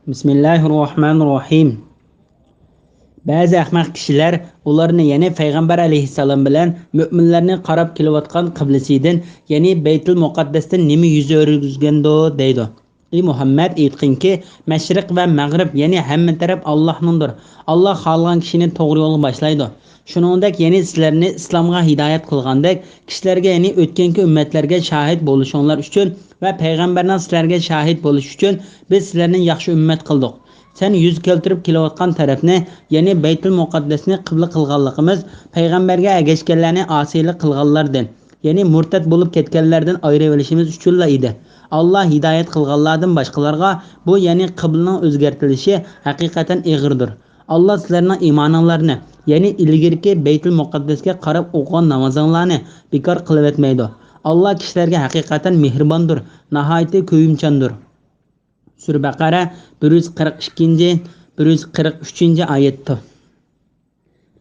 Bismillahirrahmanirrahim. Ba'zi ahmaq kishilar ularni ya'ni payg'ambar alayhissalom bilan mu'minlarni qarab kelayotgan qiblasidan, ya'ni Baytul Muqaddasdan nima yuz o'rgizgando deydi. Ey Muhammad aytqinki, mashriq va mag'rib, ya'ni hamma taraf Allohningdir. Alloh xohlagan kishini to'g'ri yo'lga boshlaydi. Shuningdek, ya'ni sizlarni islomga hidoyat qilgandek, kishilarga ya'ni o'tganki ummatlarga shahid bo'lishinglar uchun va payg'ambarning sizlarga shahid bo'lish uchun biz sizlarni yaxshi ummat qildik. Sen yüz keltirib kelayotgan tarafni, ya'ni Baytul Muqaddasni qibla qilganligimiz payg'ambarga ergashganlarni osiylik qilganlardan, ya'ni murtad bo'lib ketganlardan ayirib olishimiz uchunla edi. Alloh hidoyat qilganlardan boshqalarga bu ya'ni qiblaning o'zgartirishi haqiqatan ig'irdir. Alloh sizlarning iymoninglarni, ya'ni ilgirki Baytul Muqaddasga qarab o'qigan namozinglarni bekor qilib etmaydi. Alloh kishilarga haqiqatan mehribondir, nihoyatda ko'yimchandir. Sura Baqara 142-143 oyatda.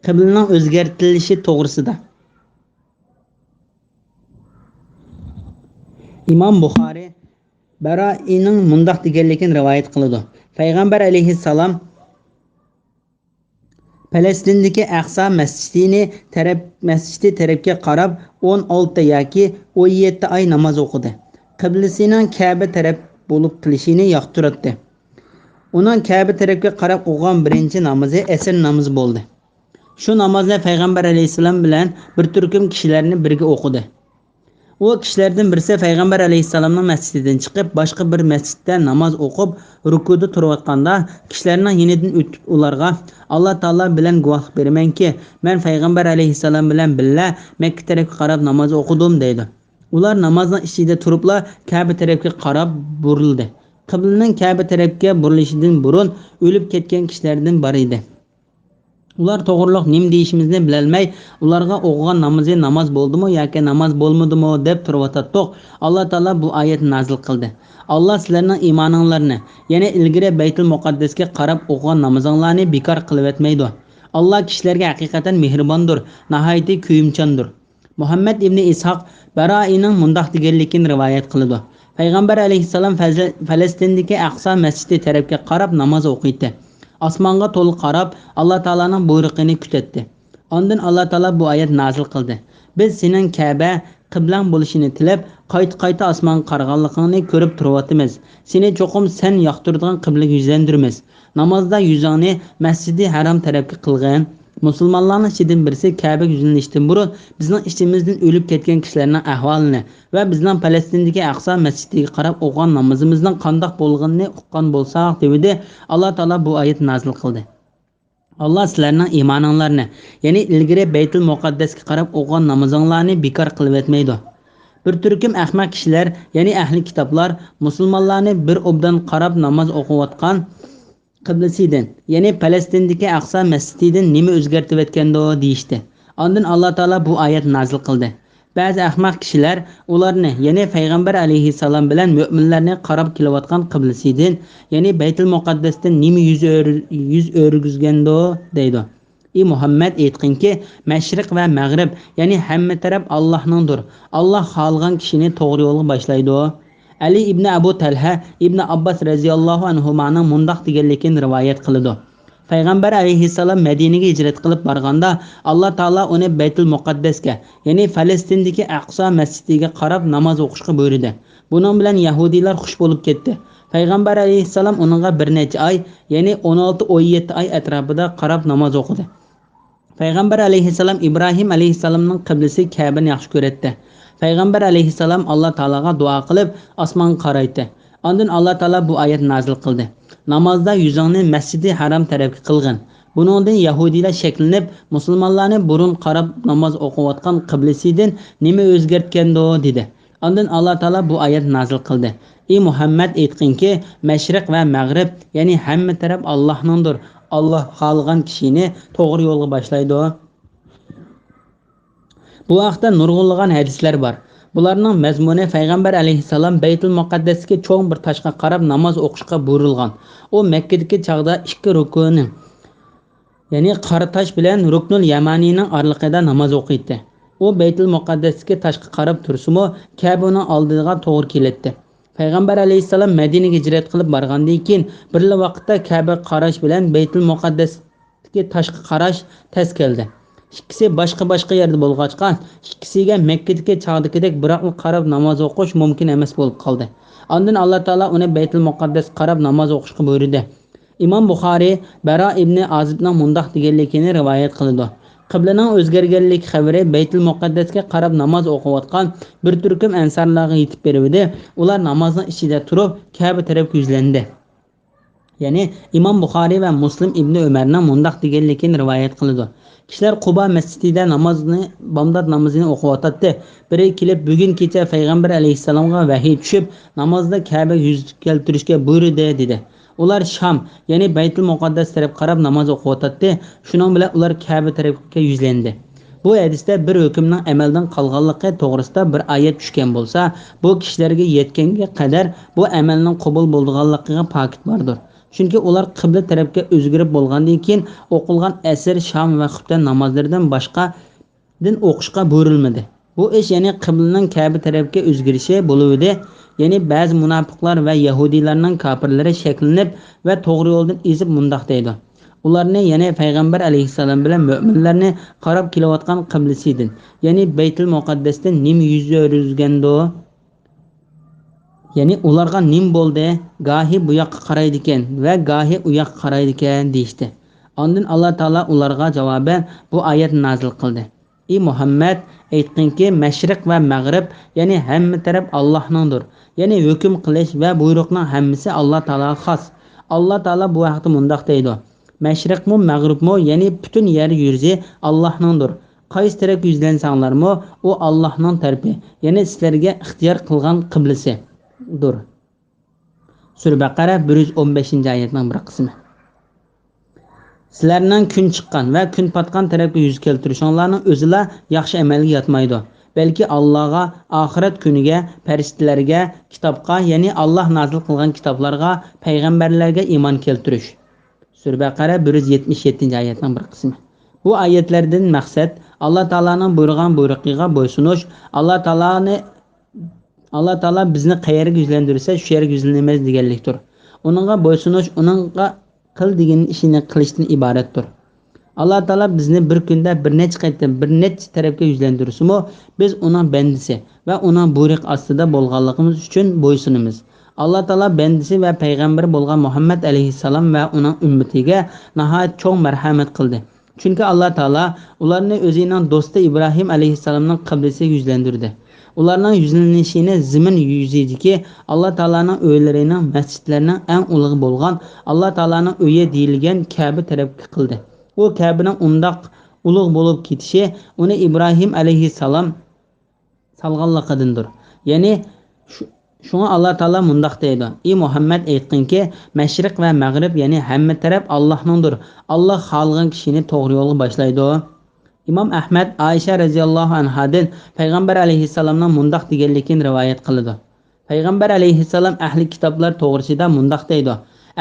Qiblaning o'zgartirilishi to'g'risida. Imom Buxoriy Baroining mundoq deganligini rivoyat qiladi. Payg'ambar alayhissalom Falastindagi Aqsa masjidi tarafga qarab 16 yoki 17 oy namoz o'qidi. Qiblasining Ka'ba taraf bo'lib qilishini yoqtirdi. Uning Ka'ba tarafga qarab o'qigan birinchi namozi asr namozi bo'ldi. Shu namozni payg'ambar alayhisalom bilan bir turkum kishilarni birga o'qidi. U kishilardan birisi payg'ambar alayhisalomning masjididan chiqib, boshqa bir masjidda namoz o'qib, rukuda turayotganda kishilarning yenidan o'tib ularga Alloh taolo bilan guvohlik beramanki, men payg'ambar alayhisalom bilan billa Makka tarafga qarab namoz o'qidim deydi. Ular namozning ichida turibla Ka'ba tarafga qarab burildi. Qiblaning Ka'ba tarafga burilishidan burun o'lib ketgan kishilardan biri edi. Ular to'g'riliq nim deyishimizni bilolmay, ularga o'qigan namoz bo'ldimi yoki namoz bo'lmadimi deb turib Alloh taolo bu oyatni nozil qildi. Alloh sizlarning iymoninglarni, ya'ni ilgari Baytul Muqaddasga qarab o'qigan namozinglarni bekor qilib etmaydi. Alloh kishilarga haqiqatan mehribondir, nihoyatda ko'yimchandir. Muhammad ibn Ishoq Baroining mundoq deganligini rivoyat qiladi. Payg'ambar alayhissalom Falastindagi Aqsa masjidi tarafga qarab namoz o'qiydi. Osmonga to'liq qarab Alloh taolaning buyrug'ini kutadi. Ondan Alloh taolo bu oyat nozil qildi. Biz sening Ka'ba qiblang bo'lishini tilab, qayta osmonga qaraganligingni ko'rib turibmiz. Seni cho'qim sen yoqtiradigan qiblaga yuzlandiramiz. Namozda yuzingni Masjidi Haram tarafga qilgan. Musulmonlarning ichidan birisi Ka'baga yuzlanishdan burun bizning ichimizdan o'lib ketgan kishilarning ahvolini va bizning Falastindagi Aqsa masjidiga qarab o'qigan namozimizning qandoq bo'lganini uqqan bo'lsak debdi. Alloh taolo bu oyatni nozil qildi. Alloh sizlarning iymoninglarni, ya'ni ilgari Baytul Muqaddasga qarab o'qigan namozinglarni bekor qilib etmaydi. Bir turkum ahmaq kishilar, ya'ni ahli kitoblar musulmonlarni bir obdan qarab namoz o'qiyotgan qiblasidan, ya'ni Falastindagi Aqsa masjididan nima o'zgartib etgando deyishdi. Ondan Alloh taolo bu oyat nozil qildi. Ba'zi ahmaq kishilar ularni, ya'ni payg'ambar alayhissalom bilan mu'minlarni qarab kelayotgan qiblasidan, ya'ni Baytul Muqaddasdan nima yuz o'rgizgando deydi. Ey Muhammad aytqinki, mashriq va mag'rib, ya'ni hamma taraf Allohningdir. Alloh xohlagan kishini to'g'ri yo'lga boshlaydi. Ali ibn Abu Talha ibn Abbas radhiyallohu anhumaning mundoq deganligini rivoyat qiladi. Payg'ambar alayhissalom Madinaga hijrat qilib borganda Alloh taolo uni Baytul Muqaddasga, ya'ni Falastindagi Aqsa masjidiga qarab namoz o'qishga buyurdi. Buning bilan yahudiylar xush bo'lib ketdi. Payg'ambar alayhissalom uningga bir necha oy, ya'ni 16-17 oy atrofida qarab namoz o'qidi. Payg'ambar alayhissalom Ibrohim alayhissalomning qiblasi Ka'bani yaxshi ko'radi. Payg'ambar alayhissalom Alloh taolaga duo qilib osmonga qaraydi. Ondan Alloh taolo bu oyat nozil qildi. Namozda yuzingni Masjidi Haram tarafga qilgin. Buningdan yahudiylar shaklanib, musulmonlarni burun qarab namoz o'qiyotgan qiblasidan nima o'zgartgando dedi. Ondan Alloh taolo bu oyat nozil qildi. Ey Muhammad aytqinki, mashriq va mag'rib, ya'ni hamma taraf Allohningdir. Alloh xohlagan kishini to'g'ri yo'lga boshlaydi. Bu haqda nurg'unlagan hadislar bor. Bularning mazmuni payg'ambar alayhissalom Baytul Muqaddasga cho'ng bir toshga qarab namoz o'qishga buyurilgan. U Makkadagi chaqda 2 rukuni, ya'ni qora tosh bilan Ruknul Yamaniyning oralig'ida namoz o'qiydi. U Baytul Muqaddasga toshga qarab tursimi, Ka'baning oldiga to'g'ri keladi. Payg'ambar alayhissalom Madinaga hijrat qilib borgandan keyin birla vaqtda Ka'ba qarash bilan Baytul Muqaddasga tashqi qarash tez keldi. İkisi boshqa yerda bo'lg'achqa, ikkisiga Makkadagi chog'dagidek biroq qarab namoz o'qish mumkin emas bo'lib qoldi. Ondan Alloh taolo uni Baytul Muqaddas qarab namoz o'qishga buyurdi. İmam Buxoriy Bara ibn Azibning mundaq deganligini rivoyat qildi. Qiblaning o'zgarganligi xabari Baytul Muqaddasga qarab namoz o'qiyotgan bir turkum ansarlarga yetib berdi. Ular namozning ichida turib Ka'ba tarafga yuzlandi. Ya'ni İmam Buxoriy va Muslim ibn Umarning mundaq deganligini rivoyat qildi. Kishilar Quba masjidida bomdod namozini o'qiyotdi. Biri kelib bugun kecha Payg'ambar alayhissalomga vahiy tushib, namozda Ka'ba yuz keltirishga buyurdi dedi. Ular Sham, ya'ni Baytul Muqaddas taraf qarab namoz o'qiyotdi. Shuning bilan ular Ka'ba tarafga yuzlandi. Bu hadisda bir hukmning amaldan qolganligi to'g'risida bir oyat tushgan bo'lsa, bu kishilarga yetganga qadar bu amalning qabul bo'lganligiga paket bordir. Chunki ular qibla tarafga o'zgarib bo'lgandan keyin o'qilgan asr, sham va xufta namozlaridan boshqa din o'qishga buyurilmadi. Bu ish ya'ni qiblaning Ka'ba tarafga o'zgarishi bo'luvdi. Ya'ni ba'zi munofiqlar va yahudiylarning kofirlari shaklinib va to'g'ri yo'ldan ezib mundaq deydi. Ularni ya'ni Payg'ambar alayhissalom bilan mu'minlarni qarab kelayotgan qiblasidan, ya'ni Baytul Muqaddasdan nim yuz o'rgando. Ya'ni ularga nim bo'ldi, gahi bu yoqqa qaraydi ekan va gahi u yoqqa qaraydi ekan deydi. Ondan Alloh taolo ularga javoban bu oyat nozil qildi. Ey Muhammad, aytqinki mashriq va mag'rib, ya'ni hamma taraf Allohningdir. Ya'ni hukm qilish va buyruqning hammasi Alloh taologa xos. Alloh taolo bu vaqtda mundaq deydi: Mashriqmi, mag'ribmi, ya'ni butun yer yuzi Allohningdir. Qaysi tarafga yuzlansanglarmi, u Allohning tarafi, ya'ni sizlarga ixtiyor qilgan qiblasi. Dur. Sura Baqara 115-oyatning bir qismi. Sizlarning kun chiqqan va kun patgan tarafga yuz keltirishinglarning o'zila yaxshi amalga yetmaydi. Balki Allohga, oxirat kuniga, farishtalarga, kitobga, ya'ni Alloh nozil qilgan kitoblarga, payg'ambarlarga iymon keltirish. Sura Baqara 177-oyatning bir qismi. Bu oyatlardan maqsad Alloh taolaning buyurgan buyruqiga bo'ysunish. Alloh taolo bizni qayerga yuzlantirsa, shu yerga yuzlanamiz deganlikdir. Uningga bo'ysunish, uningga qil degan ishini qilishdan iboratdir. Alloh taolo bizni bir kunda bir necha qayta, bir necha tarafga yuzlantirsa-mu, biz uning bandisi va uning buyruq ostida bo'lganligimiz uchun bo'ysunamiz. Alloh taolo bandisi va payg'ambar bo'lgan Muhammad alayhissalom va uning ummatiga nihoyat cho'ng marhamat qildi. Chunki Alloh taolo ularni o'zining do'sti Ibrohim alayhissalomning qiblasiga yuzlantirdi. Ularning yuzlanishini zimin yuzidagi Alloh taolaning o'ylarining, masjidlarining eng ulug'i bo'lgan Alloh taolaning uyi deyilgan Ka'ba tarafga qildi. U Ka'baning undoq ulug' bo'lib ketishi uni Ibrohim alayhissalom salganligidandir. Ya'ni shunga Alloh taolo mundaq deydi: "Ey Muhammad, aytqinki, mashriq va mag'rib, ya'ni hamma taraf Allohningdir. Alloh xohlagan kishini to'g'ri yo'lga boshlaydi." İmam Ahmad Aisha radhiyallohu anhadan Payg'ambar alayhissalomning mundaq deganligini rivoyat qildi. Payg'ambar alayhissalom ahli kitoblar to'g'risida mundaq deydi: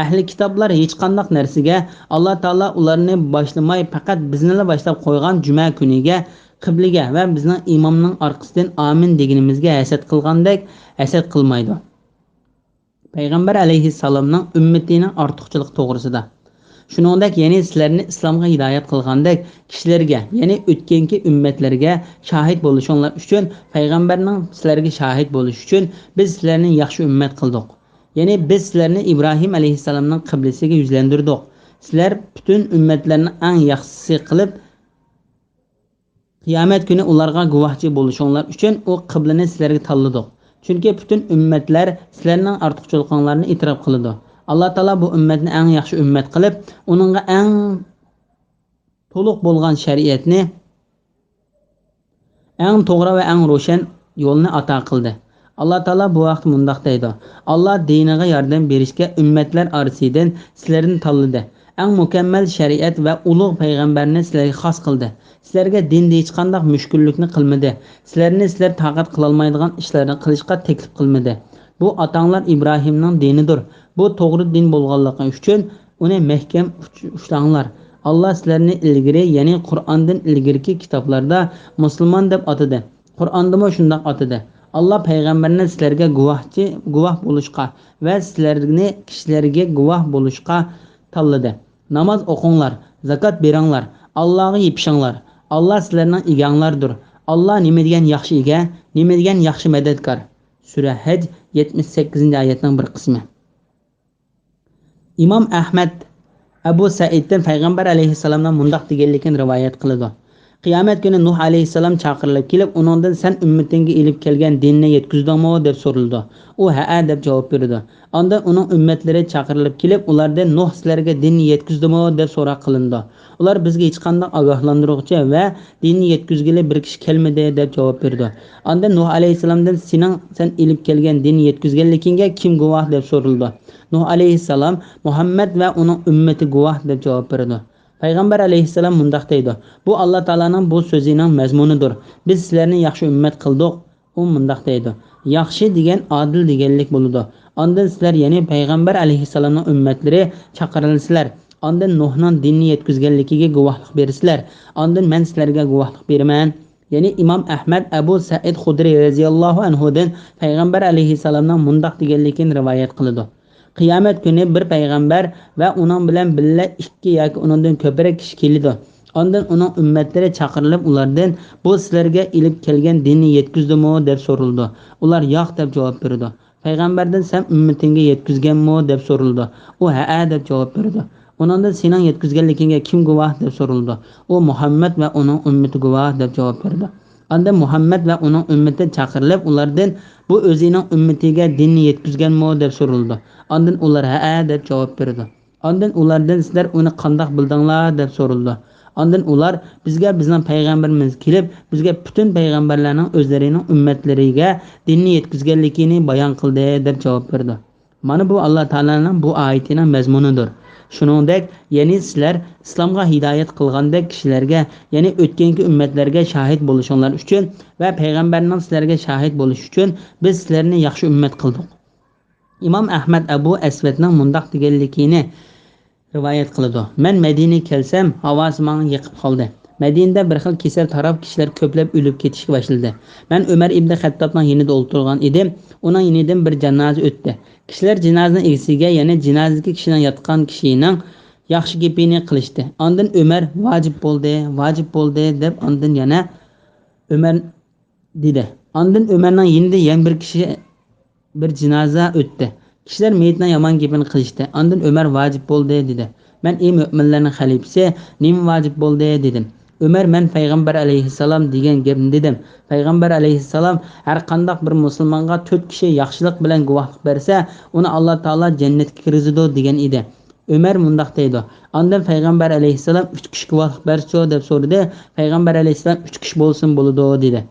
Ahli kitoblar hech qanday narsaga Alloh taolo ularni boshlamay faqat bizni boshlab qo'ygan juma kuniga, qiblaga va bizning imomning orqasidan amin deganimizga hasad qilgandek hasad qilmaydi. Payg'ambar alayhissalomning ummatining ortiqchilik to'g'risida. Shuningdek, ya'ni sizlarni islomga hidoyat qilgandek kishilarga, ya'ni o'tgangi ummatlarga shahid bo'lishinglar uchun, payg'ambarning sizlarga shahid bo'lish uchun biz sizlarni yaxshi ummat qildik. Ya'ni biz sizlarni Ibrohim alayhissalomning qiblasiga yuzlantirdik. Sizlar butun ummatlarni eng yaxshisi qilib qiyomat kuni ularga guvohchi bo'lishinglar uchun u qiblani sizlarga tanladik. Chunki butun ummatlar sizlarning ortiqchiliklarini e'tirof qiladi. Alloh taolo bu ummatni eng yaxshi ummat qilib, uningga eng to'liq bo'lgan shariatni, eng to'g'ri va eng ro'shan yo'lni ato qildi. Alloh taolo bu vaqt mundaq deydi: Alloh diniga yordam berishga ummatlar orasidan sizlarni tanladi. Eng mukammal shariat va ulug' payg'ambarni sizlarga xos qildi. Sizlarga dinda hech qanday mushkullikni qilmadi. Sizlar taqat qila olmaydigan ishlarni qilishga taklif qilmadi. Bu atanglar Ibrohimning dinidir. Bu to'g'ri din bo'lganligi uchun uni mahkam ushlanglar. Alloh sizlarni ilgari, ya'ni Qur'ondan ilgirki kitoblarda musulmon deb atadi. Qur'onda ham shunday atadi. Allah payg'ambarni sizlarga guvoh bo'lishqa va sizlarni kishilarga guvoh bo'lishqa tanladi. Namoz o'qinglar, zakot beringlar, Allohga yepishinglar. Allah sizlarning eganglardir. Allah nima degan yaxshi ega, nima degan yaxshi madadkor. Sura Haj 78-oyatning bir qismi. İmam Ahmad Abu Saiddan payg'ambar alayhissalomdan mundaq deganligini rivoyat qiladi. Qiyomat kuni Nuh alayhissalom chaqirilib kelib, uningdan sen ummatingga elib kelgan dinni yetkazdingmi deb so'raldi. U ha deb javob berdi. Ondan uning ummatlari chaqirilib kelib, ulardan Nuh sizlarga dinni yetkazdimi deb so'roq qilindi. Ular bizga hech qanday ogohlantiruvchi va dinni yetkazgili bir kishi kelmadi deb javob berdi. Ondan Nuh alayhissalomdan sen elib kelgan dinni yetkazganligingga kim guvoh deb so'raldi. Nuh alayhissalom Muhammad va uning ummati guvoh deb javob berdi. Payg'ambar alayhissalom mundaq deydi: Bu Alloh taolaning bu so'zining mazmunidir. Biz sizlarni yaxshi ummat qildik. U mundaq deydi: Yaxshi degan adil deganlik bo'ladi. Ondan sizlar, ya'ni payg'ambar alayhissalomning ummatlari chaqirilsizlar. Ondan Nuhning dinni yetkazganligiga guvohlik bersizlar. Ondan men sizlarga guvohlik beraman. Ya'ni Imom Ahmad Abu Said Xudri radhiyallohu anhudan payg'ambar alayhissalomning mundaq deganligini rivoyat qiladi. Qiyomat kuni bir payg'ambar va uning bilan birga 2 yoki undan ko'proq kishi keladi. Ondan uning ummatlari chaqirilib, ulardan bu sizlarga ilib kelgan dinni yetkazdimi deb so'raldi. Ular yo'q deb javob berdi. Payg'ambardan sen ummatingga yetkazganmi deb so'raldi. U ha deb javob berdi. Uningdan sening yetkazganligingga kim guvoh deb so'raldi. U Muhammad va uning ummati guvoh deb javob berdi. Anda Muhammad va uning ummati chaqirilib, ulardan bu o'zining ummatiga dinni yetkazganmi deb so'raldi. Ondan ular ha deb javob berdi. Ondan ulardan sizlar uni qandoq bildinglar deb so'raldi. Ondan ular bizga bizning payg'ambarimiz kelib, bizga butun payg'ambarlarning o'zlarining ummatlariga dinni yetkazganligini bayon qildi deb javob berdi. Mana bu Alloh taolaning bu oyatining mazmunidir. Shuningdek, ya'ni sizlar islomga hidoyat qilgandek kishilarga, ya'ni o'tgangi ummatlarga shahid bo'lishinglar uchun va payg'ambarning sizlarga shahid bo'lish uchun biz sizlarni yaxshi ummat qildik. İmam Ahmad Abu Aswadning mundaq deganligini rivoyat qiladi. Men Madinaga kelsam, havosi menga yiqib qoldi. Madinada bir xil kasal tarab kishilar ko'plab o'lib ketishga boshladi. Men Umar ibn Xattobning yonida o'tirgan edim. Uning yonidan bir janoza o'tdi. Kishilar janozaning egasiga, ya'ni janozadagi kishining yotgan kishining yaxshi gapini qilishdi. Ondan Umar vojib bo'ldi deb ondan yana Umar dedi. Ondan Umarning yonida yana bir kishi bir janoza o'tdi. Kishilar meyitning yomon gapini qilishdi. Ondan Umar vojib bo'ldi dedi. Men ey mu'minlarning xalifasi, nima vojib bo'ldi dedim. Umar men payg'ambar alayhissalom degan gapni dedim. Payg'ambar alayhissalom har qanday bir musulmonga 4 kishi yaxshilik bilan guvohlik bersa, uni Alloh taolo jannatga kirgizadi degan edi. Umar mundaq deydi. Ondan payg'ambar alayhissalom 3 kishi guvohlik bersa deb so'radi. Payg'ambar alayhissalom 3 kishi bo'lsin bo'ladi dedi.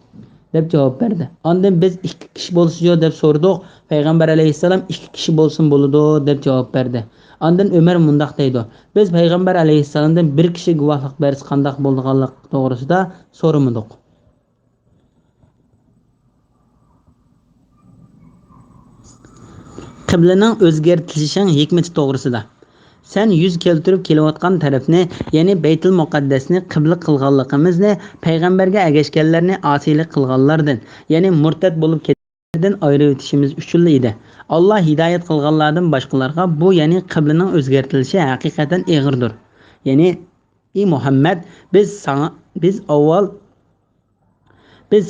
deb javob berdi. Ondan biz 2 kishi bo'lsa deb so'rdik. Payg'ambar alayhissalom 2 kishi bo'lsin bo'ladi deb javob berdi. Ondan Umar mundaq deydi: Biz payg'ambar alayhissalomdan 1 kishi guvohlik bersa qanday bo'lganligi to'g'risida so'ramadik. Qiblaning o'zgartirishing hikmati to'g'risida. Sen yüz keltirib kelayotgan tarafni, ya'ni Baytul Muqaddasni qibla qilganligimizni payg'ambarga agashganlarni osiylik qilganlardan, ya'ni murtad bo'lib ketganlardan ayirib o'tishimiz uchun edi. Alloh hidoyat qilganlardan boshqalarga bu, ya'ni qiblaning o'zgartirishi haqiqatan og'irdir. Ya'ni ey Muhammad, biz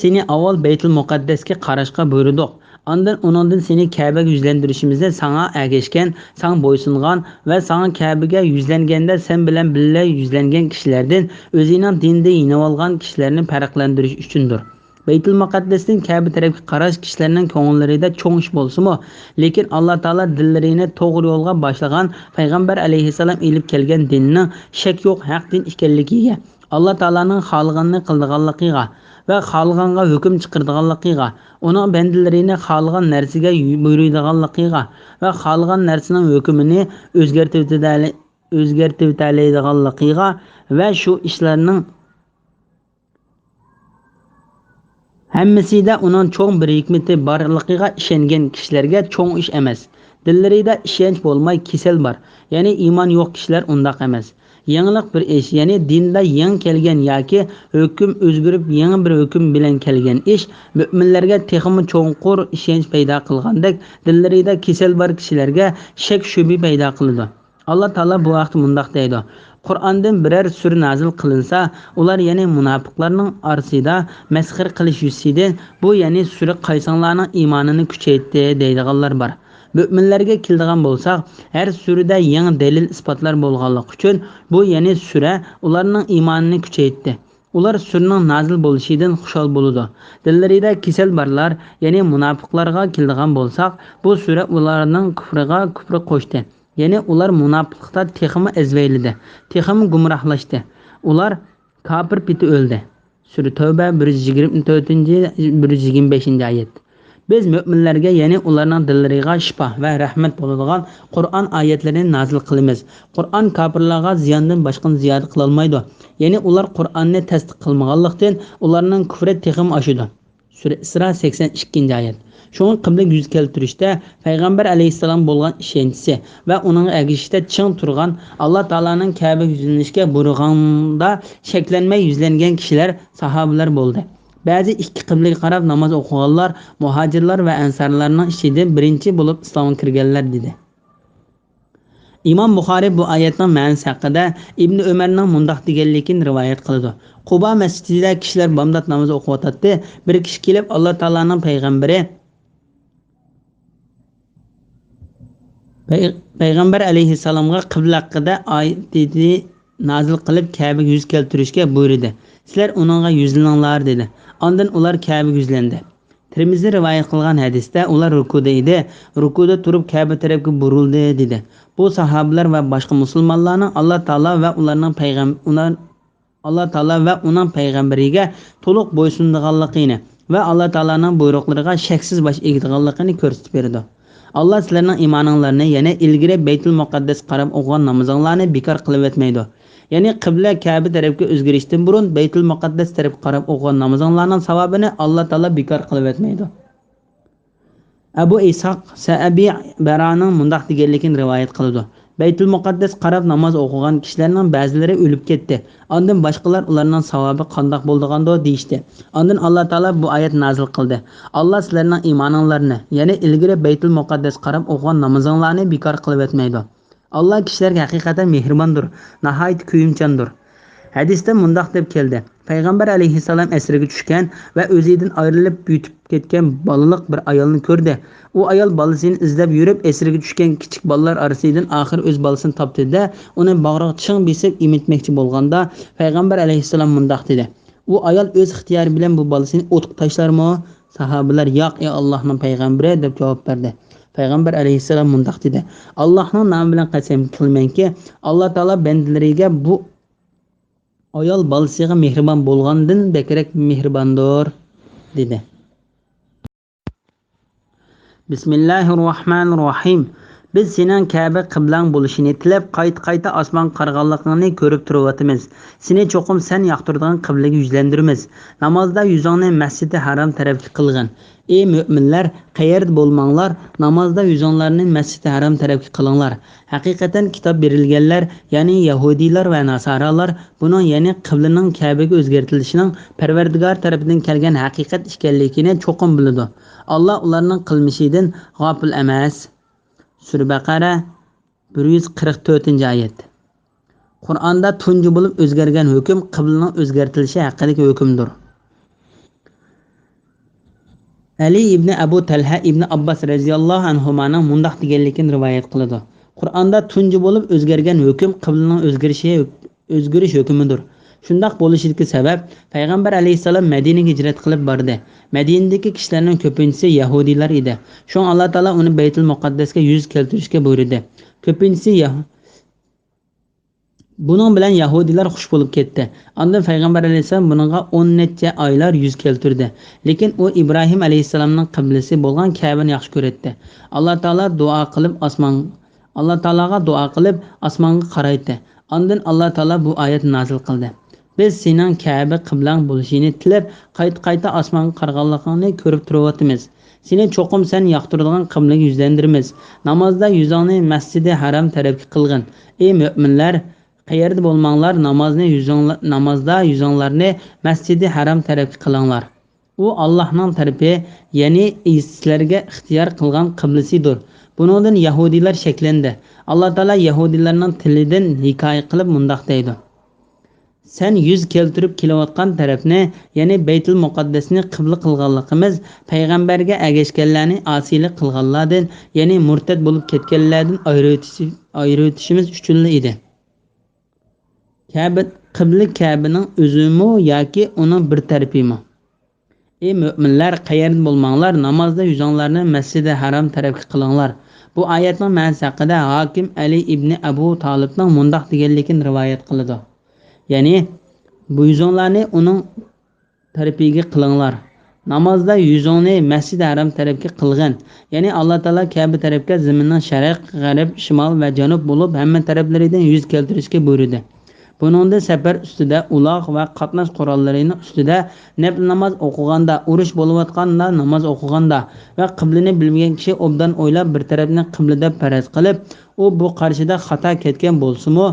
seni avval Baytul Muqaddasga qarashga buyurdik. Ondan onundan seni Kabe'ga yüzlendirişimizde sana ergeçken, sana boysungan ve sana Kabe'ga yüzlengende sen bilen birle yüzlengen kişilerden özünün dinde yine olgan kişilerini farqlandirish üçündür. Baytul Muqaddas'ın Kabe tarafı qarash kişilerinin konularida çoğun iş bolsun mu? Lekin Allah Taala dillerini to'g'ri yo'lga boshlagan Payg'ambar alayhissalom elib kelgan dinning shak yo'q haq din ekanligiga, Allah Taalaning xohlaganini qildiganligiga ve xalqanga hüküm chiqirdiganligiga, uning bandalarini xalqan narsaga buyuradiganligiga ve xalqan narsaning hükümini o'zgartiradiganligiga ve şu ishlarning hammasida uning cho'ng bir hikmati borligiga ishongan kishilarga cho'ng ish emas. Dillarida ishonch bo'lmay kasal bor. Ya'ni iymon yo'q kishilar undaq emas. Yangilik bir ish, ya'ni dinda yangi kelgan yoki hukm o'zgarib yangi bir hukm bilan kelgan ish mo'minlarga texmi cho'nqur ishonch paydo qilgandek, dillarida kasal bor kishilarga shak shubha paydo qiladi. Alloh taolo bu vaqt mundoq deydi: Qur'ondan biror sura nazil qilinsa, ular ya'ni munofiqlarning orasida masxir qilish yuzasidan bu ya'ni sura qaysonlarning iymonini kuchaytdi deydiganlar bor. Mo'minlarga keladigan bo'lsak, har surada yangi dalil isbotlar bo'lganligi uchun bu ya'ni sura ularning iymonini kuchaytdi. Ular suraning nazil bo'lishidan xushal bo'ladi. Dillarida kasal borlar, ya'ni munofiqlarga keladigan bo'lsak, bu sura ularning kufriga kufr qo'shdi. Ya'ni ular munofiqlikda texmi ezvayladi, texmi gumrohlashdi. Ular kafir piti o'ldi. Sura Tavba 124-125-oyat. Biz mo'minlarga, ya'ni ularning dillariga shifo va rahmat bo'ladigan Qur'on oyatlarini nazil qilamiz. Qur'on kafirlarga ziyondan boshqani ziyoda qila olmaydi. Ya'ni ular Qur'onni tasdiq qilmaganlikdan ularning kufri texim oshidi. Sura Isro 82-oyat. Şoň qibla yüz keltirishda payg'ambar alayhissalom bo'lgan ishonchisi va uning agishida ching turgan Alloh taolaning Ka'ba yuzlanishga buyurganda shaklanmay yuzlangan kishilar sahobalar bo'ldi. Ba'zi ikki qiblaga qarab namoz o'qiganlar muhojirlar va ansarlarning ichida birinchi bo'lib islomga kirganlar dedi. İmam Buxoriy bu oyatning ma'nosi haqida Ibn Umarning mundoq deganligini rivoyat qiladi. Quba masjidida kishilar bomdod namoz o'qiyotdi. Bir kishi kelib Alloh taolaning payg'ambar alayhissalomga qibla haqida oyatni nazil qilib Ka'baga yuz keltirishga buyurdi. Sizlar uningga yuzlaninglar dedi. Ondan ular Ka'baga yuzlandi. Tirmizi rivoyat qilgan hadisda ular rukuda edi. Rukuda turib Ka'ba tarafga burildi dedi. Bu sahobalar va boshqa musulmonlarning Alloh taolo va uning payg'ambariga to'liq bo'ysunganligini va Alloh taolaning buyruqlariga shaksiz bosh egadiganligini ko'rsatib berdi. Allah sizlarning iymoninglarni, ya'ni ilgari Baytul Muqaddas qarab o'qigan namozinglarni bekor qilib etmaydi. Ya'ni qibla Ka'ba tarafga o'zgarishdan burun Baytul Muqaddas tarafga qarab o'qigan namozinglarning savobini Alloh taolo bekor qilib etmaydi. Abu Ishaq Sa'abi Baraning mundoq deganligini rivoyat qiladi. Baytul Muqaddas qarab namoz o'qigan kishilarning ba'zilari o'lib ketdi. Ondan boshqalar ularning savobi qandoq bo'ldigando deyishdi. Ondan Alloh taolo bu oyat nazil qildi. Alloh sizlarning iymoninglarni, ya'ni ilgari Baytul Muqaddas qarab o'qigan namozinglarni bekor qilib etmaydi. Alloh kishilarga haqiqatan mehribondir, nihoyat kuyimchandir. Hadisda mundoq deb keldi. Payg'ambar alayhissalom asriga tushgan va o'zidan ayrilib yutib ketgan bolaliq bir ayolni ko'rdi. U ayol bolasini izlab yurib, asriga tushgan kichik bolalar orasidan oxir o'z bolasini topdi-da, uni bag'riga ching besib imitmoqchi bo'lganda, payg'ambar alayhissalom mundoq dedi: "U ayol o'z ixtiyori bilan bu bolasini o'tga tashlarmi?" Sahobalar: "Yo'q, ey Allohning payg'ambari" deb javob berdi. Payg'ambar alayhissalom mundoq dedi: "Allohning nomi bilan qasam qilmanki, Alloh taolo bandalariga bu ayol balasiga mehribon bo'lgandan bekrak mehribondir" dedi. Bismillahirrohmanirrohim. Biz sening Ka'ba qiblang bo'lishini tilab, qayta osmon qarg'anligini ko'rib turibmiz. Seni cho'qim sen yoqtirgan qiblaga yuzlandiramiz. Namozda yuzingni Masjidi Haram tarafga qilgin. Ey mu'minlar, qayerda bo'lmanglar, namozda yuzinglarni Masjidi Haram tarafga qilinglar. Haqiqatan kitob berilganlar, ya'ni Yahudiylar va Nasoralar buning, ya'ni qiblaning Ka'baga o'zgartirishining Parvardigor tarafidan kelgan haqiqat ekanligini cho'qim biladi. Alloh ularning qilmishidan g'ofil emas. Sura Baqara 144-oyat. Qur'onda tunji bo'lib o'zgargan hukm qiblaning o'zgartirishi haqidagi hukmdir. Ali ibn Abu Talha ibn Abbas radhiyallohu anhumaning mundoq deganligini rivoyat qiladi. Qur'onda tunji bo'lib o'zgargan hukm qiblaning o'zgarish hukmidir. Shundoq bo'lishiga sabab payg'ambar alayhissalom Madinaga hijrat qilib bordi. Madinadagi kishilarning ko'pinchisi Yahudiylar edi. Shon Alloh taolo uni Baytul Muqaddasga yuz keltirishga buyurdi. Ko'pinchisi buning bilan Yahudiylar xush bo'lib ketdi. Ondan payg'ambar alayhissalom buningga 10 necha oylar yuz keltirdi. Lekin u Ibrohim alayhissalomning qiblasi bo'lgan Ka'bani yaxshi ko'rdi. Alloh taologa duo qilib osmonga qaraydi. Ondan Alloh taolo bu oyat nazil qildi. Biz sening Ka'ba qiblang bo'lishini tilab, qayta osmonga qarg'anligini ko'rib turibmiz. Seni cho'qim sen yoqtiradigan qiblaga yuzlandiramiz. Namozda yuzingni Masjidi Haram tarafga qilgin. Ey mu'minlar, Qayerda bo'lmanglar, namozda yuzinglarni Masjidi Haram tarafga qilinglar. U Allohning tarafi, ya'ni sizlarga ixtiyor qilgan qiblasidir. Buningdan Yahudilar shaklandi. Alloh taolo Yahudilarning tilidan hikoya qilib mundoq deydi: Sen yüz keltirib kelayotgan tarafni, ya'ni Baytul Muqaddasni qibla qilganligimiz, payg'ambarga agashganlarni osiylik qilganlardan, ya'ni murtad bo'lib ketganlardan ayirishimiz uchun edi. Qibla Ka'baning o'zimi yoki uning bir tarafimi? Ey mu'minlar, qayerda bo'lmanglar, namozda yuzinglarni Masjidi Haram tarafga qilinglar. Bu oyatning ma'nosi haqida Hokim Ali ibn Abu Talibning mundoq deganligini rivoyat qiladi. Ya'ni bu yuzinglarni uning tarafiga qilinglar. Namozda yuzingni Masjidi Haram tarafga qilgan. Ya'ni Alloh taolo Ka'ba tarafga zaminning sharq, g'arb, shimol va janub bo'lib hamma taraflaridan yuz keltirishga buyurdi. Buningda safar ustida, uloq va qatnash qurollarining ustida, nafl namoz o'qiganda, urush bo'layotganda, namoz o'qiganda va qiblani bilmagan kishi obdan o'ylab bir tarafni qiblada faraz qilib, u bu qarshida xato ketgan bo'lsa-mu,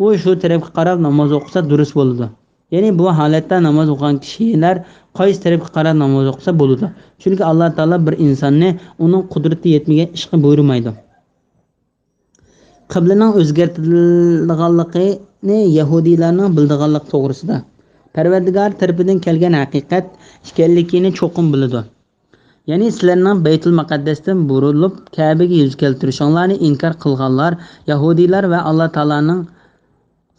u shu tarafga qarab namoz o'qisa durust bo'ladi. Ya'ni bu holatda namoz o'qigan kishilar qaysi tarafga qarab namoz o'qisa bo'ladi. Chunki Alloh taolo bir insonni uning qudrati yetmagan ishga buyurmaydi. Qiblaning o'zgartirilganligini Yahudiylarning bildiganlik to'g'risida Parvardigor tarafidan kelgan haqiqat ekanligini cho'qim biladi. Ya'ni sizlarning Baytul Muqaddasdan burilib Ka'baga yuz keltirishinglarni inkor qilganlar Yahudiylar va Alloh taolaning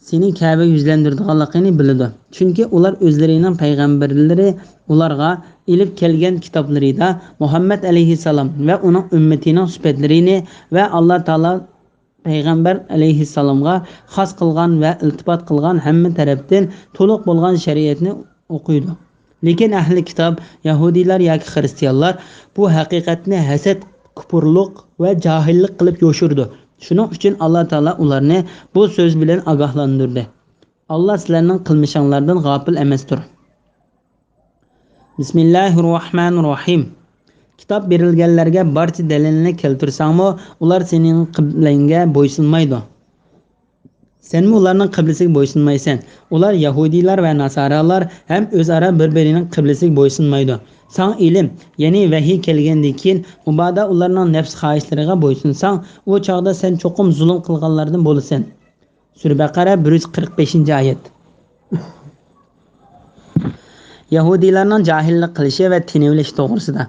seni Ka'baga yuzlantirganligini biladi. Chunki ular o'zlarining payg'ambarlari ularga ilib kelgan kitoblarida Muhammad alayhisalom va uning ummatining sifatlarini va Alloh taolo payg'ambar alayhissalomga xos qilgan va iltifot qilgan hamma tarafdan to'liq bo'lgan shariatni o'qiydi. Lekin ahli kitob, Yahudiylar yoki xristianlar bu haqiqatni hasad, kufrlik va jahillik qilib yo'shirdi. Shuning uchun Alloh taolo ularni bu so'z bilan ogohlantirdi. Alloh sizlarning qilmishinglardan g'ofil emasdir. Bismillahirrohmanirrohim. Kitob berilganlarga barcha dalilni keltirsangmi, ular sening qiblangga bo'ysunmaydi. Senmi ularning qiblasiga bo'ysunmaysan. Ular Yahudiylar va Nasoralar ham o'zaro bir-birining qiblasiga bo'ysunmaydi. San ilm, ya'ni vahiy kelgandan keyin mubodo ularning nafs xohishlariga bo'ysunsang, u chaqda sen cho'qim zulm qilganlardan bo'lasan. Sura Baqara 145-oyat. Yahudiylarning jahillik qilishi va tinivlish to'g'risida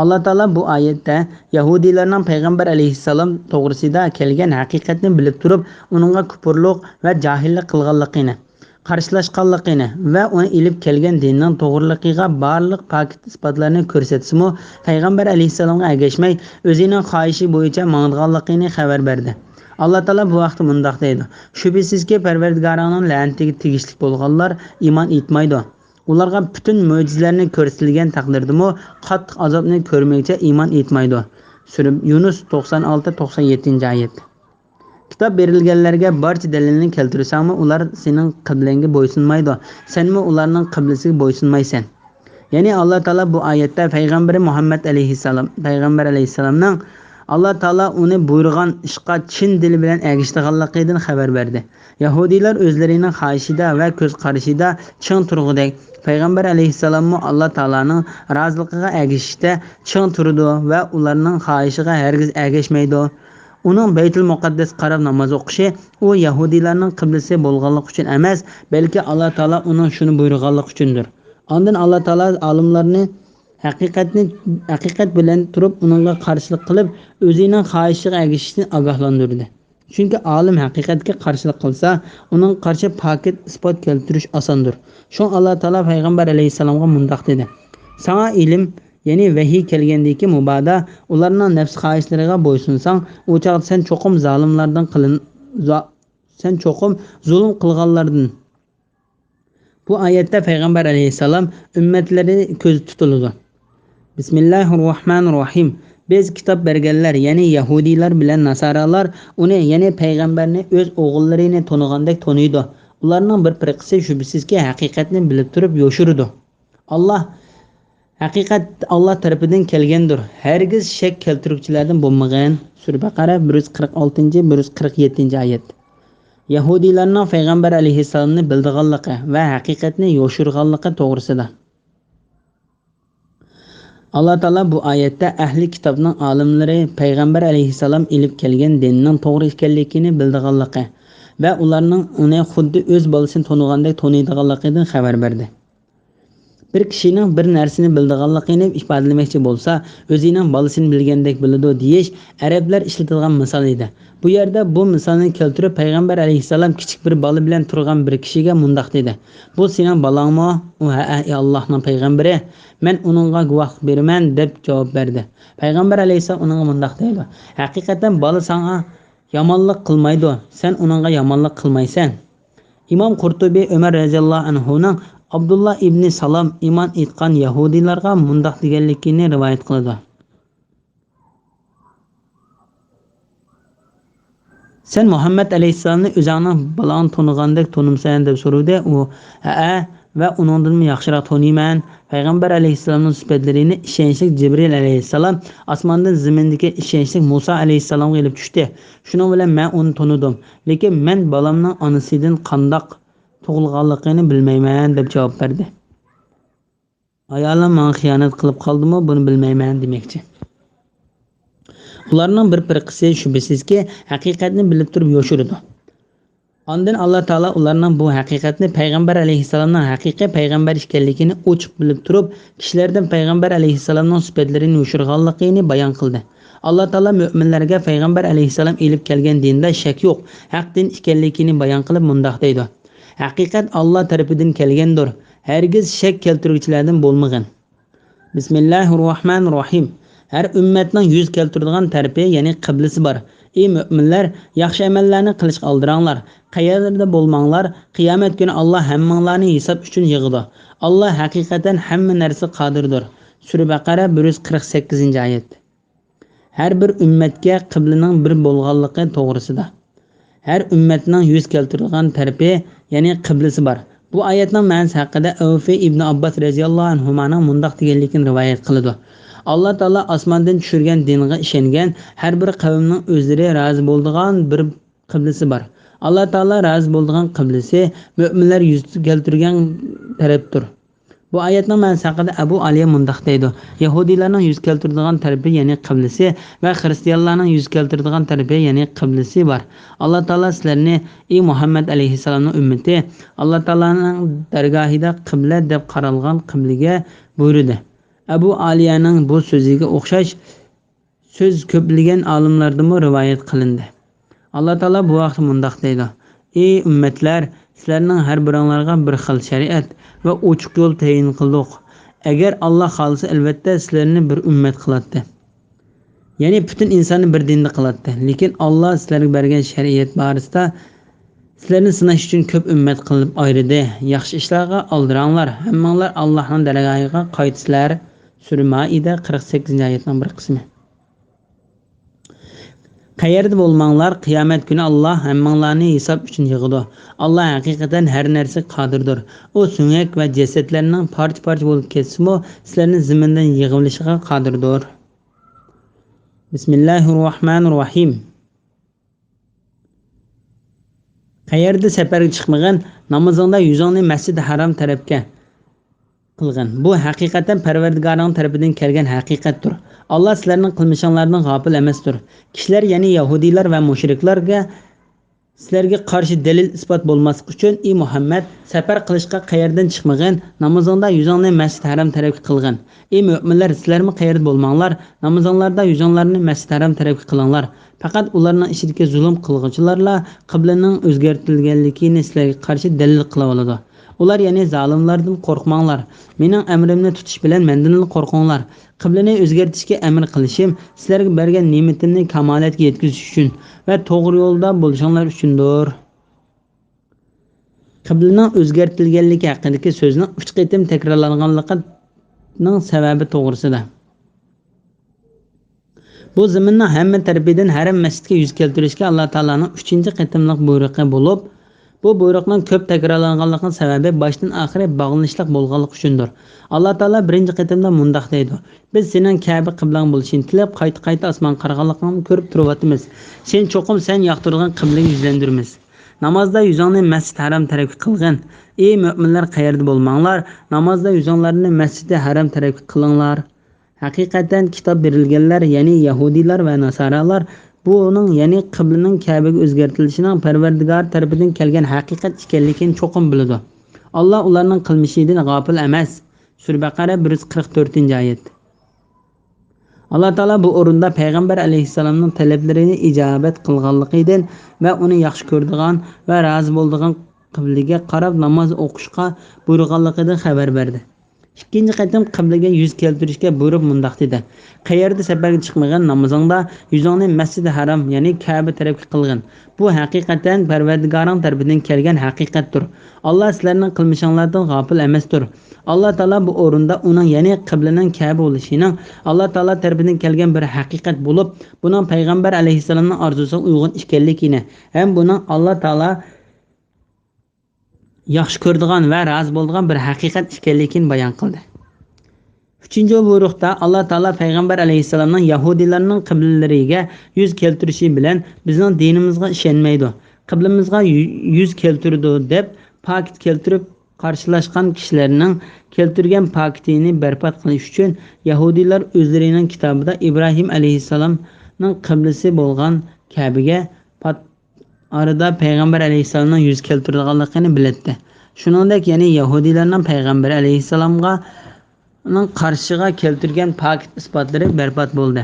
Alloh taolo bu oyatda Yahudiylarning payg'ambar alayhissalom to'g'risida kelgan haqiqatni bilib turib, uningga kufrlik va jahillik qilganligini, qarshilashganligini va uni ilib kelgan dinning to'g'riligiga barliq pokit isbotlarni ko'rsatsa-mu, payg'ambar alayhissalomga agashmay, o'zining xohishi bo'yicha mang'anligini xabar berdi. Alloh taolo bu vaqtda mundoq deydi: Shubhisizki, Parvardigorning la'natiga tegishli bo'lganlar iymon etmaydi. Ularga bütün mo'jizalarni ko'rsatilgan taqdirdami, qattiq azobni ko'rmaycha iymon etmaydi. Sura Yunus 96-97-oyat. Kitob berilganlarga barcha dalilni keltirsangmi, ular sening qiblangga bo'ysunmaydi. Senmi ularning qiblasiga bo'ysunmaysan. Ya'ni Alloh taolo bu oyatda payg'ambar Muhammad alayhissalomning Alloh taolo uni buyurgan ishqa chin dil bilan agishtirganligidan xabar berdi. Yahudiylar o'zlarining xohishida va ko'z qarashida chin turg'idek, payg'ambar alayhissalomni Alloh taolaning roziligiga agishishda chin turdi va ularning xohishiga hargiz agashmaydi. Uning Baytul Muqaddas qarab namoz o'qishi u Yahudiylarning qiblasi bo'lganligi uchun emas, balki Alloh taolo uning shuni buyurganligi uchundir. Ondan Alloh taolo olimlarni haqiqat bilan turib uningga qarshilik qilib, o'zining xohishiga agishishni ogohlantirdi. Chunki olim haqiqatga qarshilik qilsa, uning qarshi pokit isbot keltirish osondir. Shu Alloh taolo payg'ambar alayhissalomga mundoq dedi: Sana ilm, ya'ni vahiy kelgandan keyin mubodo ularning nafs xohishlariga bo'ysunsang, u chaqda sen cho'qim zulm qilganlardan. Bu oyatda payg'ambar alayhissalom ummatlari ko'z tutiladi. Bismillahirrohmanirrohim. Biz kitob berganlar, ya'ni Yahudiylar bilan Nasoralar uni, ya'ni payg'ambarni o'z o'g'illarini to'nigandek to'niydi. Ularning bir firqasi shubhisizki haqiqatni bilib turib yo'shirdi. Haqiqat Alloh tarafidan kelgandir. Hargiz shak keltiruvchilardan bo'lmagan. Sura Baqara 146-147-oyat. Yahudiylarning payg'ambar alayhissalomni bildiganligi va haqiqatni yoshirganligi to'g'risida. Allah Taala bu oyatda ahli kitobning olimlari payg'ambar alayhissalom ilib kelgan dinning to'g'ri ekanligini bildiganligi va ularning uni xuddi o'z bolasini tanigandek taniydiganligidan xabar berdi. Bir kishining bir narsani bildiganligini ifodalamoqchi bo'lsa, o'zining bolasini bilgandek biladi deyish arablar ishlatadigan misol edi. Bu yerda bu misolni keltirib payg'ambar alayhissalom kichik bir bola bilan turgan bir kishiga mundoq dedi: "Bu sening bolangmi?" U "Ha, Allohning payg'ambari, men uningga guvoh beraman" deb javob berdi. Payg'ambar alayhissalom uningga mundoq dedi: "Haqiqatan bola senga yomonlik qilmaydi, sen uningga yomonlik qilmaysan." İmam Qurtubi Ömer radhiyallohu anhuning Abdullah ibn Salam iman etgan Yahudiylarga mundoq deganligini rivoyat qiladi. Sen Muhammed alayhissalomni o'zingning balon tanigandek tanimsan deb so'radi. U "Ha, va uningdanmi yaxshiroq taniyman." Payg'ambar alayhissalomning sifatlarini ishonchli Jibril alayhissalom osmondan zamindagi ishonchli Musa alayhissalomga elib tushdi. Shuning bilan men uni tanidim, lekin men bolamning onasidan qandoq tug'ilganligini bilmayman deb javob berdi. Ayolim menga xiyonat qilib qoldimi, buni bilmayman demoqchi. Ularning bir firqasi shubhasizki haqiqatni bilib turib yoshirdi. Ondan Alloh taolo ularning bu haqiqatni payg'ambar alayhissalomning haqiqiy payg'ambar ekanligini ochiq bilib turib, kishilardan payg'ambar alayhissalomning sifatlarini yoshirganligini bayon qildi. Alloh taolo mu'minlarga payg'ambar alayhissalom elib kelgan dinda shak yo'q, haq din ekanligini bayon qilib mundoq deydi: "Haqiqat Alloh tarafidan kelgandir, hargiz shak keltiruvchilardan bo'lmagan." Bismillahirrohmanirrohim. Her ümmetning yuz keltiradigan tarafi, ya'ni qiblasi bor. Ey mu'minlar, yaxshi amallarni qilishga oldiranglar. Qayerda bo'lmanglar, qiyomat kuni Alloh hammanglarni hisob uchun yig'idi. Alloh haqiqatan hamma narsa qodirdir. Sura Baqara 148-oyat. Her bir ummatga qiblaning bir bo'lganligi to'g'risida. Her ummatning yuz keltiradigan tarafi, ya'ni qiblasi bor. Bu oyatning ma'nosi haqida Avfi ibn Abbas radhiyallohu anhuning mundoq deganligini rivoyat qiladi. Allah Taala osmondan tushirgan dinga ishongan har bir qavmning o'zlari rozi bo'ladigan bir qiblasi bor. Allah Taala rozi bo'ladigan qiblasi mu'minlar yuz keltirgan tarafdir. Bu oyatning ma'nosi haqida Abu Aliya mundoq deydi: Yahudiylarning yuz keltiradigan tarafi, ya'ni qiblasi va xristianlarning yuz keltiradigan tarafi, ya'ni qiblasi bor. Allah Taala sizlarni ey Muhammad alayhissalomning ummati, Allah Taolaning dargohida qibla deb qaralgan qibliga buyurdi. Abu Aliyaning bu so'ziga o'xshash so'z ko'plagan olimlardan rivoyat qilindi. Alloh taolo bu vaqtda mundoq deydi: "Ey ummatlar, sizlarning har biringlarga bir xil shariat va ochiq yo'l tayin qildik. Agar Alloh xolisa albatta sizlarni bir ummat qiladi. Ya'ni butun insonni bir dinda qiladi. Lekin Alloh sizlarga bergan shariat borasida sizlarni sinash uchun ko'p ummat qilib ayirdi. Yaxshi ishlarga oldiranglar, hammanglar Allohning dargohiga qaytsizlar." Sura Maida 48-oyatning bir qismi. Qayerda bo'lmanglar, qiyomat kuni Alloh hammanglarni hisob uchun yig'idi. Alloh haqiqatan har narsa qodirdir. U suyak va jasadlarning parcha-parcha bo'lib ketsa-mu, sizlarni zamindan yig'ilishiga qodirdir. Bismillahirrohmanirrohim. Qayerda safarga chiqmagan, namozingda yuzingni Masjid-i Haram tarafga qilgan. Bu haqiqatan Parvardigorning tarafidan kelgan haqiqatdir. Alloh sizlarning qilmishinglardan g'ofil emasdir. Kishilar, ya'ni Yahudiylar va mushriklarga sizlarga qarshi dalil isbot bo'lmaslik uchun ey Muhammad, safar qilishga qayerdan chiqmagan, namozingda yuzingni Masjid Haram tarafga qilgan. Ey mu'minlar, sizlarmi qayerda bo'lmanglar, namozinglarda yuzinglarni Masjid Haram tarafga qilinglar. Faqat ularning ishidagi zulm qilguvchilarla qiblaning o'zgartirilganligini sizlarga qarshi dalil qila oladi. Ular, ya'ni zolimlardan qo'rqmanglar. Mening amrimni tutish bilan mendan qo'rqinglar. Qiblani o'zgartirishga amr qilishim sizlarga bergan ne'matimni kamolatga yetkazish uchun va to'g'ri yo'lda bo'lishinglar uchundir. Qiblaning o'zgartirilganligi haqidagi so'zni 3 qatim takrorlanganligining sababi to'g'risida. Bu zaminning hamma tarafidan haram masjidga yuz keltirishga Alloh taolaning 3-qatimlik buyrug'i bo'lib, bu buyruqning ko'p takrorlanganligining sababi boshdan oxiri bog'lanishlik bo'lganligi uchundir. Alloh taolo birinchi qatimda mundoq deydi: "Biz sening Ka'ba qiblang bo'lishini tilab, qayta osmon qaraganligini ko'rib turyapmiz. Sen cho'qim sen yoqtirgan qiblaga yuzlandirmiz." Namazda yüzünü Mescid Haram tarafı kılgın. Ey müminler qayerda bo'lmanglar, namazda yüzünlerini Mescid Haram tarafı kılınlar. Hakikaten kitap berilganlar, ya'ni Yahudiler ve Nasaralar bunun ya'ni qiblaning Ka'baga o'zgartirishining Parvardigor tarafidan kelgan haqiqat ekanligini cho'qim biladi. Alloh ularning qilmishidan g'ofil emas. Sura Baqara 144-oyat. Allah Taala bu o'rinda Payg'ambar alayhissalomning talablarini ijobat qilganligidan va uni yaxshi ko'radigan va rozi bo'ladigan qiblaga qarab namoz o'qishga buyurganligidan xabar berdi. İkinci qatim qiblaga yuz keltirishga buyurib mundaq dedi: "Qayerda safarga chiqmagan namozingda yuzingni Masjid Haram, ya'ni Ka'ba tarafga qilgin. Bu haqiqatan Parvardigoring tarafidan kelgan haqiqatdir. Alloh sizlarning qilmishinglardan g'ofil emasdir." Alloh taolo bu o'rinda uning ya'ni qiblaning Ka'ba bo'lishining Alloh taolo tarafidan kelgan bir haqiqat bo'lib, buning payg'ambar alayhissalomning orzusiga uyg'un ekanligini ham buning Alloh taolo yaxshi ko'radigan va rozi bo'ladigan bir haqiqat ekanligini bayon qildi. 3-buyruqda Alloh taolo payg'ambar alayhissalomning Yahudilarning qiblalariga yuz keltirishi bilan bizning dinimizga ishonmaydi. Qiblamizga yuz keltirdi deb paket keltirib qarshilashgan kishilarning keltirgan paketini barpot qilish uchun Yahudilar o'zlarining kitobida Ibrohim alayhissalomning qiblasi bo'lgan Ka'baga arada payg'ambar alayhissalomning yuz keltirganligini biladi. Shuningdek, ya'ni Yahudilarning payg'ambar alayhissalomga qarshiga keltirgan paket isbotlari barpot bo'ldi.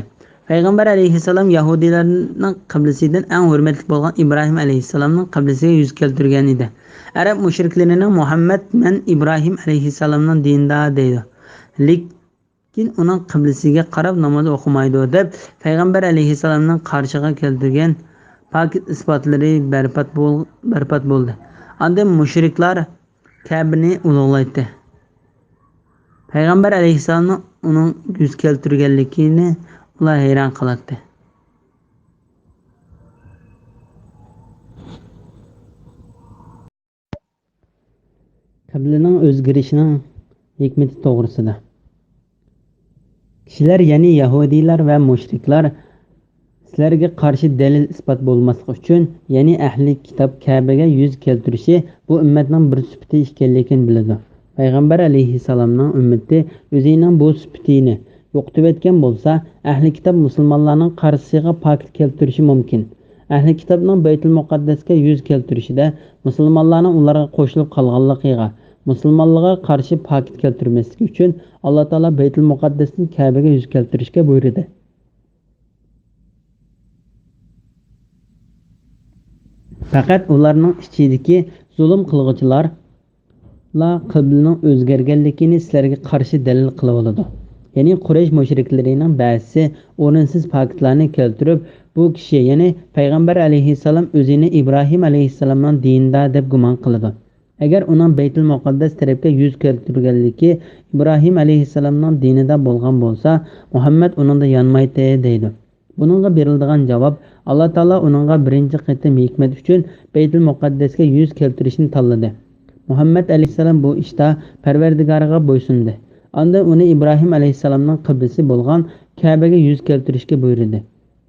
Payg'ambar alayhissalom Yahudilarning qiblasidan eng hurmatli bo'lgan Ibrohim alayhissalomning qiblasiga yuz keltirgan edi. Arab mushriklarining Muhammad men Ibrohim alayhissalomning dinida deydi. Lekin uning qiblasiga qarab namoz o'qimaydi deb payg'ambar alayhissalomning qarshiga keltirgan paket isbotlari barpot bo'ldi. Anda mushriklar Ka'bani ulug'laydi. Payg'ambar alayhissalomning uning yuz keltirganligini ular hayron qoladi. Qiblaning o'zgarishining hikmati to'g'risida. Kishilar, ya'ni Yahudilar va mushriklar sizlarga qarshi dalil isbot bo'lmasligi uchun, ya'ni ahli kitob Ka'baga yuz keltirishi bu ummatning bir sifati ekanligini biladi. Payg'ambar alayhissalomning ummati o'zining bu sifatini yo'qotayotgan bo'lsa, ahli kitob musulmonlarning qarshisiga paket keltirishi mumkin. Ahli kitobning Baytul Muqaddasga yuz keltirishida musulmonlarning ularga qo'shilib qolganligiga, musulmonlarga qarshi paket keltirmasligi uchun Alloh taolo Baytul Muqaddasni Ka'baga yuz keltirishga buyurdi. Faqat ularning ichidagi zulm qilg'uvchilar qiblaning o'zgarganligini sizlarga qarshi dalil qilib oladi. Ya'ni Quraysh mushriklarining ba'zisi o'rinsiz faktlarni keltirib, bu kishi, ya'ni payg'ambar alayhissalom o'zini Ibrohim alayhissalomning dinida deb gumon qiladi. Agar uning Baytul Muqaddas tarafga yuz keltirganligi Ibrohim alayhissalomning dinida bo'lgan bo'lsa, Muhammad uningda yonmaydi deydi. Buningga beriladigan javob, Alloh taolo uningga birinchi qatim hikmat uchun Baytul Muqaddasga yuz keltirishni tanladi. Muhammad alayhissalom bu ishda Parvardigoriga bo'ysundi. Anda uni Ibrohim alayhissalomning qiblasi bo'lgan Ka'baga yuz keltirishga buyurdi.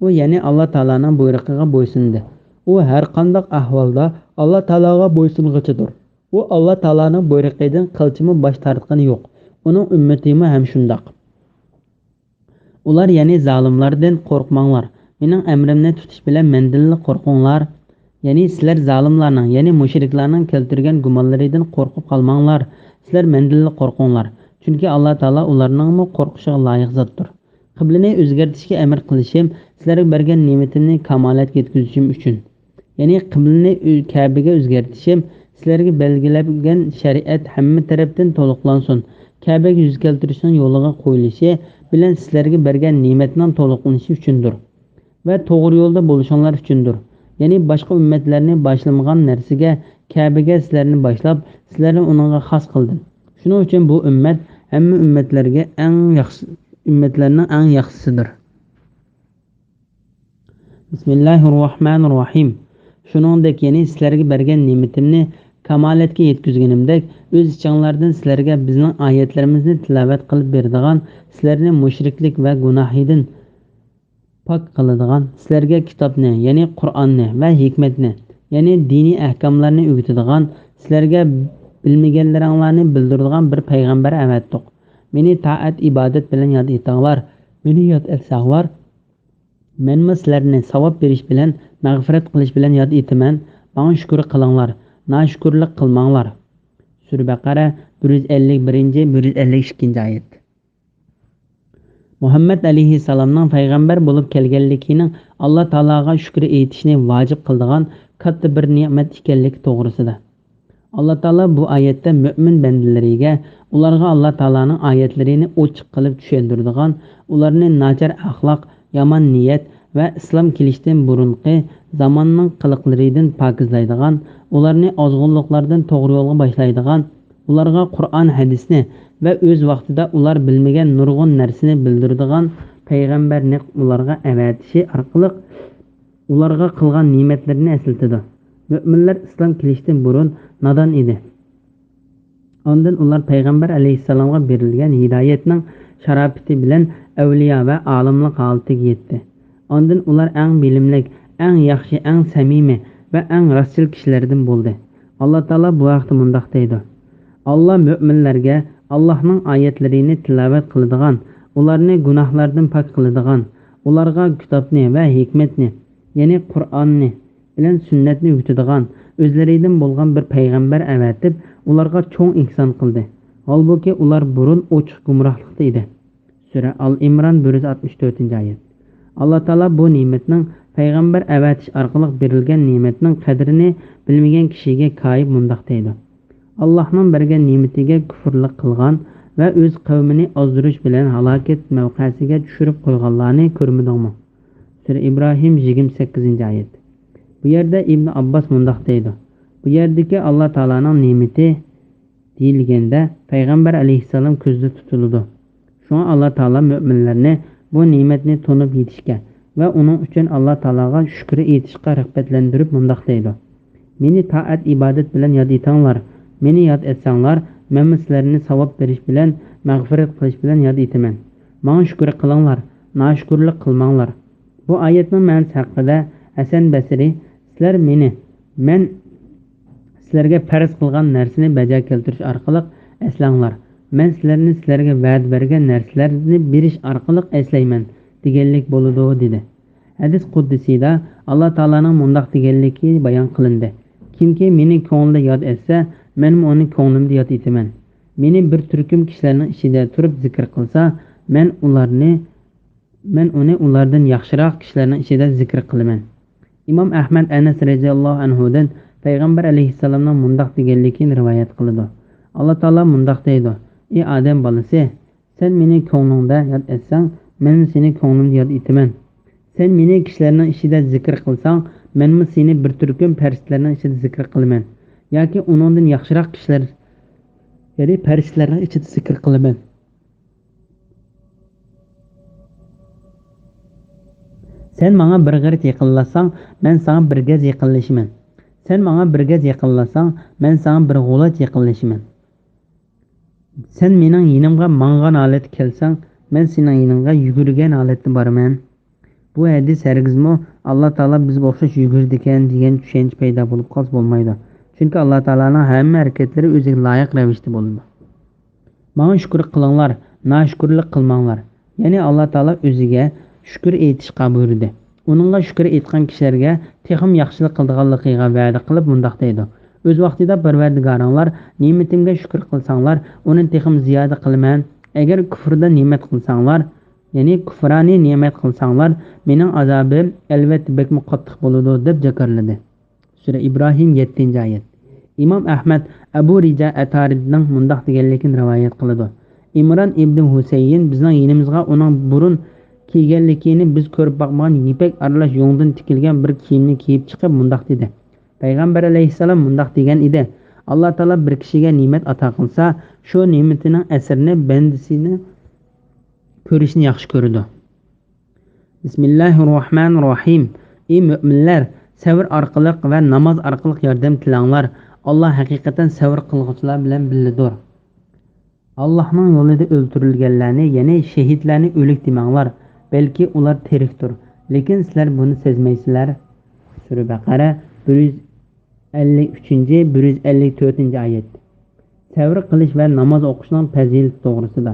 U ya'ni Alloh taolaning buyrug'iga bo'ysundi. U har qanday ahvolda Alloh taologa bo'ysunguchidir. U Alloh taolaning buyrug'idan qilchimi bosh tortgani yo'q. Uning ummatimi ham shundoq. Ular ya'ni zolimlardan qo'rqmanglar. Mening amrimni tutish bilan mendan qo'rqinglar. Ya'ni sizlar zolimlarning, ya'ni mushriklarning keltirgan gumonlaridan qo'rqib qolmanglar. Sizlar mendan qo'rqinglar. Chunki Alloh taolo ularning qo'rqishiga loyiq zotdir. Qiblani o'zgartirishga amr qilishim sizlarga bergan ne'matimni kamolatga yetkazishim uchun. Ya'ni qiblani Ka'baga o'zgartirishim sizlarga belgilangan shariat hamma tarafdan to'liqlansin. Ka'baga yuz keltirishning yo'liga qo'yilishi bilan sizlarga bergan ne'matning to'liqlanishi uchundir va to'g'ri yo'lda bo'lishinglar uchundir. Ya'ni boshqa ummatlarni boshlamagan narsaga Ka'baga sizlarni boshlab, sizlarni uningga xos qildim. Shuning uchun bu ummat hamma ummatlarga ummatlarning eng yaxshisidir. Bismillahirrohmanirrohim. Shuningdek, ya'ni sizlarga bergan ne'matimni kamolatga yetkazganimdek, o'z ichinglardan sizlarga bizning oyatlarimizni tilovat qilib beradigan, sizlarni mushriklik va gunohidan pok qiladigan, sizlarga kitobni, ya'ni Qur'onni va hikmatni, ya'ni diniy ahkamlarni o'rgatadigan, sizlarga bilmaganlaringlarni bildiradigan bir payg'ambar avatdiq. Meni taat ibodat bilan yod etinglar. Meni yod etsanglar, men sizlarni savob berish bilan, mag'firat qilish bilan yod etaman. Bana shukr qilinglar, noshkurlik qilmanglar. Sura Baqara 151-152 oyat. Muhammad alayhissalomning payg'ambar bo'lib kelganligining Alloh taologa shukr etishni vojib qildigan katta bir ne'mat ekanligi to'g'risida. Alloh taolo bu oyatda mo'min bandalariga ularga Alloh taoloning oyatlarini ochiq qilib tushuntiradigan, ularni nachar axloq, yomon niyat va islom kelishdan burunqi zamonning qiliqlaridan pokizlaydigan, ularni ozg'unliklardan to'g'ri yo'lga boshlaydigan, ularga Qur'on hadisni va o'z vaqtida ular bilmagan nurg'un narsani bildiradigan payg'ambarni ularga avatishi orqali ularga qilgan ne'matlarini eslatadi. Mo'minlar islom kelishdan burun nodon edi. Ondan ular payg'ambar alayhissalomga berilgan hidoyatning sharofati bilan avliyo va olimlik holatiga yetdi. Ondan ular eng bilimli, eng yaxshi, eng samimiy va eng rostchil kishilardan bo'ldi. Alloh taolo bu vaqtda mundoq deydi: Alloh mo'minlarga Allohning oyatlarini tilovat qiladigan, ularni gunohlardan pok qiladigan, ularga kitobni va hikmatni, ya'ni Qur'onni bilan sunnatni o'rgatadigan, o'zlaridan bo'lgan bir payg'ambar avatib, ularga cho'ng ihson qildi. Holbuki ular burun ochiq gumrohlikda edi. Sura Al-Imron 164-oyat. Alloh taolo bu ne'matning payg'ambar avatish orqali berilgan ne'matning qadrini bilmagan kishiga koyib mundoq deydi: Allohning bergan ne'matiga kufrlik qilgan va o'z qavmini ozdirish bilan halokat mavqasiga tushirib qo'yganlarni ko'rmadingmi? Sura Ibrohim 28-oyat. Bu yerda Ibn Abbos mundoq deydi: Bu yerdagi Alloh taolaning ne'mati deyilganda payg'ambar alayhissalom ko'zda tutiladi. Shunga Alloh taolo mo'minlarni bu ne'matni to'nib yetishga va uning uchun Alloh taologa shukr etishga rag'batlantirib mundoq deydi: Meni taat ibodat bilan yod etinglar. Meni yod etsanglar, men sizlarni savob berish bilan, mag'firat qilish bilan yod etaman. Menga shukr qilinglar, noshkurlik qilmanglar. Bu oyatning ma'nosi haqida Hasan Basri: Sizlar men sizlarga farz qilgan narsani bajo keltirish orqali eslanglar. Men sizlarga va'da bergan narsalarni berish orqali eslayman deganlik bo'ladi dedi. Hadis quddisida Alloh taolaning mundoq deganligi bayon qilindi: Kimki meni ko'nglida yod etsa, men uni ko'nglimda yod etaman. Meni bir turkum kishilarning ichida turib zikr qilsa, men uni ulardan yaxshiroq kishilarning ichida zikr qilaman. Imom Ahmad Anas radhiyallohu anhudan payg'ambar alayhissalomning mundoq deganligini rivoyat qiladi. Alloh taolo mundoq deydi: Ey odam bolasi, sen meni ko'nglingda yod etsang, men seni ko'nglimda yod etaman. Sen meni kishilarning ichida zikr qilsang, men seni bir turkum farishtalarning ichida zikr qilaman. Yoki uningdan yaxshiroq kishilar, ya'ni farishtalarning ichida zikr qilaman. Sen menga bir g'ir yaqinlasang, men sana bir gaz yaqinlashaman. Sen menga bir gaz yaqinlasang, men sana bir g'o'lat yaqinlashaman. Sen mening yinimga mangan holat kelsang, men sening yiningga yugurgan holatda boraman. Bu hadis hargizmi Alloh taolo bizga o'xshash yugurdi ekan degan tushuncha paydo bo'lib qolsa bo'lmaydi. Chunki Alloh taolaning hamma harakatlari o'ziga loyiq ravishda bo'ladi. Menga shukr qilinglar, noshkurlik qilmanglar. Ya'ni Alloh taolo o'ziga shukr etishga buyurdi. Uningga shukr etgan kishilarga texim yaxshilik qildiganligiga va'da qilib mundoq deydi: O'z vaqtida Parvardigoringlar ne'matimga shukr qilsanglar, uni texim ziyoda qilaman. Agar kufrda ne'mat qilsanglar, ya'ni kufrani ne'mat qilsanglar, mening azobim albatta bekmi qattiq bo'ladi deb jakarladi. Sura Ibrohim 7-oyat. Imom Ahmad Abu Rija Ataridning mundoq deganligini rivoyat qiladi: Imron ibn Husayn bizning yinimizga uning burun kiyganligini biz ko'rib boqmagan yipak aralash yo'ngdan tikilgan bir kiyimni kiyib chiqib mundoq dedi: Payg'ambar alayhissalom mundoq degan edi: Alloh taolo bir kishiga ne'mat ato qilsa, shu ne'matining asrini bandasini ko'rishni yaxshi ko'radi. Bismillahirrohmanirrohim. Ey mu'minlar, sabr orqali va namoz orqali yordam tilanglar. Alloh haqiqatan sabr qilguvchilar bilan birlidir. Allohning yo'lida o'ldirilganlarni, ya'ni shahidlarni o'lik demanglar, balki ular tirikdir, lekin sizlar buni sezmaysizlar. Sura Baqara 53, 154 oyat. Sabr qilish va namoz o'qishning fazilati to'g'risida.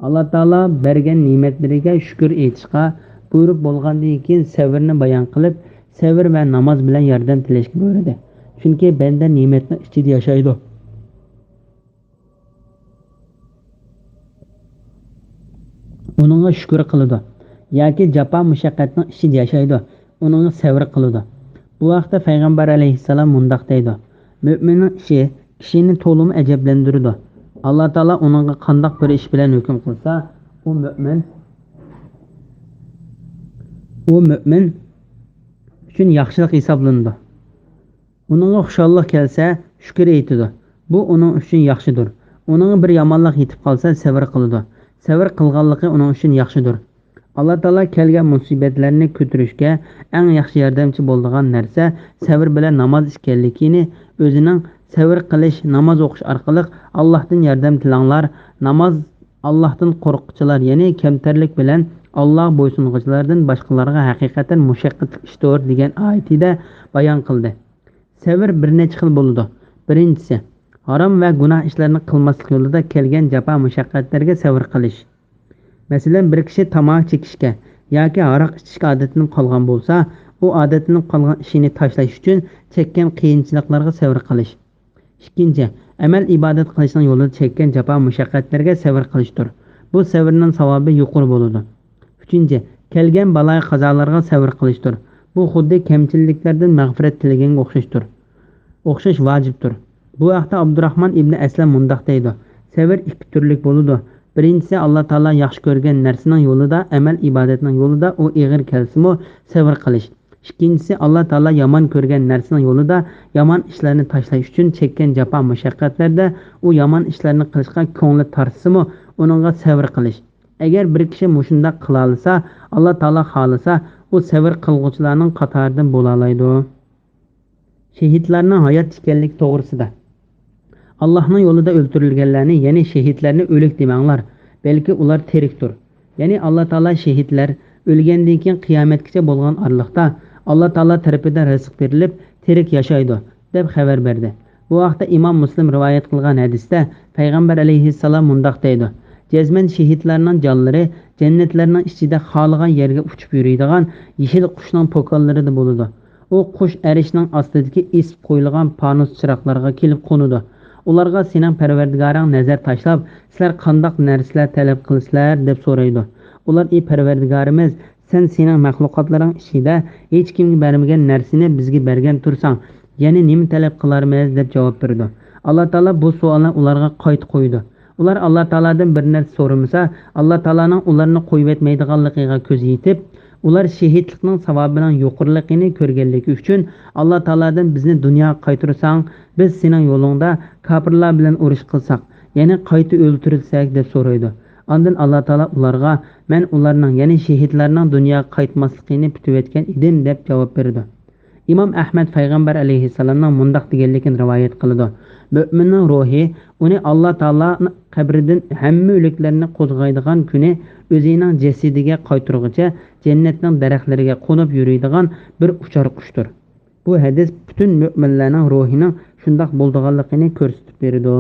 Alloh taolo bergan ne'matlariga shukr etishga buyruq bo'lgandan keyin sabrni bayon qilib, sabr va namoz bilan yordam tilashga buyurdi. Chunki banda ne'matning ichida yashaydi. Uningga shukr qiladi yoki jafo mushaqqatning ichida yashaydi. Uningga sabr qiladi. Bu vaqtda payg'ambar alayhissalom mundoq deydi: Mo'minning ishi kishini to'lim ajablantiradi. Alloh taolo uningga qandoq bir ish bilan hukm qilsa, u mo'min uchun yaxshilik hisoblanadi. Uningga xushallik kelsa, shukr aytadi. Bu uning uchun yaxshidir. Uningga bir yomonlik yetib qolsa, sabr qiladi. Sabr qilganligi uning uchun yaxshidir. Alloh taolo kelgan musibatlarni ko'tarishga eng yaxshi yordamchi bo'ladigan narsa sabr bilan namoz ekanligini, o'zining sabr qilish, namoz o'qish orqali Allohdan yordam tilanglar. Namoz Allohdan qo'rquvchilar, ya'ni kamtarlik bilan Alloh bo'ysunuvchilardan boshqalarga haqiqatan mushaqqatli ishdir degan oyatida bayon qildi. Sabr bir necha xil bo'ladi. Birinchisi, harom va gunoh ishlarni qilmaslik yo'lida kelgan jafo mushaqqatlarga sabr qilish. Masalan, bir kishi tamoq chekishga yoki aroq ichishga odatlanib qolgan bo'lsa, u odatlanib qolgan ishini tashlash uchun chekkan qiyinchiliklarga sabr qilish. Ikkinchi, amal ibodat qilishning yo'lida chekkan jafo mushaqqatlarga sabr qilishdir. Bu sabrning savobi yuqori bo'ladi. Uchinchi, kelgan balo qazolarga sabr qilishdir. Bu xuddi kamchiliklardan mag'firat tilaganga o'xshash vojibdir. Bu vaqtda Abdurrahmon ibn Aslam mundoq deydi: Sabr ikki turlik bo'ladi. Birinchisi, Alloh taolo yaxshi ko'rgan narsaning yo'lida, amal ibodatning yo'lida u ig'ir kelsa-mu sabr qilish. Ikkinchisi, Alloh taolo yomon ko'rgan narsaning yo'lida, yomon ishlarni tashlash uchun chekkan jafo mushaqqatlarda u yomon ishlarni qilishga ko'ngli tortsa-mu, uningga sabr qilish. Agar bir kishi mushunda qila olsa, Alloh taolo xolasa, u sabr qilguvchilarning qatoridan bo'la oladi. Shahidlarning hayot ekanligi to'g'risida. Allohning yo'lida o'ldirilganlarni, ya'ni shahidlarni o'lik demanglar, balki ular tirikdir. Ya'ni Alloh taolo shahidlar o'lgandan keyin qiyomatgacha bo'lgan orliqda Alloh taolo tarafidan rizq berilib, tirik yashaydi deb xabar berdi. Bu vaqtda Imom Muslim rivoyat qilgan hadisda payg'ambar alayhissalom mundoq deydi: Jazman shahidlarning jonlari jannatlarning ichida xohlagan yerga uchib yuradigan yeshil qushning po'konlarida bo'ladi. U qush arishning ostidagi isib qo'yilgan panus chiroqlarga kelib qo'nadi. Ularga sening Parvardigoring nazar tashlab, sizlar qandoq narsalar talab qilsizlar deb so'raydi. Ular: "Ey Parvardigorimiz, sen sening maxluqotlaring ichida hech kimga bermagan narsani bizga bergan tursang, ya'ni nima talab qilarmiz?" deb javob berdi. Alloh taolo bu savolni ularga qaytib qo'ydi. Ular Alloh taoladan bir narsa so'ramasa, Alloh taolaning ularni qo'yib etmaydiganligiga ko'z yetib, ular shahidlikning savobining yuqoriligini ko'rganligi uchun Alloh taoladan bizni dunyoga qaytarsang, biz sening yo'lingda kofirlar bilan urush qilsak, ya'ni qayta o'ldirilsak deb so'raydi. Ondan Alloh taolo ularga: "Men ularning, ya'ni shahidlarning dunyoga qaytmasligini kutib etgan edim" deb javob berdi. Imom Ahmad payg'ambar alayhissalomning mundoq deganligini rivoyat qiladi: Mo'minning ruhi uni Alloh taolo qabridan hamma o'liklarni qo'zg'aydigan kuni o'zining jasadiga qaytarguncha jannatning daraxtlariga qo'nib yuradigan bir uchar qushdir. Bu hadis butun mo'minlarning ruhining shundoq bo'lganligini ko'rsatib beradi.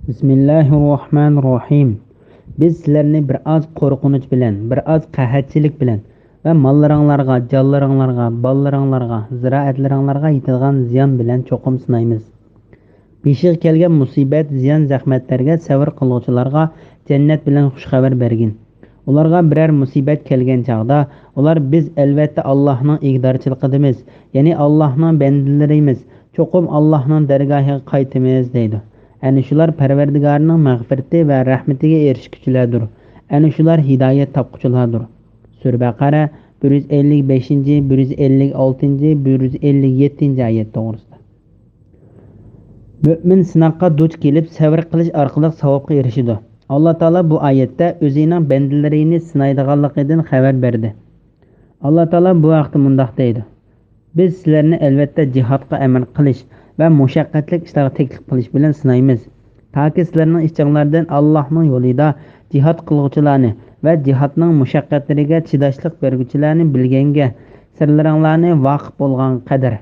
Bismillahirrohmanirrohim. Biz sizlarni bir oz qo'rqinch bilan, bir oz qahatchilik bilan va mollaringlarga, jonlaringlarga, bolalaringlarga, ziroatlaringlarga yetadigan ziyon bilan cho'qim sinaymiz. Beshiga kelgan musibat, ziyon, zahmatlarga sabr qiluvchilarga jannat bilan xush xabar bergin. Ularga biror musibat kelgan chaqda, ular: "Biz albatta Allohning ig'dorchiligimiz, ya'ni Allohning bandalarimiz, cho'qim Allohning dargohiga qaytamiz" deydi. Ana shular Parvardigorning mag'firati va rahmatiga erishguchilardir. Ana shular hidoyat topquchilardir. Sura Baqara 155, 156, 157 oyat to'g'risida. Mo'min sinoqqa duch kelib sabr qilish orqali savobga erishadi. Alloh taolo bu oyatda o'zining bandalarini sinaydiganligidan xabar berdi. Alloh taolo bu vaqtda mundoq deydi: Biz sizlarni albatta jihodga amal qilish va mushaqqatli ishlarga taklif qilish bilan sinaymiz. Toki sizlarning ichinglardan Allohning yo'lida jihod qiluvchilarni va jihodning mushaqqatlariga chidashlik berguvchilarni bilganga, sirlaringlarni vaqf bo'lgan qadar.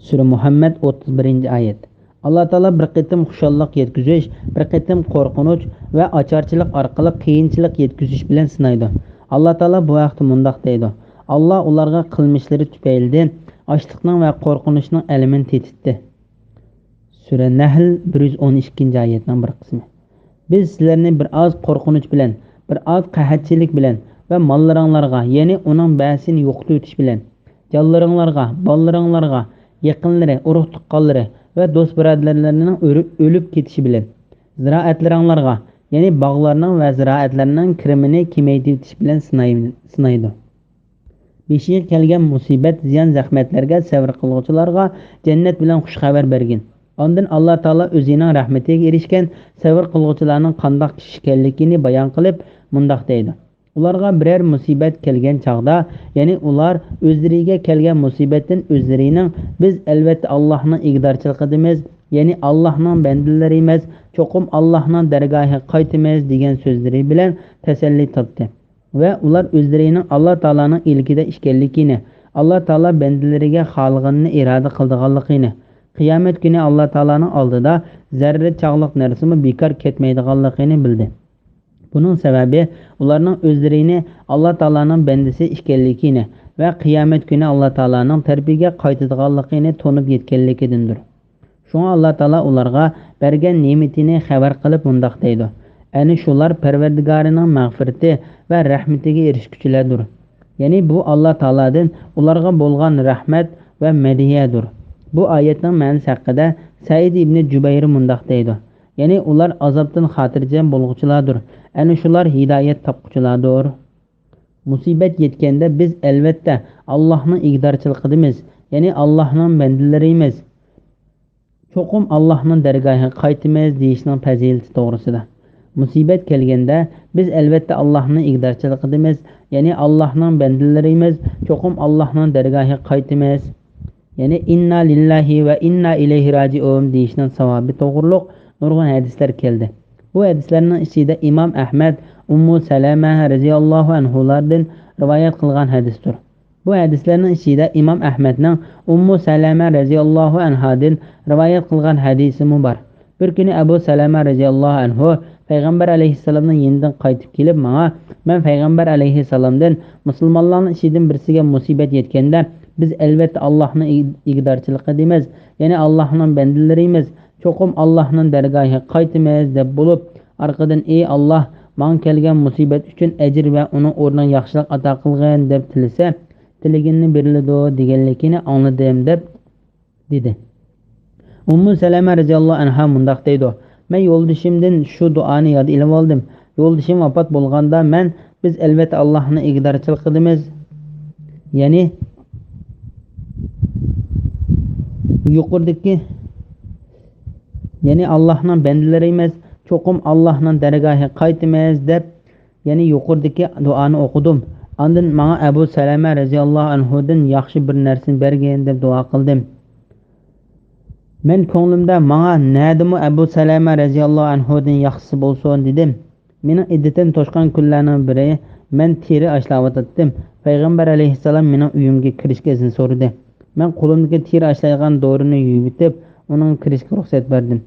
Sura Muhammad 31-oyat. Allah Taala bir qitim xushalliq yetkazish, bir qitim qo'rqinch va ocharchilik orqali qiyinchilik yetkazish bilan sinaydi. Allah Taala bu vaqtda mundaq deydi: Allah ularga qilmishlari tufaylidan ochliqning va qo'rqinchning alamini tetitdi. Sura Nahl 112-oyatning bir qismi. Biz sizlarni bir oz qo'rqinch bilan, bir oz qahatchilik bilan va mollaringlarga, ya'ni uning ba'sini yo'qotib o'tish bilan, jonlaringlarga, bolalaringlarga, yaqinlari, urug' tuqqanlari va do'st birodarlarning o'lib ketishi bilan, ziroatlaringlarga, ya'ni bog'larning va ziroatlarning kirimini kamaytirish bilan sinaydi. Beshiga kelgan musibat, ziyon, zahmatlarga sabr qiluvchilarga jannat bilan xush xabar bergin. Ondan Allah Taala o'zining rahmatiga erishgan sabr qiluvchilarning qanday kishi ekanligini bayon qilib, mundaq deydi: Ularga biror musibat kelgan chaqda, ya'ni ular o'zlariga kelgan musibatdan o'zlarining biz albatta Allohning igdorchiligimiz, ya'ni Allohning bandalarimiz, cho'qim Allohning dargohiga qaytamiz degan so'zlari bilan tasalli topdi. Va ular o'zlarining Alloh taolaning ilkida ekanligini, Alloh taolo bandalariga xohlaganini iroda qilganligini, qiyomat kuni Alloh taolaning oldida zarra chog'liq narsami bekor ketmaydiganligini bildi. Bunun sababi ularning o'zlarini Alloh taolaning bandasi ekanligini va qiyomat kuni Alloh taolaning tarbiyaga qaytadiganligini to'nib yetganligidandir. Shunga Alloh taolo ularga bergan ne'matini xabar qilib mundaq deydi: Ani shular Parvardigorining mag'firati va rahmatiga erishguchilardir. Ya'ni bu Alloh taoladan ularga bo'lgan rahmat va madiyadir. Bu oyatning ma'nosi haqida Said ibn Jubayr mundaq deydi: Ya'ni ular azobdan xotirjam bo'lg'uchilardir. Ani shular hidoyat topquchilardir. Musibat yetganda biz albatta Allohning igdorchiligimiz, ya'ni Allohning bandalarimiz, cho'qim Allohning dargohiga qaytamiz deyishning fazilati to'g'risida. Musibat kelganda biz albatta Allohning igdorchiligimiz, ya'ni Allohning bandalarimiz, cho'qim Allohning dargohiga qaytamiz, ya'ni inna lillahi va inna ilayhi roji'un deyishning savobi to'g'riliq nurg'un hadislar keldi. Bu hadislarning ichida Imom Ahmad Ummu Salama radhiyallohu anhulardan rivoyat qilgan hadisdir. Bu hadislarning ichida Imom Ahmadning Ummu Salama radhiyallohu anhadan rivoyat qilgan hadisi bor. Bir kuni Abu Salama radhiyallohu anhu Payg'ambar alayhissalomning yenidan qaytib kelib, men Payg'ambar alayhissalomdan musulmonlarning ichidan birisiga musibat yetganda biz albatta Allohning igdorchiligimiz, ya'ni Allohning bandalarimiz, cho'qim Allohning dargohiga qaytamiz deb bo'lib, orqadan ey Alloh, menga kelgan musibat uchun ajr va uning o'rniga yaxshilik ato qilgin deb tilasa, tilaginni beriladi deganligini angladim deb dedi. Ummu Salama radhiyallohu anha mundaq deydi: Men yo'ldashimdan shu duoni yod ilib oldim. Yo'ldashim vafot bo'lganda men biz albatta Allohning igdorchiligimiz, ya'ni yuqoridagi, ya'ni Allohning bandalarimiz, cho'qim Allohning dargohiga qaytamiz deb, ya'ni yuqoridagi duoni o'qidim. Ondan menga Abu Salama radhiyallohu anhudan yaxshi bir narsani bergin deb duo qildim. Men ko'nglimda menga nadimi Abu Salama radhiyallohu anhudan yaxshisi bo'lsin dedim. Mening iddatim to'shqan kunlarning biri men teri ashlayotdim. Payg'ambar alayhissalom mening uyimga kirishga izn so'radi. Men qo'limdagi teri ashlaydigan dorini yuvib, uning kirishga ruxsat berdim.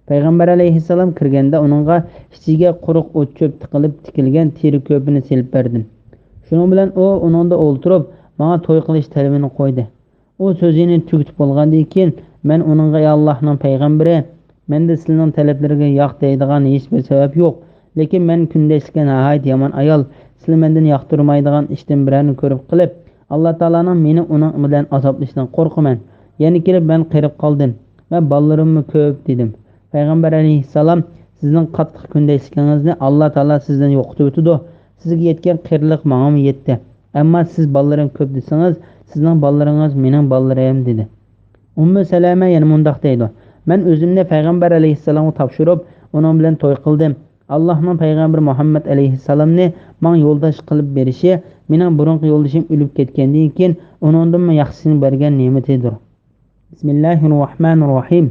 Payg'ambar alayhissalom kirganda uningga ichiga quruq o't cho'p tiqilib tikilgan teri ko'pini silib berdim. Shuning bilan u uningda o'ltirib, menga to'y qilish talabini qo'ydi. U so'zini tugatib bo'lgandan keyin men uningga: "Ey Allohning payg'ambari, menda sizning talablariga yo'q deydigan hech bir sabab yo'q, lekin men kundashlikka nihoyat yomon ayol, siz mendan yoqtirmaydigan ishdan birini ko'rib qilib, Alloh taolaning meni uning bilan azoblashidan qo'rqaman. Yana kelib men qirib qoldim va bolalarimni ko'p dedim. Payg'ambar alayhissalom: Sizning qattiq kundashligingizni Alloh taolo sizdan yo'qotib o'tdi. Sizga yetgan qirliq menga yetdi. Ammo siz bolalarim ko'p desangiz, sizning bolalaringiz mening bolalarim dedi. Ummu Salama yana mundaq deydi: Men o'zimni Payg'ambar alayhissalomga topshirib, uning bilan to'y qildim. Allohning payg'ambari Muhammad alayhissalomni menga yo'ldosh qilib berishi, mening burungi yo'ldashim o'lib ketgandan keyin uningdan yaxshisini bergan ne'matidir. Bismillahirrohmanirrohim.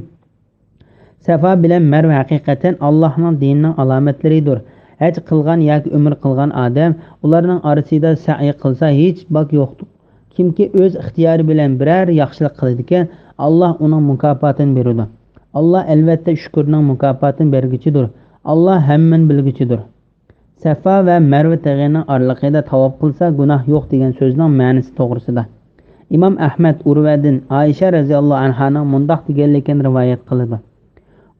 Safa bilan Marva haqiqatan Allohning dinining alomatlaridir. haj qilgan yoki umr qilgan odam ularning orasida sa'iy qilsa hech bak yo'qdir. Kimki o'z ixtiyori bilan biror yaxshilik qiladi ekan, Alloh uning mukofotini beradi. Alloh albatta shukrning mukofotini berguchidir. Alloh hammani bilguchidir. Safa va Marva tag'ining oralig'ida tavof qilsa gunoh yo'q degan so'zning ma'nosi to'g'risida Imom Ahmad Urvadan Aisha radhiyallohu anhaning mundoq deganligini rivoyat qiladi.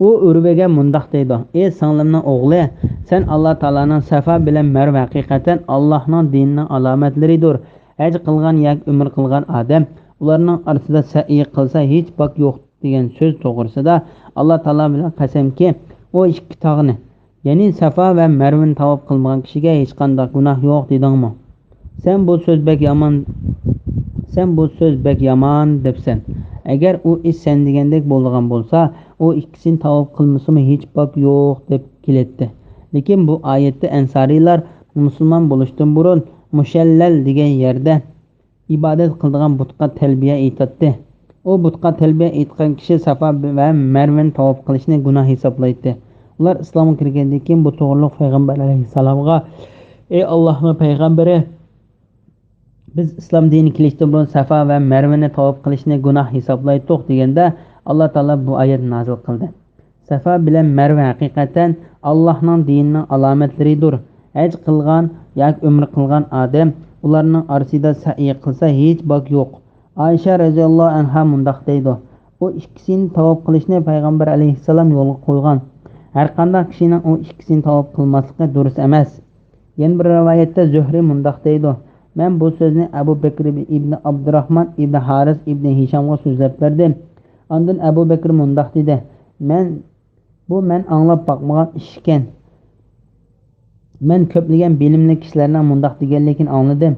U Urvaga mundoq deydi: "Ey singlimning o'g'li, sen Alloh taolaning Safa bilan Marva haqiqatan Allohning dinining alomatlaridir. Haj qilgan yoki umr qilgan odam ularning orasida sa'iy qilsa hech bak yo'q degan so'z to'g'risida Alloh taolo bilan qasamki, o ikki tog'ni, ya'ni Safa va Marvani tavof qilmagan kishiga hech qanday gunoh yo'q dedingmi? Sen bu so'z bek yomon debsan. Agar u ish sen degandek bo'lgan bo'lsa, u ikkisini tavof qilmasimi hech bak yo'q deb keladi. Lekin bu oyatda ansariylar musulmon bo'lishdan burun mushallal degan yerda ibodat qiladigan butqa talbiya aytadi. O butqa talbiya aytgan kishi Safa va Marvani tavof qilishni gunoh hisoblaydi. Ular islomga kirgandan keyin bu to'g'riliq payg'ambar alayhissalomga: "Ey Allohning payg'ambari, biz islom dini kelishdan burun Safa va Marvani tavof qilishni gunoh hisoblaydik" deganda Alloh taolo bu oyat nozil qildi. Safa bilan Marva haqiqatan Allohning dinining alomatlaridir. Haj qilgan yoki umr qilgan odam ularning orasida sa'iy qilsa hech bak yo'q. Aisha radhiyallohu anha mundoq deydi: "U ikkisini tavof qilishni payg'ambar alayhissalom yo'lga qo'ygan. Har qanday kishining u ikkisini tavof qilmasligi durust emas." Yana bir rivoyatda Zuhri mundoq deydi: "Men bu so'zni Abu Bakr ibn Abdurrahman ibn Haris ibn Hishamga so'zlab berdim. Ondan Abu Bakr mundoq dedi: Men anglab boqmagan ish ekan. Men ko'plagan bilimli kishilarning mundoq deganligini angladim.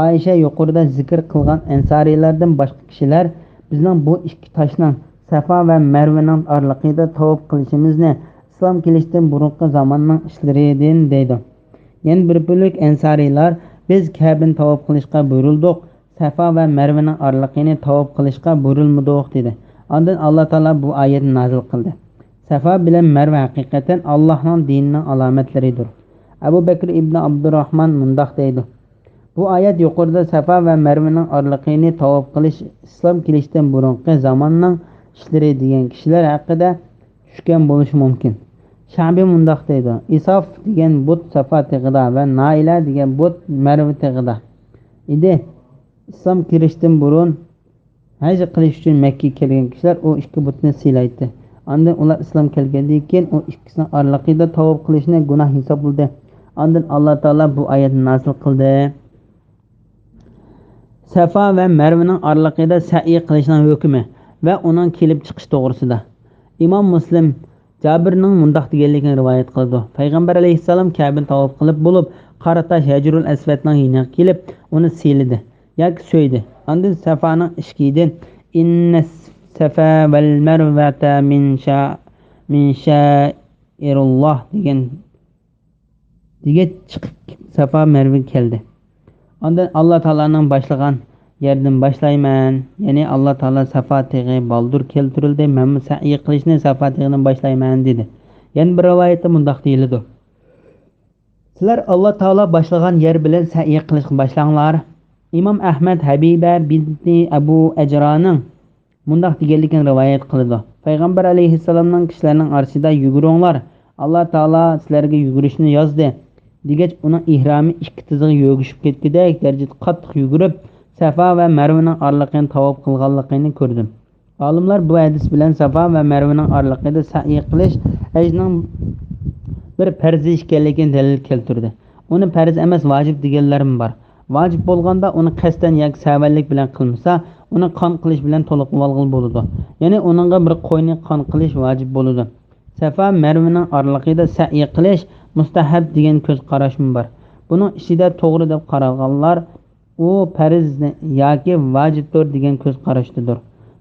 Aisha yuqorida zikr qilgan ansariylardan boshqa kishilar bizning bu ikki toshning Safa va Marvaning oralig'ida tavof qilishimizni islom kelishdan burungi zamonning ishlaridan deydi. Yana bir bo'lak ansariylar biz Ka'bani tavof qilishga buyurildik, Safa va Marvaning oralig'ini tavof qilishga buyurilmadik dedi. Ondan Alloh taolo bu oyatni nozil qildi. Safa bilan Marva haqiqatan Allohning dinining alomatlaridir. Abu Bakr ibn Abdurrahman mundoq deydi: "Bu oyat yuqorida Safa va Marvaning oralig'ini tavof qilish islom kelishdan burungi zamonning ishlari degan kishilar haqida tushgan bo'lishi mumkin." Shabi mundoq deydi: "Isof degan but Safa tag'ida va Naila degan but Marva tag'ida edi. Islom kirishdan burun haj qilish uchun Makka kelgan kishilar u ikki butni siylaydi. Ondan ular islom kelgandan keyin u ikkisining oralig'ida tavof qilishni gunoh hisobladi. Ondan Alloh taolo bu oyatni nozil qildi. Safa va Marvaning oralig'ida sa'iy qilishning hukmi va uning kelib chiqish to'g'risida Imom Muslim Jabirning mundoq deganligini rivoyat qildi. Payg'ambar alayhissalom Ka'bani tavof qilib bo'lib, Qaratash Hajrul Aswadning yoniga kelib, uni siyladi yoki so'ydi. Ondan Safaning ishkiydi. "Inna Safa val Marvata min sha'irulloh" degan chiqib Safa Marva keldi. Ondan Alloh taolaning boshlagan yerdan boshlayman. Ya'ni Alloh taolo Safa tag'i baldur keltirildi. Men sa'iy qilishni Safa tag'idan boshlayman dedi. Yana bir rivoyatda mundoq deyiladi: "Sizlar Alloh taolo boshlagan yer bilan sa'iy qilishni boshlanglar." Imom Ahmad Habiba binti Abu Ajraning mundoq deganligini rivoyat qildi: "Payg'ambar alayhissalomning kishilarning orasida yuguringlar. Alloh taolo sizlarga yugurishni yozdi." Degach uning ihromi ikki tizig'i yog'ishib ketgudek darajada qattiq yugurib Safa va Marvaning oralig'ini tavof qilganligini ko'rdim. Olimlar bu hadis bilan Safa va Marvaning oralig'ida sa'iy qilish hajning bir farz ekanligini dalil keltirdi. Uni farz emas, vojib deganlarim bor. Vojib bo'lganda uni qasddan yoki savallik bilan qilmasa, uni qon qilish bilan to'liq olg'il bo'ladi. Ya'ni uningga bir qo'yni qon qilish vojib bo'ladi. Safa Marvaning oralig'ida sa'iy qilish mustahab degan ko'z qarashim bor. Buning ichida to'g'ri deb qaralganlar u farz yoki vojibdir degan ko'z qarashdidir.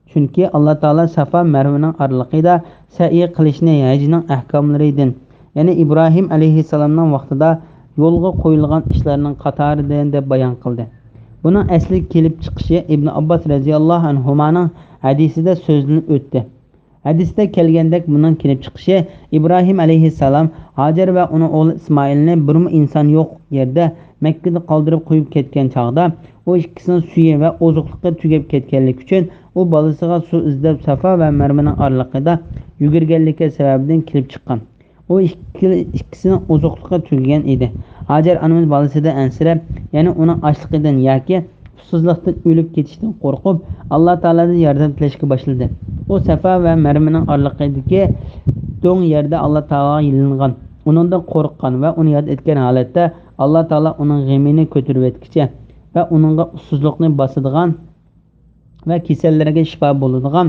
Chunki Alloh taolo Safa Marvaning oralig'ida sa'iy qilishni hajning ahkomlaridan, ya'ni Ibrohim alayhissalomning vaqtida yo'lga qo'yilgan ishlarning qatoridan deb bayon qildi. Buning asli kelib chiqishi Ibn Abbos radhiyallohu anhumaning hadisida so'zlanib o'tdi. Hadisda kelgandek bunun kelib chiqishi İbrahim alayhissalom Hajar va uning o'g'li Ismoilni birmi inson yo'q yerda Makkada qoldirib qo'yib ketgan chog'da u ikkisining suyi va ozuqligi tugab ketganligi uchun u bolasiga suv izlab Safa va Marvaning oralig'ida yugurganligi sababidan kelib chiqqan. O ikkisining ozuqligi tugagan edi. Hajar anamiz bolasidan ansirab, ya'ni uning ochligidan yoki susuzlikdan o'lib ketishdan qo'rqib, Alloh taoladan yordam tilashga boshladi. O Safa va Marvaning oralig'idagi do'ng yerda Alloh taologa yilingan, uningdan qo'rqqan va uni yod etgan holatda Alloh taolo uning g'amini ko'tarib etkicha va uningga susuzlikni bosadigan va kasallarga shifo bo'ladigan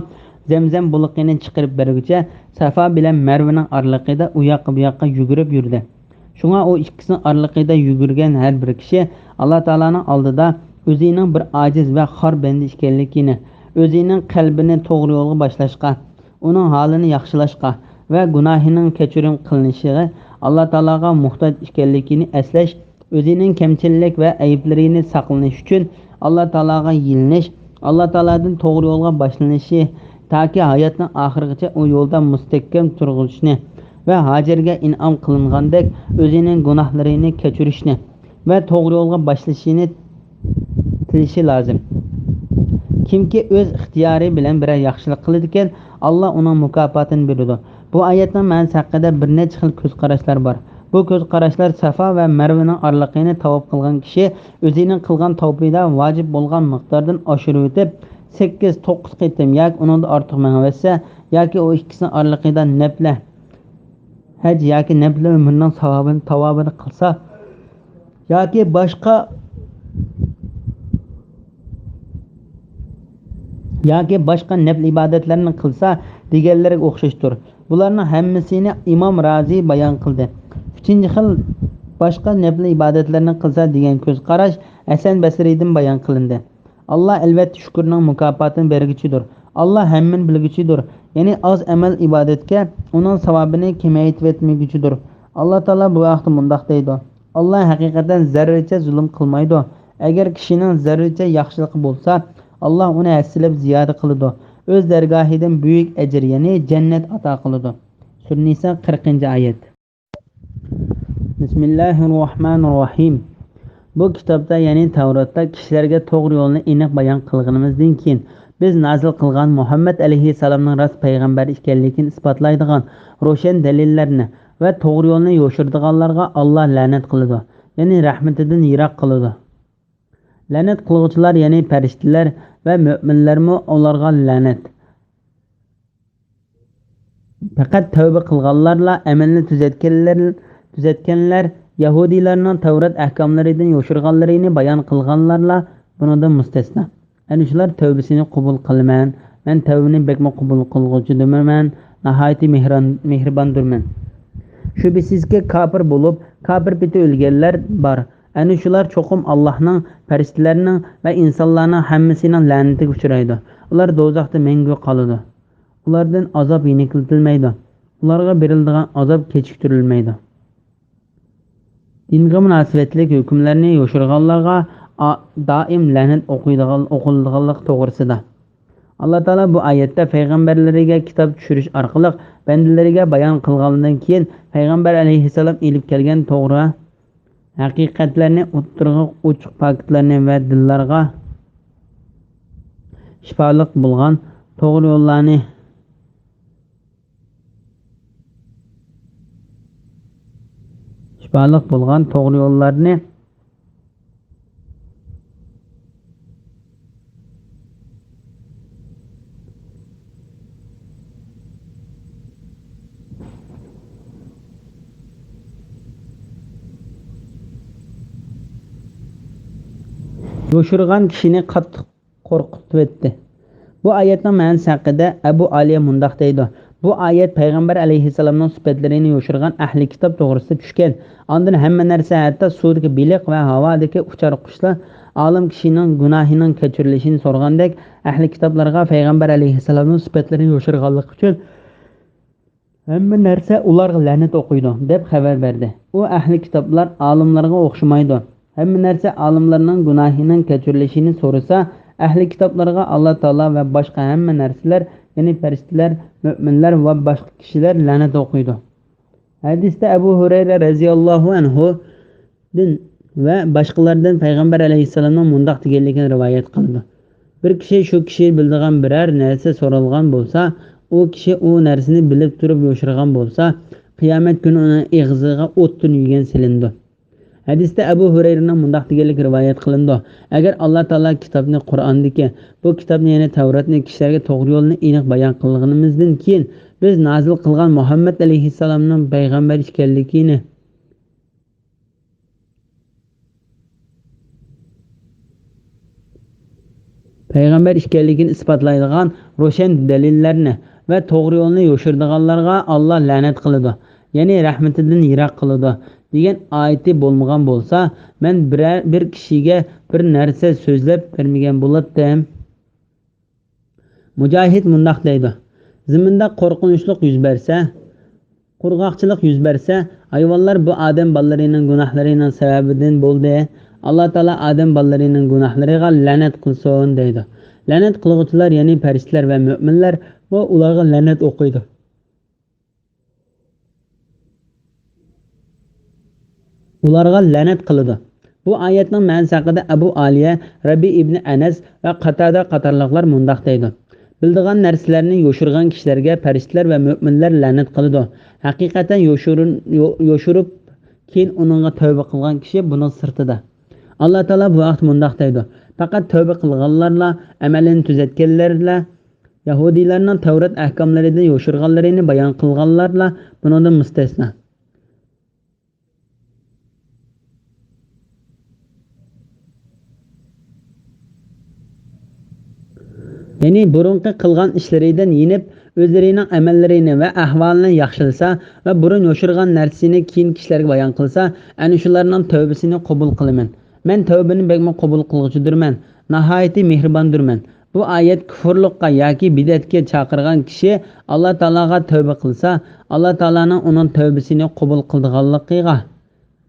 Zamzam buliqini chiqarib berguncha Safa bilan Marvaning oralig'ida u yoqqa bu yoqqa yugurib yurdi. Shunga o ikkisining oralig'ida yugurgan har bir kishi Alloh taolaning oldida o'zining bir ojiz va xor banda ekanligini, o'zining qalbini to'g'ri yo'lga boshlashga, uning holini yaxshilashga va gunohining kechirim qilinishiga, Alloh taologa muhtoj ekanligini eslash, o'zining kamchilik va ayblarini saqlanish uchun Alloh taologa yilinish, Alloh taoladan to'g'ri yo'lga boshlanishi toki hayotning oxirigacha u yo'lda mustahkam turishni va Hajarga in'om qilingandek o'zining gunohlarini kechirishni va to'g'ri yo'lga boshlashini tilishi lozim. Kimki o'z ixtiyori bilan biror yaxshilik qiladi ekan, Alloh uning mukofotini beradi. Bu oyatning ma'nosi haqida bir necha xil ko'z qarashlar bor. Bu ko'z qarashlar Safa va Marvaning oralig'ini tavob qilgan kishi o'zining qilgan tavbida vojib bo'lgan miqdordan oshirib o'tib 8-9 qitim yoki undan ortiq mangvasa yoki o ikkisining oralig'ida nafla haj yoki nafla umrning savobini qilsa yoki boshqa nafl ibodatlarni qilsa deganlarga o'xshashdir. Bularning hammasini Imom Razi bayon qildi. 3-xil boshqa nafl ibodatlarni qilsa degan ko'z qarash Hasan Basriydan bayon qilindi. Allah albatta shukrning mukofotini berguchidir. Allah hammani bilguchidir. Ya'ni oz amal ibodatga uning savobini kamaytirib etmaguchidir. Alloh taolo bu vaqtda mundoq deydi: Allah haqiqatan zarracha zulm qilmaydi. Agar kishining zarracha yaxshiligi bo'lsa, Allah uni hasilab ziyoda qiladi. O'z dargohidan buyuk ajr, ya'ni jannat ato qiladi. Sura Nisa 40-oyat. Bismillahirrohmanirrohim. Bu kitobda, ya'ni Tavratda kishilarga to'g'ri yo'lni aniq bayon qilganimizdan keyin biz nozil qilgan Muhammad alayhissalomning rost payg'ambar ekanligini isbotlaydigan ro'shan dalillarni va to'g'ri yo'lni yo'shirdiganlarga Alloh la'nat qiladi, ya'ni rahmatidan yiroq qiladi. La'nat qiluvchilar, ya'ni farishtalar va mu'minlarmi ularga la'nat. Faqat tavba qilganlarla amalni tuzatganlar Yahudilarning Tavrat ahkomlaridan yo'shirganlarini bayon qilganlarla bundan mustasno. Ana shular tavbasini qabul qilman. Men tavbani bekma qabul qilguvchidirman, nihoyatda mehribondirman. Shubhisizki kafir bo'lib, kafir biti o'lganlar bor. Ana shular cho'qim Allohning, farishtalarning va insonlarning hammasining la'natiga uchraydi. Ular do'zaxda mengu qoladi. Ulardan azob yengiltilmaydi. Ularga beriladigan azob kechiktirilmaydi. Dinga munosabatli hukmlarni yo'shirganlarga doim la'nat o'qiladiganlik to'g'risida. Alloh taolo bu oyatda payg'ambarlariga kitob tushirish orqali bandalariga bayon qilgandan keyin payg'ambar alayhissalom ilib kelgan to'g'ri haqiqatlarni o'ttirg'i ochiq faktlarni va dillarga shifoliq bo'lgan to'g'ri yo'llarni yo'shirgan kishini qattiq qo'rqitib etdi. Bu oyatning ma'nosi haqida Abu Aliya mundoq deydi: Bu oyat payg'ambar alayhissalomning sifatlarini yo'shirgan ahli kitob to'g'risida tushgan. Ondan hamma narsa, hatto suvdagi baliq va havodagi uchar qushlar olim kishining gunohining kechirilishini so'ragandek, ahli kitoblarga payg'ambar alayhissalomning sifatlarini yo'shirganlik uchun hamma narsa ularga la'nat o'qiydi deb xabar berdi. U ahli kitoblar olimlarga o'xshamaydi. Hamma narsa olimlarning gunohining kechirilishini so'rasa, ahli kitoblarga Alloh taolo va boshqa hamma narsalar ya'ni farishtalar, mo'minlar va boshqa kishilar la'nat o'qiydi. Hadisda Abu Hurayra radhiyallohu anhu din va boshqalardan payg'ambar alayhissalomning mundoq deganligini rivoyat qildi. Bir kishi shu kishi bildigan biror narsa so'ralgan bo'lsa, u kishi u narsani bilib turib yo'shirgan bo'lsa, qiyomat kuni uni eg'ziga o'tdan yegan silindi. Hadisda Abu Hurayraning mundoq deganlik rivoyat qilindi. Agar Alloh taolo kitobni Qur'ondagi bu kitobni ya'ni Tavratni kishilarga to'g'ri yo'lni aniq bayon qilganimizdan keyin biz nozil qilgan Muhammad alayhissalomning payg'ambar ekanligini isbotlaydigan ro'shan dalillarni va to'g'ri yo'lni yo'shirdiganlarga Alloh la'nat qiladi, ya'ni rahmatidan yiroq qiladi degan oyati bo'lmagan bo'lsa, men bir kishiga bir narsa so'zlab bermagan bo'lardim. Mujohid mundoq deydi: zaminda qo'rqinchlik yuz bersa, qurg'oqchilik yuz bersa, hayvonlar bu odam bolalarining gunohlarining sababidan bo'ldi. Alloh taolo odam bolalarining gunohlariga la'nat qilsin deydi. La'nat qiluvchilar ya'ni farishtalar va mo'minlar va ularga la'nat o'qiydi. Ularga la'nat qiladi. Bu oyatning ma'nosi haqida Abu Aliya, Rabi ibn Anas va Qatada qatorliqlar mundoq deydi: bildigan narsalarni yo'shirgan kishilarga farishtalar va mo'minlar la'nat qiladi. Haqiqatan yo'shirib keyin uningga tavba qilgan kishi buning sirtida. Alloh taolo bu vaqt mundoq deydi: faqat tavba qilganlarla, amalini tuzatganlarla, Yahudiylarning Tavrat ahkomlaridan yo'shirganlarini bayon qilganlarla bundan mustasno. Ya'ni burunqi qilgan ishlaridan yenib, o'zlarining amallarini va ahvolini yaxshilasa va burun yo'shirgan narsasini keyin kishilarga bayon qilsa, ana shularning tavbasini qabul qilaman. Men tavbani bekma qabul qiluvchidirman, nihoyatda mehribondirman. Bu oyat kufrlikqa yoki bidatga chaqirgan kishi Alloh taologa tavba qilsa, Alloh taolaning uning tavbasini qabul qilganligiga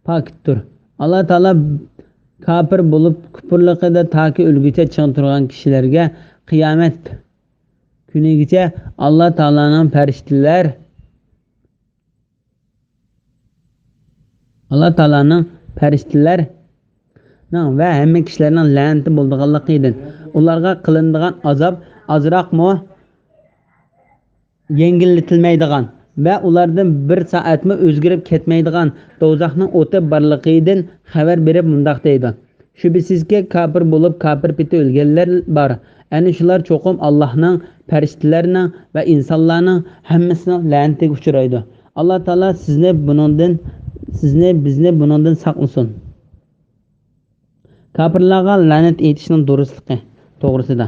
pokdir. Alloh taolo kafir bo'lib kufrlikda toki o'lguncha chiqib turgan kishilarga qiyomat kunigacha Alloh taolaning farishtalar va hamma kishilarning la'nati bo'lganligidan ularga qilinadigan azob azroqmi yengillitilmaydigan va ulardan bir soatmi o'zgarib ketmaydigan do'zaxning o'ti borligidan xabar berib mundoq deydi: shubhisizki kafir bo'lib kafir piti o'lganlar bor. Ana shular cho'qim Allohning, farishtalarning va insonlarning hammasining la'natiga uchraydi. Alloh taolo bizni bundan saqlasin. Kafirlarga la'nat etishning durustligi to'g'risida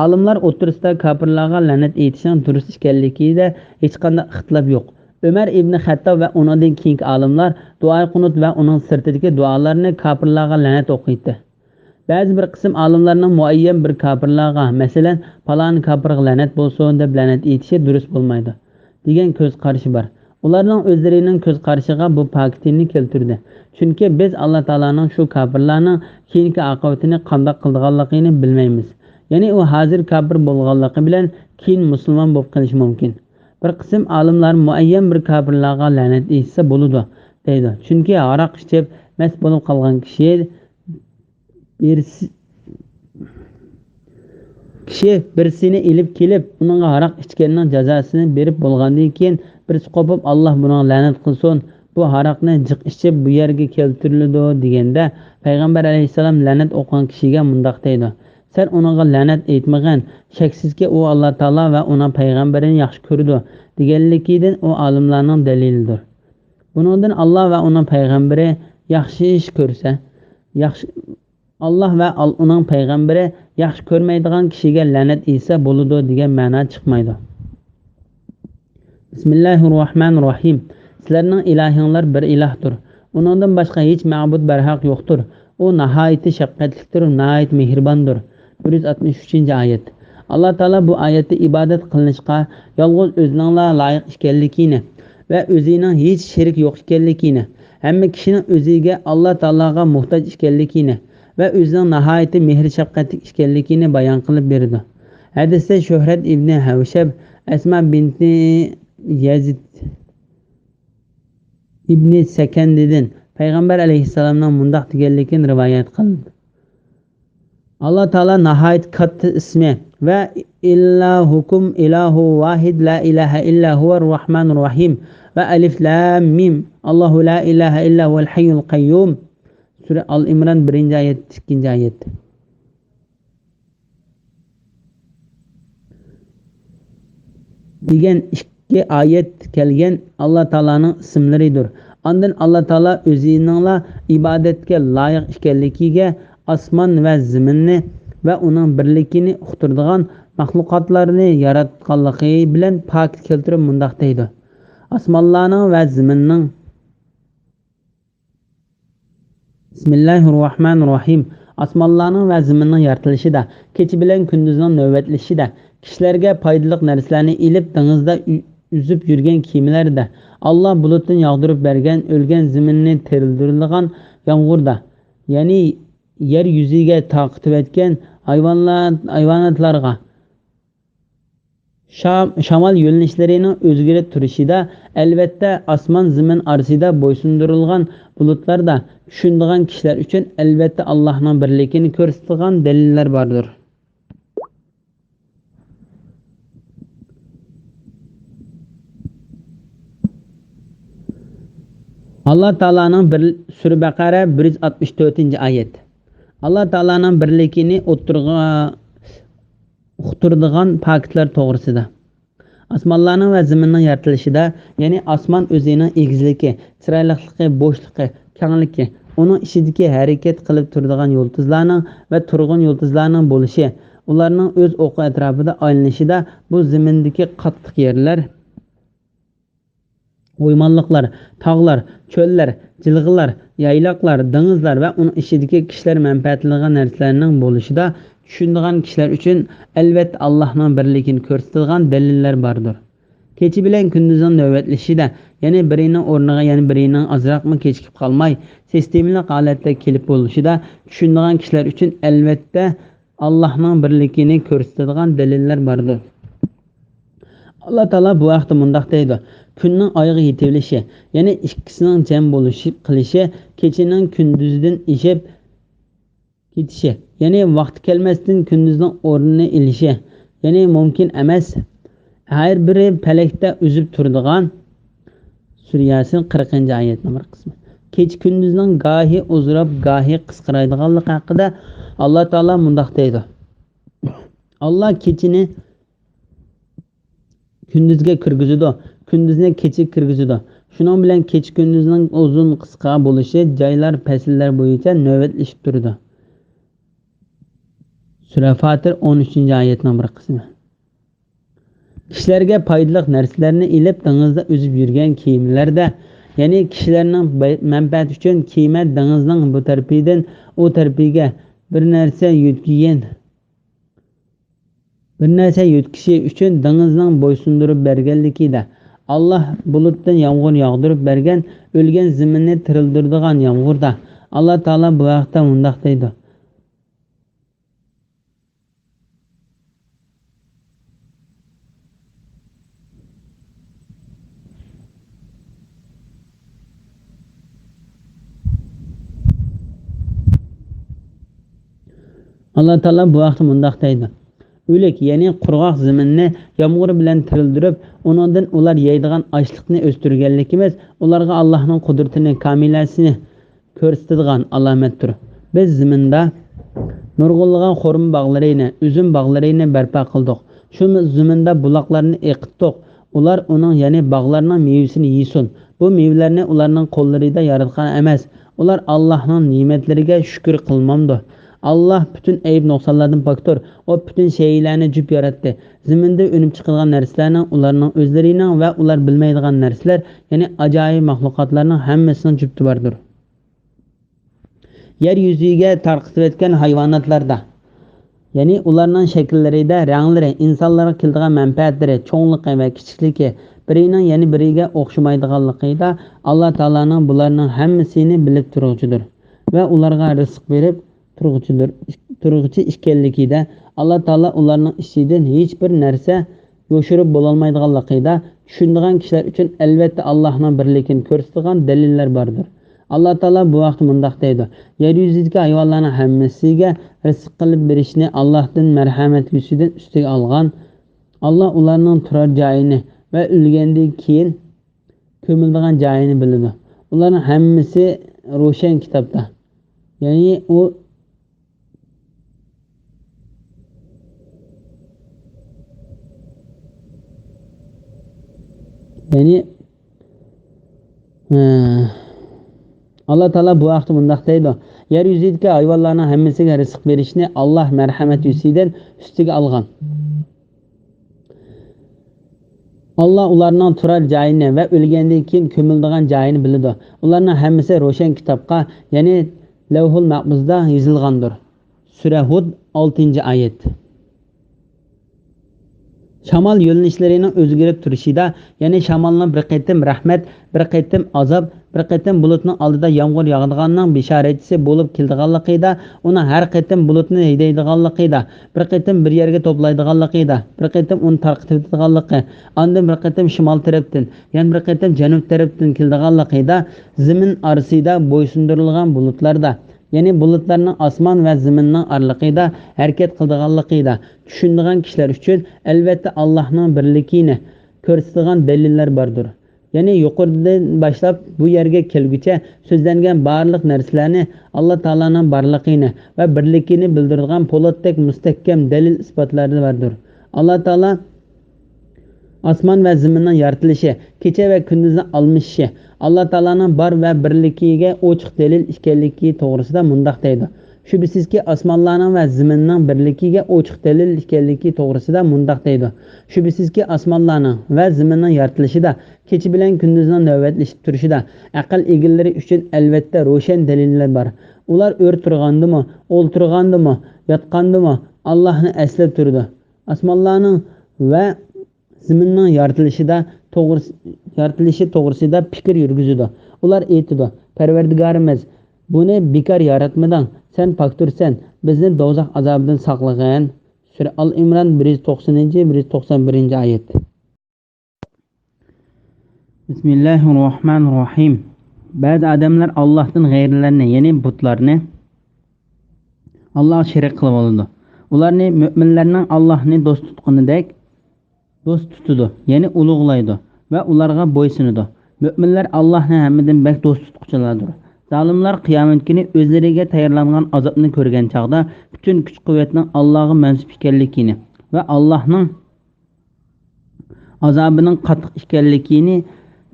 olimlar o'tirisida kafirlarga la'nat etishning durust ekanligida hech qanday ixtilof yo'q. Umar ibn Xattob va undan keyingi olimlar duo qunut va uning sirtidagi duolarni kafirlarga la'nat o'qiydi. Ba'zi bir qism olimlarning muayyan bir kafirlarga, masalan, falon kafirga la'nat bo'lsin deb la'nat etishi durust bo'lmaydi degan ko'z qarashi bor. Ularning o'zlarining ko'z qarashiga bu pokitini keltirdi. Chunki biz Alloh taolaning shu kafirlarning keyingi oqibatini qanday qilganligini bilmaymiz. Ya'ni u hozir kafir bo'lganligi bilan keyin musulmon bo'lib qolishi mumkin. Bir qism olimlar muayyan bir kafirlarga la'nat etsa bo'ladi deydi. Chunki aroq ichib mast bo'lib qolgan kishi birisini ilib kelib, uning aroq ichganning jazosini berib bo'lgandan keyin birisi qopib Alloh buni la'nat qilsin, bu aroqni jiq ichib bu yerga keltiriladi deganda payg'ambar alayhisalom la'nat o'qigan kishiga mundoq deydi: sen uningga la'nat aytmagan, shaksizki u Alloh taolo va uning payg'ambarini yaxshi ko'rdi deganligidan u olimlarning dalilidir. Bundan Alloh va uning payg'ambari yaxshi ish ko'rsa, Alloh va uning payg'ambari yaxshi ko'rmaydigan kishiga la'nat etsa bo'ladi degan ma'no chiqmaydi. Bismillahirrohmanirrohim. Sizlarning ilahinglar bir ilahdir. Uningdan boshqa hech ma'bud barhaq yo'qdir. U nihoyatda shafqatlidir, nihoyat mehribondir. 163-oyat. Alloh taolo bu oyatda ibodat qilinishga yolg'iz o'zingga loyiq ekanligini va o'zining hech sherik yo'q ekanligini, hamma kishining o'ziga Alloh taologa muhtoj ekanligini va o'zining nihoyatda mehr shafqatli ekanligini bayon qilib berdi. Hadisda Shuhrat ibn Havshab Asma binti Yazid ibn Sakandidan Payg'ambar alayhissalomning mundaq deganligini rivoyat qildi. Allah Taala nahayet katta ismi ve illahukum ilahu vahid la ilaha illa huvar rahmanur rahim ve alif lam mim Allahu la ilaha illa huvel hayyul qayyum. Sure Al-İmran 1. ayet 2. ayet. Degan ikki ayet kelgan Allah Taala'nın ismlaridir. Ondan Allah Taala o'zingizla ibodatga loyiq ekanligiga osmon va zaminni va uning birligini uqtiradigan mahluqotlarni yaratganligi bilan pok keltirib mundaq deydi. Osmonlarning va zaminning Bismillahirrohmanirrohim. Osmonlarning va zaminning yaratilishida, kecha bilan kunduzning navbatlashida, kishilarga foydali narsalarni ilib dengizda üzüp yurgan kiyimlarda, Allah bulutdan yağdırıp bergen, ölgen zaminni terildirilgan yağmurda, yani yer yüzüge taqib etken hayvanatlarga, şamal yo'linishlarinin o'zgarib turishida, albatta osmon zamin orasida bo'ysundirilgan bulutlarda tushunadigan kishilar uchun albatta Allohning birligini ko'rsatadigan dalillar bordir. Allah Taala'nın Sure Baqara 164. ayet. Allah Taala'nın birligini uqtiradigan faktlar to'g'risida. Osmonlarning va zaminning yaratilishida, ya'ni osmon o'zining egizligi, chiroyliligi, bo'shligi, kengligi, uning ichidagi harakat qilib turadigan yulduzlarning va turg'un yulduzlarning bo'lishi, ularning o'z o'qi atrofida aylanishida bu zamindagi qattiq yerlar, o'ymonliqlar, tog'lar, cho'llar, jilg'alar, yayloqlar, dengizlar va uning ichidagi kishilar manfaatlagan narsalarning bo'lishida tushunadigan kishilar uchun albatta Allohning birligini ko'rsatadigan dalillar bordir. Kecha bilan kunduzning navbatlashida, ya'ni birining o'rniga yana birining ozroqmi kechikib qolmay, sistemli holatda kelib bo'lishida tushunadigan kishilar uchun albatta Allohning birligini ko'rsatadigan dalillar bordir. Allah Taala bu vaqtda mundaq deydi: kunning oyga yetilishi, ya'ni ikkisining jam bo'lishi qilishi, kechining kunduzdan eshib ketishi, ya'ni vaqt kelmasdan kunduzning o'rnini ilishi, ya'ni mumkin emas. Har biri falakda uzib turadigan Sura Yasin 40. oyat nomor qismi. Kech kunduzning gahi uzrab, gahi qisqaradiganligi haqida Allah Taala mundaq deydi: Allah kechini kunduzga kirgizadi, kunduzni kecha kirgizadi. Shuning bilan kech kunduzning uzun qisqa bo'lishi joylar fasllar bo'yicha navbatlashib turadi. Sura Fatir 13. oyat nomor qismi. Kishilarga foydali narsalarni ilib dengizda uzib yurgan kiyimlarda, ya'ni kishilarning manfaati uchun kiyma dengizning bu tarafidan u tarafiga bir narsa yutkishi uchun dengizning bo'ysundirib berganligida, Allah bulutdan yağmur yağdırıp bergen, ölgen zaminni tirildirdigan yağmurda Allah Taala bu vaqtda mundaq deydi: Allah Taala bu vaqtda mundaq deydi: o'lik, ya'ni qurg'oq zaminni yağmur bilan tirildirib, undan ular yeydigan ochliqni o'stirganligimiz ularga Allohning qudratini, kamilasini ko'rsatadigan alomatdir. Biz zaminda nurg'unlagan xurmo bog'larini, uzum bog'larini barpo qildik. Shu zaminda buloqlarni eqitdik. Ular uning, ya'ni bog'larning mevasini yesin. Bu mevalarni ularning qo'llarida yaratgan emas. Ular Allohning ne'matlariga shukr qilmamdi. Allah bütün ayıp noksanlardan paktor. O bütün şeylerini cüp yarattı. Ziminde önüp çıkılan narsalarının, ularının özlerinin ve ular bilmeydiğin narsalar, yani acayip mahlukatlarının hemmesinin cüptü vardır. Yeryüzüge tarqıtıb etken hayvanatlarda, yani ularının şekillerinde, rengleri, insanlara kildiğen menfaatleri, çoğunluğu ve küçüklüğü, birinin yani biriyle okşumaydıqanlıqıyla Allah Taala'nın bularının hemmesini bilip durucudur ve ularga rızık verip turg'uchidir. turg'uchi ekanligida, Alloh taolo ularning ishidan hech bir narsa yo'shirib bo'lolmaydiganligida tushunadigan kishilar uchun albatta Allohning birligini ko'rsatadigan dalillar bordir. Alloh taolo bu vaqt mundoq deydi: yer yuzidagi hayvonlarning hammasiga rizq qilib berishni Allohdan marhamat yuzidan ustiga olgan. Alloh ularning turar joyini va o'lgandan keyin ko'miladigan joyini biladi. Ularning hammasi ro'shan kitobda. Ya'ni u Allah taolo bu vaqt mundoq deydi: yer yuzidagi hayvonlarning hammasiga rizq berishni Alloh marhamat yuzidan ustiga olgan. Allah ularning turar joyini va o'lgandan keyin ko'miladigan joyini biladi. Ularning hammasi ro'shan kitobga, ya'ni Lavhul Mahfuzda yozilgandir. Sura Hud 6-oyat. Shamol yo'linishlarining o'zgarib turishida, ya'ni shamolning bir qaytim rahmat, bir qaytim azob, bir qaytim bulutning oldida yomg'ir yog'adiganning bishoratchisi bo'lib keldiganligida, uni har qaytim bulutni haydaydiganligida, bir qaytim bir yerga to'playdiganligida, bir qaytim uni tarqatadiganligi, ondan bir qaytim shimol tarafdan, yana bir qaytim janub tarafdan keldiganligida, zamin orasida bo'ysundirilgan bulutlarda, ya'ni bulutlarning osmon va zaminning oralig'ida harakat qildiganligida tushunadigan kishilar uchun albatta Allohning birligini ko'rsatadigan dalillar bordir. Ya'ni yuqoridan boshlab bu yerga kelguncha so'zlangan barliq narsalarni Alloh taolaning borligini va birligini bildiradigan po'latdek mustahkam dalil isbotlari bordir. Alloh taolo osmon va zaminning yaratilishi, kecha va kunduzning almashishi, Alloh taolaning bor va birligiga ochiq dalil ekanligi to'g'risida mundoq deydi: shubhisizki osmonlarning va zaminning birligiga ochiq dalil ekanligi to'g'risida mundoq deydi: shubhisizki osmonlarning va zaminning yaratilishida, kecha bilan kunduzning navbatlashib turishida aql egalari uchun albatta ro'shan dalillar bor. Ular o'rtirgandimi, o'ltirgandimi, yotgandimi Allohni eslab turdi. Osmonlarning va zaminning yaratilishi to'g'risida fikr yurgizdi. Ular aytdi: Parvardigorimiz, buni bekor yaratmading, sen poktursan, bizni do'zax azobidan saqlag'in. Sura Al-Imron 190-191-oyat. Bismillahirrohmanirrohim. Ba'zi odamlar Allohdan g'ayrilarini, ya'ni butlarni Alloh shirik qilib oldi. Ularni mu'minlarning Allohni do'st tutganidek do'st tutadi, ya'ni ulug'laydi va ularga bo'ysunadi. Mu'minlar Allohni hammadan bak do'st tutquchilardir. Zalimlar qiyomat kuni o'zlariga tayyorlangan azobni ko'rgan chaqda butun kuch-quvvatning Allohga mansub ekanligini va Allohning azobining qattiq ekanligini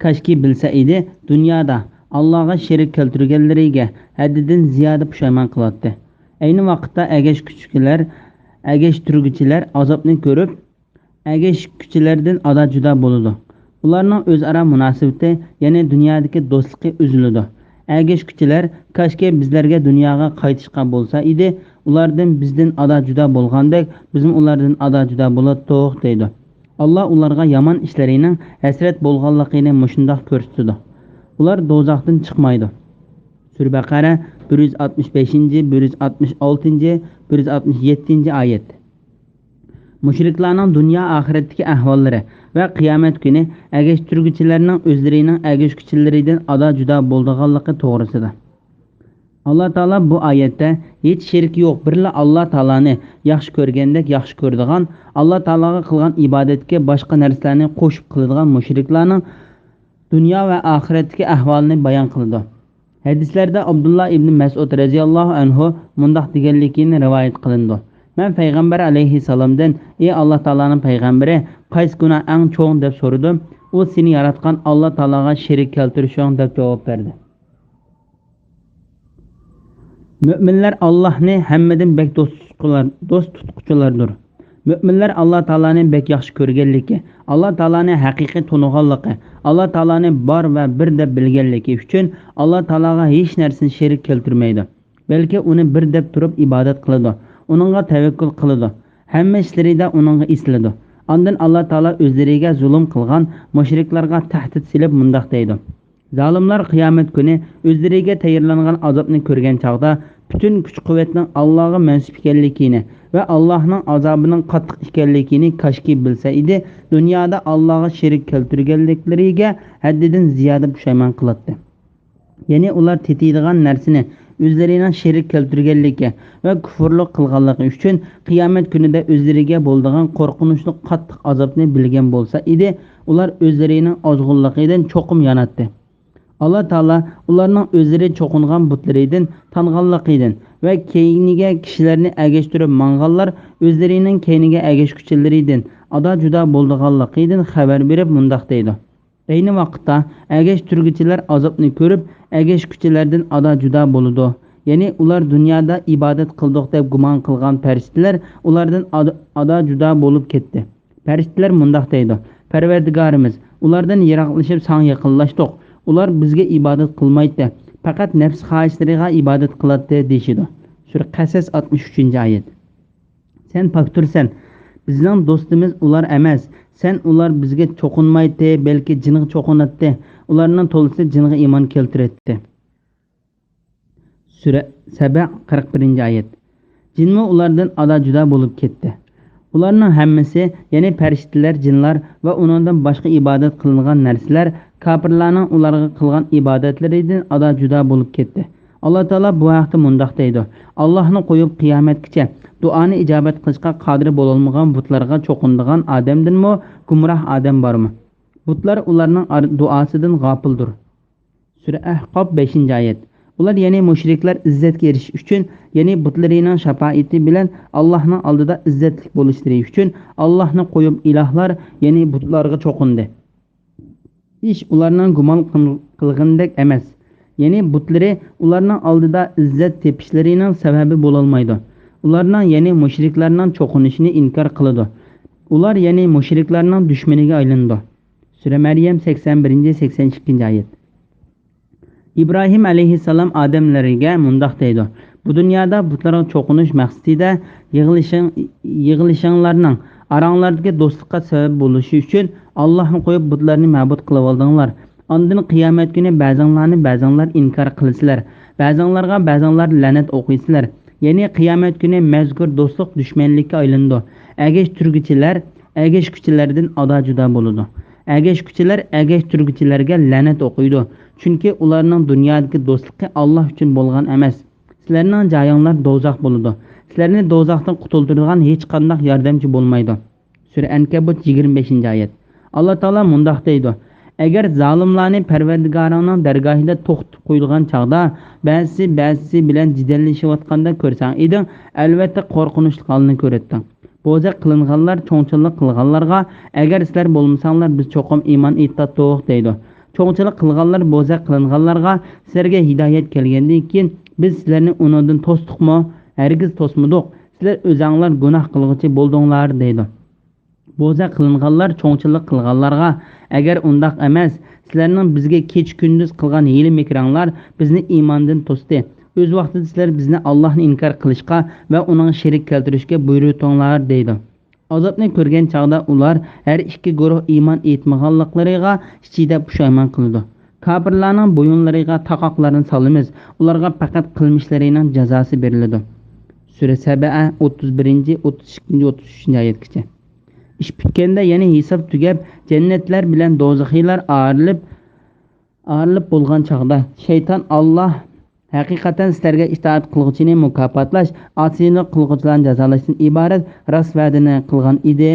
kashki bilsa edi, dunyoda Allohga shirik keltirganlariga haddidan ziyoda pushaymon qiladi. Ayni vaqtda agash turguchilar azobni ko'rib, agash kuchilardan ada juda bo'ladi. Ularning o'zaro munosabati, ya'ni dunyodagi do'stligi uziladi. Agash kuchilar kashki bizlarga dunyoga qaytishqa bo'lsa edi, ulardan bizdan ada juda bo'lgandek, bizim ulardan ada juda bo'ladi deydi. Alloh ularga yomon ishlarining hasrat bo'lganligini mushundoq ko'rsatdi. Ular do'zaxdan chiqmaydi. Sura Baqara 165, 166, 167-oyat. Mushriklarning dunyo oxiratdagi ahvollari va qiyomat kuni agash turguchilarning o'zlarining agash kuchilaridan ada juda bo'lganligi to'g'risida. Alloh taolo bu oyatda hech shirk yo'q, birla Alloh taolani yaxshi ko'rgandek yaxshi ko'radigan, Alloh taologa qilgan ibodatga boshqa narsalarni qo'shib qiladigan mushriklarning dunyo va oxiratdagi ahvolini bayon qildi. Hadislarda Abdullah ibn Mas'ud radhiyallohu anhu mundoq deganligini rivoyat qilindi: Men payg'ambar alayhissalomdan: "Ey Alloh taolaning payg'ambari, qaysi gunoh eng cho'ng?" deb so'radim. U: "Seni yaratgan Alloh taolaga shirik keltirishing" deb javob berdi. Mu'minlar Allohni hammadan bek do'st tutquchilardir. Mu'minlar Alloh taolani bek yaxshi ko'rganligi, Alloh taolani haqiqiy toniganligi, Alloh taolani bor va bir deb bilganligi uchun Alloh taolaga hech narsani shirik keltirmaydi. Balki uni bir deb turib ibodat qiladi. Uningga tavakkul qiladi. Hamma ishlarida uningga esladi. Ondan Alloh taolo o'zlariga zulm qilgan mushriklarga tahdid silib mundoq deydi: Zalimlar qiyomat kuni o'zlariga tayyorlangan azobni ko'rgan chaqda bütün kuch-quvvatning Allohga mansub ekanligini va Allohning azobining qattiq ekanligini kashki bilsa edi, dunyoda Allohga sherik keltirganliklariga haddidan ziyoda pushaymon qiladi. Ya'ni ular tetiydigan narsani o'zlarining sherik keltirganligi va kufrlik qilganligi uchun qiyomat kunida o'zlariga bo'ladigan qo'rqinchli qattiq azobni bilgan bo'lsa edi, ular o'zlarining ozg'unligidan cho'qim yonatdi. Allah Taala ularning o'zlari cho'qingan butlaridan tanganligidan va keyiniga kishilarni agashtirib manganlar o'zlarining keyiniga agashkuchilaridan ada juda bo'lganligidan xabar berib mundoq deydi. Ayni vaqtda agashtirguchilar azobni ko'rib, agashkuchilardan ada juda bo'ladi. Ya'ni ular dunyoda ibodat qildik deb gumon qilgan farishtalar ulardan ada juda bo'lib ketdi. Farishtalar mundoq deydi: Parvardigorimiz, ulardan yiroqlashib san yaqinlashdik. Ular bizga ibodat qilmaydi, faqat nafs xohishlariga ibodat qiladi deyshidi. Sura Qasas 63-oyat. Sen paktursan, bizning do'stimiz ular emas. Sen ular bizga cho'qinmaydi, balki jinga cho'qinadi. Ularning to'lisi jinga iymon keltiradi. Sura Saba 41-oyat. Jinmi ulardan ada juda bo'lib ketdi. Ularning hammasi, ya'ni farishtalar, jinlar va uningdan boshqa ibodat qilingan narsalar kafirlarning ularga qilgan ibodatlaridan ada juda bo'lib ketdi. Alloh taolo bu haqda mundoq deydi: Allohni qo'yib qiyomatgacha duoni ijobat qilishga qodir bo'lolmagan butlarga cho'qindigan odamdanmi gumroh odam bormi? Butlar ularning duosidan g'ofildir. Sura Ahqob 5-oyat. Ular ya'ni mushriklar izzatga erishish uchun, ya'ni butlarining shafaati bilan Allohning oldida izzatli bo'lishlari uchun Allohni qo'yib ilohlar, ya'ni butlarga cho'qindi. Ish ularning gumon qilgandek emas. Ya'ni butlari ularning oldida izzat tepishlarining sababi bo'lolmaydi. Ularning ya'ni mushriklarning cho'qinishini inkor qiladi. Ular ya'ni mushriklarning dushmaniga aylandi. Sura Maryam 81-82-oyat. İbrahim alayhissalom odamlariga mundoq deydi: Bu dunyoda butlarga cho'qinish maqsadida yig'ilishinglarning aranglardagi do'stlikqa sabab bo'lishi uchun Allohni qo'yib butlarni ma'bud qilib oldinglar. Ondan qiyomat kuni ba'zanlar inkor qilasizlar, ba'zanlar la'nat o'qiysizlar. Ya'ni qiyomat kuni mazkur do'stlik dushmanlikka aylandi. Agashkuchilardan ada juda bo'ladi. Agashturguchilarga la'nat o'qiydi. Chunki ularning dunyodagi do'stligi Alloh uchun bo'lgan emas. Sizlarning joyinglar do'zax bo'ladi. Sizlarni do'zaxdan qutuldiradigan hech qanday yordamchi bo'lmaydi. Sura Ankabut 25-oyat. Alloh taolo mundoq deydi: Agar zolimlarni Parvardigoringning dargohida to'xtatib qo'yilgan chaqda ba'zisi bilan jidallashayotganda ko'rsang eding, albatta qo'rqinchli holni ko'ratding. Bo'za qilinganlar cho'ngchilik qilganlarga, agar sizlar bo'lmasanglar biz cho'qim iymon etdik deydi. Cho'ngchilik qilganlar bo'za qilinganlarga, sizlarga hidoyat kelgandan keyin biz sizlarni undan to'sdiqmi? Hargiz to'smadik. Sizlar o'zinglar gunoh qilg'uchi bo'ldinglar deydi. Bo'za qilinganlar cho'ngchilik qilganlarga, agar undaq emas, sizlarning bizga kech kunduz qilgan hiyla mekranglar bizni iymondan to'sdi. O'z vaqtida sizlar bizni Allohni inkor qilishga va uning sherik keltirishga buyurdinglar deydi. Azobni ko'rgan chaqda ular har ikki guruh iymon etmaganliklariga ichida pushaymon qildi. Kafirlarning bo'yinlariga taqoqlarni solamiz, ularga faqat qilmishlarining jazosi beriladi. Sura Saba 31, 32, 33-oyatgacha. Ish bitganda, ya'ni hisob tugab, jannatlar bilan do'zaxiylar arilib bo'lgan chaqda shayton Alloh haqiqatan sizlarga itoat qilg'uchini mukofotlash, osiylik qilg'uchilarni jazolashdan iborat rost va'dani qilgan edi.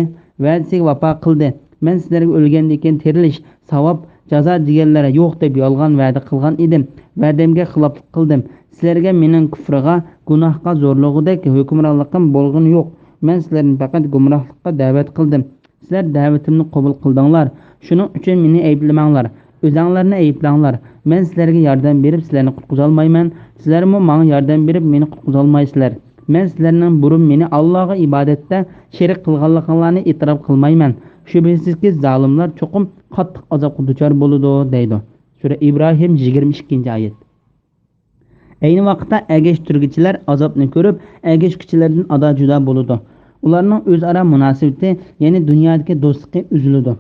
Va'dasiga vafo qildi. Men sizlarga o'lgandan keyin tirilish, savob, jazo deganlari yo'q deb yolg'on va'da qilgan edim. Va'damga xiloflik qildim. Sizlarga mening kufriga, gunohga zo'rlig'idek hukmronligim bo'lgan yo'q. Men sizlarni faqat gumrohlikqa da'vat qildim. Sizlar da'vatimni qabul qildinglar. Shuning uchun meni ayblamanglar. O'zinglarni ayblanglar. Men sizlarga yordam berib sizlarni qutqiza olmayman. Sizlarmi menga yordam berib meni qutqiza olmaysizlar. Men sizlarning burun meni Allohga ibodatda sherik qilganliklarini e'tirof qilmayman. Shubhasizki zolimlar cho'qim qattiq azobga duchor bo'ladi deydi. Sura Ibrohim 22-oyat. Ayni vaqtda agashtirguchilar azobni ko'rib, agashkuchilardan ada juda bo'ladi. Ularning o'zaro munosabati, ya'ni dunyodagi do'stligi uziladi.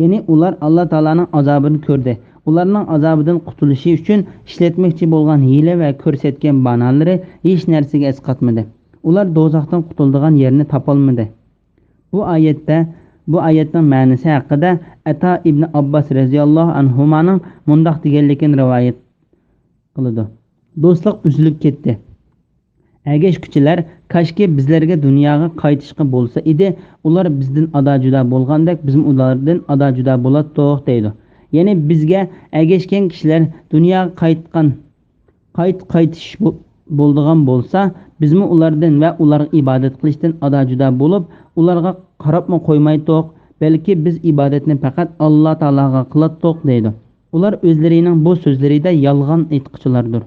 Ya'ni ular Alloh taolaning azobini ko'rdi. Ularning azobidan qutulishi uchun ishlatmoqchi bo'lgan hiyla va ko'rsatgan banalari hech narsaga esqatmadi. Ular do'zaxdan qutuladigan yerni topolmadi. Bu oyatning ma'nosi haqida Ato ibn Abbos radhiyallohu anhumaning mundoq deganligini rivoyat qiladi. Do'stlik uzilib ketdi. Agashkuchilar kashki bizlarga dunyoga qaytishga bo'lsa edi, ular bizdan ado juda bo'lgandek biz ulardan ado juda bo'ladiq deydi. Ya'ni bizga agashgan kishilar dunyoga qaytish bo'ldigan bo'lsa, bizmi ulardan va ularga ibodat qilishdan ado juda bo'lib, ularga qarabmi qo'ymaydiq, balki biz ibodatni faqat Alloh taologa qiladiq deydi. Ular o'zlarining bu so'zlarida yolg'on aytquchilardir.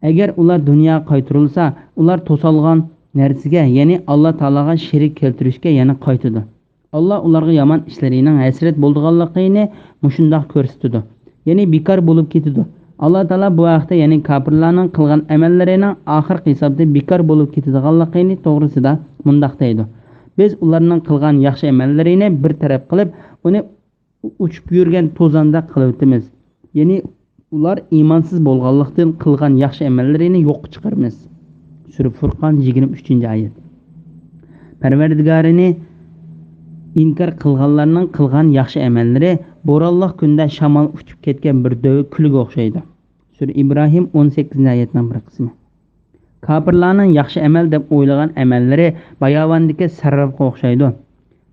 Agar ular dunyoga qaytarilsa, ular to'salgan narsaga, ya'ni Alloh taologa sherik keltirishga yana qaytadi. Alloh ularga yomon ishlarining hasrat bo'lganligini mushundoq ko'rsatdi. Ya'ni bekor bo'lib ketdi. Alloh taolo bu vaqtda ya'ni kofirlarning qilgan amallarining oxirgi hisobda bekor bo'lib ketadiganligini to'g'risida mundoq deydi. Biz ularning qilgan yaxshi amallarini bir taraf qilib, uni uchib yurgan to'zonda qilib o'tamiz. Ya'ni ular iymonsiz bo'lganlikdan qilgan yaxshi amallarini yo'q chiqaramiz. Sura Furqon 23-oyat. Parvardigorini inkor qilganlarning qilgan yaxshi amallari bo'ronli kunda shamol uchib ketgan bir döv kulga o'xshaydi. Sura Ibrohim 18-oyatning bir qismi. Kofirlarning yaxshi amal deb o'ylagan amallari bayovondagi sarrafga o'xshaydi.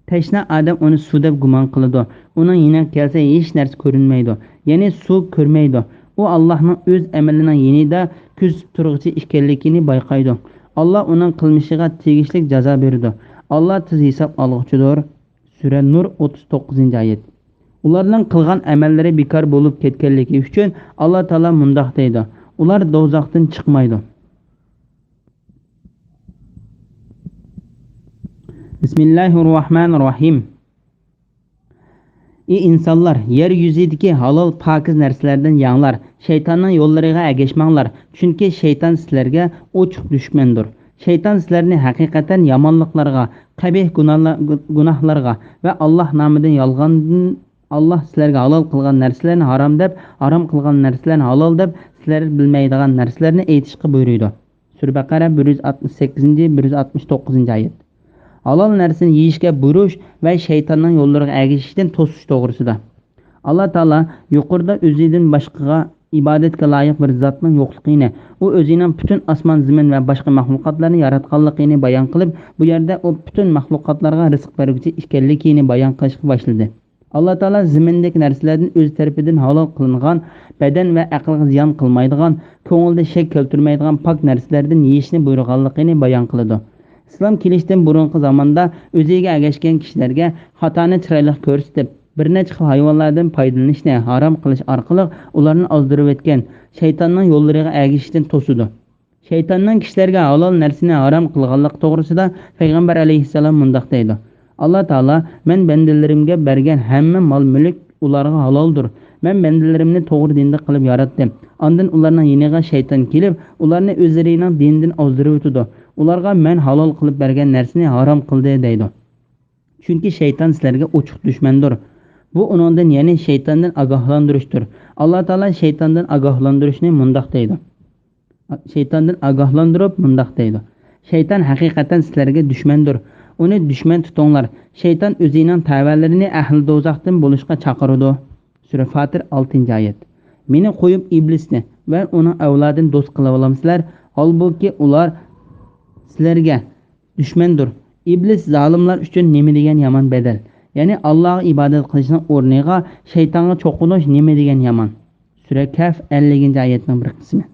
Tashna odam uni suv deb gumon qiladi. Uning yeniga kelsa hech narsa ko'rinmaydi. Ya'ni suv ko'rmaydi. U Allohning o'z amalining yenida ko'z turg'ichi ekanligini bayqaydi. Alloh uning qilmishiga tegishli jazo berdi. Alloh tez hisob olg'uchidir. Sura Nur 39-oyat. Ularning qilgan amallari bekor bo'lib ketganligi uchun Alloh taolo mundoq deydi. Ular do'zaxdan chiqmaydi. Bismillahirrohmanirrohim. Ey insonlar, yer yuzidagi halol pokiz narsalardan yanglar, shaytonning yo'llariga agashmanglar, chunki shayton sizlarga ochiq dushmandir. Shayton sizlarni haqiqatan yomonliklarga, qabih gunohlarga va Alloh nomidan yolg'ondan Alloh sizlarga halol qilgan narsalarni harom deb, harom qilgan narsalarni halol deb, sizlar bilmaydigan narsalarni aytishga buyurdi. Sura Baqara 168-169-oyat. Halol narsani yeyishga buyurish va shaytonning yo'llariga agishishdan to'sish to'g'risida. Alloh taolo yuqorida o'zidan boshqaga ibodatga loyiq bir zotning yo'qligini, u o'zining butun osmon, zamin va boshqa mahluqotlarni yaratganligini bayon qilib, bu yerda u butun mahluqotlarga rizq beruvchi ekanligini bayon qilishga boshladi. Alloh taolo zamindagi narsalardan o'z tarafidan halol qilingan, badan va aqlga ziyon qilmaydigan, ko'ngilda shak keltirmaydigan pok narsalardan yeyishni buyurganligini bayon qiladi. Islom kelishdan burungi zamonda o'ziga agashgan kishilarga xatoni chiroyli ko'rsatib, bir necha xil hayvonlardan foydalanishni harom qilish orqali ularni ozdirib o'tgan, shaytonning yo'llariga agishishdan to'sidi. Shaytonning kishilarga halol narsani harom qilganlik to'g'risida payg'ambar alayhissalom mundoq deydi. Alloh taolo men bandalarimga bergan hamma mol-mulk ularga haloldir. Men bandalarimni to'g'ri dinda qilib yaratdim. Ondan ularning yeniga shayton kelib, ularni o'zlarining dinidan ozdirib o'tdi. Ularga men halol qilib bergan narsani harom qildi deydi. Chunki shayton sizlarga ochiq dushmandir. Bu uningdan, ya'ni shaytondan ogohlantirishdir. Alloh taolo shaytondan ogohlantirishni mundoq deydi. Shaytondan ogohlantirib mundoq deydi. Shayton haqiqatan sizlarga dushmandir. Uni dushman tutinglar. Shayton o'zining tavallarini ahli do'zaxdan bo'lishga chaqiradi. Sura Fatir 6-oyat. Meni qo'yib iblisni va uning avlodini do'st qilib olamsizlar, holbuki ular sizlarga dushmandir. Iblis zolimlar uchun nima degan yomon bedel. Ya'ni Allohga ibodat qilishning o'rniga shaytonga cho'qinish nima degan yomon. Sura Kaf 50-oyatning bir qismi.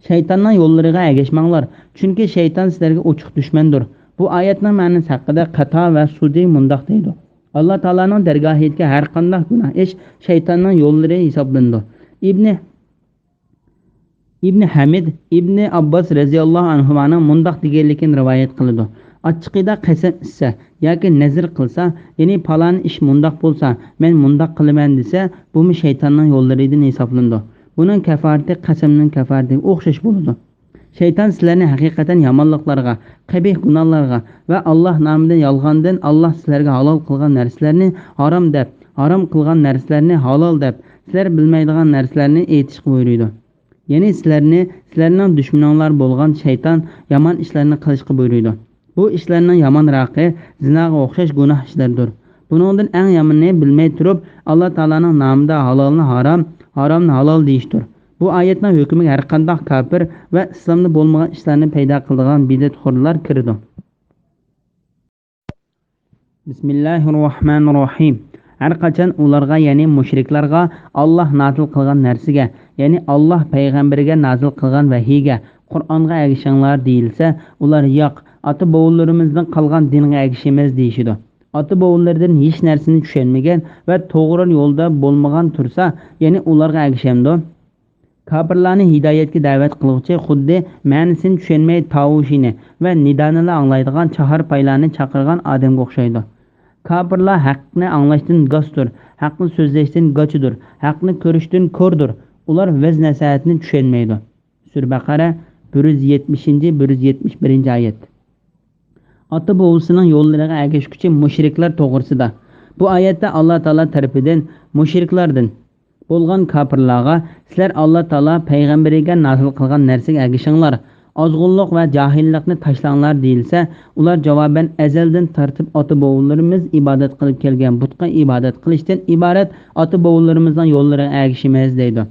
Shaytonning yo'llariga agashmanglar, chunki shayton sizlarga ochiq dushmandir. Bu oyatning ma'nosi haqida Qato va Sudi mundoq deydi. Alloh taolaning dargohiga har qanday gunoh ish shaytonning yo'llari hisoblandi. Ibn Hamid Ibn Abbos radhiyallohu anhumaning mundoq deganligini rivoyat qiladi. Ochiqida qasam ichsa yoki nazr qilsa, ya'ni falon ish mundoq bo'lsa, men mundoq qilaman desa, bu shaytonning yo'llaridan hisoblandi. Buning kafarati qasamning kafaratiga o'xshash bo'ladi. Shayton sizlarni haqiqatan yomonliklarga, qabih gunohlarga va Alloh nomidan yolg'ondan Alloh sizlarga halol qilgan narsalarni harom deb, harom qilgan narsalarni halol deb, sizlar bilmaydigan narsalarni aytishga buyuruydi. Ya'ni sizlarning dushmaninglar bo'lgan shayton yomon ishlarni qilishga buyuruydi. Bu ishlarning yomonroqi zinoga o'xshash gunoh ishlardir. Buningdan eng yomoni bilmay turib Alloh taolaning nomida halolni harom, haromni halol deyishdir. Bu oyatning hukmiga har qanday kafir va islomda bo'lmagan ishlarni paydo qiladigan bidatxo'rlar kirdi. Bismillahirrohmanirrohim. Har qachon ularga, ya'ni mushriklarga Alloh nazil qilgan narsaga, ya'ni Alloh payg'ambariga nazil qilgan vahiyga, Qur'onga ergishinglar deyilsa, ular yo'q, ota-bovularimizdan qolgan dinga ergishimiz deyishidi. Ota-bovullardan hech narsani tushunmagan va to'g'ri yo'lda bo'lmagan tursa, ya'ni ularga ergishamdi. Kafirlarni hidoyatga da'vat qiluvchi xuddi ma'nosini tushunmay tavushini va nidonini anglaydigan chahar paylarni chaqirgan odamga o'xshaydi. Kafirlar haqni anglashdan g'astur, haqni so'zlashdan g'achidir, haqni ko'rishdan ko'rdir. Ular vaz nasihatni tushunmaydi. Sura Baqara 170-171 oyat. Ota bovisining yo'llariga ergashuvchi mushriklar to'g'risida. Bu oyatda Alloh taolo tarafidan mushriklardan bo'lgan kafirlarga sizlar Alloh taolo payg'ambariga nazil qilgan narsaga ergishinglar, ozg'unlik va jahillikni tashlanglar deyilsa, ular javoban azaldan tartib ota-bovlarimiz ibodat qilib kelgan butqa ibodat qilishdan iborat ota-bovlarimizning yo'llariga ergishimiz deydi.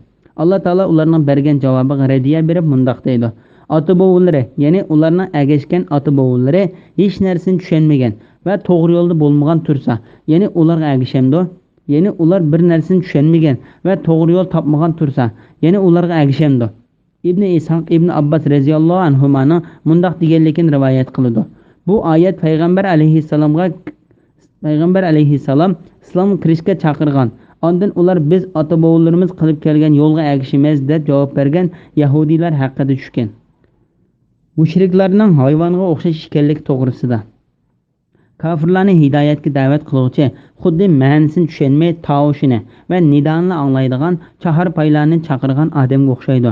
Alloh taolo ularning bergan javobiga radiya berib mundoq deydi: ota-bovlari, ya'ni ularning ergashgan ota-bovlari hech narsani tushunmagan va to'g'ri yo'lda bo'lmagan tursa, ya'ni ularga ergishamdi. Ya'ni ular bir narsani tushunmagan va to'g'ri yo'l topmagan tursa, ya'ni ularga ergishamdi. Ibn Ishaq ibn Abbas radhiyallohu anhumani mundoq deganligini rivoyat qiladi. Bu oyat payg'ambar alayhissalom islomga kirishga chaqirgan. Ondan ular biz ota-bovlarimiz qilib kelgan yo'lga ergishimiz deb javob bergan yahudiylar haqida tushgan. Mushriklarning hayvonga o'xshash ekanligi to'g'risida. Kafirlarni hidoyatga da'vat qiluvchi xuddi ma'nosini tushunmay tavushini va nidonni anglaydigan chahar paylarni chaqirgan odamga o'xshaydi.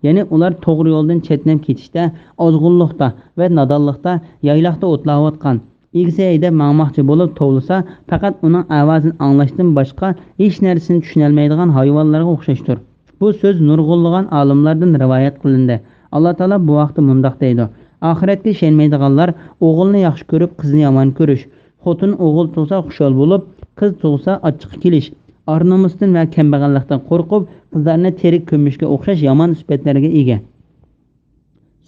Ya'ni ular to'g'ri yo'ldan chetnab ketishda, ozg'unlikda va nodonlikda yayloqda o'tlayotgan egizayda mangmoqchi bo'lib tovlasa, faqat uning ovozini anglashdan boshqa hech narsani tushunolmaydigan hayvonlarga o'xshashdir. Bu so'z nurg'unlagan olimlardan rivoyat qilindi. Alloh taolo bu vaqtda mundoq deydi: oxiratga ishonmaydiganlar o'g'ilni yaxshi ko'rib, qizni yomon ko'rish, xotin o'g'il tug'sa xushol bo'lib, qiz tug'sa achchiq kelish, ar-nomusdan va kambag'allikdan qo'rqib, qizlarni terik ko'mishga o'xshash yomon sifatlarga ega.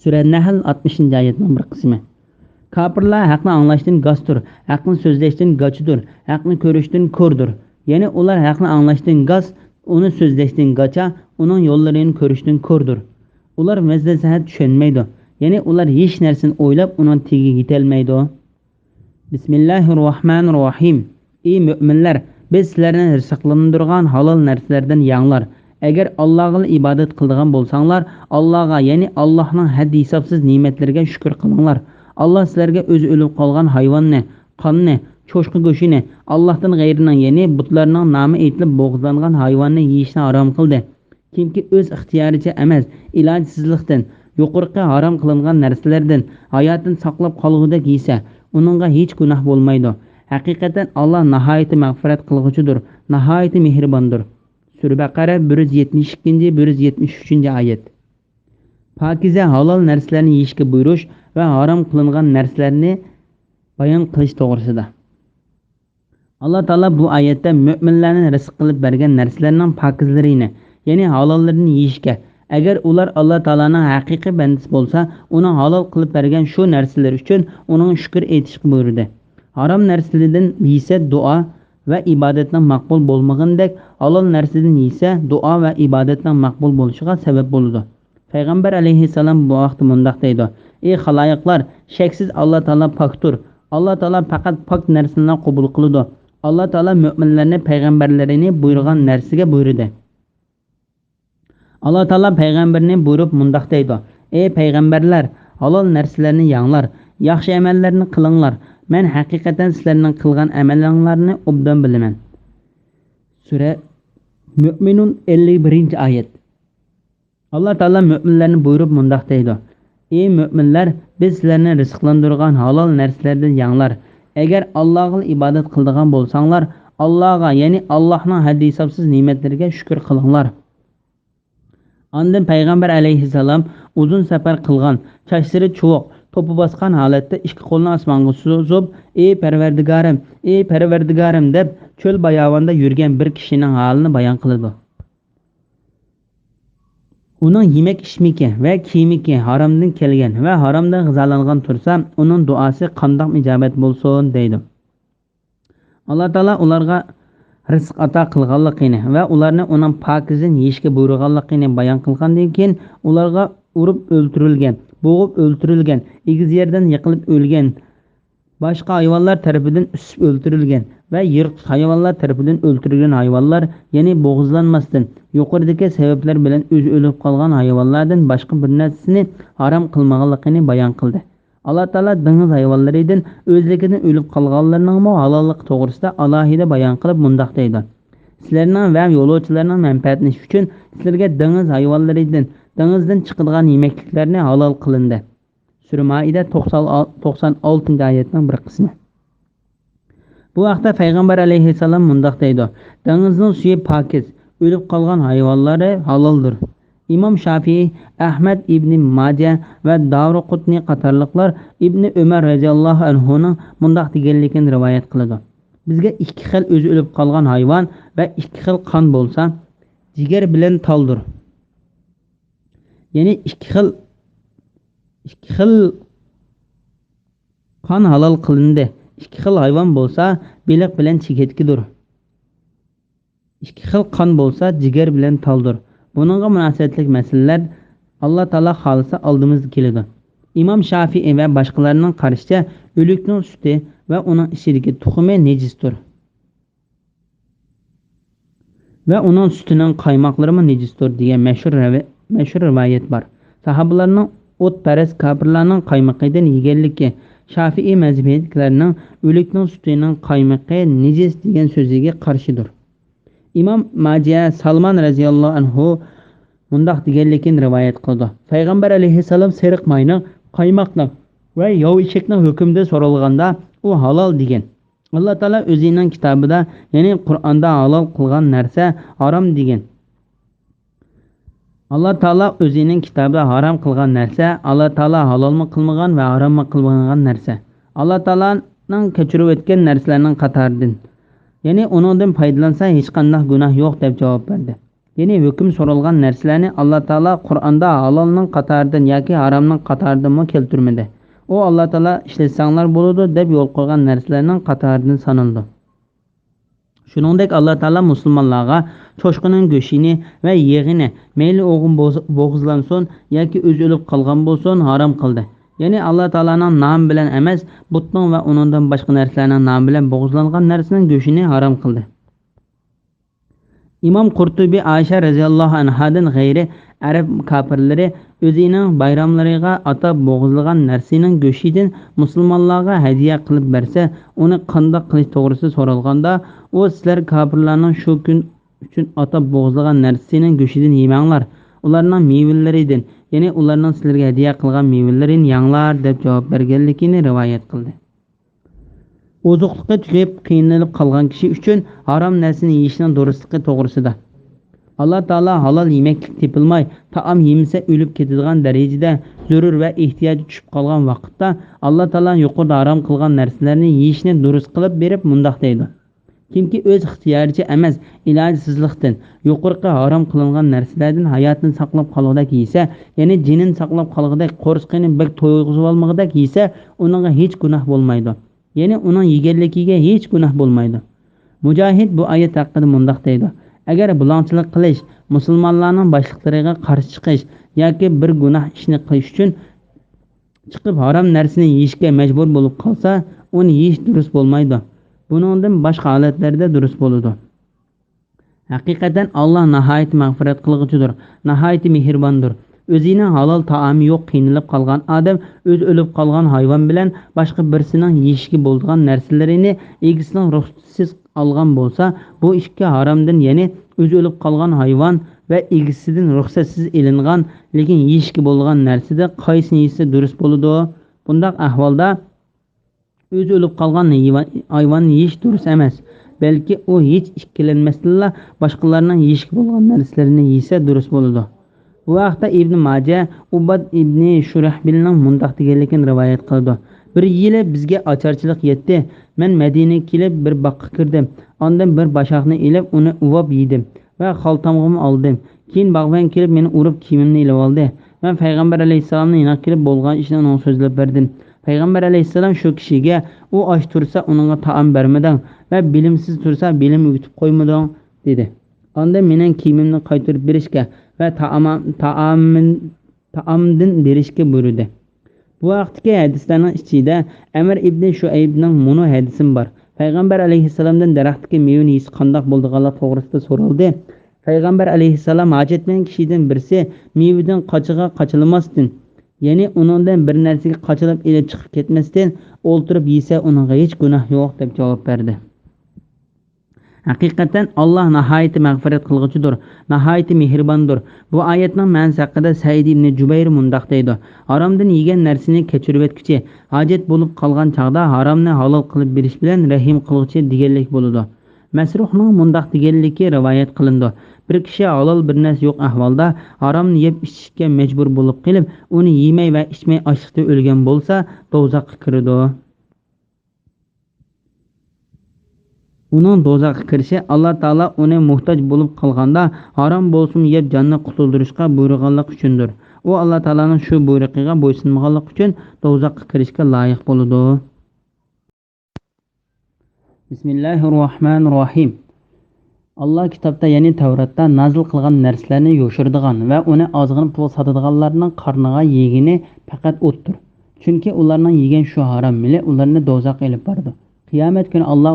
Sura Nahl 60-oyatning bir qismi. Kafirlar haqni anglashdan g'astur, haqni so'zlashdan g'achidir, haqni ko'rishdan ko'rdir. Ya'ni ular haqni anglashdan g'as, uni so'zlashdan g'acha, uning yo'llarini ko'rishdan ko'rdir. Ular mazza-sahat tushunmaydi. Ya'ni ular hech narsani o'ylab uning tagiga yetolmaydi. Bismillahirrohmanirrohim. Ey mu'minlar, biz sizlarni rizqlantirgan halol narsalardan yanglar. Agar Allohga ibodat qiladigan bo'lsanglar, Allohga, ya'ni Allohning had hisobsiz ne'matlariga shukr qilinglar. Alloh sizlarga o'zi o'lib qolgan hayvonni, qonni, cho'shqa go'shini, Allohdan g'ayrining, ya'ni butlarning nomi aytilib bo'g'izlangan hayvonni yeyishni harom qildi. Kimki o'z ixtiyoricha emas, ilojsizlikdan, yuqorqi harom qilingan narsalardan hayotini saqlab qolgudek yesa, uningga hech gunoh bo'lmaydi. Haqiqatan Alloh nihoyatda mag'firat qilg'uchidir, nihoyatda mehribondir. Sura Baqara 172-173-oyat. Pokiza halol narsalarni yeyishga buyurish va harom qilingan narsalarni bayon qilish to'g'risida. Alloh taolo bu oyatda mu'minlarni rizq qilib bergan narsalarning pokizlarini, ya'ni halollarini yeyishga, agar ular Alloh taolaning haqiqiy bandasi bo'lsa, uni halol qilib bergan shu narsalar uchun uning shukr etishga buyurdi. Harom narsalardan yesa duo va ibodatning maqbul bo'lmagandek, halol narsadan yesa duo va ibodatning maqbul bo'lishiga sabab bo'ladi. Payg'ambar alayhissalom bu vaqtda mundoq deydi: ey xaloyiqlar, shaksiz Alloh taolo pokdir. Alloh taolo faqat pok narsalarni qabul qiladi. Alloh taolo mu'minlarni payg'ambarlarini buyurgan narsaga buyurdi. Alloh taolo payg'ambarni buyurib mundoq deydi: ey payg'ambarlar, halol narsalarni yanglar, yaxshi amallarni qilinglar. Men haqiqatan sizlarning qilgan amalinglarni obdan bilaman. Sura Mu'minun 51-oyat. Alloh taolo mu'minlarni buyurib mundoq deydi: ey mu'minlar, biz sizlarni rizqlantirgan halol narsalardan yanglar. Agar Allohga ibodat qiladigan bo'lsanglar, Allah'a, ya'ni Allohning haddi hisobsiz ne'matlariga shukr qilinglar. Ondan payg'ambar alayhissalom uzun safar qilgan, chachlari chuvoq, to'pi bosgan holatda ikki qo'lini osmonga suzib, ey Parvardigorim deb cho'l bayovonda yurgan bir kishining holini bayon qiladi. Uning yemek içmeki ve kiymeki haramdan kelgan ve haramdan g'izolangan tursa, uning duosi qandoq ijobat bo'lsin deydi. Alloh taolo ularga rizq ato qilganligini va ularni uning pokizin yeyishga buyurganligini bayon qilgandan keyin ularga urib o'ldirilgan, bo'g'ib o'ldirilgan, egiz yerdan yiqilib o'lgan, boshqa hayvonlar tarafidan usib o'ldirilgan ve yirtqich hayvonlar tarafidan o'ldirilgan hayvonlar, ya'ni bo'g'izlanmasdan yuqoridagi sabablar bilan o'zi o'lib qolgan hayvonlardan boshqa bir narsani harom qilmaganligini bayon qildi. Alloh taolo dengiz hayvonlaridan o'zligidan o'lib qolganlarning halollik to'g'risida alohida bayon qilib mundoq deydi. Sizlarning va yo'lovchilarning manfaatlanishi uchun sizlarga dengiz hayvonlaridan, dengizdan chiqadigan yemekliklarni halol qilindi. Sura Maida 96-oyatning bir qismi. Bu vaqtda payg'ambar alayhissalom mundoq deydi: dengizning suvi pokiz, o'lib qolgan hayvonlari haloldir. İmam Şafii, Ahmed ibn Majah ve Davruqutni qatorliqlar İbn Ömer radhiyallohu anhuning mundoq deganligini rivoyat qiladi. Bizga ikki xil o'zi o'lib qolgan hayvon va ikki xil qon bo'lsa, jigar bilan taldir. Ya'ni ikki xil qon halol qilindi. Ikki xil hayvon bo'lsa, beliq bilan chigitkidir. Ikki xil qon bo'lsa, jigar bilan taldir. Bununla münasebetlik meseleler Allah Teala halisa aldığımız keledi. İmam Şafii ve başkalarının karşıca ölüknün sütü ve onun içindeki tuhumu necistir. Ve onun sütünün kaymakları mı necistir diye meşhur rivayet var. Sahabalarının otperest kafirlerinin kaymakıydan yegenlikki Şafii mezhebiyetlerinin ölüknün sütünün kaymakı necis diyen sözüge karşıdır. İmam Majah Salman radhiyallohu anhu mundoq deganligini rivoyat qildi. Payg'ambar alayhissalom seriq mayning, qaymoqning va yov eshakning hukmida so'ralganda u halol degan. Alloh taolo o'zining kitobida, ya'ni Qur'onda halol qilgan narsa harom degan. Alloh taolo o'zining kitobida harom qilgan narsa, Alloh taolo halolmi qilmagan va harommi qilmagan narsa. Alloh taoloning kechirib o'tgan narsalarning qatoridan. Ya'ni onundan foydalansa hech qanday gunoh yo'q deb javob berdi. Ya'ni hukm so'ralgan narsalarni Alloh taolo Qur'onda halolning qatoridan yoki haromning qatoridan keltirmadi. O Alloh taolo ishlasanglar bo'ladi deb yo'l qo'ygan narsalarning qatoridan sanaldi. Shuningdek Alloh taolo musulmonlarga cho'shqining go'shini va yeg'ini mayli o'g'in bo'g'izlansin yoki o'zi o'lib qolgan bo'lsin harom qildi. Ya'ni Alloh taolaning nomi bilan emas, butning va uningdan boshqa narsalarning nomi bilan bo'g'izlangan narsaning go'shini harom qildi. İmam Qurtubi Ayşe radhiyallohu anhadan g'ayri arab kafirlari o'zining bayramlariga atab bo'g'izlagan narsaning go'shidan musulmonlarga hadiya qilib bersa, uni qanday qilish to'g'risida so'ralganda, u sizlar kafirlarning shu kun uchun atab bo'g'izlagan narsaning go'shidan yemanglar, ularning mevalaridan, ya'ni ularning sizlarga hadiya qilgan mevalarini yanglar deb javob berganligini rivoyat qildi. Ozuqlikqa tugib qiynalib qolgan kishi uchun harom narsani yeyishning durustligi to'g'risida. Alloh taolo halol yemeklik tepilmay, taom yemasa o'lib ketadigan darajada zarur va ehtiyoji tushib qolgan vaqtda Alloh taolo yuqorida harom qilgan narsalarni yeyishni durust qilib berib mundoq deydi. Kimki o'z ixtiyoricha emas, ilojsizlikdan yuqorqi harom qilingan narsalardan hayotini saqlab qolgudek yesa, ya'ni jinini saqlab qolgudek, qo'rsqini bir to'yg'izib olmagudek yesa, uningga hech gunoh bo'lmaydi. Ya'ni uning yeganligiga hech gunoh bo'lmaydi. Mujohid bu oyat haqida mundoq deydi: agar bulonchilik qilish, musulmonlarning boshliqlariga qarshi chiqish yoki bir gunoh ishni qilish uchun chiqib harom narsani yeyishga majbur bo'lib qolsa, uni yeyish durust bo'lmaydi. Buningdan boshqa holatlarda durust bo'ladi. Haqiqatan Alloh nihoyat mag'firat qilg'uchidir, nihoyat mehribondir. O'zining halol taomi yo'q qiynalib qolgan odam o'z o'lib qolgan hayvon bilan boshqa birisining yeyishga bo'lgan narsalarini egisining ruxsatsiz olgan bo'lsa, bu ishga haromdan, ya'ni o'z o'lib qolgan hayvon va egisidan ruxsatsiz elingan, lekin yeyishga bo'lgan narsada qaysini yesa durust bo'ladi. Bundaq ahvolda o'z o'lib qolgan hayvonni yeyish durust emas. balki u hech ikkilanmasdan boshqalarning yeyishga bo'lgan narsalarini yesa durust bo'ladi. Bu vaqtda Ibn Majah Ubad ibn Shurahbilning mundoq deganligini rivoyat qildi. Bir yili bizga ocharchilik yetdi. Men Madinaga kelib bir boqqa kirdim. Ondan bir boshoqni ilib uni uvab yedim va xaltamga oldim. Keyin bog'ban kelib meni urib kiyimimni ilib oldi. Men payg'ambar alayhisalomning yoniga kelib bo'lgan ishni unga so'zlab berdim. Payg'ambar alayhisalom shu kishiga u och tursa unga taom bermading va bilimsiz tursa bilim o'gitib qo'ymading dedi. Onda mening kiyimimni qaytarib berishga va taomdan berishga buyurdi. Bu vaqtdagi hadislarning ichida Amr ibn Shuaybning muno hadisim bor. Payg'ambar alayhisalomdan daraxtdagi mevani yeyis qandoq bo'lganligi to'g'risida so'raldi. Payg'ambar alayhisalom hojatmand kishidan birisi mevadan qochiga qochilmasdan, ya'ni uningdan bir narsaga qochilib elib chiqib ketmasdan o'ltirib yesa uningga hech gunoh yo'q deb javob berdi. Haqiqatan Allah nihoyat mag'firat qilg'uchidir, nihoyat mehribondir. Bu oyatning ma'nosi haqida Said ibn Jubayr mundoq deydi: Haromdan yegan narsani kechirib etguchi, hojat bo'lib qolgan chaqda haromni halol qilib berish bilan rahim qilg'uchi deganlik bo'ladi. Masruhning mundoq deganligi rivoyat qilindi. Bir kishi halol bir narsa yo'q ahvolda haromni yeb ichishga majbur bo'lib qilib, uni yemay va ichmay ochlikda o'lgan bo'lsa, do'zaxga kiradi. Uning do'zaxga kirishi Alloh taolo uni muhtoj bo'lib qolganda harom bo'lsin yeb jonni qutuldirishga buyurganlik uchundir. U Alloh taoloning shu buyrug'iga bo'ysunmaganlik uchun do'zaxga kirishga loyiq bo'ladi. Bismillahirrohmanirrohim. Allah kitobda, ya'ni Tavratda nazil qilgan narsalarni yo'shirdigan va uni ozg'in pul sotadiganlarning qarniga yegini faqat o'tdir. Chunki ularning yegan shu harom mili ularni do'zaxga ilib bordi. Qiyomat kuni Alloh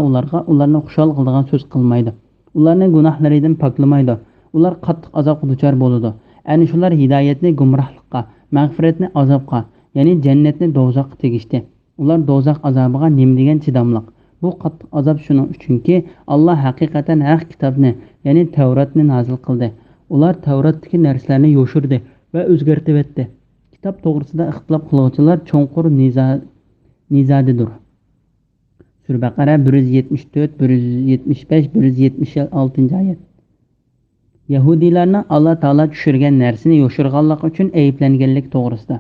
ularni xushal qiladigan so'z qilmaydi. Ularni gunohlaridan poklamaydi. Ular qattiq azobga duchor bo'ladi. Ana shular hidoyatni gumrohlikqa, mag'firatni azobga, ya'ni jannatni do'zaxga tegishdi. Ular do'zax azobiga nima degan chidamliq. Bu qattiq azob shuning uchunki Alloh haqiqatan haq kitobni, ya'ni Tavratni nazil qildi. Ular Tavratdagi narsalarni yo'shirdi va o'zgartirib etdi. Kitob to'g'risida ixtilof qiluvchilar cho'nqur nizodidir. Sura Baqara 174, 175, 176 oyat. Yahudiylarning Alloh taolo tushirgan narsani yo'shirganlik uchun ayblanganlik to'g'risida.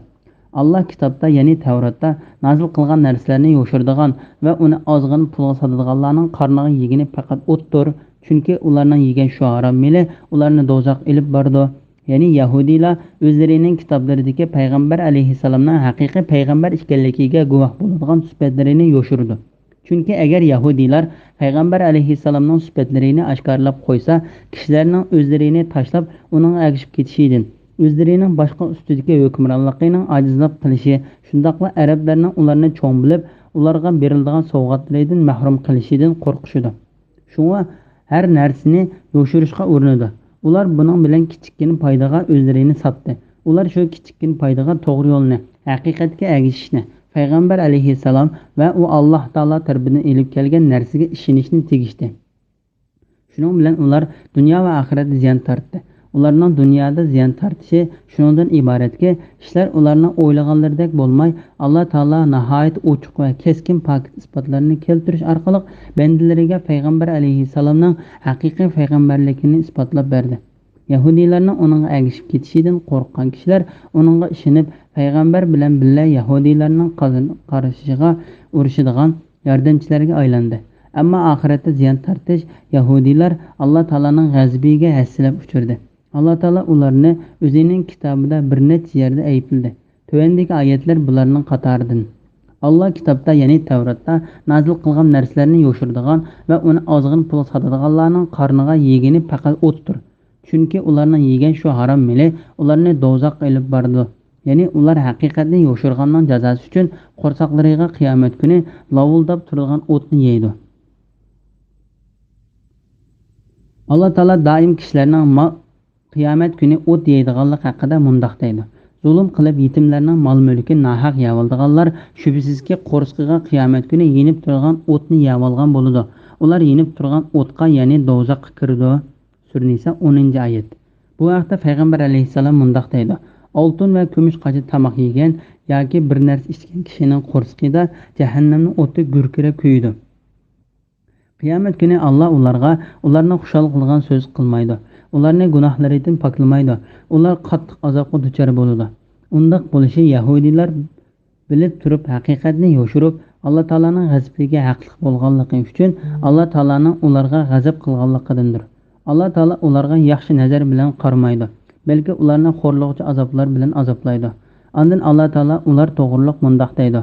Allah kitobda, ya'ni Tavratda nazil qilgan narsalarni yo'shirdigan va uni ozg'in pulga sotadiganlarning qarniga yegini faqat o'tdir. Chunki ularning yegan shu harom mili ularni do'zaxga ilib bordi. Ya'ni Yahudiylar o'zlarining kitoblaridagi payg'ambar alayhisalomning haqiqiy payg'ambar ekanligiga guvoh bo'ladigan sifatlarini yo'shirdi. Chunki agar Yahudiylar payg'ambar alayhisalomning sifatlarini oshkorlab qo'ysa, kishilarning o'zlarini tashlab uning agishib ketishidan, o'zlarining boshqa ustidagi hukmronligining ojizlab qilishi, shundaqla arablarning ularni cho'ng bilib, ularga beriladigan sovg'atlardan mahrum qilishidan qo'rqishdi. Shunga har narsani yo'shirishga urinadi. Ular buning bilan kichikkin foydaga o'zlarini sotdi. Ular shu kichikkin foydaga to'g'ri yo'lni, haqiqatga ergashishni, payg'ambar alayhisalom va u Alloh taolo tarafidan elib kelgan narsaga ishonishni tegishdi. Shuning bilan ular dunyo va oxiratda ziyon tortdi. Ularning dunyoda ziyon tortishi shundan iboratki, ishlar ularning o'ylaganlaridek bo'lmay, Alloh taolo nihoyat ochiq va keskin pokit isbotlarni keltirish orqali bandalariga payg'ambar alayhisalomning haqiqiy payg'ambarligini isbotlab berdi. Yahudiylarning uning agishib ketishidan qo'rqqan kishilar uningga ishonib, payg'ambar bilan birga Yahudiylarning qarashiga urushadigan yordamchilarga aylandi. Ammo oxiratda ziyon tortish Yahudiylar Alloh taolaning g'azabiga hassilab uchirdi. Alloh taolo ularni o'zining kitobida bir necha yerda aybladi. Tövendagi oyatlar bularning qatoridan. Alloh kitobda, ya'ni Tavratda nazil qilgan narsalarni yo'shirdigan va uni ozg'in pul sotadiganlarning qarniga yegini faqat o'tdir. Chunki ularning yegan shu harom mili ularni do'zaxga ilib bordi. Ya'ni ular haqiqatni yo'shirganning jazosi uchun qo'rsoqlariga qiyomat kuni lovuldab turgan o'tni yeydi. Alloh taolo doim kishilarning qiyomat kuni o't yeydiganlik haqida mundoq deydi: Zulm qilib yetimlarning mol-mulki nahaq yavoldiganlar shubhisizki qo'rsqiga qiyomat kuni yenib turgan o'tni yavolgan bo'ladi. Ular yenib turgan o'tqa, ya'ni do'zaxga kirdi. Sura Nisa 10-oyat. Bu vaqtda payg'ambar alayhisalom mundoq deydi: Oltin va kumush qachi tamoq yegan yoki bir narsa ichgan kishining qo'rsqida jahannamning o'ti gurkirab kuydi. Qiyomat kuni Alloh ularga ularni xushal qilgan so'z qilmaydi. Ularni gunohlaridan poklamaydi. Ular qattiq azobga duchor bo'ladi. Undaq bo'lishi Yahudiylar bilib turib haqiqatni yoshirib, Alloh taolaning g'azabiga haqliq bo'lganligi uchun Alloh taolaning ularga g'azab qilganligidandir. Alloh taolo ularga yaxshi nazar bilan qaramaydi, balki ularni xo'rlovchi azoblar bilan azoblaydi. Ondan Alloh taolo ular to'g'riliq mundoq deydi.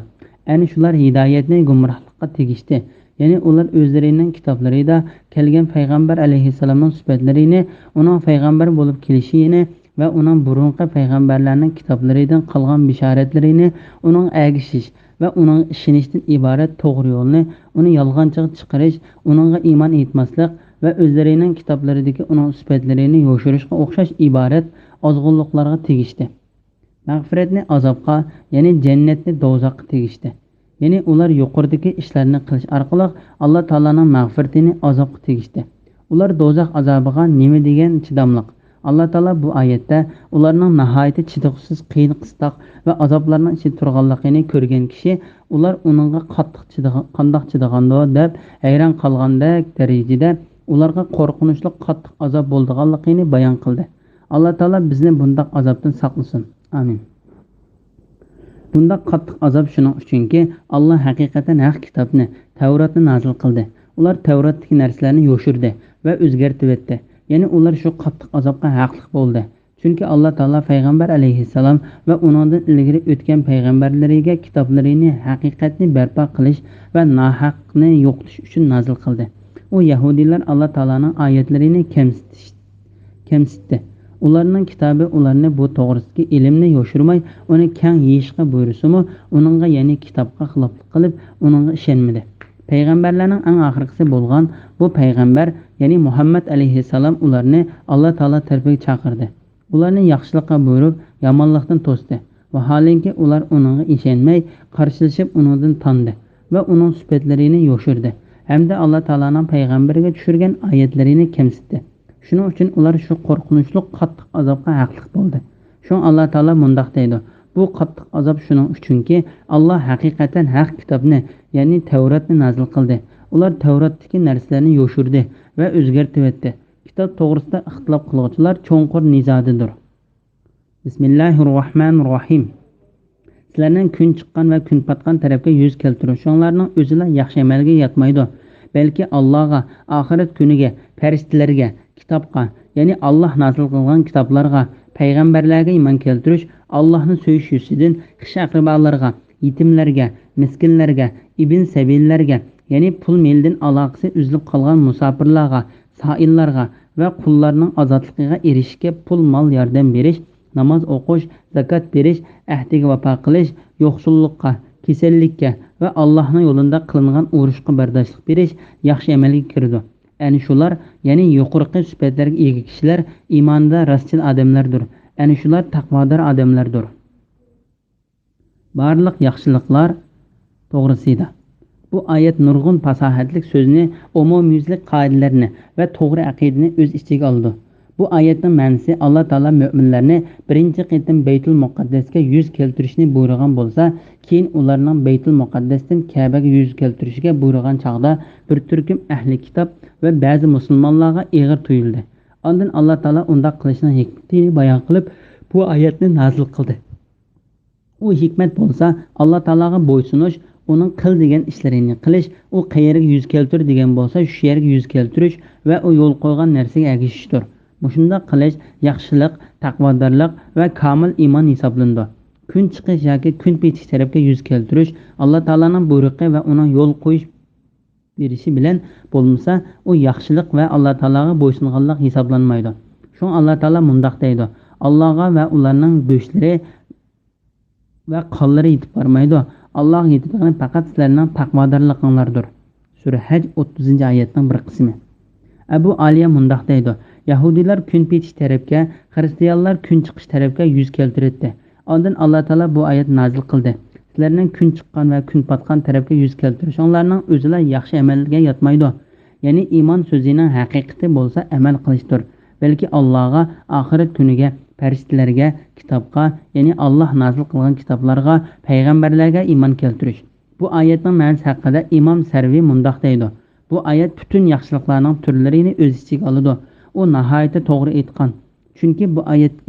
Ani shular hidoyatni gumrohlikqa tegishdi. Ya'ni ular o'zlarining kitoblarida kelgan payg'ambar alayhissalomning sifatlarini, uning payg'ambar bo'lib kelishini va uning burunqi payg'ambarlarning kitoblaridan qolgan bishoratlarini uning agishish va uning ishonishdan iborat to'g'ri yo'lni uni yolg'onchiga chiqarish, uningga iymon etmaslik va o'zlarining kitoblaridagi uning sifatlarini yoshirishga o'xshash iborat ozg'unliklarga tegishdi. Mag'firatni azobga, ya'ni jannatni do'zaxga tegishdi. Ya'ni ular yuqoridagi ishlarni qilish orqali Alloh taolaning mag'firatini azobga tegishdi. Ular do'zax azobiga nima degan chidamliq? Alloh taolo bu oyatda ularning nihoyatda chidag'siz qiyin qistoq va azoblarning ichida turganligini ko'rgan kishi ular uningga qandoq chidag'ando deb hayron qolgandek darajada ularga qo'rqinchli qattiq azob bo'lganligini bayon qildi. Alloh taolo bizni bundoq azobdan saqlasin. Amin. Bunda qattiq azob shuning uchunki Alloh haqiqatan haq kitobni, Tavratni nozil qildi. Ular Tavratdagi narsalarni yoshirdi va o'zgartirib etdi. Ya'ni ular shu qattiq azobga haqliq bo'ldi. Chunki Alloh taolo payg'ambar alayhissalom va uningdan ilgari o'tgan payg'ambarlariga kitoblarini haqiqatni barpo qilish va nohaqni yo'qotish uchun nozil qildi. U yahudiylar Alloh taolaning oyatlarini kamsitdi. Ularning kitobi ularni bu to'g'risidagi ilmni yoshirmay, uni keng yeyishga buyursimi, uningga ya'ni kitobga xiloflik qilib, uningga ishonmadi. Payg'ambarlarning eng oxirgisi bo'lgan bu payg'ambar, ya'ni Muhammad alayhissalom ularni Alloh taolo tarafiga chaqirdi. Ularni yaxshilikqa buyurib, yomonlikdan to'sdi. Vaholanki ular uningga ishonmay, qarshilashib uningdan tondi va uning sifatlarini yoshirdi. Hamda Alloh taolaning payg'ambariga tushirgan oyatlarini kamsitdi. Shuning uchun ular shu qo'rqinchli qattiq azobga haqliq bo'ldi. Shun Alloh taolo mundoq deydi. Bu qattiq azob shuning uchunki Alloh haqiqatan haq kitobni, ya'ni Tavratni nozil qildi. Ular Tavratdagi narsalarni yoshirdi va o'zgartirib etdi. Kitob to'g'risida ixtilof qiluvchilar cho'nqur nizodidir. Bismillahirrohmanirrohim. Sizlarning kun chiqqan va kun patgan tarafga yuz keltirishinglarning o'zilar yaxshi amalga yetmaydi. Balki Allohga, oxirat kuniga, farishtalarga, kitobga, ya'ni Alloh nozil qilgan kitoblarga, payg'ambarlarga iymon keltirish, Allohni so'yish yuzidan xish-aqrabolarga, yetimlarga, miskinlarga, ibn sabillarga, ya'ni pul meldan aloqasi uzilib qolgan musofirlarga, soillarga va qullarning ozodligiga erishishga pul mol yordam berish, namoz o'qish, zakot berish, ahdiga vafo qilish, yo'qsullikqa, kasallikka va Allohning yo'lida qilingan urushga bardoshlik berish yaxshi amalga kirdi. Ani shular, ya'ni yuqorqi sifatlarga ega kishilar iymonda rostchil odamlardir. Ani shular taqvodor odamlardir. Barliq yaxshiliklar to'g'risida. Bu oyat nurg'un fasohatlik so'zni, umumyuzlik qoidalarni va to'g'ri aqidani o'z ichiga oldi. Bu oyatning ma'nosi Alloh taolo mu'minlarni birinchi qitim Baytul Muqaddasga yuz keltirishni buyurgan bo'lsa, keyin ularning Baytul Muqaddasdan Ka'baga yuz keltirishiga buyurgan chaqda bir turkum ahli kitob va ba'zi musulmonlarga ig'ir tuyuldi. Ondan Alloh taolo unda qilishning hikmatini bayon qilib, bu oyatni nozil qildi. U hikmat bo'lsa, Alloh taologa bo'ysunish, uning qil degan ishlarini qilish, u qayerga yuz keltir degan bo'lsa, shu yerga yuz keltirish va u yo'l qo'ygan narsaga ergashishdir. Shunday qilish yaxshilik, taqvodorlik va komil iymon hisoblandi. Kun chiqish yoki kun petish tarafga yuz keltirish Alloh taolaning buyrug'i va uning yo'l qo'yish berishi bilan bo'lmasa, u yaxshilik va Alloh taolaga bo'ysunganlik hisoblanmaydi. Shun Alloh taolo mundoq deydi: Allohga va ularning go'shtlari va qonlari yetib bormaydi. Alloh yetadigan faqat sizlarning taqvodorliginglardir. Sura Haj 30-oyatning bir qismi. Abu Aliya mundoq deydi: Yahudiylar kun petish tarafga, xristianlar kun chiqish tarafga yuz keltirdi. Ondan Alloh taolo bu oyat nozil qildi. Sizlarning kun chiqqan va kun patgan tarafga yuz keltirishinglarning o'zilar yaxshi amalga yetmaydi. Ya'ni iymon so'zining haqiqati bo'lsa amal qilishdir. Balki Allohga, oxirat kuniga, farishtalarga, kitobga, ya'ni Alloh nozil qilgan kitoblarga, payg'ambarlarga iymon keltirish. Bu oyatning ma'nosi haqida Imom Sarviy mundoq deydi: Bu oyat butun yaxshiliklarning turlarini o'z ichiga oladi. U nihoyatda to'g'ri aytgan. Chunki bu oyatga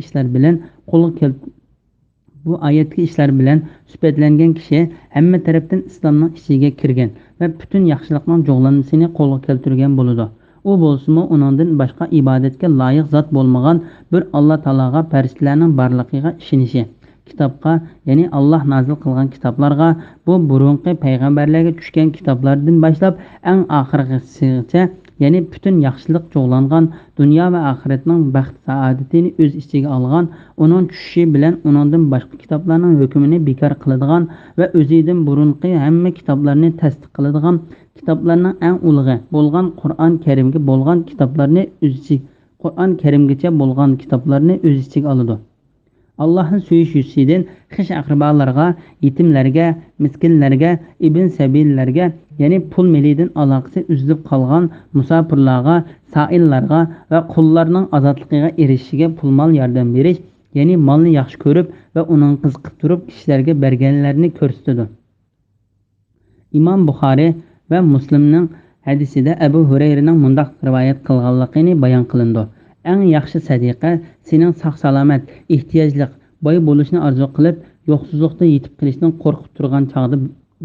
ishlar bilan sifatlangan kishi hamma tarafdan islomning ichiga kirgan va butun yaxshilikning jo'g'lanmasini qo'lga keltirgan bo'ladi. U bo'lsa-mu uningdan boshqa ibodatga loyiq zot bo'lmagan bir Alloh taologa farishtalarning borligiga ishonishi. Kitobga, ya'ni Alloh nozil qilgan kitoblarga, bu burunqi payg'ambarlarga tushgan kitoblardan boshlab eng oxirgisigacha, ya'ni butun yaxshilik jo'g'langan dunyo va oxiratning baxt saodatini o'z ichiga olgan, uning tushishi bilan uningdan boshqa kitoblarning hukmini bekor qiladigan va o'zidan burunqi hamma kitoblarni tasdiq qiladigan kitoblarning eng ulug'i bo'lgan Qur'on Karimga bo'lgan kitoblarni Qur'on Karimgacha bo'lgan kitoblarni o'z ichiga oladi. Allah'ın söyüşüsüden xish aqribalarga, yetimlarga, miskinlarga, ibn sabillarga, ya'ni pul melidin aloqasi uzilib qolgan musafirlarga, saillarga va qullarning ozodligiga erishishiga pul mol yordam berish, ya'ni molni yaxshi ko'rib va uning qiziqib turib kishilarga berganlarini ko'rsatadi. Imom Buxoriy va Muslimning hadisida Abu Hurayraning mundaq rivoyat qilganligini bayon qilindi. Eng yaxshi sadiqa sening sog'-salomat, ehtiyojliq, boy bo'lishni orzu qilib, yo'qsizlikda yetib qilishdan qo'rqib turgan chog'da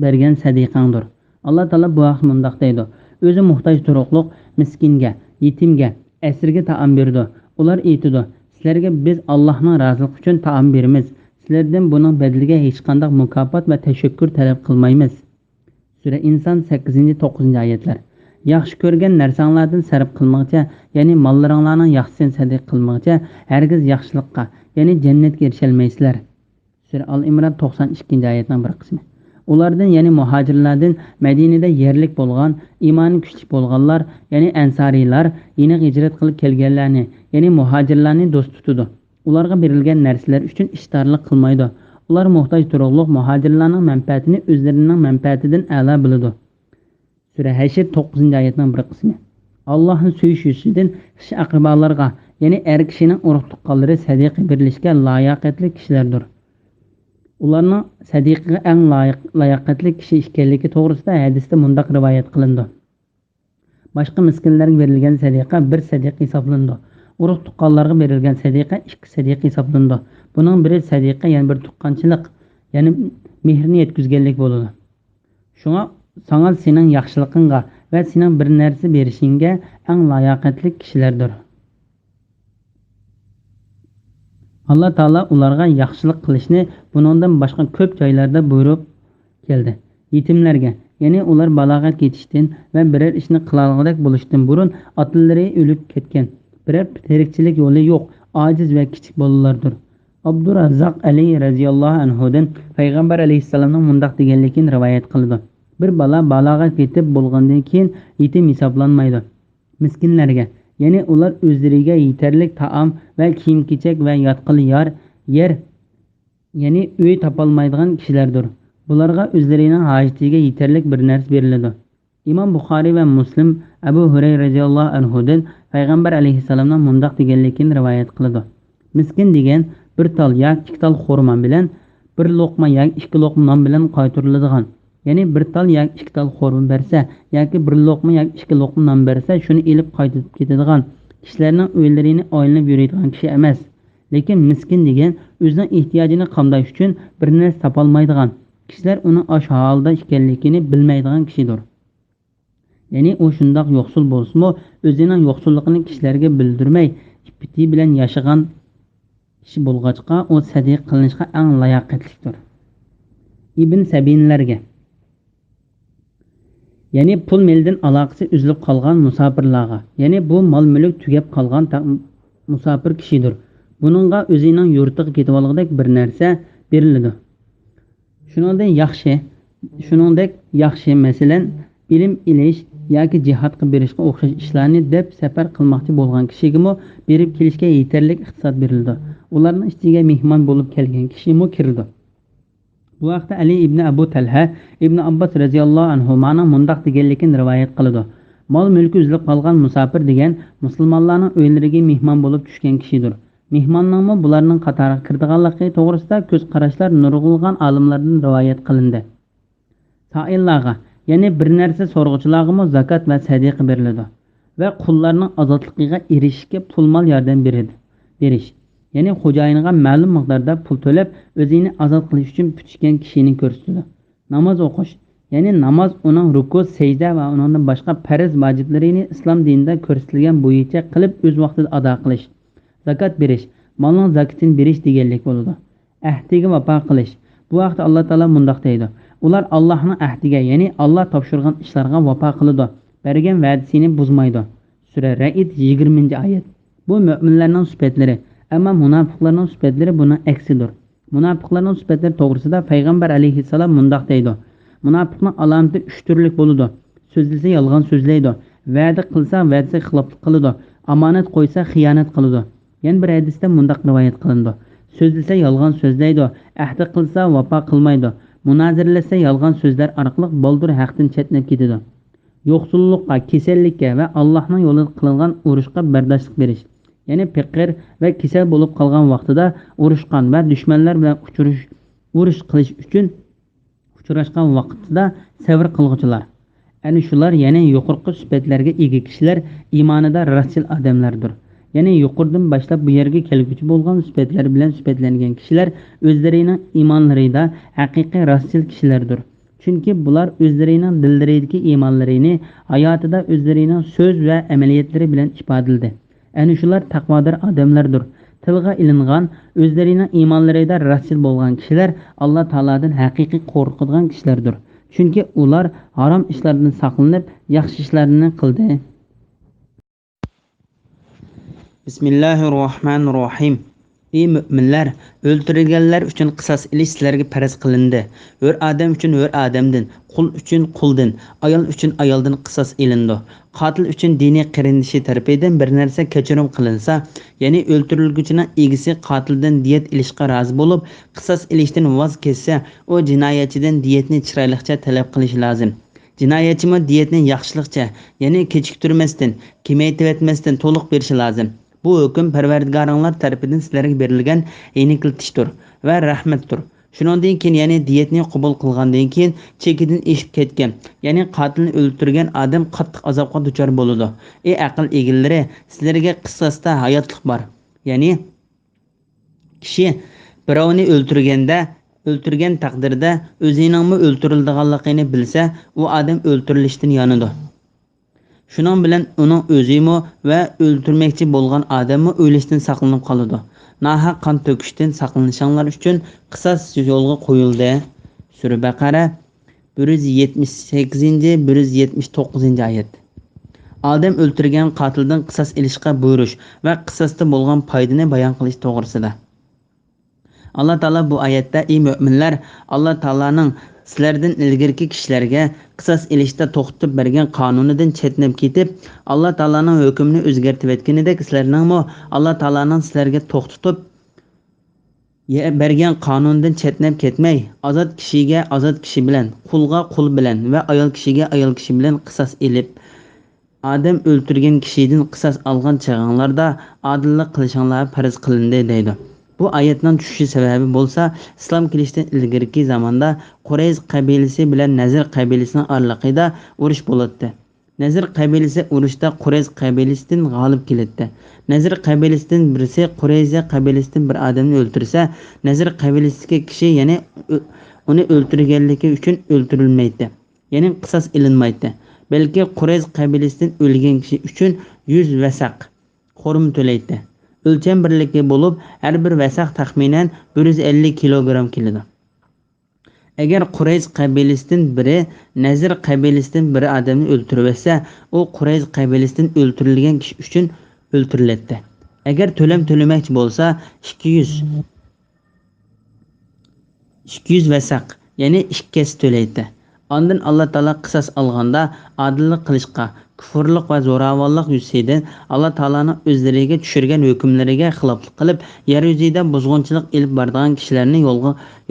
bergan sadiqangdir. Alloh taolo bu vaqt mundaq deydi: o'zi muhtoj turuqliq miskinga, yetimga, asirga taom berdi. Ular aytadi: sizlarga biz Allohning roziligi uchun taom beramiz. Sizlardan buning badaliga hech qanday mukofot va tashakkur talab qilmaymiz. Sura Inson 8-9 oyatlar. Yaxshi ko'rgan narsanglardan sarf qilmoqcha, ya'ni mollaringlarning yaxshisini sadiq qilmoqcha, hargiz yaxshilikqa, ya'ni jannatga erisholmaysizlar. Sura Al-Imron 92-oyatning bir qismi. Ulardan, ya'ni muhojirlardan Madinada yerlik bo'lgan, iymoni kuchli bo'lganlar, ya'ni ansariylar, yeni hijrat qilib kelganlarni, ya'ni muhojirlarni do'st tutadi. Ularga berilgan narsalar uchun ishtorlik qilmaydi. Ular muhtoj turuqliq muhojirlarning manfaatini o'zlarining manfaatidan a'lo biladi. Sura Hashr 9-oyatning bir qismi. Allohning söyüşüsüdən xish aqribalarga, ya'ni er kishining urug' tuqqanlari sadiqa berilishga layoqatli kishilardir. Ularning sadiqaga eng layoqatli kishi ekanligi to'g'risida hadisda mundaq rivoyat qilindi. Boshqa miskinlarga berilgan sadiqa bir sadiqa hisoblandi. Urug' tuqqanlarga berilgan sadiqa ikki sadiqa hisoblandi. Buning biri sadiqa, ya'ni bir tuqqanchilik, ya'ni mehrni yetkazganlik bo'ladi. Shunga sana sening yaxshiligingga va sening bir narsa berishingga eng layoqatli kishilardir. Alloh taolo ularga yaxshilik qilishni buningdan boshqa ko'p joylarda buyurib keldi. Yetimlarga, ya'ni ular balog'at yetishdan va biror ishni qilolg'idek bo'lishdan burun otalari o'lib ketgan, biror tirikchilik yo'li yo'q, ojiz va kichik bolalardir. Abdurazzoq Ali radhiyallohu anhudan payg'ambar alayhissalomning mundaq deganligini rivoyat qildi: bir bola balog'at yetib bo'lgandan keyin yetim hisoblanmaydi. Miskinlarga, ya'ni ular o'zlariga yetarli taom va kiyim-kechak va yotqili yer, ya'ni uy topolmaydigan kishilardir. Bularga o'zlarining hojatiga yetarli bir narsa beriladi. Imom Buxoriy va Muslim Abu Hurayra radhiyallohu anhudan payg'ambar alayhissalomning mundaq deganligini rivoyat qiladi: miskin degan bir tal yoki ikki tal xurmo bilan, bir luqma yoki ikki luqma non bilan qaytariladigan, ya'ni bir tal yoki ikki tal xurmo bersa yoki bir luqma yoki ikki luqma non bersa, shuni elib qaytib ketadigan kishilarning o'ylarini oylanib yuradigan kishi emas. Lekin miskin degan o'zining ehtiyojini qamdash uchun bir narsa topolmaydigan kishilar, uning osh holida ekanligini bilmaydigan kishidir. Ya'ni u shundoq yo'qsul bo'lsa-mu, o'zining yo'qsulligini kishilarga bildirmay, ipiti bilan yashagan kishi bo'lg'achqa, u sadiq qilinishga eng layoqatlidir. Ibn sabillarga, ya'ni pul meldan aloqasi uzilib qolgan musofirlarga, ya'ni bu mol mulk tugab qolgan musofir kishidir. Buningga o'zining yurtiga ketib olgandek bir narsa beriladi. Shuningdek yaxshi, masalan, ilm ilish yoki jihodga berishga o'xshash ishlarni deb safar qilmoqchi bo'lgan kishiga berib kelishga yetarli iqtisod berildi. Ularning ichiga mehmon bo'lib kelgan kishi kirdi. Bu vaqtda Ali ibn Abu Talha ibn Abbas radhiyallohu anhu ma'na mundaq deganligini rivoyat qiladi: mol mulki uzilib qolgan musofir degan musulmonlarning o'ylariga mehmon bo'lib tushgan kishidir. Mehmonning bularning qatoriga kirdiganligi to'g'risida ko'z qarashlar nurg'ulg'an olimlardan rivoyat qilindi. Saillarga, Ya'ni bir narsa so'rg'uchilarga zakat va sadaqa beriladi va qullarning ozodligiga erishishga pul mol yordam berish. Ya'ni xo'jayiniga ma'lum miqdorda pul to'lab o'zini ozod qilish uchun puchgan kishini ko'rsatadi. Namoz o'qish, ya'ni namoz uning ruku, sajda va undan boshqa farz vojiblarini islom dinida ko'rsatilgan bo'yicha qilib o'z vaqtida ado qilish. Zakat berish, molning zakatini berish deganlik bo'ladi. Ahdiga vafo qilish. Bu vaqtda Alloh taolo mundoq deydi: ular Allohning ahdiga, ya'ni Alloh topshirgan ishlarga vafo qiladi, bergan va'dasini buzmaydi. Sura Ra'd 20-oyat. Bu mu'minlarning sifatlari, ammo munofiqlarning sifatlari buning aksidir. Munofiqlarning sifatlari to'g'risida payg'ambar alayhissalom mundoq deydi: munofiqning alomati 3 turli bo'ladi. So'zlasa yolg'on so'zlaydi, va'da qilsa va'dasiga xiloflik qiladi, omonat qo'ysa xiyonat qiladi. Yana bir hadisda mundoq rivoyat qilindi: so'zlasa yolg'on so'zlaydi, ahdi qilsa vafo qilmaydi, munozirlasa yolg'on so'zlar orqali boldir haqdan chetnab ketadi. Yo'qsullikqa, kasallikka va Allohning yo'lida qilingan urushga bardoshlik berish. Ya'ni faqir va kasal bo'lib qolgan vaqtida urushgan va dushmanlar bilan urush qilish uchun uchrashgan vaqtida sabr qilguvchilar. Ana shular yana yuqorqi sifatlarga ega kishilar iymonida rostchil odamlardir. Ya'ni yuqoridan boshlab bu yerga kelguchi bo'lgan sifatlar bilan sifatlangan kishilar o'zlarining iymonlarida haqiqiy rostchil kishilardir. Chunki bular o'zlarining dillaridagi iymonlarini hayotida o'zlarining so'z va amaliyotlari bilan ifodaladi. Ana shular taqvodor odamlardir. Tilga ilingan, o'zlarining iymonlarida rostchil bo'lgan kishilar Alloh taoladan haqiqiy qo'rqadigan kishilardir. Chunki ular harom ishlardan saqlanib, yaxshi ishlarni qildi. Bismillahirrohmanirrohim. Ey müminler, öldürülgenler üçün qisas ilish sizlarga farz qilindi. Hör adam üçün hör adamdan, qul üçün quldan, ayol üçün ayoldan qisas ilindi. Qatil üçün diniy qarindishi tarafidan bir narsa kechirim qilinsa, ya'ni o'ldirilguchining egisi qatildan diyet ilishga rozi bo'lib, qisas ilishdan voz kechsa, o jinoyatchidan diyetni chiroyliqcha talab qilish lozim. Jinoyatchimi diyetni yaxshilikcha, ya'ni kechiktirmasdan, kemaytirib etmasdan to'liq berishi lozim. Bu hukm Parvardigoringlar tarafidan sizlarga berilgan yengiltishdir va rahmatdir. Shuningdek keyin ya'ni diyetni qabul qilgandan keyin chekidan eshib ketgan, ya'ni qatilni o'ldirgan odam qattiq azobga duchor bo'ladi. Ey aql egillari, sizlarga qissasda hayotlik bor. Ya'ni kishi birovni o'ldirgan taqdirda o'ziningmi o'ldirilganligini bilsa, u odam o'ldirilishdan yonadi. Şunun bilan uning o'zimi va o'ldirmoqchi bo'lgan odamni o'lishdan saqlanib qoladi. Nahaq qon to'kishdan saqlanishinglar uchun qisas yo'lga qo'yildi. Sura Baqara 178-179-oyat. Odam o'ldirgan qotildan qisas ilishga buyurish va qisasda bo'lgan foydani bayon qilish to'g'risida. Alloh taolo bu oyatda: ey mu'minlar, Alloh taolaning sizlardan ilgirki kishilarga qisas ilishda to'xtatib bergan qonunidan chetnab ketib, Alloh taolaning hukmini o'zgartirib etganidek, sizlarning Alloh taolaning sizlarga to'xtatib bergan qonunidan chetnab ketmay, ozod kishiga ozod kishi bilan, qulga qul bilan va ayol kishiga ayol kishi bilan qisas ilib, odam o'ldirgan kishidan qisas olgan chog'inglarda odillik qilishinglar farz qilindi deydi. Bu oyatning tushishi sababi bo'lsa, islom kelishdan ilgirki zamonda Qurayz qabilasi bilan Nazir qabilasining oraliqida urush bo'ldi. Nazir qabilasi urushda Qurayz qabilasidan g'olib keldi. Nazir qabilasidan birisi Qurayz qabilasidan bir odamni o'ldirsa, Nazir qabilasidagi kishi yana uni o'ldirganligi uchun o'ldirilmaydi. Ya'ni qisas ilinmaydi. Balki Qurayz qabilasidan o'lgan kishi uchun 100 vasaq xorum to'laydi. O'lcham birligi bo'lib, har bir vasaq taxminan 150 kilogram keladi. Agar Qurayz qabilasidan biri Nazir qabilasidan bir odamni o'ldirib olsa, u Qurayz qabilasidan o'ldirilgan kishi uchun o'ldiriladi. Agar to'lam to'lamoqchi bo'lsa, 200 vasaq, ya'ni 2 to'laydi. Ondan Alloh taolo qisas olganda adillik qilishga, kufrlik va zo'ravonlik yuzasidan Alloh taolaning o'zlariga tushirgan hukmlariga xiloflik qilib, yer yuzida buzg'unchilik ilib borgan kishilarni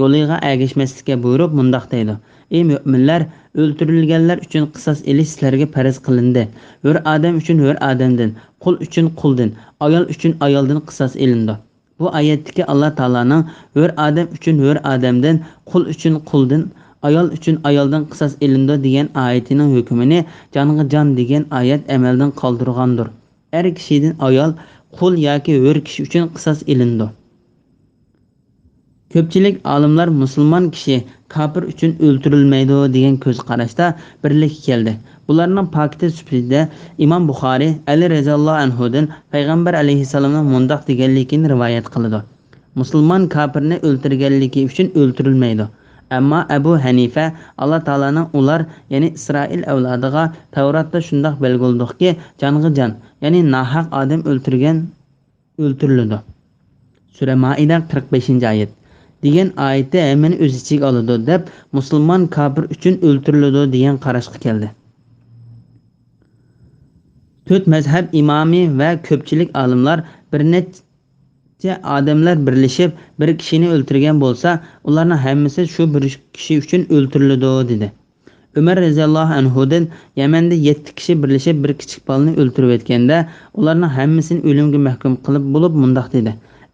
yo'liga ergashmaslikka buyurib mundoq deydi: ey mu'minlar, o'ldirilganlar uchun qisas ilish sizlarga farz qilindi. Hur odam uchun hur odamdan, qul uchun quldan, ayol uchun ayoldan qisas ilindi. Bu oyatdagi Alloh taolaning hur odam uchun hur odamdan, qul uchun quldan, ayol uchun ayoldan qisas ilindi degan oyatining hukmini jonga jon degan oyat amaldan qoldirgandir. Er kishidan ayol, qul yoki hur kishi uchun qisas ilindi. Ko'pchilik olimlar musulmon kishi kofir uchun o'ldirilmaydi degan ko'z qarashda birlikka keldi. Bularning pakiti sifatida Imom Buxoriy Ali roziyallohu anhudan payg'ambar alayhissalomning mundoq deganligini rivoyat qiladi. Musulmon kofirni o'ldirganligi uchun o'ldirilmaydi. Ammo Abu Hanifa Alloh taolaning ular, ya'ni Isroil avlodiga Tavratda shundoq belgiladiki, jonga jon, ya'ni nahaq odam o'ldiriladi. Sura Maida 45-oyat. degan oyatda hammani o'z ichiga oladi deb musulmon kofir uchun o'ldiriladi degan qarashga keldi. To'rt mazhab imomi va ko'pchilik olimlar bir necha odamlar birlashib bir kishini o'ldirgan bo'lsa, ularning hammasi shu bir kishi uchun o'ldiriladi dedi. Umar roziyallohu anhudan Yamanda 7 kishi birlashib bir kichik bolani o'ldirib o'tganda, ularning hammasini o'limga mahkum qilib bo'lib mundoq dedi.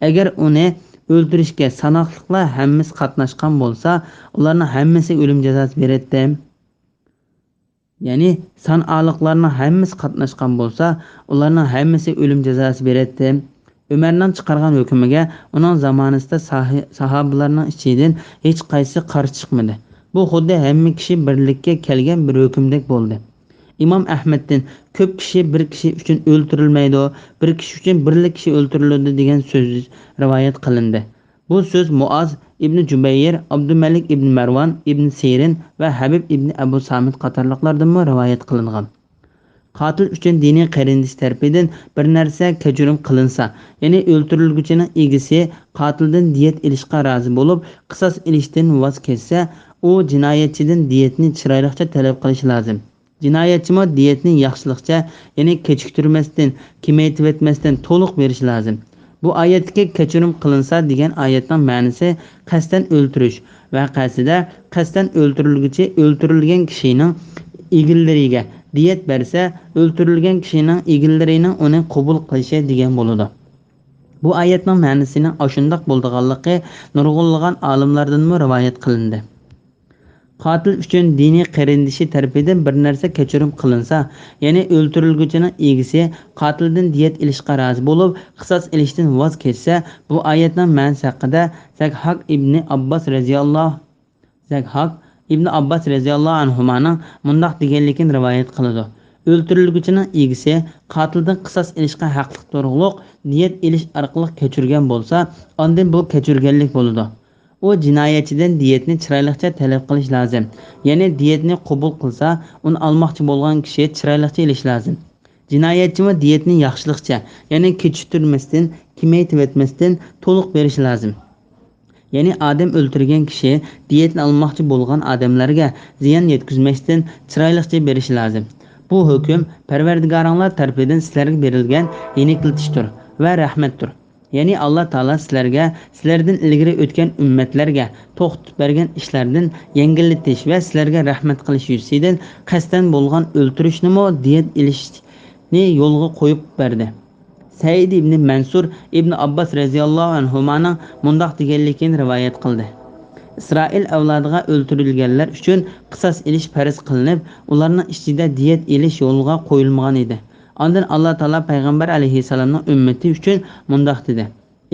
Agar uni o'ldirishga sanoqliqlar hammasi qatnashgan bo'lsa, ularning hammasi o'lim jazosi beradi. Ya'ni sanoqliqlarning hammasi qatnashgan bo'lsa, ularning hammasi o'lim jazosi beradi. Umarning chiqargan hukmiga uning zamonasida sahobalarning ichidan hech qaysi qarshi chiqmadi. Bu xuddi hamma kishi birlikka kelgan bir hukmdek bo'ldi. İmam Ahmed'den ko'p kishi bir kishi uchun o'ldirilmaydi, bir kishi uchun birlik kishi o'ldiriladi degan so'z rivoyat qilindi. Bu so'z Muaz ibn Jubayr, Abdumalik ibn Marwan ibn Sirin va Habib ibn Abu Samit qatorliqlardan rivoyat qilingan. Qatil uchun diniy qarindish tarafidan bir narsa kechirim qilinsa, ya'ni o'ldirilguchining egisi qatildan diyet ilishga rozi bo'lib, qisas ilishdan voz kechsa, u jinoyatchidan diyetni chiroyliqcha talab qilish lozim. Jinoyatchi diyetni yaxshilikcha, ya'ni kechiktirmasdan, kamaytib etmasdan to'liq berish lozim. Bu oyatga kechirim qilinsa degan oyatning ma'nosi qasddan o'ldirish vaqasida qasddan o'ldirilguchi o'ldirilgan kishining egillariga diyet bersa, o'ldirilgan kishining egillarining uni qabul qilishi degan bo'ladi. Bu oyatning ma'nosining oshundoq bo'lganligi nurg'unlagan olimlardan rivoyat qilindi. Qatil uchun diniy qarindishi tarafidan bir narsa kechirim qilinsa, ya'ni o'ldirilguchining egisi qatildan diyet ilishga rozi bo'lib, qisas ilishdan voz kechsa, bu oyatning ma'nosi haqida Zakhak ibn Abbas radhiyallohu anhumaning mundoq deganligini rivoyat qiladi. O'ldirilguchining egisi qatildan qisas ilishga haqli to'g'riliq diyet ilish orqali kechirgan bo'lsa, ondan bu kechirganlik bo'ladi. O jinoyatchidan diyetni chiroyliqcha talab qilish lozim. Ya'ni diyetni qabul qilsa, uni olmoqchi bo'lgan kishi chiroyliqcha ilish lozim. Jinoyatchi diyetni yaxshilikcha, ya'ni kechiktirmasdan, kamaytib etmasdan to'liq berish lozim. Ya'ni odam o'ldirgan kishi diyetni olmoqchi bo'lgan odamlarga ziyon yetkazmasdan chiroyliqcha berish lozim. Bu hukm Parvardigoringlar tarafidan sizlarga berilgan yengiltishdir va rahmatdir. Ya'ni Alloh taolo sizlarga, sizlardan ilgari o'tgan ummatlarga to'xtatib bergan ishlardan yengillatish va sizlarga rahmat qilish yuzasidan qasddan bo'lgan o'ldirishni diyet ilishni yo'lga qo'yib berdi. Said ibn Mansur ibn Abbas radhiyallohu anhumaning mundoq deganligini rivoyat qildi. Isroil avlodiga o'ldirilganlar uchun qisas ilish farz qilinib, ularning ichida diyet ilish yo'lga qo'yilmagan edi. Ondan Alloh taolo payg'ambar alayhissalomning ummati uchun mundoq dedi: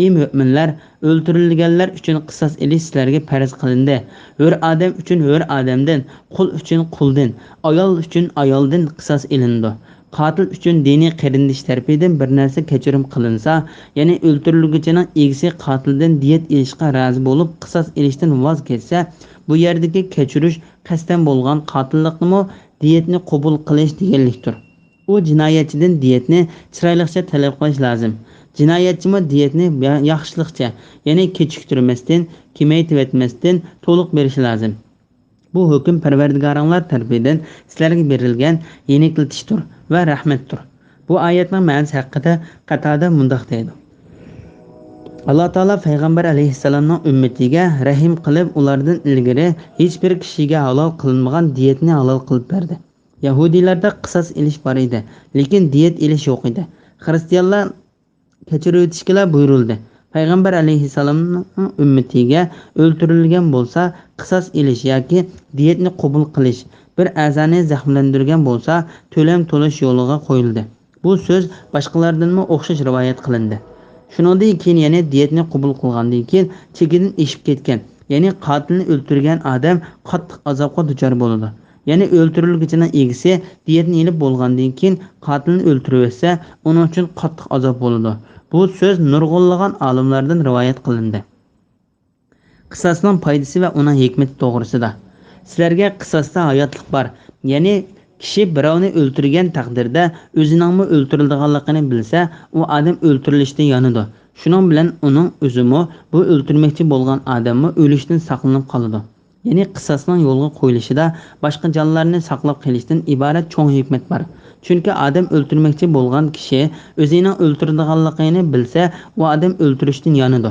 Ey mu'minlar, o'ldirilganlar uchun qisas ilish sizlarga farz qilindi. Hur odam uchun hur odamdan, qul uchun quldan, ayol uchun ayoldan qisas ilindi. Qatil uchun diniy qarindish tarafidan bir narsa kechirim qilinsa, ya'ni o'ldirilguchining egisi qatildan diyet ilishga rozi bo'lib, qisas ilishdan voz kechsa, bu yerdagi kechirish qasddan bo'lgan qatillikni diyetni qabul qilish deganlikdir. U jinoyatchidan diyetni chiroyliqcha talab qilish lozim. Jinoyatchi diyetni yaxshilikcha, ya'ni kechiktirmasdan, kamaytib etmasdan to'liq berish lozim. Bu hukm Parvardigoringlar tarafidan sizlarga berilgan yengiltishdir va rahmatdir. Bu oyatning ma'nosi haqida Qatada mundoq deydi: Alloh taolo payg'ambar alayhissalomning ummatiga rahim qilib, ulardan ilgari hech bir kishiga halol qilinmagan diyetni halol qilib berdi. Yahudiylarda qisas ilish bor edi, lekin diyet ilish yo'q edi. Xristianlar kechirib o'tishga buyurildi. Payg'ambar alayhissalomning ummatiga o'ltirilgan bo'lsa, qisos ilish yoki diyetni qabul qilish, bir a'zoni zaxmlantirgan bo'lsa, to'lam to'lash yo'liga qo'yildi. Bu so'z boshqalardan o'xshash rivoyat qilindi. Shuningdek, keyin yana diyetni qabul qilgandan keyin chekidan eshib ketgan, ya'ni qotilni o'ltirgan odam qattiq azobga duchor bo'ladi. Ya'ni o'ltirilguchining egisi diyetni yilib bo'lgandan keyin qotilni o'ltirib etsa, uning uchun qattiq azob bo'ladi. Bu so'z nurg'unlagan olimlardan rivoyat qilindi. Qisosning foydasi va uning hikmati to'g'risida. Sizlarga qisosda hayotlik bor. Ya'ni kishi birovni o'ltirgan taqdirda o'zining o'ltirilganligini bilsa, u odam o'ltirilishdan yonadi. Shuning bilan uning o'zimi bu o'ltirmoqchi bo'lgan odamni o'lishdan saqlanib qoladi. Ya'ni qisosning yo'lga qo'yilishida boshqa jonlarni saqlab qolishdan iborat cho'ng hikmat bor. Chunki odam o'ltirmoqchi bo'lgan kishi o'zining o'ltirganligini bilsa, u odam o'ltirishdan yonadi.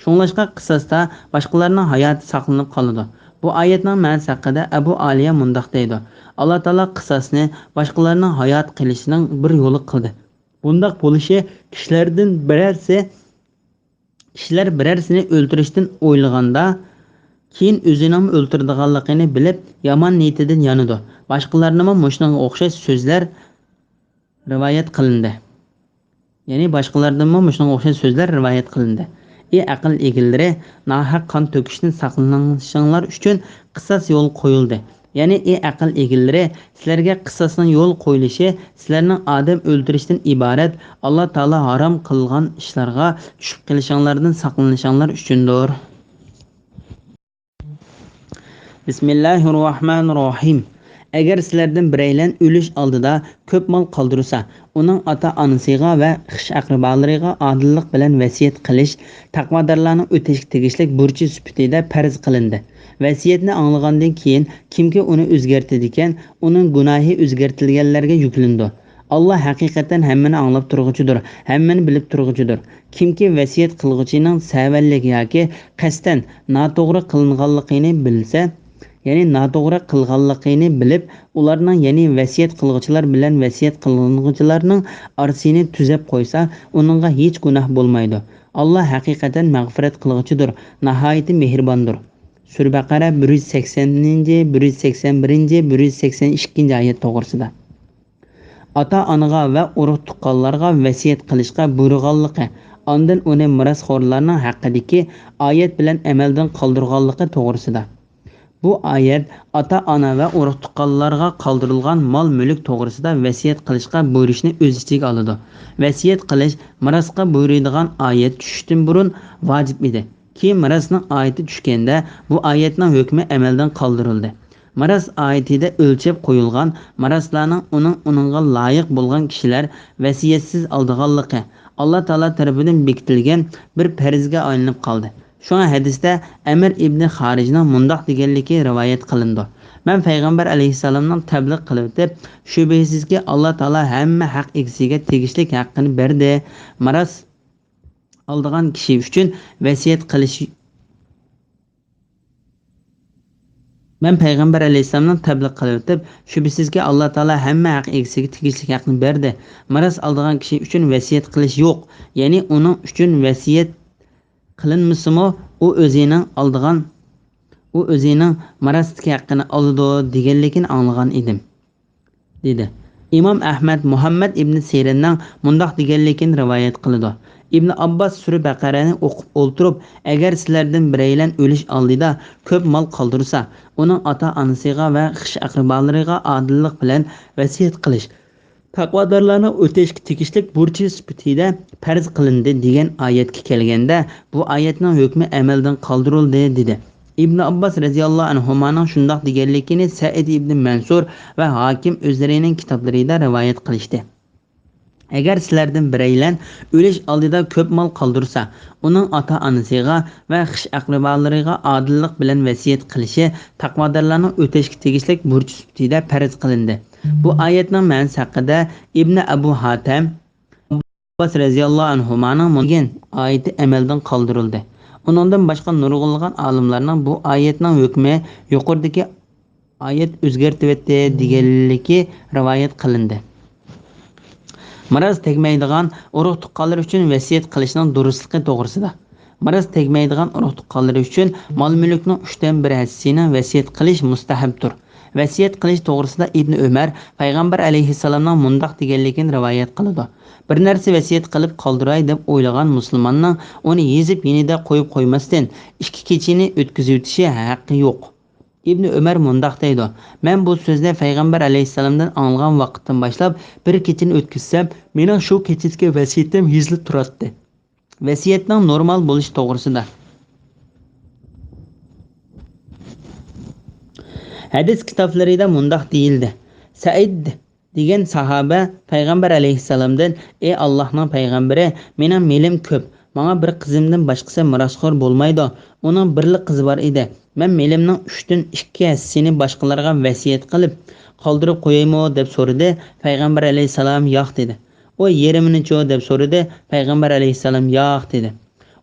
Shunglashqa qisosda boshqalarning hayoti saqlanib qoladi. Bu oyatning ma'nosi haqida Abu Aliya mundoq deydi: Alloh taolo qisosni boshqalarning hayot qilishining bir yo'li qildi. Bundoq bo'lishi kishilar birarsini o'ltirishdan o'ylaganda keyin o'zining o'ltirganligini bilib, yomon niyatidan yonadi. Boshqalarning mushunga o'xshash so'zlar rivoyat qilindi. Ya'ni boshqalardan mushunga o'xshash so'zlar rivoyat qilindi. Ey aql egillari, nahaq qon to'kishdan saqlanishinglar uchun qisos yo'l qo'yildi. Ya'ni ey aql egillari, sizlarga qisosning yo'l qo'yilishi sizlarning odam o'ldirishdan iborat Alloh taolo harom qilgan ishlarga tushib qolishinglardan saqlanishinglar uchundir. Bismillahirrohmanirrohim. Agar sizlardan biraylan o'lish oldida ko'p mol qoldirsa, uning ota-onasiga va xish-aqrabolariga odillik bilan vasiyat qilish taqvodorlarning o'tashga tegishli burchi sifatida farz qilindi. Vasiyatni anglagandan keyin kimki uni o'zgartirdi ekan, uning gunohi o'zgartirilganlarga yuklandi. Alloh haqiqatan hammani anglab turg'uchidir, hammani bilib turg'uchidir. Kimki vasiyat qilg'uchining savallik yoki qasdan noto'g'ri qilinganligini bilsa, ya'ni noto'g'ri qilganligini bilib, ularning ya'ni vasiyat qilg'uchilar bilan vasiyat qilg'uvchilarning orasini tuzab qo'ysa, uningga hech gunoh bo'lmaydi. Alloh haqiqatan mag'firat qilg'uchidir, nihoyatda mehribondir. Sura Baqara 180-ci, 181-ci, 182-ci oyat to'g'risida. Ota-onaga va urug' tuqqanlarga vasiyat qilishga buyurganligi, ondan uni mirosxo'rlarning haqidagi oyat bilan amaldan qoldirganligi to'g'risida. Bu oyat ota-ona va urug' tuqqanlarga qoldirilgan mol-mulk to'g'risida vasiyat qilishga buyurishni o'z ichiga oladi. Vasiyat qilish mirosga buyuradigan oyat tushishdan burun vojib edi. Keyin mirosning oyati tushganda bu oyatning hukmi amaldan qoldirildi. Miros oyatida o'lchab qo'yilgan miroslarning uningga loyiq bo'lgan kishilar vasiyatsiz oldiganligi Alloh taolo tomonidan bekitilgan bir farzga aylanib qoldi. Shunga hadisda Amir ibn Xarijning mundoq deganligi rivoyat qilindi. Men payg'ambar alayhissalomning tabliq qilib o'tib, shubhasizki Alloh taolo hamma haq egasiga tegishli haqqini berdi. Miros oldigan kishi uchun vasiyat qilish Men payg'ambar alayhissalomning tabliq qilib o'tib, shubhasizki Alloh taolo hamma haq egasiga tegishli haqqini berdi. Miros oldigan kishi uchun vasiyat qilish yo'q. Ya'ni uning uchun vasiyat qilinmasimi, u o'zining mirosdagi haqqini oladi deganligini anglagan edim, dedi. Imom Ahmad Muhammad ibn Sirinning mundoq deganligini rivoyat qildi. Ibn Abbos Sura Baqarani o'qib o'ltirib, agar sizlardan biraylan o'lish oldida ko'p mol qoldirsa, uning ota-onasiga va xish-aqrabolariga odillik bilan vasiyat qilish taqvodorlarni o'tashga tegishli burchi sifatida farz qilindi degan oyatga kelganda, bu oyatning hukmi amaldan qoldirildi, dedi. Ibn Abbos radhiyallohu anhumaning shundoq deganligini Said ibn Mansur va Hakim o'zlarining kitoblarida rivoyat qilishdi. Agar sizlardan biraylan o'lish oldida ko'p mol qoldirsa, uning ota-onasiga va xish-aqrabolariga odillik bilan vasiyat qilishi taqvodorlarning o'tashga tegishli burchi sifatida farz qilindi. Bu oyatning ma'nosi haqida Ibn Abu Hatim Abbos radhiyallohu anhumaning degan oyati amaldan qoldirildi. Undan boshqa nurg'unlagan olimlarning bu oyatning hukmi yuqoridagi oyat o'zgartiribdi deganligi rivoyat qilindi. Maraz tegmaydigan urug' tuqqanlar uchun vasiyat qilishning durustligi to'g'risida. Maraz tegmaydigan urug' tuqqanlar uchun mol-mulkning 3dan 1 hissasini vasiyat qilish mustahabdir. Vasiyat qilish to'g'risida Ibn Umar payg'ambar alayhissalomning mundaq deganligini rivoyat qiladi. Bir narsa vasiyat qilib qoldiray deb o'ylagan musulmonning uni yezib yenida qo'yib qo'ymasdan 2 kechini o'tkazib o'tishi haqqi yo'q. İbn Ömer mundaq deydi. Men bu so'zni payg'ambar alayhissalomdan anglagan vaqtdan boshlab bir kechini o'tkazsam, mening shu kechidagi vasiyatim yezilib turadi. Vasiyatning normal bo'lish to'g'risida. Hadis kitoblarida mundaq deyildi. Said degan sahoba payg'ambar alayhissalomdan: "Ey Allohning payg'ambari, mening melim ko'p. Menga bir qizimdan boshqasi mirosxo'r bo'lmaydi. Uning birli qizi bor edi. Men melimning 3dan 2 hissasini boshqalarga vasiyat qilib qoldirib qo'yaymi?" deb so'radi. Payg'ambar alayhissalom yo'q dedi. O yerimini-chi deb so'radi. Payg'ambar alayhissalom yo'q dedi.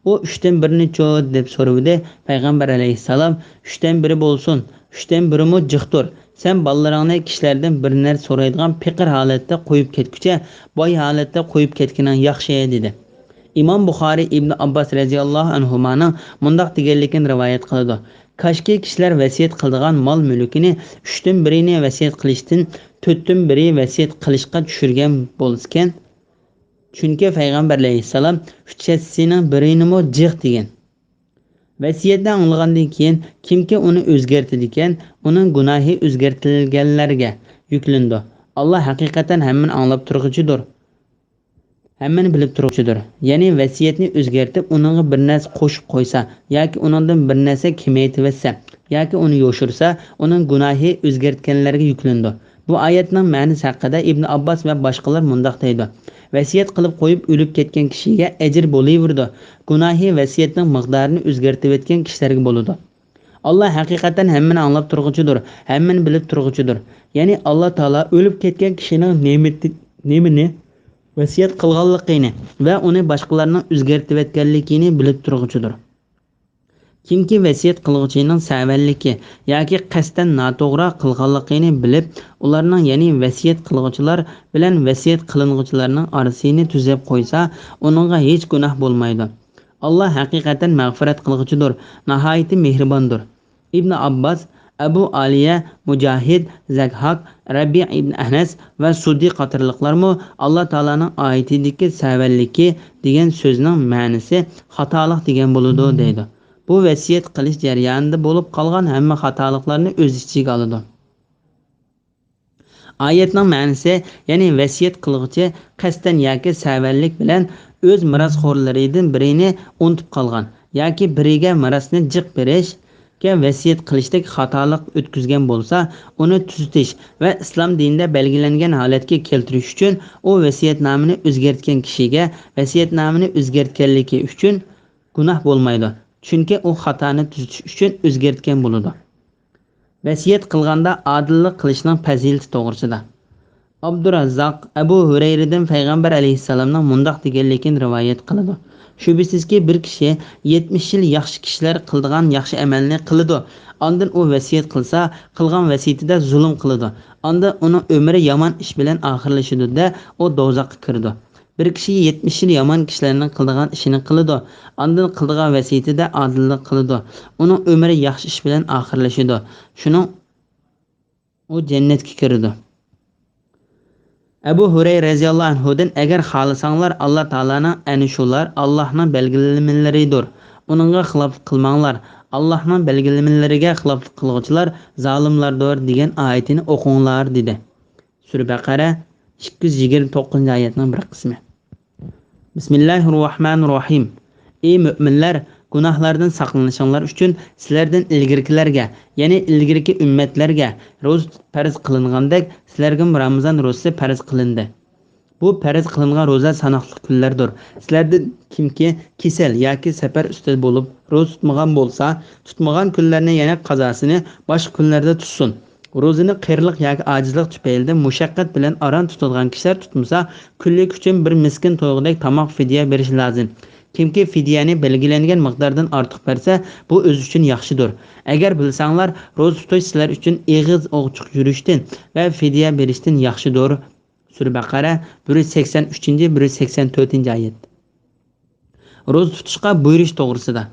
O 3dan 1-ni-chi deb so'radi. Payg'ambar alayhissalom 3dan 1 bo'lsin. 3dan 1 mi jiqtur. Sen ballaraڭni kishilardan bir narsa so'raydigan fiqr holatda qo'yib ketguncha boy holatda qo'yib ketganing yaxshi dedi. İmam Buxoriy İbn Abbas radhiyallohu anhumaning mundaq deganligini rivoyat qiladi. Kashki kishilar vasiyat qiladigan mol mulkini 3dan 1ni vasiyat qilishdan 4dan 1 vasiyat qilishga tushirgan bo'lskan. Chunki payg'ambar alayhissalom 3/7-ning 1ni mo jiq degan. Vasiyatdan anglagandan keyin kimki uni o'zgartirdi ekan, uning gunohi o'zgartirilganlarga yuklandi. Alloh haqiqatan hammani anglab turg'uchidir. Hammani bilib turuvchidir. Ya'ni vasiyatni o'zgartib, uningga bir narsa qo'shib qo'ysa yoki uningdan bir narsa kamaytirsa yoki uni yo'shirsa, uning gunohi o'zgartganlarga yuklandi. Bu oyatning ma'nosi haqida Ibn Abbas va boshqalar mundaq deydi. Vasiyat qilib qo'yib o'lib ketgan kishiga ajr bo'laverdi. Gunohi vasiyatning miqdorini o'zgartib etgan kishilarga bo'ladi. Alloh haqiqatan hammani anglab turg'uchidir, hammani bilib turg'uchidir. Ya'ni Alloh taolo o'lib ketgan kishining nemini vasiyat qilganligini va uni boshqalarning o'zgartib etganligini bilib turg'uchidir. Kimki vasiyat qilg'uchining savalligi yoki qasddan noto'g'ri qilganligini bilib, ularning ya'ni vasiyat qilg'uchilar bilan vasiyat qilinuvchilarning orasini tuzab qo'ysa, uningga hech gunoh bo'lmaydi. Alloh haqiqatan mag'firat qilg'uchidir, nihoyat mehribondir. Ibn Abbas, Abu Aliya, Mujahid, Zakhaq, Rabi' ibn Anas va Suddi qatorliqlarmi Alloh taolaning oyatidagi savalligi degan so'zning ma'nosi xatolik degan bo'ladi deydi. Bu vasiyat qilish jarayonida bo'lib qolgan hamma xatoliklarni o'z ichiga oladi. Oyatning ma'nosi, ya'ni vasiyat qilg'uchi qasddan yoki savallik bilan o'z mirosxo'rlaridan birini unutib qolgan yoki biriga mirosni jiq berish vasiyat qilishdek xatolik o'tkazgan bo'lsa, uni tuzatish va islom dinida belgilangan holatga keltirish uchun u vasiyatnomani o'zgartgan kishiga vasiyatnomani o'zgartganligi uchun gunoh bo'lmaydi. Chunki u xatoni tuzatish uchun o'zgartgan bo'ladi. Vasiyat qilganda odillik qilishning fazilati to'g'risida. Abdurazzoq Abu Hurayradan payg'ambar alayhissalomning mundaq deganligini rivoyat qiladi. Shubhisizki bir kishi 70 yil yaxshi kishilar qildigan yaxshi amalni qiladi. Ondan u vasiyat qilsa, qilgan vasiyatida zulm qiladi. Onda uning umri yomon ish bilan oxirlashadi-da, u do'zaxga kirdi. Bir kishi 70 yil yomon kishilarning qildigan ishini qiladi. Ondan qildigan vasiyatida odillik qiladi. Uning umri yaxshi ish bilan oxirlashadi. Shuning u jannatga kirdi. Abu Hurayra radhiyallohu anhudan agar xohlasanglar Alloh taolaning ana shular Allohning belgilamalaridir. Uningga xilof qilmanglar. Allohning belgilamalariga xilof qilguvchilar zolimlardir degan oyatini o'qinglar dedi. Sura Baqara 229-oyatning bir qismi. Bismillahirrohmanirrohim. Ey mu'minlar, gunohlardan saqlanishinglar uchun sizlardan ilgirkilarga, ya'ni ilgirki ummatlarga ro'za farz qilingandek sizlarga Ramazon ro'zasi farz qilindi. Bu farz qilingan ro'za sanoqli kunlardir. Sizlardan kimki kasal yoki safar ustida bo'lib ro'za tutmagan bo'lsa, tutmagan kunlarni yana qazosini boshqa kunlarda tutsin. Ro'zini qiyirliq yoki ojizlik tufayli mushaqqat bilan aron tutadigan kishilar tutmasa, kunlik uchun bir miskin to'yg'idek tomoq fidya berish lozim. Kimki fidyani belgilangan miqdordan ortiq bersa, bu o'z uchun yaxshidir. Agar bilsanglar, ro'za tutish sizlar uchun eg'iz ochiq yurishdan va fidya berishdan yaxshidir. Sura Baqara 183-184 oyat. Ro'za tutishga buyurish to'g'risida.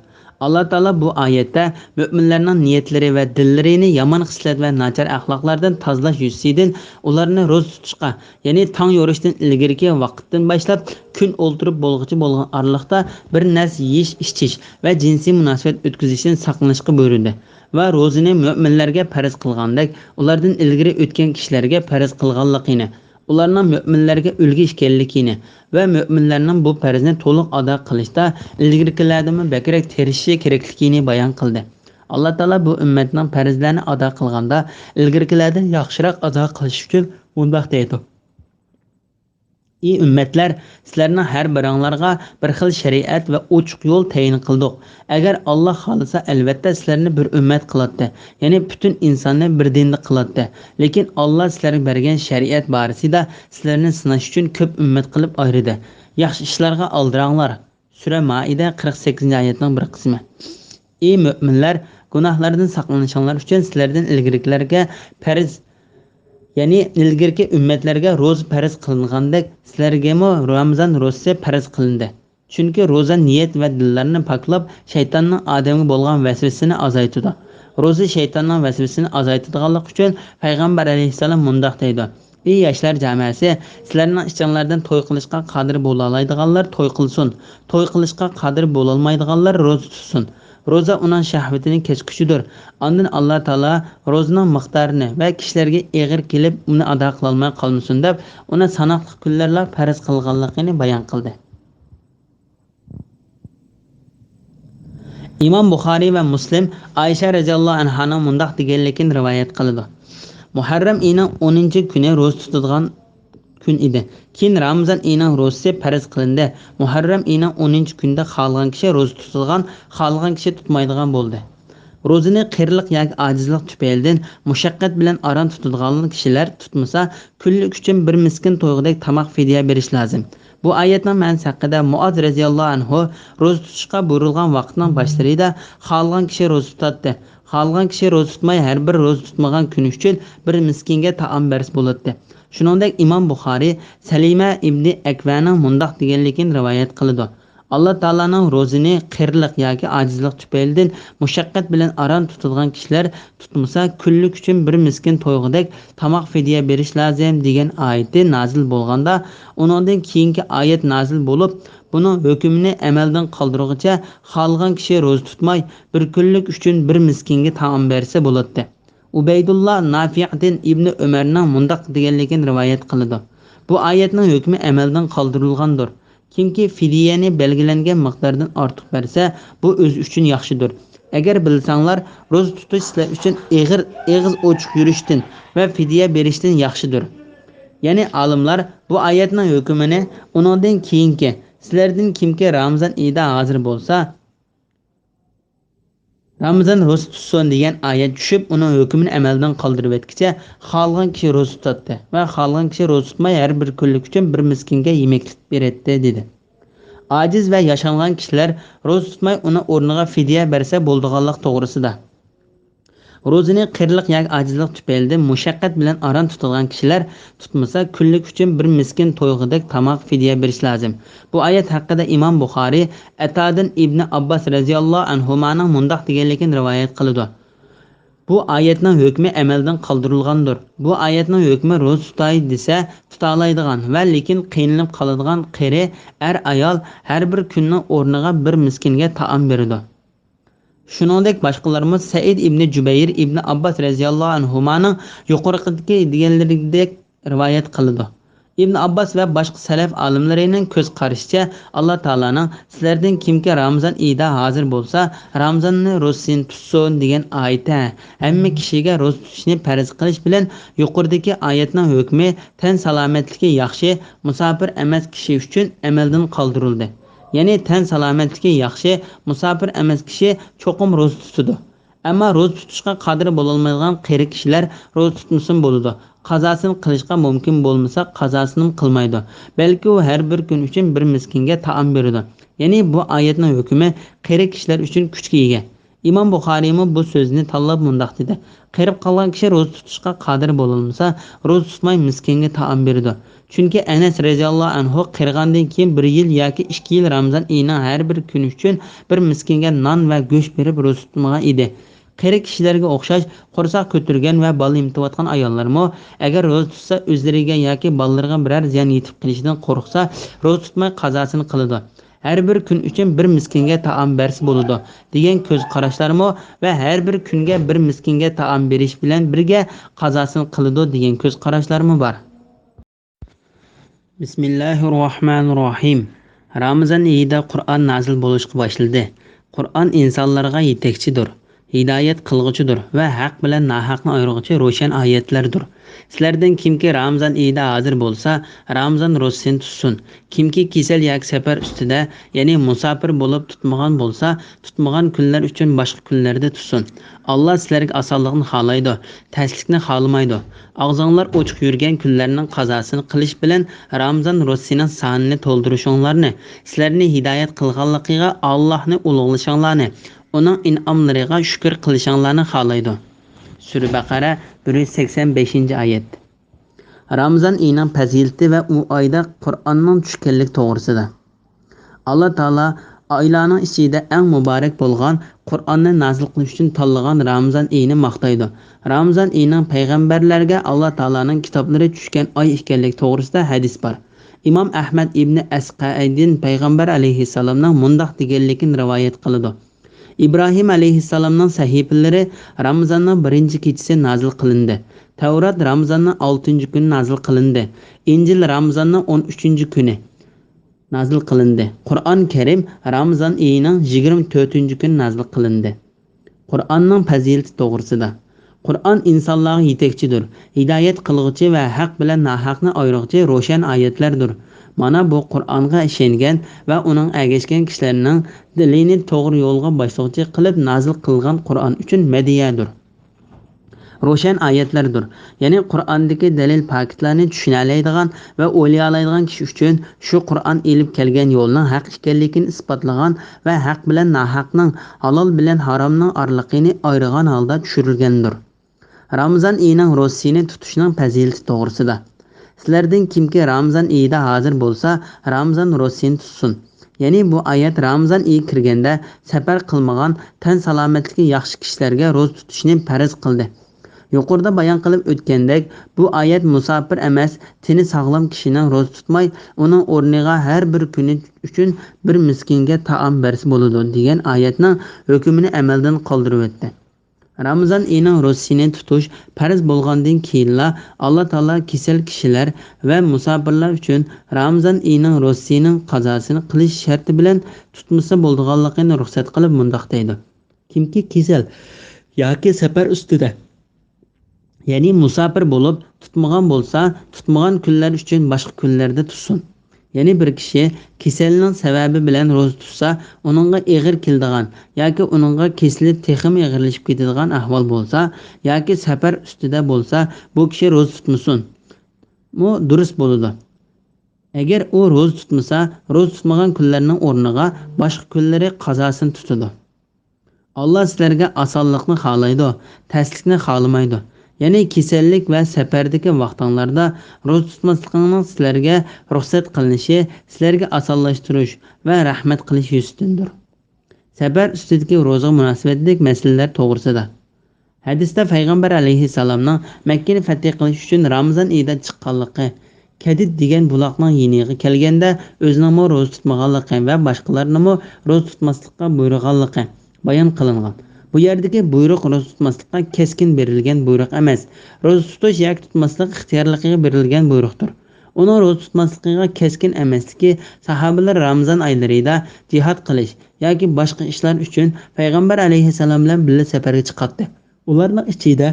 Alloh taolo bu oyatda mu'minlarning niyatlari va dillarini yomon xislat va nachar axloqlardan tozalash yuzasidan ularni ro'za tutishga, ya'ni tong yorishdan ilgirki vaqtdan boshlab kun o'ltirib bo'lg'ichi bo'lgan oraliqda bir narsa yeyish, ichish va jinsiy munosabat o'tkazishdan saqlanishga buyurdi va ro'zani mu'minlarga farz qilgandek, ulardan ilgari o'tgan kishilarga farz qilganligini, ularning mu'minlarga ulgu ekanligini va mu'minlarning bu farzni to'liq ado qilishda ilgarigilardan bakrak terishishi kerakligini bayon qildi. Alloh taolo bu ummatning farzlarini ado qilganda ilgarigilardan yaxshiroq ado qilish uchun bundoq deydi: Ey ummatlar, sizlarning har biringlarga bir xil shariat va ochiq yo'l tayin qildik. Agar Alloh xolisa, albatta sizlarni bir ummat qiladi, ya'ni butun insonni bir dinda qiladi. Lekin Alloh sizlarga bergan shariat borasida sizlarni sinash uchun ko'p ummat qilib ayridi. Yaxshi ishlarga aldiranglar. Sura Maida 48-oyatning bir qismi. Ey mu'minlar, gunohlardan saqlanishinglar uchun sizlardan ilgarilarga farz, ya'ni ilgirki ummatlarga ro'za farz qilingandek sizlarga Ramazon ro'zasi farz qilindi. Chunki ro'za niyat va dillarni poklab, shaytonning odamga bo'lgan vasvasasini azaytadi. Ro'za shaytonning vasvasasini azaytadiganlik uchun payg'ambar alayhisalom mundoq deydi: Ey yoshlar jamoasi, sizlarning ichinglardan to'y qilishga qodir bo'la oladiganlar to'y qilsin, to'y qilishga qodir bo'la olmaydiganlar ro'za tutsin. Ro'za uning shahvatini keskuchidir. Ondan Alloh taolo ro'zaning miqdorini va kishilarga eg'ir kelib uni ado qila olmay qolmasin deb uni sanoqli kunlarga farz qilganligini bayon qildi. Imom Buxoriy va Muslim Aisha radhiyallohu anhaning mundoq deganligini rivoyat qiladi. Muharram oyining 10-kuni ro'za tutadigan kun edi. Keyin Ramazon oyining ro'zasi farz qilindi. Muharram oyining 10-kunida xohlagan kishi ro'za tutadigan, xohlagan kishi tutmaydigan bo'ldi. Ro'zani qirliq yoki ojizlik tufaylidan mushaqqat bilan aron tutadigan kishilar tutmasa, kunlik uchun bir miskin to'yg'idek tamoq fidya berish lozim. Bu oyatning ma'nosi haqida Muoz radhiyallohu anhu ro'za tutishga buyurilgan vaqtning boshlarida xohlagan kishi ro'za tutadi. Xohlagan kishi ro'za tutmay har bir ro'za tutmagan kun uchun bir miskinga taom bersa bo'ladi. Shuningdek Imom Buxoriy Salima ibn Akvaning mundoq deganligini rivoyat qiladi. Alloh taolaning ro'zini qirliq yoki ojizlik tufaylidan mushaqqat bilan aron tutadigan kishilar tutmasa, kunlik uchun bir miskin to'yg'idek tamoq fidya berish lozim degan oyati nozil bo'lganda, undan keyingi oyat nozil bo'lib, buning hukmini amaldan qoldirguncha xohlagan kishi ro'za tutmay, bir kunlik uchun bir miskinga taom bersa bo'ladi. Ubaydullah Nafi'dan Ibn Umarning mundoq deganligini rivoyat qiladi. Bu oyatning hukmi amaldan qoldirilgandir. Kimki fidyani belgilangan miqdordan ortiq bersa, bu o'zi uchun yaxshidir. Agar bilsanglar, ro'za tutish sizlar uchun eg'iz ochiq yurishdan va fidya berishdan yaxshidir. Ya'ni olimlar bu oyatning hukmini undan keyingi sizlardan kimki Ramazon oyida hozir bo'lsa, Ramazon ro'za tutsin degan oyat tushib, uning hukmini amaldan qoldirib etkicha, xohlagan kishi ro'za tutadi va xohlagan kishi ro'za tutmay har bir kunlik uchun bir miskinga yemeklik beradi dedi. Aciz va yashangan kishilar ro'za tutmay uni o'rniga fidya bersa bo'ldiganlik to'g'risida. Ro'zani qirliq yoki ojizlik tufaylidan mushaqqat bilan aron tutadigan kishilar tutmasa, kunlik uchun bir miskin to'yg'idek tamoq fidya berish lozim. Bu oyat haqida Imom Buxoriy Atadan Ibn Abbas radhiyallohu anhumaning mundoq deganligini rivoyat qiladi. Bu oyatning hukmi amaldan qoldirilgandir. Bu oyatning hukmi ro'za tutay desa tuta oladigan va lekin qiynalib qoladigan qari ayol har bir kunning o'rniga bir miskinga taom beradi. Shuningdek boshqalarimiz Said ibn Jubayr ibn Abbas radhiyallohu anhumaning yuqoridagi deganlaridek rivoyat qiladi. Ibn Abbas va boshqa salaf olimlarining ko'z qarashicha Alloh taolaning sizlardan kimki Ramazon oyida hozir bo'lsa, Ramazonni ro'zasini tutsin degan oyatda hamma kishiga ro'za tutishni farz qilish bilan yuqoridagi oyatning hukmi tan salomatligi yaxshi, musofir emas kishi uchun amaldan qoldirildi. Ya'ni tan salomatligi yaxshi, musofir emas kishi cho'qim ro'za tutadi. Ammo ro'za tutishga qodir bo'la olmaydigan qari kishilar ro'za tutmasin bo'ladi. Qazosini qilishga mumkin bo'lmasa, qazosini qilmaydi. Balki u har bir kun uchun bir miskinga taom beradi. Ya'ni bu oyatning hukmi qari kishilar uchun kuchga ega. İmam Buxariymi bu so'zni tanlab mundoq dedi: Qirib qolgan kishi ro'za tutishga qodir bo'lmasa, ro'za tutmay miskinga taom berdi. Chunki Anas radhiyallohu anhu qirgandan keyin 1 yil yoki 2 yil Ramazon oyining har bir kuni uchun bir miskinga non va go'sht berib ro'za tutmagan edi. Qiri kishilarga o'xshash qo'rsoq ko'targan va bola imtiyotgan ayollarmi agar ro'za tutsa o'zlariga yoki bolalarga biror ziyon yetib kelishidan qo'rqsa, ro'za tutmay qazosini qiladi. Her bir kun uchun bir miskinga taom bersa bo'ladi degan ko'z qarashlarmi va har bir kunga bir miskinga taom berish bilan birga qazosini qiladi degan ko'z qarashlarmi bor. Bismillahirrohmanirrohim. Ramazon oyida Qur'on nazil bo'lishga boshladi. Qur'on insonlarga yetakchidir, hidoyat qilg'uchidir va haq bilan nohaqni ayirg'uvchi ro'shan oyatlardir. Sizlardan kimki Ramazon oyida hozir bo'lsa, Ramazon ro'zasini tutsin. Kimki kasal yoki safar ustida, ya'ni musofir bo'lib tutmagan bo'lsa, tutmagan kunlar uchun boshqa kunlarda tutsin. Alloh sizlarga osonlikni xohlaydi, taslikni xohlamaydi. Og'zinglar ochiq yurgan kunlarning qazosini qilish bilan Ramazon ro'zasining sonini to'ldirishinglarni, sizlarni hidoyat qilganligiga Allohni ulug'lashinglarni, uning in'omlariga shukr qilishinglarni xohlaydi. Sura Baqara 185-oyat. Ramazon oyining fazilati va u oyda Qur'onning tushganlik to'g'risida. Alloh taolo oylarning ichida eng muborak bo'lgan Qur'onni nazil qilish uchun tanlagan Ramazon oyini maqtaydi. Ramazon oyining payg'ambarlarga Alloh taoloning kitoblari tushgan oy ekanligi to'g'risida hadis bor. Imom Ahmad ibn Asqaidin payg'ambar alayhissalomning mundoq deganligini rivoyat qiladi. İbrahim aleyhisselamның sahifalari Ramazonning 1-kechasi nazil qilindi. Tavrat Ramazonning 6-kuni nazil qilindi. Injil Ramazonning 13-kuni nazil qilindi. Qur'on Karim Ramazon oyining 24-kuni nazil qilindi. Qur'onning fazilati to'g'risida. Qur'on insonlarga yetakchidir, hidoyat qilg'uchi va haq bilan nohaqni ayirg'uchi ro'shan oyatlardir. Mana bu Qur'onga ishongan va uning ergashgan kishilarning dilini to'g'ri yo'lga boshlovchi qilib nazil qilgan Qur'on uchun madiyadir. Ro'shan oyatlardir. Ya'ni Qur'ondagi dalil faktlarni tushuna oladigan va o'ylay oladigan kishi uchun shu Qur'on elib kelgan yo'lning haq ekanligini isbotlagan va haq bilan nohaqning, halol bilan haromning oralig'ini ayirgan holda tushirilgandir. Ramazon oyining ro'zasini tutishning fazilati to'g'risida. Sizlardan kimki Ramazon oyida hozir bo'lsa, Ramazon ro'zasini tutsin. Ya'ni bu oyat Ramazon oyi kirganda safar qilmagan, tan salomatligi yaxshi kishilarga ro'za tutishni farz qildi. Yuqorida bayon qilib o'tgandek, bu oyat musofir emas, teni sog'lom kishining ro'za tutmay, uning o'rniga har bir kuni uchun bir miskinga taom bersa bo'ladi degan oyatning hukmini amaldan qoldirib o'tdi. Ramazon oyining ro'zasini tutish farz bo'lgandan keyinla Alloh taolo kasal kishilar va musofirlar uchun Ramazon oyining ro'zasining qazosini qilish sharti bilan tutmasa bo'lganligini ruxsat qilib mundoq deydi: Kimki kasal yoki safar ustida, ya'ni musofir bo'lib tutmagan bo'lsa, tutmagan kunlar uchun boshqa kunlarda tutsin. Ya'ni bir kishi kasalning sababi bilan ro'za tutsa, uningga og'ir keladigan yoki uningga kasallik texim og'irlashib ketadigan ahvol bo'lsa yoki safar ustida bo'lsa, bu kishi ro'za tutmasin. Bu durust bo'ladi. Agar u ro'za tutmasa, ro'za tutmagan kunlarning o'rniga boshqa kunlari qazosini tutadi. Alloh sizlarga osonlikni xohlaydi, taslikni xohlamaydi. Ya'ni kasallik va safardagi vaqtlarda ro'za tutmaslikning sizlarga ruxsat qilinishi sizlarga osonlashtirish va rahmat qilish yuzidandir. Safar ustidagi ro'za munosabatlik masalalar to'g'risida. Hadisda payg'ambar alayhissalomning Makka ni fath qilish uchun Ramazon oyida chiqqanligi, Kadid degan buloqning yeniga kelganda o'zining ro'za tutmaganligi va boshqalarning ro'za tutmaslikka buyurganligi bayon qilingan. Bu yerdagi buyruq ro'za tutmaslikka keskin berilgan buyruq emas. Ro'za tutish yoki tutmaslik ixtiyorligiga berilgan buyruqdir. Uning ro'za tutmasligiga keskin emasligi sahobalar Ramazon oylarida jihad qilish yoki boshqa ishlar uchun payg'ambar alayhissalom bilan birga safarga chiqadi. Ularning ichida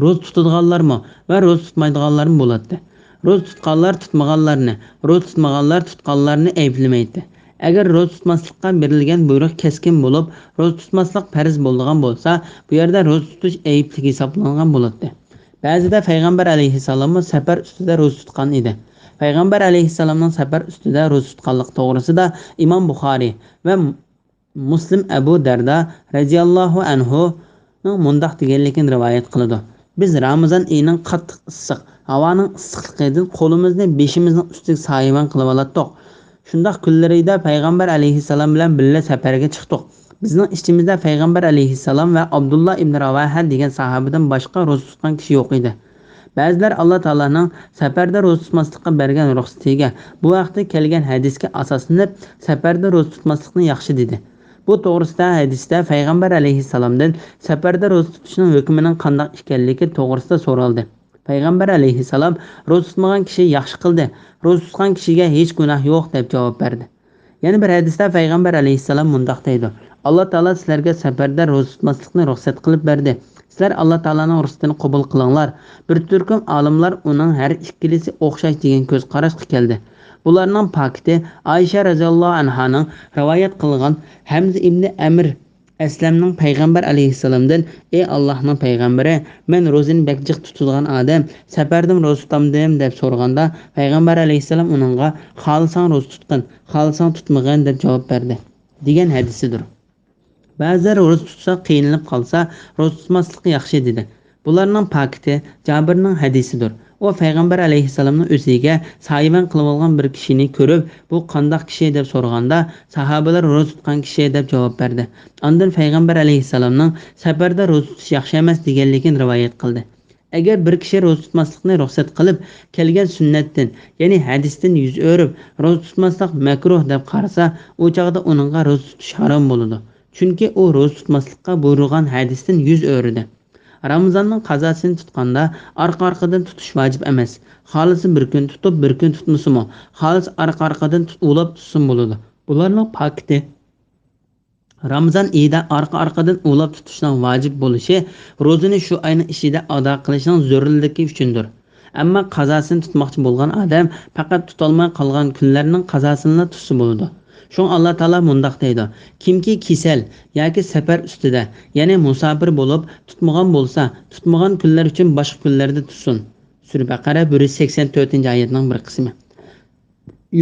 ro'za tutadiganlarmi va ro'za tutmaydiganlarmi bo'ladi. Ro'za tutganlar tutmaganlarni, ro'za tutmaganlar tutganlarni ayblamaydi. Agar ro'za tutmaslikka berilgan buyruq keskin bo'lib, ro'za tutmaslik farz bo'lgan bo'lsa, bu yerda ro'za tutish ayibli hisoblangan bo'ladi. Ba'zida payg'ambar alayhissalom safar ustida ro'za tutgan edi. Payg'ambar alayhissalomning safar ustida ro'za tutganlik to'g'risida Imom Buxoriy va Muslim Abu Darda radhiyallohu anhu mundaq deganligini rivoyat qiladi. Biz Ramazon oyining qattiq issiq, havoning issiqligidan qo'limizni beshimizning ustiga soyabon qilib olatdik. Shundaq kunlarida payg'ambar alayhissalom bilan birga safarga chiqdik. Bizning ichimizda payg'ambar alayhissalom va Abdullah ibn Ravaha degan sahobadan boshqa ro'za tutgan kishi yo'q edi. Ba'zilar Alloh taolaning safarda ro'za tutmaslikka bergan ruxsatiga bu vaqtda kelgan hadisga asoslanib safarda ro'za tutmaslikni yaxshi dedi. Bu to'g'risida hadisda payg'ambar alayhissalomdan safarda ro'za tutishning hukmining qanday ekanligi to'g'risida so'raldi. Payg'ambar alayhissalom ro'za tutmagan kishi yaxshi qildi, ro'za tutgan kishiga hech gunoh yo'q deb javob berdi. Yana bir hadisda payg'ambar alayhissalom mundaq deydi: Alloh taolo sizlarga safarda ro'za tutmaslikni ruxsat qilib berdi. Sizlar Alloh taolaning ruxsatini qabul qilinglar. Bir turkum olimlar uning har ikkilisi o'xshash degan ko'z qarashga keldi. Bularning pakiti Aisha radhiyallohu anhaning rivoyat qilgan Hamza ibn Amr Aslamning payg'ambar alayhissalomdan: "Ey Allohning payg'ambari, men ro'zani bakjiq tutadigan odam, safardan ro'za tutamdim" deb so'raganda, payg'ambar alayhissalom uningga "Xohlasang ro'za tutqin, xohlasang tutmagin" deb javob berdi degan hadisidir. Ba'zilar ro'za tutsa qiynalib qolsa, ro'za tutmaslik yaxshi dedi. Bularning pakiti Jabirning hadisidir. O payg'ambar alayhissalomning o'ziga soyabon qilib olgan bir kishini ko'rib, "Bu qanday kishi?" deb so'raganda, sahobalar "Ro'za tutgan kishi" deb javob berdi. Ondan payg'ambar alayhissalomning safarda ro'za tutish yaxshi emas deganligini rivoyat qildi. Agar bir kishi ro'za tutmaslikni ruxsat qilib, kelgan sunnatdan, ya'ni hadisdan yuz o'rib, ro'za tutmaslik makruh deb qarasa, u chaqda uningga ro'za tutish harom bo'ladi. Chunki u ro'za tutmaslikka buyurilgan hadisdan yuz o'ridi. Ramazonning qazosini tutganda orqa-orqadan tutish vojib emas. Xohlasa bir kun tutib, bir kun tutmasimi, xohlasa orqa-orqadan ulab tutsin bo'ladi. Bularning pakiti Ramazon oyida orqa-orqadan ulab tutishning vojib bo'lishi ro'zani shu oyning ichida ado qilishning zarurligi uchundir. Ammo qazosini tutmoqchi bo'lgan odam faqat tutolmay qolgan kunlarning qazosini tutsa bo'ladi. Şoň Allah Taala mundaq deydi: Kimki kesel yoki safar ustida, ya'ni musafir bo'lib tutmagan bo'lsa, tutmagan kunlar uchun boshqa kunlarda tutsin. Sura Baqara 184-oyatning bir qismi.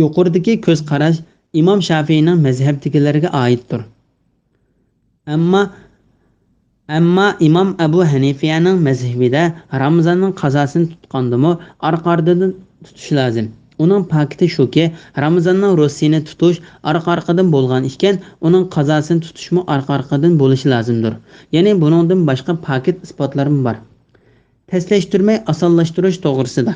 Yuqoridagi ko'z qarash Imom Shafiyning mazhabdagilariga oiddir. Ammo Imom Abu Hanifaning mazhabida Ramazonning qazosini tutgandimi, orqa-orqadan tutish lozim. Uning pakiti shuki, Ramazonning ro'zasini tutish orqa-orqadan bo'lgan ekan, uning qazosini tutishmi orqa-orqadan bo'lishi lozimdir. Ya'ni buningdan boshqa pakit isbotlarim bor. Taslashtirmay osonlashtirish to'g'risida.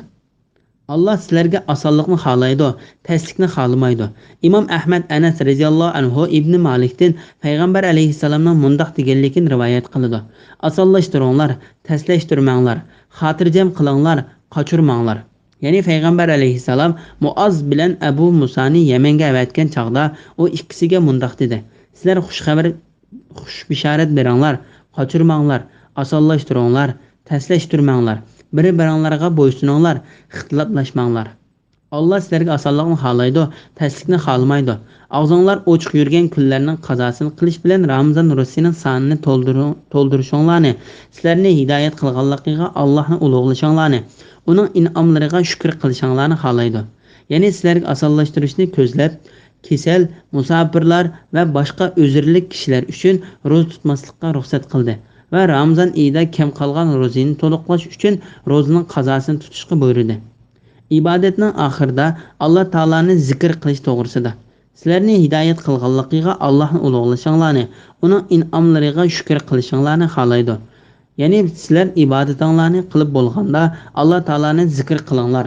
Allah sizlarga osonlikni xohlaydi, taslikni xohlamaydi. Imom Ahmad Anas radhiyallohu anhu Ibn Malikdan payg'ambar alayhissalomning mundaq deganligini rivoyat qiladi: Osonlashtiringlar, taslashtirmanglar, xotirjam qilinglar, qochirmanglar. Ya'ni payg'ambar alayhissalom Muoz bilan Abu Musani Yamanga avatgan chaqda u ikkisiga mundaq dedi: Sizlar xush bishorat beringlar, qochirmanglar, osonlashtiringlar, taslashtirmanglar. Bir-biringlarga bo'ysuninglar, ixtiloflashmanglar. Allah sizlarga osonlikni xohlaydi, taslikni xohlamaydi. Og'zinglar ochiq yurgan kunlarning qazosini qilish bilan Ramazon ro'zasining sonini to'ldirishinglarni, sizlarni hidoyat qilganligiga Allohni ulug'lashinglarni, uning in'omlariga shukr qilishinglarni xohlaydi. Ya'ni sizlarga osonlashtirishni ko'zlab, kesal, musofirlar va boshqa uzrli kishilar uchun ro'za tutmaslikka ruxsat qildi. Va Ramazon oyida kam qolgan ro'zani to'liqlash uchun ro'zaning qazosini tutishga buyurdi. Ibodatning oxirida Alloh taolani zikr qilish to'g'risida. Sizlarni hidoyat qilganligiga Allohni ulug'lashinglarni, uning in'omlariga shukr qilishinglarni xohlaydi. Ya'ni sizlar ibodatinglarni qilib bo'lganda Alloh taolani zikr qilinglar.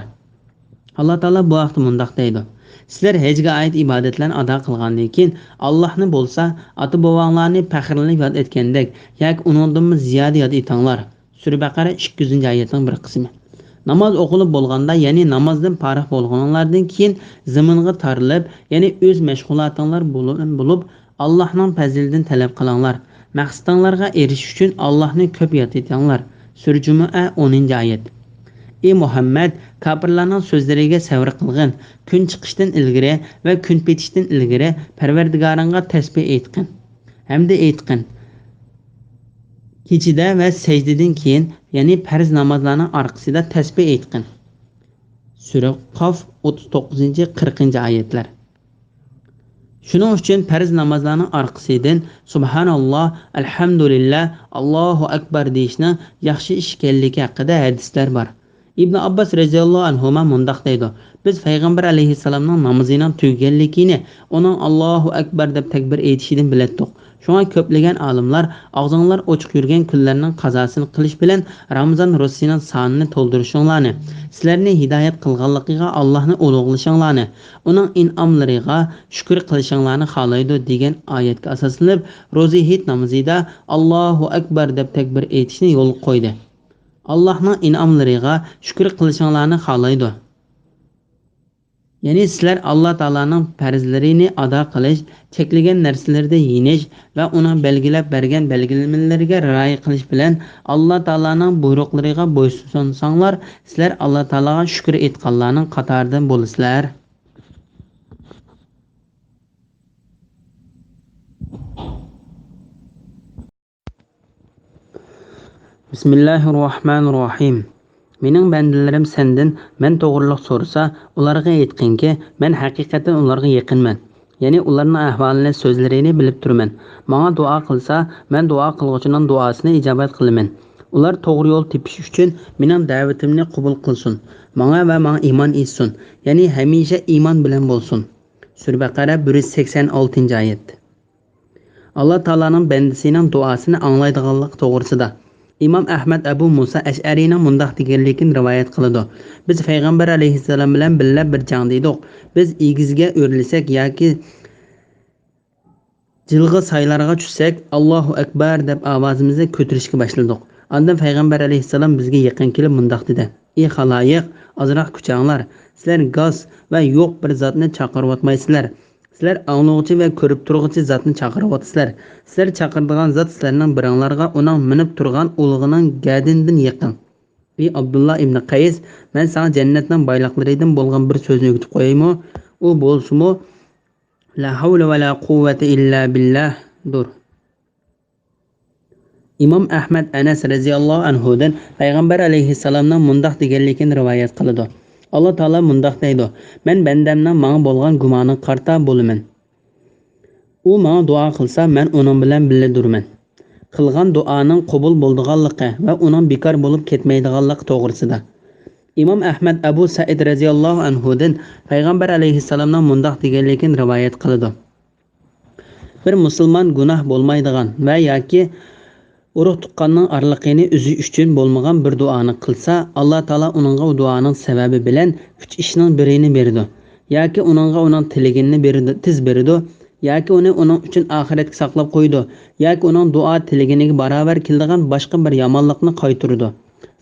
Alloh taolo bu vaqtda mundaq deydi: Sizlar hajga oid ibodatlarni ado qilgandan keyin Allohni bo'lsa, ota-bobonglarni faxrlanib yod etgandek, yoki uningdan ziyoda yod etinglar. Sura Baqara 200-oyatning bir qismi. Namoz o'qilib bo'lganda, ya'ni namozdan farigʼ bo'lganlardan keyin zaminga tarilib, ya'ni o'z mashg'ulotinglar bo'lib, Allohning fazlidan talab qilinglar. Maqsadinglarga erishish uchun Allohni ko'p yod etinglar. Sura Jumu'a 10-oyat. Ey Muhammad, kafirlarning so'zlariga sabr qilgin. Kun chiqishdan ilgari va kun petishdan ilgari Parvardigoringga tasbih aytqin. Hamda aytqin. Kechida va sajdadan keyin, ya'ni farz namozlarning orqasida tasbih aytqin. Sura Qof 39-40-oyatlar. Shuning uchun farz namozlarning orqasidan subhanalloh, alhamdulillah, Allohu akbar deyishni yaxshi ish ekanligi haqida hadislar bor. İbn Abbas radhiyallohu anhu mundaq deydi: Biz payg'ambar alayhissalomning namozining tugaganligini uning Allohu akbar deb takbir aytishidan bilatdik. Shunga ko'plagan olimlar og'zinglar ochiq yurgan kunlarning qazosini qilish bilan Ramazon ro'zasining sonini to'ldirishinglarni, sizlarni hidoyat qilganligiga Allohni ulug'lashinglarni, uning in'omlariga shukr qilishinglarni xohlaydi degan oyatga asoslanib, ro'za hit namozida Allohu akbar deb takbir aytishni yo'l qo'ydi. Allohning in'omlariga shukr qilishinglarni xohlaydi. Ya'ni sizlar Alloh taolaning farzlarini ado qilish, cheklagan narsalarda yenish va uni belgilab bergan belgilamalariga rioya qilish bilan Alloh taolaning buyruqlariga bo'ysunsanglar, sizlar Alloh taolaga shukr etganlarning qatoridan bo'lasizlar. Bismillahirrohmanirrohim. Mening bandalarim sendan men to'g'riliq so'rasa, ularga aytqinki, men haqiqatan ularga yaqinman. Ya'ni ularning ahvolini, so'zlarini bilib turman. Menga duo qilsa, men duo qiluvchining duosini ijobat qilaman. Ular to'g'ri yo'l tepish uchun mening da'vatimni qabul qilsin. Menga va menga iymon etsin. Ya'ni hamisha iymon bilan bo'lsin. Sura Baqara 186-oyat. Alloh taolaning bandasining duosini anglaydiganlik to'g'risida İmam Ahmad Abu Musa Ash'ariyning mundaq deganligini rivoyat qiladi. Biz payg'ambar alayhissalom bilan birga bir jangda edik. Biz egizga o'rlisak yoki jilg'i saylarga tushsak, Allohu akbar deb ovozimizni ko'tarishga boshladik. Ondan payg'ambar alayhissalom bizga yaqin kelib mundaq dedi: "Ey xaloyiq, ozroq kuchanglar. Sizlar g'os va yo'q bir zotni chaqiryapmaysizlar. Sizlar anglag'uchi va ko'rib turg'uchi zotni chaqiryapsizlar. Sizlar chaqirdigan zot sizlarning biringlarga uning minib turgan ulug'ining gadindan yaqin. Ey Abdullah ibn Qays, men sana jannatning boyliqlaridan bo'lgan bir so'zni o'tib qo'yaymi? U bo'lsa-mu la havla va la quvvata illa billah dur." İmam Ahmad Anas radhiyallohu anhudan payg'ambar alayhissalomning mundaq deganligini rivoyat qiladi. Allah Taala mundaq deydi: "Men bandamning menga bo'lgan gumonini qarta bo'laman. U menga duo qilsa, men uning bilan birga durman. Qilgan duoning qabul bo'ldiganligi va uning bekor bo'lib ketmaydiganligi to'g'risida." İmam Ahmad Abu Said radhiyallohu anhudan payg'ambar alayhissalomning mundaq deganligini rivoyat qiladi: "Bir musulmon gunoh bo'lmaydigan va yoki urug' tuqqanning orliqini o'zi uchun bo'lmagan bir duoni qilsa, Alloh taolo uningga u duoning sababi bilan 3 ishning birini berdi. Yoki uningga uning tiligini berdi, tiz berdi, yoki uni uning uchun oxiratga saqlab qo'ydi, yoki uning duo tiliginiga barobar keladigan boshqa bir yomonlikni qaytardi.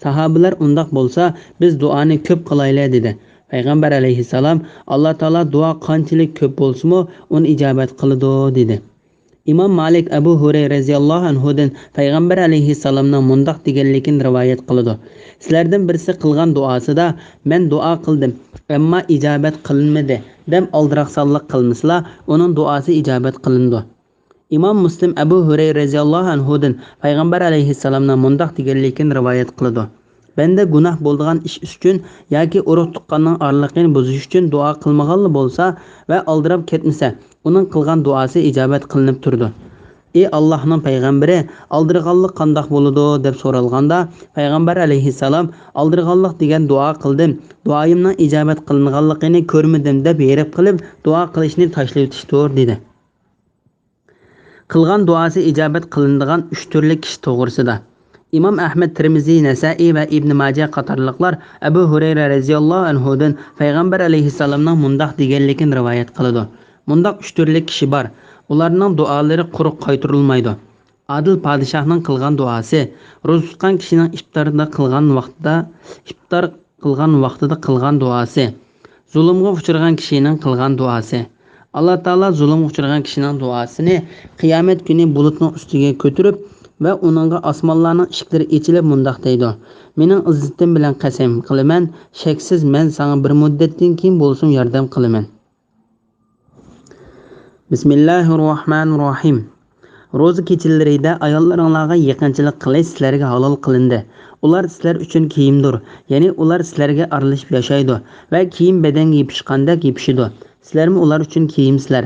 Sahobalar undaq bo'lsa, biz duoni ko'p qilaylik dedi. Payg'ambar alayhissalom: "Alloh taolo duo qanchalik ko'p bo'lsa-mu, uni ijobat qiladi" dedi. İmam Malik Abu Hurayra radhiyallohu anhudan payg'ambar alayhissalomning mundaq deganligini rivoyat qiladi: "Sizlardan birisi qilgan duosida men duo qildim, ammo ijobat qilinmadi deb aldiraqsanlik qilmasa, uning duosi ijobat qilindi." İmam Muslim Abu Hurayra radhiyallohu anhudan payg'ambar alayhissalomning mundaq deganligini rivoyat qiladi: "Benda gunoh bo'lgan ish uchun yoki urug' tuqqanning orliqini buzish uchun duo qilmaganli bo'lsa va aldirab ketmasa, uning qilgan duosi ijobat qilinib turdi." Ey Allohning payg'ambari, aldirganlik qandoq bo'ladi deb so'ralganda, payg'ambar alayhissalom: "Aldirganlik degan duo qildim, duoyimning ijobat qilinganligini ko'rmadim" deb yerib qilib, duo qilishni tashlab o'tishdir dedi. Qilgan duosi ijobat qilinadigan 3 turli kishi to'g'risida İmam Ahmed, Tirmizi, Nasai va Ibn Majah qatorliqlar Abu Hurayra radhiyallohu anhudan payg'ambar alayhissalomning mundaq deganligini rivoyat qiladi: "Mundaq 3 turli kishi bor. Ularning duolari quruq qaytarilmaydi. Adil podshohning qilgan duosi, ro'za tutgan kishining iftor qilgan vaqtida qilgan duosi, zulmga uchragan kishining qilgan duosi." Alloh taolo zulmga uchragan kishining duosini qiyomat kuni bulutning ustiga ko'tarib va uningga osmonlarning eshiklari ochilib mundaq deydi: "Mening izzatim bilan qasam qilaman, shaksiz men sana bir muddatdan keyin bo'lsin yordam qilaman." Bismillahirrohmanirrohim. Ro'za kechalarida ayollaringizga yaqinchilik qilish sizlarga halol qilindi. Ular sizlar uchun kiyimdir, ya'ni ular sizlarga aralashib yashaydi va kiyim badanga yopishgandek yopishadi. Sizlarmi ular uchun kiyimsizlar,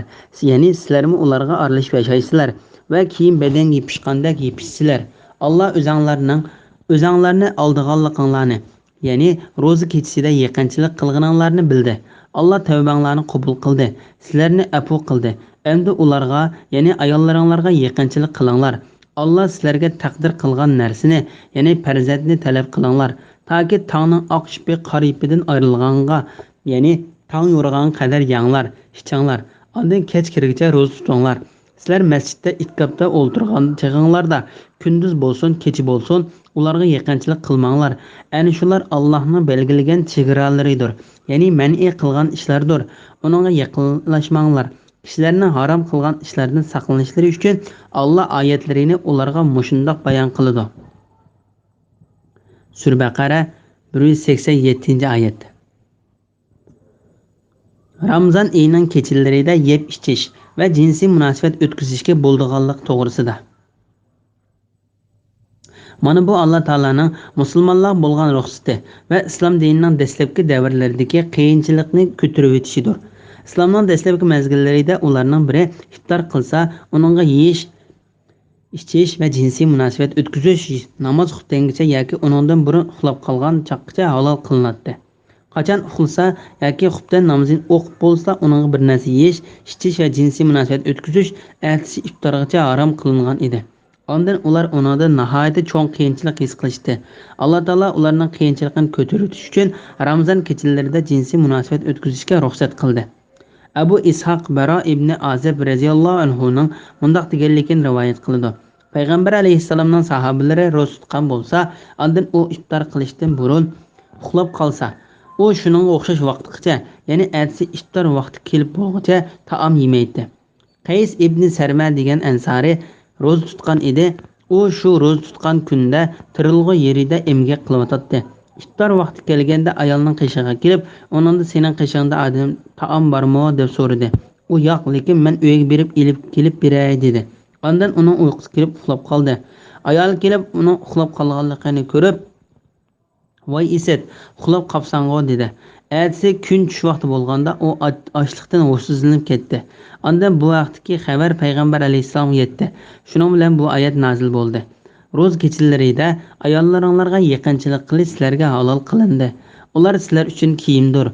ya'ni sizlarmi ularga aralashib yashaysizlar va kiyim badan yepishgandek yepishsizlar. Alloh o'zinglarni oldiganliklaringlarni, ya'ni ro'za kechasida yaqinchilik qilganinglarni bildi. Alloh tavbanglarni qabul qildi, sizlarni afu qildi. Endi ularga, ya'ni ayollaringlarga yaqinchilik qilinglar. Alloh sizlarga taqdir qilgan narsani, ya'ni farzandni talab qilinglar, toki tongning oq ipi qora ipidan ayrilganga, ya'ni tong yo'rg'an qadar yanglar, ichinglar. Ondan kech kirgacha ro'za tutinglar. Sizlar masjidda itkabda o'ltirgan chig'inglarda kunduz bo'lsin, kecha bo'lsin, ularga yaqinchilik qilmanglar. Ana shular Allohning belgilagan chegaralaridir, ya'ni man'i qilgan ishlardir. Uningga yaqinlashmanglar. Kishilarning harom qilgan ishlardan saqlanishlari uchun Alloh oyatlarini ularga mushundoq bayon qiladi. Sura Baqara 187-oyat. Ramazon oyining kechalarida yeb ichish va jinsiy munosabat o'tkazishga bo'ldiganlik to'g'risida. Mana bu Alloh taolaning musulmonlar bo'lgan ruxsati va islom dinining dastlabki davrlaridagi qiyinchilikni ko'tarib o'tishidir. İslamның dastlabki mezgillarida ularning biri iftor qilsa, uningga yeyish, ichish va jinsiy munosabat o'tkazish namoz xutdangacha yoki uningdan burun uxlab qolgan chaqgacha halol qilinadi. Qachon uxlasa yoki xutdan namozini o'qib bo'lsa, uningga bir narsa yeyish, ichish va jinsiy munosabat o'tkazish ertasi iftorgacha harom qilingan edi. Ondan ular onada nihoyatda cho'ng qiyinchilik his qilishdi. Alloh taolo ularning qiyinchiligini ko'tarish uchun Ramazon kechalarida jinsiy munosabat o'tkazishga ruxsat qildi. Abu Ishaq Baro ibn Azib radhiyallohu anhuning mundaq deganligini rivoyat qildi. Payg'ambar alayhissalomning sahobalari ro'za tutgan bo'lsa, ondan u iftor qilishdan burun uxlab qolsa, u shuning o'xshash vaqtgacha, ya'ni ertasi iftor vaqti kelib bo'lguncha taom yemaydi. Qays ibn Sarma degan ansari ro'za tutgan edi. U shu ro'za tutgan kunda tirilg'i yerida emgak qilyotdi. İftar vaqti kelganda ayolning qishig'iga kelib, "Onanda sening qishingda adam taom bormi?" deb so'radi. U "Yo'q, lekin men uyga berib kelib beray" dedi. Ondan uning uyqusi kelib uxlab qoldi. Ayol kelib uning uxlab qolganligini ko'rib, "Voy Isat, uxlab qolsang-ku" dedi. Ertasi kun tush vaqti bo'lganda u ochliqdan hushsizlanib ketdi. Ondan bu vaqtdagi xabar payg'ambar alayhissalomga yetdi. Shuning bilan bu oyat nozil bo'ldi. Ro'z kechalarida ayollaringlarga yaqinchilik qilish sizlarga halol qilindi. Ular sizlar uchun kiyimdir.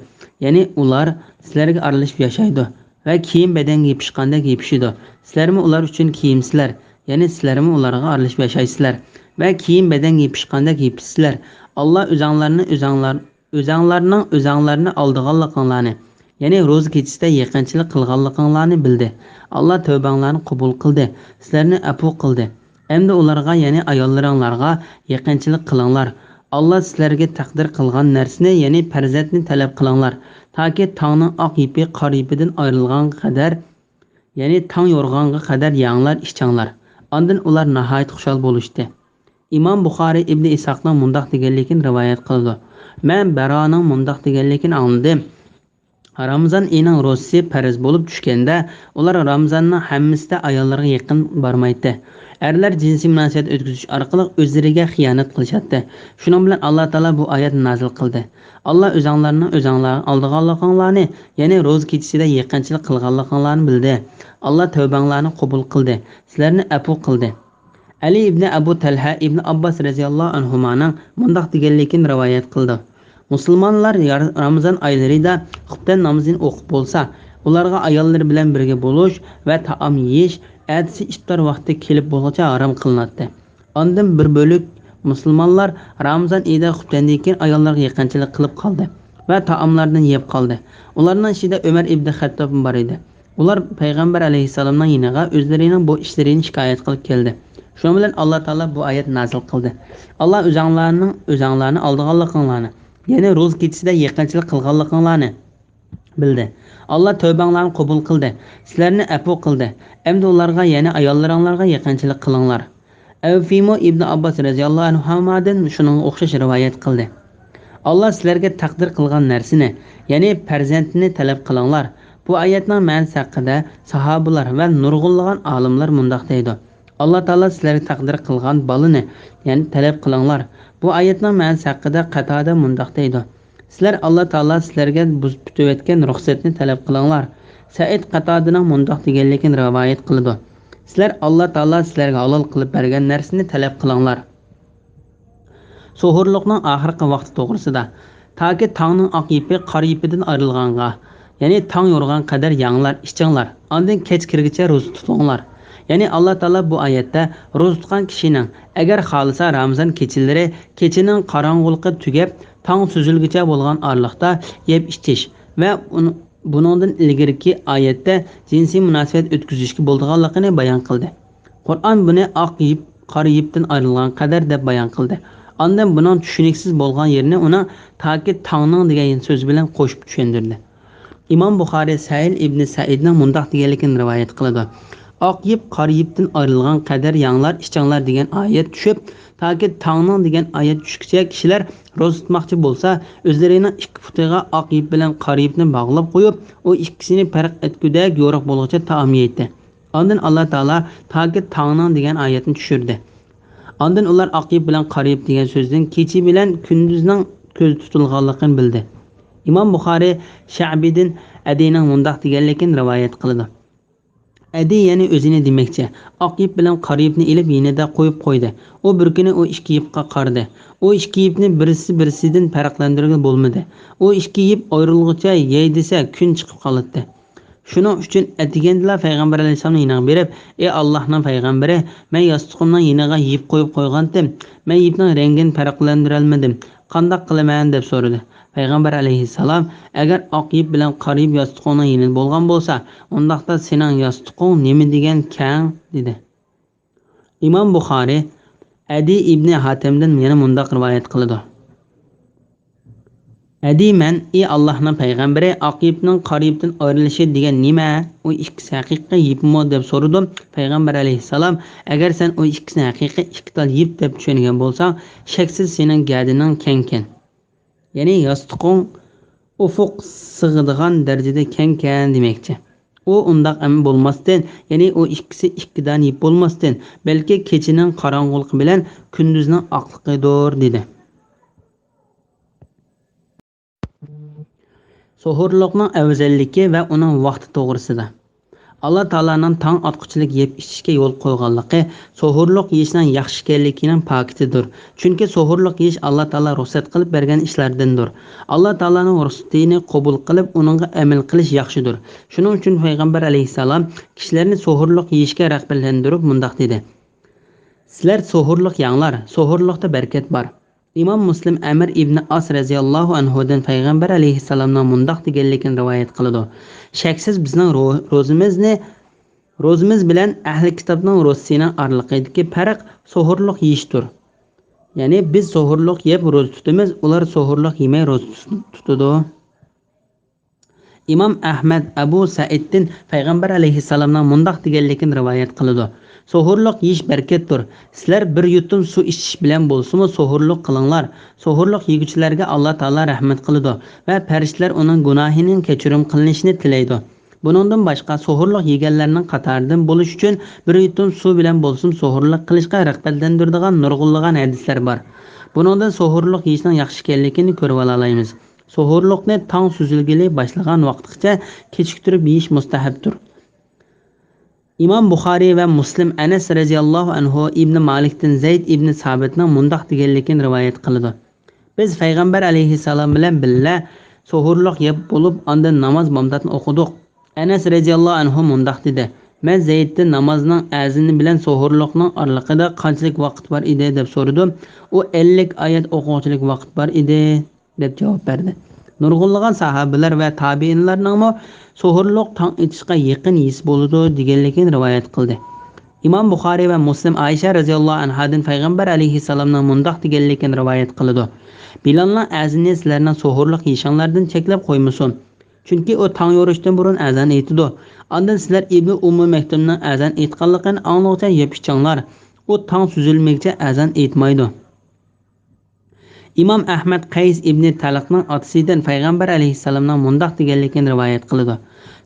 Ya'ni ular sizlarga aralashib yashaydi va kiyim badanga yepishgandek yepishidi. Sizlarmi ular uchun kiyimsizlar, ya'ni sizlarmi ularga aralashib yashaysizlar va kiyim badanga yepishgandek yepishsizlar. Alloh o'zinglarni oldiganliklaringlarni, ya'ni ro'z kechasida yaqinchilik qilganliklaringlarni bildi. Alloh tavbanglarni qabul qildi, sizlarni afu qildi. Endi ularga, ya'ni ayollaringlarga yaqinchilik qilinglar. Alloh sizlarga taqdir qilgan narsani, ya'ni farzandni talab qilinglar, toki tongning oq ipi qora ipidan ayrilganga qadar, ya'ni tong yo'rg'anga qadar yanglar, ichinglar. Ondan ular nihoyat xushal bo'lishdi. Imom Buxoriy ibn Isaqning mundaq deganligini rivoyat qildi. Men Baroning mundaq deganligini angladim. Ramazon oyining ro'zasi farz bo'lib tushganda, ular Ramazonning hammasida ayollarga yaqin bormaydi. Erlar jinsiy munosabat o'tkazish orqali o'zlariga xiyonat qilishadi. Shuning bilan Alloh taolo bu oyatni nozil qildi. Alloh o'zinglarni oldiganliklaringlarni, ya'ni ro'z kechasida yaqinchilik qilganliklaringlarni bildi. Alloh tavbanglarni qabul qildi, sizlarni afu qildi. Ali ibn Abu Talha ibn Abbas radhiyallohu anhumaning mundaq deganligini rivoyat qildi. Musulmonlar Ramazon oylarida xutdan namozini o'qib bo'lsa, ularga ayollar bilan birga bo'lish va taom yeyish ertasi iftor vaqti kelib bo'lguncha harom qilinadi. Ondan bir bo'lik musulmonlar Ramazon oyida xutdandan keyin ayollarga yaqinchilik qilib qoldi va taomlardan yeb qoldi. Ularning ichida Umar ibn Xattob bor edi. Ular payg'ambar alayhissalomning yoniga o'zlarining bu ishlarini shikoyat qilib keldi. Shuning bilan Alloh taolo bu oyat nozil qildi. Alloh o'zinglarni oldiganliklaringlarni, ya'ni ro'z kechasida yaqinchilik qilganliklaringlarni bildi. Alloh tavbanglarni qabul qildi, sizlarni afu qildi. Endi ularga, ya'ni ayollaringlarga yaqinchilik qilinglar. Avfimo ibn Abbas radhiyallohu anhudan shuning o'xshash rivoyat qildi. Alloh sizlarga taqdir qilgan narsani, ya'ni farzandni talab qilinglar. Bu oyatning ma'nosi haqida sahobalar va nurg'unlagan olimlar mundaq deydi. Alloh taolo sizlarga taqdir qilgan balani, ya'ni talab qilinglar. Bu oyatning ma'nosi haqida Qatada mundaq deydi. Sizlar Alloh taolo sizlarga buzib o'tgan ruxsatni talab qilinglar. Said Qatadaning mundoq deganligini rivoyat qiladi. Sizlar Alloh taolo sizlarga halol qilib bergan narsani talab qilinglar. Sohurluqning oxirgi vaqti to'g'risida toki tongning oq ipi qora ipidan ayrilganga, ya'ni tong yorgan qadar yanglar, ichinglar. Ondan kech kirgicha ro'za tutinglar. Ya'ni Alloh taolo bu oyatda ro'za tutgan kishining agar xohlasa Ramazon kechalari kechining qorong'ulig'i tugab, tong suzilgicha bo'lgan oraliqda yeb ichish va buningdan ilgariki oyatda jinsiy munosabat o'tkazishga bo'lganligini bayon qildi. Qur'on buni oq ip, qora ipdan ayrilgan qadar deb bayon qildi. Ondan buning tushuniksiz bo'lgan yerini uni toki tongning degan so'z bilan qo'shib tushundirdi. Imom Buxoriy Sail ibn Saidning mundoq deganligini rivoyat qiladi. Oq ip, qora ipdan ayrilgan qadar yanglar, ichinglar degan oyat tushib, toki tongning degan oyat tushguncha kishilar ro'za tutmoqchi bo'lsa, o'zlarining ikki putiga oq ip bilan qora ipni bog'lab qo'yib, u ikkisini farq etgudek yo'riq bo'lguncha taom yeydi. Ondan Alloh taolo toki tongning degan oyatni tushirdi. Ondan ular oq ip bilan qora ip degan so'zdan kechi bilan kunduzning ko'z tutilganligini bildi. Imom Buxoriy Sha'bidin Adining mundoq deganligini rivoyat qildi. Adi ya'ni o'zini demakchi, oq ip bilan qora ipni ilib yenida qo'yib qo'ydi. U bir kuni u ikki ipga qardi. U ikki ipni birisidan farqlantirib bo'lmadi. U ikki ip ayrilguncha yey desa kun chiqib qoladi. Shuning uchun atigandilar payg'ambar alayhisolamning yiniga berib, "Ey Allohning payg'ambari, men yostiqimning yiniga yeb qo'yib qo'ygandim. Men ipning rangini farqlantira olmadim. Qanday qilaman?" deb so'radi. Payg'ambar alayhissalom, "Agar oq ip bilan qora ip yostiqning yinida bo'lgan bo'lsa, undaqda sening yostiqing nima degan kang?" dedi. Imom Buxoriy Adi ibn Hatimdan yana mundoq rivoyat qiladi. Adi men, "Ey Allohning payg'ambari, oq ipning qora ipdan ayrilishi degan nima? U ikkisi haqiqiy ipmi?" deb so'radim. Payg'ambar alayhissalom, "Agar sen u ikkisini haqiqiy ikki tal ip deb tushungan bo'lsang, shaksiz sening gadining keng-keng. Ya'ni yostiqing ufuq sig'adigan darajada keng-keng demakchi. U undaq emas bo'lmasdan, ya'ni u ikkisi ikkidan ip bo'lmasdan, balki kechining qorong'uligi bilan kunduzning oqligidir" dedi. Sohurluqning afzalligi va uning vaqti to'g'risida. Alloh taolaning tong otquchilik yeb ichishga yo'l qo'yganligi sohurluq yeyishning yaxshi ekanligining pakitidir. Chunki sohurluq yeyish Alloh taolo ruxsat qilib bergan ishlardandir. Alloh taolaning ruxsatini qabul qilib, uningga amal qilish yaxshidir. Shuning uchun payg'ambar alayhisalom kishilarni sohurluq yeyishga rag'batlantirib mundoq dedi: "Sizlar sohurluq yanglar, sohurluqda barakat bor." Imom Muslim Amir ibn As radhiyallohu anhudan payg'ambar alayhissalomning mundoq deganligini rivoyat qiladi. Shaksiz bizning ro'zimiz bilan ahli kitobning ro'zasining oralig'idagi farq sohurluq yeyishdir. Ya'ni biz sohurluq yeb ro'za tutamiz, ular sohurluq yemay ro'za tutadi. Imom Ahmad Abu Saiddan payg'ambar alayhissalomning mundoq deganligini rivoyat qiladi. Sohurluq yeyish barakatdir. Sizlar bir yutum suv ichish bilan bo'lsa-mu sohurluq qilinglar. Sohurluq yeguvchilarga Alloh taolo rahmat qiladi va farishtalar uning gunohining kechirim qilinishini tilaydi. Buningdan boshqa sohurluq yeganlarning qatoridan bo'lish uchun bir yutum suv bilan bo'lsa sohurluq qilishga rag'batlantiradigan nurg'unlagan hadislar bor. Buningdan sohurluq yeyishning yaxshi ekanligini ko'rib olamiz. Sohurluqni tong suzilgili boshlagan vaqtgacha kechiktirib yeyish mustahabdir. Imom Buxoriy va Muslim Anas radhiyallohu anhu ibn Malikdan Zayd ibn Sabitning mundoq deganligini rivoyat qiladi. Biz payg'ambar alayhissalom bilan birga sohurluq yeb bo'lib, ondan namoz bomdatni o'qidik. Anas radhiyallohu anhu mundoq dedi: "Men Zayddan namozning azini bilan sohurluqning oralig'ida qanchalik vaqt bor edi deb so'radim. U 50 oyat o'quvchilik vaqt bor edi" deb javob berdi. Nurg'unlagan sahobalar va tabiinlarning sohurluq tong etishga yaqin yis bo'ladi deganligini rivoyat qildi. Imom Buxoriy va Muslim Aisha radhiyallohu anhadan payg'ambar alayhissalomning mundoq deganligini rivoyat qiladi: "Bilalning azini sizlarning sohurluq yeyishinglardan cheklab qo'ymasin. Chunki u tong yorishdan burun azan aytadi. Ondan sizlar Ibn Ummu Maktumning azan aytganligini anglag'cha yeb ichinglar. U tong suzilmagcha azan aytmaydi." Imom Ahmad Qays ibn Talaqning otasidan payg'ambar alayhissalomning mundoq deganligini rivoyat qiladi: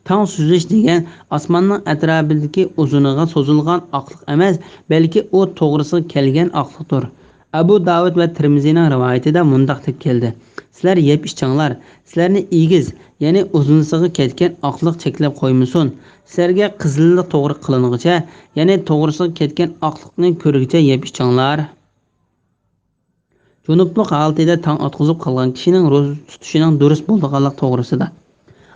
"Tong suzish degan osmonning atrofidagi uzuniga so'zilgan oqliq emas, balki u to'g'risiga kelgan oqliqdir." Abu Davud va Tirmizining rivoyatida mundoq deb keldi: Sizlar yeb ichinglar. Sizlarni egiz, ya'ni uzunsig'i ketgan oqliq cheklab qo'ymasin. Sizlarga qizillik to'g'ri qilinguncha, ya'ni to'g'risiga ketgan oqliqni ko'rguncha yeb ichinglar. Junubluq holatida tong otqizib qolgan kishining ro'za tutishining durust bo'lganligi to'g'risida.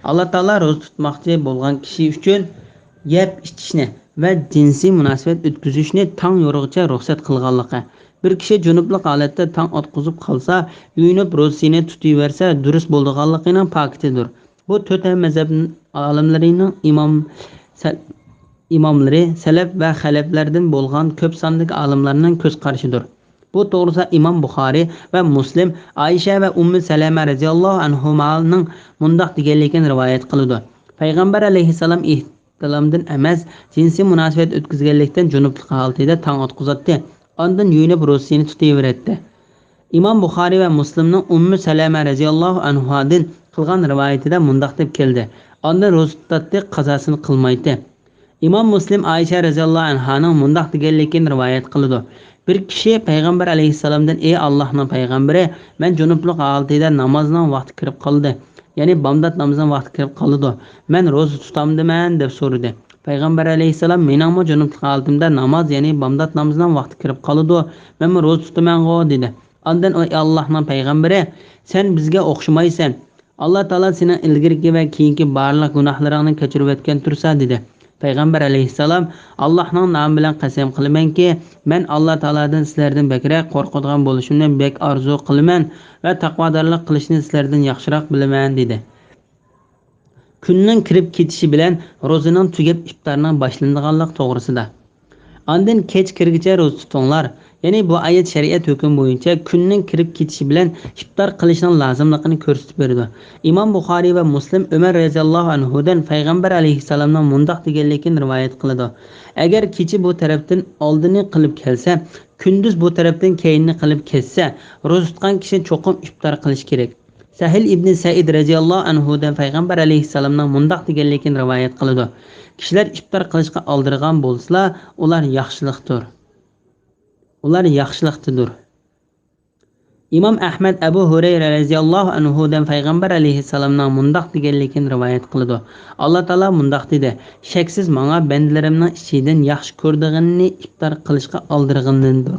Alloh taolo ro'za tutmoqchi bo'lgan kishi uchun yeb ichishni va jinsiy munosabat o'tkazishni tong yorug'icha ruxsat qilganligi. Bir kishi junubluq holatda tong otqizib qolsa, yuyinib ro'zasini tutaversa, durust bo'lganligining pakitidir. Bu to'rt mazhab olimlarining imomlari, salaf va xalaflardan bo'lgan ko'p sonli olimlarning ko'z qarashidir. Bu to'g'risida Imom Buxoriy va Muslim Aisha va Ummu Salama radhiyallohu anhumaning mundaq deganligini rivoyat qiladi. Payg'ambar alayhisalom ihtilomdan emas, jinsiy munosabat o'tkazganlikdan junublik holatida tong otqizatdi. Ondan yuyinib ro'zasini tutaverdi. Imom Buxoriy va Muslimning Ummu Salama radhiyallohu anhudan qilgan rivoyatida mundaq deb keldi. Ondan ro'za tutdi, qazosini qilmaydi. Imom Muslim Aisha radhiyallohu anhaning mundaq deganligini rivoyat qiladi. Bir kishi payg'ambar alayhissalomdan: "Ey Allohning payg'ambari, men junublik holatida namozning vaqti kirib qoldi. Ya'ni bomdod namozining vaqti kirib qoldi. Men ro'za tutamdiman?" deb so'radi. Payg'ambar alayhissalom: "Meningmi junublik holatimda namoz, ya'ni bomdod namozining vaqti kirib qoldi. Men ro'za tutaman-go" dedi. Ondan "Ey Allohning payg'ambari, sen bizga o'xshamaysan. Alloh taolo sening ilgirki va keyingi barliq gunohlaringni kechirib o'tgan tursa" dedi. Payg'ambar alayhissalom: "Allohning nomi bilan qasam qilamanki, men Alloh taoladan sizlardan bakrak qo'rqadigan bo'lishimni bek orzu qilaman va taqvodorlik qilishni sizlardan yaxshiroq bilaman" dedi. Kunning kirib ketishi bilan ro'zaning tugab iftorning boshlanadiganligi to'g'risida. Ondan kech kirgacha ro'za tutinglar. Ya'ni bu oyat shariat hukm bo'yicha kunning kirib ketishi bilan iftor qilishning lozimligini ko'rsatib berdi. Imom Buxoriy va Muslim Umar radhiyallohu anhudan payg'ambar alayhissalomning mundaq deganligini rivoyat qiladi. Agar kecha bu tarafdan oldini qilib kelsa, kunduz bu tarafdan keyinni qilib ketsa, ro'za tutgan kishi cho'qim iftor qilish kerak. Sahil ibn Said radhiyallohu anhudan payg'ambar alayhissalomning mundaq deganligini rivoyat qiladi. Kishilar iftor qilishga oldirgan bo'lsalar, ular yaxshilikdir. Imom Ahmad Abu Hurayra radhiyallohu anhudan payg'ambar alayhissalomning mundaq deganligini rivoyat qiladi. Alloh taolo mundaq dedi: "Shaksiz menga bandalarimning ichidan yaxshi ko'rdig'inni iftor qilishga oldirgandir."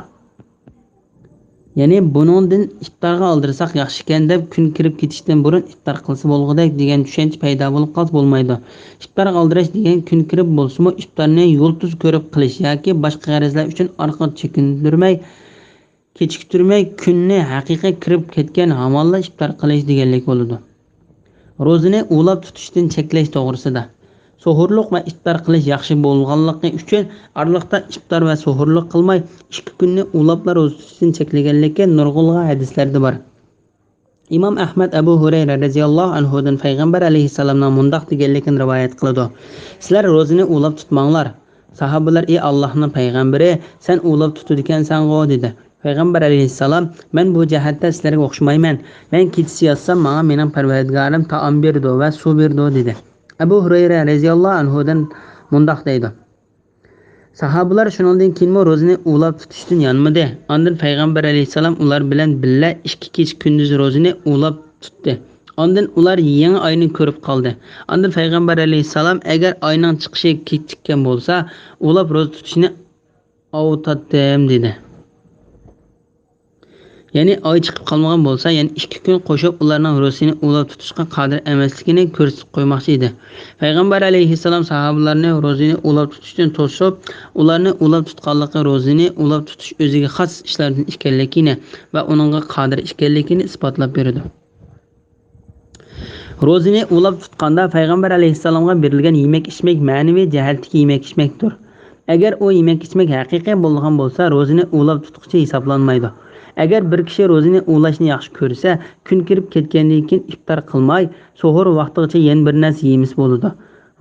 Ya'ni buningdan iftorga oldirsak yaxshi ekan deb kun kirib ketishdan burun iftor qilsa bo'lg'udak degan tushuncha paydo bo'lib qolsa bo'lmaydi. Iftorga oldirish degan kun kirib bo'lsa-mu iftorni yulduz ko'rib qilish yoki boshqa g'arazlar uchun orqa kechiktirmay kunni haqiqiy kirib ketgan hamonla iftor qilish deganlik bo'ladi. Ro'zani ulab tutishdan cheklash to'g'risida. Suhurlik va iftor qilish yaxshi bo'lganligi uchun oraliqda iftor va suhurlik qilmay 2 kunni ulablar ro'za tutishdan cheklaganlikka nurg'ulg'a hadislarda bor. Imom Ahmad Abu Hurayra radhiyallohu anhudan payg'ambar alayhissalomning mundaq deganligini rivoyat qiladi: "Sizlar ro'zani ulab tutmanglar." Sahobalar: "Ey Allohning payg'ambari, sen ulab tutadigansan-go" dedi. Payg'ambar alayhissalom: "Men bu jihatda sizlarga o'xshamayman. Men kechasi yotsam, menga mening Parvardigorim taom berdi va suv berdi" dedi. Abu Hurayra radhiyallohu anhudan mundaq deydi: Sahobalar shuningdek keyin ro'zani ulab tutishdan yonmadi. Ondan payg'ambar alayhissalom ular bilan billa 2 kech kunduz ro'zani ulab tutdi. Ondan ular yangi oyni ko'rib qoldi. Ondan payg'ambar alayhissalom agar oyning chiqishi kechikkan bo'lsa, ulab ro'za tutishni avtatdim dedi. Ya'ni oy chiqib qolmagan bo'lsa, ya'ni 2 kun qo'shib ularning ro'zasini ulab tutishga qodir emasligini ko'rsatib qo'ymoqchi edi. Payg'ambar alayhissalom sahobalarni ro'zani ulab tutishdan to'sib, ularni ulab tutganligi ro'zani ulab tutish o'ziga xos ishlardan ekanligini va uningga qodir ekanligini isbotlab berdi. Ro'zani ulab tutganda payg'ambar alayhissalomga berilgan yemak-ichmak ma'naviy jihatdagi yemak-ichmakdir. Agar u yemak-ichmak haqiqiy bo'lgan bo'lsa, ro'zani ulab tutqichi hisoblanmaydi. Agar bir kishi ro'zani ulashni yaxshi ko'rsa, kun kirib ketgandan keyin iftor qilmay, suhur vaqtigacha yana bir narsa yemis bo'ladi.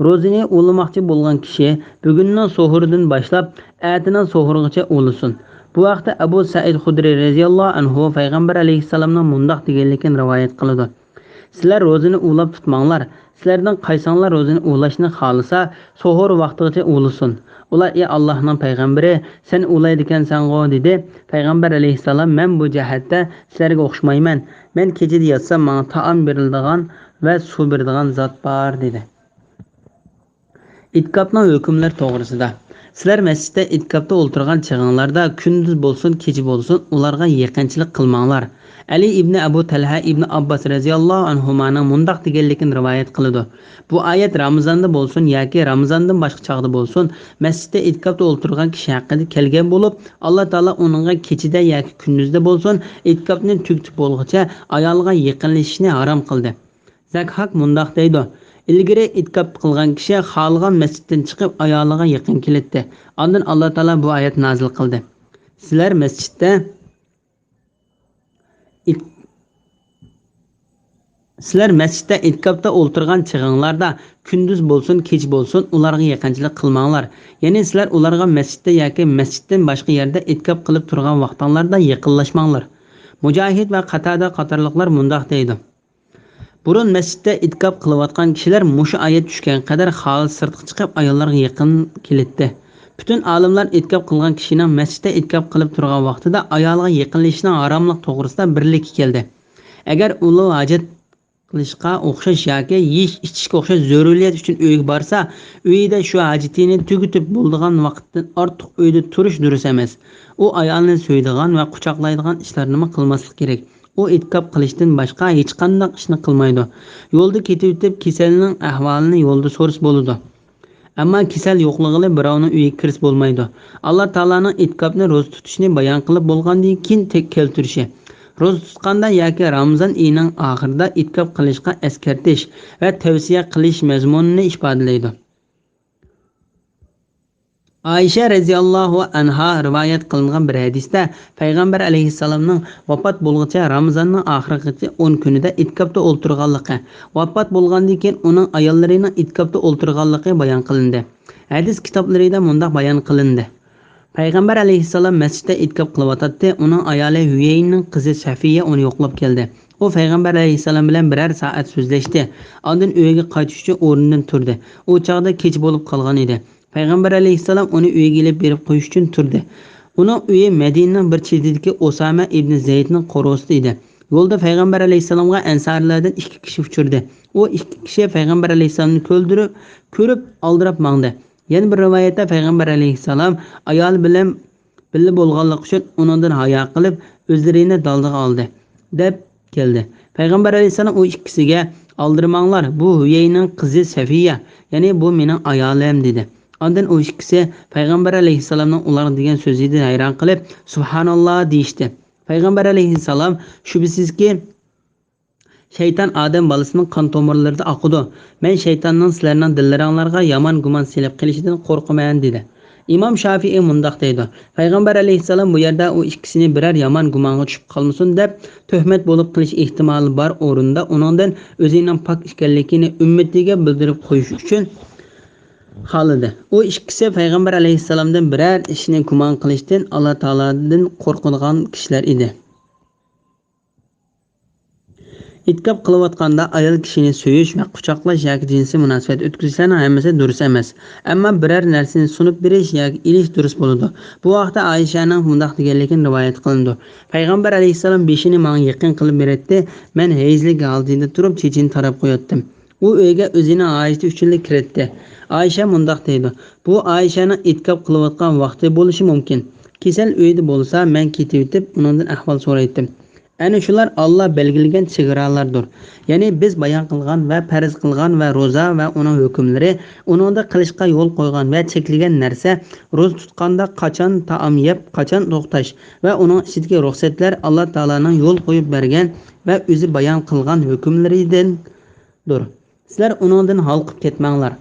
Ro'zani ulamoqchi bo'lgan kishi bugunning suhuridan boshlab ertaning suhurigacha ulasin. Bu vaqtda Abu Said Xudri radhiyallohu anhu payg'ambar alayhissalomning mundaq deganligini rivoyat qiladi: Sizlar ro'zini ulab tutmanglar. Sizlardan qaysanglar ro'zini ulashni xohlasa, so'hur vaqtigacha ulasin. Ular ey Allohning payg'ambari, sen ulaydi ekansan-go dedi. Payg'ambar alayhissalom men bu jihatda sizlarga o'xshamayman. Men kechada yatsam menga taom beriladigan va suv beradigan zot bor dedi. İtkapning hukmlari to'g'risida. Sizlar masjidda itkapda o'ltirgan chig'inglarda kunduz bo'lsin, kecha bo'lsin, ularga yaqinchilik qilmanglar. Ali ibn Abu Talha ibn Abbas radhiyallohu anhumaning mundaq deganligini rivoyat qiladi. Bu oyat Ramazonda bo'lsin yoki Ramazondan boshqa chog'da bo'lsin, masjidda itkapda o'ltirgan kishi haqida kelgan bo'lib, Alloh taolo uningga kechida yoki kunduzda bo'lsin, itkapni tugtib bo'lguncha ayolga yaqinlashishni harom qildi. Zakhak mundaq deydi: İlgari itkap qilgan kishi xohlagan masjiddan chiqib ayoliga yaqin keladi. Ondan Alloh taolo bu oyat nozil qildi. Sizlar masjidda itkapda o'ltirgan chig'inglarda kunduz bo'lsin, kech bo'lsin, ularga yaqinchilik qilmanglar. Ya'ni sizlar ularga masjidda yoki masjiddan boshqa yerda itkap qilib turgan vaqtlarda yaqinlashmanglar. Mujohid va Qatada qatorliqlar mundaq deydi: Burun masjidda itkap qilayotgan kishilar mushu oyat tushgan qadar xolis sirtqa chiqib ayollarga yaqin keladi. Bütün olimlar itkap qilgan kishining masjidda itkap qilib turgan vaqtida ayolga yaqinlashishning haromlik to'g'risida birlikka keldi. Agar ular hojat qilishga o'xshash yoki yeyish-ichishga o'xshash zaruriyat uchun uyga borsa, uyida shu hojatini tugatib bo'lgan vaqtdan ortiq uyda turish durust emas. U ayolni so'ydigan va quchoqlaydigan ishlarni qilmaslik kerak. O itkap qilishdan boshqa hech qanday ishni qilmaydi. Yo'lda ketib kasalning ahvolini yo'lda so'rish bo'ladi. Ammo kasal yo'qligini birovning uyiga kirish bo'lmaydi. Alloh taolaning itkapni ro'za tutishni bayon qilib bo'lgandan keyin tek keltirishi. Ro'za tutganda yoki Ramazon oyining oxirida itkap qilishga eskartish va tavsiya qilish mazmunini ifodalaydi. Ayşe radhiyallohu anha rivoyat qilingan bir hadisda payg'ambar alayhissalomning vafot bo'lguncha Ramazonning oxirigacha 10 kunida itkapda o'ltirganligi, vafot bo'lgandan keyin uning ayollarining itkapda o'ltirganligi bayon qilindi. Hadis kitoblarida mundaq bayon qilindi. Payg'ambar alayhissalom masjidda itkap qilyotdi. Uning ayoli Huyayning qizi Safiya uni yo'qlab keldi. U payg'ambar alayhissalom bilan birer soat so'zlashdi. Ondan uyiga qaytish uchun o'rnidan turdi. U chaqda kech bo'lib qolgan edi. Payg'ambar alayhissalom uni uyiga elib berib qo'yish uchun turdi. Uning uyi Madinaning bir chetidagi Osama ibn Zaydning qo'rg'osida edi. Yo'lda payg'ambar alayhissalomga ansarlardan 2 kishi uchirdi. U 2 kishi payg'ambar alayhissalomni ko'rib aldirab mangdi. Yana bir rivoyatda payg'ambar alayhissalom ayol bilan birga bo'lganlik uchun uningdan hayo qilib o'zlarini daldiga oldi deb keldi. Payg'ambar alayhissalom u ikkisiga aldirmanglar, bu Huyayning qizi Safiya, ya'ni bu mening ayolim dedi. Ondan o ikkisi payg'ambar alayhissalomning ular degan so'zidan hayron qilib subhanalloh deyishdi. Payg'ambar alayhissalom shubhisizki shayton odam bolasining qon tomirlarida oqidi. Men shaytonning sizlarning dillaringlarga yomon gumon silib qilishidan qo'rqaman dedi. İmam Şafii mundaq deydi: Payg'ambar alayhissalom bu yerda u ikkisini birer yomon gumonga tushib qolmasin deb tuhmat bo'lib qilish ehtimoli bor o'rinda uningdan o'zining pok ekanligini ummatiga bildirib qo'yish uchun xalidi. O ikkisi payg'ambar alayhissalomdan birer ishni gumon qilishdan Alloh taoladan qo'rqadigan kishilar edi. İtkap qilayotganda ayol kishini so'yish va quchoqlash yoki jinsiy munosabat o'tkazishlarning hammasi durust emas. Ammo biror narsani sunib berish yoki ilish durust bo'ladi. Bu vaqtda Ayshaning mundaq deganligini rivoyat qilindi. Payg'ambar alayhissalom beshini menga yaqin qilib berdi. Men hayzlik holatida turib chechini tarab qo'yatdim. U uyga o'zining hojati uchun kiritdi. Aysha mundaq deydi: Bu Ayshaning itkap qilayotgan vaqti bo'lishi mumkin. Kasal uyda bo'lsa, men ketib o'tib uningdan ahvol so'raydim. Ana shular Alloh belgilagan chegaralardir. Ya'ni biz bayon qilgan va farz qilgan va roza va uning hukmlari, uningda qilishga yo'l qo'ygan va cheklagan narsa, roza tutganda qachon taom yeb, qachon to'xtash va uning ichidagi ruxsatlar Alloh taolaning yo'l qo'yib bergan va o'zi bayon qilgan hukmlaridandir. Sizlar uningdan halqib ketmanglar.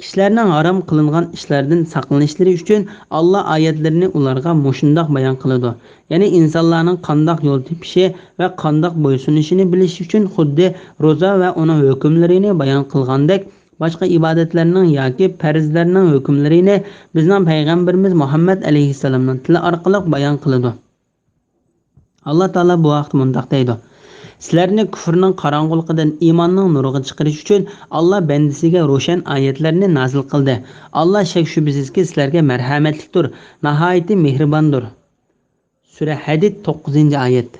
Kishilarning harom qilingan ishlardan saqlanishlari uchun Alloh oyatlarini ularga mushundoq bayon qiladi. Ya'ni insonlarning qandoq yo'l tepishi va qandoq bo'ysunishini bilish uchun xuddi roza va uning hukmlarini bayon qilgandek, boshqa ibodatlarning yoki farzlarning hukmlarini bizning payg'ambarimiz Muhammad alayhissalomning tili orqali bayon qiladi. Alloh taolo bu vaqt mundaq deydi: Sizlarni kufrning qorong'uligidan iymonning nuriga chiqarish uchun Alloh bandasiga ro'shan oyatlarni nozil qildi. Alloh shak shubhasizki sizlarga marhamatlikdir, nihoyatda mehribondir. Sura Hadid 9-oyat.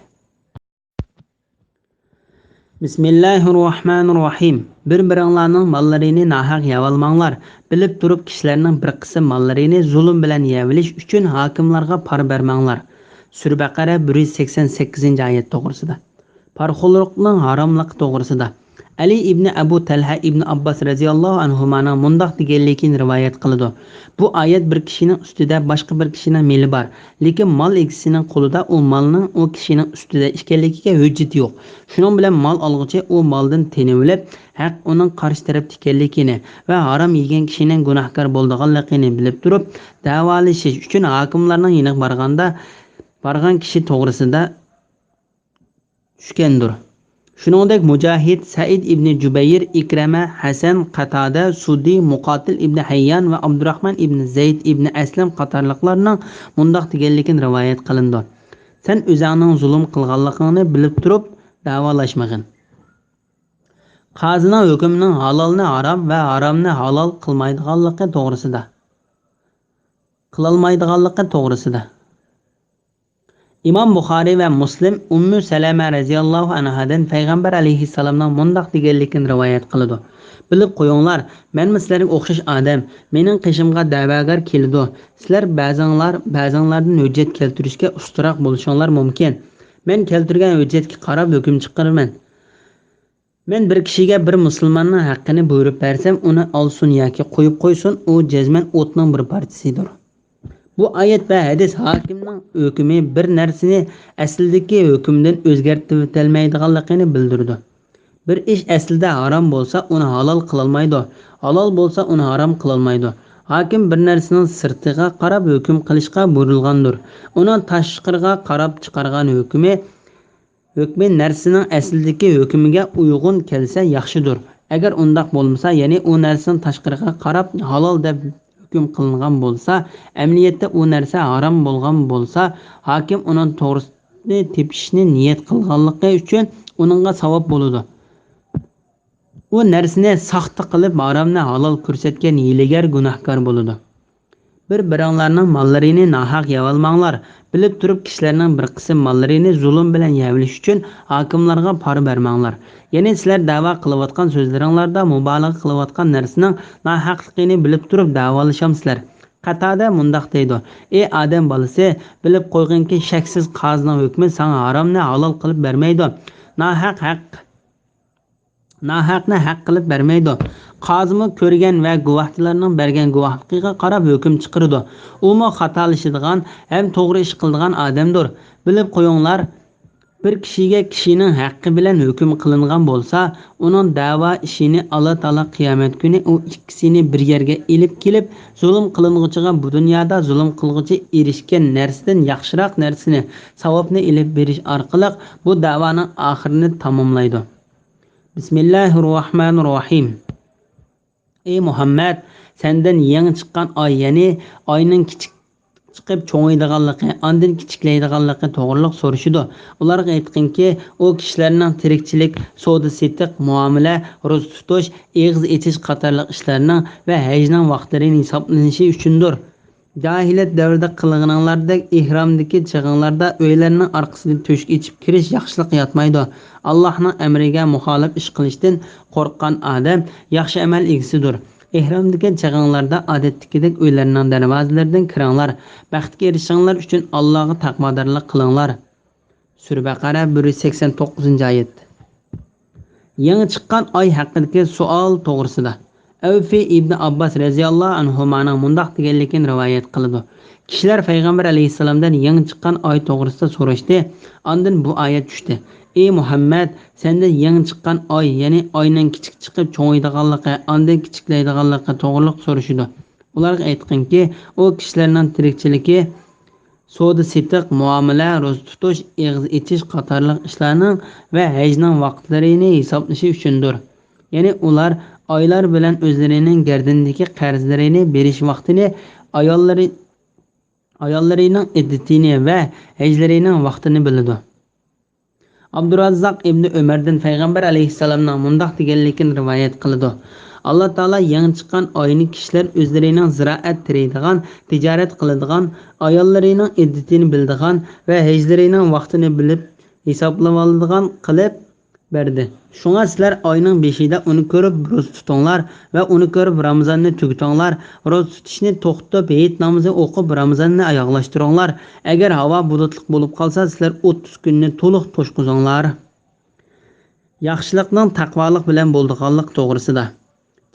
Bismillahirrohmanirrohim. Bir-biringlarning mollarini nahaq yevolmanglar. Bilib turib kishilarning bir qism mollarini zulm bilan yevilish uchun hokimlarga par bermanglar. Sura Baqara 188-oyat to'g'risida. Parxo'rlikning haromligi to'g'risida. Ali ibn Abu Talha ibn Abbas radhiyallohu anhumaning mundoq deganligini rivoyat qiladi. Bu oyat bir kishining ustida boshqa bir kishining meli bor, lekin mol egasining qo'lida u molning u kishining ustida ekanligiga hujjat yo'q. Shuning bilan mol olg'uchi u moldan tenib olib, haq uning qarshi tarafda ekanligini va harom yegan kishining gunohkor bo'lganligini bilib turib, da'volashish uchun hokimlarning yoniga borgan kishi to'g'risida tushgandir. Shuningdek Mujohid, Said ibn Jubayr, Ikrama, Hasan, Qatada, Sudi, Muqotil ibn Hayyan va Abdurrahman ibn Zayd ibn Aslam qatorliqlarning mundoq deganligini rivoyat qilindi. Sen o'zingning zulm qilganligingni bilib turib davolashmagin. Qozining hukmining halolni harom va haromni halol qilmaydiganligi to'g'risida. İmam Buxoriy va Muslim Ummu Salama radhiyallohu anhadan payg'ambar alayhissalomning mundoq deganligini rivoyat qiladi. Bilib qo'yinglar, men sizlarga o'xshash odam, mening qishimga da'vogar keladi. Sizlar ba'zanlardan hujjat keltirishga usturoq bo'lishinglar mumkin. Men keltirgan hujjatga qarab hukm chiqaraman. Men bir kishiga bir musulmonning haqqini buyurib bersam, uni olsin yoki qo'yib qo'ysin, u jazman o'tning bir partisidir. Bu oyat va hadis hokimning hukmi bir narsani aslidagi hukmdan o'zgartirib o'tolmaydiganligini bildirdi. Bir ish aslida harom bo'lsa, uni halol qilolmaydi. Halol bo'lsa, uni harom qilolmaydi. Hokim bir narsaning sirtiga qarab hukm qilishga burilgandir. Uni tashqariga qarab chiqargan hukmi narsaning aslidagi hukmiga uyg'un kelsa yaxshidir. Agar undoq bo'lmasa, ya'ni u narsaning tashqariga qarab halol deb hukm qilingan bo'lsa, amaliyotda u narsa harom bo'lgan bo'lsa, hokim uning to'g'risini tepishni niyat qilganligi uchun uningga savob bo'ladi. U narsani saxta qilib haromni halol ko'rsatgan hilagar gunohkor bo'ladi. Bir-biringlarning mollarini nahaq yevolmanglar. Bilib turib kishilarning bir qism mollarini zulm bilan yevilish uchun hokimlarga par bermanglar. Ya'ni sizlar da'vo qilayotgan so'zlaringlarda mubolag'a qilayotgan narsaning nohaqligini bilib turib da'volashamsizlar. Qatada mundoq deydi: Ey odam bolasi, bilib qo'yginki, shaksiz qozining hukmi sana haromni halol qilib bermaydi. Nohaqni haq qilib bermaydi. Qozimi ko'rgan va guvohchilarning bergan guvohligiga qarab hukm chiqaradi. U mo xatolashadigan ham to'g'ri ish qiladigan odamdir. Bilib qo'yinglar, bir kishining haqqi bilan hukm qilingan bo'lsa, uning da'vo ishini Alloh taolo qiyomat kuni u ikkisini bir yerga elib kelib, zulm qilinguchiga bu dunyoda zulm qilguchi erishgan narsadan yaxshiroq narsani, savobni elib berish orqali bu da'voning oxirini tamomlaydi. Bismillahirrohmanirrohim. Ey Muhammad, sendan yangi chiqqan oy, ya'ni oyning kichik chiqib cho'ngiydiganligi, ondan kichiklaydiganligi to'g'riliq so'rashidi. Ularga aytqinki, u kishilarning tirikchilik, savdo-setiq, muomala, ro'za tutish, eg'iz echish qatorliq ishlarning va hajning vaqtlarining hisoblanishi uchundir. Jahiliyat davrida qilganinglardek ihromdagi chig'inglarda o'ylarning orqasidan to'shak ichib kirish yaxshilik yotmaydi. Allohning amriga muxolif ish qilishdan qo'rqqan odam yaxshi amal egasidir. Ihromdagi chig'inglarda odatdagidek o'ylarning darvozalaridan kiringlar. Baxtga erishinglar uchun Allohga taqvodorlik qilinglar. Sura Baqara 189-oyat. Yangi chiqqan oy haqidagi savol to'g'risida. Avfi ibn Abbas radhiyallohu anhumaning mundoq deganligini rivoyat qiladi. Kishilar payg'ambar alayhissalomdan yangi chiqqan oy to'g'risida so'rashdi. Ondan bu oyat tushdi. Ey Muhammad, senda yangi chiqqan oy, ya'ni oyning kichik chiqib cho'ngiydiganligi, ondan kichiklaydiganligi to'g'riliq so'rashdi. Ularga aytqinki, u kishilarning tirikchiligi, savdo-setiq, muomala, ro'za tutish, eg'iz echish qatorliq ishlarning va hajning vaqtlarini hisoblashi uchundir. Ya'ni ular oylar bilan o'zlarining gardindagi qarzlarini berish vaqtini, ayollarining iddatini va hajlarining vaqtini biladi. Abdurrazzaq ibn Ömer'den Peygamber aleyhisselamdan mundaq deganligini rivoyat qiladi. Alloh taolo yangi chiqqan oyni kishilar o'zlarining ziroat teraydigan, tijorat qiladigan, ayollarining iddatini biladigan va hajlarining vaqtini bilib hisoblab oladigan qilib berdi. Şuna sizler ayının 5'ida uni ko'rib ro'za tutinglar va uni ko'rib Ramazonni tugatinglar. Ro'za tutishni to'xtatib, hayit namozi o'qib Ramazonni oyoqlashtiringlar. Agar havo bulutliq bo'lib qolsa, sizlar 30 kunni to'liq to'shqizinglar. Yaxshilikning taqvolik bilan bo'ldiganlik to'g'risida.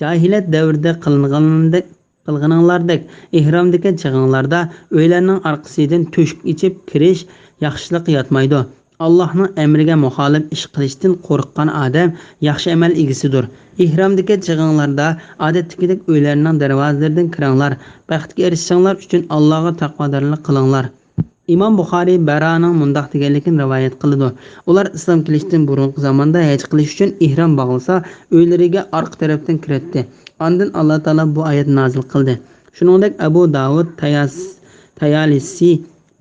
Jahiliyat davrida qilganinglardek ihromdagi chig'inglarda uylarning orqasidan to'shib ichib kirish yaxshilik yotmaydi. Allah'ın emriga muhalif ish qilishdan qo'rqqan odam yaxshi amal egisidir. Ihromdagi chig'inglarda odatdagidek uylarning darvozalaridan kiringlar. Baxtga erishishinglar uchun Allohga taqvodorlik qilinglar. İmam Buxoriy Baraning mundaq deganligini rivoyat qiladi. Ular islom kelishdan burungi zamonda haj qilish uchun ihrom bog'lasa, uylariga orqa tarafdan kiratdi. Ondan Alloh taolo bu oyat nozil qildi. Shuningdek Abu Davud Tayalisi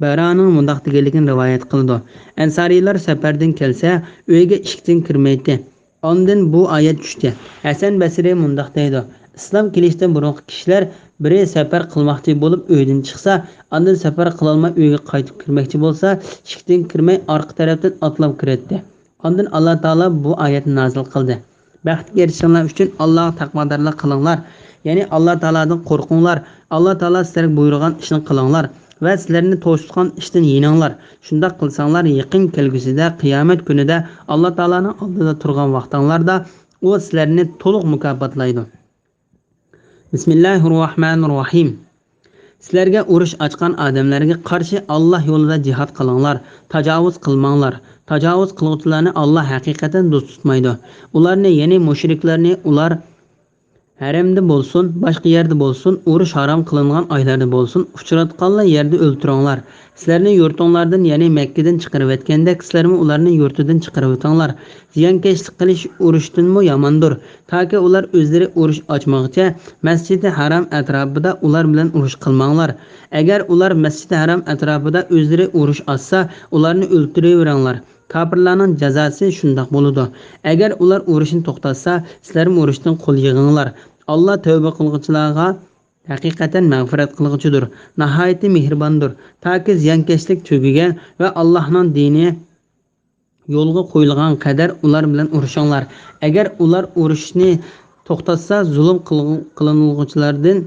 Baraning mundaq deganligini rivoyat qildi. Ansariylar safardan kelsa, uyga eshikdan kirmaydi. Ondan bu oyat tushdi. Hasan Basri mundaq deydi: İslam kelishdan burungi kishilar biri safar qilmoqchi bo'lib uydan chiqsa, ondan safar qila olmay uyga qaytib kirmoqchi bo'lsa, eshikdan kirmay orqa tarafdan otlab kiratdi. Ondan Alloh taolo bu oyatni nozil qildi. Baxtga erishinglar uchun Allohga taqvodorlik qilinglar. Ya'ni Alloh taoladan qo'rqinglar. Alloh taolo sizlarga buyurgan ishni qilinglar va sizlarni to'sgan ishdan yeninglar. Shunda qilsanglar, yaqin kelgusida qiyomat kunida Alloh taolaning oldida turgan vaqtinglarda u sizlarni to'liq mukofotlaydi. Bismillahirrohmanirrohim. Sizlarga urush ochgan odamlarga qarshi Alloh yo'lida jihad qilinglar, tajovuz qilmanglar. Tajovuz qiluvchilarni Alloh haqiqatan do'st tutmaydi. Ularni, ya'ni mushriklarni, ular haramda bo'lsin, boshqa yerda bo'lsin, urush harom qilingan oylarda bo'lsin, uchratganlar yerda o'ltiringlar. Sizlarni yurtinglardan, ya'ni Makkadan chiqarib o'tgandek, sizlarni ularni yurtidan chiqarib o'tinglar. Ziyonkashlik qilish urushdanmi yomondir. Toki ular o'zlari urush ochmoqcha, Masjidi Haram atrofida ular bilan urush qilmanglar. Agar ular Masjidi Haram atrofida o'zlari urush ochsa, ularni o'ltiraveringlar. Kafirlarning jazosi shundoq bo'ladi. Agar ular urushni to'xtatsa, sizlar urushdan qo'l yig'inglar. Alloh tavba qilguvchilarga haqiqatan mag'firat qilguvchidir, nihoyatda mehribondir. Toki ziyonkashlik tugagan va Allohning dini yo'lga qo'yilgan qadar ular bilan urushinglar. Agar ular urushni to'xtatsa, zulm qilinuvchilardan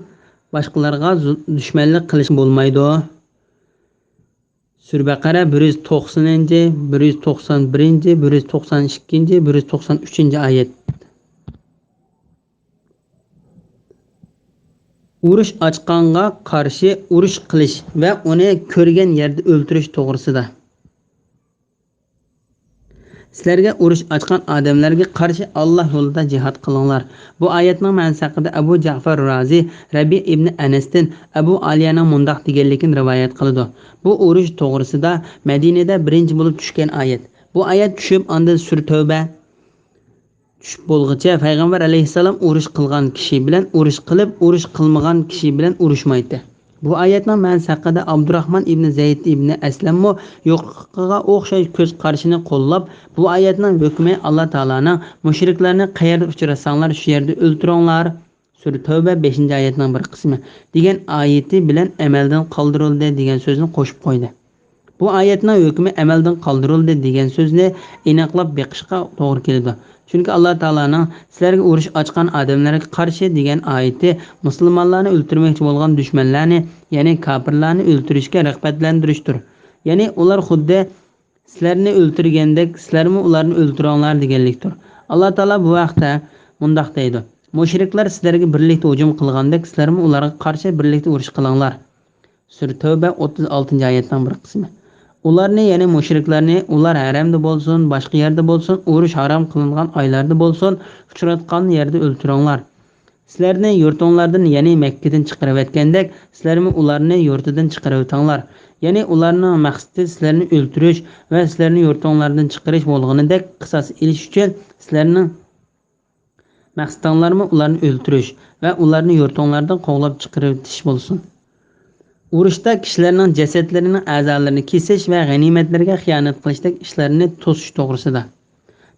boshqalarga dushmanlik qilish bo'lmaydi. Sura Baqara 190, 191, 192, 193 oyat. Urush ochqanga qarshi urush qilish va uni ko'rgan yerda o'ltirish to'g'risida. Sizlarga urush ochgan odamlarga qarshi Alloh yo'lida jihad qilinglar. Bu oyatning ma'nosi haqida Abu Ja'far Razi Rabi ibn Anasdan Abu Aliyaning mundaq deganligini rivoyat qiladi. Bu urush to'g'risida Madinada birinchi bo'lib tushgan oyat. Bu oyat tushib, ondan Sura Tavba tushib bo'lguncha Payg'ambar alayhisalom urush qilgan kishi bilan urush qilib, urush qilmagan kishi bilan urushmaydi. Bu oyatning ma'nosi haqida Abdurrahman ibn Zayd ibn Aslammo yo'qqiga o'xshash ko'z qarashini qo'llab, bu oyatning hukmi Alloh taolaning mushriklarni qayerda uchrasanglar shu yerda o'ltiringlar. Sura Tavba 5-oyatning bir qismi degan oyati bilan amaldan qoldirildi degan so'zni qo'shib qo'ydi. Bu oyatning hukmi amaldan qoldirildi degan so'zni aniqlab beqishga to'g'ri keladi. Chunki Alloh taolaning sizlarga urush ochgan odamlarga qarshi degan oyati musulmonlarni o'ltirmoqchi bo'lgan dushmanlarni, ya'ni kofirlarni o'ltirishga rag'batlantirishdir. Ya'ni ular xuddi sizlarni o'ltirgandek, sizlarmi ularni o'ltiringlar deganlikdir. Alloh taolo bu vaqtda mundaq deydi: Mushriklar sizlarga birlikda hujum qilgandek, sizlarmi ularga qarshi birlikda urush qilinglar. Sura Tavba 36-oyatning bir qismi. Ularni, ya'ni mushriklarni, ular haramda bo'lsin, boshqa yerda bo'lsin, urush harom qilingan oylarda bo'lsin, uchratgan yerda o'ltiringlar. Sizlarni yurtinglardan, ya'ni Makkadan chiqarib o'tgandek, sizlarmi ularni yurtidan chiqarib o'tinglar. Ya'ni ularning maqsadi sizlarni o'ltirish va sizlarni yurtinglardan chiqarish bo'lganidek, qisos elish uchun sizlarning maqsadinglarmi ularni o'ltirish va ularni yurtinglardan qovlab chiqarib o'tish bo'lsin. Urushda kishilarning jasadlarining a'zolarini kesish va g'animatlarga xiyonat qilishdek ishlarni to'sish to'g'risida.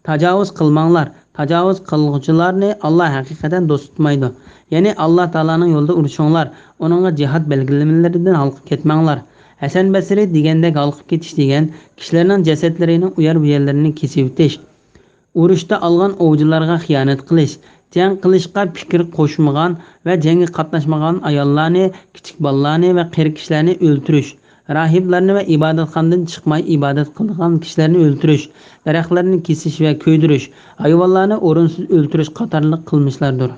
Tajovuz qilmanglar. Tajovuz qilguvchilarni Alloh haqiqatan do'st tutmaydi. Ya'ni Alloh taolaning yo'lida urushinglar, uningga jihad belgilamalaridan halqib ketmanglar. Hasan Basri degandek halqib ketish degan kishilarning jasadlarining uyar bu yerlarini kesib o'tish. Urushda olgan ovchilarga xiyonat qilish, jang qilishga fikr qo'shmagan va jangga qatnashmagan ayollarni, kichik bolalarni va qari kishilarni o'ldirish, rahiblarni va ibodatxonadan chiqmay ibodat qilgan kishilarni o'ldirish, daraxtlarni kesish va ko'ydirish, hayvonlarni o'rinsiz o'ldirish qatorliq qilmishlardir.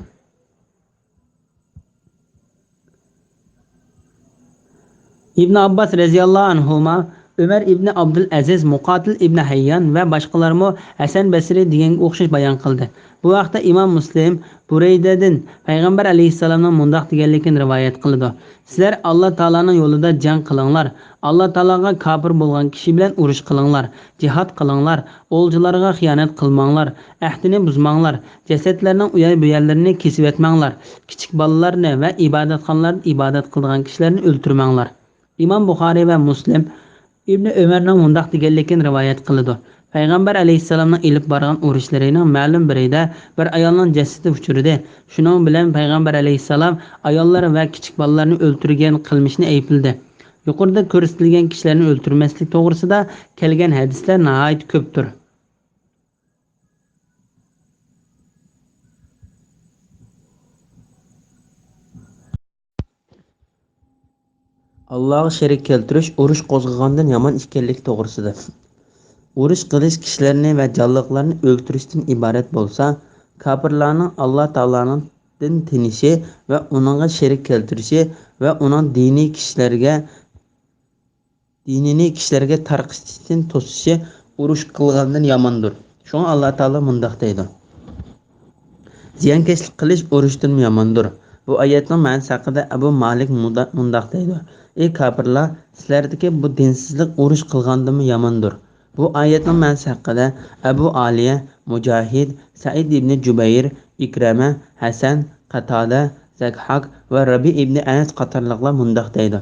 İbn Abbas radhiyallohu anhuma, Ömer ibn Abdülaziz, Muqatil ibn Hayyan va boshqalarmo Hasan Basri deganga o'xshash bayon qildi. Bu vaqtda Imom Muslim Buraydadan Payg'ambar alayhissalomning mundaq deganligini rivoyat qildi. Sizlar Alloh taolaning yo'lida jang qilinglar. Alloh taolaga kofir bo'lgan kishi bilan urush qilinglar. Jihad qilinglar. O'ljilarga xiyonat qilmanglar. Ahdini buzmanglar. Jasadlarning uyay bu yerlarini kesib etmanglar. Kichik bolalarni va ibodatxonalarda ibodat qilgan kishilarni o'ldirmanglar. İmam Buxoriy va Muslim İbn Ömerning mundaq deganligini rivoyat qildi. Payg'ambar alayhissalomning ilib borgan urushlarining ma'lum birida bir ayolning jasadi uchirdi. Shuning bilan Payg'ambar alayhissalom ayollar va kichik bolalarni o'ldirgan qilmishni aybladi. Yuqorida ko'rsatilgan kishilarni o'ldirmaslik to'g'risida kelgan hadislar nihoyat ko'pdir. Allohga sherik keltirish urush qo'zg'agandan yomon ekanlik to'g'risida. Urush qilish kishilarni va jonliqlarni o'ldirishdan iborat bo'lsa, kofirlarning Alloh taolaning din tinishi va uningga sherik keltirishi va uning dinini kishilarga tarqatishdan to'sishi urush qilgandan yomondir. Shunga Alloh taolo mundaq deydi: ziyonkashlik qilish urushdan yomondir. Bu oyatning ma'nosi haqida Abu Malik mundaq deydi: ey kofirlar, sizlardagi bu dinsizlik urush qilgandan yomondir. Bu oyatning ma'nosi haqida Abu Aliya, Mujahid, Said ibn Jubayr, Ikrama, Hasan, Qatada, Zakhaq va Rabi ibn Anas qatorliqlar mundaq deydi: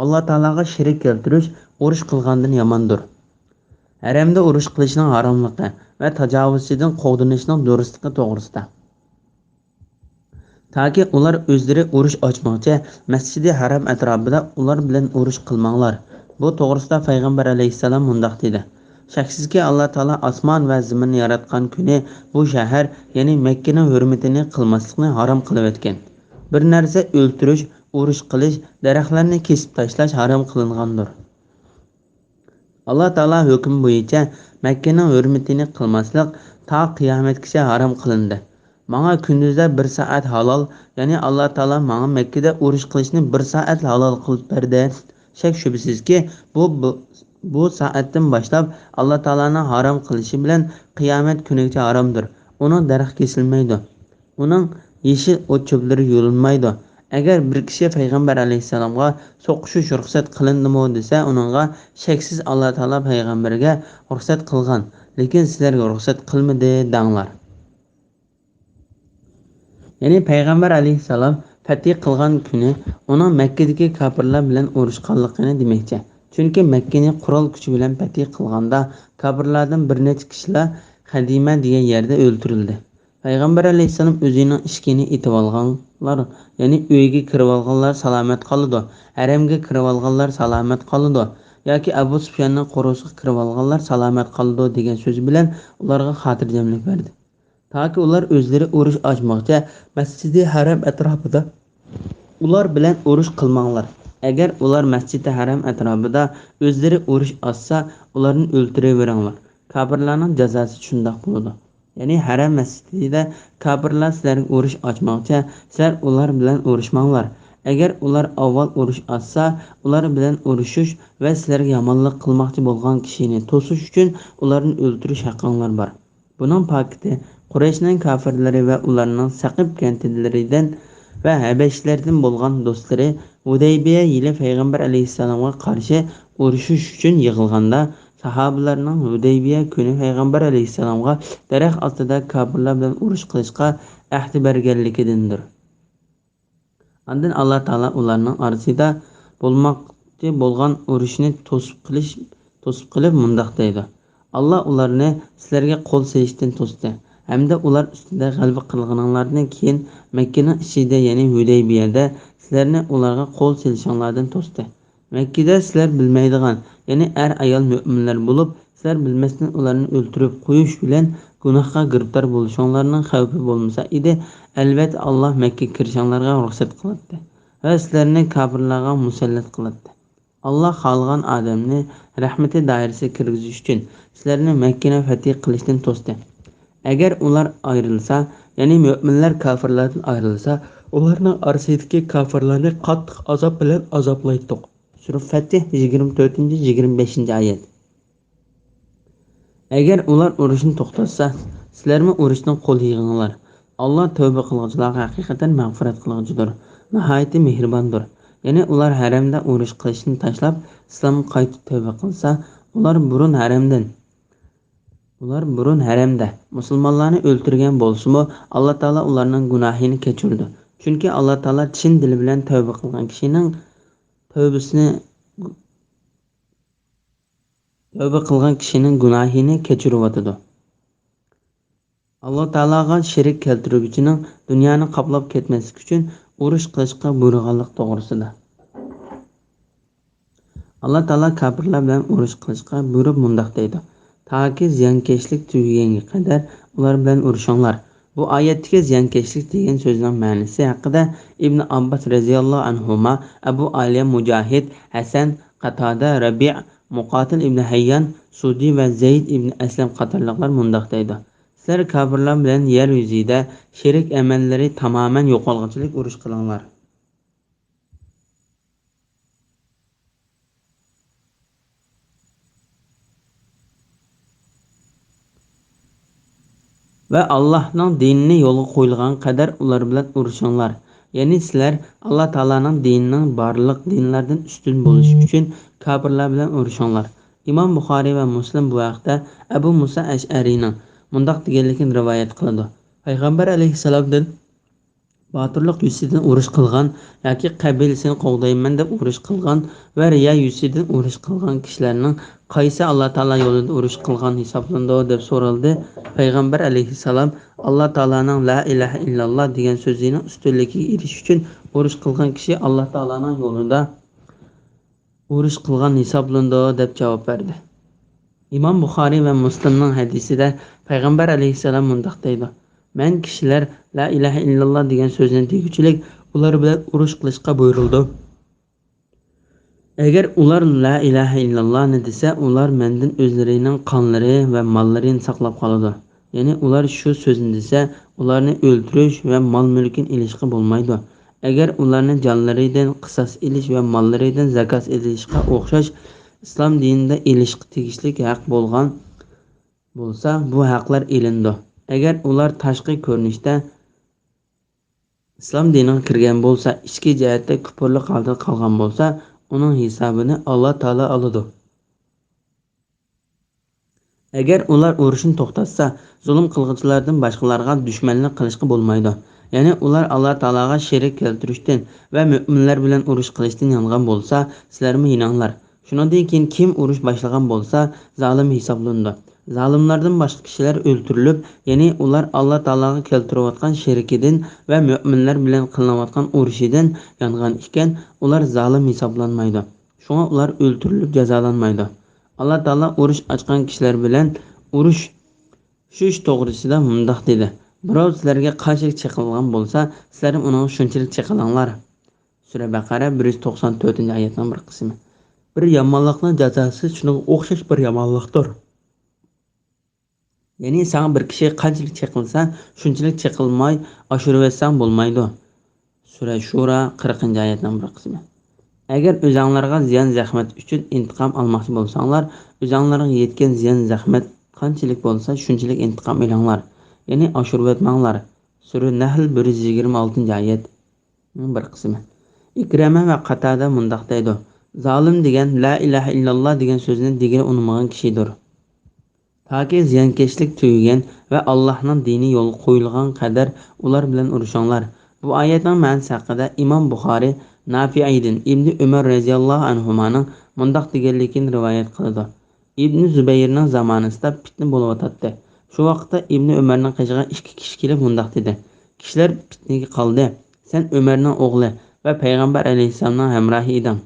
Alloh taolaga sherik keltirish urush qilgandan yomondir. Haramda urush qilishning haromligi va tajovuzchidan qo'g'dinishning durustligi to'g'risida. Taki ular o'zlari urush ochmoqchi Masjidi Haram atrofida ular bilan urush qilmanglar. Bu to'g'risida Payg'ambar alayhissalom mundaq dedi: shaksizki Alloh taolo osmon va zaminni yaratgan kuni bu shahar, ya'ni Makkaning hurmatini qilmaslikni harom qilib o'tgan. Bir narsa o'ldirish, urush qilish, daraxtlarni kesib tashlash harom qilingandir. Alloh taolo hukm bo'yicha Makkaning hurmatini qilmaslik ta qiyomatgacha harom qilindi. Manga kunduzda 1 soat halol, ya'ni Alloh taolo menga Makkada urush qilishni 1 soat halol qilib berdi. Shak shubsizki, bu soatdan boshlab Alloh taolaning harom qilishi bilan qiyomat kunigacha haromdir. Uning daraxt kesilmaydi. Uning yeshil o'choqlari yo'linmaydi. Agar bir kishi Payg'ambar alayhissalomga so'qishish ruxsat qilindimi desa, uningga shaksiz Alloh taolo payg'ambarga ruxsat qilgan, lekin sizlarga ruxsat qilmadi danglar. Ya'ni Payg'ambar alayhissalom fatih qilgan kuni uning Makkadagi kofirlar bilan urushganligini demoqchi. Chunki Makkani qurol kuchi bilan fatih qilganda kofirlardan bir necha kishilar Xadima degan yerda o'ldirildi. Payg'ambar alayhissalom o'zining ishkini etib olganlar, ya'ni uyga kirib olganlar salomat qoldi, haramga kirib olganlar salomat qoldi yoki Abu Sufyonning qo'rg'osiga kirib olganlar salomat qoldi degan so'z bilan ularga xotirjamlik berdi. Taki ular o'zlari urush ochmoqchi Masjidi Haram atrofida ular bilan urush qilmanglar. Agar ular Masjidi Haram atrofida o'zlari urush ochsa, ularni o'ldiraveringlar. Kofirlarning jazosi shundoq bo'ladi. Ya'ni Haram masjidida kofirlar sizlarga urush ochmoqchi, sizlar ular bilan urushmanglar. Agar ular avval urush ochsa, ular bilan urushish va sizlarga yomonlik qilmoqchi bo'lgan kishini to'sish uchun ularni o'ldirish haqqinglar bor. Buning pakiti Qurayshning kofirlari va ularning Saqib kantidlaridan va Habashlardan bo'lgan do'stlari Hudaybiya yili Payg'ambar alayhissalomga qarshi urushish uchun yig'ilganda sahobalarning Hudaybiya kuni Payg'ambar alayhissalomga daraxt ostida kofirlar bilan urush qilishga ahd berganligidandir. Ondan Alloh taolo ularning orasida bo'lmoqchi bo'lgan urushni to'sib qilib mundoq deydi: Alloh ularni sizlarga qo'l silishdan to'sdi hamda ular ustida g'alaba qilganinglardan keyin Makkaning ichida, ya'ni Hudaybiyada sizlarni ularga qo'l silishinglardan to'sdi. Makkada sizlar bilmaydigan, ya'ni ayol mo'minlar bo'lib, sizlar bilmasdan ularni o'ldirib qo'yish bilan gunohga giribtor bo'lishinglarning xavfi bo'lmasa edi, albatta Alloh Makka kirishinglarga ruxsat qiladi va sizlarni kofirlarga musallat qiladi. Alloh xohlagan odamni rahmati doirasiga kirgizish uchun sizlarni Makkani fath qilishdan to'sdi. Agar ular ayrilsa, ya'ni mo'minlar kofirlardan ayrilsa, ularning orasidagi kofirlarni qattiq azob bilan azoblaydi. Sura Fatih 24-25 oyat. Agar ular urushni to'xtatsa, sizlarmi urushdan qo'l yig'inglar. Alloh tavba qiluvchilarga haqiqatan mag'firat qiluvchidir, nihoyatda mehribondir. Ya'ni ular haramda urush qilishni tashlab, islomga qaytib tavba qilsa, ular burun haramda musulmonlarni o'ldirgan bo'lsa-mu, Alloh taolo ularning gunohini kechirdi. Chunki Alloh taolo chin dili bilan tavba qilgan kishining gunohini kechirib. Alloh taologa shirik keltiruvchining dunyoni qoplab ketmaslik uchun urush qilishga buyurganlik to'g'risida. Alloh taolo kofirlar bilan urush qilishga buyurib mundoq deydi: Toki ziyonkashlik tugaganga qadar ular bilan urushinglar. Bu oyatdagi ziyonkashlik degan so'zning ma'nosi haqida Ibn Abbos radhiyallohu anhuma, Abu Aliya Mujohid, Hasan, Qatada, Rabi', Muqotil ibn Hayyan, Sudi va Zayd ibn Aslam qatorliqlar mundoq deydi: Sizlar kofirlar bilan yer yuzida shirik amallari tamoman yo'qolg'uchilik urush qilinglar. Va Allohning dinini yo'lga qo'yilgan qadar ular bilan urushinglar. Ya'ni sizlar Alloh taolaning dinining barliq dinlardan ustun bo'lishi uchun kofirlar bilan urushinglar. Imom Buxoriy va Muslim bu haqda Abu Musa Ash'ariyning mundoq deganligini rivoyat qiladi: Payg'ambar alayhissalomdan botirlik yuzidan urush qilgan yoki qabilasini qo'g'dayman deb urush qilgan va riyo yuzidan urush qilgan kishilarning qaysi Alloh taolo yo'lida urush qilgan hisoblandi deb so'raldi. Payg'ambar alayhissalom Alloh taolaning la ilaha illalloh degan so'zining ustunligiga erishish uchun urush qilgan kishi Alloh taolaning yo'lida urush qilgan hisoblandi deb javob berdi. Imom Buxoriy va Muslimning hadisida Payg'ambar alayhissalom mundoq deydi: Men kishilar la ilaha illalloh degan so'zni deguvchilik ular bilan urush qilishga buyurildi. Agar ular la ilaha illallahni desa, ular mendan o'zlarining qonlari va mollarini saqlab qoladi. Ya'ni ular shu so'zni desa, ularni o'ldirish va mol-mulkini ilishga bo'lmaydi. Agar ularni jonlaridan qisos ilish va mollaridan zakot ilishga o'xshash islom dinida ilishga tegishli haq bo'lgan bo'lsa, bu haqlar ilindi. Agar ular tashqi ko'rinishda islom diniga kirgan bo'lsa, ichki jihatda kufrlik holda qolgan bo'lsa, uning hisobini Alloh taolo oladi. Agar ular urushni to'xtatsa, zulm qilguvchilardan boshqalarga dushmanlik qilishga bo'lmaydi. Ya'ni ular Alloh taologa shirik keltirishdan va mu'minlar bilan urush qilishdan yongan bo'lsa, sizlarmi yinanglar. Shundan keyin kim urush boshlagan bo'lsa, zolim hisoblandi. Zolimlardan boshqa kishilar o'ldirilib, ya'ni ular Alloh taologa keltirayotgan shirikidan va mu'minlar bilan qilinayotgan urushidan yongan ekan, ular zolim hisoblanmaydi. Shunga ular o'ldirilib jazolanmaydi. Alloh taolo urush ochgan kishilar bilan urush shu ish to'g'risida mundoq dedi: Birov sizlarga qarshilik chiqilgan bo'lsa, sizlar uni shunchalik chiqilinglar. Sura Baqara 194-oyatning bir qismi. Bir yomonlikning jazosi shunga o'xshash bir yomonlikdir. Ya'ni sana bir kishi qanchalik chiqilsa, shunchalik chiqilmay oshiraversang bo'lmaydi. Sura Shura 40-oyatning bir qismi. Agar o'zinglarga ziyon zahmat uchun intiqom olmoqchi bo'lsanglar, o'zinglarga yetgan ziyon zahmat qanchalik bo'lsa, shunchalik intiqom olinglar. Ya'ni oshirib o'tmanglar. Sura Nahl 126-oyatning bir qismi. Ikrama va Qatada mundoq deydi: Zolim degan la ilaha illalloh degan so'zni degani unutmagan kishidir. Toki ziyonkashlik tugagan va Allohning dini yo'lga qo'yilgan qadar ular bilan urushinglar. Bu oyatning ma'nosi haqida Imom Buxoriy Nafi'dan İbn Ömer radhiyallohu anhumaning mundaq deganligini rivoyat qiladi. Ibn Zubayrning zamonasida fitna bo'lib o'tadi. Shu vaqtda Ibn Umarning qishiga ikki kishi kelib mundaq dedi. Kishilar fitnaga qoldi. Sen Umarning o'g'li va payg'ambar alayhisolamning hamrohi eding.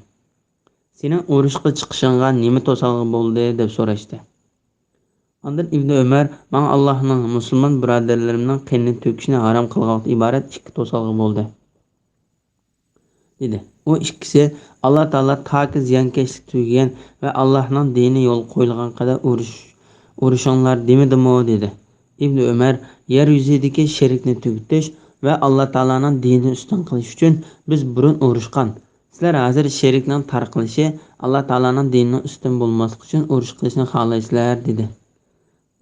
Sening urushga chiqishingga nima to'sqinlik bo'ldi deb so'rashdi. Ondan Ibn Umar, "Men Allohning musulmon birodarlarimning qinini to'kishni harom qilgandan iborat ikki to'sqinlik bo'ldi" dedi. O ikkisi Alloh taolo toki ziyonkashlik tugagan va Allohning dini yo'l qo'yilgan qadar urushinglar demadimi dedi. Ibn Umar, yer yuzidagi shirkni tugutish va Alloh taoloning dinini ustun qilish uchun biz burun urushgan. Sizlar hozir shirkning tarqalishi, Alloh taoloning dinini ustun bo'lmaslik uchun urush qilishni xohlaysizlar dedi.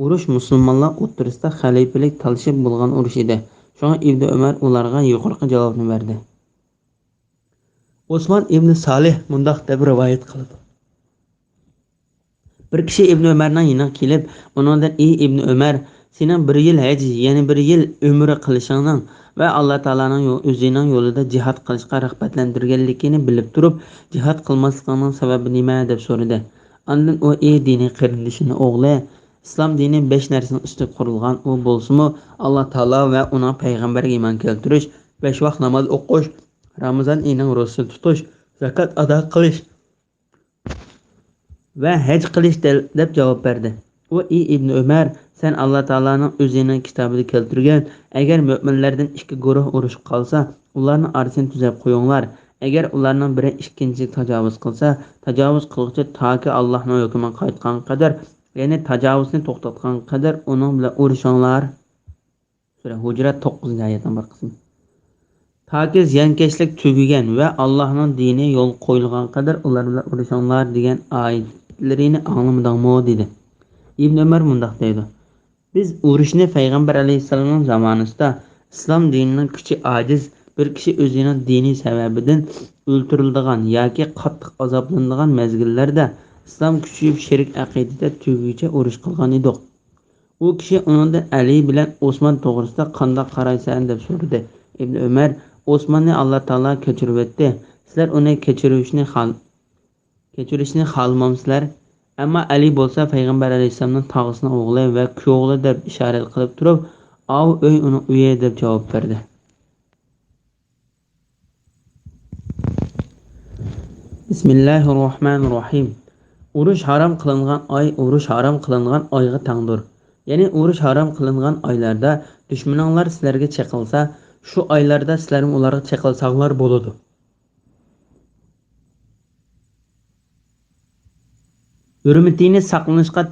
Urush musulmonlar o'rtasida xalifalik talashib bo'lgan urush edi. Shunga Ibn Umar ularga yuqorqi javobni berdi. Osman ibn Salih mundaq deb rivoyat qildi. Bir kishi Ibn Umarning yoniga kelib, uningdan "Ey Ibn Umar, sening 1 yil haj, yana 1 yil umra qilishingning va Alloh taolaning o'zining yo'lida jihad qilishga rag'batlantirganligini bilib turib, jihad qilmasligingning sababi nima?" deb so'radi. Ondan u "Ey diniy qarindishini o'g'li, islom dini 5 narsaning ustiga qurilgan. U bo'lsa-mu Alloh taolo va uning payg'ambariga iymon keltirish, 5 vaqt namoz o'qish, Ramazon oyining ro'za tutish, zakat ado qilish va haj qilish" deb javob berdi. U "Ey Ibn Umar, sen Alloh taolaning o'zining kitobida keltirgan, agar mu'minlardan 2 guruh urushib qolsa, ularning orasini tuzab qo'yinglar. Agar ularning biri ikkinchisiga tajovuz qilsa, tajovuz qiluvchi toki Allohning hukmiga qaytgan qadar, ya'ni tajovuzni to'xtatgan qadar uning bilan urushinglar. Sura Hujrat 9-oyatning bir qismi. Toki ziyonkashlik tugagan va Allohning dini yo'l qo'yilgan qadar ular bilan urushinglar degan oyatlarini anglamadingmi dedi. Ibn Umar mundaq deydi: Biz urushni payg'ambar alayhisolamning zamonasida islom dinining kuchi ojiz bir kishi o'zining diniy sababidan o'ltiriladigan yoki qattiq azoblanadigan mezgillarda islom kuchayib shirk aqidada tugugicha urush qilgan edik. U kishi uningdan Ali bilan Osmon to'g'risida qanday qaraysan deb so'radi. Ibn Umar, Osmonni Alloh taolo kechiribdi. Sizlar uni kechirishni xohlamamsizlar? Ammo Ali bo'lsa payg'ambar alayhisolamning tog'isining o'g'li va kuyovli deb ishorat qilib turib, "Av uy uni uyi" deb javob berdi. Bismillahirrohmanirrohim. Urush harom qilingan oyga tangdir. Ya'ni urush harom qilingan oylarda dushmaninglar sizlarga chaqilsa, shu oylarda sizlar ularga chaqilsanglar bo'ladi. Hurmati saqlanishga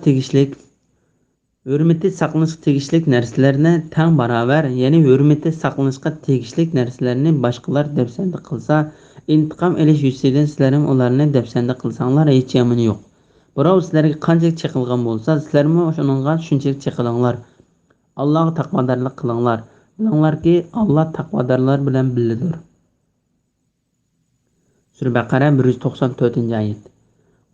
tegishlik narsalarni tang barobar, ya'ni hurmati saqlanishga tegishlik narsalarni boshqalar dafsanda qilsa, intiqom olish yuzidan sizlar ularni dafsanda qilsanglar hech yomoni yo'q. Birov sizlarga qancha chaqilgan bo'lsa, sizlarmi shuningga shunchalik chaqilinglar. Allohga taqvodorlik qilinglar. Bilinglarki, Alloh taqvodorlar bilan birgadir. Sura Baqara 194-oyat.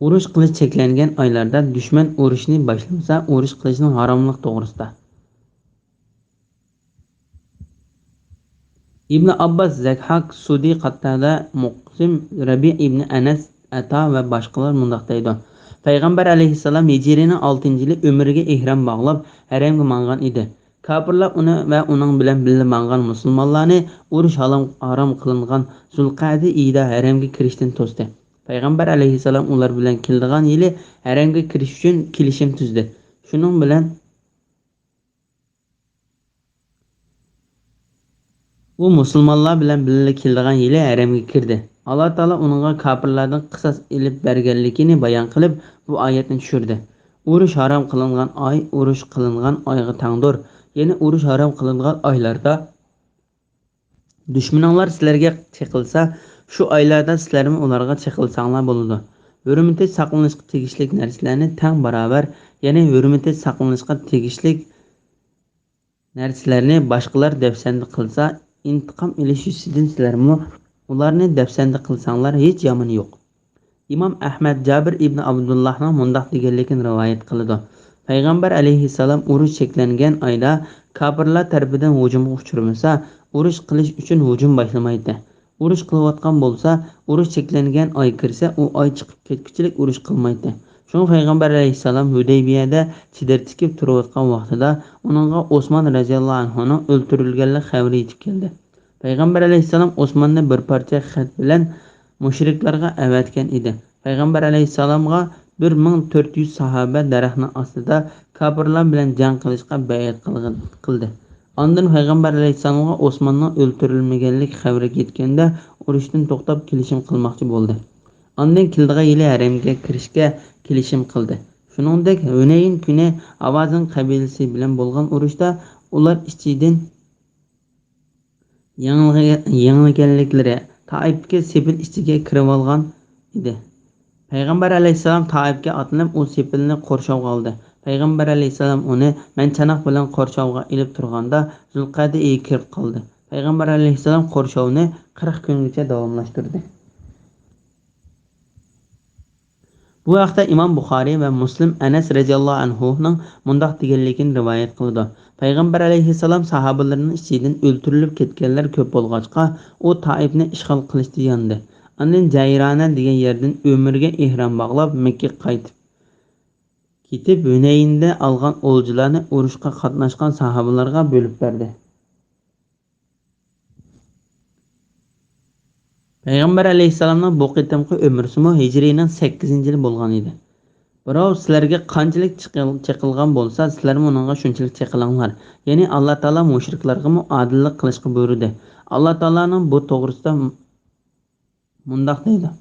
Urush qilish cheklangan oylarda dushman urushni boshlamasa, urush qilishning haromlik to'g'risida. Ibn Abbas, Zakhak, Sudi, Qattada, Muqsim, Rabi ibn Anas, Ata va boshqalar mundaq deydi. Payg'ambar alayhisalom Hijrining 6-yili umriga ihrom bog'lab haramga mangan edi. Kafirlar uni va uning bilan birga mangan musulmonlarni urush harom qilingan Zulqa'da oyida haramga kirishdan to'sdi. Payg'ambar alayhisalom ular bilan keldigan yili haramga kirish uchun kelishim tuzdi. Shuning bilan u musulmonlar bilan birga keldigan yili haramga kirdi. Alloh taolo uningga kafirlardan qisos ilib berganligini bayon qilib, bu oyatni tushirdi. Urush harom qilingan oy urush qilingan oyga tangdir. Ya'ni urush harom qilingan oylarda dushmaninglar sizlarga chaqilsa, shu oylarda sizlarmi ularga chaqilsanglar bo'ladi. Hurmati saqlanishga tegishli narsalarni tang barobar, ya'ni hurmati saqlanishga tegishli narsalarni boshqalar dafsanda qilsa, intiqom olish yuzidan sizlarmi ularni dafsanda qilsanglar hech yomoni yo'q. Imom Ahmad Jabir ibn Abdullohning mundaq deganligini rivoyat qiladi. Payg'ambar alayhisalom urush cheklangan oyda kafirlar tarafidan hujumga uchramasa, urush qilish uchun hujum boshlamaydi. urush qilayotgan bo'lsa, urush cheklangan oy kirsa, u oy chiqib ketguchilik urush qilmaydi. Shunga payg'ambar alayhissalom Hudaybiyada chidar tikib turayotgan vaqtida uningga Osmon radhiyallohu anhuning o'ldirilganlik xabari yetib keldi. Payg'ambar alayhissalom Osmonni bir parcha xat bilan mushriklarga avatgan edi. Payg'ambar alayhissalomga 1400 sahaba daraxtning ostida kofirlar bilan jang qilishga bay'at qildi. Ondan payg'ambar alayhissalomga Osmonning o'ldirilmaganlik xabari yetganda urushdan to'xtab kelishim qilmoqchi bo'ldi. Ondan kildiga yili haramga kirishga kelishim qildi. Shuningdek, Hunayn kuni Avazin qabilasi bilan bo'lgan urushda ular ichidan yangiganliklari Taifga sepil ichiga kirib olgan edi. Payg'ambar alayhissalom Taifga otlanib, u sepilni qo'rshovga oldi. Payg'ambar alayhissalom uni men chanoq bilan qo'rshovga ilib turganda Zulqa'da kirib qoldi. Payg'ambar alayhissalom qo'rshovni 40 kungacha davomlashtirdi. Bu haqda Imom Buxoriy va Muslim Anas radhiyallohu anhuning mundaq deganligini rivoyat qildi. Payg'ambar alayhissalom sahobalarining ichidan o'ldirilib ketganlar ko'p bo'lg'achqa, u Taifni ishg'ol qilishdi yandi. Ondan Jayrana degan yerdan umrga ihrom bog'lab Makka ketib Hunaynda olgan o'ljilarni urushga qatnashgan sahobalarga bo'lib berdi. Payg'ambar alayhissalomning bu qitimqi umrsimi Hijrining 8-yili bo'lgan edi. Birov sizlarga qanchalik chiqilgan bo'lsa, sizlar uningga shunchalik chiqilinglar. Ya'ni Alloh taolo mushriklarga adillik qilishga buyurdi. Alloh taolaning bu to'g'risida mundaq deydi: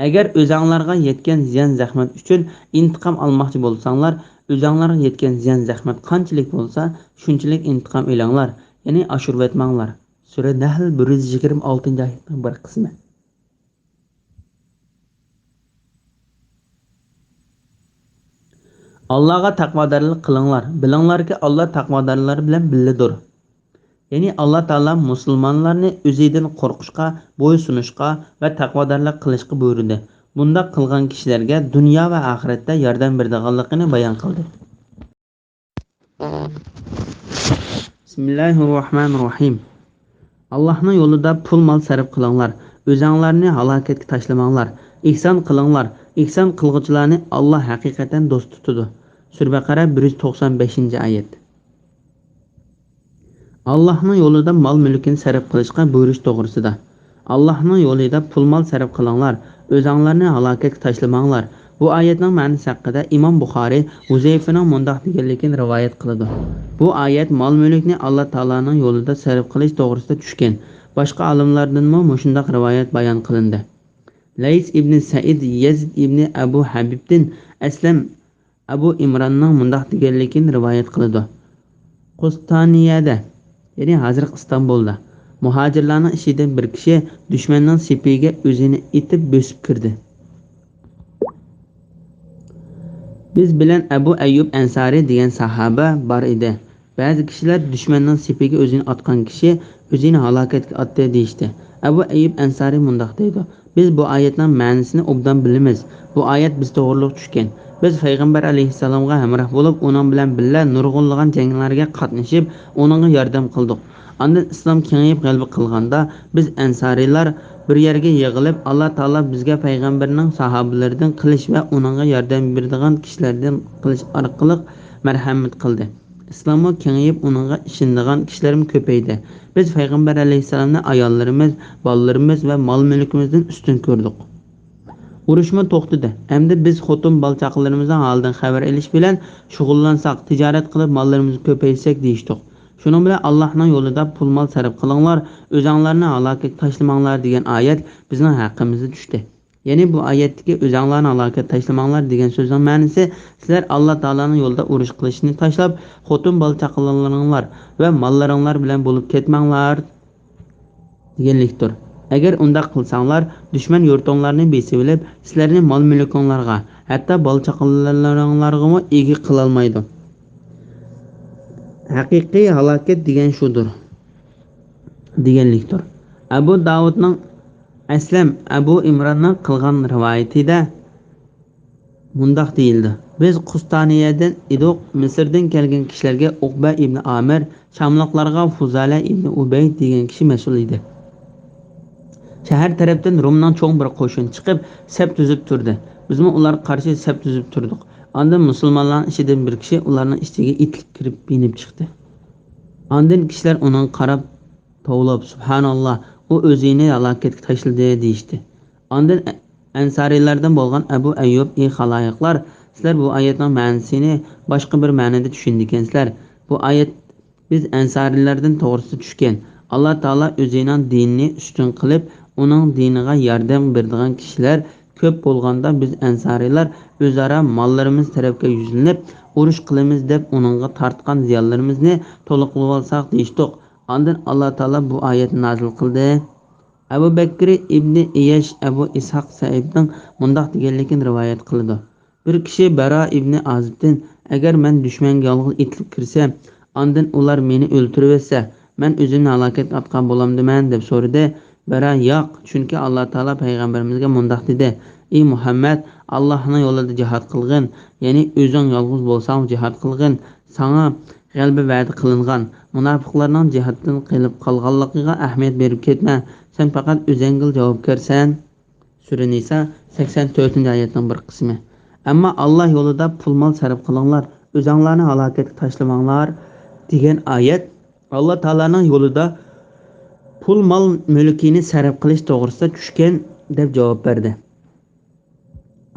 Agar o'zinglarga yetgan ziyon zahmat uchun intiqom olmoqchi bo'lsanglar, o'zinglarga yetgan ziyon zahmat qanchalik bo'lsa, shunchalik intiqom olinglar, ya'ni oshirib etmanglar. Sura Nahl 126-oyatning bir qismi. Allohga taqvodorlik qilinglar. Bilinglarki, Alloh taqvodorlar bilan billadir. Ya'ni Alloh taolo musulmonlarni o'zidan qo'rqishga, bo'ysunishga va taqvodorlik qilishga buyurdi. Bunda qilgan kishilarga dunyo va oxiratda yordam beradiganligini bayon qildi. Bismillahirrohmanirrohim. Allohning yo'lida pul mol sarf qilinglar. O'zinglarni halokatga tashlamanglar. Ihson qilinglar. Ihson qilguvchilarni Alloh haqiqatan do'st tutadi. Sura Baqara 195-oyat. Allohning yo'lida mol-mulkini sarf qilishga buyurish to'g'risida. Allohning yo'lida pul mol sarf qilinglar. O'zinglarni halokatga tashlamanglar. Bu oyatning ma'nosi haqida Imom Buxoriy Huzayfaning mundaq deganligini rivoyat qiladi. Bu oyat mol-mulkni Alloh taolaning yo'lida sarf qilish to'g'risida tushgan. Boshqa olimlardan shundaq rivoyat bayon qilindi. Lays ibn Said Yazid ibn Abu Habibdan Aslam Abu Imronning mundaq deganligini rivoyat qiladi. Qustaniyada, ya'ni hozirgi Istanbulda, muhojirlarning ishidan bir kishi dushmanning sepiga o'zini itib bo'sib kirdi. Biz bilan Abu Ayyub Ansari degan sahaba bor edi. Ba'zi kishilar dushmanning sepiga o'zini otgan kishi o'zini halokatga otdi deyishdi. Abu Ayyub Ansari mundaq deydi: Biz bu oyatning ma'nosini obdan bilamiz. Bu oyat biz to'g'riliq tushgan. Biz payg'ambar alayhissalomga hamroh bo'lib, uning bilan birga nurg'unlagan janglarga qatnashib, uningga yordam qildik. Ondan islom kengayib g'alaba qilganda, biz ansariylar bir yerga yig'ilib, Alloh taolo bizga payg'ambarning sahobalaridan qilish va uningga yordam beradigan kishilardan qilish orqali marhamat qildi. Islomga kengayib, uningga ishonadigan kishilarim ko'paydi. Biz payg'ambar alayhissalomni ayollarimiz, bolalarimiz va mol-mulkimizdan ustun ko'rdik. Urushma to'xtadi. Endi biz xotin balchaqlarimizdan holidan xabar olish bilan shug'ullansak, tijorat qilib mollarimizni ko'paytirsak deyishdik. Shuning bilan Allohning yo'lida pul mol sarf qilinglar, o'zinglarni halokatga tashlamanglar degan oyat bizning haqqimizga tushdi. Ya'ni bu oyatdagi o'zinglarni halokatga tashlamanglar degan so'zning ma'nosi sizlar Alloh taolaning yo'lida urush qilishni tashlab, xotin balchaqlaringlar va mollaringlar bilan bo'lib ketmanglar deganlikdir. Agar unda qilsanglar, dushman yurtinglarni besib olib, sizlarni mol-mulkinglarga, hatto balchaqalaringlarga ega qila olmaydi. Haqiqiy halokat degan shudir deganlikdir. Abu Davudning Aslam Abu Imronning qilgan rivoyatida mundaq deyildi: Biz Qustoniyadan edik, Misrdan kelgan kishilarga Uqba ibn Amir, Shamliqlarga Fuzala ibn Ubayd degan kishi mas'ul edi. Şəhər tərəfdən Rumdan çoğ bir qoşun çıxıb səp düzüb turdu. Bizmi ular qarşı səp düzüb turduq. Ondan musulmonlarning ichidan bir kishi ularning ichiga itlik kirib binib chiqdi. Ondan kishilar uning qarab tovlab subhanalloh u o'zini halokatga tashladi deyishdi. Ondan ansariylardan bo'lgan Abu Ayyub ey xaloyiqlar, sizlar bu oyatning ma'nosini boshqa bir ma'noda tushundingizlar. Bu oyat biz ansariylardan to'g'risida tushgan. Alloh taolo o'zining dinini ustun qilib, uning diniga yordam beradigan kishilar ko'p bo'lganda biz ansariylar o'zaro mollarimiz tarafga yuzlanib urush qilamiz deb uningga tortgan ziyonlarimizni to'liqlab olsak deyishdik. Ondan Alloh taolo bu oyatni nozil qildi. Abu Bakr ibn Iyash Abu Ishaq Saibning mundaq deganligini rivoyat qildi. Bir kishi Bara ibn Azibdan agar men dushmanga yolg'iz itilib kirsam, ondan ular meni o'ltirib etsa, men o'zimni halokatga atgan bo'lamdiman deb so'radi. Bara yo'q, chunki Alloh taolo payg'ambarimizga mundaq dedi: "Ey Muhammad, Allohning yo'lida jihad qilgin, ya'ni o'zing yolg'iz bo'lsang jihad qilgin. Sana g'alaba va'da qilingan. Munofiqlarning jihatdan qilib qolganligiga ahamiyat berib ketma. Sen faqat o'zingga javobgarsan." Sura Nisa 84-oyatning bir qismi. Ammo Alloh yo'lida pul-mol sarf qilinglar, o'zinglarni halokatga tashlamanglar degan oyat Alloh taolaning yo'lida pul-mol mulkini sarf qilish to'g'risida tushgan deb javob berdi.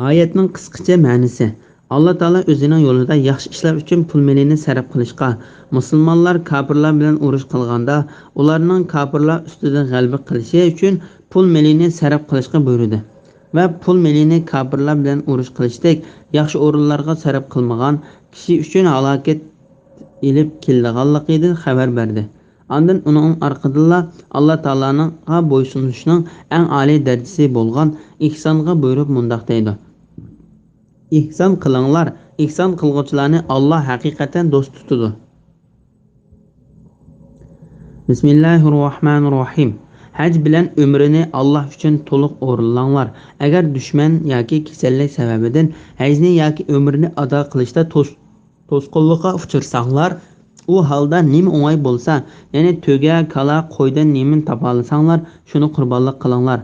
Oyatning qisqacha ma'nosi: Alloh taolo o'zining yo'lida yaxshi ishlar uchun pul-molini sarf qilishga, musulmonlar kofirlar bilan urush qilganda ularning kofirlar ustidan g'alaba qilishi uchun pul-molini sarf qilishga buyurdi va pul-molini kofirlar bilan urush qilishdek yaxshi o'rinlarga sarf qilmagan kishi uchun halokat ilib kelganligidan xabar berdi. Ondan uning orqadilla Alloh taolaning bo'ysunishning eng oliy darajasi bo'lgan ihsonga buyurib mundaq deydi: "Ihson qilinglar, ihson qilguvchilarni Alloh haqiqatan do'st tutadi." Bismillahirrohmanirrohim. Haj bilan umrini Alloh uchun to'liq o'rinlanglar. Agar dushman yoki kasallik sababidan hajni yoki umrni ado qilishda to'sqinlikqa uchrarsanglar, u holda nima o'ng'ay bo'lsa, ya'ni to'ga, kala, qo'ydan nimani topalasanglar, shuni qurbonlik qilinglar.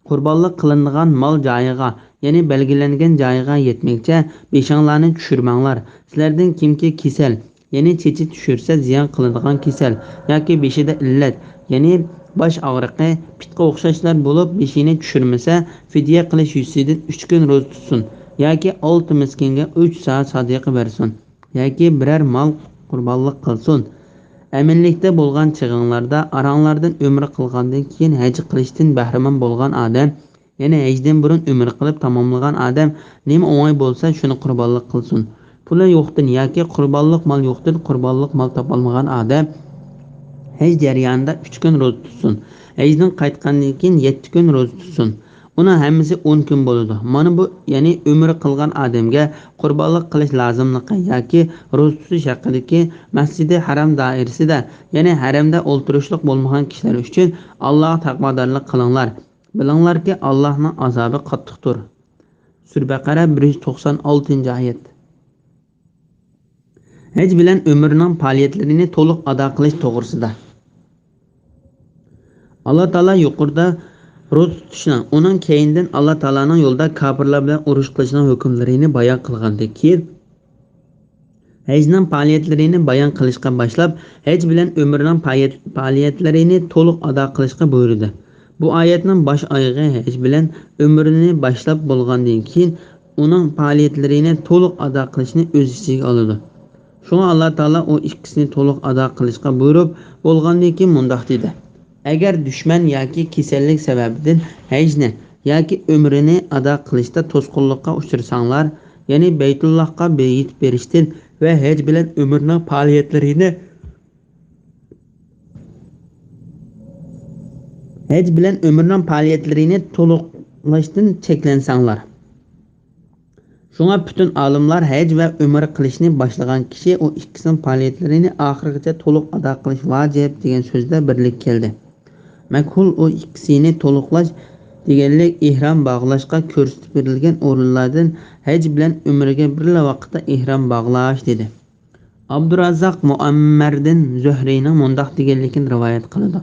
Qurbonlik qilingan mol joyiga, ya'ni belgilangan joyiga yetmekcha beshinglarni tushirmanglar. Sizlardan kimki kasal, ya'ni chechi tushirsa ziyon qiladigan kasal yoki beshida illat, ya'ni bosh og'riqi, pitga o'xshashlar bo'lib beshini tushirmasa, fidya qilish yuzidan 3 kun ro'za tutsin yoki 6 miskinga 3 soat sadaqa bersin yoki biror mol qurbonlik qilsin. Aminlikda bo'lgan chig'inglarda aranglardan umr qilgandan keyin haj qilishdan bahramand bo'lgan odam, ya'ni hajdan burun umr qilib tamomlagan odam nima o'ng'ay bo'lsa shuni qurbonlik qilsin. Puli yo'qdan yoki qurbonlik mol yo'qdan qurbonlik mol topolmagan odam haj jarayonida 3 kun ro'za tutsin. Hajdan qaytgandan keyin 7 kun ro'za tutsin. Uni hammasi 10 kun bo'ladi. Mana bu ya'ni umr qilgan odamga qurbonlik qilish lozimligi yoki ro'za tutish haqidagi Masjidi Haram doirasida, ya'ni haramda o'ltirishlik bo'lmagan kishilar uchun Alloh taqvodorlik qilinglar. Bilinglarki, Allohning azobi qattiqdir. Sura Baqara 196-oyat. Haj bilan umrning faoliyatlarini to'liq ado qilish to'g'risida. Alloh taolo yuqorida ro'za tutishni, uning keyindan Alloh taolaning yo'lida kofirlar bilan urush qilishning hukmlarini bayon qilgandan keyin hajning faoliyatlarini bayon qilishga boshlab, haj bilan umrning faoliyatlarini to'liq ado qilishga buyurdi. Bu oyatning bosh oyog'i haj bilan umrini boshlab bo'lgandan keyin uning faoliyatlarini to'liq ado qilishni o'z ichiga oladi. Shunga Alloh taolo o ikkisini to'liq ado qilishga buyurib bo'lgandan keyin mundaq dedi: Agar dushman yoki kasallik sababidan hajni yoki umrini ado qilishda to'sqinlikqa uchrarsanglar, ya'ni Baytullohga bayit berishdan va haj bilan umrning faoliyatlarini to'liqlashdan cheklansanglar. Shunga butun olimlar haj va umr qilishni boshlagan kishi o ikkisining faoliyatlarini oxirigacha to'liq ado qilish vojib degan so'zda birlik keldi. Makhul o ikkisini to'liqlash deganlik ihrom bog'lashga ko'rsatib berilgan o'rinlardan haj bilan umrga birla vaqtda ihrom bog'lash dedi. Abdurazzoq Muammardan Zuhriyning mundaq deganligini rivoyat qiladi.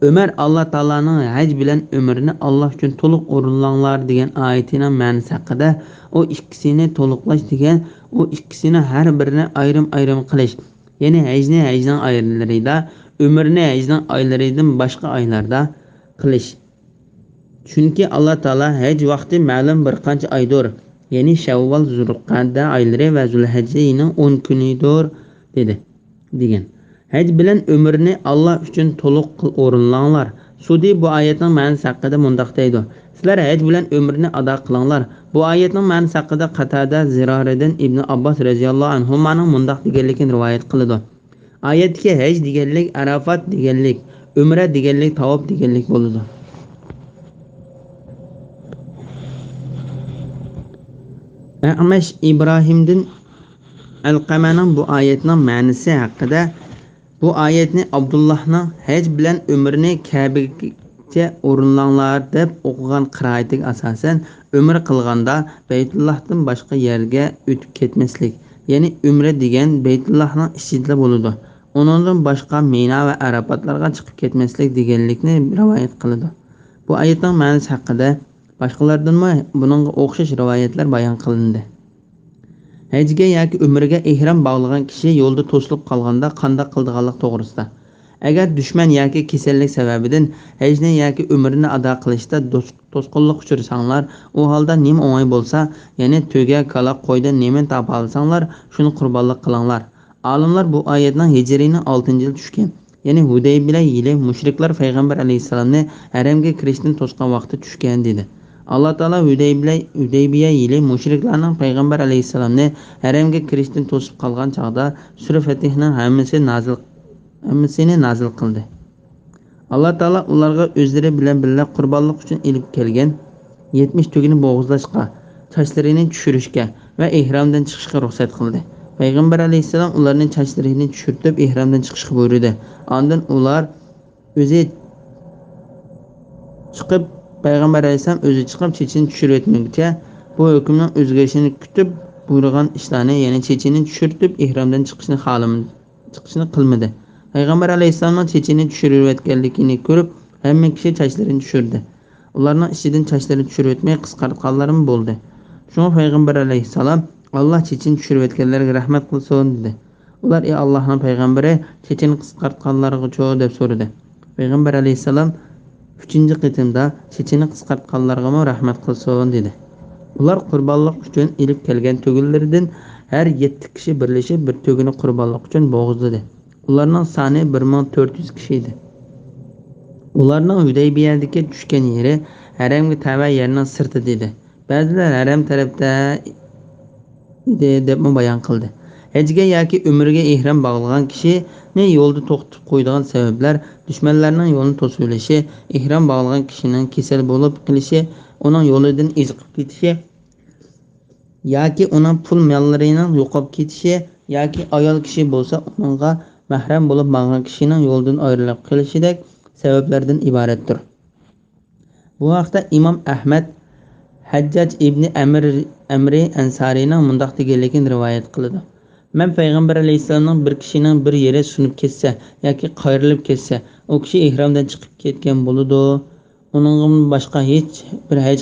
Ömer Allah Taala'nın hac bilen ömrünü Allah üçün toluq orunlanlar degan ayetining ma'nosi haqida o ikkisini to'liqlash degan o ikkisini har birini ayrim qilish. Ya'ni hajning oylarida, ömrni hajning oylaridan boshqa oylarda qilish. Chunki Alloh Taolo haj vaqti ma'lum bir qancha oydir. Ya'ni Shavvol, Zulqa'da oylari va Zulhajjaning 10 kunidir dedi degan. Hac bilan ömrni Allah uchun to'liq o'rinlanglar. Sudi bu oyatning ma'nosi haqida mundaq deydi. Sizlar hac bilan ömrni ado qilinglar. Bu oyatning ma'nosi haqida Qatada Ziraridan Ibn Abbas radhiyallohu anhu ma'ning mundaq deganligini rivoyat qiladi. Oyatga hac deganlik Arafat deganlik, umra deganlik tavob deganlik bo'ladi. A'mash İbrahim'din Alqamaning bu oyatning ma'nosi haqida bu oyatni Abdullahning hac bilan ömrni Kabe'ga o'rinlanglar deb o'qigan qiroatiga asosan umr qilganda Baytullohdan boshqa yerga o'tib ketmaslik, ya'ni umra degan Baytullohning ichida bo'ladi. Undan boshqa Mina va Arafotlarga chiqib ketmaslik deganlikni rivoyat qiladi. Bu oyatning ma'nosi haqida boshqalardan buningga o'xshash rivoyatlar bayon qilindi. Hajga yoki umrga ihrom bog'lagan kishi yo'lda to'silib qolganda qanday qildiganlik to'g'risida. Agar dushman yoki kasallik sababidan hajni yoki umrni ado qilishda to'sqinlik uchrasanlar, u holda nima o'ng'ay bo'lsa, ya'ni to'ga, kala, qo'ydan nima topa olsanglar, shuni qurbonlik qilinglar. Olimlar bu oyatning hijriyning 6-yil tushgan, ya'ni Hudaybiya yili mushriklar payg'ambar alayhisalomni haramga kirishdan to'sgan vaqti tushgan dedi. Allah Taala Hudaybiya yili mushriklarning payg'ambar alayhisalomni haramga kirishdan to'sib qolgan chaqda sura Fatihning hammasini nozil qildi. Allah Taala ularga o'zlari bilan birga qurbonlik uchun elib kelgan 70 tugini bo'g'izlashga, sochlarini tushirishga va ihromdan chiqishga ruxsat qildi. Payg'ambar alayhisalom ularning sochlarini tushirib ihromdan chiqishga buyurdi. Ondan ular o'zi chiqib Payg'ambar alayhisalom o'zi chiqib chechini tushirib o'tmaguncha bu hukmning o'zgarishini kutib buyurgan ishlarni, ya'ni chechini tushirib ihromdan chiqishni qilmadi. Payg'ambar alayhisalomning chechini tushirib o'tganligini ko'rib, hamma kishi sochlarini tushirdi. Ularning ichidan sochlarini tushirib o'tmay qisqartganlarim bo'ldi. Shunga Payg'ambar alayhisalom Alloh chechini tushirib o'tganlarga rahmat qilsin dedi. Ular ey Allohning payg'ambari, chechini qisqartganlarga deb so'radi. Payg'ambar alayhisalom 3-qitimda chechini qisqartganlarga rahmat qilsin dedi. Ular qurbonlik uchun elib kelgan tugillardan har 7 kishi birlashib bir tugini qurbonlik uchun bo'g'izladi. Ularning soni 1400 kishi edi. Ularning Hudaybiyadagi tushgan yeri haramga tava yerning sirtida edi. Ba'zilar haram tarafda edi deb bayon qildi. Hajga yoki umrga ihrom bog'lagan kishini yo'lda to'xtatib qo'yadigan sabablar dushmanlarning yo'lini to'silishi, ihrom bog'lagan kishining kasal bo'lib qilishi, uning yo'lidan eziqib ketishi yoki uning pul mollarining yo'qolib ketishi yoki ayol kishi bo'lsa uningga mahram bo'lib qolgan kishining yo'ldan ayrilib qolishidek sabablardan iboratdir. Bu haqda Imom Ahmad Hajjaj ibn Amri Ansariyning mundaq deganligini rivoyat qiladi. Men payg'ambar alayhisalomning bir kishining bir yeri sunib ketsa yoki qayrilib ketsa, u kishi ihromdan chiqib ketgan bo'ladi. Uningga boshqa bir haj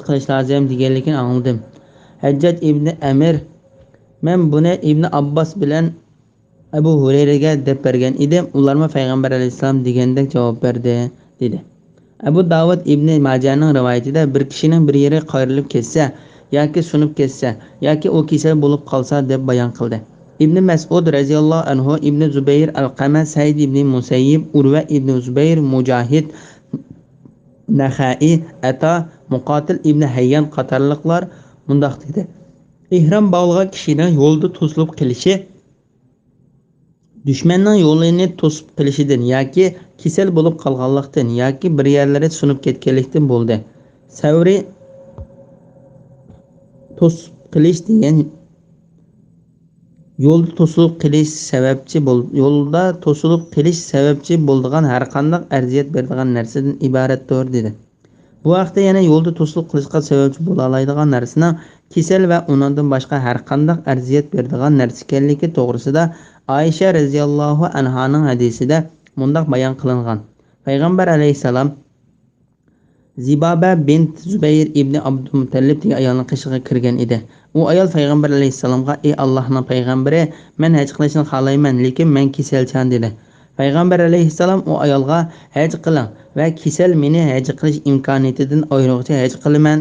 qilish lozim deganligini angladim. Hajjaj ibn Amir men buni Ibn Abbos bilan Abu Hurayraga deb bergan edim. Ularma payg'ambar alayhisalom degandek javob berdi dedi. Abu Davud ibn Majahning rivoyatida bir kishining bir yeri qayrilib ketsa yoki sunib ketsa yoki u kasal bo'lib qolsa deb bayon qildi. Ibn Mas'ud radhiyallohu anhu, Ibn Zubayr, Alqama, Said ibn Musayyib, Urva ibn Zubayr, Mujahid, Naxai, Ata, Muqatil ibn Hayyan qatorliqlar mundaq dedi. Ihrom bog'lagan kishining yo'lda to'silib qilishi dushmanning yo'lini to'sib qilishidan yoki kasal bo'lib qolganlikdan yoki bir yerlari sunib ketganlikdan bo'ldi. Savri to'sib qilish degan yo'lda to'silib qilish sababchi bo'ladigan har qanday arziyat beradigan narsadan iboratdir dedi. Bu vaqtda yana yo'lda to'silib qilishga sababchi bo'la oladigan narsaning kasal va undan boshqa har qanday arziyat beradigan narsa ekanligi to'g'risida Ayşe radhiyallohu anhaning hadisida mundaq bayon qilingan. Payg'ambar alayhisalom Zibaba bint Zubayr ibn Abdumutallib degan ayolning qishig'iga kirgan edi. U ayol payg'ambar alayhisalomga: "Ey Allohning payg'ambari, men haj qilishni xohlayman, lekin men kasalchan" dedi. Payg'ambar alayhisalom u ayolga: "Haj qiling va kasal meni haj qilish imkoniyatidan ayiruvchi haj qilaman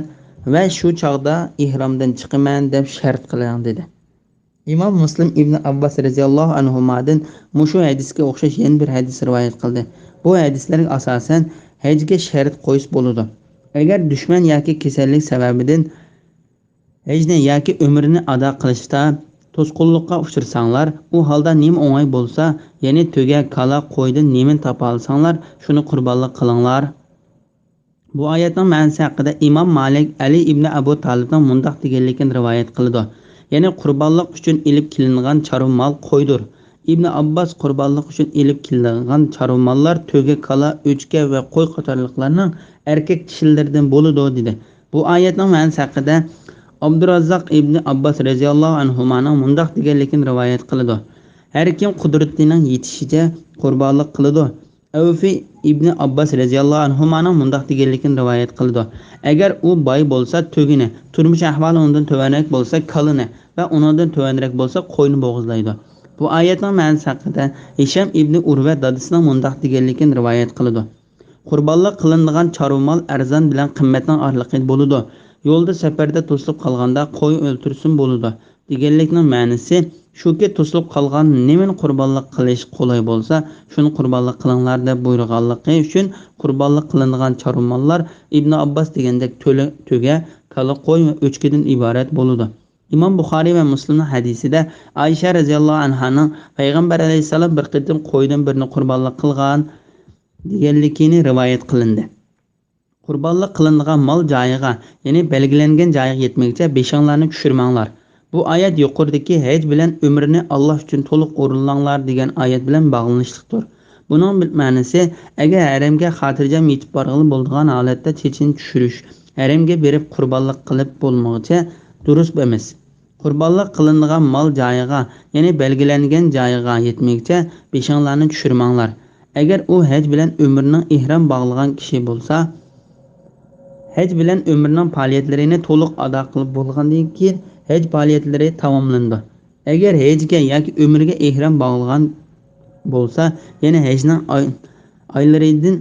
va shu chog'da ihromdan chiqaman deb shart qiling" dedi. İmam Muslim İbn Abbas radhiyallohu anhumadan mushu hadisga o'xshash yana bir hadis rivoyat qildi. Bu hadislarga asosan hajga shart qo'yish bo'ladi. Agar dushman yoki kasallik sababidan hajni yoki umrni ado qilishda to'sqinlikqa uchrarsanglar, u holda nima o'ng'ay bo'lsa, ya'ni to'ga, kala, qo'ydan nima topa olsanglar, shuni qurbonlik qilinglar. Bu oyatning ma'nosi haqida Imom Malik Ali ibn Abu Talibdan mundaq deganligini rivoyat qildi. Ya'ni qurbonlik uchun ilib kelingan chorva mol qo'ydir. Ibn Abbas qurbonlik uchun ilib kelingan chorva mollar to'ga, kala, o'chka va qo'y qatorliqlarning erkak kishilardan bo'ladi dedi. Bu oyatning ma'nosi haqida Abdurrazzaq ibn Abbas radhiyallohu anhumaning mundaq deganligini rivoyat qildi. Har kim qudratining yetishicha qurbonlik qiladi. Avfi ibn Abbas radhiyallohu anhumaning mundaq deganligini rivoyat qildi. Agar u boy bo'lsa to'gini, turmush ahvoli undan tuvanroq bo'lsa kalini va undan tuvanroq bo'lsa qo'yni bo'g'izlaydi. Bu oyatning ma'nosi haqida Hisham ibn Urva dadasining mundaq deganligini rivoyat qildi. Qurbonlik qilinadigan chorva mol arzon bilan qimmatning oraliqida bo'ladi. Yo'lda safarda to'silib qolganda qo'y o'ltirsin bo'ladi. Deganlikning ma'nosi shuki, to'silib qolgan nimani qurbonlik qilish qulay bo'lsa, shuni qurbonlik qilinglar deb buyurganligi uchun qurbonlik qilinadigan chorva mollar Ibn Abbas degandek to'ga, kala, qo'y va o'chkidan iborat bo'ladi. Imom Buxoriy va Muslimning hadisida Aisha radhiyallohu anhaning payg'ambar alayhisalom bir qitim qo'ydan birini qurbonlik qilgan deganligini rivoyat qilindi. Qurbonlik qilinadigan mol joyiga, ya'ni belgilangan joyiga yetmagcha beshinglarni tushirmanglar. Bu oyat yuqoridagi haj bilan umrni Alloh uchun to'liq o'rinlanglar degan oyat bilan bog'lanishlidir. Buning ma'nosi, agar haramga xotirjam yetib borg'ili bo'lgan holatda chechin tushirish, haramga berib qurbonlik qilib bo'lmoqcha durust emas. Qurbonlik qilinadigan mol joyiga, ya'ni belgilangan joyiga yetmagcha beshinglarni tushirmanglar. Agar u haj bilan umrning ihrom bog'lagan kishi bo'lsa, haj bilan umrning faoliyatlarini to'liq ado qilib bo'lgandan keyin haj faoliyatlari tamomlandi. Agar hajga yoki umrga ihrom bog'lagan bo'lsa, yana hajning oylaridan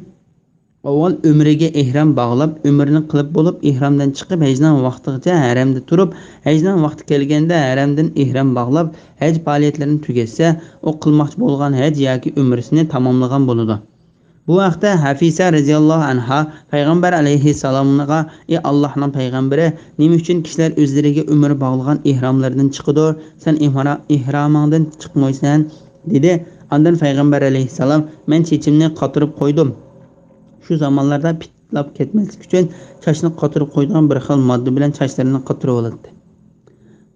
avval umriga ihrom bog'lab, umrni qilib bo'lib, ihromdan chiqib, hajning vaqtigacha haramda turib, hajning vaqti kelganda haramdan ihrom bog'lab, haj faoliyatlarini tugatsa, u qilmoqchi bo'lgan haj yoki umrisini tamomlagan bo'ladi. Bu vaqtda Hafisa radhiyallohu anha payg'ambar alayhisalomga: "Ey Allohning payg'ambari, nima uchun kishilar o'zlariga umr bog'lagan ihromlardan chiqadi, sen ihromingdan chiqmaysan?" dedi. Ondan payg'ambar alayhisalom: "Men chechimni qotirib qo'ydim. Shu zamonlarda pitlab ketmaslik uchun sochni qotirib qo'ygan bir xil modda bilan sochlarini qotirib oladi."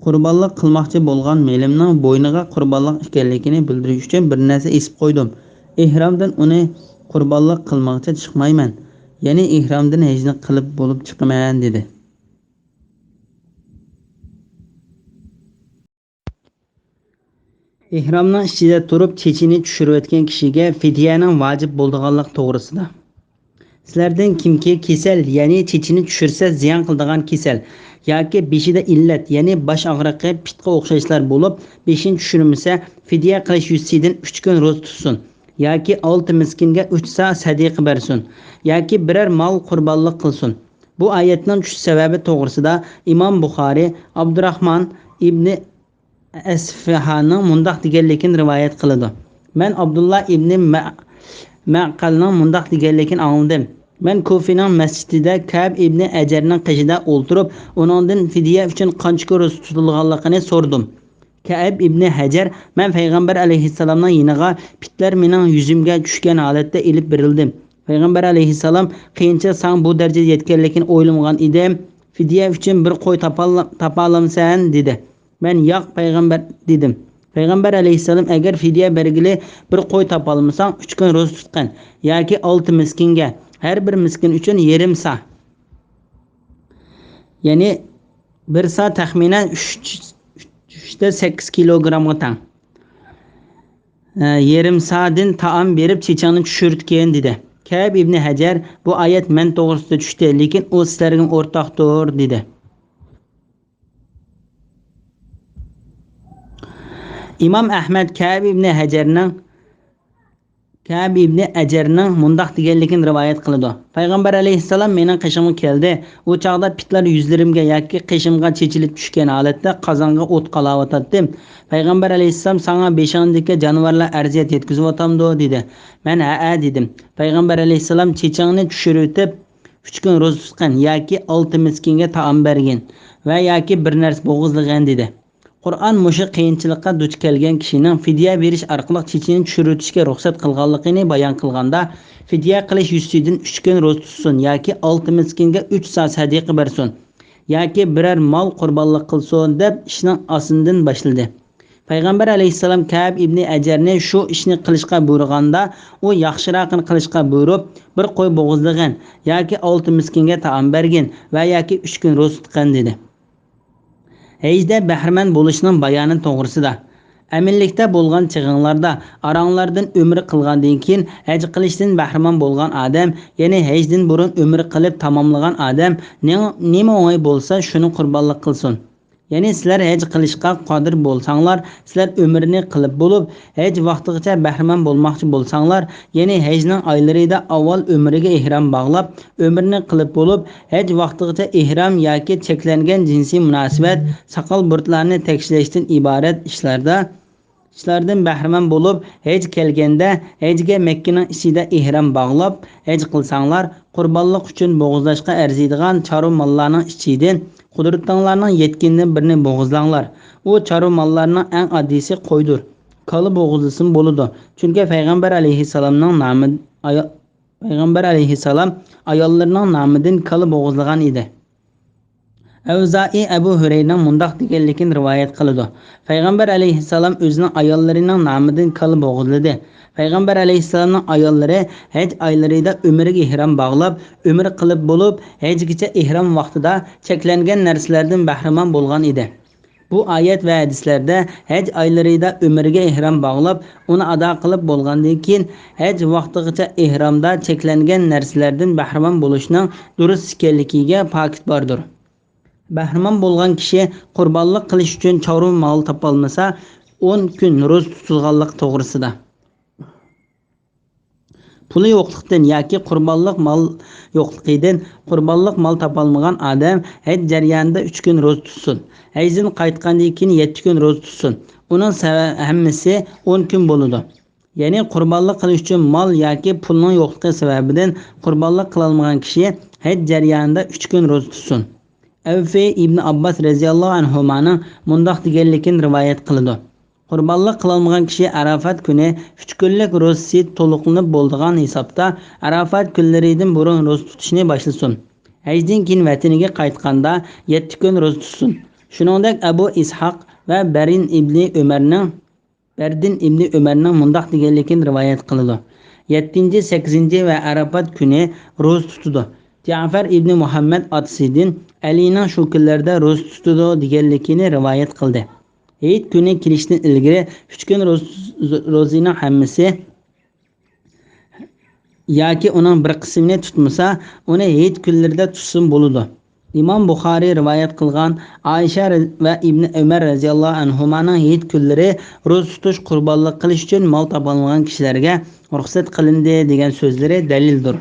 Qurbonlik qilmoqchi bo'lgan melimning bo'yniga qurbonlik ekanligini bildirish uchun bir narsa esib qo'ydim. Ihromdan uni qurbonlik qilmoqchi chiqmayman, ya'ni ihromdan hajni qilib bo'lib chiqaman dedi. Ihromning ichida turib chechini tushirayotgan kishiga fidyaning vojib bo'lganligi to'g'risida. Sizlardan kimki kasal, ya'ni chechini tushirsa ziyon qiladigan kasal yoki beshida illat, ya'ni bosh og'riqi, pitga o'xshashlar bo'lib, beshini tushirmasa, fidya qilish yuzidan 3 kun ro'za tutsin. Yoki 6 miskinga 3 sa sadiqa bersin, yoki biror mol qurbonlik qilsin. Bu oyatning tushish sababi to'g'risida Imom Buxoriy Abdurrahmon ibn Asfahanning mundaq deganligini rivoyat qiladi. Men Abdullah ibn Ma'qalning mundaq deganligini angladim. Men Kufining masjidida Ka'b ibn Ajarning qishida o'ltirib, uningdan fidya uchun qancha ro'za tutilganligini so'rdim. Ka'b ibn Hajar: "Men payg'ambar alayhisalomning yiniga pitlar mening yuzimga tushgan holatda ilib berildi. Payg'ambar alayhisalom qiyincha san bu darajaga yetganligini o'ylamagan edim. Fidya uchun bir qo'y topa olamsan?" dedi. Men "Yo'q payg'ambar" dedim. Payg'ambar alayhisalom: "Agar fidya bergili bir qo'y topa olmasang 3 kun ro'za tutgan yoki 6 miskinga, har bir miskin uchun yarim sa, ya'ni 1 sa taxminan 3 8 kilogramga teng. Yerim saatdan taam berib chechangni tushirtgan dedi. Ka'b ibn Hajar bu oyat men to'g'risida tushdi, lekin u sizlarga o'rtoqdir dedi. İmam Ahmed Ka'b ibn Ajarning mundaq deganligini rivoyat qiladi. Payg'ambar alayhissalom mening qishimga keldi. U chaqda pitlar yuzlarimga yoki qishimga chechilib tushgan holatda qozonga o't qalavatdim. Payg'ambar alayhissalom "Sana beshingdagi jonivorlar arziyat yetkazyapamdi" dedi. Men "Ha" dedim. Payg'ambar alayhissalom "Chechangni tushirib 3 kun ro'za tutgan yoki 6 miskinga taom bergin va yoki bir narsa bo'g'izlagan" dedi. Qur'on mushu qiyinchilikqa duch kelgan kishining fidya berish orqali chechini tushirishga ruxsat qilganligini bayon qilganda, fidya qilish yuzidan 3 kun ro'za tutsin yoki 6 miskinga 3 soat sadaqa bersin yoki biror mol qurbonlik qilsin deb ishning osindan boshladi. Payg'ambar alayhissalom Ka'b ibn Ajarni shu ishni qilishga buyurganda, u yaxshiroqini qilishga buyurib, bir qo'y bo'g'izlagan yoki 6 miskinga taom bergin va yoki 3 kun ro'za tutgan dedi. Hecde bəhrəmən bo'lishning bayoni to'g'risida. Aminlikda bo'lgan chig'inlarda aranglardan umr qilgandan keyin haj qilishdan bahramand bo'lgan odam, ya'ni hajdan burun umr qilib tamomlagan odam nima o'ng'ay bo'lsa shuni qurbonlik qilsin. Ya'ni sizlar haj qilishga qodir bo'lsanglar, sizlar umrni qilib bo'lib, haj vaqtigacha bahramand bo'lmoqchi bo'lsanglar, ya'ni hajning oylarida avval umriga ihrom bog'lab, umrni qilib bo'lib, haj vaqtigacha ihrom yoki cheklangan jinsiy munosabat, soqol burtlarni tekshirishdan iborat ishlardan bahramand bo'lib, haj kelganda hajga Makkaning ichida ihrom bog'lab, haj qilsanglar, qurbonlik uchun bo'g'izlashga arziydigan chorva mollarning ichidan Qudratlarning yetkindan birini bo'g'izlanglar. U chorva mollarining eng oddiysi qo'ydir. Kali bo'g'izlasin bo'ladi. Chunki Payg'ambar alayhissalom ayollarining nomidan kali bo'g'izlagan edi. Avzai Abu Hurayraning mundaq deganligini rivoyat qiladi. Payg'ambar alayhissalom o'zining ayollarining nomidan kali bo'g'izladi. Payg'ambar alayhissalomning ayollari haj oylarida umriga ihrom bog'lab, umr qilib bo'lib, hajgacha ihrom vaqtida cheklangan narsalardan bahramand bo'lgan edi. Bu oyat va hadislarda haj oylarida umriga ihrom bog'lab, uni ado qilib bo'lgandan keyin haj vaqtigacha ihromda cheklangan narsalardan bahramand bo'lishning durust ekanligiga pokit bordir. Bahramand bo'lgan kishi qurbonlik qilish uchun chorva mol topolmasa 10 kun ro'za tutilganlik to'g'risida. Puli yo'qlikdan yoki qurbonlik mol yo'qligidan qurbonlik mol topolmagan odam haj jarayonida 3 kun ro'za tutsin. Hajdan qaytgandan keyin 7 kun ro'za tutsin. Uning hammasi 10 kun bo'ladi. Ya'ni qurbonlik qilish uchun mol yoki pulning yo'qligi sababidan qurbonlik qila olmagan kishi haj jarayonida 3 kun ro'za tutsin. Avfi ibn Abbas radhiyallohu anhumaning mundaq deganligini rivoyat qiladi. Qurbonlik qilolmagan kishi Arafat kuni 3 kunlik ro'zasi to'liqlanib bo'lgan hisobda Arafat kunlaridan burun ro'za tutishni boshlasin. Hajdan keyin vataniga qaytganda 7 kun ro'za tutsin. Shuningdek Abu Ishoq va Bardin ibn Umarning mundaq deganligini rivoyat qiladi. 7, 8 va Arafat kuni ro'za tutadi. Ja'far ibn Muhammad otasidan Alining shu kunlarda ro'za tutadi deganligini rivoyat qildi. Hayit kuni kelishdan ilgari 3 kun ro'zining hammasi yoki uning bir qismini tutmasa, uni hayit kunlarida tutsin bo'ladi. Imom Buxoriy rivoyat qilgan Aisha va Ibn Umar radhiyallohu anhumaning hayit kunlari ro'za tutish qurbonlik qilish uchun mol topolmagan kishilarga ruxsat qilindi degan so'zlari dalildir.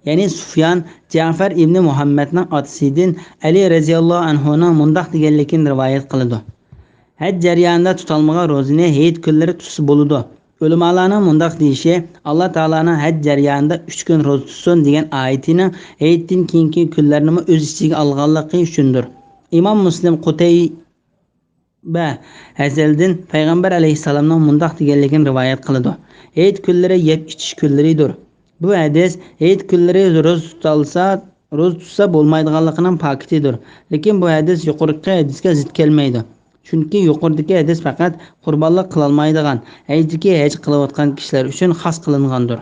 Ya'ni Sufyan Ja'far ibn Muhammadning otasidan Ali radhiyallohu anhuning mundaq deganligini rivoyat qiladi. Haj jarayonida tutilmagan ro'zani hayit kunlari tutsa bo'ladi. Ulamolarning mundaq deyishi Alloh taolaning haj jarayonida 3 kun ro'za tutsin degan oyatining hayitdan keyingi kunlarni o'z ichiga olganligi uchundir. Imom Muslim Qutayba Hazaldan Payg'ambar alayhissalomning mundaq deganligini rivoyat qiladi. Hayit kunlari yeb ichish kunlaridir. Bu hadis hayit kunlari ro'za tutsa bo'lmaydiganligining pokitidir. Lekin bu hadis yuqorqi hadisga zid kelmaydi. Chunki yuqoridagi hadis faqat qurbonlik qila olmaydigan, hajga haj qilayotgan kishilar uchun xos qilingandir.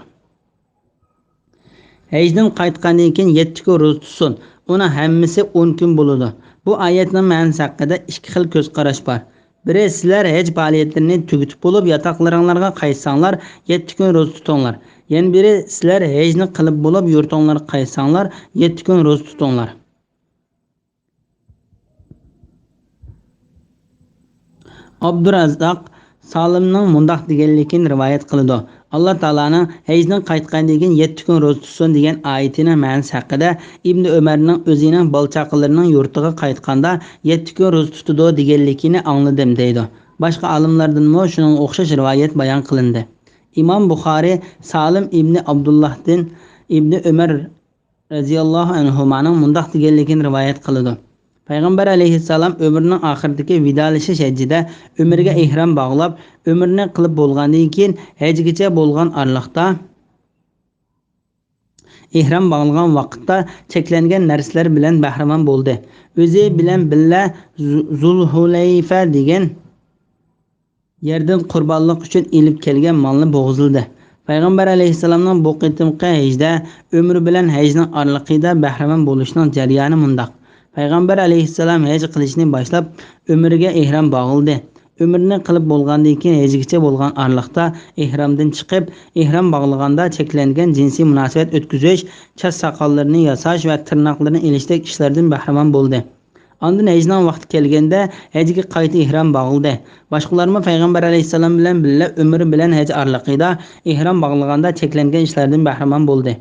Hajdan qaytgandan keyin 7 kun ro'za tutsin. Uni hammasi 10 kun bo'ladi. Bu oyatning ma'nosi haqida ikki xil ko'z qarash bor. Biri sizlar hech faoliyatlarini tugatib bo'lib yotoqlaringlarga qaytsanglar 7 kun ro'za tutinglar. Yana biri sizlar hajni qilib bo'lib yurtinglarga qaytsanglar 7 kun ro'za tutinglar. Abdurazzaq Salimning mundaq deganligini rivoyat qildi. Alloh taolaning hajdan qaytgandan keyin 7 kun ro'za tutsin degan oyatining ma'nosi haqida Ibn Umarning o'zining balchaqalarining yurtiga qaytganda 7 kun ro'za tutdi deganligini angladim deydi. Boshqa olimlardanmi shuning o'xshash rivoyat bayon qilindi. Imom Buxoriy Salim ibn Abdullohdan Ibn Umar radhiyallohu anhuning mundaq deganligini rivoyat qildi. Payg'ambar alayhissalom umrining oxiridagi vidolashish hajjida umrga ihrom bog'lab, umrni qilib bo'lgandan keyin hajgacha bo'lgan arliqda ihrom bog'lagan vaqtda cheklangan narsalar bilan bahramand bo'ldi. O'zi bilan billa Zulhulayfa degan yerdan qurbonlik uchun elib kelgan molni bo'g'izildi. Payg'ambar alayhissalomning bu qitimqi hajda umri bilan hajning arliqida bahramand bo'lishning jarayoni mundaq. Payg'ambar alayhissalom haj qilishni boshlab umriga ihrom bog'ildi. Umrni qilib bo'lgandan keyin hajgacha bo'lgan arliqda ihromdan chiqib, ihrom bog'laganda cheklangan jinsiy munosabat o'tkazish, chas soqollarini yasash va tirnoqlarni ilishdek ishlardan bahramand bo'ldi. Ondan hajning vaqti kelganda hajga qayta ihrom bog'ildi. Boshqalarmi payg'ambar alayhissalom bilan billa umri bilan haj arliqida ihrom bog'laganda cheklangan ishlardan bahramand bo'ldi.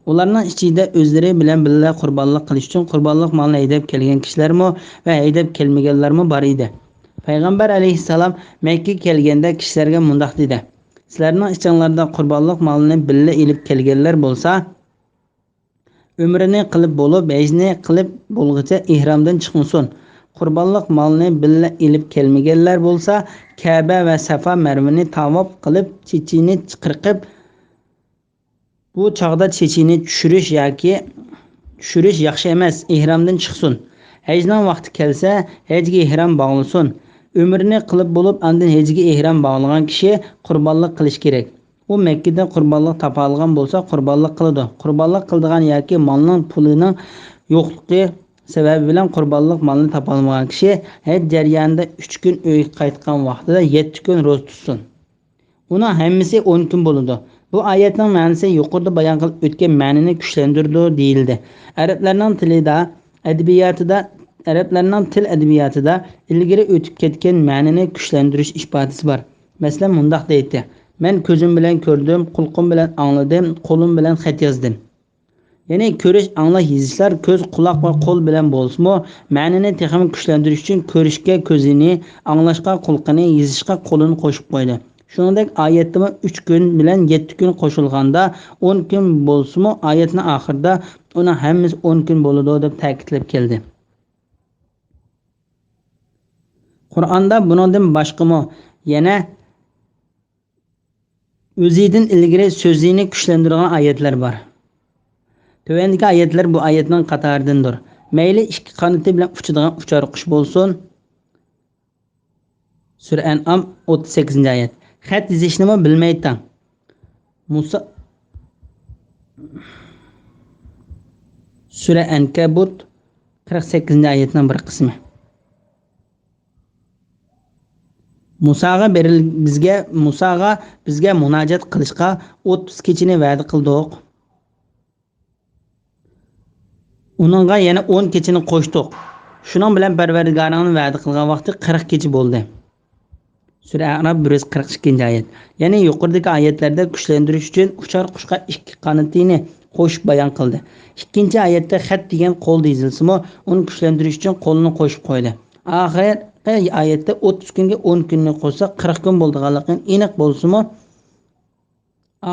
Ularning ichida o'zlari bilan billa qurbonlik qilish uchun qurbonlik molini haydab kelgan kishilarmi va haydab kelmaganlarmi bor edi. Payg'ambar alayhissalom Makka kelganda kishilarga mundaq dedi: "Sizlarning ichinglarda qurbonlik molini billa elib kelganlar bo'lsa, umrini qilib bo'lib, hajni qilib bo'lguncha ihromdan chiqmasin. Qurbonlik molini billa elib kelmaganlar bo'lsa, Ka'ba va Safa Marvani tavob qilib, chechini qirqib bu chog'da chechini tushirish yoki tushirish yaxshi emas, ihromdan chiqsin. Hajning vaqti kelsa, hajga ihrom bog'lasin. Umrni qilib bo'lib, andin hajga ihrom bog'lagan kishi qurbonlik qilish kerak. U Makkada qurbonlik topa olgan bo'lsa, qurbonlik qiladi. Qurbonlik qildigan yoki molning pulining yo'qligi sababi bilan qurbonlik molni topa olmagan kishi haj jarayonida 3 kun uyga qaytgan vaqtida 7 kun ro'za tutsin. Uning hammasi 10 kun bo'ladi. Bu oyatning ma'nosi yuqorida bayon qilib o'tgan ma'noni kuchlantirdi deyildi. Arablarning til adabiyotida ilgari o'tib ketgan ma'noni kuchlantirish ifodasi bor. Masalan, mundaq deydi: "Men ko'zim bilan ko'rdim, quloqim bilan angladim, qo'lim bilan xat yozdim." Ya'ni ko'rish, anglash, yozishlar ko'z, quloq va qo'l bilan bo'lsa-mu, ma'noni texnik kuchlantirish uchun ko'rishga ko'zini, anglashga quloqini, yozishga qo'lini qo'shib qo'ydi. Shuningdek, oyatda 3 kun bilan 7 kun qo'shilganda 10 kun bo'lsa-mu, oyatning oxirida uni hammasi 10 kun bo'ladi deb ta'kidlab keldi. Qur'onda bundan boshqa-mu yana o'zidan ilgari so'zini kuchlantirgan oyatlar bor. Tövendeki oyatlar bu oyatning qatoridandir. Mayli ikki qanoti bilan uchadigan uchar qush bo'lsin. Sura An'am 38-oyat. Xat yozishni bilmaydi. Musa Sura Ankabut 48-oyatning bir qismi. Musaga bizga munojat qilishga 30 kechini va'da qildik. Uningga yana 10 kechini qo'shdik. Shuning bilan Parvardigoringning va'da qilgan vaqti 40 kecha bo'ldi. Sura Arab 142-oyat. Ya'ni yuqoridagi oyatlarda kuchlantirish uchun uchar qushqa ikki qanotini qo'shib bayon qildi. Ikkinchi oyatda xat degan qo'l deyilsa-mu, uni kuchlantirish uchun qo'lni qo'shib qo'ydi. Oxirgi oyatda 30 kunga 10 kunni qo'shsa 40 kun bo'lganligini aniq bo'lsa-mu,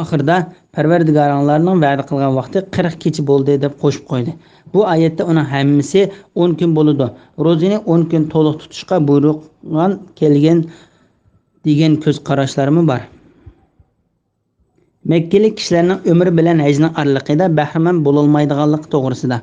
oxirida Parvardigoringlarning va'da qilgan vaqti 40 kecha bo'ldi deb qo'shib qo'ydi. Bu oyatda uning hammasi 10 kun bo'ladi. Ro'zani 10 kun to'liq tutishga buyruqdan kelgan degan ko'z qarashlarimi bor. Mekkeli kishilarning umri bilan hajning aralig'ida bahramand bo'lolmaydiganligi to'g'risida.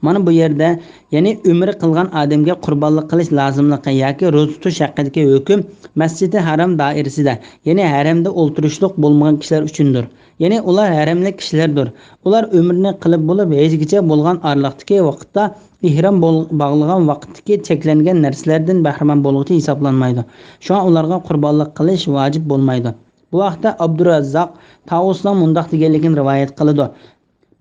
Mana bu yerda ya'ni umri qilgan odamga qurbonlik qilish lozimligi yoki ro'za tutish haqidagi hukm Masjidi Haram doirasida, ya'ni haramda o'ltirishliq bo'lmagan kishilar uchundir. Ya'ni ular haramli kishilardir. Ular umrni qilib bo'lib hajgacha bo'lgan aralig'dagi vaqtda ihrom bog'lagan vaqtdagi cheklangan narsalardan bahramand bo'luvchi hisoblanmaydi. Shunga ularga qurbonlik qilish vojib bo'lmaydi. Bu vaqtda Abdurazzoq Tavusning mundaq deganligini rivoyat qiladi.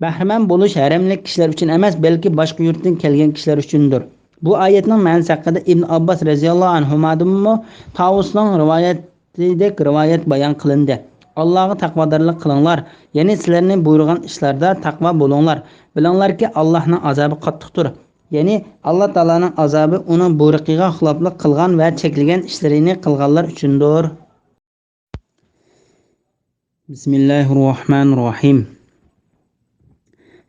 Bahramand bo'lish haramlik kishilar uchun emas, balki boshqa yurtdan kelgan kishilar uchundir. Bu oyatning ma'nosi haqida Ibn Abbos radhiyallohu anhumadimmo Tavusning rivoyatidek rivoyat bayon qilindi. Allohga taqvodorlik qilinglar, ya'ni sizlarning buyurgan ishlarda taqvo bo'linglar. Bilinglarki, Allohning azobi qattiqdir. Ya'ni Alloh taolaning azobi uning buyruqiga xiloflik qilgan va cheklagan ishlarini qilganlar uchundir. Bismillahirrohmanirrohim.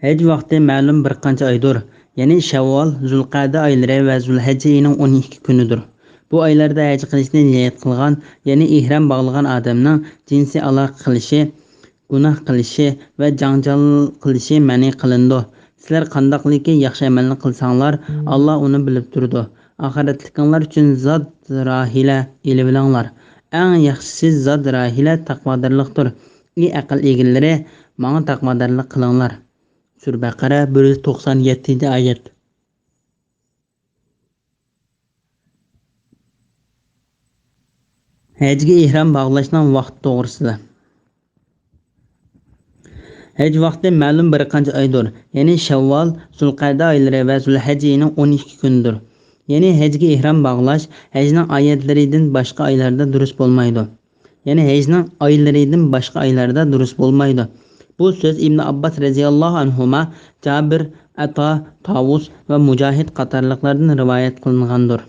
Haj vaqti ma'lum bir qancha oydir. Ya'ni Shavvol, Zulqa'da oylari va Zulhajja oyining 12 kunidir. Bu oylarda haj qilishni niyat qilgan, ya'ni ihrom bog'lagan odamning jinsiy aloqa qilishi, gunoh qilishi va janjal qilishi ma'ni qilindi. Sizlar qandoqligi yaxshi amalni qilsanglar, Alloh uni bilib turdi. Oxiratliklar uchun zot rahila ilib bilinglar. Eng yaxshisi zot rahila taqvodorlikdir. Ey aql egalari, menga taqvodorlik qilinglar. Sura Baqara 197-oyat. Hajga ihrom bog'lashning vaqti to'g'risida. Haj vaqti ma'lum bir qancha oydir. Ya'ni Shavvol, Zulqa'da oylari va Zulhajja oyining 12 kunidir. Ya'ni hajga ihrom bog'lash hajning oyatlaridan boshqa oylarda durust bo'lmaydi. Ya'ni hajning oylaridan boshqa oylarda durust bo'lmaydi. Bu so'z Ibn Abbos radhiyallohu anhuma, Jabir, Ato, Tavus va Mujahid qatorliqlardan rivoyat qilingandir.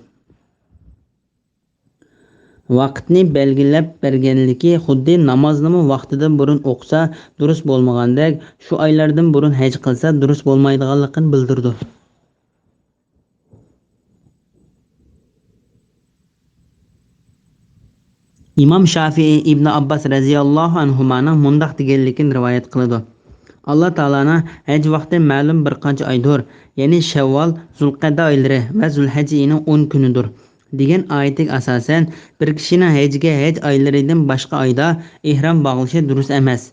Vaqtni belgilab berganligi xuddi namozni vaqtidan burun o'qisa durust bo'lmagandek, shu oylardan burun haj qilsa durust bo'lmaydiganligini bildirdi. İmam Şafii İbn Abbas radhiyallohu anhumaning mundaq deganligini rivoyat qiladi. Alloh taolaning haj vaqti ma'lum bir qancha oydir, ya'ni Shavvol, Zulqa'da oylari va Zulhajja oyining 10 kunidir. degan oyatga asosan bir kishining hajga haj oylaridan boshqa oyda ihrom bog'lashi durust emas.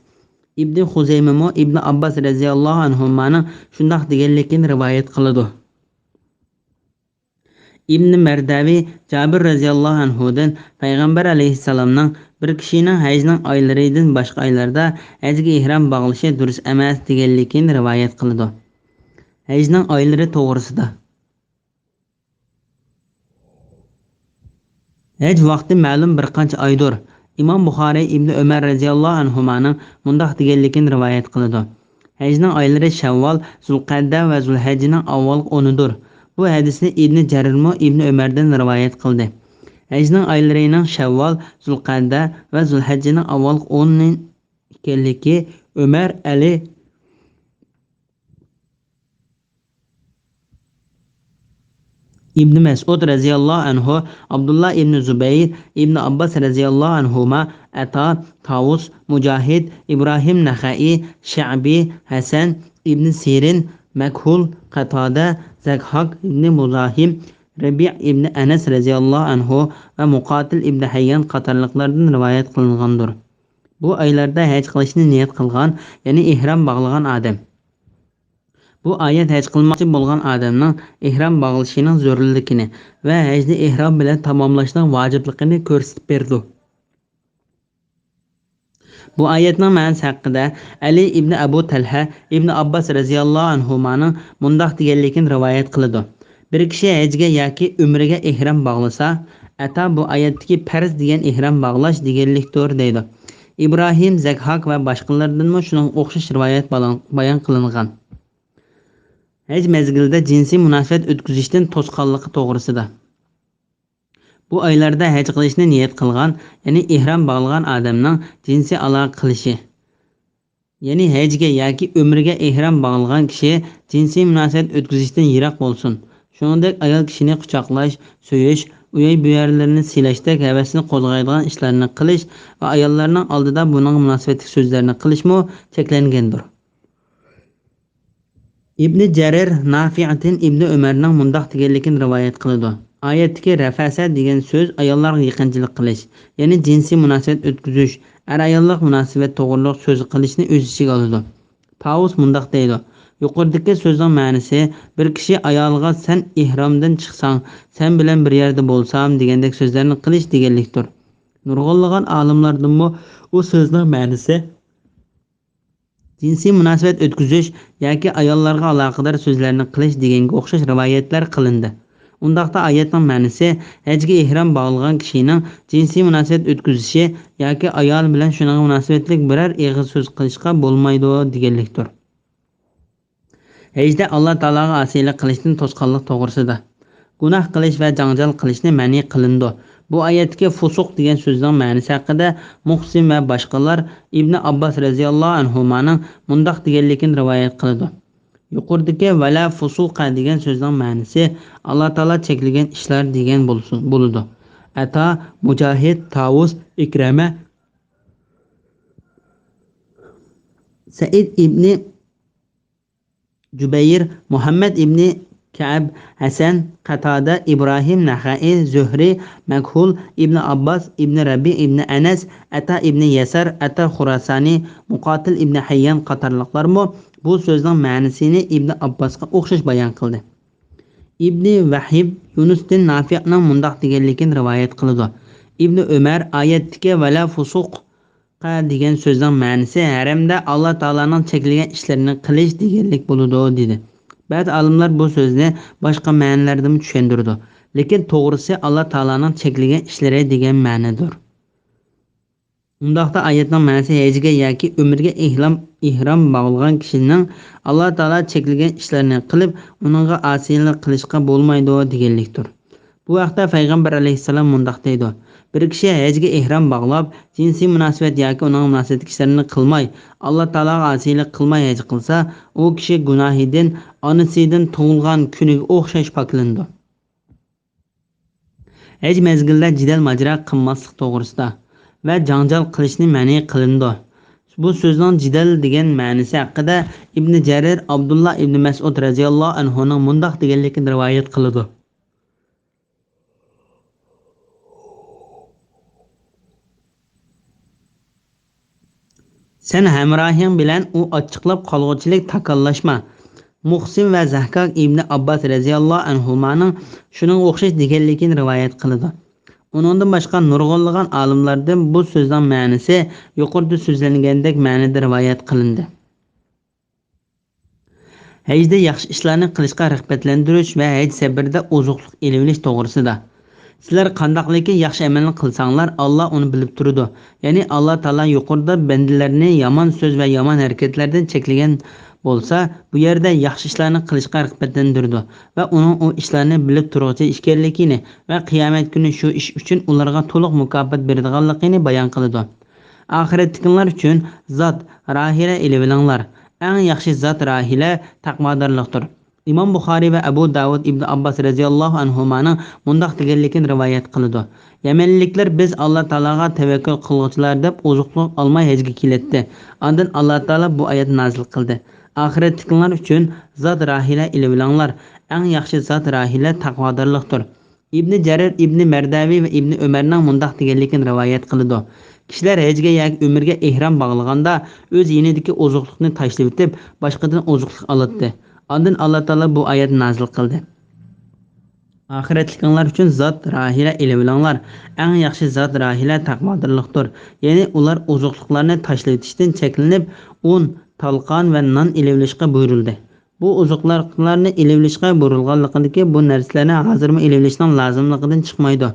Ibn Xuzaymamo Ibn Abbas radhiyallohu anhumaning shundoq deganligini rivoyat qiladi. İbn Mardavi Jabir radhiyallohu anhudan payg'ambar alayhissalomning bir kishining hajning oylaridan boshqa oylarda hajga ihrom bog'lashi durust emas deganligini rivoyat qiladi. Hajning oylari to'g'risida. Haj vaqti ma'lum bir qancha oydir. İmam Buxoriy Ibn Umar radhiyallohu anhumaning mundaq deganligini rivoyat qiladi. Hajning oylari Shavvol, Zulqa'da va Zulhajjaning avvalgi 10idir. Bu hadisni Ibn Jarirmo Ibn Umardan rivoyat qildi. Hajning oylarining Shavvol, Zulqa'da va Zulhajjaning avvalgi 10 ekanligi Umar Ali İbn Mas'ud radhiyallohu anhu, Abdullah ibn Zubayr, İbn Abbas radhiyallohu anhuma, Ata, Tavus, Mujahid, İbrahim Naxai, Sha'bi, Hasan, İbn Sirin, Makhul, Qatada, Zakhak ibn Muzahim, Rabi' ibn Anas radhiyallohu anhu va Muqatil ibn Hayyan qatorliqlardan rivoyat qilingandir. Bu oylarda haj qilishni niyat qilgan, ya'ni ihrom bog'lagan odam. Bu oyat haj qilmoqchi bo'lgan odamning ihrom bog'lashining zarurligini va hajni ihrom bilan tamomlashning vojibligini ko'rsatib berdi. Bu oyatning ma'nosi haqida Ali ibn Abu Talha ibn Abbas radhiyallohu anhumaning mundaq deganligini rivoyat qiladi. Bir kishi hajga yoki umriga ihrom bog'lasa, ata bu oyatdagi farz degan ihrom bog'lash deganlikdir deydi. İbrahim, Zakhak va boshqalardan shuning o'xshash rivoyat bayon qilingan. Haj mezgilida jinsiy munosabat o'tkazishdan to'sqanligi to'g'risida. Bu oylarda haj qilishni niyat qilgan, ya'ni ihrom bog'lagan odamning jinsiy aloqa qilishi, ya'ni hajga yoki umriga ihrom bog'lagan kishi jinsiy munosabat o'tkazishdan yiroq bo'lsin. Shuningdek, ayol kishini quchoqlash, so'yish, uyay buyarlarını siylashda havasini qo'zg'aydigan ishlarni qilish va ayollarning oldida buning munosabatli so'zlarni qilishmi cheklangandir. ibn Jarir Nafi'atin ibn Umarning mundaq deganligini rivoyat qiladi. Oyatdagi rafasa degan so'z ayollarga yaqinchilik qilish, ya'ni jinsiy munosabat o'tkazish, ayollik munosabat to'g'riliq so'z qilishni o'z ichiga oladi. Paus mundaq deydi: yuqoridagi so'zning ma'nosi bir kishi ayolga sen ihromdan chiqsang, sen bilan bir yerda bo'lsam degandek so'zlarni qilish deganlikdir. Nurg'unlagan olimlardan u so'zning ma'nosi jinsiy munosabat o'tkazish yoki ayollarga aloqador so'zlarni qilish deganga o'xshash rivoyatlar qilindi. Undaqda oyatning ma'nosi hajga ihrom bog'lagan kishining jinsiy munosabat o'tkazishi yoki ayol bilan shuning munosabatlik biror eg'iz so'z qilishga bo'lmaydi deganlikdir. Hajda Alloh taologa osiylik qilishdan to'sqanlik to'g'risida gunoh qilish va janjal qilishni ma'ni qilindi. Bu oyatga fusuq degan so'zning ma'nosi haqida Muhsin va boshqalar Ibn Abbos radhiyallohu anhumaning mundaq deganligini rivoyat qiladi. Yuqoridagi vala fusuqa degan so'zning ma'nosi Alloh taolo cheklagan ishlar degan bo'ladi. Ata, Mujohid, Tavus, Ikrama, Said ibn Jubayr, Muhammad ibn Ka'b, Hasan, Qatada, Ibrahim, Naxai, Zuhri, Makhul, Ibn Abbas, Ibn Rabi, Ibn Anas, Ata ibn Yasar, Ata Khurasani, Muqatil ibn Hayyan qatorliqlarmi bu so'zning ma'nosini Ibn Abbosga o'xshash bayon qildi. Ibn Vahib Yunusdan Nafi'ning mundaq deganligini rivoyat qiladi. Ibn Umar oyatdagi vala fusuqa degan so'zning ma'nosi haramda Alloh taolaning cheklagan ishlarini qilish deganlik bo'ladi dedi. Ba'zi olimlar bu so'zni boshqa ma'nolarda tushuntirdi, lekin to'g'risi Alloh taolaning cheklagan ishlari degan ma'nodir. Undaqda oyatning ma'nosi hajga yoki umrga ihrom bog'lagan kishining Alloh taolo cheklagan ishlarini qilib, uningga osiylik qilishga bo'lmaydi deganlikdir. Bu vaqtda payg'ambar alayhissalom mundaq deydi: bir kishi hajga ihrom bog'lab, jinsiy munosabat yoki uning munosabatli ishlarini qilmay, Alloh taologa osiylik qilmay haj qilsa, u kishi gunohidan onasidan tug'ilgan kuniga o'xshash poklandi. Haj mezgilida jidal majra qilmaslik to'g'risida va janjal qilishni ma'ni qilindi. Bu so'zning jidal degan ma'nosi haqida Ibn Jarir Abdullah ibn Mas'ud radhiyallohu anhuning mundaq deganligini rivoyat qiladi. Sen hamrohing bilan u ochiqlab qolg'uchilik takallashma. Muhsin va Zahkak ibn Abbos radhiyallohu anhumaning shuning o'xshash deganligini rivoyat qiladi. Uningdan boshqa nurg'unlagan olimlardan bu so'zning ma'nosi yuqorida so'zlangandek ma'noda rivoyat qilindi. Hajda yaxshi ishlarni qilishga rag'batlantirish va haj sabrida ozuqlik elivilish to'g'risida. Sizlar qandaqliki yaxshi amalni qilsanglar, Alloh uni bilib turadi. Ya'ni Alloh taolo yuqorida bandalarni yomon so'z va yomon harakatlardan cheklagan bo'lsa, bu yerda yaxshi ishlarni qilishga rag'batlantirdi va uning u ishlarni bilib turuvchi ekanligini va qiyomat kuni shu ish uchun ularga to'liq mukofot beradiganligini bayon qiladi. Oxiratdagilar uchun zot rahila ilinglar. Eng yaxshi zot rahila taqvodorlikdir. İmam Buxoriy va Abu Davud ibn Abbos radhiyallohu anhumaning mundaq deganligini rivoyat qiladi. Yamanliklar biz Alloh taologa tavakkul qiluvchilar deb ozuqlik olmay hajga keldi. Ondan Alloh taolo bu oyat nozil qildi. Oxiratdagilar uchun zot rahila ilinglar. Eng yaxshi zot rahila taqvodorlikdir. Ibn Jarir ibn Mardavi va ibn Umarning mundaq deganligini rivoyat qiladi. Kishilar hajga yoki umrga ihrom bog'laganda o'z yinidagi ozuqlikni tashlab o'tib, boshqadan ozuqlik oladi. Ondan Alloh taolo bu oyat nozil qildi. Oxiratliklar uchun zot rahila ilinglar. Eng yaxshi zot rahila taqvodorlikdir. Ya'ni ular ozuqliklarni tashlab o'tishdan cheklanib, un, talqon va non ilingishga buyurildi. Bu ozuqlarni ilingishga buyurilganligidagi bu narsalarni hozirmi ilingishning lozimligidan chiqmaydi.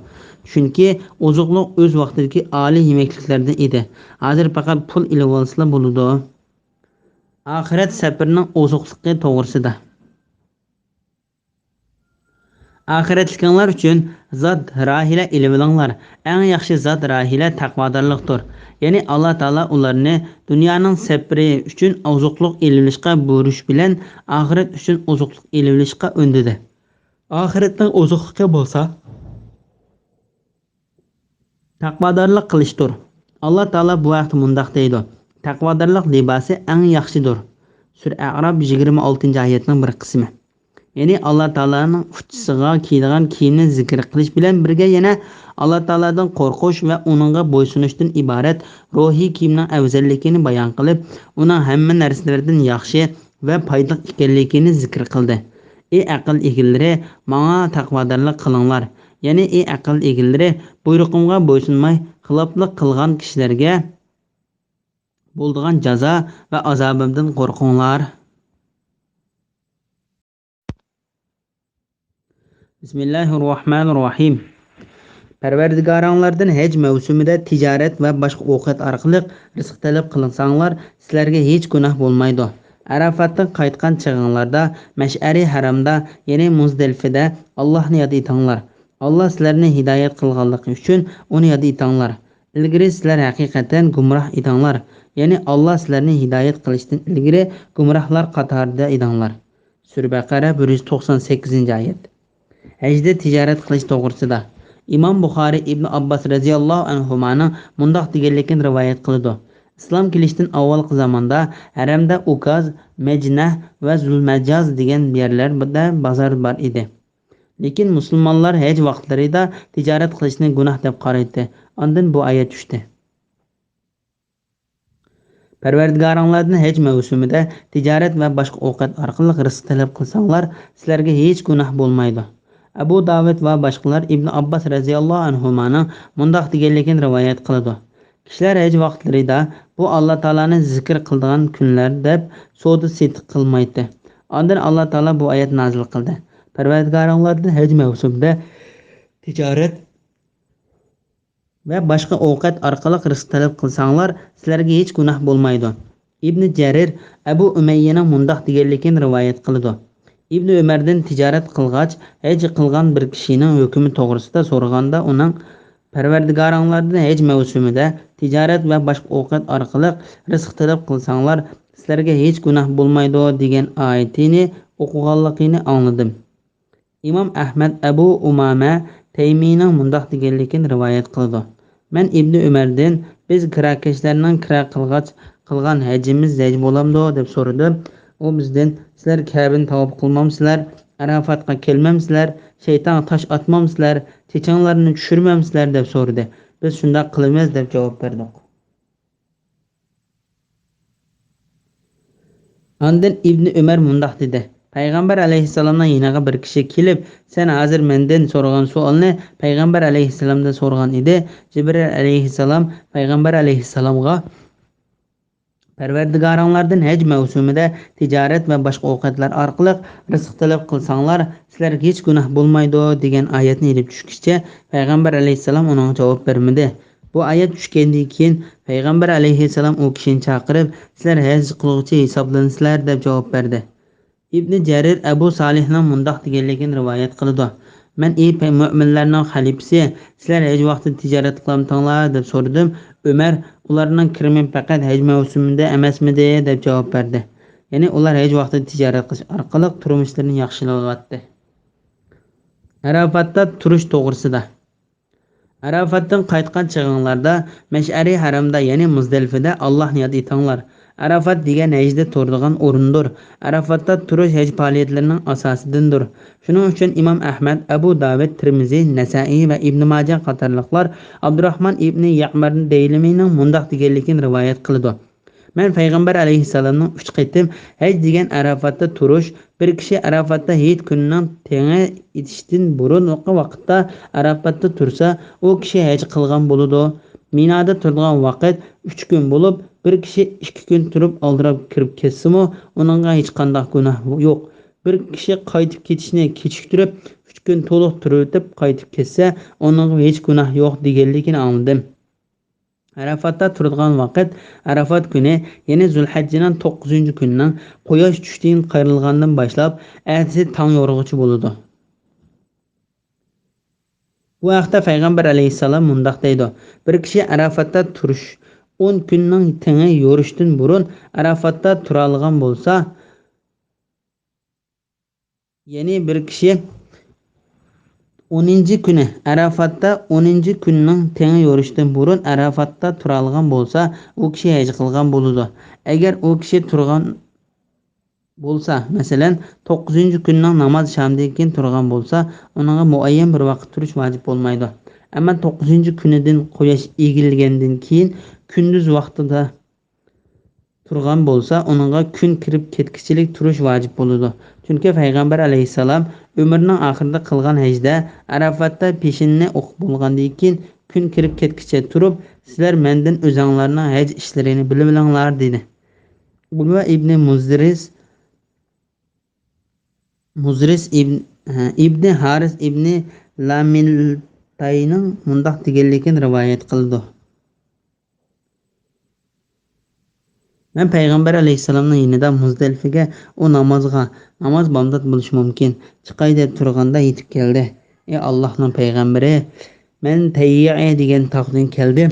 Chunki ozuqlik o'z vaqtidagi oliy yemekliklardan edi. Hozir faqat pul ilib olsa bo'ladi. Axirat safarining ozuqligi to'g'risida. Oxiratliklar uchun zot rahila ilinglar. Eng yaxshi zot rahila taqvodorlikdir. Ya'ni Alloh taolo ularni dunyoning safari uchun ozuqlik ilishga buyurish bilan oxirat uchun ozuqlik ilishga undadi. Oxiratning ozuqligi bo'lsa, Taqvodorlik qilishdir. Alloh taolo bu vaqt mundaq deydi: Taqvodorlik libosi eng yaxshidir. Sura A'rof 26-oyatning bir qismi. Ya'ni Alloh taolaning uchtisiga kiydigan kiyimni zikr qilish bilan birga yana Alloh taoladan qo'rqish va uningga bo'ysunishdan iborat ruhiy kiyimning afzalligini bayon qilib, uning hamma narsalardan yaxshi va foydali ekanligini zikr qildi. Ey aql egalari, menga taqvodorlik qilinglar. Ya'ni ey aql egalari, buyrug'imga bo'ysunmay xiloflik qilgan kishilarga bo'ladigan jazo va azobimdan qo'rqinglar. Bismillahirrohmanirrohim. Parvardigoringlardan haj mavsumida tijorat va boshqa ovqat orqali rizq talab qilsanglar, sizlarga hech gunoh bo'lmaydi. Arafatdan qaytgan chig'inglarda, Mash'ari haramda, ya'ni Muzdalifada Allohni yod etinglar. Alloh sizlarni hidoyat qilganligi uchun uni yod etinglar. Ilgari sizlar haqiqatan gumroh edinglar. Ya'ni Alloh sizlarni hidoyat qilishdan ilgari gumrohlar qatorida edinglar. Sura Baqara 198-oyat. Hajda tijorat qilish to'g'risida Imom Buxoriy Ibn Abbos radhiyallohu anhumaning mundoq deganligini rivoyat qildi. Islom kelishdan avvalgi zamonda haramda Ukaz, Majnah va Zulmajaz degan yerlarda bozor bor edi. Lekin musulmonlar haj vaqtlarida tijorat qilishni gunoh deb qaraydi. Ondan bu oyat tushdi. Parvardigoringlardan haj mavsumida tijorat va boshqa ovqat orqali rizq talab qilsanglar, sizlarga hech gunoh bo'lmaydi. Abu Davud va boshqalar Ibn Abbos radhiyallohu anhumaning mundoq deganligini rivoyat qiladi. Kishilar haj vaqtlarida bu Alloh taolaning zikr qiladigan kunlar deb savdo setiq qilmaydi. Ondan Alloh taolo bu oyat nozil qildi. Parvardigoringlardan haj mavsumida tijorat va boshqa ovqat orqali rizq talab qilsanglar, sizlarga hech gunoh bo'lmaydi. Ibn Jarir Abu Umayyaning mundoq deganligini rivoyat qildi. Ibn Umardan tijorat qilgach, haj qilgan bir kishining hukmi to'g'risida so'raganda uning Parvardigoringlardan haj mavsumida tijorat va boshqa ovqat orqali rizq talab qilsanglar, sizlarga hech gunoh bo'lmaydi degan oyatini o'qiganligini angladim. Imom Ahmad Abu Umama Taymiyning mundoq deganligini rivoyat qildi. Men Ibn Umardan biz kirakashlarning kira qilgach qilgan hajimiz haj bo'lamdi deb so'radim. U bizdan sizlar Ka'bani tavob qilmamsizlar, Arafatga kelmamsizlar, shayton tosh atmamsizlar, chechanglarni tushirmamsizlar deb so'radi. Biz shunday qilamiz deb javob berdik. Ondan Ibn Umar mundoq dedi. Payg'ambar alayhissalomdan yeniga bir kishi kelib, sen hozir mendan so'ragan savolni Payg'ambar alayhissalomdan so'ragan edi. Jibril alayhissalom Payg'ambar alayhissalomga Parvardigoringlardan haj mavsumida tijorat va boshqa ovqatlar orqali rizq talab qilsanglar, sizlarga hech gunoh bo'lmaydi degan oyatni elib tushgizcha, Payg'ambar alayhissalom uning javob bermadi. Bu oyat tushgandan keyin Payg'ambar alayhissalom u kishini chaqirib, sizlar haj qiluvchi hisoblansizlar deb javob berdi. Ibn Jarir Abu Salihning mundoq deganligini rivoyat qildi. Men ey mu'minlarning xalifasi, sizlar haj vaqtida tijorat qilamsizlar deb so'radim. Umar ularning kirimi faqat haj mavsumida emasmidi deb javob berdi. Ya'ni ular haj vaqtida tijorat qilish orqali turmushlarini yaxshilayapti. Arafatda turish to'g'risida Arafatdan qaytgan chig'inglarda Mash'ari haramda, ya'ni Muzdalifada Allohni yod etinglar. Arafat degan hajda turadigan o'rindir. Arafatda turish haj faoliyatlarining asosidandir. Shuning uchun Imom Ahmad, Abu Davud, Tirmiziy, Nasa'iy va Ibn Majah qatorliqlar Abdurrahmon ibn Ya'marning Daylimining mundoq deganligini rivoyat qildi. Men Payg'ambar alayhissalomning 3 qitim haj degan Arafatda turish, bir kishi Arafatda hit kunining tengi etishdan burun vaqtda Arafatda tursa, u kishi haj qilgan bo'ladi. Minoda turadigan vaqt 3 kun bo'lib, bir kishi 2 kun turib oldirab kirib ketsimi, uningga hech qanday gunoh yo'q. Bir kishi qaytib ketishni kechiktirib 3 kun to'liq turib qaytib ketsa, uningga hech gunoh yo'q deganligini angladim. Arafatda turadigan vaqt Arafat kuni, ya'ni Zulhajjaning 9-kunining quyosh tushdan qayrilgandan boshlab ertasi tong yorug'ichi bo'ladi. Bu vaqtda Payg'ambar alayhissalom mundoq deydi: bir kishi Arafatda turish 10 kunning tengi yorishdan burun Arafatda tura olgan bo'lsa, ya'ni bir kishi 10-chi kuni Arafatda 10-chi kunning tengi yorishdan burun Arafatda turalgan bo'lsa, u kishi haj qilgan bo'ladi. Agar u kishi turgan bo'lsa, masalan, 9-chi kunning namoz shamdan keyin turgan bo'lsa, uningga muayyan bir vaqt turish vojib bo'lmaydi. Ammo 9-chi kunidan quyosh egilgandan keyin kunduz vaqtida turgan bo'lsa, uningga kun kirib ketkichilik turish vojib bo'ladi. Chunki payg'ambar alayhisalom umrining oxirida qilgan hajda Arafatda peshinni o'qib bo'lgandan keyin kun kirib ketkicha turib, sizlar mendan o'zinglarning haj ishlarini bilib olinglar dedi. Ulva ibn Muzris ibn Haris ibn Lamiltayning mundaq deganligini rivoyat qildi. Men payg'ambar alayhisalomning yonida Muzdalifaga u namoz bomdod bo'lishi mumkin. Chiqay deb turganda yetib keldi. Ey Allohning payg'ambari, men Tayyi'a degan tog'dan keldim.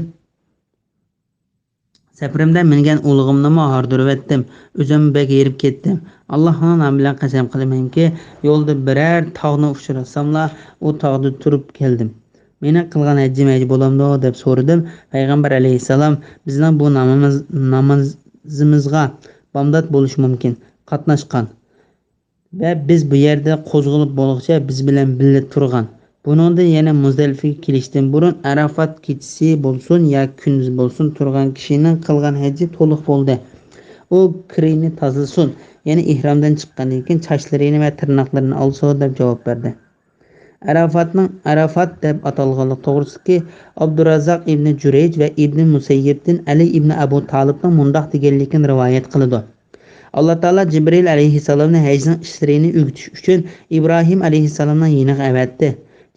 Safarimda mingan ulug'imni hordirib etdim. O'zim bek yerib ketdim. Allohning nomi bilan qasam qilamanki, yo'lda biror tog'ni uchrasamla, u tog'da turib keldim. Meni qilgan hajjim bo'lamdi deb so'radim. Payg'ambar alayhisalom bizning bu namozimizga bomdod bo'lishi mumkin qatnashgan va biz bu yerda qo'zg'alib bo'lg'cha biz bilan birga turgan. Buningda yana Muzdalifaga kelishdan burun Arafat kechasi bo'lsin yo kunduz bo'lsin turgan kishining qilgan haji to'liq bo'ldi. U kirini tozalasin, ya'ni ihromdan chiqqandan keyin sochlarini va tirnoqlarini olsin deb javob berdi. Arafat deb atalganlik to'g'risiki Abdurazzoq ibn Jurayj va ibn Musayyibdan Ali ibn Abu Talibning mundaq deganligini rivoyat qiladi. Alloh taolo Jibril alayhisalomni hajning ishlarini o'rgatish uchun Ibrohim alayhisalomning yoniga avatdi.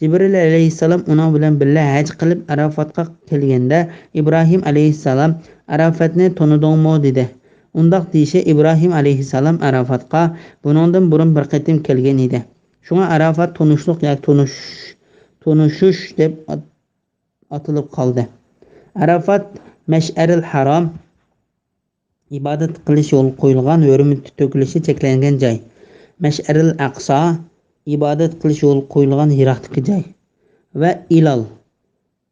Jibril alayhisalom uning bilan birga haj qilib Arafatga kelganda Ibrohim alayhisalom Arafatni tanidingmi dedi. Undaq deyishi Ibrohim alayhisalom Arafatga buningdan burun bir qatim kelgan edi. Shunga Arafat tunishliq yoki tunishish deb atilib qoldi. Arafat Mash'aril Harom ibodat qilish yo'l qo'yilgan, hurmat to'kilishi cheklangan joy. Mash'aril Aqsa ibodat qilish yo'l qo'yilgan yiroqdagi joy va Ilal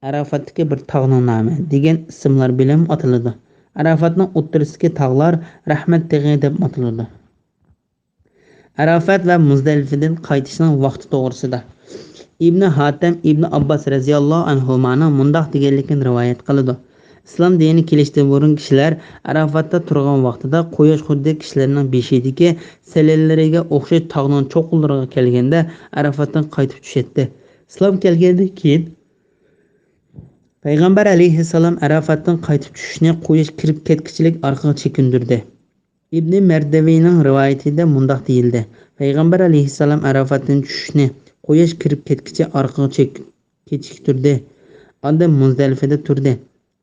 Arafatdagi bir tog'ning nomi degan ismlar bilan ataladi. Arafatning o'ttirisidagi tog'lar Rahmat tog'i deb ataladi. Arafat va Muzdalifadan qaytishning vaqti to'g'risida Ibn Hatim Ibn Abbas radhiyallohu anhumaning mundaq deganligini rivoyat qiladi. Islom dini kelishdan burun kishilar Arafatda turgan vaqtida quyosh xuddi kishilarning beshidagi salellariga o'xshash tog'ning cho'qqilariga kelganda Arafatdan qaytib tushadi. Islom kelgandan keyin payg'ambar alayhisalom Arafatdan qaytib tushishni quyosh kirib ketkichilik orqali chekindirdi. Ibn Mardaviyning rivoyatida mundaq deyildi. Payg'ambar alayhisalom Arafatdan tushishni quyosh kirib ketkicha orqali kechiktirdi. Ondan Muzdalifada turdi.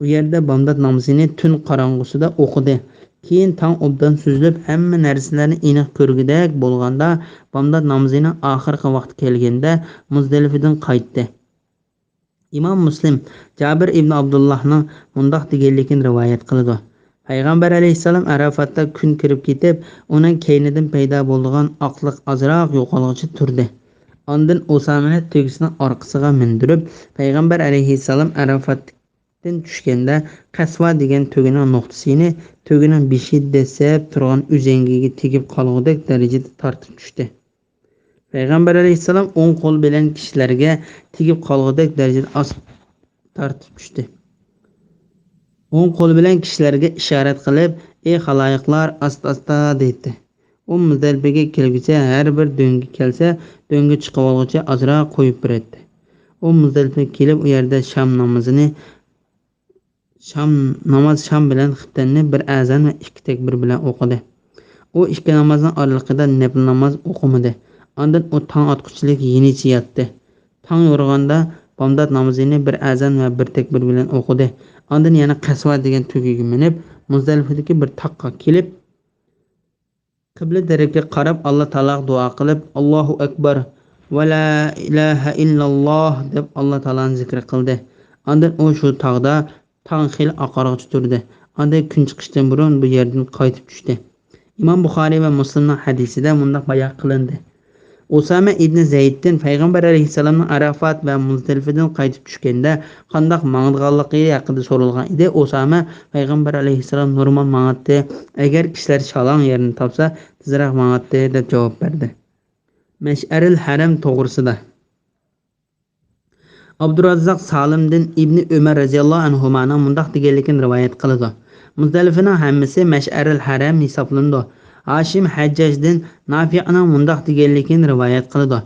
U yerda bomdod namozini tun qorong'usida o'qidi. Keyin tong obdan suzilib, hamma narsalarni aniq ko'rgudek bo'lganda, bomdod namozining oxirgi vaqti kelganda Muzdalifadan qaytdi. Imom Muslim Jabir ibn Abdullohning mundaq deganligini rivoyat qiladi. Payg'ambar alayhisalom Arafatda kun kirib ketib, uning keynidan paydo bo'lgan oqliq ozroq yo'qolg'ichi turdi. Ondan Usamani tugisining orqasiga mindirib, payg'ambar alayhisalom Arafatdan tushganda Qasva degan tugining nuqtasini tugining beshida sep turgan uzangiga tegib qolgudek darajada tortib tushdi. Payg'ambar alayhisalom o'ng qo'l bilan kishilarga tegib qolgudek darajada osib tortib tushdi. O'ng qo'l bilan kishilarga ishorat qilib, "Ey xaloyiqlar, asta-asta" dedi. U Muzdalifaga kelguncha har bir do'nga kelsa, do'nga chiqib olguncha ozroq qo'yib beradi. U Muzdalifaga kelib, u yerda sham bilan xittanni bir azan va ikki takbir bilan o'qidi. U ikki namozning oralig'ida nafl namoz o'qimadi. Ondan u tong otquchilik yenicha yotdi. Tong yorug'anda bomdod namozini bir azan va bir takbir bilan o'qidi. Ondan yana Qasva degan tugiga minib, Muzdalifadagi bir taqqa kelib, qibla tarafga qarab Alloh taologa duo qilib, Allohu akbar va la ilaha illalloh deb Alloh taoloni zikr qildi. Ondan u shu tog'da tong xil oqarg'icha turdi. Ondan kun chiqishdan burun bu yerdan qaytib tushdi. Imom Buxoriy va Muslimning hadisida bunday bayon qilindi. Usama ibn Zayd'dan Payg'ambar alayhissalomning Arafat va Muzdalifadan qaytib tushganda qandoq mangdiganligi haqida so'ralgan edi. Usama Payg'ambar alayhissalom normal mang'atdi, agar kishilar shalong yerini topsa tezroq mang'atdi deb javob berdi. Mash'aril Haram to'g'risida Abdurrazzaq Salimdan Ibn Umar radhiyallohu anhumaning mundaq deganligini rivoyat qiladi. Muzdalifaning hammasi Mash'aril Haram hisoblanadi. Hashim Hajjajdan Nafi'ning mundaq deganligini rivoyat qiladi.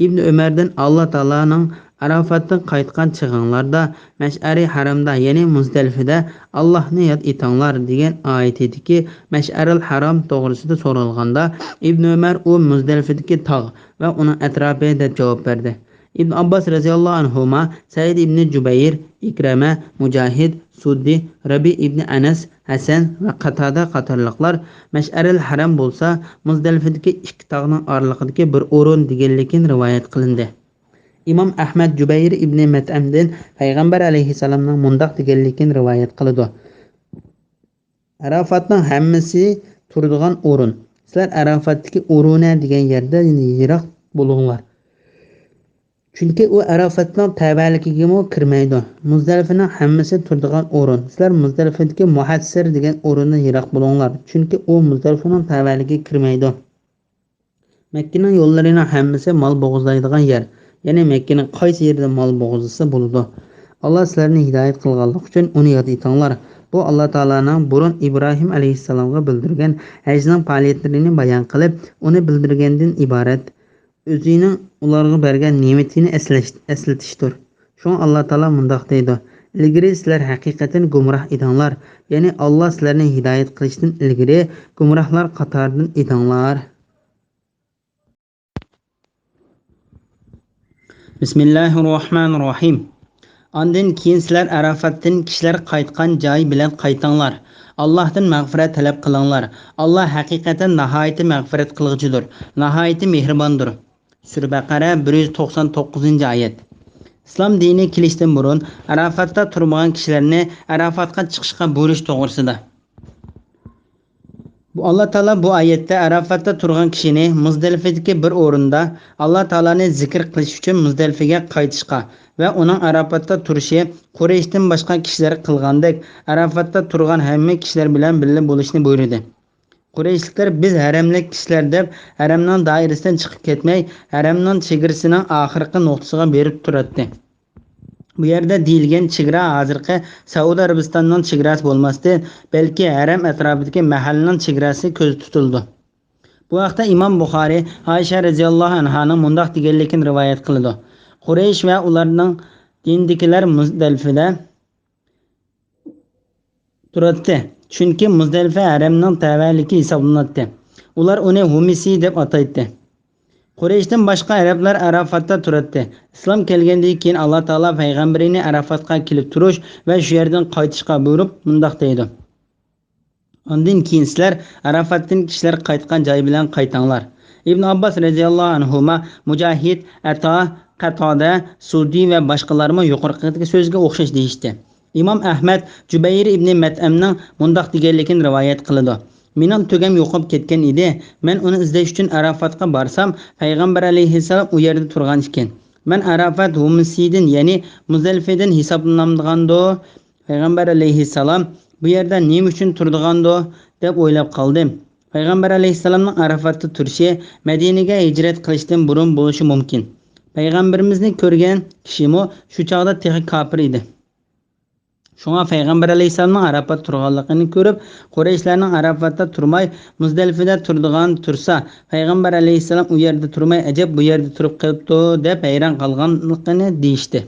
Ibn Umardan Alloh taolaning Arafatdan qaytgan chig'inglarda Mash'ari Haramda, ya'ni Muzdalifada Allohni yod etinglar degan oyat ediki, Mash'aril Haram to'g'risida so'ralganda Ibn Umar u Muzdalifadagi tog' va uning atrofi deb javob berdi. İbn Abbas radhiyallohu anhuma, Said ibn Jubayr, Ikrama, Mujahid, Suddi, Rabi ibn Anas, Hasan va Qatada qatorliqlar Mash'aril Haram bo'lsa, Muzdalifadagi ikki tog'ning oralig'idagi bir o'rin deganligini rivoyat qilindi. İmam Ahmad Jubayr ibn Mat'amdan Payg'ambar alayhissalomning mundaq deganligini rivoyat qiladi. Arafatning hammasi turadigan o'rin. Sizlar Arafatdagi o'rina degan yerda yiroq bo'linglar. Chunki u Arafatning tabaligiga kirmaydi. Muzdalifaning hammasi turadigan o'rin. Sizlar Muzdalifadagi Muhassir degan o'rinni yiroq bo'linglar. Chunki u Muzdalifaning tabaligiga kirmaydi. Makkaning yo'llarining hammasi mol bo'g'izlaydigan yer. Ya'ni Makkaning qaysi yerda mol bo'g'izlasa bo'ladi. Alloh sizlarni hidoyat qilganlik uchun uni yod etinglar. Bu Alloh taolaning burun Ibrohim alayhissalomga bildirgan hajning faoliyatlarini bayon qilib, uni bildirgandan iborat. O'zining ularga bergan ne'matini eslatishdir. Shun Alloh taolo mundaq deydi: "Ilgari sizlar haqiqatan gumroh edinglar, ya'ni Alloh sizlarni hidoyat qilishdan ilgari gumrohlar qatoridan edinglar." Bismillahirrohmanirrohim. Ondan keyin sizlar Arafatdan kishilar qaytgan joy bilan qaytinglar. Allohdan mag'firat talab qilinglar. Alloh haqiqatan nihoyat mag'firat qilg'uchidir, nihoyat mehribondir. Sura Baqara 199-oyat. Islom dini kelishdan burun Arafatda turmagan kishilarni Arafatga chiqishga buyurish to'g'risida. Bu Alloh taolo bu oyatda Arafatda turgan kishini Muzdalifadagi bir o'rinda Alloh taolani zikr qilish uchun Muzdalifaga qaytishga va uning Arafatda turishi Qurayshdan boshqa kishilar qilgandek Arafatda turgan hamma kishilar bilan birga bo'lishni buyurdi. Qurayshliklar biz haramlik kishilar deb haramning doirasidan chiqib ketmay, haramning chegarasining oxirgi nuqtasiga berib turadi. Bu yerda deyilgan chegara hozirgi Saudiya Arabistonining chegarasi bo'lmasdan, balki haram atrofidagi mahallaning chegarasi ko'z tutildi. Bu vaqtda Imom Buxoriy Oysha radhiyallohu anhaning mundaq deganligini rivoyat qildi. Quraysh va ularning dindikilar Muzdalifada turadi. Chunki Muzdalifa haramning tavalligi hisoblanadi. Ular uni Humisi deb ataydi. Qurayshdan boshqa arablar Arafatda turadi. Islom kelgandan keyin Alloh taolo payg'ambarini Arafatga kelib turish va shu yerdan qaytishga buyurib mundaq deydi: "Ondan keyin sizlar Arafatdan kishilar qaytgan joy bilan qaytinglar." Ibn Abbas radhiyallohu anhuma, Mujahid, Ato, Qatada, Sudi va boshqalarmi yuqoridagi so'zga o'xshash deyishdi. İmam Ahmad Jubayr ibn Mat'amning mundaq deganligini rivoyat qiladi: "Mening tugam yo'qib ketgan edi. Men uni izlash uchun Arafatga borsam, payg'ambar alayhissalom u yerda turgan ekan. Men Arafat Humsidan, ya'ni Muzdalifadan hisoblanamdigando, payg'ambar alayhissalom bu yerda nima uchun turdigando deb o'ylab qoldim. Payg'ambar alayhissalomning Arafatda turishi Madinaga hijrat qilishdan burun bo'lishi mumkin. Payg'ambarimizni ko'rgan kishimi shu chog'da texi kofir edi. Shunga payg'ambar alayhissalomning Arafatda turganligini ko'rib, Qurayshlarning Arafatda turmay Muzdalifada turadigan tursa, payg'ambar alayhissalom u yerda turmay ajab bu yerda turib qolibdi deb hayron qolganligini deyishdi."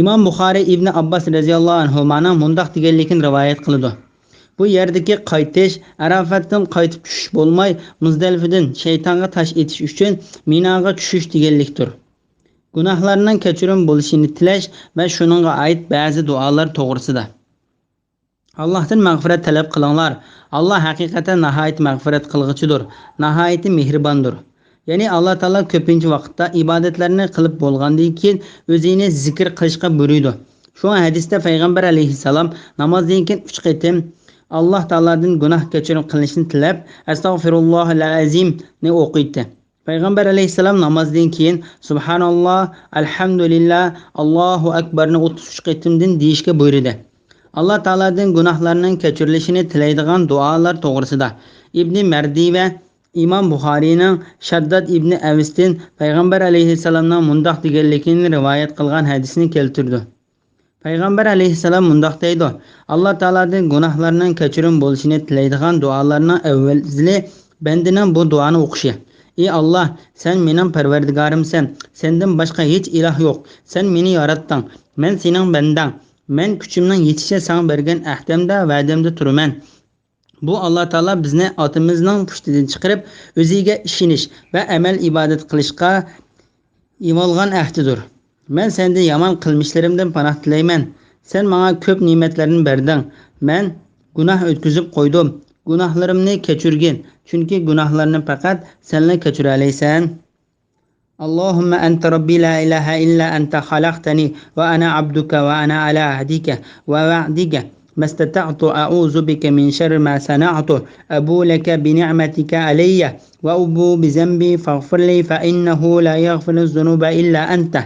İmam Buxoriy Ibn Abbas radhiyallohu anhumaning mundaq deganligini rivoyat qildi: "Bu yerdagi qaytish Arafatdan qaytib tushish bo'lmay, Muzdalifadan shaytonga tash etish uchun Minoga tushish deganlikdir. Gunohlarning kechirim bo'lishini tilash va shuningga oid ba'zi duolar to'g'risida. Allohdan mag'firat talab qilinglar. Alloh haqiqatan nihoyat mag'firat qilg'uchidir, nihoyat mehribondir." Ya'ni Alloh taolo ko'pincha vaqtda ibodatlarni qilib bo'lgandan keyin o'zini zikr qilishga buyurdi. Shu hadisda payg'ambar alayhissalom namozdan keyin 3 qatim Alloh taoladan gunoh kechirim qilinishini tilab, Astagfirullohal azim ni o'qiydi. Payg'ambar alayhissalom namozdan keyin subhanalloh, alhamdulillah, Allohu akbarni 33 qitimdan deyishga buyurdi. Alloh taoladan gunohlarning kechirilishini tilaydigan duolar to'g'risida Ibn Mardi va Imom Buxoriyning Shaddad ibn Avisdan Payg'ambar alayhissalomning mundoq deganligini rivoyat qilgan hadisni keltirdi. Payg'ambar alayhissalom mundoq deydi: Alloh taoladan gunohlarning kechirim bo'lishini tilaydigan duolarning avvali bandining bu duoni o'qishi. Ey Allah, sen mening parvardigorimsan. Sendan boshqa hech iloh yo'q. Sen meni yaratding. Men sening bandang. Men kuchimning yetishicha sen bergan ahdimda, va'damda turaman. Bu Alloh taolo bizni otimizning pushtidan chiqarib, o'ziga ishonish va amal ibodat qilishga ivolgan ahdidir. Men sendan yomon qilmishlarimdan panoh tilayman. Sen menga ko'p ne'matlarni berding. Men gunoh o'tkazib qo'ydim. Gunohlarimni kechirgin, chunki gunohlarni faqat senla kechira olaysan. Allohumma anta robbi la ilaha illa anta xalaqtani va ana abduka va ana ala ahdika va va'dika mastata'tu a'udhu bika min sharri ma sana'tu abu laka bi ni'matika alayya wa ubu bi zambi faghfir li fa innahu la yaghfiru dhunuba illa anta.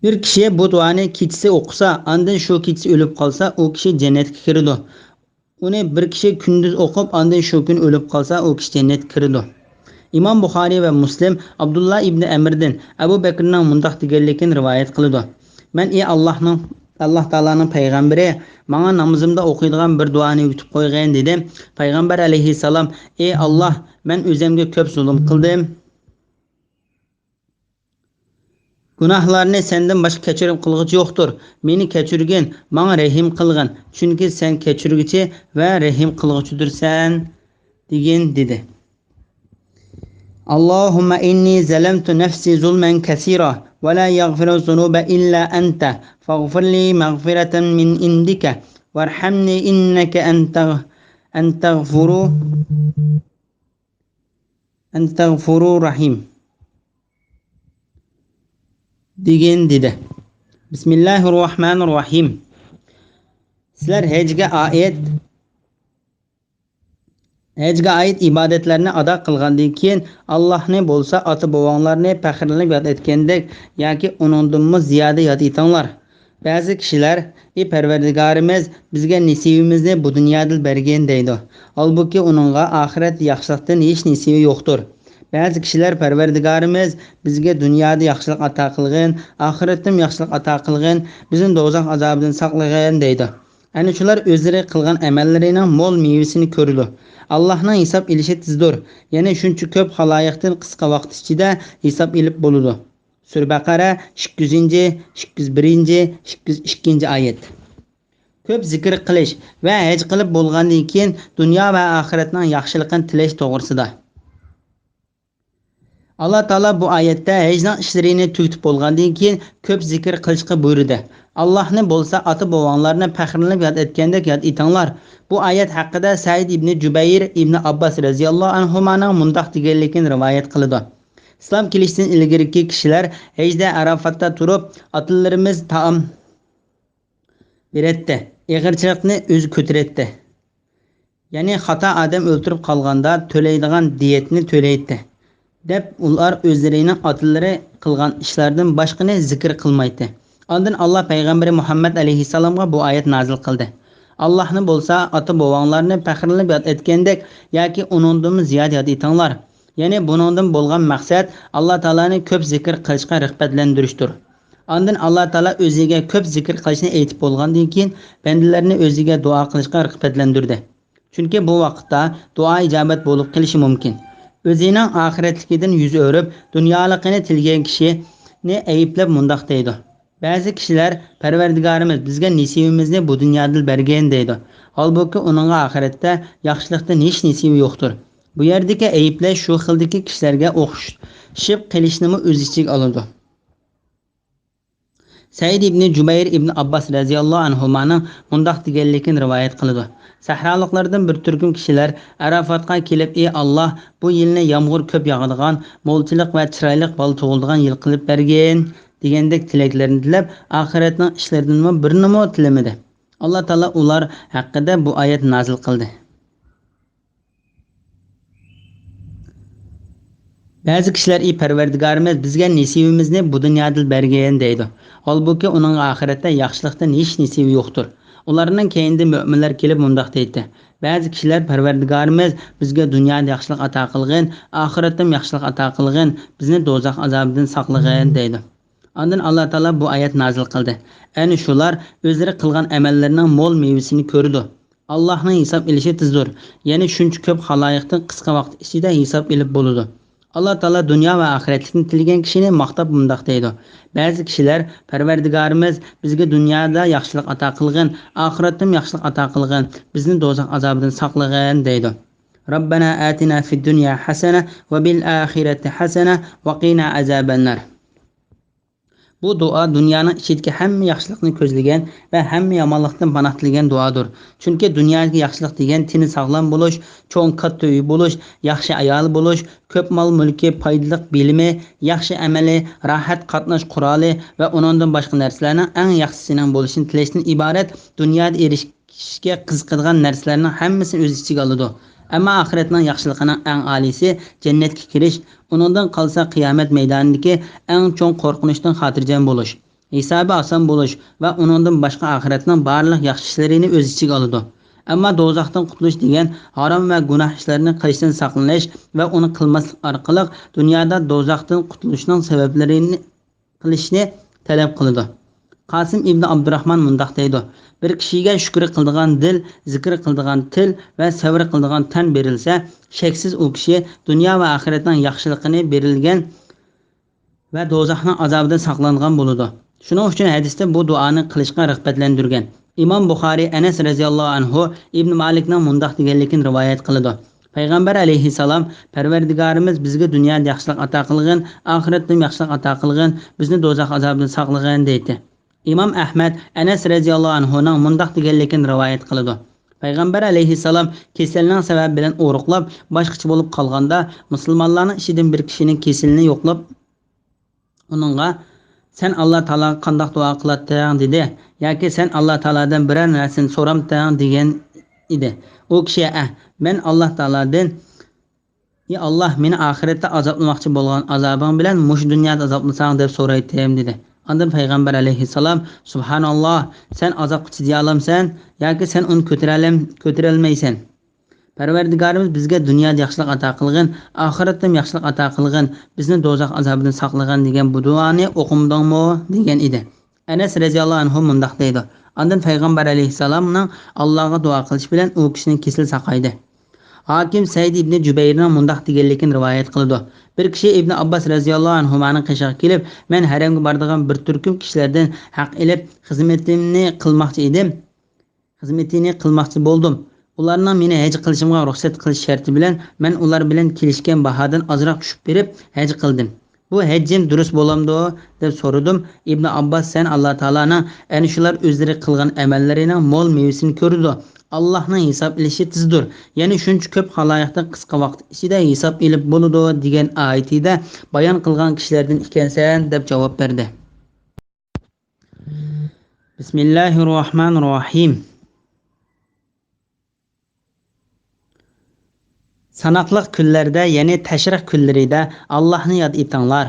Bir kishi bu duoni kechasi o'qisa, ondan shu kechasi o'lib qolsa, u kishi jannatga kiradi. Uni bir kishi kunduz o'qib, ondan shu kun o'lib qolsa, u kishi jannatga kiradi. Imom Buxoriy va Muslim Abdullah ibn Amirdan Abu Bakrning mundoq deganligini rivoyat qiladi. Men Alloh taolaning payg'ambari menga namozimda o'qiydigan bir duoni yutib qo'ygan dedi. Payg'ambar alayhissalom: "Ey Alloh, men o'zimga ko'p zulm qildim. Gunohlarni sendan boshqa kechirim qilg'uchi yo'qdir. Meni kechirgin, menga rahim qilgin, chunki sen kechirguchi va rahim qilg'uchidirsan" degan dedi. Allohumma inni zalamtu nafsi zulman kaseera va la yaghfiru dhunuba illa anta faghfir li maghfiratan min indika warhamni innaka antaghfurur rahim degan dedi. Bismillahirrohmanirrohim. Sizlar hajga oid ibodatlarni ado qilgandan keyin Allohni bo'lsa ota-bobonglarni faxrlanib yod etgandek yoki uningdanmi ziyoda yod etinglar. Ba'zi kishilar: "Ey Parvardigorimiz, bizga nasibimizni bu dunyoda bergan" deydi. Holbuki uningga oxirat yaxshilikdan hech nasibi yo'qdir. Ba'zi kishilar: "Parvardigorimiz, bizga dunyoda yaxshilik ato qilgin, oxiratda yaxshilik ato qilgin, bizni do'zax azobidan saqlagin" deydi. Ana shular o'zlari qilgan amallarining mo'l mevasini ko'rdi. Allohning hisob elishi tezdir. Yana shuncha ko'p xaloyiqdan qisqa vaqt ichida hisob elib bo'ladi. Sura Baqara 200, 201, 202 oyat. Ko'p zikr qilish va haj qilib bo'lgandan keyin dunyo va oxiratning yaxshiligini tilash to'g'risida. Alloh taolo bu oyatda hajning ishlarini tugatib bo'lgandan keyin ko'p zikr qilishga buyurdi. Allohni bo'lsa ota-bobonglarni faxrlanib yod etgandek yod etinglar. Bu oyat haqida Said ibn Jubayr ibn Abbas radhiyallohu anhumaning mundoq deganligini rivoyat qiladi. Islom kelishdan ilgariki kishilar hajda Arafatda turib, otalarimiz taom beradi, eg'irchilikni o'zi ko'taradi. Ya'ni xato odam o'ltirib qolganda to'laydigan diyetni to'laydi deb ular o'zlarining otalari qilgan ishlardan boshqani zikr qilmaydi. Ondan Alloh payg'ambari Muhammad alayhissalomga bu oyat nozil qildi. Allohni bo'lsa ota-bobonglarni faxrlanib yod etgandek yoki uningdan ziyod yod etinglar. Ya'ni buningdan bo'lgan maqsad Alloh taolani ko'p zikr qilishga rag'batlantirishdir. Ondan Alloh taolo o'ziga ko'p zikr qilishni aytib bo'lgandan keyin bandalarni o'ziga duo qilishga rag'batlantirdi. Chunki bu vaqtda duo ijobat bo'lib qilishi mumkin. O'zining oxiratligidan yuz o'rib, dunyolikini tilgan kishini ayblab mundoq deydi. Ba'zi kishilar: "Parvardigorimiz, bizga nasibimizni bu dunyoda bergan" deydi. Holbuki uning oxiratda yaxshilikdan hech nasibi yo'qdir. Bu yerdagi ayblash shu xildagi kishilarga o'xshib qilishni o'z ichiga oladi. Said ibn Jubayr ibn Abbas radhiyallohu anhumaning mundoq deganligini rivoyat qiladi. Sahroliklardan bir turkum kishilar Arafatga kelib: "Ey Alloh, bu yilni yomg'ir ko'p yog'adigan, mo'lchilik va chiroyli bola tug'iladigan yil qilib bergin" degandek tilaklarni tilab, oxiratning ishlaridan birini tilamadi. Alloh taolo ular haqida bu oyat nozil qildi. Ba'zi kishilar Parvardigorimiz bizga nasibimizni bu dunyoda bergan deydi. Holbuki uning oxiratda yaxshilikdan hech nasibi yo'qdir. Ularning keyinda mu'minlar kelib mundaq deydi. Ba'zi kishilar Parvardigorimiz bizga dunyoda yaxshilik ato qilgin, oxiratda yaxshilik ato qilgin, bizni do'zax azobidan saqlagin deydi. Ondan Alloh taolo bu oyat nozil qildi. Ana shular o'zlari qilgan amallarining mo'l mevasini ko'rdi. Allohning hisob elishi tezdir. Ya'ni shuncha ko'p xaloyiqdan qisqa vaqt ichida hisob elib bo'ladi. Allah Taala dünya ve ahiretlikni tilagan kishini maqtab mundaq deydi. Ba'zi kishilar Parvardigorimiz bizga dunyoda yaxshilik ato qilgin, oxiratda yaxshilik ato qilgin, bizni do'zax azobidan saqlagin deydi. Robbana atina fid dunya hasana va bil oxirati hasana va qina azabannar. Bu dua dünyanın ichidagi hamma yaxshilikni ko'zlagan va hamma yomonlikdan panoh tilagan duodir. Chunki dunyoga yaxshilik degan tini sog'lom bo'lish, cho'ng katta uy bo'lish, yaxshi ayol bo'lish, ko'p mol mulki, foydali bilimi, yaxshi amali, rohat qatnash quroli va undan boshqa narsalarning eng yaxshisining bo'lishini tilashdan iborat dunyoda erishishga qiziqadigan narsalarning hammasini o'z ichiga oladi. Ammo oxiratning yaxshiligining eng oliysi jannatga kirish, undan qolsa qiyomat maydonidagi eng cho'ng qo'rqinchdan xotirjam bo'lish, hisobi oson bo'lish va undan boshqa oxiratning barliq yaxshi ishlarini o'z ichiga oladi. Ammo do'zaxdan qutulish degan harom va gunoh ishlarni qilishdan saqlanish va uni qilmaslik orqali dunyoda do'zaxdan qutulishning sabablarini qilishni talab qiladi. Qasim ibn Abdurrahman mundaq deydi. Bir kishiga shukr qiladigan dil, zikr qiladigan til va sabr qiladigan tan berilsa, shaksiz u kishi dunyo va oxiratning yaxshiligini berilgan va do'zaxning azobidan saqlangan bo'ladi. Shuning uchun hadisda bu duoni qilishga rag'batlantirgan. İmam Buxoriy Anas radhiyallohu anhu Ibn Malikning mundaq deganligini rivoyat qiladi. Payg'ambar alayhissalom Parvardigorimiz bizga dunyoda yaxshilik ato qilgin, oxiratda yaxshilik ato qilgin, bizni do'zax azobidan saqlagin deydi. İmam Ahmad Anas radhiyallohu anhuning mundaq deganligini rivoyat qiladi. Payg'ambar alayhissalom kasallik sababi bilan o'riqlab, boshqacha bo'lib qolganda musulmonlarning ishidan bir kishining kasalini yo'qlab uningga sen Allah Taala qandoq duo qilatding dedi yoki sen Allah Taoladan biror narsani so'ramding degan edi. U kishi men Allah Taoladan "Ey Allah, meni oxiratda azoblamoqchi bo'lgan azobing bilan mush dunyoda azoblasang" deb so'raydim dedi. Ondan Payg'ambar alayhissalom subhanalloh, sen azobga chiday olamsan yoki sen uni ko'tarolmaysan. Parvardigorimiz bizga dunyoda yaxshilik ato qilgin, oxiratda yaxshilik ato qilgin, bizni do'zax azobidan saqlagin degan bu duoni o'qimdingmi degan edi. Anas radhiyallohu anhu mundaq deydi. Ondan Payg'ambar alayhissalomning Allohga duo qilish bilan u kishining kesili saqaydi. Hakim Said ibn Jubayrning mundaq deganligini rivoyat qildi. Bir kishi Ibn Abbas radhiyallohu anhuning qishig'iga kelib, men haramga boradigan bir turkum kishilardan haq ilib xizmatini qilmoqchi bo'ldim. Ularning meni haj qilishimga ruxsat qilish sharti bilan men ular bilan kelishgan bahodan ozroq tushib berib haj qildim. Bu hajjim durust bo'lamdi deb so'radim. Ibn Abbas sen Alloh taolaning ana shular o'zlari qilgan amallarining mo'l mevasini ko'rdi. Allohning hisob elishi tezdir. Ya'ni shuncha ko'p xaloyiqdan qisqa vaqt ichida hisob elib bo'ladi degan oyatida bayon qilgan kishilardan ekansan deb javob berdi. Bismillahirrohmanirrohim. Sanoqli kunlarda, ya'ni tashriq kunlarida Allohni yod etinglar.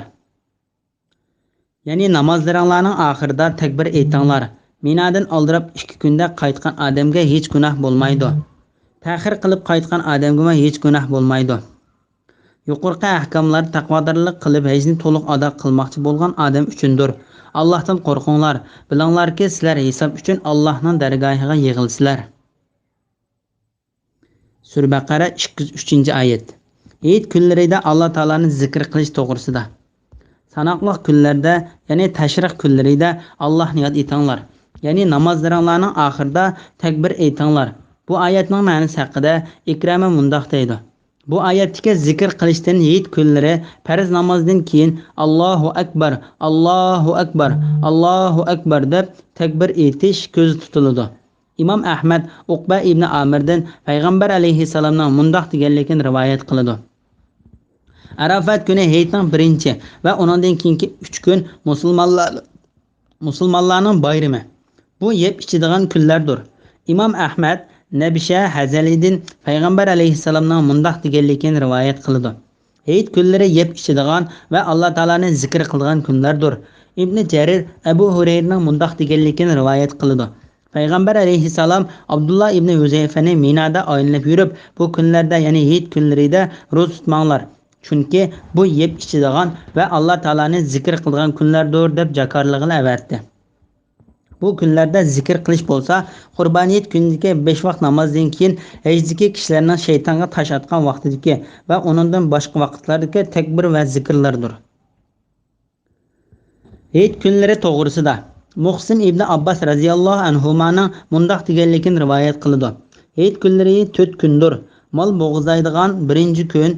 Ya'ni namozlaringlarning oxirida takbir aytinglar. Minadan oldirab 2 kunda qaytgan odamga hech gunoh bo'lmaydi. Ta'xir qilib qaytgan odamga hech gunoh bo'lmaydi. Yuqorqi ahkomlar taqvodorlik qilib hajni to'liq ado qilmoqchi bo'lgan odam uchundir. Allohdan qo'rqinglar, bilinglarki sizlar hisob uchun Allohning dargohiga yig'ilsizlar. Sura Baqara 203-oyat. Hayit kunlarida Alloh taolani zikr qilish to'g'risida. Sanoqli kunlarda, ya'ni tashriq kunlarida Allohni yod etinglar. Ya'ni namozlaringlarning oxirida takbir aytinglar. Bu oyatning ma'nosi haqida Ikrama mundaq deydi. Bu oyatga zikr qilishdan hayit kunlari farz namozdan keyin Allohu akbar, Allohu akbar, Allohu akbar deb takbir aytish ko'z tutiladi. İmam Ahmad Uqba ibn Amirdan Payg'ambar alayhissalomning mundaq deganligini rivoyat qiladi. Arafat kuni hayitning birinchi va undan keyingi 3 kun musulmonlarning bayrami. Bu yeb ichadigan kunlardir. İmam Ahmad Nabisha Hazalidin Payg'ambar alayhissalomning mundaq deganligini rivoyat qiladi. Hayit kunlari yeb ichadigan va Alloh taoloni zikr qilgan kunlardir. Ibn Jarir Abu Hurayraning mundoq deganligini rivoyat qiladi. Payg'ambar alayhissalom Abdullah ibn Huzayfani Minada aylanib yurib, bu kunlarda, ya'ni Hayit kunlarida ro'za tutmanglar. Chunki bu yeb ichadigan va Alloh taoloni zikr qilgan kunlardir deb jakorligini avatdi. Bu kunlarda zikr qilish bo'lsa, Qurbaniyat kunidagi 5 vaqt namozdan keyin hajdagi kishilarning shaytonga tosh atgan vaqtidagi va uningdan boshqa vaqtlardagi takbir va zikrlardir. Hayit kunlari to'g'risida Muhsin ibn Abbas radhiyallohu anhumaning mundoq deganligini rivoyat qiladi. Hayit kunlari 4 kundir. Mol bo'g'izlaydigan 1-kun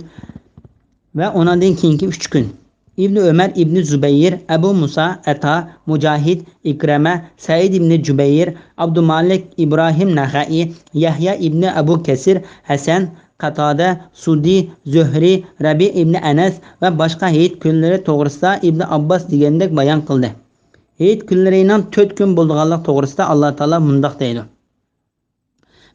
va undan keyingi 3 kun. İbn Ömer İbn Zübeyir, Ebu Musa, Ata, Mujahid, İkreme, Said İbn Cübeyr, Abdülmalik, İbrahim Nakhai, Yahya İbn Ebu Kesir, Hasan, Katade, Sudi, Zühri, Rabi İbn Enes ve başka hayit günleri to'g'risida İbn Abbas degandek bayon qildi. Hayit kunlarining 4 kun bo'lganlik to'g'risida Alloh taolo mundoq deydi.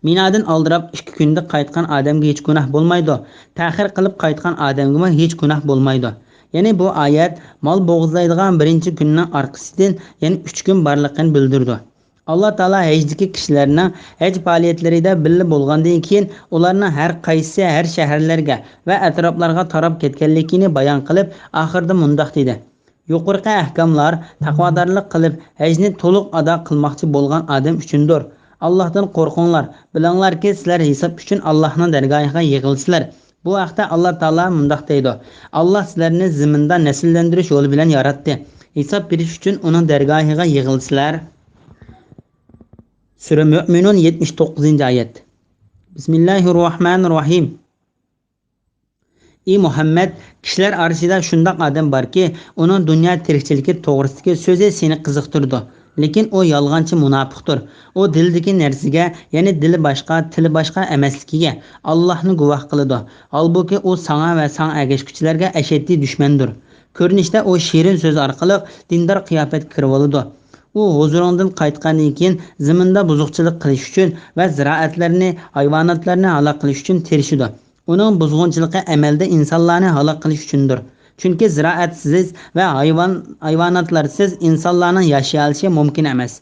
Minadan aldirab 2 kunda qaytgan odamga hech gunoh bo'lmaydi. Ta'xir qilib qaytgan odamga hech gunoh bo'lmaydi. Yani bu ayet mal bo'g'izlaydigan 1-kunning orqasidan, yani 3 kun borligini bildirdi. Alloh taolo hajdagi kishilarning haj faoliyatlarida birga bo'lgandan keyin ularning har qaysi har shaharlarga va atroflarga tarab ketganligini bayon qilib, oxirida mundoq dedi. Yuqorqi ahkomlar taqvodorlik qilib hajni to'liq ado qilmoqchi bo'lgan odam uchundir. Allohdan qo'rqinglar, bilinglarki sizlar hisob uchun Allohning dargohiga yig'ilsizlar. Bu haqda Alloh taolo mundoq deydi. Alloh sizlarni zaminda nasllantirish yo'li bilan yaratdi. Hisob berish uchun uning dargohiga yig'ilsizlar. Sura Mu'minun 79-oyat. Bismillahirrohmanirrohim. Ey Muhammad, kishilar orasida shundoq odam borki, uning dunyo tirikchiligi to'g'risidagi so'zi seni qiziqtirdi. Lekin o yolg'onchi munofiqdir. O dildagi narsaga, ya'ni dili boshqa, tili boshqa emasligiga Allohni guvoh qiladi. Holbuki o sana va san agashuvchilarga ashaddiy dushmandir. Ko'rinishda o shirin so'z orqali dindor qiyofat kirib oladi. U huzuringdan qaytgandan keyin zaminda buzuqchilik qilish uchun va ziroatlarni, hayvonotlarni halok qilish uchun tirishadi. Uning buzg'unchiligi amalda insonlarni halok qilish uchundir. Chunki ziroatsiz va hayvonotlarsiz insonlarning yashayolishi mumkin emas.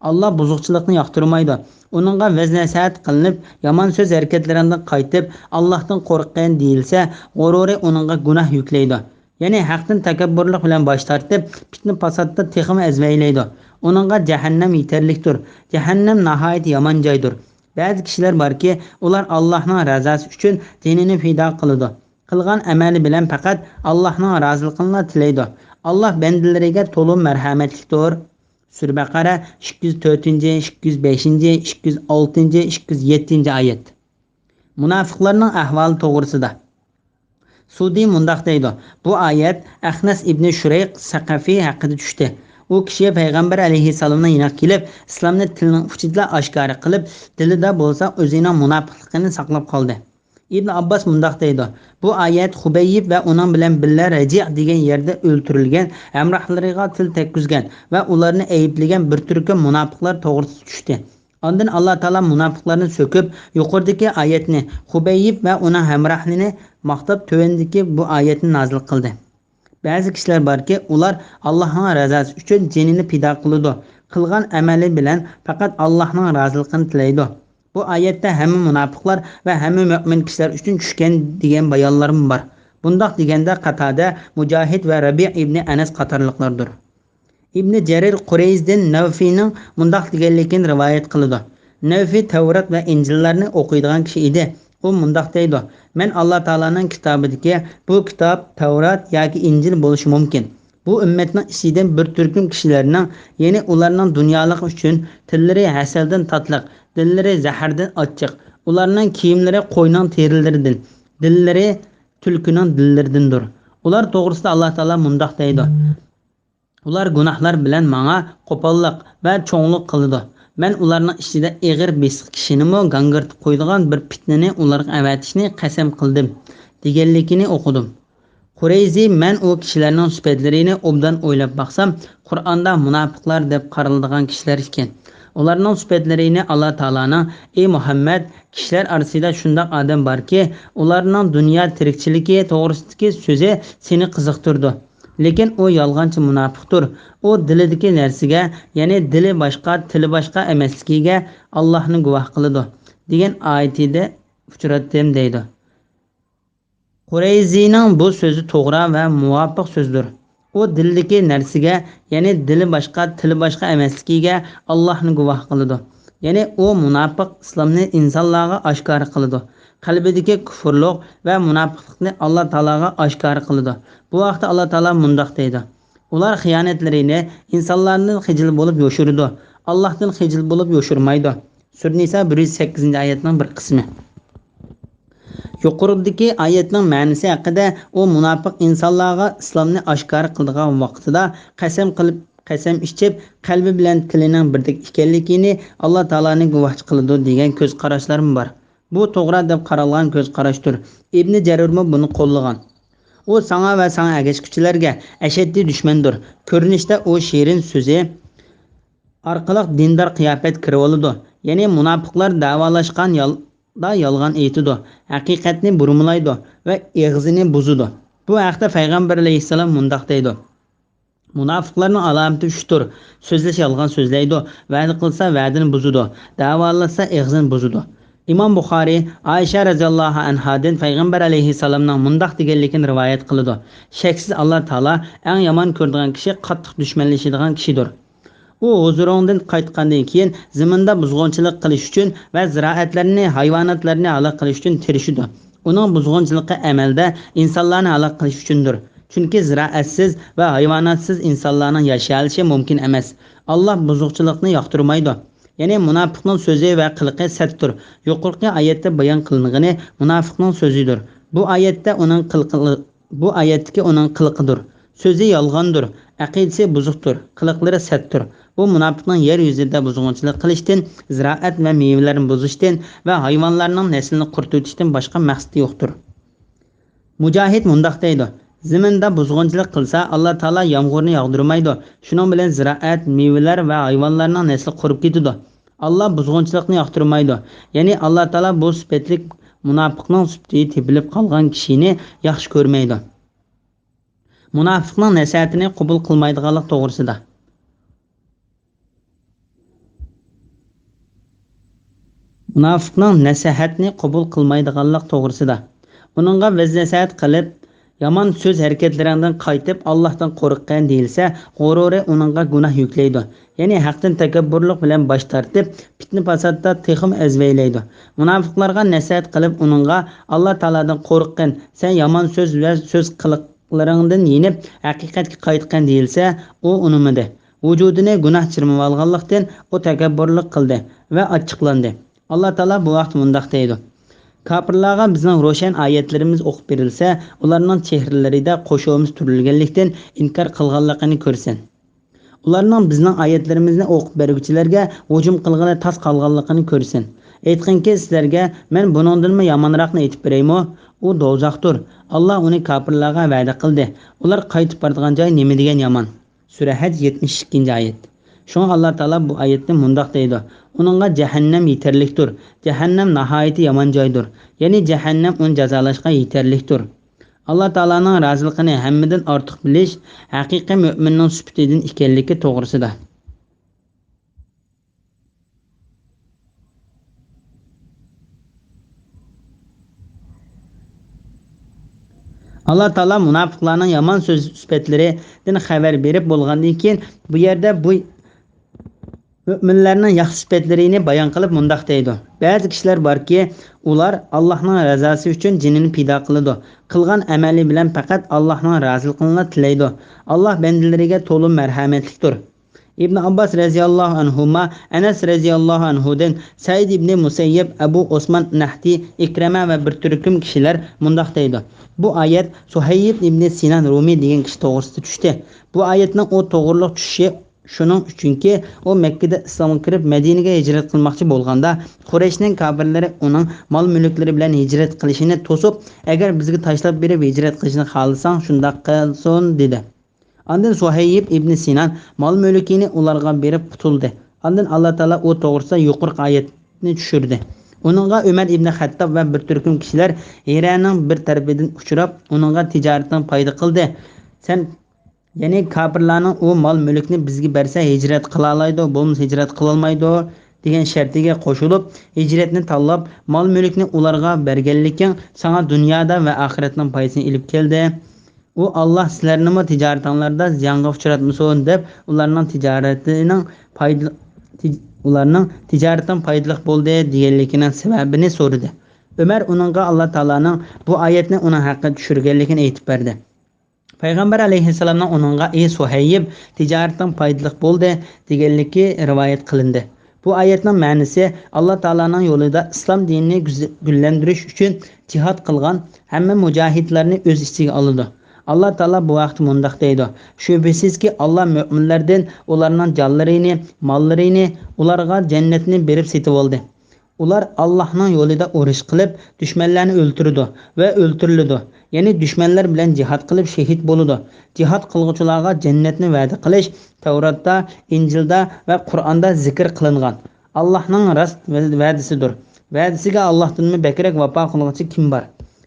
Alloh buzuqchilikni yoqtirmaydi. Uningga vaz-nasihat qilinib, yomon so'z harakatlaridan qaytib, Allohdan qo'rqqan deyilsa, g'ururi uningga gunoh yuklaydi. Ya'ni haqdan takabburlik bilan bosh tortib, fitna fasodda texim azmaylaydi. Uningga jahannam yetarlikdir. Jahannam nihoyat yomon joydir. Ba'zi kishilar borki, ular Allohning razasi uchun dinini fido qiladi. Qilgan amali bilan faqat Allohning roziligini tilaydi. Alloh bandalariga to'liq marhamatlidir. Sura Baqara 204, 205, 206, 207-oyat. Munofiqlarning ahvoli to'g'risida Sudi mundoq deydi. Bu oyat Ahnas ibn Shurayq Saqafi haqida tushdi. U kishi payg'ambar alayhissalomdan yana kelib, islomni tilining uchida oshkora qilib, dilida bo'lsa o'zining munofiqligini saqlab qoldi. İbn Abbas mundoq deydi. Bu oyat Xubayb va uning bilan birga Raji' degan yerda o'ltirilgan hamrohlariga til tekkizgan va ularni ayblagan bir turkum munofiqlar to'g'risida tushdi. Ondan Alloh taolo munofiqlarni so'kib, yuqoridagi oyatni Xubayb va uning hamrohlarini maqtab tövendagi bu oyatni nozil qildi. Ba'zi kishilar borki, ular Allohning razasi uchun jinini fido qiladi. Qilgan amali bilan faqat Allohning roziligini tilaydi. Bu oyatda hamma munofiqlar va hamma mu'min kishilar uchun tushgan degan bayonlarim bor. Bundoq deganda Qatada, Mujahid va Rabi' ibn Anas qatorliqlardir. Ibn Jarir Qurayzdan Navfining mundoq deganligini rivoyat qiladi. Navfi Tavrat va Injillarni o'qiydigan kishi edi. U mundoq deydi: "Men Alloh taolaning kitobidagi bu kitob Tavrat yoki Injil bo'lishi mumkin. Bu ummatning ichidan bir turkum kishilarning, ya'ni ularning dunyolik uchun tillari hasaldan tatliq, dillari zahardan ochiq, ularning kiyimlari qo'yning terilaridan, dillari tulkining dillaridandir. Ular to'g'risida Alloh taolo mundoq deydi: Ular gunohlar bilan menga qo'pollik va cho'nglik qildi. Men ularning ichida eg'ir besiq kishini gangirtib qo'ydigan bir fitnani ularga avatishni qasam qildim" deganligini o'qidim. Qurayzi men o kishilarning sifatlarini obdan o'ylab baqsam, Qur'onda munofiqlar deb qaraladigan kishilar ekan. Ularning sifatlarini Alloh taolaning ey Muhammad kishilar orasida shundoq odam borki, ularning dunyo tirikchiligi to'g'risidagi so'zi seni qiziqtirdi. Lekin u yolg'onchi munofiqdir. U dilidagi narsaga, ya'ni dili boshqa, tili boshqa emasligiga Allohni guvoh qiladi degan oyatida uchratdim deydi. Qurayzining bu so'zi to'g'ri va muvofiq so'zdir. U dildagi narsaga, ya'ni dili boshqa, tili boshqa emasligiga Allohni guvoh qiladi. Ya'ni u munofiq islomni insonlarga oshkor qiladi. Qalbidagi kufrlik va munofiqlikni Alloh taologa oshkor qiladi. Bu vaqtda Alloh taolo mundoq deydi. Ular xiyonatlarini insonlardan xijil bo'lib yo'shirdi. Allohdan xijil bo'lib yo'shirmaydi. Sura Nisa 108-oyatning bir qismi. Yuqoridagi oyatning ma'nosi haqida u munofiq insonlarga islomni oshkor qilgan vaqtida qasam ichib qalbi bilan tilining birdek ekanligini Alloh taolaning guvohchi qiladi degan ko'z qarashlarim bor. Bu to'g'ri deb qaralgan ko'z qarashdir. Ibn Jarurmi buni qo'llagan. U sana va sana agashkuchilarga ashaddiy dushmandir. Ko'rinishda u shirin so'zi orqali dindor qiyofat kirib oladi. Ya'ni munofiqlar davolashgan yolg'on aytidi, haqiqatni burmalaydi va eg'zini buzadi. Bu haqda payg'ambar alayhissalom mundoq deydi. Munofiqlarning alomati shudir. So'zlash yolg'on so'zlaydi, va'da qilsa va'dani buzadi, davolasa eg'zini buzadi. Imom Buxoriy Aisha radhiyallohu anhadan payg'ambar alayhissalomning mundoq deganligini rivoyat qiladi. Shaksiz Alloh taolo eng yomon ko'radigan kishi qattiq dushmanlashadigan kishidir. U huzurundan qaytgandan keyin zaminda buzg'unchilik qilish uchun va ziroatlarni, hayvonotlarni halok qilish uchun tirishadi. Uning buzg'unchiligi amalda insonlarni halok qilish uchundir. Chunki ziroatsiz va hayvonotsiz insonlarning yashashi mumkin emas. Alloh buzuqchilikni yoqtirmaydi. Ya'ni munofiqning so'zi va qiliqi satdir. Yuqorqi oyatda bayon qilingani munofiqning so'zidir. Bu oyatdagi uning qiliqidir. So'zi yolg'ondir, aqidasi buzuqdir, qiliqlari satdir. Bu munofiqning yer yuzida buzg'unchilik qilishdan, ziroat va mevalarni buzishdan va hayvonlarning naslini quritishdan boshqa maqsadi yo'qdir. Mujohid mundoq deydi: zaminda buzg'unchilik qilsa Alloh taolo yomg'irni yog'dirmaydi. Shuning bilan ziroat, mevalar va hayvonlarning nasli qurib ketadi. Alloh buzg'unchilikni yoqtirmaydi. Ya'ni Alloh taolo bu sifatlik munofiqning sifati tepilib qolgan kishini yaxshi ko'rmaydi. Munofiqning nasihatini qabul qilmaydiganlik to'g'risida. Munofiqning nasihatini qabul qilmaydiganlik to'g'risida. Uningga vaz-nasihat qilib, yomon so'z harakatlaridan qaytib Allohdan qo'rqqan deyilsa, g'ururi uningga gunoh yuklaydi. Ya'ni haqdan takabburlik bilan bosh tortib, fitna fasodda texim azvaylaydi. Munofiqlarga nasihat qilib, uningga Alloh taoladan qo'rqqan, sen yomon so'z va so'z qiliqlaringdan yenib, haqiqatga qaytgan deyilsa, u unimidi. Vujudini gunoh chirmab olganlikdan u takabburlik qildi va ochiqlandi. Alloh taolo bu vaqt mundoq deydi: Kafirlarga bizning ro'shan oyatlarimiz o'qib berilsa, ularning chehralarida qo'shuvimiz turilganlikdan inkor qilganligini ko'rsin. Ularning bizning oyatlarimizni o'qib beruvchilarga hujum qilgani tas qolganligini ko'rsin. Aytqinki sizlarga men buningdanmi yomonroqni aytib beraymi? U do'zaxdir. Alloh uni kafirlarga va'da qildi. Ular qaytib boradigan joy nima degan yomon. Sura Haj 72-oyat. Şoň Allah Taala bu ayetde mundoq deydi: Onunğa jahannam yeterlikdir. Jahannam nihoyatda yomon joydir. Ya'ni jahannam uni jazolashga yeterlikdir. Allah Taala'nın razılıqını hammadan ortiq bilish haqiqiy mu'minning sifatidan ekanligi to'g'risida. Allah Taala munofiqlarning yomon so'z sifatlaridan xabar berib bo'lgandan keyin bu yerda bu müminlarning yaxshi sifatlarini bayon qilib mundoq deydi: Ba'zi kishilar borki, ular Allohning razosi uchun jinini pido qiladi. Qilgan amali bilan faqat Allohning roziligini tilaydi. Alloh bandalariga to'liq marhamatlikdir. İbn Abbas radhiyallohu anhuma, Anas radhiyallohu anhudan, Said ibn Musayyib, Abu Osman Nahdi, Ikrama va bir turkum kishilar mundoq deydi: Bu oyat Suhayb ibn Sinan Rumi degan kishi to'g'risida tushdi. Bu oyatning o to'g'riliq tushishi shuning uchunki u Makkada islomga kirib Madinaga hijrat qilmoqchi bo'lganda Qurayshning kafirlari uning mol-mulklari bilan hijrat qilishini to'sib, agar bizga tashlab berib hijrat qilishni xohlasang, shunday qilsin dedi. Ondan Suhayb ibn Sinan mol-mulkini ularga berib qutuldi. Ondan Alloh taolo u to'g'risida yuqori oyatni tushirdi. Onunğa Ömer ibn Xattab və bir türküm kişilər Hiraning bir tarafidan uchrab, onunğa tijoratdan foyda qildi. Sen ya'ni kafirlarning u mol mulkni bizga bersa hijrat qila oladi, bo'lmasa hijrat qila olmaydi degan shartiga qo'shilib, hijratni tanlab, mol mulkni ularga berganlikin sana dunyoda va oxiratning foydasini ilib keldi. U Alloh sizlarni tijoratinglarda ziyanga uchratmasin deb ularning tijoratdan foydali bo'ldi deganligining sababini so'radi. Ömer uningga Alloh taolaning bu oyatni uning haqqiga tushirganligini aytib berdi. Payg'ambar alayhissalomning uningga ey Suhayb tijoratdan foydali bo'ldi deganligi rivoyat qilindi. Bu oyatning ma'nosi Alloh taolaning yo'lida islom dinini gullantirish uchun jihad qilgan hamma mujohidlarni o'z ichiga oladi. Allah Taala bu vaqt mundaq deydi. Şübhəsiz ki Allah müminlərdən onların canlarını, mallarını, ularga cennetini berib setib oldu. Ular Allah'ın yolunda uruş qilib, düşmanlarını öldürdü ve öldürüldü. Yani düşmanlar bilan jihad qilib şehit boludu. Jihad qilguvchilarga cennetni va'da qilish Tavratda, İncilda ve Qur'onda zikr qilingan. Allah'ın rast va'dasidir. Va'dasiga Allohdan bekrak vafo qilguvchi kim bor?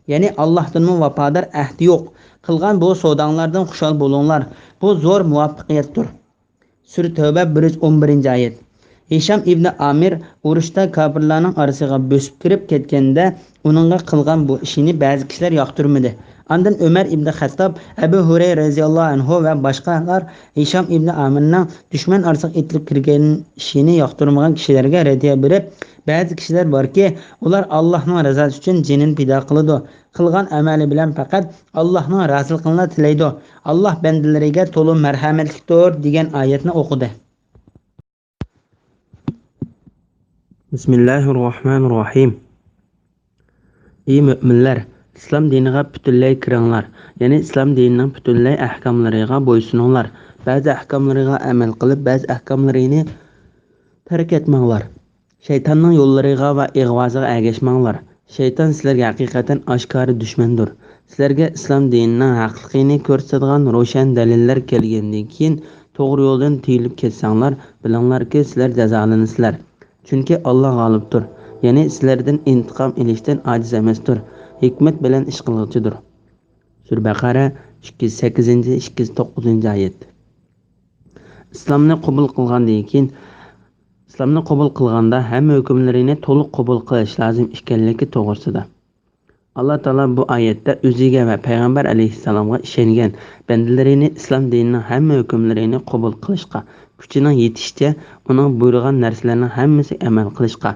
Yani Allah'tan vafodar ahdi yo'q. Qilgan bu savdanglardan xushal bo'linglar. Bu zo'r muvaffaqiyatdir. Sura Tavba 111-oyat. Hisham ibn Amir urushda kafirlarning orasiga bosib kirib ketganda uningga qilgan bu ishini ba'zi kishilar yoqtirmadi. Ondan Ömer ibn Xattab, Abu Hurayra radhiyallohu anhu va boshqalar Hisham ibn Amirning dushman orasiga etilib kirgan ishini yoqtirmagan kishilarga radiya berib, ba'zi kishilar borki, ular Allohning razolati uchun jinini pido qiladi. Qilgan amali bilan faqat Allohning roziligini tilaydi. Alloh bandalariga to'liq marhamatlidir degan oyatni o'qidi. Bismillahirrohmanirrohim. Ey mu'minlar, islom diniga butunlay kiringlar. Ya'ni islom dinining butunlay ahkomlariga bo'ysuninglar. Ba'zi ahkomlariga amal qilib, ba'zi ahkomlarini tark etmanglar. Shaytonning yo'llariga va ig'voziga ergashmanglar. Shayton sizlarga haqiqatan oshkora dushmandir. Sizlarga islom dinining haqligini ko'rsatadigan ro'shan dalillar kelgandan keyin to'g'ri yo'ldan tiyilib ketsanglar, bilinglarki sizlar jazolansizlar. Chunki Alloh g'olibdir. Ya'ni sizlardan intiqom olishdan ojiz emasdir. Hikmat bilan ish qiluvchidir. Sura Baqara 208-209-oyat. Islomni qabul qilganda hamma hukmlarini to'liq qabul qilish lozim ekanligi to'g'risida. Alloh taolo bu oyatda o'ziga va payg'ambar alayhissalomga ishongan bandalarini islom dinining hamma hukmlarini qabul qilishga, kuchining yetishicha uning buyurgan narsalarning hammasiga amal qilishga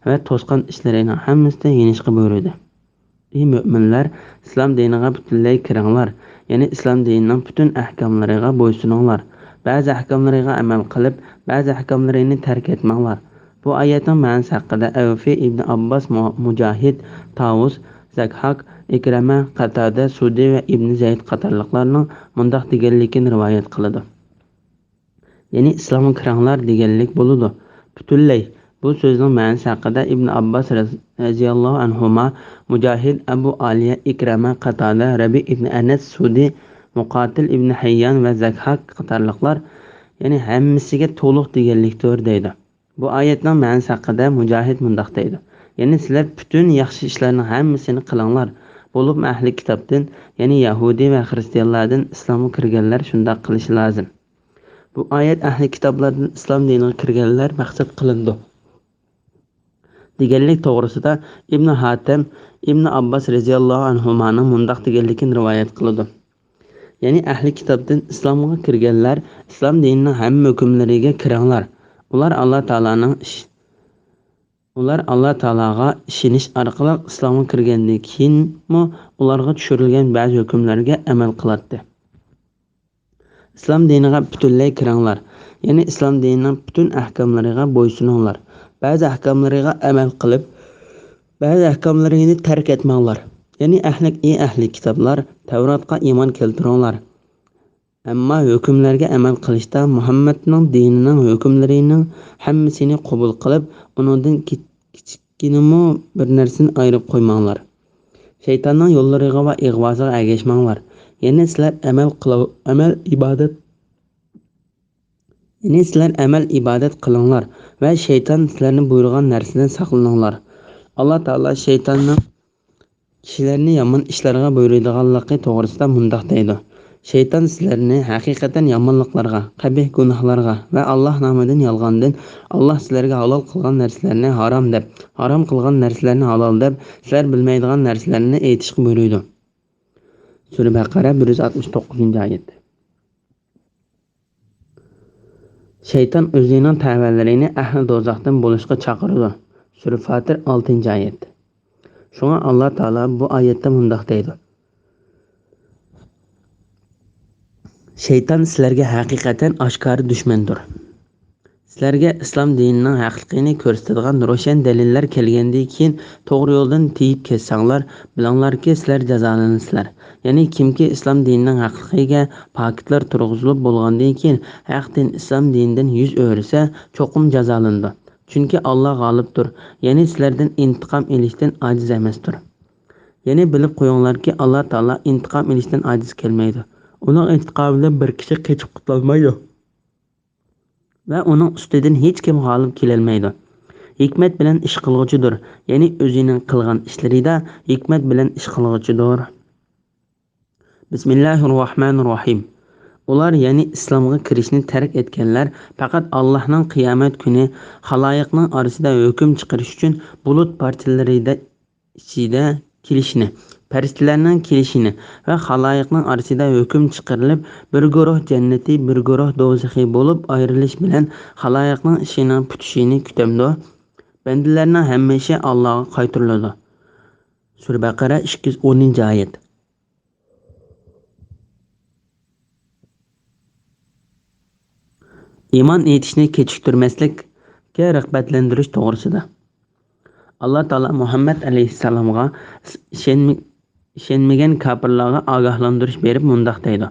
va to'sqan ishlarining hammasidan yenishga buyurdi. Ey mu'minlar, islom diniga butunlay kiringlar. Ya'ni islom dinining butun ahkomlariga bo'ysuninglar. Ba'zi ahkomlariga amal qilib, ba'zi ahkomlarini tark etmanglar. Bu oyatning ma'nosi haqida Avfi ibn Abbas, Mujahid, Tavus, Zakhak, Ikrama, Qatada, Sudi va Ibn Zayd qatorliqlarning mundaq deganligini rivoyat qiladi. Ya'ni islomga kiringlar deganlik bo'ladi. Butunlay. Bu so'zning ma'nosi haqida Ibn Abbas radhiyallohu anhuma, Mujahid, Abu Aliya, Ikrama, Qatada, Rabi ibn Anas, Sudi, Muqatil ibn Hayyan va Zakhak qatorliqlar, ya'ni hammasiga to'liq deganlikdir deydi. Bu oyatning ma'nosi haqida Mujahid mundaq deydi. Ya'ni sizlar butun yaxshi ishlarning hammasini qilinglar. Bo'lib ahli kitobdan, ya'ni Yahudi va xristianlardan islomga kirganlar shunday qilishi lozim. Bu oyat ahli kitoblardan islom diniga kirganlar maqsad qilindi. Deganlik to'g'risida Ibn Hatim Ibn Abbas radhiyallohu anhumaning mundaq deganligini rivoyat qiladi. Ya'ni ahli kitobdan islomga kirganlar islom dinining hamma hukmlariga kiringlar. Ular Alloh taolaga ishonish orqali islomga kirgandan keyin ularga tushirilgan ba'zi hukmlarga amal qiladi. Islom diniga butunlay kiringlar. Ya'ni islom dinining butun ahkomlariga bo'ysuninglar. Ba'zi ahkomlariga amal qilib, ba'zi ahkomlarini tark etmanglar. Ya'ni ahli kitoblar, Tavratga iymon keltiringlar. Ammo hukmlarga amal qilishda Muhammadning dinining hukmlarining hammasini qabul qilib, uningdan kichkinami bir narsani ayirib qo'ymanglar. Shaytonning yo'llariga va ig'voziga ergashmanglar. Ya'ni sizlar amal ibodat Yani sizler emel ibadet kılınlar ve şeytan sizlerin buyurgan nersinden saklananlar. Allah Teala şeytanın kişilerini yaman işlerine buyurduğanlığı doğrusunda mundaq deydi. Şeytan sizlerini hakikaten yamanlıklarga, qabih günahlarga ve Allah namıdan yalgandan Allah sizlerge halal kılgan nerselerini haram deb, haram kılgan nerselerini halal deb, sizler bilmeydiğin nerselerini eytişki buyuruydu. Sure Bakara 169. ayet. Şeytan özünün təvəllərini əhl-i dozaqdan buluşqa çağırdı. Sure Fatir 6. ayet. Şuna Allah Teala bu ayette mundaq deydi. Şeytan sizlerge hakikaten aşkarı düşmandır. Sizlerge İslam dininin haqiqini ko'rsatadigan ro'shan dalillar kelgandan keyin to'g'ri yo'ldan tiyib ketsanglar, bilinglarki sizlar jazolansizlar. Ya'ni kimki islom dinining haqiqiga pakitlar turg'izilib bo'lgandan keyin haqdan islom dinidan yuz o'risa, cho'qim jazolandi. Chunki Alloh g'olibdir. Ya'ni sizlardan intiqom olishdan ojiz emasdir. Ya'ni bilib qo'yinglarki, Alloh taolo intiqom olishdan ojiz kelmaydi. Uning intiqomidan bir kishi qechib qutulmaydi. Ve onun üstüden hiç kim g'olib kelolmaydi. Hikmet bilen ish qilg'uchidir. Ya'ni o'zining qilgan ishlarida hikmat bilan ish qilg'uchidir. Bismillahirrohmanirrohim. Ular ya'ni islomga kirishni tark etganlar faqat Allohning qiyomat kuni xaloyiqning orasida hukm chiqarish uchun bulut parchalarida ichida kelishini, farishtalarning kelishini ve xaloyiqning orasida hukm chiqarilib, bir guruh jannati, bir guruh do'zaxiy bo'lib ayrilish bilan xaloyiqning ishining putishini kutamdi. Bandalarning hammasi Allohga qaytariladi. Sura Baqara 210. oyat. İman etishni kechiktirmaslikka rag'batlantirish to'g'risida. Allah Teala Muhammed Aleyhisselam'a ishonmagan kafirlarga ogohlantirish berib mundaq deydi.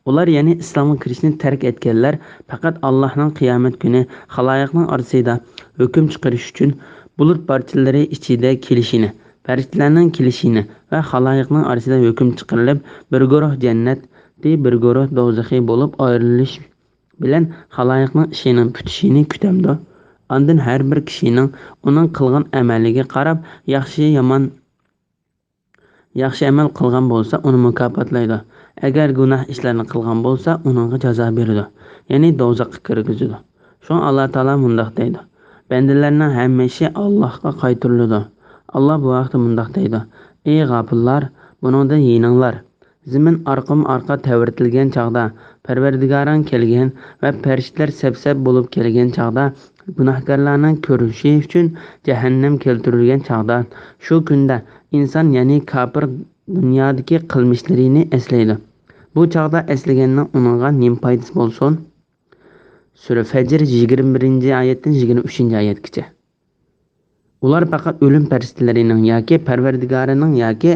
Ular ya'ni islomga kirishni tark etganlar faqat Allohning qiyomat kuni xaloyiqning orasida hukm chiqarish uchun bulut parchalari ichida kelishini, farishtalarning kelishini va xaloyiqning orasida hukm chiqarilib, bir guruh jannatda, bir guruh do'zaxiy bo'lib ayrilish bilan xaloyiqning ishining putishini kutamdi. Ondan har bir kishining uning qilgan amaliga qarab yaxshi amal qilgan bo'lsa uni mukofotlaydi. Agar gunoh ishlarni qilgan bo'lsa uningga jazo beradi, ya'ni do'zaxga kirgizadi. Shun Alloh taolo mundaq deydi. Bandalarning hammasi Allohga qaytariladi. Alloh bu vaqtda mundaq deydi. Ey g'ofillar, buningdan yeninglar. Zimin orqa tavirtilgan chaqda, Parvardigoring kelgan va farishtalar saf-saf bo'lib kelgan chaqda, gunohkorlarning ko'rishi uchun jahannam keltirilgan chaqda, shu kunda inson ya'ni kafir dunyodagi qilmishlarini eslaydi. Bu chaqda eslaganning uningga nim foydasi bo'lsin? Sura Fajr 21. oyatdan 23. oyatgacha. Ular faqat o'lim farishtalarining yoki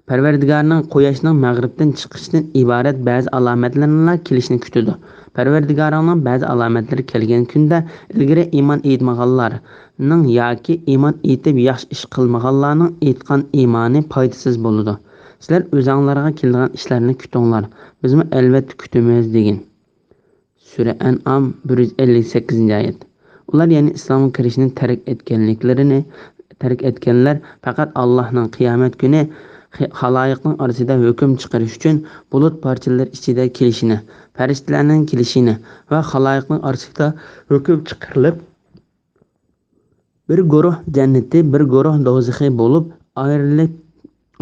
Parvardigorning quyoshning mag'ribdan chiqishidan iborat ba'zi alomatlarni kelishini kutadi. Parvardigoringning ba'zi alomatlari kelgan kunda ilgari iymon etmaganlarning yoki iymon etib yaxshi ish qilmaganlarning aytgan iymoni foydasiz bo'ladi. Sizlar o'zinglarga kelgan ishlarni kutinglar. Bizmi albatta kutamiz degan. Sura An'am 158. oyat. Ular ya'ni islomga kirishni tark etganlar faqat Allohning qiyomat kuni xaloyiqning orasida hukm chiqarish uchun bulut parchalar ichida kelishini, farishtalarning kelishini va xaloyiqning orasida hukm chiqarilib, bir guruh jannati, bir guruh do'zaxiy bo'lib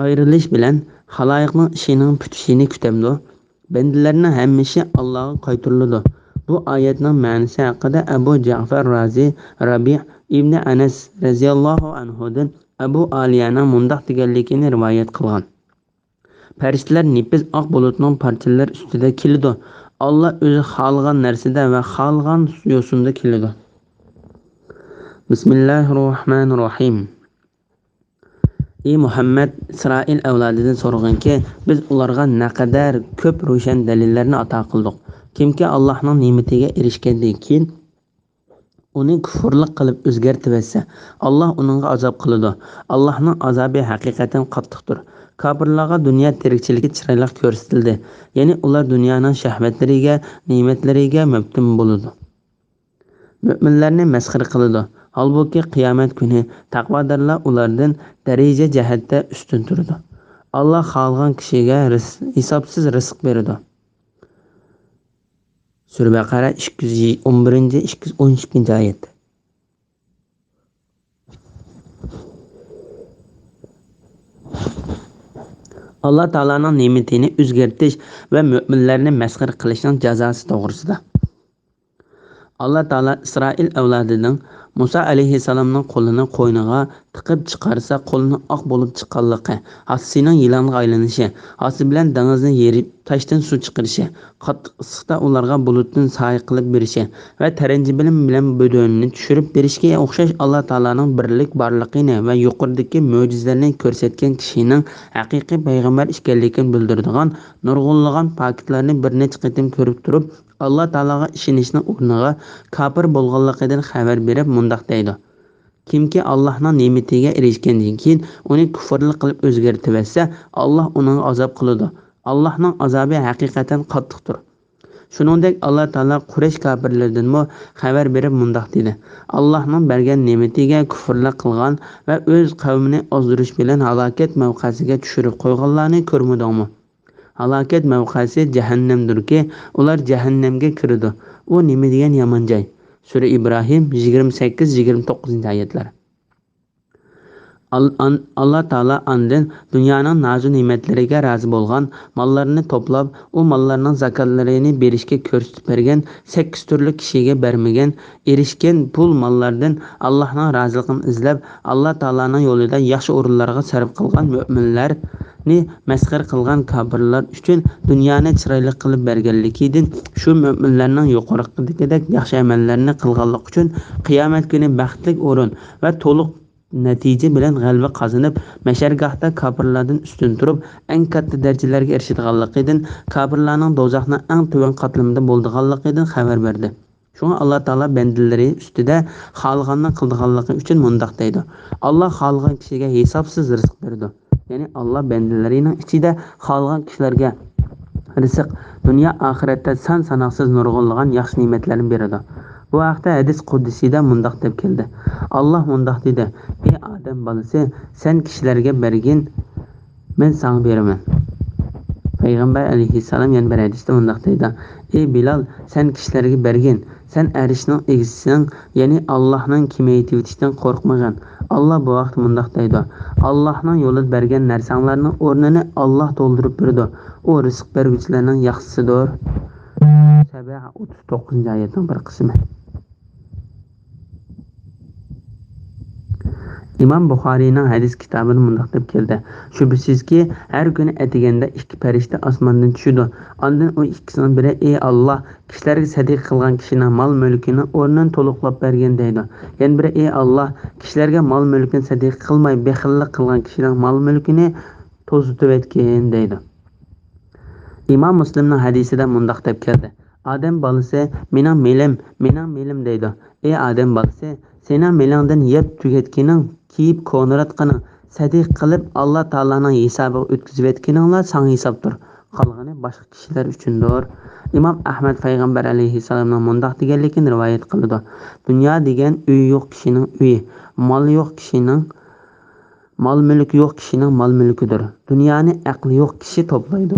ayrilish bilan xaloyiqning ishining putishini kutamdi. Bandalarning hammasi Allohga qaytariladi. Bu oyatning ma'nosi haqida Abu Ja'far Rabi' ibn Anas radhiyallohu anhudan Abu Aliyaning mundaq deganligini rivoyat qilgan. Farishtalar nepiz oq bulutning parchalari ustida keladi. Alloh o'zi xohlagan narsada va xohlagan yo'sinda keladi. Bismillahirrohmanirrohim. Ey Muhammad, İsrail avlodidan so'rag'inki, biz ularga naqadar ko'p ro'shan dalillarni ato qildik. Kimki Allohning ne'matiga erishgandan keyin uni kufrlik qilib o'zgartirsa, Alloh uningga azob qiladi. Allohning azobi haqiqatan qattiqdir. Kafirlarga dunyo tirikchiligi chiroyli ko'rsatildi. Ya'ni ular dunyoning shahvatlariga, ne'matlariga mabtum bo'ladi. Mo'minlarni masxara qiladi. Holbuki qiyomat kuni taqvodorlar ulardan daraja jihatda ustun turadi. Alloh xohlagan kishiga hisobsiz rizq beradi. Sura Baqara 211-212 oyat. Allah Taalaning ne'matini o'zgartirish va mu'minlarni masxara qilishning jazosi to'g'risida. Allah Taala İsrail avlodining Musa alayhissalomning qo'lini qo'yniga tiqib chiqarsa, qo'lini oq bo'lib chiqqanligi, hassining yilonga aylanishi, hasi bilan dengizni yerib tashdan suv chiqarishi, qattiq issiqda ularga bulutdan soy qilib berishi va taranji bilan budonni tushirib berishga o'xshash Allah Taalaning birlik borligini va yuqoridagi mo'jizalarni ko'rsatgan kishining haqiqiy payg'ambar ekanligini bildiradigan nurg'unlagan paketlarni bir necha qatim ko'rib turib, Allah Taalaga ishonishning o'rniga kafir bo'lganligidan xabar berib mundaq deydi. Kimki Allohning ne'matiga erishgandan keyin uni kufrlik qilib o'zgartirib etsa, Alloh uni azob qiladi. Allohning azobi haqiqatan qattiqdir. Shuningdek, Allah Taala Quraysh kafirlaridan mo xabar berib mundaq dedi. Allohning bergan ne'matiga kufrlik qilgan va o'z qavmini ozdirish bilan halokat mavqasiga tushirib qo'yganlarni ko'rmadingmi? Halokat mavqasi jahannamdirki, ular jahannamga kiradi. U nima degan yomon joy? Sura İbrahim 28-29 oyatlar. Allah Taala andan dunyoning nozik ne'matlariga rozi bo'lgan, mollarini to'plab, u mollarning zakotlarini berishga ko'rsatib bergan, 8 turli kishiga bermagan, erishgan pul mollardan Allohning roziligini izlab, Allah Taolaning yo'lida yaxshi o'rinlarga sarf qilgan mu'minlarni masxara qilgan kafirlar uchun dunyoni chiroyli qilib berganligidan shu mu'minlarning yuqoridagidek yaxshi amallarni qilganlik uchun qiyomat kuni baxtli o'rin va to'liq natija bilan g'alaba qozonib, mashargohda kafirlardan ustun turib, eng katta darajalarga erishadiganligidan, kafirlarning do'zaxning eng tuvan qatlamida bo'lganligidan xabar berdi. Shunga Alloh taolo bandalari ustida xohlaganini qilganligi uchun mundaq deydi. Alloh xohlagan kishiga hisobsiz rizq berdi. Ya'ni Alloh bandalarining ichida xohlagan kishilarga rizq, dunyo oxiratda san-sanoqsiz nurg'unlagan yaxshi ne'matlarni beradi. Bu haqda hadis qudsiyda mundaq deb keldi. Alloh mundaq dedi: "Ey odam bolasi, sen kishilarga bergin, men sana beraman." Payg'ambar alayhissalom yana bir hadisda mundaq dedi: "Ey Bilal, sen kishilarga bergin, sen arishning egisisan, ya'ni Allohning kengaytirishdan qo'rqmagan." Alloh bu vaqt mundaq deydi: "Allohning yo'lida bergan narsanglarning o'rnini Alloh to'ldirib berdi. U rizq beruvchilarning yaxshisidir." Saba 39-oyatning bir qismi. İmam Buxoriyning hadis kitobida mundaq deb keldi: "Shubhisizki, har kuni atiganda ikki farishta osmondan tushadi. Ondan u ikkisining biri: Ey Alloh, kishilarga sadiqa qilgan kishining mol-mulkining o'rnini to'liqlab bergin deydi. Yana biri: Ey Alloh, kishilarga mol-mulkini sadiqa qilmay bexillik qilgan kishining mol-mulkini to'zitib etgin deydi." İmam Muslimning hadisida mundaq deb keldi: "Odam bolasi, mening melim deydi. Ey odam bolasi, sening melingdan yeb tugatganing, kiyib ko'nratganing, sadiq qilib Alloh taolaning hisobiga o'tkazib etganinglar sang hisobdir. Qolgani boshqa kishilar uchundir." Imom Ahmad payg'ambar alayhissalomning mundaq deganligini rivoyat qildi: "Dunyo degan uy yo'q kishining uyi, mol-mulk yo'q kishining mol-mulkidir. Dunyoni aqli yo'q kishi to'playdi."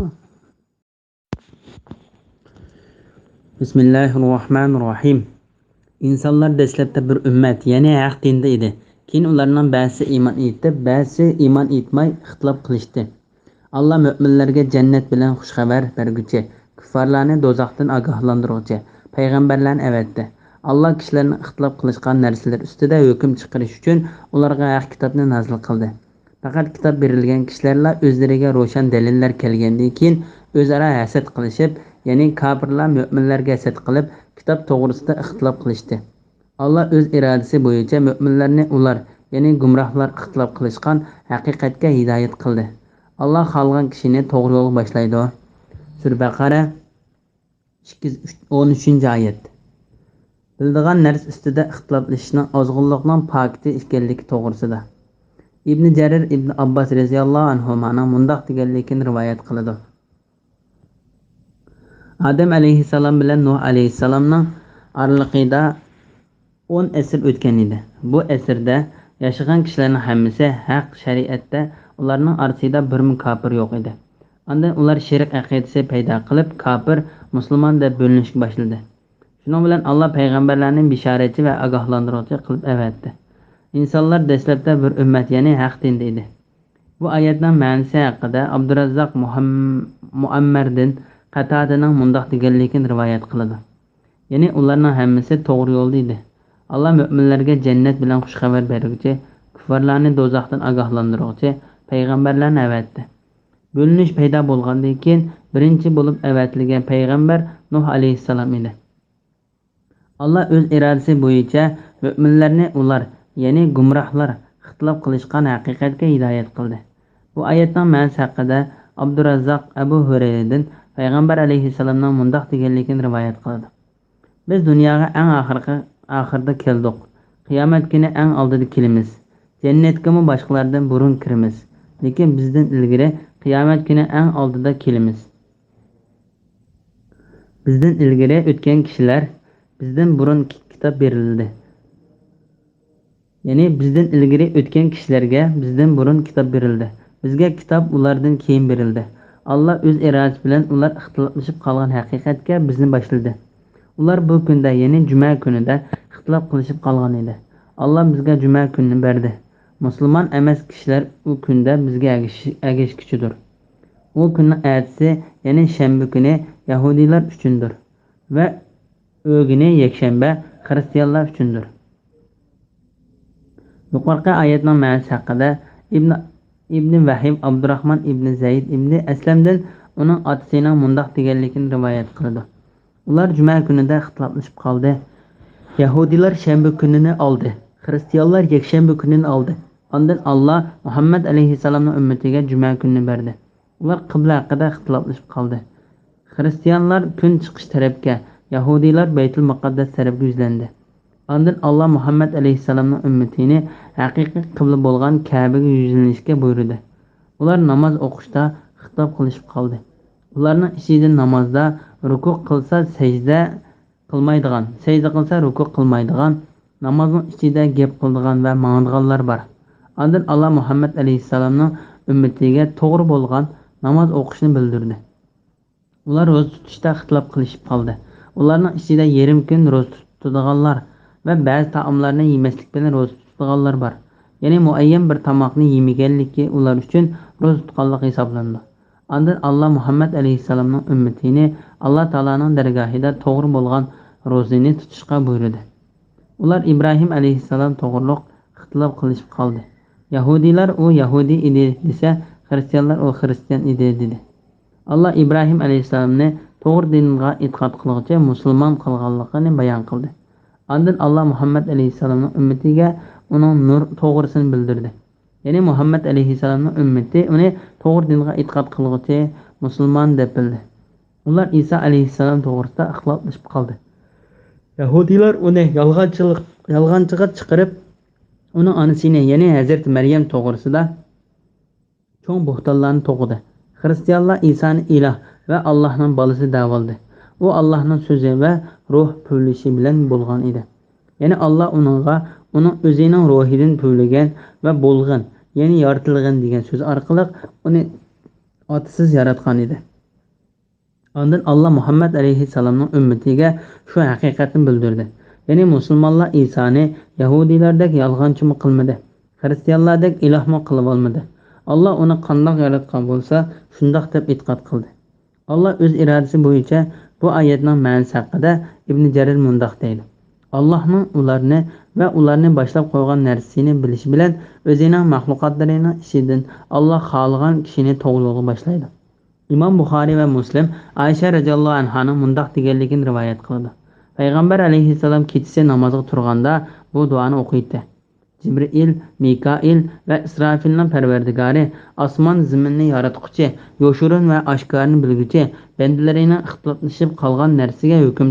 Bismillahirrohmanirrohim. İnsanlar dastlabda bir ummat, ya'ni haq dinda edi. Keyin ularning ba'zisi iymon etib, ba'zisi iymon etmay ixtilof qilishdi. Alloh mu'minlarga jannat bilan xushxabar berguchi, kuffarlarni do'zaxdan ogohlantiruvchi payg'ambarlarni avatdi. Alloh kishilarni ixtilof qilishgan narsalar ustida hukm chiqarish uchun ularga haq kitobni nozil qildi. Faqat kitob berilgan kishilarla o'zlariga ro'shan dalillar kelgandan keyin o'zaro hasad qilishib, ya'ni kafirlar mu'minlarga hasad qilib, kitob to'g'risida ixtilof qilishdi. Alloh o'z irodasi bo'yicha mu'minlarni ular, ya'ni gumrohlar ixtilof qilishgan haqiqatga hidoyat qildi. Alloh xohlagan kishini to'g'ri yo'lga boshlaydi. Sura Baqara 13-oyat. Bildigan narsa ustida ixtiloflashishning ozg'inlikning pokiti ekanligi to'g'risida. ibn Jarir ibn Abbas radhiyallohu anhumaning mundoq deganligini rivoyat qiladi. Adem alayhissalom bilan Nuh alayhissalomning oralig'ida 10 asr o'tgan edi. Bu asrda yashagan kishilarning hammasi haq shariatda, ularning orasida birmi kofir yo'q edi. Ondan ular shirk aqidasi paydo qilib, kofir, musulmon deb bo'linishga boshladi. Shuning bilan Alloh payg'ambarlarni bishoratchi va ogohlantiruvchi qilib avatdi. İnsanlar dastlabda bir ummat, ya'ni haq din edi. Bu oyatning ma'nosi haqida Abdurazzoq Muammardan Qatadaning mundoq deganligini rivoyat qiladi. Ya'ni ularning hammasi to'g'ri yo'lda edi. Alloh mu'minlarga jannat bilan xushxabar beruvchi, kuffarlarni do'zaxdan ogohlantiruvchi payg'ambarlarni avatdi. Bo'linish paydo bo'lgandan keyin birinchi bo'lib avatilgan payg'ambar Nuh alayhissalom edi. Alloh o'z irodasi bo'yicha mu'minlarni ular, ya'ni gumrohlar ixtilof qilishgan haqiqatga hidoyat qildi. Bu oyatning ma'nosi haqida Abdurazzoq Abu Hurayradan payg'ambar alayhissalomning mundoq deganligini rivoyat qiladi. Biz dunyoga eng oxirda keldik. Qiyomat kuni eng oldida kelamiz. Jannatga boshqalardan burun kiramiz. Lekin bizdan ilgari qiyomat kuni eng oldida kelamiz. Bizdan ilgari o'tgan kishilar bizdan burun kitob berildi. Ya'ni bizdan ilgari o'tgan kishilarga bizdan burun kitob berildi. Bizga kitob ulardan keyin berildi. Alloh o'z irodasi bilan ular ixtiloflashib qolgan haqiqatga bizni boshladi. Ular bu kunda, ya'ni juma kunida ixtilof qilishib qolgan edi. Alloh bizga juma kunini berdi. Musulmon emas kishilar u kunda bizga ergashguchidir. U kunning ertasi, ya'ni shanba kuni Yahudiylar uchundir va o'gini yakshanba xristianlar uchundir. Yuqorqi oyatning ma'nosi haqida Ibn Vahib Abdurrahman ibn Zayd ibn Aslamdan uning otasining mundoq deganligini rivoyat qiladi. Ular juma kunida ixtiloflashib qoldi. Yahudiylar shanba kunini oldi, xristianlar yakshanba kunini oldi. Ondan Alloh Muhammad alayhissalomning ummatiga juma kunini berdi. Ular qibla haqida ixtiloflashib qoldi. Xristianlar kun chiqish tarafga, Yahudiylar Baytul Muqaddas tarafga yuzlandi. Ondan Alloh Muhammad alayhissalomning ummatini haqiqiy qibla bo'lgan Ka'baga yuzlanishga buyurdi. Ular namoz o'qishda xitob qilishib qoldi. Ularning ichida namozda ruku qilsa sajda qilmaydigan, sajda qilsa ruku qilmaydigan, namozning ichida gap qiladigan va ma'nodiganlar bor. Ondan Alloh Muhammad alayhissalomning ummatiga to'g'ri bo'lgan namoz o'qishni bildirdi. Ular ro'za tutishda xitob qilishib qoldi. Ularning ichida yarim kun ro'za tutadiganlar va ba'zi taomlarni yemaslik bilan ro'za tutadiganlar bor. Ya'ni muayyan bir tomoqni yemaganligi ular uchun ro'za tutganlik hisoblandi. Ondan Alloh Muhammad alayhissalomning ummatini Alloh taolaning dargohida to'g'ri bo'lgan ro'zani tutishga buyurdi. Ular Ibrohim alayhissalom to'g'riliq ixtilof qilishib qoldi. Yahudiylar u Yahudi edi desa, xristianlar u xristian edi dedi. Alloh Ibrohim alayhissalomni to'g'ri dinga e'tiqod qiluvchi musulmon qilganligini bayon qildi. Ondan Alloh Muhammad alayhissalomning ummatiga uning nur to'g'risini bildirdi. Ya'ni Muhammad alayhissalomning ummati uni to'g'ri dinga e'tiqod qiluvchi musulmon deb bildi. Ular Isa alayhissalom to'g'risida ixtiloflashib qoldi. Yahudiylar uni yolg'onchiga chiqarib, uning onasini, ya'ni Hazrat Maryam to'g'risida cho'ng bo'xtonlarni to'qidi. Xristianlar Isoni iloh va Allohning bolasi davoldi. U Allohning so'zi va ruh puvlishi bilan bo'lgan edi. Ya'ni Alloh uning o'zining ruhidan puvlagan va bo'lgan, ya'ni yoritilgan degan so'z orqali uni otasiz yaratgan edi. Ondan Alloh Muhammad alayhissalomning ummatiga shu haqiqatni bildirdi. Ya'ni musulmonlar Isoni Yahudiylardek yolg'onchi qilmadi, xristianlardek ilohmo qilib olmadi. Alloh uni qandoq yaratgan bo'lsa, shundoq deb e'tiqod qildi. Alloh o'z irodasi bo'yicha bu oyatning ma'nosi haqida Ibn Jarir mundoq deydi. Allohning ularni va ularni boshlab qo'ygan narsasini bilish bilan o'zining maxluqotlarining ishidan Alloh xohlagan kishini to'g'ri yo'lga boshlaydi. Imom Buxoriy va Muslim Aisha radhiyallohu anhaning mundoq deganligini rivoyat qildi. Payg'ambar alayhissalom kechasi namozga turganda bu duoni o'qiydi. Jibril, Mikail va Israfilning parvardigori, osmon zaminni yaratquchi, yoshirin va oshkorni bilguchi, bandalarining ixtiloflashib qolgan narsaga hukm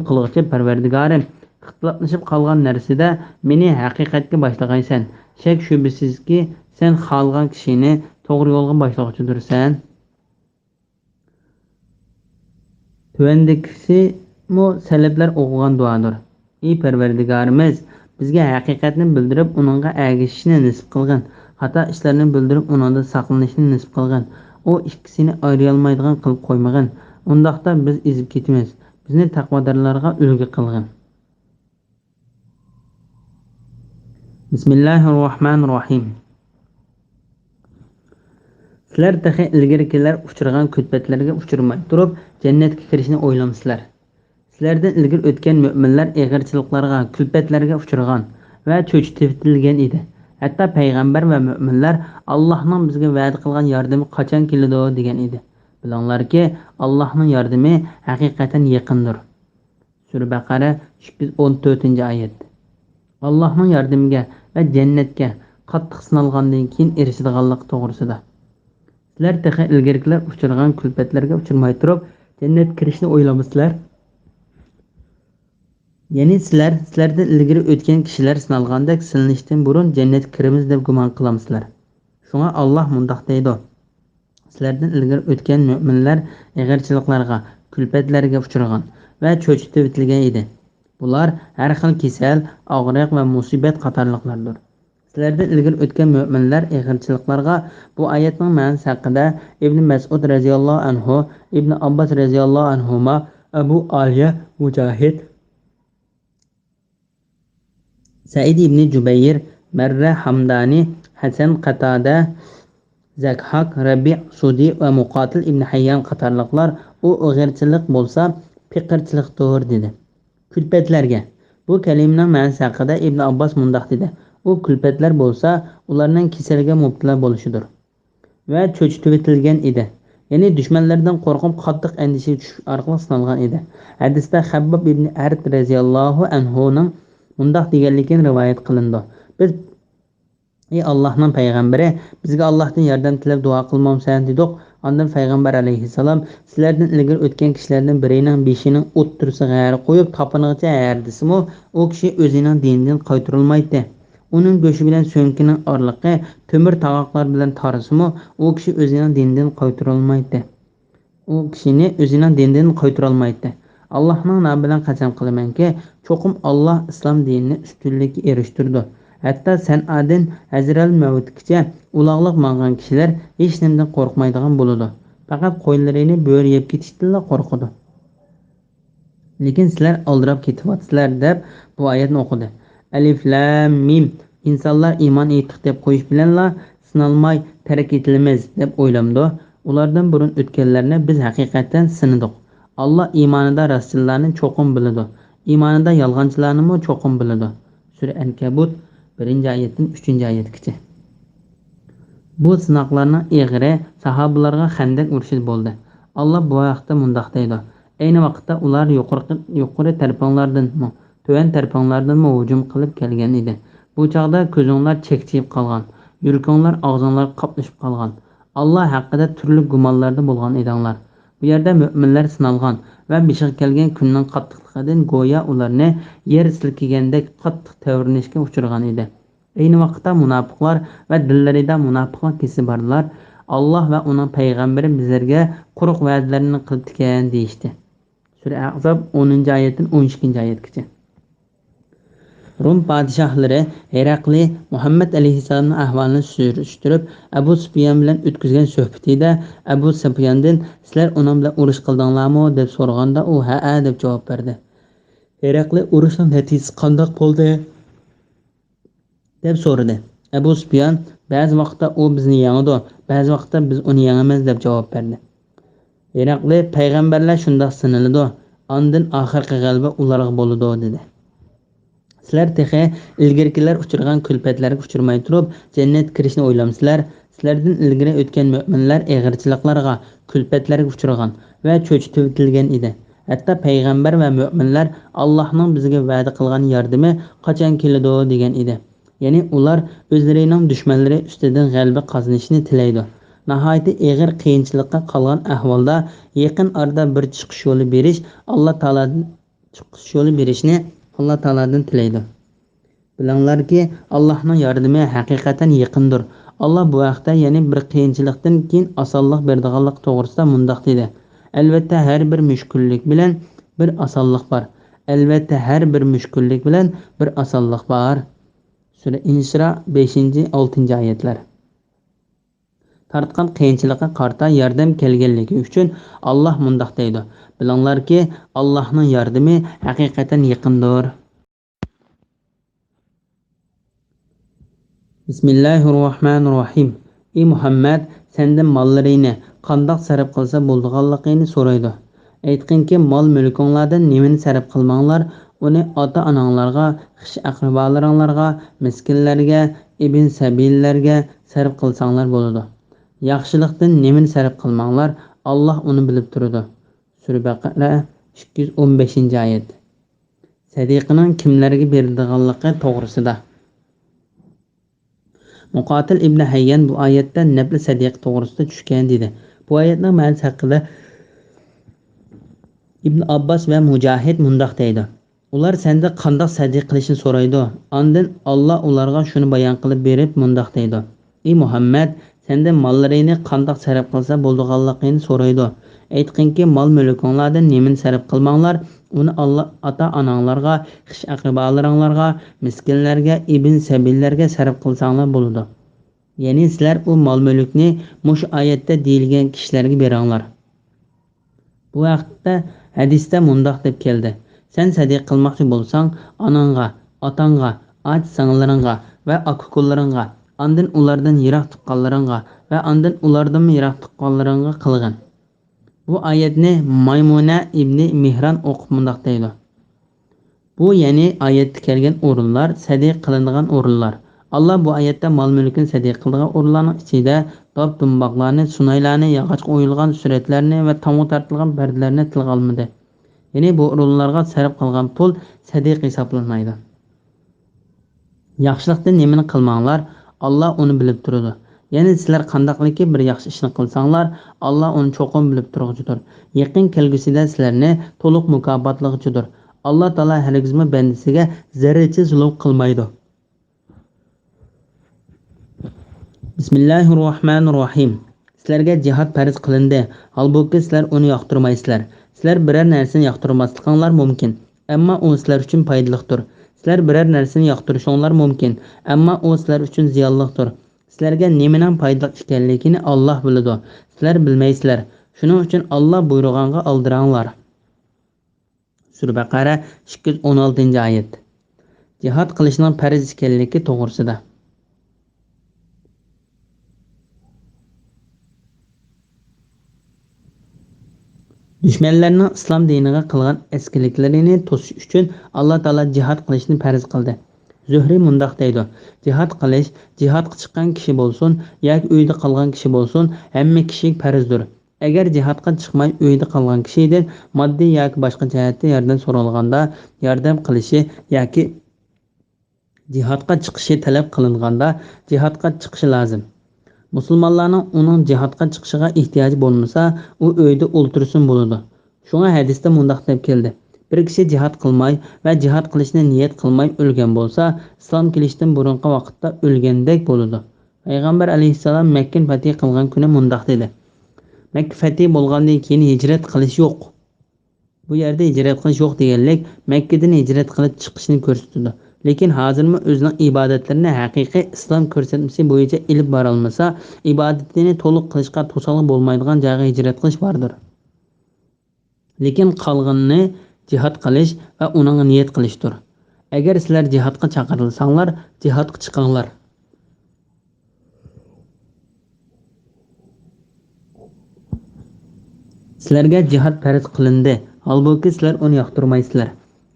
qiluvchi parvardigori, ixtiloflashib qolgan narsada meni haqiqatga boshlag'aysan. Shak shubhisizki, sen xohlagan kishini to'g'ri yo'lga boshlag'uchidirsan. Tuvandagisi mu salaflar o'qigan duodir. Ey Parvardigorimiz, bizga haqiqatni bildirib, uningga ergashishni nasib qilgin. Xato ishlarni bildirib, uningdan saqlanishni nasib qilgin. O ikkisini ayirolmaydigan qilib qo'ymagin. Undaqda biz ezib ketamiz. Bizni taqvodorlarga ulgu qilgin. Bismillahirrohmanirrohim. Sizlar taxi ilgarikilar uchirgan kulfatlarga uchirmay turib, jannatga kirishni o'ylamsizlar. Sizlardan ilgari o'tgan mu'minlar eg'irchiliklarga, kulfatlarga uchirgan va cho'chititilgan edi. Hatto payg'ambar va mu'minlar Allohning bizga va'da qilgan yordami qachon keladi degan edi. Bilinglarki, Allohning yordami haqiqatan yaqindir. Sura Baqara 214-oyat. Allohning yordamiga va jannatga qattiq sinalgandan keyin erishadiganlik to'g'risida. Sizlar taxi ilgarikilar uchirgan kulfatlarga uchirmay turib, jannatga kirishni o'ylamasizlar. Ya'ni sizlardan ilgari o'tgan kishilar sinalgandek silinishdan burun jannatga kiramiz deb gumon qilamsizlar. Shunga Alloh mundaq deydi: Sizlardan ilgari o'tgan mu'minlar eg'irchiliklarga, kulfatlarga uchragan va cho'chitib o'tilgan edi. Bular har xil kasal, og'riq va musibat qatorliqlardir. Sizlardan ilgari o'tgan mu'minlar eg'irchiliklarga bu oyatning ma'nosi haqida Ibn Mas'ud radhiyallohu anhu, Ibn Abbos radhiyallohu anhuma, Abu Aliya, Mujahid, Said ibn Jubayr, Marra Hamdani, Hasan Qatada, Zakhak, Rabi' Sudi va Muqatil ibn Hayyan qatorliqlar u og'irchilik bo'lsa fiqirchilikdir dedi. Kulfatlarga bu kalimaning ma'nosi haqida Ibn Abbos mundaq dedi: U kulfatlar bo'lsa ularning kasalga mubtalo bo'lishidir va cho'chitib etilgan edi. Ya'ni dushmanlardan qo'rqib qattiq andishaga tushish orqali sinalgan edi. Hadisda Habbab ibn Ard radhiyallohu anhuning mundaq deganligini rivoyat qilindi: Biz ey Allohning payg'ambari, bizga Allohdan yordam tilab duo qilmamsan dedik. Ondan payg'ambar alayhissalom sizlardan ilgari o'tgan kishilardan birining beshining o'ttirisiga g'ari qo'yib topinigacha yardisimi, u kishi o'zining dinidan qaytarilmaydi. Uning go'shi bilan so'nkining orliqi temir tagoqlar bilan tarisimi, u kishi o'zining dinidan qaytarilmaydi. Allohning nomi bilan qasam qilamanki, cho'qim Alloh islom dinini ustunlikka erishtirdi. Hatto San'adin Hazral Mavtgacha uloqliq ma'ngan kishilar hech nimadan qo'rqmaydigan bo'ladi. Faqat qo'yinlarini bo'ri yeb ketishdan qo'rqadi. Lekin sizlar aldirab ketyapsizlar deb bu oyatni o'qidi. Alif Lam Mim. İnsanlar iman etdik deb qo'yish bilanla sinalmay tark etilamiz deb o'ylamdi. Ulardan burun o'tganlarni biz haqiqatan sinadik. Alloh iymonida rasullarni cho'qim biladi. Iymonida yolg'onchilarni mo cho'qim biladi. Sura Ankabut 1-oyatdan 3-oyatgacha. Bu sinoqlarning eg'iri sahobalarga Xandaq urushi bo'ldi. Alloh bu vaqtda mundaq deydi: Ayni vaqtda ular yuqori taraflardan, tuvan taraflardan hujum qilib kelgan edi. Bu chaqda ko'zinglar chekchiyib qolgan, yuraginglar og'zinglar qoplashib qolgan. Alloh haqida turli gumonlarda bo'lgan edinglar. Bu yerda mu'minlar sinalgan va beshiga kelgan kunning qattiqligidan go'yo ularni yer silkigandek qattiq tavrinishga uchragan edi. Ayni vaqtda munofiqlar va dillarida munofiqlik hissi borlar. Alloh va uning payg'ambari bizlarga quruq va'dalarni qilib ekan deyishdi. Sura Ahzob 10-oyatdan 12-oyatgacha. Rum podshohlari Herakli Muhammad alayhissalomning ahvolini surishtirib, Abu Sufyon bilan o'tkazgan suhbatida Abu Sufyondan sizlar uning bilan urush qildinglarmi deb so'raganda u ha deb javob berdi. Herakli urushning natijasi qanday bo'ldi deb so'radi. Abu Sufyon ba'zi vaqtda u bizni yengdi, ba'zi vaqtda biz uni yengamiz deb javob berdi. Herakli payg'ambarlar shunday siniladi, ondan oxirgi g'alaba ularga bo'ladi dedi. Sizlar texe ilgarikilar uchirgan kulfatlarga uchirmay turib jannat kirishni o'ylamsizlar. Sizlardan ilgari o'tgan mu'minlar eg'irchiliklarga, kulfatlarga uchragan va cho'chitib o'tilgan edi. Hatto payg'ambar va mu'minlar Allohning bizga va'da qilgan yordami qachon keladi degan edi. Ya'ni ular o'zlarining dushmanlari ustidan g'alaba qozonishni tilaydi. Nihoyatda eg'ir qiyinchilikqa qolgan ahvolda yaqin orada bir chiqish yo'li berish, Alloh taoladan chiqish yo'li berishni Allah Taaladan tilaydi. Bilinglarki, Allohning yordami haqiqatan yaqindir. Allah bu vaqtda yana bir qiyinchilikdan keyin osonlik beradiganlik to'g'risida mundoq dedi. Albatta har bir mushkullik bilan bir osonlik bor. Albatta har bir mushkullik bilan bir osonlik bor. Sura Insra 5-6 oyatlar. Tartqan qiyinchilikqa qarta yordam kelganligi uchun Alloh mundoq deydi. Bilinglarki, Allohning yordami haqiqatan yaqindir. Bismillahirrahmanirrahim. Ey Muhammad, senden mollaringni qandoq sarf qilsa bo'lganligini so'raydi. Aytqinki, mol-mulkinglardan nimani sarf qilmanglar, uni ota-onanglarga, xish-aqrabolaringlarga, miskinlarga, ibn sabillarga sarf qilsanglar bo'ladi. Yaxshilikdan nimani sarf qilmanglar, Alloh uni bilib turadi. Sura Baqara 215-oyat. Sadiqaning kimlarga berilganligi to'g'risida. Muqatil ibn Hayyan bu oyatda nafl sadiq to'g'risida tushgan dedi. Bu oyatning ma'nosi haqida Ibn Abbos va Mujahid mundoq deydi. Ular senda qandoq sadiq qilishni so'raydi. Ondan Alloh ularga shuni bayon qilib berib mundoq deydi. Ey Muhammad, senda mollaringni qandoq sarf qilsa bo'lganligini so'raydi. Aytqinki, mol-mulkinglardan nimani sarf qilmanglar, uni Alloh ota-onanglarga, xish-aqrabolaringlarga, miskinlarga, ibn sabillarga sarf qilsanglar bo'ladi. Ya'ni sizlar u mol-mulkni mush oyatda deyilgan kishilarga beranglar. Bu vaqtda hadisda mundoq deb keldi. Sen sadiq qilmoqchi bo'lsang, onangga, otangga, ot-singlaringga va aka-ukallaringga, ondan ulardan yiroq tuqqanlaringga va ondan ulardan yiroq tuqqanlaringga qilgin. Bu oyatni Maymuna ibn Mihron o'qib mundoq deydi. Bu ya'ni oyatda kelgan o'rinlar sadiq qilinadigan o'rinlar. Allah bu oyatda mol-mulkni sadiq qiladigan o'rinlarning ichida top-tumboqlarni, sunaylarni, yog'ochga o'yilgan suratlarni va tomga tortilgan barglarni tilga olmadi. Ya'ni bu o'rinlarga sarf qilgan pul sadiq hisoblanmaydi. Yaxshilikdan nimani qilmanglar, Alloh uni bilib turadi. Ya'ni sizlar qandoqliki bir yaxshi ishni qilsanglar, Alloh uni cho'qim bilib turguchidir. Yaqin kelgusida sizlarni to'liq mukofotlaguchidir. Alloh taolo hargizmi bandasiga zarracha zulm qilmaydi. Bismillahirrahmanirrahim. Sizlarga jihad farz qilindi. Halbuki sizlar uni yoqtirmaysizlar. Sizlar biror narsani yoqtirmasliginglar mumkin, ammo u sizlar uchun foydalidir. Sizlar biror narsani yoqtirishinglar mumkin, ammo u sizlar uchun ziyonlidir. Sizlarga nimaning foydali ekanligini Alloh biladi. Sizlar bilmaysizlar. Shuning uchun Alloh buyrug'anga oldiranglar. Sura Baqara 216-oyat. Jihad qilishning farz ekanligi to'g'risida. Düşmanlarning islom diniga qilgan eskiliklarini to'sish uchun Alloh taolo jihad qilishni farz qildi. Zuhriy mundoq deydi: Jihad qilish, jihadga chiqqan kishi bo'lsin yoki uyda qolgan kishi bo'lsin, hamma kishiga farzdir. Agar jihadga chiqmay uyda qolgan kishidan moddiy yoki boshqa jihatda yordam so'ralganda, yordam qilishi yoki jihadga chiqishi talab qilinganda, jihadga chiqishi lozim. Musulmonlarning uning jihadga chiqishiga ehtiyoji bo'lmasa, u uyda o'ltirsin bo'ladi. Shunga hadisda mundoq deb keldi: Bir kishi jihad qilmay va jihad qilishni niyat qilmay o'lgan bo'lsa, islom kelishdan burungi vaqtda o'lgandek bo'ladi. Payg'ambar alayhissalom Makka fath qilgan kuni mundoq dedi: Makka fath bo'lgandan keyin hijrat qilish yo'q. Bu yerda hijrat qilish yo'q deganlik Makkadan hijrat qilib chiqishni ko'rsatadi. Lekin hozirmi o'zining ibodatlarini haqiqiy islom ko'rsatmasi bo'yicha ilib bora olmasa, ibodatini to'liq qilishga to'sqinlik bo'lmaydigan joyga hijrat qilish vardir. Lekin qolganini jihad qilish va uning niyat qilishdir. Agar sizlar jihadga chaqirilsanglar, jihadga chiqinglar. Sizlarga jihad farz qilindi, holbuki sizlar uni yoqtirmaysizlar.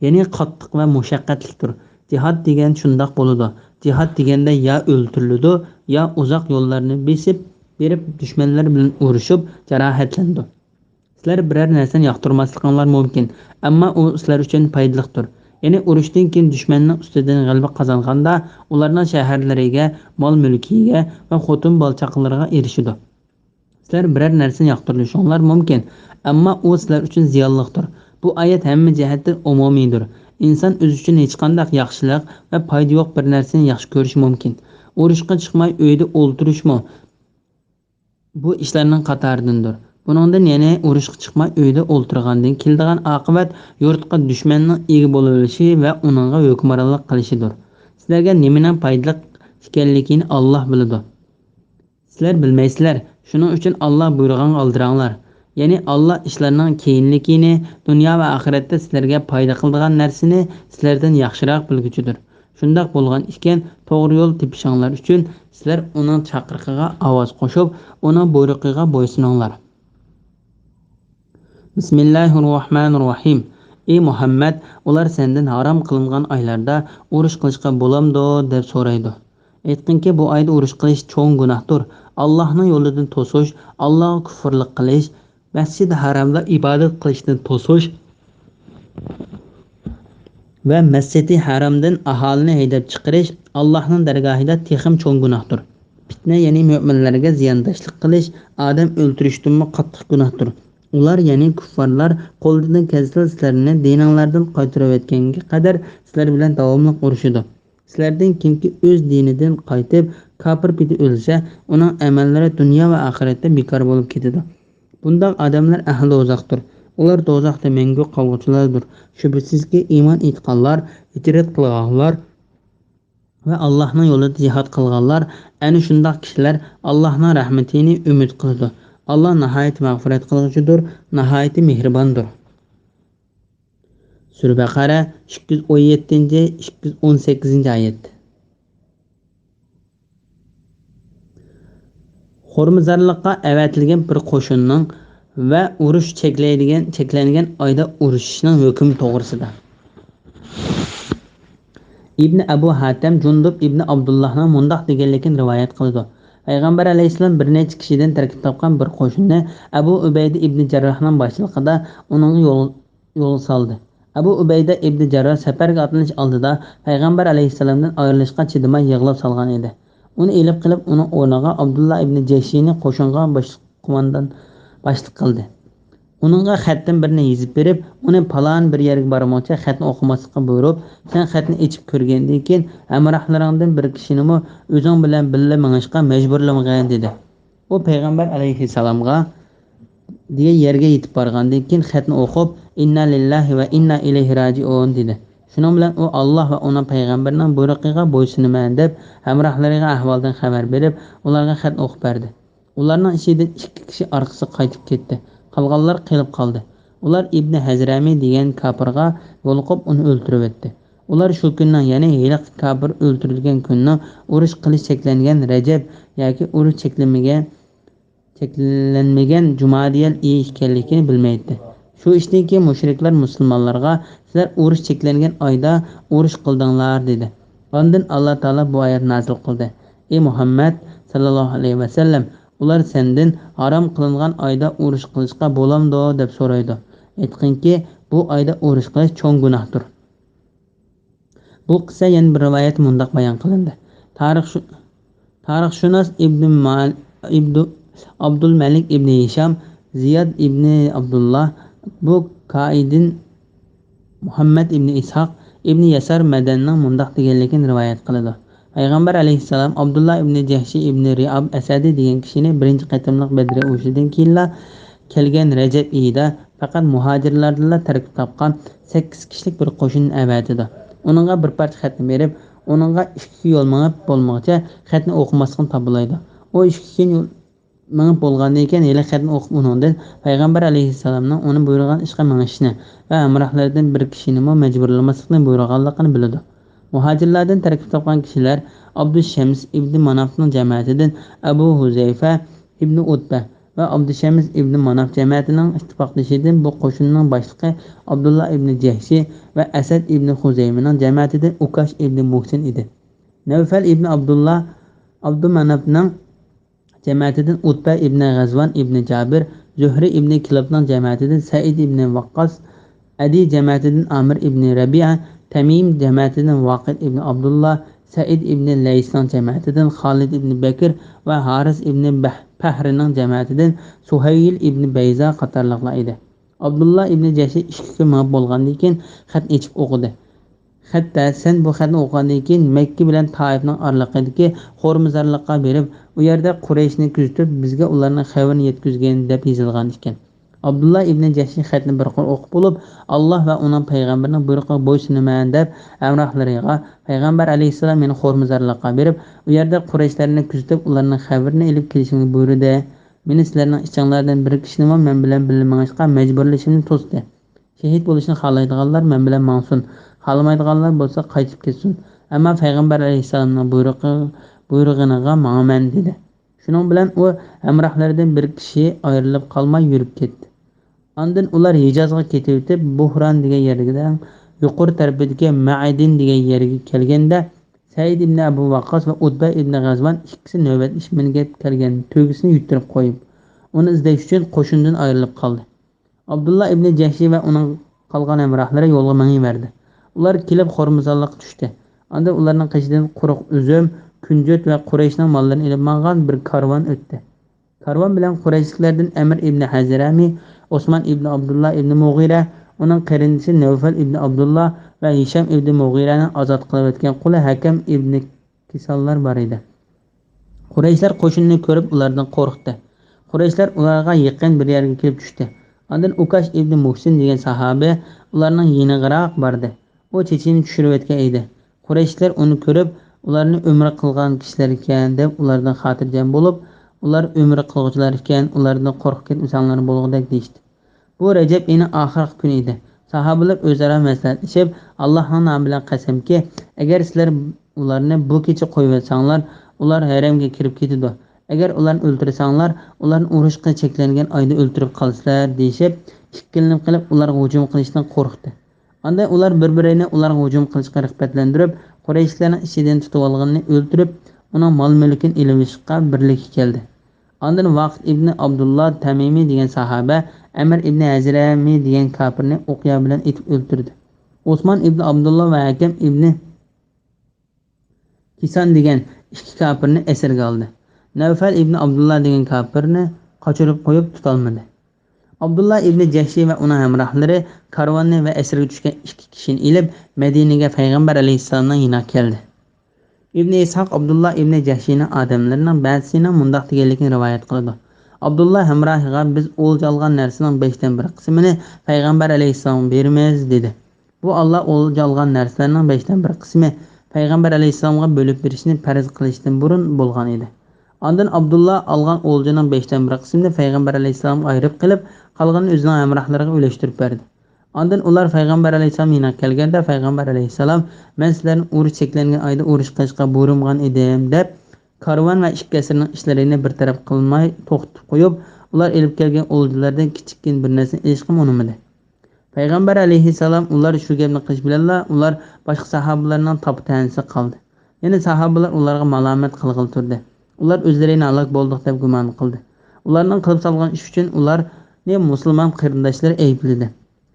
Ya'ni qattiq va mushaqqatlidir. Jihad degan shundoq bo'ladi. Jihad deganda ya o'ltiriladi, ya uzoq yo'llarni besib berib dushmanlar bilan urushib jarohatlandi. Sizlar biror narsani yoqtirmasliginglar mumkin, ammo u sizlar uchun foydalidir. Ya'ni urushdan keyin dushmanning ustidan g'alaba qozonganda, ularning shaharlariga, mol-mulkiga va xotin bolchaqalariga erishadi. Sizlar biror narsani yoqtirishinglar mumkin, ammo u sizlar uchun ziyonlidir. Bu oyat hamma jihatdan umumiydir. inson o'zi uchun hech qanday yaxshilik va foyda yo'q bir narsani yaxshi ko'rishi mumkin. Urushga chiqmay uyda o'ltirishmi bu ishlarning qatoridandir. Buningdan yana urushga chiqmay uyda o'ltirgandan keladigan oqibat yurtga dushmanning ega bo'lishi va uningga hukmronlik qilishidir. Sizlarga nimaning foydali ekanligini Alloh biladi. Sizlar bilmaysizlar. Shuning uchun Alloh buyurgan oldiranglar. Ya'ni Alloh ishlarning keyinligini, dunyo va oxiratda sizlarga foyda qiladigan narsani sizlardan yaxshiroq bilguchidir. Shundoq bo'lgan ekan, to'g'ri yo'l tepishinglar uchun sizlar uning chaqiriqiga ovoz qo'shib, uning buyrug'iga bo'ysuninglar. Bismillahirrohmanirrohim. Ey Muhammad, ular sendan harom qilingan oylarda urush qilishga bo'lamdi deb so'raydi. Aytqinki, bu oyda urush qilish cho'ng gunohdir. Allohning yo'lidan to'sish, Allohga kufrlik qilish, Masjid-i Haramda ibodat qilishdan to'sish va Masjid-i Haramdan aholini haydab chiqarish Allohning dargohida texim cho'ng gunohdir. Fitna, ya'ni mu'minlarga ziyondoshlik qilish, odam o'ltirishdan qattiq gunohdir. Ular, ya'ni kuffarlar qo'ldan kelsa sizlarni dininglardan qaytarayotganga qadar sizlar bilan davomli urushidi. Sizlardan kimki o'z dinidan qaytib kafir piti o'lsa, uning amallari dunyo va oxiratda bekor bo'lib ketadi. Bunday odamlar ahli do'zaxdir. Ular do'zaxda mangu qoluvchilardir. Shubhasizki iymon etganlar, hijrat qilganlar va Allohning yo'lida jihad qilganlar ana shunday kishilar Allohning rahmatini umid qiladi. Allah nihoyat mag'firat qiluvchidir, nihoyat mehribondir. Sura Baqara 217-218-oyat. Hormizarlikqa avatilgan bir qo'shinning va urush cheklangan oyda urushishning hukmi to'g'risida. Ibn Abu Hatim Jundub ibn Abdullahning mundoq deganligini rivoyat qildi. Payg'ambar alayhissalom bir necha kishidan tarkib topgan bir qo'shinni Abu Ubayda ibn Jarrohning boshchiligida uning yo'l soldi. Abu Ubayda ibn Jarroh safarga otlanish oldida Payg'ambar alayhissalomdan ayrilishga chidamay yig'lab solgan edi. Uni elib qilib, uning o'rniga Abdullah ibn Jayshini qo'shinga qo'mondan boshliq qildi. Uningga xatdan birini yozib berib, uni palon bir yerga bormoqchi xatni o'qimaslikka buyurib, sen xatni ichib ko'rgandan keyin hamrohlaringdan bir kishini o'zing bilan birga mangishga majburlamagan dedi. U payg'ambar alayhissalomga degan yerga yetib borgandan keyin xatni o'qib, inna lillahi va inna ilayhi raji'un dedi. Shuning bilan u Alloh va uning payg'ambarining buyrug'iga bo'ysunaman deb hamrohlariga ahvoldan xabar berib, ularga xat o'qib berdi. Ularning ichidan 2 kishi orqasiga qaytib ketdi. Qolganlar qilib qoldi. Ular Ibn Hazrami degan kafirga yo'liqib uni o'ldirib etdi. Ular shu kunning, ya'ni hiliq kafir o'ldirilgan kunni urush qilish cheklangan Rajab yoki urush cheklanmagan Jumadiyal ekanligini bilmaydi. Shu ishdan keyin mushriklar musulmonlarga sizlar urush cheklangan oyda urush qildinglar dedi. Ondan Alloh taolo bu oyat nazil qildi. Ey Muhammad sallallohu alayhi va sallam, ular sendan harom qilingan oyda urush qilishga bo'lamdi deb so'raydi. Aytqinki, bu oyda urush qilish cho'ng gunohdir. Bu qissa yana bir rivoyat mundoq bayon qilindi. Tarixshunos ibn Abdul Malik ibn Hisham, Ziyad ibn Abdullah, bu Qaidin Muhammad ibn Ishaq ibn Yasar Madanning mundoq deganligini rivoyat qiladi. Payg'ambar alayhissalom Abdullah ibn Jahshi ibn Ri'ab Asadi degan kishini birinchi qatimliq Badr urushidan keyin kelgan Rajab oyida faqat muhojirlardan tarkib topgan 8 kishilik bir qo'shin avatidi. Uningga bir parcha xatni berib, uningga 2 yo'l mangib bo'lmoqcha xatni o'qimasdan tabilaydi. O 2 yo'l mangib bo'lgandan keyin yana xatni o'qib uningdan Payg'ambar alayhissalomning uni buyurgan ishga mangishni va amrohlaridan bir kishini majburlamaslikni buyurganligini biladi. Muhojirlardan tarkib topgan kishilar Abdushams ibn Manafning jamoatidan Abu Huzayfa ibn Utba va Abdushams ibn Manaf jamoatining ittifoqdoshidan bu qo'shinning boshlig'i Abdullah ibn Jahshi va Asad ibn Huzaymaning jamoatidan Ukash ibn Muhsin edi. Nawfal ibn Abdumanafning jamoatidan Utba ibn G'azvan ibn Jabir, Zuhri ibn Kilabning jamoatidan Sa'id ibn Waqqas, Adi jamoatidan Amr ibn Rabi'a, Tamim jamoatidan Waqid ibn Abdullah, Sa'id ibn Laysning jamoatidan Khalid ibn Bakr va Haris ibn Pahrining jamoatidan Suhayl ibn Bayza qatorliqlar edi. Abdullah ibn Jashi 2 kun bo'lgandan keyin xat echib o'qidi. Hatta sen bu xatni o'qigandan keyin Makka bilan Toifning oraliqidagi Xo'rmizorlikqa berib, u yerda Qurayshni kuzatib, bizga ularning xabarini yetkazgan deb yozilgan ekan. Abdullah ibn Jahsh xatni bir qo'l o'qib bo'lib, Alloh va uning payg'ambarining buyruqiga bo'ysunaman deb amrohlariga payg'ambar alayhissalom meni Xo'rmizorlikqa berib, u yerda Qurayshlarni kuzatib, ularning xabarini olib kelishimni buyurdi. Meni sizlarning ichinglardan bir kishini men bilan birga majburlashimni to'sdi. Shahid bo'lishni xohlaydiganlar men bilan mangsun. Xohlamaydiganlar bo'lsa qaytib ketsin. Ammo payg'ambar alayhissalomning buyrug'iga ma'man dedi. Shuning bilan u hamrohlaridan bir kishi ayrilib qolmay yurib ketdi. Ondan ular Hijozga ketib o'tib, Buhron degan yerga yuqori tarafidagi Ma'adin degan yerga kelganda Said ibn Abu Waqqas va Utba ibn G'azvan ikkisi navbat ish minga kelgan tugisini yutirib qo'yib, uni izlash uchun qo'shindan ayrilib qoldi. Abdullah ibn Jahsh va uning qolgan hamrohlari yo'lga mengverdi. Ular kelib Xo'rmizorlikqa tushdi. Unda ularning qishidan quruq uzum, kunjut va Qurayshning mollarini ilib mangan bir karvon o'tdi. Karvon bilan Qurayshliklardan Amr ibn Hazrami, Osman ibn Abdullah ibn Mughira, uning qarindoshi Nawfal ibn Abdullah va Hisham ibn Mughirani ozod qilib o'tgan quli Hakam ibn Kisallar bor edi. Qurayshlar qo'shinni ko'rib ulardan qo'rqdi. Qurayshlar ularga yaqin bir yerga kelib tushdi. Ondan Ukash ibn Muhsin degan sahoba ularning yeniroq bordi. U chechini tushirib o'tgan edi. Qurayshlar uni ko'rib, ularni umr qilgan kishilar ekan deb ulardan xotirjam bo'lib, ular umr qiluvchilar ekan, ulardan qo'rqib insonlar bo'lg'idek deydi. Bu Rajab oyning oxirgi kuni edi. Sahobalar o'zaro maslahatlashib, Allohning nomi bilan qasamki, agar sizlar ularni bu kecha qo'yib o'tsanglar, ular haramga kirib ketadi. Agar ularni o'ldirsanglar, ularni urushga cheklangan oyda o'ldirib qolsalar deyshib, ikkilanib qilib ularga hujum qilishdan qo'rqdi. Anda ular bir-birini ularga hujum qilishga rag'batlantirib, Qurayshlarning ichidan tutib olganini o'ldirib, uning mol-mulkini ilishga birlikka keldi. Ondan Vaqt ibn Abdullah Tamimi degan sahoba Amr ibn Hazrami degan kafirni o'qiya bilan etib o'ldirdi. Osman ibn Abdullah va Hakam ibn Kisan degan ikki kafirni esirga oldi. Nawfal ibn Abdullah degan kafirni qochirib qo'yib tutolmadi. Abdullah ibn Jahsh va uning hamrohlari karvonni va esirga tushgan ikki kishini ilib Madinaga payg'ambar alayhissalomdan yana keldi. Ibn Ishaq Abdullah ibn Jahshning odamlarining ba'zisini mundaq deganligini rivoyat qiladi. Abdullah hamrohiga biz o'lja olgan narsaning 5dan 1 qismini payg'ambar alayhissalom beramiz dedi. Bu Alloh o'lja olgan narsalarning 5dan 1 qismi payg'ambar alayhissalomga bo'lib berishni farz qilishdan burun bo'lgan edi. Ondan Abdullah olgan o'ljaning 5dan 1 qismini payg'ambar alayhissalomga ayirib qilib, qolganini o'zining hamrohlariga ulashtirib berdi. Ondan ular payg'ambar alayhissalom yana kelganda payg'ambar alayhissalom men sizlarni urush cheklangan oyda urush qilishga buyurgan edim deb karvon va ikki asrning ishlarini bir taraf qilmay to'xtatib qo'yib, ular elib kelgan o'ljalardan kichikkin bir narsani ilishga unumadi. Payg'ambar alayhissalom ular shu gapni qilish bilan ular boshqa sahobalarning toptanisi qoldi. Yana sahobalar ularga malomat qilg'il turdi. Ular o'zlarini halok bo'ldik deb gumon qildi. Ularning qilib solgan ish uchun ularni musulmon qarindoshlari aybladi.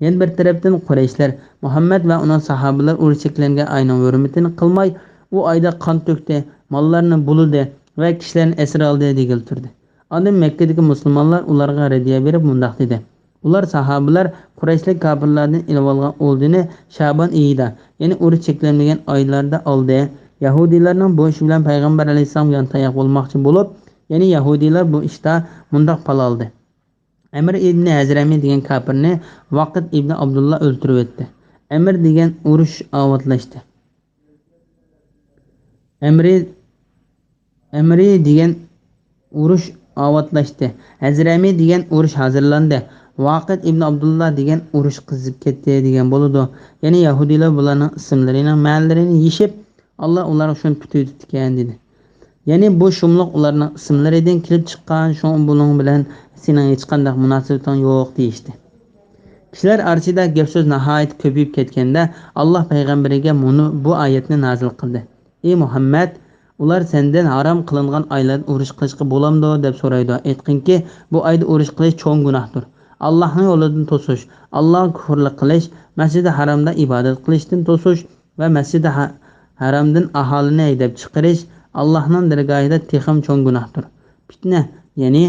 Yana bir tarafdan Qurayshlar Muhammad va uning sahobalar urush cheklangan oyning hurmatini qilmay, u oyda qon to'kdi, mollarni buldi va kishilarni esir oldi degil turdi. Ondan Makkadagi musulmonlar ularga radiya berib mundaq dedi. Ular sahobalar Qurayshlik kafirlardan ilib olgan o'ldini Sha'bon oyida, ya'ni urush cheklanmagan oylarda oldi. Yahudilarning bu ish bilan payg'ambar alayhissalom bilan tayoq bo'lmoqchi bo'lib, ya'ni Yahudilar bu ishda mundaq pal oldi. Amr ibn Hazrami degan kafirni Vaqt ibn Abdullah o'ldirib o'tdi. Amr degan urush avatlashdi. Amri degan urush avatlashdi. Hazrami degan urush hozirlandi. Vaqt ibn Abdullah degan urush qizib ketdi degan bo'ladi. Ya'ni Yahudilar bularning ismlarini, ma'nolarini yishib, Alloh ularga shuni tutgan dedi. Ya'ni bu shumliq ularning ismlaridan kelib chiqqan, shu buning bilan sening hech qanday munosabating yo'q deyishdi. Kishilar orasida gap so'z nihoyat ko'payib ketganda Alloh payg'ambariga bu oyatni nozil qildi. Ey Muhammad, ular sendan harom qilingan oylarda urush qilishga bo'lamdi deb so'raydi. Aytqinki, bu oyda urush qilish cho'ng gunohdir. Allohning yo'lidan to'sish, Alloh kufrlik qilish, Masjid-i Haromda ibodat qilishdan to'sish va Masjid-i Haromdan aholini haydab chiqarish Allohning dargohida texim cho'ng gunohdir. Fitna, ya'ni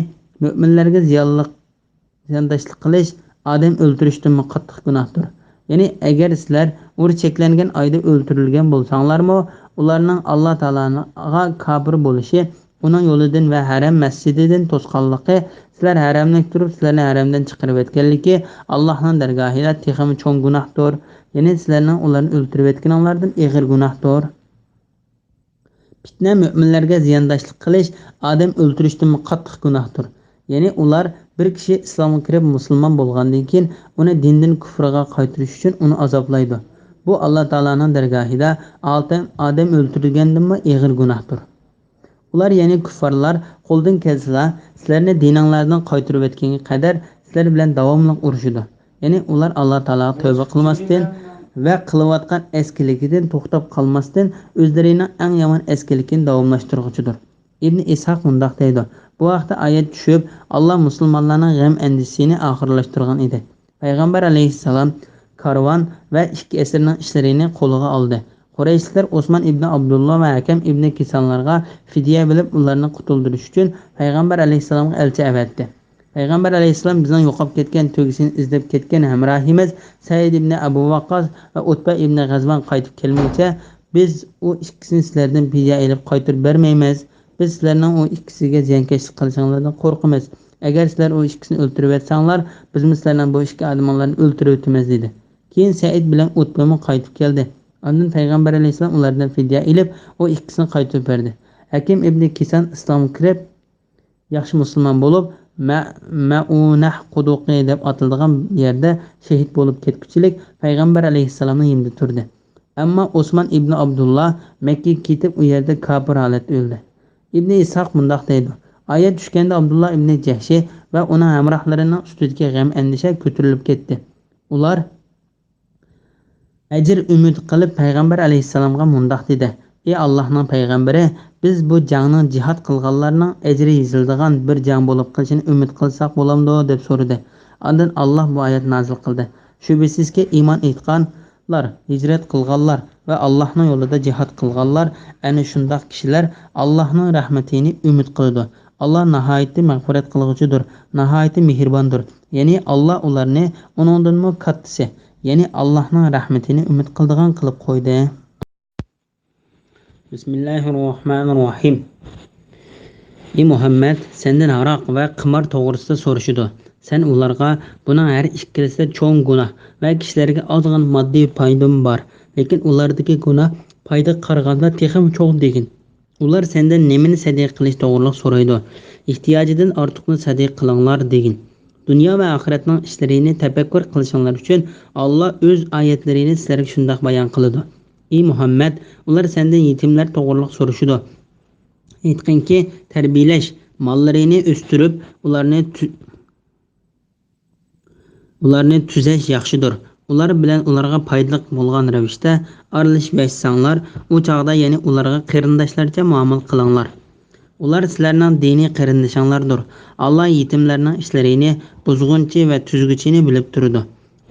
mu'minlarga ziyondoshlik qilish odam o'ldirishdan qattiq gunohdir. Yani eğer sizler o çeklengen ayda öldürülgen bolsanglarmı, ularning Alloh taologa kafir bo'lishi, uning yo'lidan va haram masjididan to'sqanligi, sizlar haramdan turib sizlarni haramdan chiqarib etganligi Allohning dargohida texmi cho'ng gunohdir. Yani sizlarning ularni o'ldirib etganinglardan og'ir gunohdir. Fitne müminlerge ziyandaşlık kılış, adam öldürüşten qattiq gunohdir. Yani ular bir kishi islomga kirib musulmon bo'lgandan keyin uni dindan kufrga qaytarish uchun uni azoblaydi. Bu Alloh taolaning dargohida odam o'ldirgandanmi og'ir gunohdir. Ular yani kuffarlar qo'ldan kelsa, sizlarni dininglardan qaytarib etganga qadar sizlar bilan davomli urushidi. Yani ular Alloh taolaga tövbe qilmasdan ve kılıvatkan eskilikiden to'xtab qolmasdan o'zlarining eng yomon eskilikini davomlashtiruvchidir. İbn İshaq mundaq deydi. Bu vaqtda oyat tushib, Alloh musulmonlarning g'am andisini oxirlashtirgan edi. Payg'ambar alayhissalom karvon va ikki asrning ishlarini qo'liga oldi. Qurayshlar Osman ibn Abdullah va Hakam ibn Kisanlarga fidya bilib ularni qutuldirish uchun Payg'ambar alayhissalomga elchi avatdi. Payg'ambar alayhissalom bizning yo'qolib ketgan to'gisini izlab ketgan hamrohimiz Said ibn Abu Waqqas va Utba ibn G'azvan qaytib kelmaycha, biz o ikkisini sizlardan fidya olib qaytarib bermaymiz. Biz sizlarning o ikkisiga ziyonkashlik qilishinglardan qo'rqamiz. Agar sizlar o ikkisini o'ldirib etsanglar, biz sizlarning bu ikki odamlarni o'ldirib o'tamiz dedi. Keyin Said bilan Utba qaytib keldi. Ondan Payg'ambar alayhissalom ulardan fidya olib, o ikkisini qaytarib berdi. Hakim ibn Kisan islomga kirib, yaxshi musulmon bo'lib, Ma'unah quduqi deb atiladigan yerda shahid bo'lib ketguchilik Payg'ambar alayhissalomning yonida turdi. Ammo Osman ibn Abdullah Makka ketib u yerda kafir holatda o'ldi. İbn İshaq mundaq deydi. Oyat tushganda Abdullah ibn Jahshi va uning hamrohlarining ustiga g'am andisha ko'tarilib ketdi. Ular ajr umid qilib Payg'ambar alayhissalomga mundaq dedi: "Ey Allohning payg'ambari, biz bu jangni jihad qilganlarning ajri yoziladigan bir jang bo'lib qolishini umid qilsak bo'lamdi?" deb so'radi. Ondan Alloh bu oyat nozil qildi. Shubhisizki iymon etganlar, hijrat qilganlar va Allohning yo'lida jihad qilganlar ana shunday kishilar Allohning rahmatini umid qiladi. Alloh nihoyatda mag'firat qiluvchidir, nihoyatda mehribondir. Ya'ni Alloh ularni uningdanmi kattasi, ya'ni Allohning rahmatini umid qiladigan qilib qo'ydi. Bismillahirrohmanirrohim. Ey Muhammad, senden aroq va qimor to'g'risida so'rashidi. Sen ularga buning har ikkilisida cho'ng gunoh va kishilarga ozg'in moddiy foydam bor, lekin ulardagi gunoh foyda qaraganda texim cho'ng degin. Ular senden nimani sadiq qilish to'g'riliq so'raydi. Ehtiyojidan ortiqni sadiq qilinglar degin. Dunyo va oxiratning ishlarini tafakkur qilishinglar uchun Alloh o'z oyatlarini sizlarga shunday bayon qiladi. Ey Muhammad, ular senden yetimlar to'g'riliq so'rashidi. Aytqinki, tarbiyalash, mollarini o'stirib, ularni tuzash yaxshidir. Ular bilan ularga foydali bo'lgan ravishda aralashib yashasanglar, u chaqda ya'ni ularga qarindoshlarcha muomala qilinglar. Ular sizlarning diniy qarindishinglardir. Alloh yetimlarning ishlarini buzg'unchi va tuzguchini bilib turadi.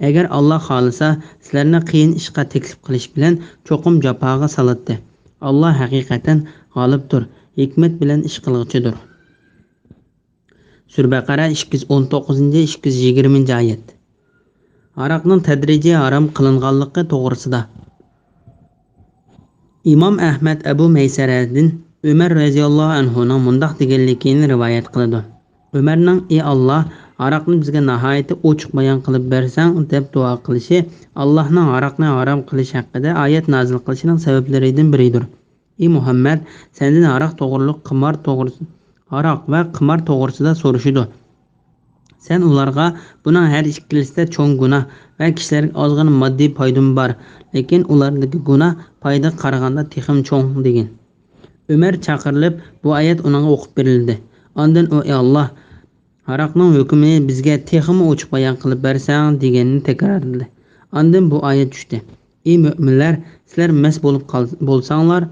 Agar Alloh xolisa, sizlarni qiyin ishga taklif qilish bilan cho'qim jafoga salatdi. Alloh haqiqatan g'olibdir, hikmat bilan ish qiluvchidir. Sura Baqara 219-220 oyat. Aroqning tadrijiy harom qilinganligi to'g'risida. Imom Ahmad Abu Maysaradan Umar radhiyallohu anhuning mundaq deganligini rivoyat qiladi. Umarning "Ey Alloh, aroqni bizga nihoyatda ochiq bayon qilib bersang" deb duo qilishi Allohning aroqni harom qilish haqida oyat nozil qilishining sabablaridan biridir. Ey Muhammad, sendan aroq va qimor to'g'risida so'rashidi. Sen ularga buning har ikkilisida cho'ng gunoh va kishilarga ozg'in moddiy foydam bor, lekin ulardagi gunoh foyda qaraganda texim cho'ng degin. Umar chaqirilib bu oyat uningga o'qib berildi. Ondan u "Ey Alloh, aroqning hukmini bizga texim ochiq bayon qilib bersang" deganini takrorladi. Ondan bu oyat tushdi. Ey mu'minlar, sizlar mast bo'lsanglar,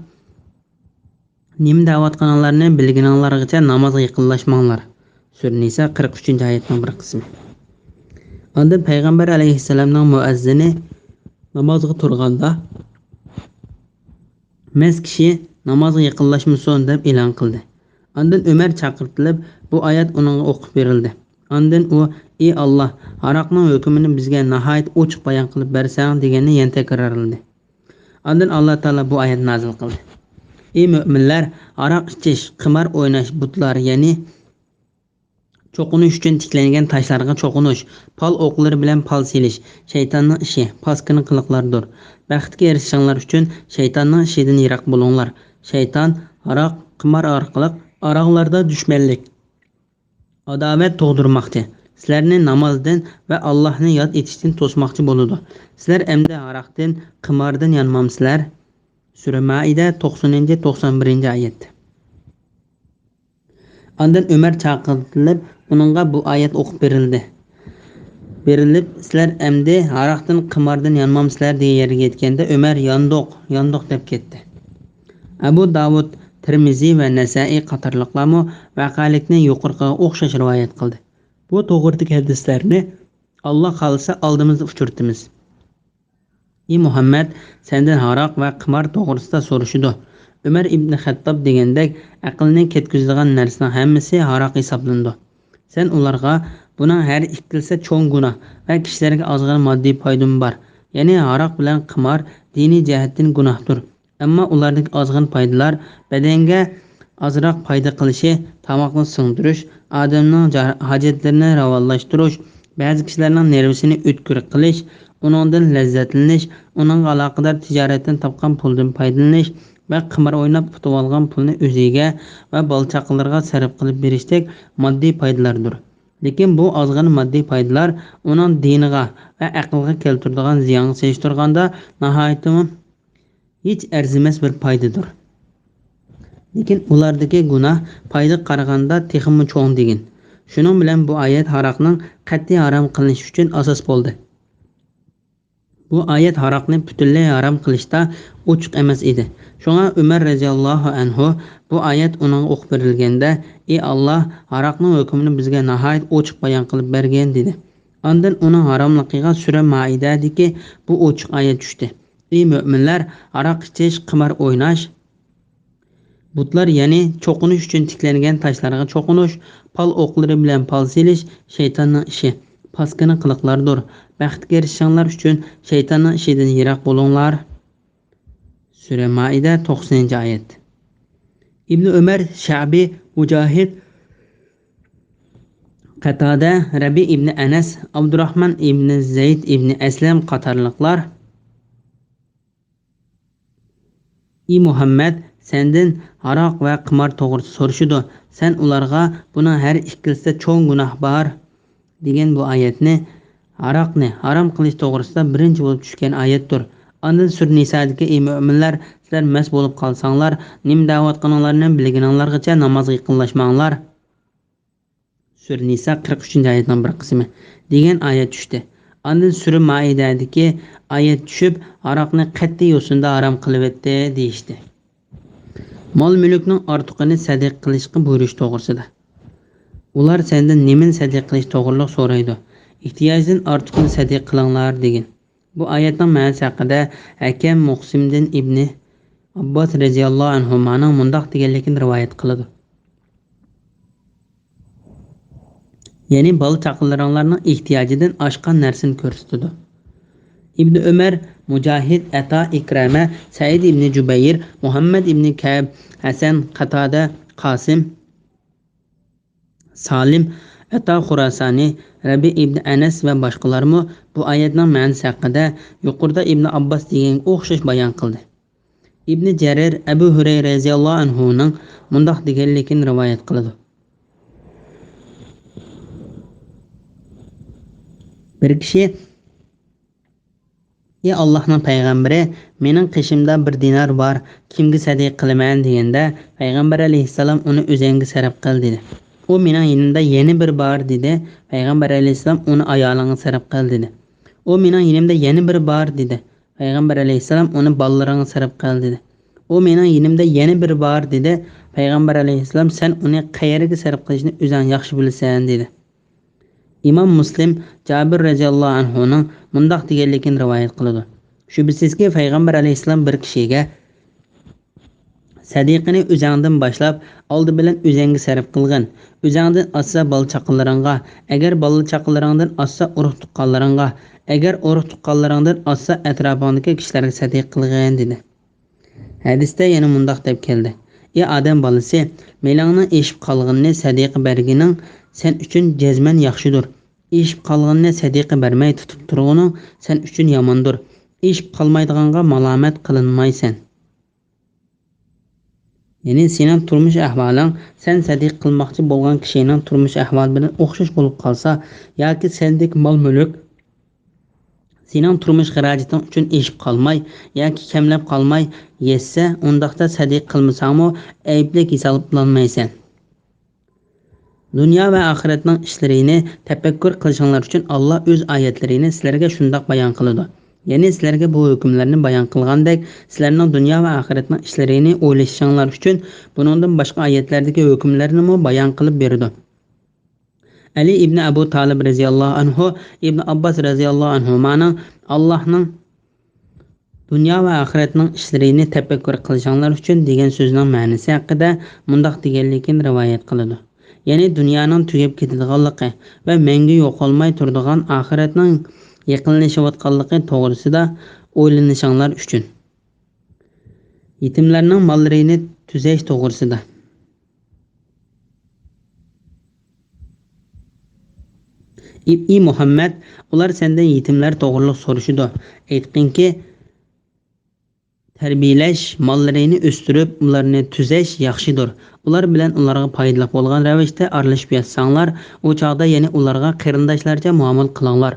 nim da'vat qilganlarni bilganinglargacha namozga yaqinlashmanglar. Sura Nisa 43-oyatning bir qismi. Ondan Payg'ambar alayhissalomning muazzini namozga turganda mast kishi namozga yaqinlashmasin deb e'lon qildi. Ondan Umar chaqirtilib bu oyat uningga o'qib berildi. Ondan u ey Allah, aroqning hukmini bizga nihoyat ochiq bayon qilib bersang deganni yana takrorladi. Ondan Alloh taolo bu oyat nozil qildi. Ey mu'minlar, aroq ichish, qimar o'ynash, butlar, ya'ni cho'qinish uchun tiklangan tashlarga cho'qinish, pal o'qlari bilan pal selish shaytonning ishi, paskini qiliqlardir. Baxtga erishishinglar uchun shaytonning ishidan yiroq bo'linglar. Shayton aroq, qimar orqali aroqlarda dushmanlik, adovat tug'dirmoqchi. Sizlarni namozdan va Allohni yod etishdan to'smoqchi bo'ladi. Sizlar endi aroqdan, qimardan yanmamsizlar. Sura Maida 90-91 oyat. Ondan Ömer chaqirtilib, uningga bu oyat o'qib berilib, sizlar endi aroqdan, qimardan yanmamsizlar degan yerga yetganda Ömer yandoq deb ketdi. Abu Davud, Tirmizi va Nasai qatorliqlarmi vaqalikni yuqoriga o'xshash rivoyat qildi. Bu to'g'ridagi hadislarni Alloh xolisa oldimizga uchirtimiz. Ey Muhammad, sendan aroq va qimar to'g'risida so'rashidi. Umar ibn Xattob degandek aqlni ketkizadigan narsaning hammasi aroq hisoblandi. Sen ularga buning har ikkisi cho'ng gunoh va kishilarga ozg'in moddiy foydam bor. Ya'ni aroq bilan qimar diniy jihatdan gunohdir. Ammo ulardagi ozg'in foydalar badanga ozroq foyda qilishi, tomoqni singdirish, odamning hojatlarini ravollanshtirish, ba'zi kishilarning nervisini o'tkir qilish, uningdan lazzatlanish, uning aloqador tijoratdan topgan puldan foydalanish va qimar o'ynab tutib olgan pulni o'ziga va bolchaqlarga sarf qilib berishdek moddiy foydalardir. Lekin bu ozg'in moddiy foydalar uning diniga va aqlga keltiradigan ziyonni solishtirganda nihoyatda hech arzimas bir foydadir. Lekin ulardagi gunoh foyda qaraganda texmi cho'ng degan. Shuning bilan bu oyat aroqning qat'iy harom qilinishi uchun asos bo'ldi. Bu oyat aroqni butunlay harom qilishda ochiq emas edi. Shunga Umar roziyallohu anhu bu oyat uning o'qib berilganda, ey Alloh, aroqning hukmini bizga nihoyat ochiq bayon qilib bergan dedi. Ondan uning haromligiga sura Maidadagi bu ochiq oyat tushdi. Ey mu'minlar, aroq ichish, qimar o'ynash, butlar, ya'ni cho'qinish uchun tiklangan tashlarga cho'qinish, pal o'qlari bilan pal selish shaytonning ishi, paskini qiliqlardir. Baxtga erishishinglar uchun shaytonning ishidan yiroq bo'linglar. Sura Maida 90-oyat. Ibn Umar, Sha'bi, Mujahid, Qatada, Rabi ibn Anas, Abdurrahman ibn Zayd ibn Aslam qatorliqlar ey Muhammad, sendan aroq va qimor to'g'risida so'rashidi. Sen ularga buning har ikkisida cho'ng gunoh bor degan bu oyatni aroqni harom qilish to'g'risida birinchi bo'lib tushgan oyatdir. Ondan Sur Nisadagi ey mu'minlar, sizlar mast bo'lib qolsanglar, nim da'vat qilinglarni bilganinglargacha namozga yaqinlashmanglar. Sur Nisa 43-oyatning bir qismi degan oyat tushdi. Ondan Sura Maidadagi oyat tushib, aroqni qat'iy yo'sinda harom qilib etdi deyishdi. Mol-mulkning ortiqini sadiq qilishga buyurish to'g'risida. Ular sendan nimani sadiq qilish to'g'riliq so'raydi. Ehtiyojdan ortiqni sadiq qilinglar degan. Bu oyatning ma'nosi haqida Hakam Muqsimdan ibn Abbos radhiyallohu anhu ma'no mundoq deganligini rivoyat qiladi. Ya'ni bola chaqalaringlarning ehtiyojidan oshgan narsani ko'rsatadi. Ibn Umar, Mujahid, Ata, Ikrama, Said ibn Jubayr, Muhammad ibn Ka'b, Hasan, Qatada, Qasim, Salim, Ata Xurasani, Rabi ibn Anas va boshqalarmi bu oyatning ma'nosi haqida yuqorida Ibn Abbos degan o'xshash bayon qildi. Ibn Jarir Abu Hurayra radhiyallohu anhu ning mundoq deganligini rivoyat qiladi. Bir kishi, ey Allohning payg'ambari, mening qishimda bir dinar bor, kimga sadiq qilaman deganda, payg'ambar alayhissalom uni o'zingga sarf qil dedi. U mening yonimda yana bir bor dedi. Payg'ambar alayhissalom uni ayolingga sarf qil dedi. U mening yonimda yana bir bor dedi. Payg'ambar alayhissalom uni bolalaringga sarf qil dedi. U mening yonimda yana bir bor dedi. Payg'ambar alayhissalom sen uni qayerga sarf qilishni o'zing yaxshi bilasan dedi. İmam Muslim Jabir radhiyallohu anhu ning mundoq deganligini rivoyat qiladi. Shubhisizki payg'ambar alayhissalom bir kishiga Sadiqini o'zingdan boshlab, oldi bilan o'zingga sarf qilgin. O'zingdan assa bola chaqalaringga, agar bola chaqalaringdan assa urug' tuqqanlaringga, agar urug' tuqqanlaringdan assa atrofingdagi kishilarga sadiq qilgin dedi. Hadisda yana mundaq deb keldi. Ey odam bolasi, melingning eshib qolganini sadiqa bergining sen uchun jazman yaxshidir. Eshib qolganini sadiqa bermay tutib turganing sen uchun yomondir. Eshib qolmaydiganga malomat qilinmaysan. Yani senin turmuş ahvalın sen sadiq qilmoqchi bo'lgan kishining turmush ahvoli bilan o'xshash bo'lib qolsa yoki sendek mol mulk sening turmush xarajating uchun eshib qolmay yoki kamlab qolmay yetsa, undaqda sadiq qilmasangmi ayblik hisoblanmaysan. Dunyo va oxiratning ishlarini tafakkur qilishinglar uchun Alloh o'z oyatlarini sizlarga shundoq bayon qiladi. Yani sizlarga bu hukmlarni bayon qilgandek, sizlarning dunyo va oxiratning ishlarini o'ylashinglar uchun buningdan boshqa oyatlardagi hukmlarni ham bayon qilib berdi. Ali ibn Abu Talib radhiyallohu anhu, Ibn Abbas radhiyallohu anhu ma'na Allohning dunyo va oxiratning ishlarini tafakkur qilishinglar uchun degan so'zning ma'nosi haqida mundaq deganligini rivoyat qiladi. Yani dunyoning tugab ketadiganligi va menga yo'qolmay turadigan oxiratning yaqinlashayotganligi to'g'risida o'ylanishinglar uchun. Yetimlarning mollarini tuzash to'g'risida. Ey Muhammad, ular sendan yetimlar to'g'riliq so'rashidi. Aytqinki, tarbiyalash, mollarini o'stirib, ularni tuzash yaxshidir. Ular bilan ularga foydali bo'lgan ravishda aralashib yatsanglar, o chaqda yana ularga qarindoshlarcha muomala qilinglar.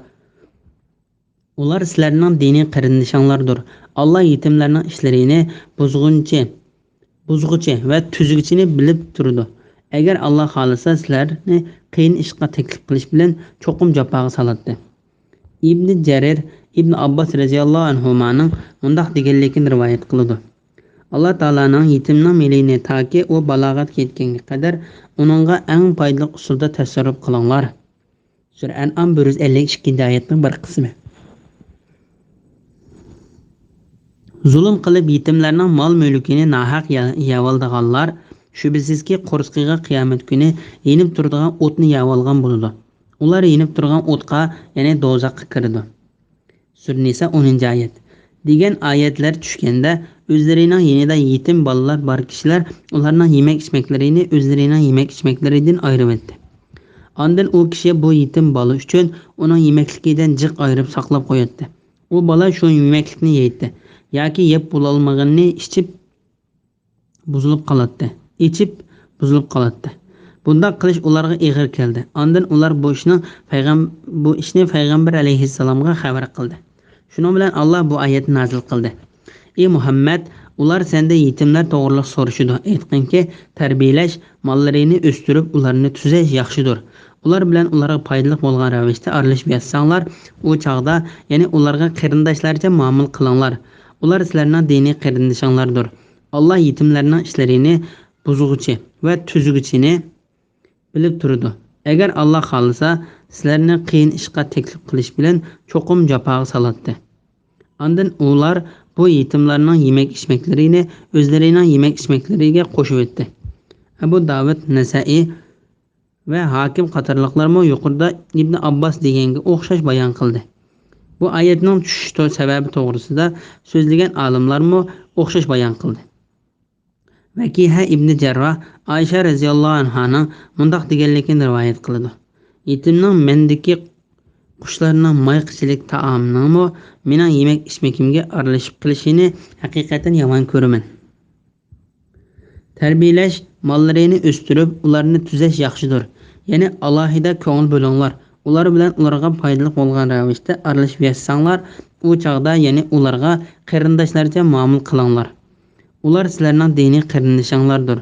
Ular sizlarning diniy qarindishinglardir. Alloh yetimlarning ishlarini buzg'uchi va tuzg'ichini bilib turdi. Agar Alloh xolisa sizlarni qiyin ishga taklif qilish bilan cho'qim jafoga soladi. Ibn Jarir Ibn Abbas radhiyallohu anhumaning mundaq deganligini rivoyat qiladi. Alloh taolaning yetimning melini toki u balog'atga yetganga qadar uningga eng foydali usulda tasarruf qilinglar. Sura An'am 152-oyatning bir qismi. Zulm qilib yetimlarning mol-mulkini nahaq yavaldiganlar shubhisizki qo'rsqiga qiyomat kuni yenib turadigan o'tni yavalgan bo'ladi. Ular yenib turgan o'tqa, ya'ni do'zaxga kiradi. Sura Nisa 10-oyat. Degan oyatlar tushganda o'zlarining yenida yetim bolalar bor kishilar ularning yemak-ichmaklarini o'zlarining yemak-ichmaklaridan ayirib etdi. Ondan u kishi bu yetim bola uchun uning yemakligidan jiq ayirib saqlab qo'yadi. U bola shu yemaklikni yeydi. Yoki yeb bo'lolmaganini ichib buzilib qoladi. Bunday qilish ularga ig'ir keldi. Ondan ular bu ishni payg'ambar alayhissalomga xabar qildi. Shuning bilan Alloh bu oyatni nozil qildi. Ey Muhammad, ular senda yetimlar to'g'riliq so'rashidi. Aytqinki, tarbiyalash, mollarini o'stirib, ularni tuzash yaxshidir. Ular bilan ularga foydali bo'lgan ravishda aralashib yatsanglar, u chaqda, ya'ni ularga qarindoshlarcha muomala qilinglar. Ular sizlarning diniy qarindishinglardir. Alloh yetimlarning ishlarini buzg'uchi va tuzg'ichini bilib turdi. Agar Alloh xolisa, sizlarni qiyin ishga taklif qilish bilan cho'qim jafoga soladi. Ondan ular bu yetimlarning yemak-ichmaklarini o'zlarining yemak-ichmaklariga qo'shib etdi. Abu Davud, Nasa'iy va Hakim qatorliqlarmi yuqorida Ibn Abbas deganga o'xshash bayon qildi. Bu oyatning tushish sababi to'g'risida so'zlagan olimlarmi o'xshash bayon qildi. Vakiha ibn Jarrah Aisha radhiyallohu anhaning mundaq deganligini rivoyat qiladi. Yetimning mendagi qushlarning mayqichilik taomini mening yemak-ichmakimga aralashib qilishini haqiqatan yomon ko'raman. Tarbiyalash, mollarini o'stirib, ularni tuzash yaxshidir. Ya'ni alohida ko'ngil bo'linglar. Ular bilan ularga foydali bo'lgan ravishda aralashib yatsanglar, u chaqda ya'ni ularga qarindoshlarcha muomala qilinglar. Ular sizlarning diniy qarindishinglardir.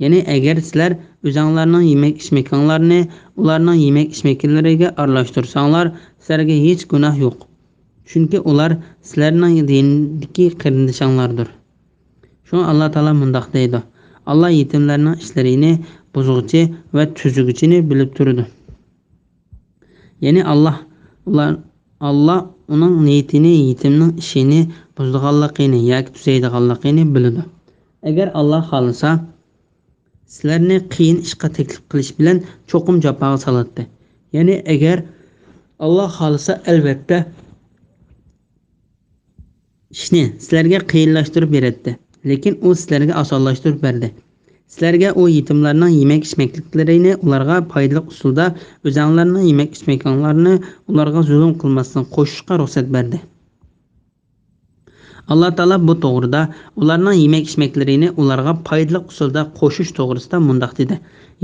Ya'ni agar sizlar o'zinglarning yemak-ichmaklaringizni ularning yemak-ichmaklariga aralashtirsanglar, sizlarga hech gunoh yo'q. Chunki ular sizlarning dindagi qarindishinglardir. Shuni Alloh taolo mundaq deydi. Alloh yetimlarning ishlarini buzg'uchi va tuzg'ichini bilib turdi. Ya'ni Alloh uning niyatini, yetimning ishini buzadiganligini yoki tuzaydiganligini biladi. Agar Alloh xolisa, sizlarni qiyin ishga taklif qilish bilan cho'qim jafoga solatdi. Ya'ni agar Alloh xolisa albatta ishni sizlarga qiyinlashtirib beradi. Lekin u sizlarga osonlashtirib berdi. Sizlarga o yetimlarning yemek içmekliklarini ularga foydali usulda o'zinglarning yemek içmeklarini ularga zulm qilmasdan qo'shishga ruxsat berdi. Alloh taolo bu to'g'rida ularning yemek içmeklarini ularga foydali usulda qo'shish to'g'risida mundaq dedi.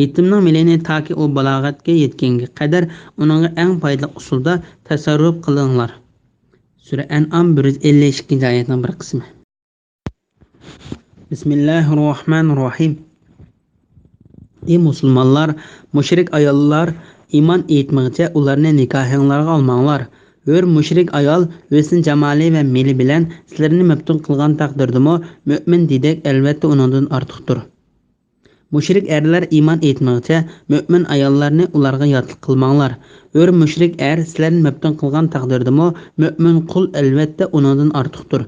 Yetimning milini taki o balog'atga yetganga qadar uningga eng foydali usulda tasarruf qilinglar. Sura An'am 152-oyatning bir qismi. Bismillahirrohmanirrohim. Ey musulmonlar, mushrik ayollar iymon etmoqcha ularni nikohinglarga olmanglar. Hur mushrik ayol o'zining jamoli va meli bilan sizlarni maftun qilgan taqdirdami mu'min dedik albatta uningdan ortiqdir. Mushrik erlar iymon etmoqcha mu'min ayollarni ularga yotliq qilmanglar. Hur mushrik er sizlarni maftun qilgan taqdirdami mu'min qul albatta uningdan ortiqdir.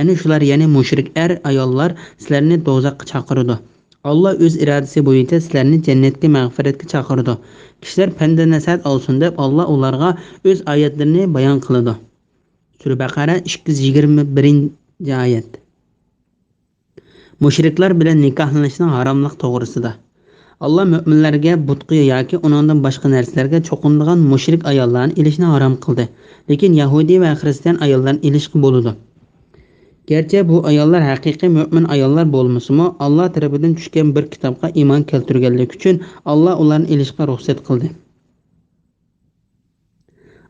Ana shular ya'ni mushrik er ayollar sizlarni do'zaxga chaqiradi. Allah öz iradesi boyunca sizlarni cennetga mag'firatga chaqirdi. Kishilar panda nasihat olsin deb Allah ularga öz oyatlarini bayon qiladi. Sura Baqara 221-oyat. Mushriklar bilan nikohlanishning haromlik to'g'risida. Allah mu'minlarga butqi yoki uningdan boshqa narsalarga cho'qinadigan mushrik ayollarni ilishni harom qildi. Lekin Yahudi va Xristian ayollarni ilishga bo'ladi. Gerçi bu ayollar haqiqiy mu'min ayollar bo'lmasimi, Alloh tarafidan tushgan bir kitobga iymon keltirganlik uchun Alloh ularni ilishga ruxsat qildi.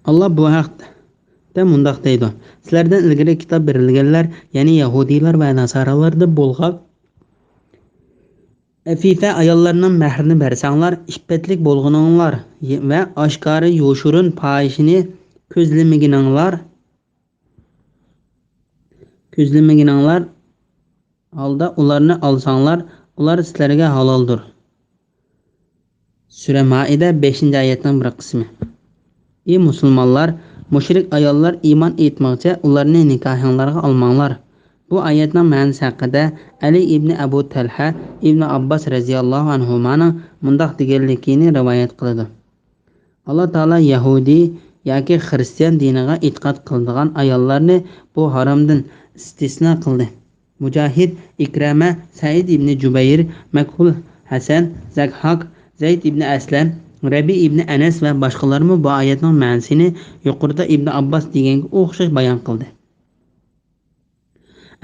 Alloh bu haqda mundaq deydi: Sizlardan ilgari kitob berilganlar, ya'ni Yahudiylar va Nasoralarda bo'lgan afifa ayollarning mahrini bersanglar, iffetlik bo'lguninglar va oshkora yo'shurun fohishini ko'zlamaganinglar holda ularni olsanglar, ular sizlarga haloldir. Sura Maida 5-oyatning bir qismi. Ey musulmonlar, mushrik ayollar iymon etmoqcha ularni nikohinglarga olmanglar. Bu oyatning ma'nosi haqida Ali ibn Abu Talha ibn Abbas radhiyallohu anhumaning mundaq deganligini rivoyat qiladi. Alloh taolo Yahudi yoki Xristian diniga e'tiqod qiladigan ayollarni bu haromdan istisno qildi. Mujahid, Ikrama, Said ibn Jubayr, Makhul, Hasan, Zakhak, Zayd ibn Aslam, Rabi ibn Anas va boshqalarmi bu oyatning ma'nosini yuqorida Ibn Abbas deganga o'xshash bayon qildi.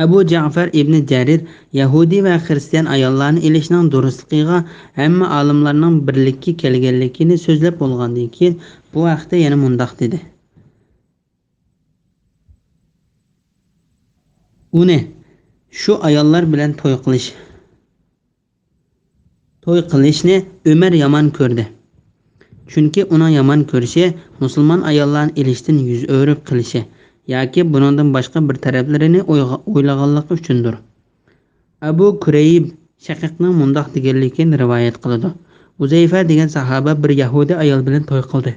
Abu Ja'far ibn Jarir Yahudi va Xristian ayollarni ilishning durustligiga hamma olimlarning birlikka kelganligini so'zlab bo'lgandan keyin bu haqda yana mundaq dedi. Uni shu ayollar bilan to'y qilishni Umar yomon ko'rdi. Chunki uni yomon ko'rishi musulmon ayollarni ilishdan yuz o'rib qilishi yoki buningdan boshqa bir taraflarini o'ylaganligi uchundir. Abu Kurayb Shaqiqning mundaq deganligini rivoyat qiladi. Uzayfa degan sahaba bir Yahudi ayol bilan to'y qildi.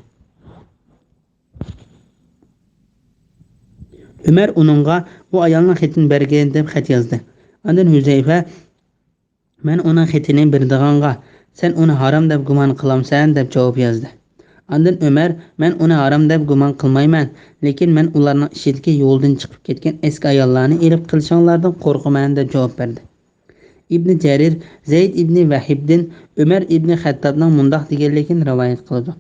Umar uningga bu ayolning xetini bergan deb xat yozdi. Ondan Uzayfa men uning xetini berdiganga sen uni harom deb gumon qilamsan deb javob yozdi. Ondan Umar men uni harom deb gumon qilmayman, lekin men ularning ishidagi yo'ldan chiqib ketgan eski ayollarni elib qilishinglardan qo'rqaman deb javob berdi. Ibn Jarir Zayd ibn Vahibdin Umar ibn Xattobning mundaq deganligini rivoyat qildi.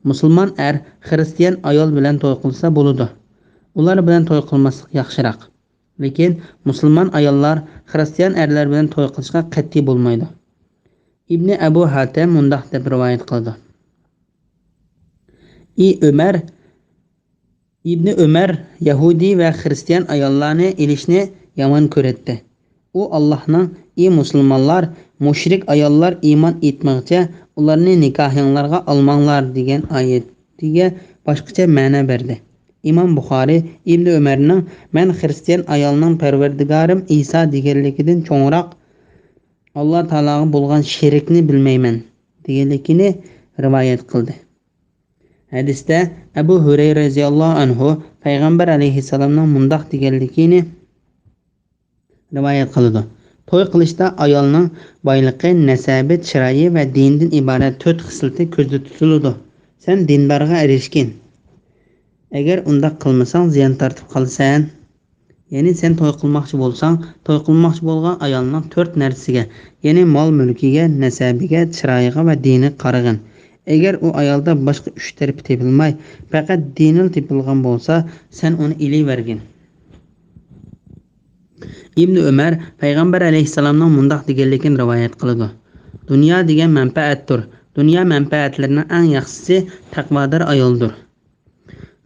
Musulmon er Xristian ayol bilan to'y qilsa bo'ladi. Ular bilan to'y qilmaslik yaxshiroq. Lekin musulmon ayollar Xristian erlar bilan to'y qilishga qat'iy bo'lmaydi. Ibn Abu Hatim mundaq deb rivoyat qildi. Ibn Umar Yahudi va Xristian ayollarni ilishni yomon ko'rdi. U Allohning ey musulmonlar, mushrik ayollar iymon etmoqcha ularni nikohinglarga olmanglar degan oyatiga boshqacha ma'no berdi. İmam Buxoriy Ibn Umarning men Xristian ayolning parvardigorim Isa deganligidan cho'ngroq Alloh taologa bo'lgan shirkni bilmayman deganligini rivoyat qildi. Hadisda Abu Hurayra radhiyallohu anhu payg'ambar alayhisalomning mundaq deganligini rivoyat qildi. To'y qilishda ayolning boyligi, nasabi, chiroyi va dindan iborat 4 xislati ko'zda tutiladi. Sen dindorga erishgin. Agar undaq qilmasang ziyon tortib qolsan. Ya'ni sen to'y qilmoqchi bo'lsang, to'y qilmoqchi bo'lgan ayolning 4 narsasiga, ya'ni mol mulkiga, nasabiga, chiroyiga va dini qarag'in. Agar u ayolda boshqa 3 taraf tepilmay, faqat dini tepilgan bo'lsa, sen uni ilavergin. İbn Ömer Peygamber aleyhisselamның mundaq deganligini rivoyat qiladi. Dunyo degan manfaatdir. Dunyo manfaatlarining eng yaxshisi taqvodor ayoldir.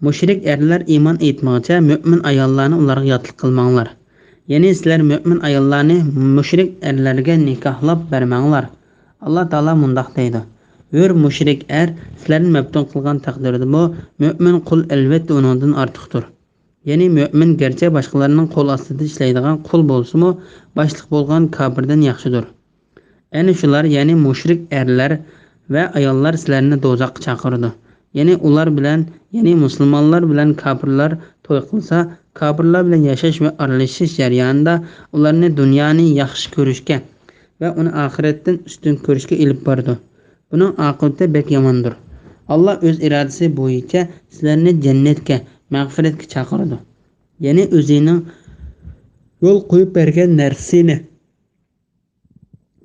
Mushrik erlar iymon etmoqcha mo'min ayollarni ularga yotliq qilmanglar. Ya'ni sizlar mo'min ayollarni mushrik erlarga nikohlab bermanglar. Alloh taolo mundaq deydi. Hur mushrik er sizlarni maftun qilgan taqdirda bu mo'min qul albatta uningdan ortiqdir. Ya'ni mo'min garchi boshqalarning qo'l ostida ishlaydigan qul bo'lsa-mu, boshliq bo'lgan kofirdan yaxshidir. Ana shular, ya'ni mushrik erlar va ayollar sizlarni do'zaxga chaqirdi. Ya'ni ular bilan, ya'ni musulmonlar bilan kofirlar to'y qilsa, kofirlar bilan yashash va aralashish jarayonida ularni dunyoni yaxshi ko'rishga va uni oxiratdan ustun ko'rishga ilib bordi. Buning oqibati bek yomondir. Alloh o'z irodasi bo'yicha sizlarni jannatga, mag'firatga chaqirdi. Ya'ni o'zining yo'l qo'yib bergan narsasini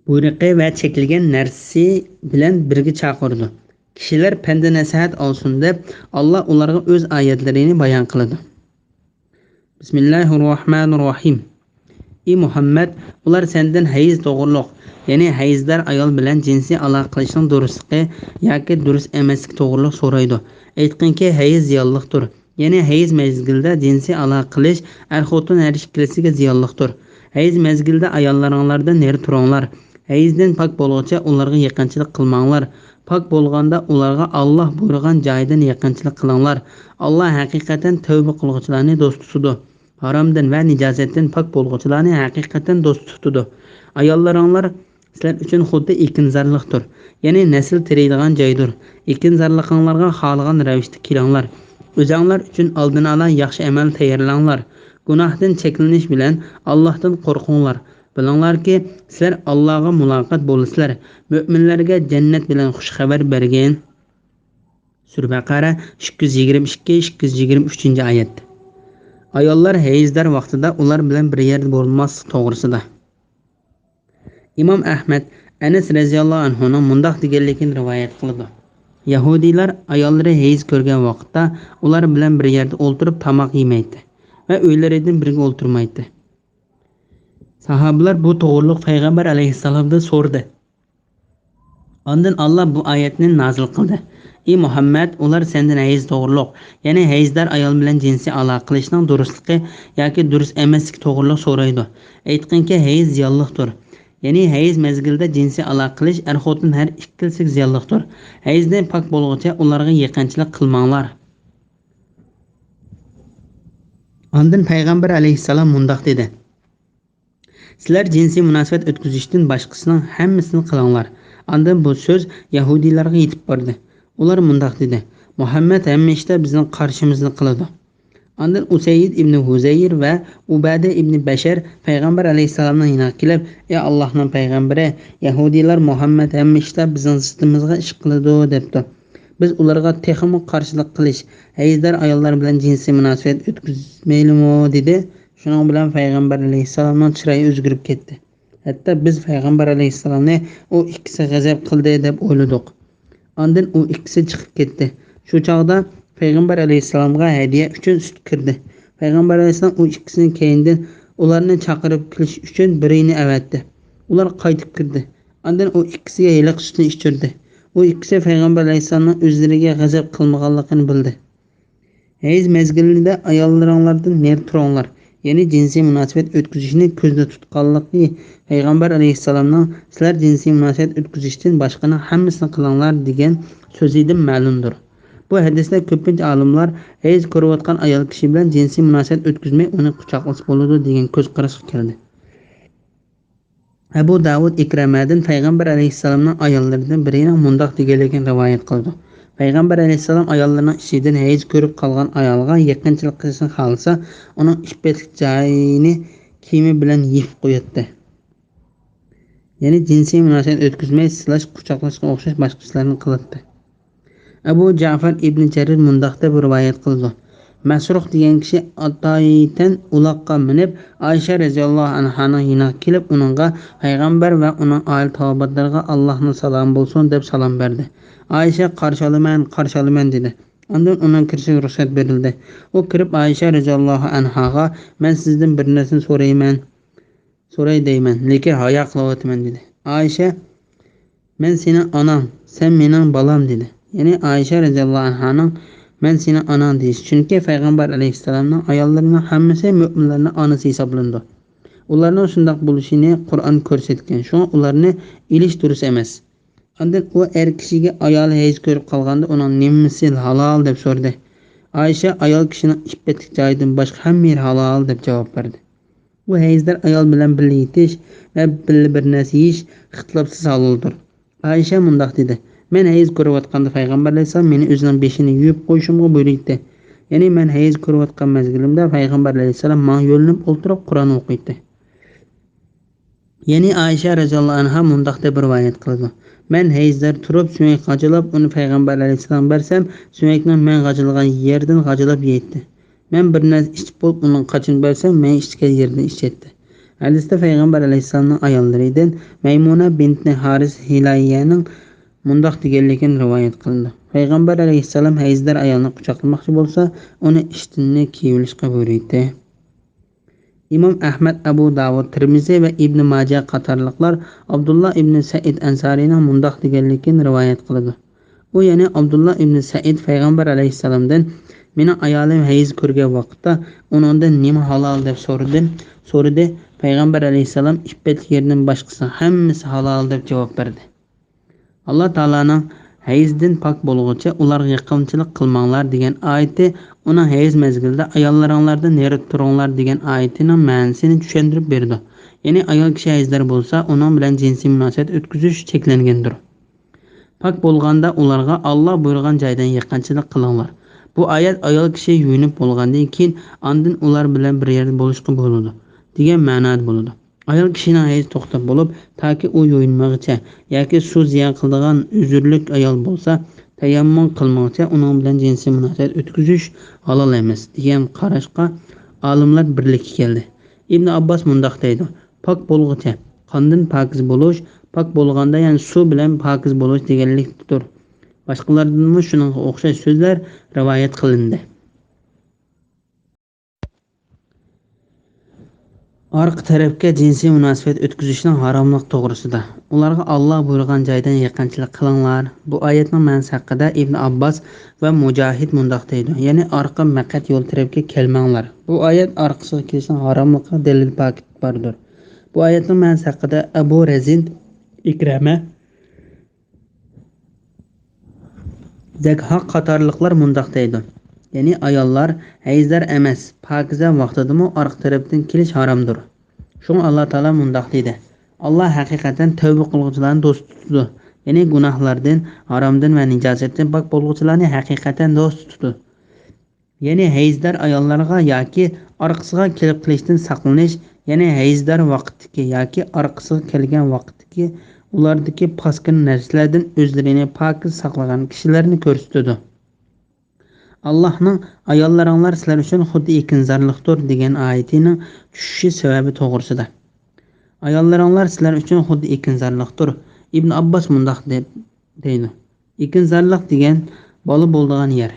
buyruqi va chekilgan narsasi bilan birga chaqirdi. Kishilar pand nasihat olsin deb Alloh ularga o'z oyatlarini bayon qiladi. Bismillahirrohmanirrohim. Ey Muhammad, ular sendan hayz to'g'riliq, ya'ni hayzdar ayol bilan jinsiy aloqa qilishning durustligi yoki durust emasligi to'g'riliq so'raydi. Aytqinki, hayz ziyonliqdir. Ya'ni hayz mezgilida jinsiy aloqa qilish er-xotin har ikkilasiga ziyonliqdir. Hayz mezgilida ayollaringlardan neri turinglar. Hayzdan pok bo'lguncha ularga yaqinchilik qilmanglar. Pok bo'lganda ularga Alloh buyurgan joydan yaqinchilik qilinglar. Alloh haqiqatan tavba qiluvchilarni do'st tutadi. Haromdan va nijosatdan pok bo'luvchilarni haqiqatan do'st tutadi. Ayollaringlar sizlar uchun xuddi ekinzorliqdir. Ya'ni nasl teraydigan joydir. Ekinzorliqinglarga xohlagan ravishda kelinglar. O'zinglar uchun oldin ola yaxshi amal tayyorlanglar. Gunohdan cheklanish bilan Allohdan qo'rqinglar. Bilinglarki, sizlar Allohga muloqot bo'lasizlar. Mo'minlarga jannat bilan xush xabar bergan. Sura Baqara 222-223-oyat. Ayollar hayzdar vaqtida ular bilan bir yerda bo'lmaslik to'g'risida. İmam Ahmed Anas radhiyallohu anhuning mundaq deganligini rivoyat qildi. Yahudiylar ayollari hayz ko'rgan vaqtda ular bilan bir yerda o'ltirib tamoq yemaydi va uylaridan biriga o'ltirmaydi. Sahobalar bu to'g'riliq payg'ambar alayhissalomdan so'rdi. Ondan Alloh bu oyatni nozil qildi. Ey Muhammad, ular sendan hayz to'g'riliq, ya'ni hayzdar ayol bilan jinsiy aloqa qilishning durustligi yoki durust emasligi to'g'riliq so'raydi. Aytqinki, hayz ziyonliqdir. Ya'ni hayz mezgilida jinsiy aloqa qilish er-xotin har ikkilasiga ziyonliqdir. Hayzdan pok bo'lguncha ularga yaqinchilik qilmanglar. Ondan payg'ambar alayhissalom mundaq dedi. Sizlar jinsiy munosabat o'tkazishdan boshqasining hammasini qilinglar. Ondan bu so'z Yahudiylarga yetib bordi. Ular mundaq dedi. Muhammad hamma ishda bizning qarshimizni qiladi. Ondan Usayd ibn Huzayr va Ubada ibn Bashar payg'ambar alayhissalomning yoniga kelib, "Ey Allohning payg'ambari, Yahudiylar Muhammad hamma ishda bizning zidimizga ish qiladi" debdi. Biz ularga texmo qarshilik qilish, hayzdar ayollar bilan jinsiy munosabat o'tkazmaylimi dedi. Shuning bilan payg'ambar alayhissalomning chiroyi o'zgarib ketdi. Hatto biz payg'ambar alayhissalomni u ikkisi g'azab qildi deb o'yladik. Ondan u ikkisi chiqib ketdi. Shu chog'da payg'ambar alayhissalomga hadiya uchun sut kirdi. Payg'ambar alayhissalom u ikkisini keyindan ularni chaqirib kelish uchun birini avatdi. Ular qaytib kirdi. Ondan u ikkisiga yiliq sutni ichirdi. U ikkisi payg'ambar alayhissalomning o'zlariga g'azab qilmaganligini bildi. Hayz mezgilida ayollaringlardan ner turinglar. Ya'ni jinsiy munosabat o'tkazishni ko'zda tutganligi payg'ambar alayhissalomning sizlar jinsiy munosabat o'tkazishdan boshqani hammasini qilinglar degan so'zidan ma'lumdir. Bu hadisda ko'pincha olimlar hayz ko'rayotgan ayol kishi bilan jinsiy munosabat o'tkazmay uni quchoqlashib bo'ladi degan ko'z qarashga keldi. Abu Davud Ikramadan payg'ambar alayhissalomning ayollaridan birining mundaq deganligini rivoyat qildi. Payg'ambar alayhissalom ayollarning ishidan hayz ko'rib qolgan ayolga yaqinchilik qilishni xohlasa, uning ippetlik joyini kiyimi bilan yuvib qo'yadi. ya'ni jinsiy munosabat o'tkazmay silash, quchoqlashga o'xshash boshqa ishlarni qiladi. Abu Ja'far ibn Jarir mundaq deb rivoyat qildi. Masruh degan kishi atoydan uloqqa minib, Aysha roziyallohu anhaning yoniga kelib, uningga payg'ambar va uning oila tobatlariga Allohning salomi bo'lsin deb salom berdi. Aysha qarshi olaman dedi. Ondan uning kirishiga ruxsat berildi. U kirib Aysha roziyallohu anhaga men sizdan bir narsani so'ray deyman, lekin hayo qilyapman dedi. Aysha men sening onang, sen mening bolam dedi. Ya'ni Aysha roziyallohu anhaning men sening onang deyish. Chunki payg'ambar alayhisalomning ayollarining hammasi mu'minlarning onasi hisoblandi. Ularning shundoq bo'lishini Qur'on ko'rsatgan. Shunga ularni ilish durust emas. Ondan u er kishiga ayoli hayz ko'rib qolganda uning nimasi halol deb so'radi. Aysha ayol kishining iffetlik joyidan boshqa hamma yer halol deb javob berdi. Bu hayzlar ayol bilan birga yetish va birga bir narsa yeyish ixtilofsiz haloldir. Aysha mundaq dedi. Men hayz ko'rayotganda payg'ambar alayhisalom meni o'zining beshini yuvib qo'yishimga buyurdi. Ya'ni men hayz ko'rayotgan mazgilimda payg'ambar alayhisalom menga yo'linib o'tirib Qur'on o'qiydi. Ya'ni Aysha roziyallohu anha mundaq deb rivoyat qildi. Men hayzlar turib suyak g'ajilab uni payg'ambar alayhisalom bersam, suyakni men g'ajilgan yerdan g'ajilab yeydi. Men bir narsa ichib bo'lib uni qachon bersam, men ichgan yerdan ichadi. Hadisda payg'ambar alayhisalomning ayollaridan Maymuna bint Haris Hilayiyaning mundaq deganligini rivoyat qildi. Payg'ambar alayhisalom hayzdar ayolni quchoqlamoqchi bo'lsa, uni ishtinni kiyilishga buyurdi. Imom Ahmad, Abu Davud, Tirmizi va Ibn Majah qatorliqlar Abdullah ibn Said Ansariyning mundaq deganligini rivoyat qildi. U ya'ni Abdullah ibn Said payg'ambar alayhisalomdan mening ayolim hayz ko'rgan vaqtda uningdan nima halol deb so'radi. Payg'ambar alayhisalom iffetli yerdan boshqasi hammasi halol deb javob berdi. Alloh taolaning hayzdan pok bo'lguncha ularga yaqinchilik qilmanglar degan oyati uning hayz mezgilida ayollaringlardan nari turinglar degan oyatining ma'nosini tushuntirib berdi. Ya'ni ayol kishi hayzdar bo'lsa, uning bilan jinsiy munosabat o'tkazish cheklangandir. Pok bo'lganda ularga Alloh buyurgan joydan yaqinchilik qilinglar. Bu oyat ayol kishi yuvinib bo'lgandan keyin ondan ular bilan bir yerda bo'lishga bo'ladi degan ma'noda bo'ladi. Ayol kishining hayz to'xtab bo'lib, toki u yuvinmoqcha yoki suv ziyon qiladigan uzrlik ayol bo'lsa, tayammum qilmoqcha uning bilan jinsiy munosabat o'tkazish halol emas degan qarashga olimlar birlikka keldi. Ibn Abbos mundaq deydi: Pok bo'lguncha qondan pokiz bo'lish, pok bo'lganda ya'ni suv bilan pokiz bo'lish deganlikdir. Boshqalardan shunga o'xshash so'zlar rivoyat qilindi. Arqa tarafga jinsiy munosabat o'tkazishning haromligi to'g'risida. Ularga Alloh buyurgan joydan yaqinchilik qilinglar. Bu oyatning ma'nosi haqida Ibn Abbos va Mujahid mundaq deydi. Ya'ni arqa maqat yo'l tarafga kelmanglar. Bu oyat arqasiga kelishning haromligiga dalil bordir. Bu oyatning ma'nosi haqida Abu Razin, Ikrama, Zakhaq qatorliqlar mundaq deydi. Ya'ni ayollar hayzlar emas, pokiza vaqtidami orqa tarafdan kelish haromdir. Shunga Alloh taolo mundaq dedi. Alloh haqiqatan tavba qiluvchilarni do'st tutadi. Ya'ni gunohlardan, haromdan va nijosatdan pok bo'luvchilarni haqiqatan do'st tutadi. Ya'ni hayzdar ayollarga yoki orqasiga kelib qilishdan saqlanish, ya'ni hayzdar vaqtdagi yoki orqasiga kelgan vaqtdagi ulardagi paskin narsalardan o'zlarini pokiz saqlagan kishilarni ko'rsatadi. Allohning ayollaringlar sizlar uchun xuddi ekinzorlikdir degan oyatining tushishi sababi to'g'risida. Ayollaringlar sizlar uchun xuddi ekinzorlikdir. Ibn Abbos mundaq deydi. Ekinzorlik degan bola bo'ladigan yer.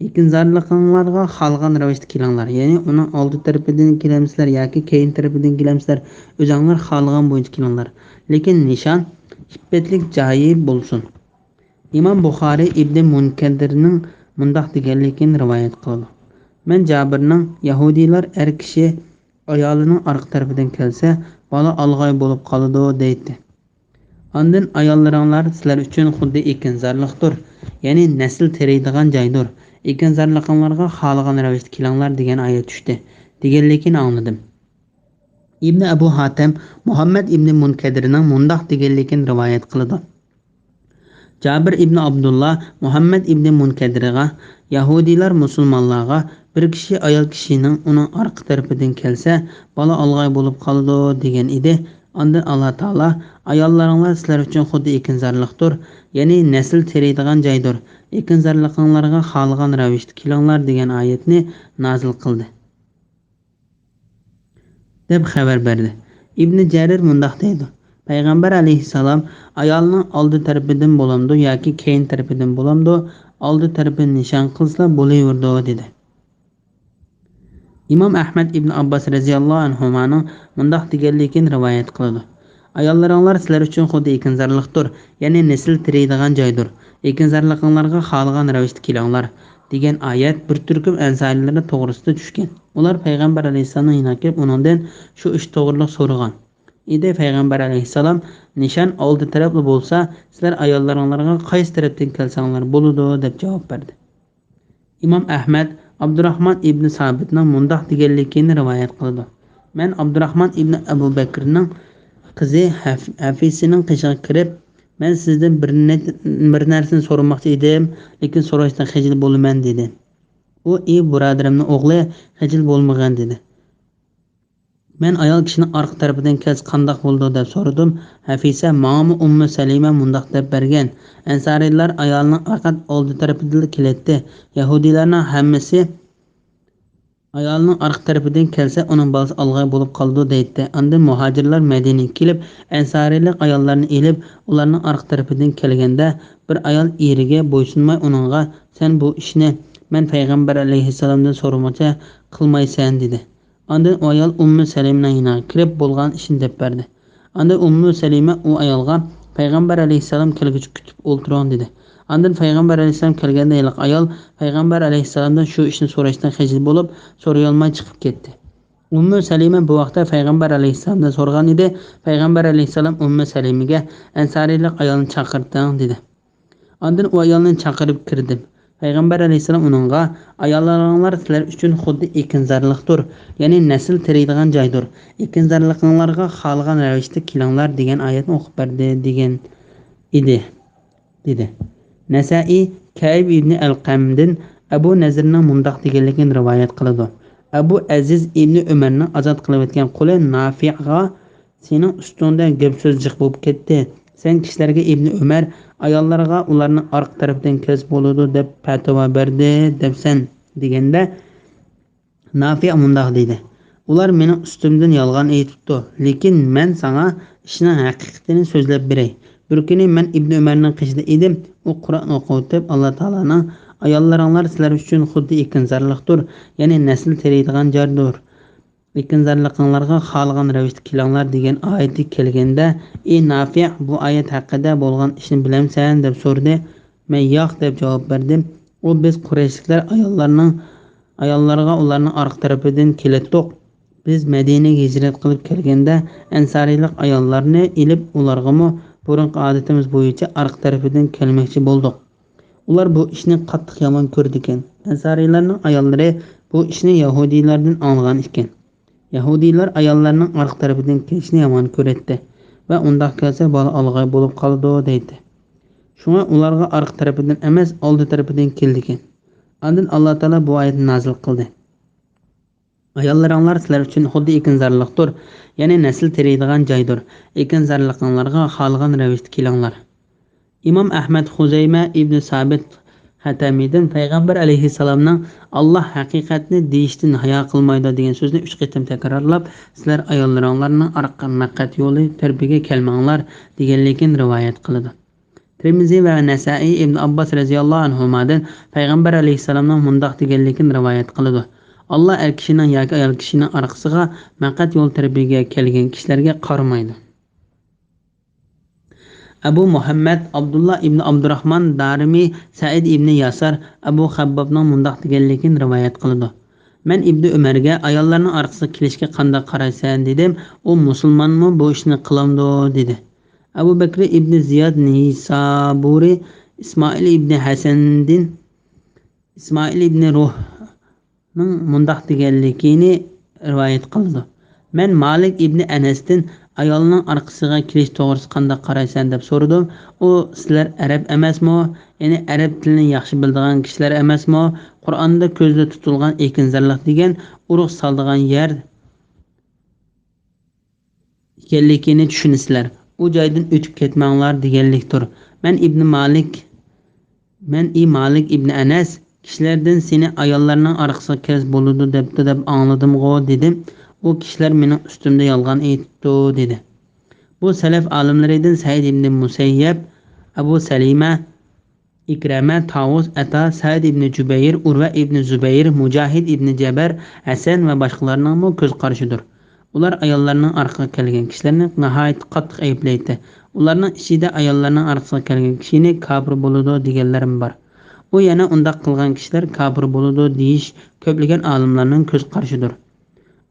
Ekinzorliklarga xalqan ravishda kelinglar. Ya'ni uning oldi tarafidan kelamsizlar yoki keyin tarafidan kelamsizlar. O'zinglar xalqan bo'yicha kelinglar. Lekin nishon iffetlik joyi bo'lsin. Imom Buxoriy Ibn Munkadirning mundaq deganligini rivoyat qildi. Men Jabirning Yahudiylar er kishi ayolining orqa tarafidan kelsa, bola alg'ay bo'lib qoladi deydi. Ondan ayollaringlar sizlar uchun xuddi ekinzorlikdir, ya'ni nasl teraydigan joydir. Ekinzorliklarga xalqan ravishda kelinglar degan oyat tushdi deganligini angladim. Ibn Abu Hatim Muhammad ibn Munkadirning mundaq deganligini rivoyat qildi. Jabir ibn Abdullah Muhammad ibn Munkadirga Yahudiylar musulmonlarga bir kishi ayol kishining uning orqa tarafidan kelsa, bola alg'ay bo'lib qoladi degan edi. Ondan Allah Taala ayollaringlar sizlar uchun xuddi ekinzorliqdir, ya'ni nasl teriydigan joydir. Ekinzorliqinglarga xohlagan ravishda kelinglar degan oyatni nozil qildi deb xabar berdi. Ibn Jarir mundaq deydi: Payg'ambar alayhissalom ayolning oldi tarafidan bo'lamdi yoki keyin tarafidan bo'lamdi, oldi tarafini nishon qilsa bo'laverdi dedi. İmam Ahmad ibn Abbas radhiyallohu anhuning mundaq deganligini rivoyat qiladi. Ayollaringlar sizlar uchun xuddi ekinzorliqdir, ya'ni nasl teriydigan joydir. Ekinzorliqinglarga xohlagan ravishda kelinglar degan oyat bir turkum ansarlar to'g'risida tushgan. Ular payg'ambar alayhissalomni yana kelib uningdan shu ish to'g'riliq so'ragan. Edi payg'ambar alayhissalom nishon oldi tarafli bo'lsa, sizlar ayollaringlarga qaysi tarafdan kelsanglar bo'ladi deb javob berdi. İmam Ahmad Abdurrahman ibn Sabitning mundaq deganligini rivoyat qildi. Men Abdurrahman ibn Abu Bakrning qizi Hafisining qishig'iga kirib, men sizdan bir narsani so'ramoqchi edim, lekin so'rashdan xijil bo'laman dedi. U birodarimning o'g'li xijil bo'lmagan dedi. Men ayol kishining orqa tarafidan kelsa qandoq bo'ldi deb so'radim. Hafisa ma'mu Ummu Salima mundaq deb bergan. Ansariylar ayolning orqa oldi tarafidan keladi. Yahudiylarning hammasi ayolning orqa tarafidan kelsa uning bolasi olg'ay bo'lib qoldi deydi. Undan muhojirlar Madinaga kelib, ansariylik ayollarni elib, ularning orqa tarafidan kelganda bir ayol eriga bo'ysunmay uningga sen bu ishni men payg'ambar alayhissalomdan so'ramoqchi qilmaysan dedi. Ondan o ayol Ummu Salimning yoniga kirib bo'lgan ishni deb berdi. Ondan Ummu Salima u ayolga payg'ambar alayhissalom kelgach kutib o'ltiring dedi. Ondan payg'ambar alayhissalom kelganda ayol payg'ambar alayhissalomdan shu ishni so'rashdan xijil bo'lib, so'ray olmay chiqib ketdi. Ummu Salima bu vaqtda payg'ambar alayhissalomdan so'ragan edi. Payg'ambar alayhissalom Ummu Salimaga ansariylik ayolni chaqirting dedi. Ondan u ayolni chaqirib kirdi. Payg'ambar alayhissalom uningga ayollaringlar sizlar uchun xuddi ekinzorliqdir, ya'ni nasl teriydigan joydir. Ekinzorliqinglarga xohlagan ravishda kelinglar degan oyatni o'qib berdi degan edi dedi. Nasa'iy Ka'b ibn al-Qamdan Abu Nazrning mundaq deganligini rivoyat qiladi. Abu Aziz ibn Umarning ozod qilib o'tgan quli Nafi'ga sening ustunda gap so'z jiq bo'lib ketdi. Sen kishilarga Ibn Umar ayollarga ularning orqa tarafidan kes bo'ladi deb fatvo berdi debsan deganda Nafi' mundaq dedi. Ular mening ustimdan yolg'on aytibdi, lekin men sana ishning haqiqatini so'zlab beray. Bir kuni men Ibn Umarning qishida edim. U Qur'on o'qib Alloh taolaning ayollaringlar sizlar uchun xuddi ekinzorliqdir, ya'ni nasl teriydigan joydir. Ekinzorliqinglarga xohlagan ravishda kelinglar degan oyati kelganda, Nafi' bu oyat haqida bo'lgan ishni bilamsan deb so'radi. Men yo'q deb javob berdim. U biz Qurayshliklar ayollarga ularning orqa tarafidan kelatdik. Biz Madinaga hijrat qilib kelganda ansariylik ayollarni ilib ularga burungi odatimiz bo'yicha orqa tarafidan kelmoqchi bo'ldik. Ular bu ishni qattiq yomon ko'rdi ekan. Ansariylarning ayollari bu ishni yahudiylardan olgan ekan. Yahudiylar ayollarning orqa tarafidan kelishni yomon ko'radi va undaq kelsa bola olg'ay bo'lib qoladi deydi. Shunga ularga orqa tarafidan emas, oldi tarafidan keldi ekan. Ondan Alloh taolo bu oyatni nozil qildi. Ayollaringlar sizlar uchun xuddi ekinzorliqdir, ya'ni nasl teriydigan joydir. Ekinzorliqinglarga xohlagan ravishda kelinglar. İmam Ahmad Huzayma ibn Sabit Hatamidan payg'ambar alayhissalomning Alloh haqiqatni deyishdan hayo qilmaydi degan so'zni 3 qatim takrorlab, sizlar ayollaringlarning orqa maqsad yo'li tarbiyaga kelmanglar deganligini rivoyat qiladi. Tirmiziy va Nasa'iy ibn Abbas radhiyallohu anhumadan payg'ambar alayhissalomning mundaq deganligini rivoyat qiladi. Alloh er kishining yoki ayol kishining orqasiga maqsad yo'l tarbiyaga kelgan kishilarga qaramaydi. Abu Muhammad Abdullah ibn Abdurrahman Darimi Said ibn Yasar Abu Habbobning mundaq deganligini rivoyat qiladi. Men Ibn Umarga ayollarning orqasiga kelishga qanday qaraysan dedim. U musulmonmi bu ishni qilamdi dedi. Abu Bakr ibn Ziyad Nisaburi Ismoil ibn Hasandin Ismoil ibn Ruhning mundaq deganligini rivoyat qildi. Men Malik ibn Anasdan ayolning orqasiga kelish to'g'risida qanday qaraysan deb so'radim. U sizlar arab emasmi? Ya'ni arab tilini yaxshi biladigan kishilar emasmi? Qur'onda ko'zda tutilgan ekinzorliq degan urug' soldigan yer ekanligini tushunasizlar. U joydan o'tib ketmanglar deganlikdir. Malik ibn Anas kishilardan seni ayollarning orqasiga kirish bo'ladi deb angladim-g'o dedim. U kishilar mening ustimda yolg'on aytdi dedi. Bu salaf olimlaridan Said ibn Musayyab, Abu Salima, Ikrama, Tavus, Ata, Said ibn Jubayr, Urva ibn Zubayr, Mujahid ibn Jabar, Hasan va boshqalarning ko'z qarashidir. Ular ayollarning orqasiga kelgan kishilarni nihoyat qattiq ayblaydi. Ularning ichida ayollarning orqasiga kelgan kishini kofir bo'ladi deganlarim bor. U yana undaq qilgan kishilar kofir bo'ladi deyish ko'plagan olimlarning ko'z qarashidir.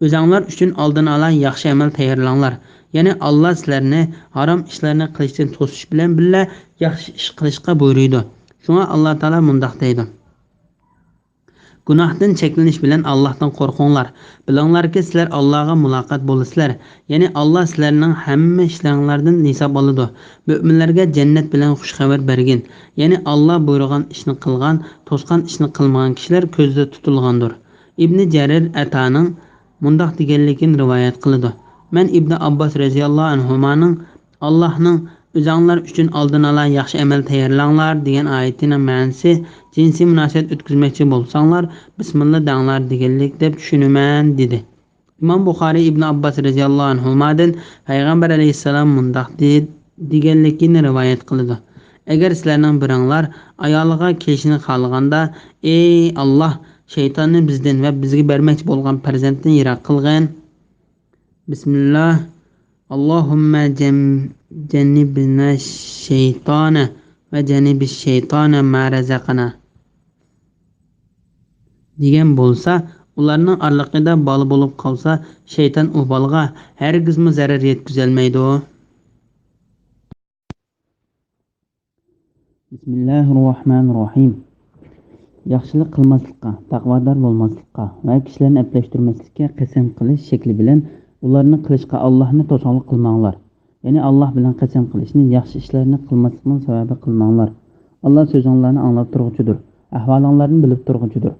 O'zinglar uchun oldin ola yaxshi amal tayyorlanglar. Ya'ni Alloh sizlarni harom ishlarni qilishdan to'sish bilan birga yaxshi ish qilishga buyuradi. Shunga Alloh taolo mundaq deydi: Gunohdan cheklanish bilan Allohdan qo'rqinglar. Bilinglarki, sizlar Allohga muloqot bo'lasizlar. Ya'ni Alloh sizlarning hamma ishlaringlardan hisob oladi. Mu'minlarga jannat bilan xush xabar bergin. Ya'ni Alloh buyurgan ishni qilgan, to'sgan ishni qilmagan kishilar ko'zda tutilgandir. Ibn Jarir Ataning mundaq deganligini rivoyat qiladi. Men Ibn Abbos radhiyallohu anhumaning Allohning o'zinglar uchun oldin ola yaxshi amal tayyorlanglar degan oyatining ma'nosi jinsiy munosabat o'tkazmoqchi bo'lsanglar bismillah danglar deganlik deb tushunaman dedi. Imom Buxoriy Ibn Abbos radhiyallohu anhumadan payg'ambar alayhissalom mundaq deganligini rivoyat qiladi. Agar sizlarning biringlar ayoliga kelishini xohlaganda, ey Alloh, shaytonni bizdan va bizga bermoqchi bo'lgan farzandni yiroq qilgin. Bismillah. Allohumma jannibna shaytona va jannibish shaytona ma razaqana degan bo'lsa, ularning oraliqida bola bo'lib qolsa, shayton u bolaga hargizmi zarar yetkazolmaydi. Bismillahirrohmanirrohim. Yaxshilik qilmaslikka, taqvodor bo'lmaslikka va kishilarni aplashtirmaslikka qasam qilish shakli bilan ularni qilishga Allohni to'sqinlik qilmanglar. Ya'ni Alloh bilan qasam qilishni yaxshi ishlarni qilmaslikning sababi qilmanglar. Alloh so'zinglarni anglab turg'uchidir, ahvolinglarni bilib turg'uchidir.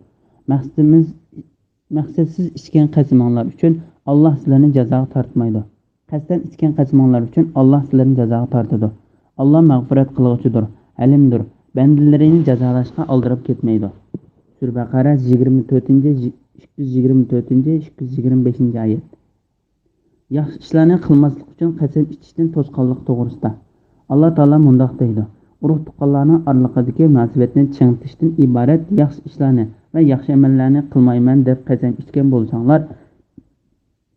Maqsadsiz ichgan qasaminglar uchun Alloh sizlarni jazoga tortmaydi. Qasddan ichgan qasaminglar uchun Alloh sizlarni jazoga tortadi. Alloh mag'firat qiluvchidir, alimdir. Bandalarini jazolashga oldirib ketmaydi. Sura Baqara 224-225-oyat. Yaxshi ishlarni qilmaslik uchun qasam ichishdan to'sqinlik to'g'risida Alloh taolo mundaq deydi: Urug' tuqqanlarning oraliqidagi munosabatni changitishdan iborat yaxshi ishlarni va yaxshi amallarni qilmayman deb qasam ichgan bo'lsanglar,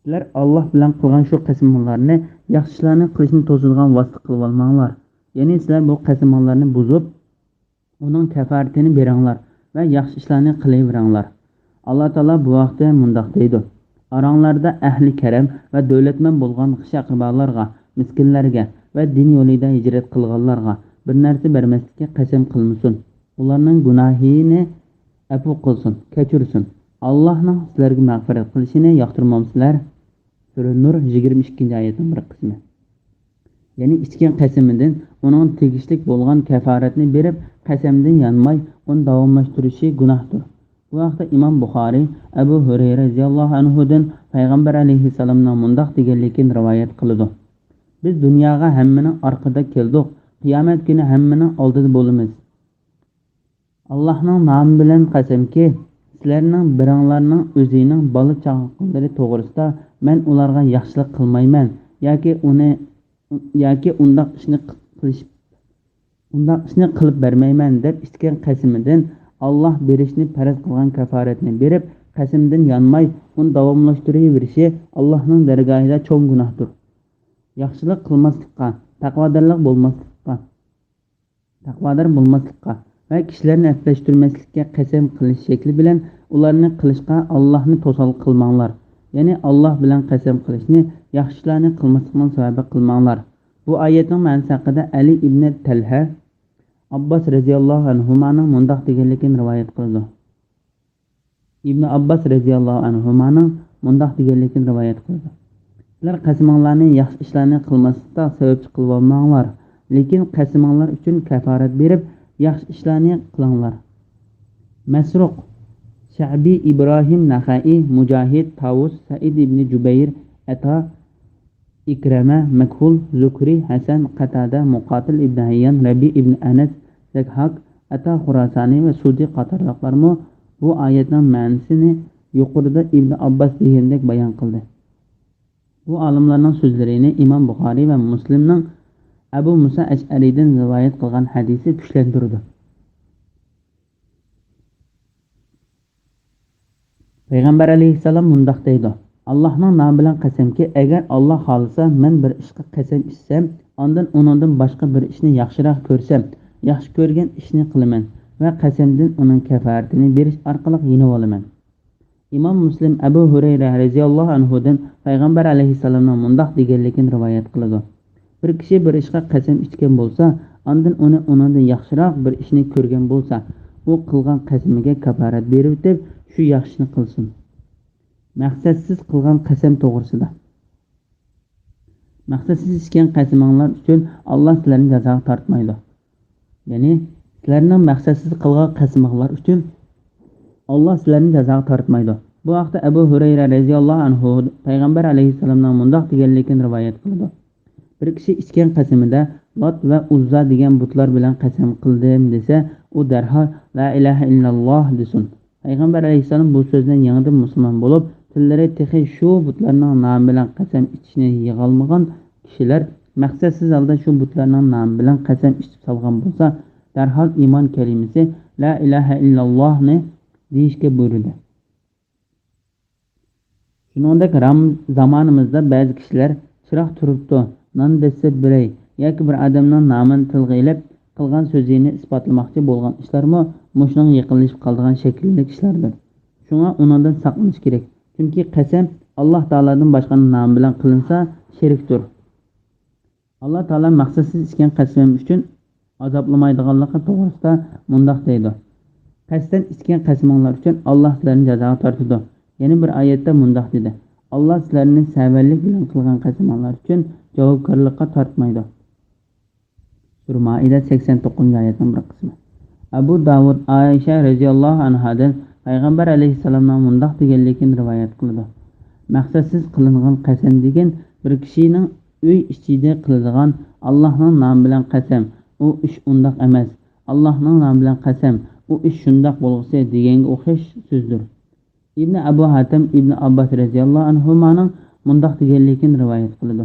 sizlar Alloh bilan qilgan shu qasamlarni yaxshi ishlarni qilishni to'sadigan vosita qilib olmanglar. Ya'ni sizlar bu qasamlarni buzib, uning kafaratini beringlar va yaxshi ishlarni qilaveringlar. Alloh taolo bu vaqtda mundaq deydi: Aranglarda ahli karam va davlatman bo'lgan qish-aqrabolarga, miskinlarga va din yo'lida hijrat qilganlarga bir narsa bermaslikka qasam qilmasin. Ularning gunohini afu qilsin, kechirsin. Allohning sizlarga mag'firat qilishini yoqtirmamsizlar. Sura Nur 22-oyatning bir qismi. Ya'ni ichgan qasamidan uning tegishlik bo'lgan kafaratni berib, qasamdan yanmay, uni davomlashtirishi gunohdir. Bu vaqtda Imom Buxoriy Abu Hurayra radhiyallohu anhudan payg'ambar alayhissalomning mundaq deganligini rivoyat qiladi: Biz dunyoga hammaning orqada keldik, qiyomat kuni hammaning oldida bo'lamiz. Allohning nomi bilan qasamki, sizlarning biringlarning o'zining bola chaqalari to'g'risida men ularga yaxshilik qilmayman yoki undaq ishni qilib bermayman deb ichgan qasamidan Alloh berishni faraz qilgan kafaratni berib, qasamdan yanmay, uni davomlashtiraverishi Allohning dargohida cho'ng gunohdir. Yaxshilik qilmaslikka, taqvodor bo'lmaslikka va kishilarni aplashtirmaslikka qasam qilish shakli bilan ularni qilishga Allohni to'sqinlik qilmanglar. Ya'ni Alloh bilan qasam qilishni yaxshi ishlarni qilmaslikning sababi qilmanglar. Bu oyatning ma'nosi haqida Ali ibn Talha Abbos radhiyallohu anhumaning mundaq deganligini rivoyat qildi. Ibn Abbos radhiyallohu anhumaning mundaq deganligini rivoyat qildi: Sizlar qasaminglarni yaxshi ishlarni qilmaslikda sababchi qilib olmanglar, lekin qasaminglar uchun kafarat berib, yaxshi ishlarni qilinglar. Masruq, Sha'bi, Ibrohim Naxai, Mujahid, Tavus, Said ibn Jubayr, Ata, İkreme, Mekhul, Zukri, Hasan, Qatada, Muqatil ibn Hayyan, Rabi ibn Anas, Zekhak, Ata Khurasani ve Sudi qatorliqlarmi bu oyatning ma'nosini yuqorida ibn Abbas degandek bayon qildi. Bu olimlarning so'zlarini Imom Buxoriy va Muslimning Abu Musa Ash'ariydan rivoyat qilgan hadisi kuchlantirdi. Payg'ambar alayhissalom mundoq deydi: Allohning nomi bilan qasamki, agar Alloh xolisa men bir ishga qasam ichsam, ondan uningdan boshqa bir ishni yaxshiroq ko'rsam, yaxshi ko'rgan ishni qilaman va qasamdan uning kafaratini berish orqali yenib olaman. Imom Muslim Abu Hurayra radhiyallohu anhudan Payg'ambar alayhissalomning mundoq deganligini rivoyat qiladi: Bir kishi bir ishga qasam ichgan bo'lsa, ondan uningdan yaxshiroq bir ishni ko'rgan bo'lsa, u qilgan qasamiga kafarat berib deb shu yaxshini qilsin. Maqsadsiz qilgan qasam to'g'risida. Maqsadsiz ichgan qasaminglar uchun Alloh sizlarni jazoga tortmaydi. Ya'ni sizlarning maqsadsiz qilgan qasaminglar uchun Alloh sizlarni jazoga tortmaydi. Bu vaqtda Abu Hurayra radhiyallohu anhu Payg'ambar alayhissalomning mundoq deganligini rivoyat qildi: Bir kishi ichgan qasamida Lot va Uzza degan butlar bilan qasam qildim desa, u darhol la ilaha illalloh desin. Payg'ambar alayhissalom bu so'zdan yangidan musulmon bo'lib, tillari texi shu butlarning nomi bilan qasam ichishni yig'olmagan kishilar maqsadsiz holda shu butlarning nomi bilan qasam ichib solgan bo'lsa, darhol iymon kalimasi la ilaha illallohni deyishga buyurdi. Shuningdek, zamonimizda ba'zi kishilar chiroq turibdi, non desa bilay yoki bir odamning nomini tilga ilib qilgan so'zini isbotlamoqchi bo'lgan ishlarmi mushning yiqilishib qolgan shaklli ishlardir. Shunga undan saqlanish kerak. Chunki qasam Alloh taoladan boshqa nom bilan qilinsa shirkdir. Alloh taolo maqsadsiz ichgan qasam uchun azoblamaydiganligi to'g'risida mundoq deydi: Qasddan ichgan qasaminglar uchun Alloh sizlarni jazoga tortadi. Yana bir oyatda mundoq dedi: Alloh sizlarni savallik bilan qilgan qasaminglar uchun javobgarlikka tortmaydi. Sura Maida 89-oyatning bir qismi. Abu Davud Aisha radhiyallohu anhadan Payg'ambar alayhissalomning mundoq deganligini rivoyat qildi: Maqsadsiz qilingan qasam degan bir kishining uy ichida qiladigan Allohning nomi bilan qasam, u ish undoq emas. Allohning nomi bilan qasam, u ish shundoq bo'lsa deganga o'xshash so'zdir. Ibn Abu Hatim Ibn Abbas radhiyallohu anhumaning mundoq deganligini rivoyat qildi: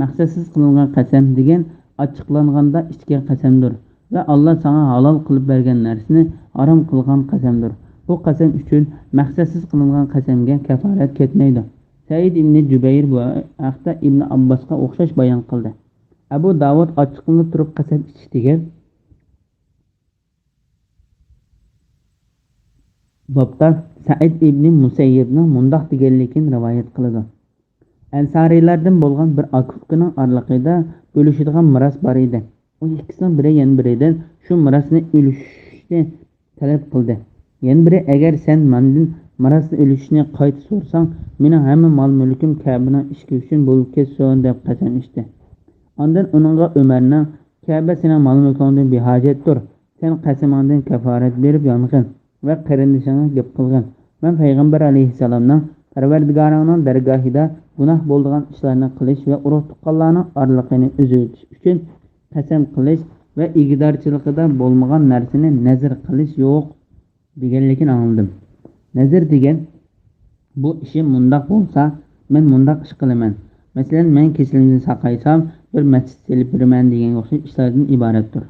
Maqsadsiz qilingan qasam degan ochiqlanganda ichgan qasamdir va Alloh sana halol qilib bergan narsani harom qilgan qasamdir. Bu qasam uchun maqsadsiz qilingan qasamga kafarat ketmaydi. Said ibn Jubayr bu haqda Ibn Abbosga o'xshash bayon qildi. Abu Davud ochiqlanib turib qasam ichish degan bobda Said ibn Musayyibning mundoq deganligini rivoyat qildi: Ansariylardan bo'lgan bir akufkining orliqida bo'lishadigan miros bor edi. U ikkisining biri yana biridan shu mirosni o'lishni talab qildi. Yana biri agar sen mendan mirosni o'lishni qayta so'rsang, mening hamma mol-mulkim Ka'baning ishki uchun bo'lib ketsin deb qasam ichdi. Ondan uningga Umarning Ka'ba sening mol-mulkingdan behojatdir. Sen qasamingdan kafarat berib yong'in va qarindishingga gap qilgan. Men Payg'ambar alayhissalomning Parvardigoringning dargohida gunoh bo'lgan ishlarni qilish va urug' tuqqanlarning orliqini uzitish uchun qasam qilish va igdorchiligida bo'lmagan narsani nazr qilish yo'q deganligini angladim. Nazr degan bu ishim mundoq bo'lsa, men mundoq ish qilaman. Masalan, men kechilimni saqaysam, bir masjid silib beraman degan o'xshash ishlardan iboratdir.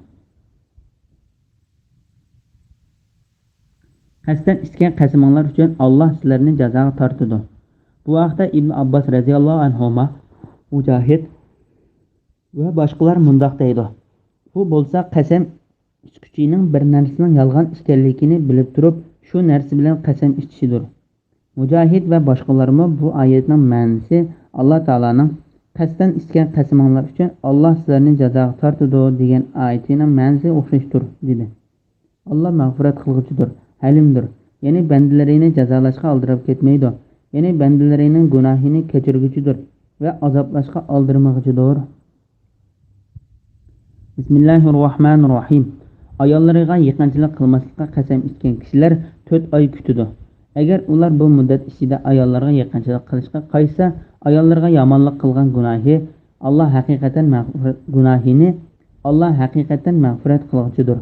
Qasddan ichgan qasaminglar uchun Alloh sizlarni jazoga tortadi. Bu vaqtda Ibn Abbos radhiyallohu anhuma, Mujahid va boshqalar mundoq deydi: Bu bo'lsa qasam ichguchining bir narsaning yolg'on ekanligini bilib turib, shu narsa bilan qasam ichishidir. Mujahid va boshqalarmi bu oyatning ma'nosi Alloh taolaning qasddan ichgan qasaminglar uchun Alloh sizlarni jazoga tortadi degan oyatining ma'nosi o'xshashdir dedi. Alloh mag'firat qilguvchidir, halimdir. Ya'ni bandalarini jazolashga oldirib ketmaydi. Ya'ni bandalarining gunohini kechirguchidir va azoblashga oldirmoqchidir. Bismillahirrohmanirrohim. Ayollariga yaqinchilik qilmaslikka qasam ichgan kishilar 4 oy kutadi. Agar ular bu muddat ichida ayollarga yaqinchilik qilishga qaytsa, ayollarga yomonlik qilgan gunohi Allah haqiqatan mag'firat gunohini Allah haqiqatan mag'firat qiluvchidir.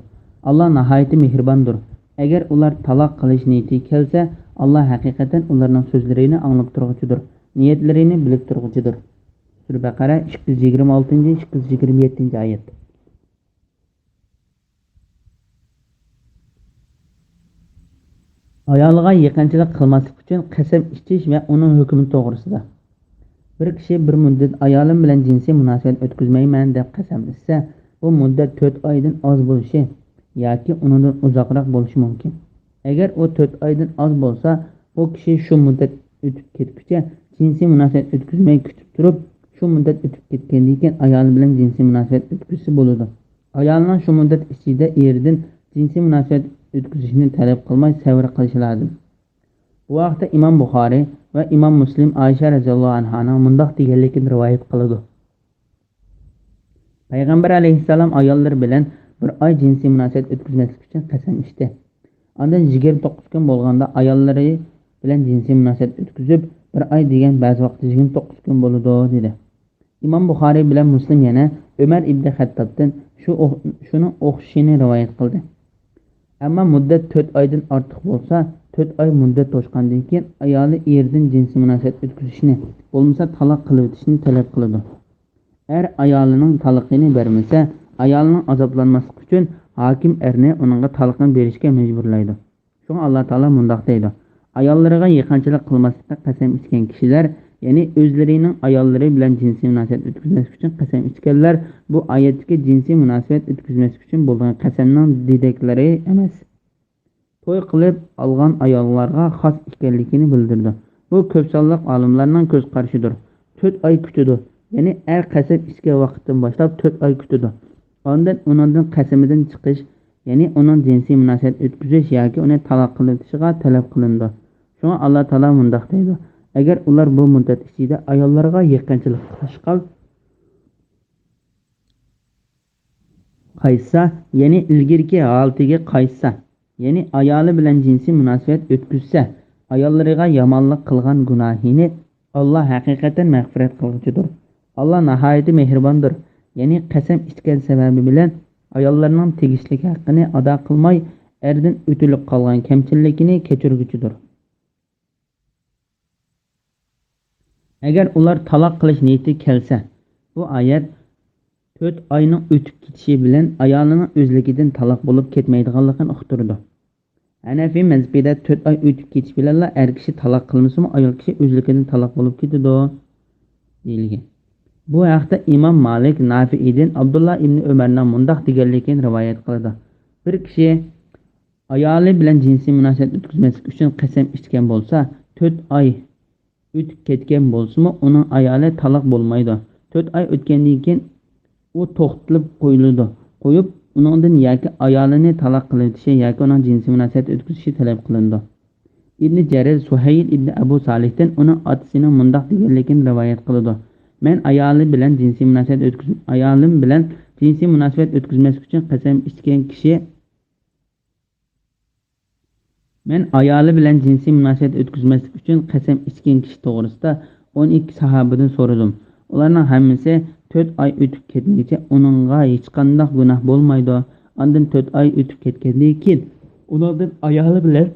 Allah nihoyatda mehribondir. Agar ular taloq qilish niyati kelsa, Allah haqiqatan ularning so'zlarini anglab turuvchidir, niyatlarini bilib turuvchidir. Sura Baqara 226-227 oyat. Ayoliga yaqinchilik qilmaslik uchun qasam ichish va uning hukmi to'g'risida. Bir kishi bir muddat ayolim bilan jinsiy munosabat o'tkazmayman deb qasam ichsa, bu muddat 4 oydan oz bo'lishi yoki undan uzoqroq bo'lishi mumkin. Agar u 4 oydan oz bo'lsa, bu kishi shu muddat o'tib ketguncha jinsiy munosabat o'tkazmay kutib turib, shu muddat o'tib ketgandan keyin ayoli bilan jinsiy munosabat o'tkazsa bo'ladi. Ayolning shu muddat ichida eridan jinsiy munosabat o'tkazishni talab qilmay sabr qilishi lozim. Bu vaqtda Imom Buxoriy va Imom Muslim Oysha radhiyallohu anhaning mundoq deganligini rivoyat qiladi. Payg'ambar alayhissalom ayollar bilan bir oy jinsiy munosabat o'tkazmaslik uchun qasam ichdi. Ondan 29 kun bo'lganda ayollari bilan jinsiy munosabat o'tkazib, bir oy degan ba'zi vaqtda 29 kun bo'ladi dedi. Imom Buxoriy bilan Muslim yana Umar ibn Xattobdan shuni o'xshashini rivoyat qildi. Ammo muddat 4 oydan ortiq bo'lsa, 4 oy muddat to'shqandan keyin ayoli erdan jinsiy munosabat o'tkazishni, bo'lmasa taloq qilib o'tishni talab qiladi. Er ayolining taloqini bermasa, ayolining azoblanmasligi uchun hokim erni uningga taloqni berishga majburlaydi. Shunga Alloh taolo mundoq deydi: Ayollariga yaqinchilik qilmaslikka qasam ichgan kishilar, ya'ni o'zlarining ayollari bilan jinsiy munosabat o'tkazmaslik uchun qasam ichganlar, bu oyatdagi jinsiy munosabat o'tkazmaslik uchun bo'lgan qasamning dedaklari emas. To'y qilib olgan ayollarga xos ekanligini bildirdi. Bu ko'p sonliq olimlarning ko'z qarashidir. 4 oy kutadi. Ya'ni er qasam ichgan vaqtdan boshlab 4 oy kutadi. Ondan uningdan qasamidan chiqish, ya'ni uning jinsiy munosabat o'tkazish yoki uni taloq qilishiga talab qilindi. Shunga Alloh taolo mundoq deydi: Agar ular bu muddat ichida ayollarga yaqinchilik qilishga qaytsa, ya'ni ilgirki holatiga qaytsa, ya'ni ayoli bilan jinsiy munosabat o'tkazsa, ayollariga yomonlik qilgan gunohini Alloh haqiqatan mag'firat qiluvchidir. Alloh nihoyatda mehribondir. Ya'ni qasam ichgan sababi bilan ayollarning tegishli haqqini ado qilmay, erdan o'tilib qolgan kamchilikini kechirguchidir. Agar ular taloq qilish niyati kelsa, bu oyat 4 oyning o'tib ketishi bilan ayolining o'zligidan taloq bo'lib ketmaydiganligini uqtirdi. Hanafiy mazhabida 4 oy o'tib ketish bilan er kishi taloq qilmasa, ayol kishi o'zligidan taloq bo'lib ketadi deyilgan. Bu haqda Imom Malik Nafi'dan Abdullah ibn Umarning mundoq deganligini rivoyat qiladi. Bir kishi ayoli bilan jinsiy munosabat o'tkazmaslik uchun qasam ichgan bo'lsa, 4 oy o'tib ketgan bo'lsa-mu, uning ayoli taloq bo'lmaydi. 4 oy o'tgandan keyin u to'xtatilib qo'yiladi. Qo'yib, uningdan yoki ayolini taloq qilishi yoki uning jinsiy munosabat o'tkazishi talab qilindi. Ibn Jarir Suhayl ibn Abu Salihdan uning otasining mundoq deganligini rivoyat qiladi. Men ayolim bilan jinsiy munosabat o'tkazmaslik uchun qasam ichgan kishi to'g'risida 12 sahobadan so'radim. Ularning hammasi 4 oy o'tib ketguncha uningga hech qanday gunoh bo'lmaydi. Ondan 4 oy o'tib ketgandan keyin ulardan ayoli bilan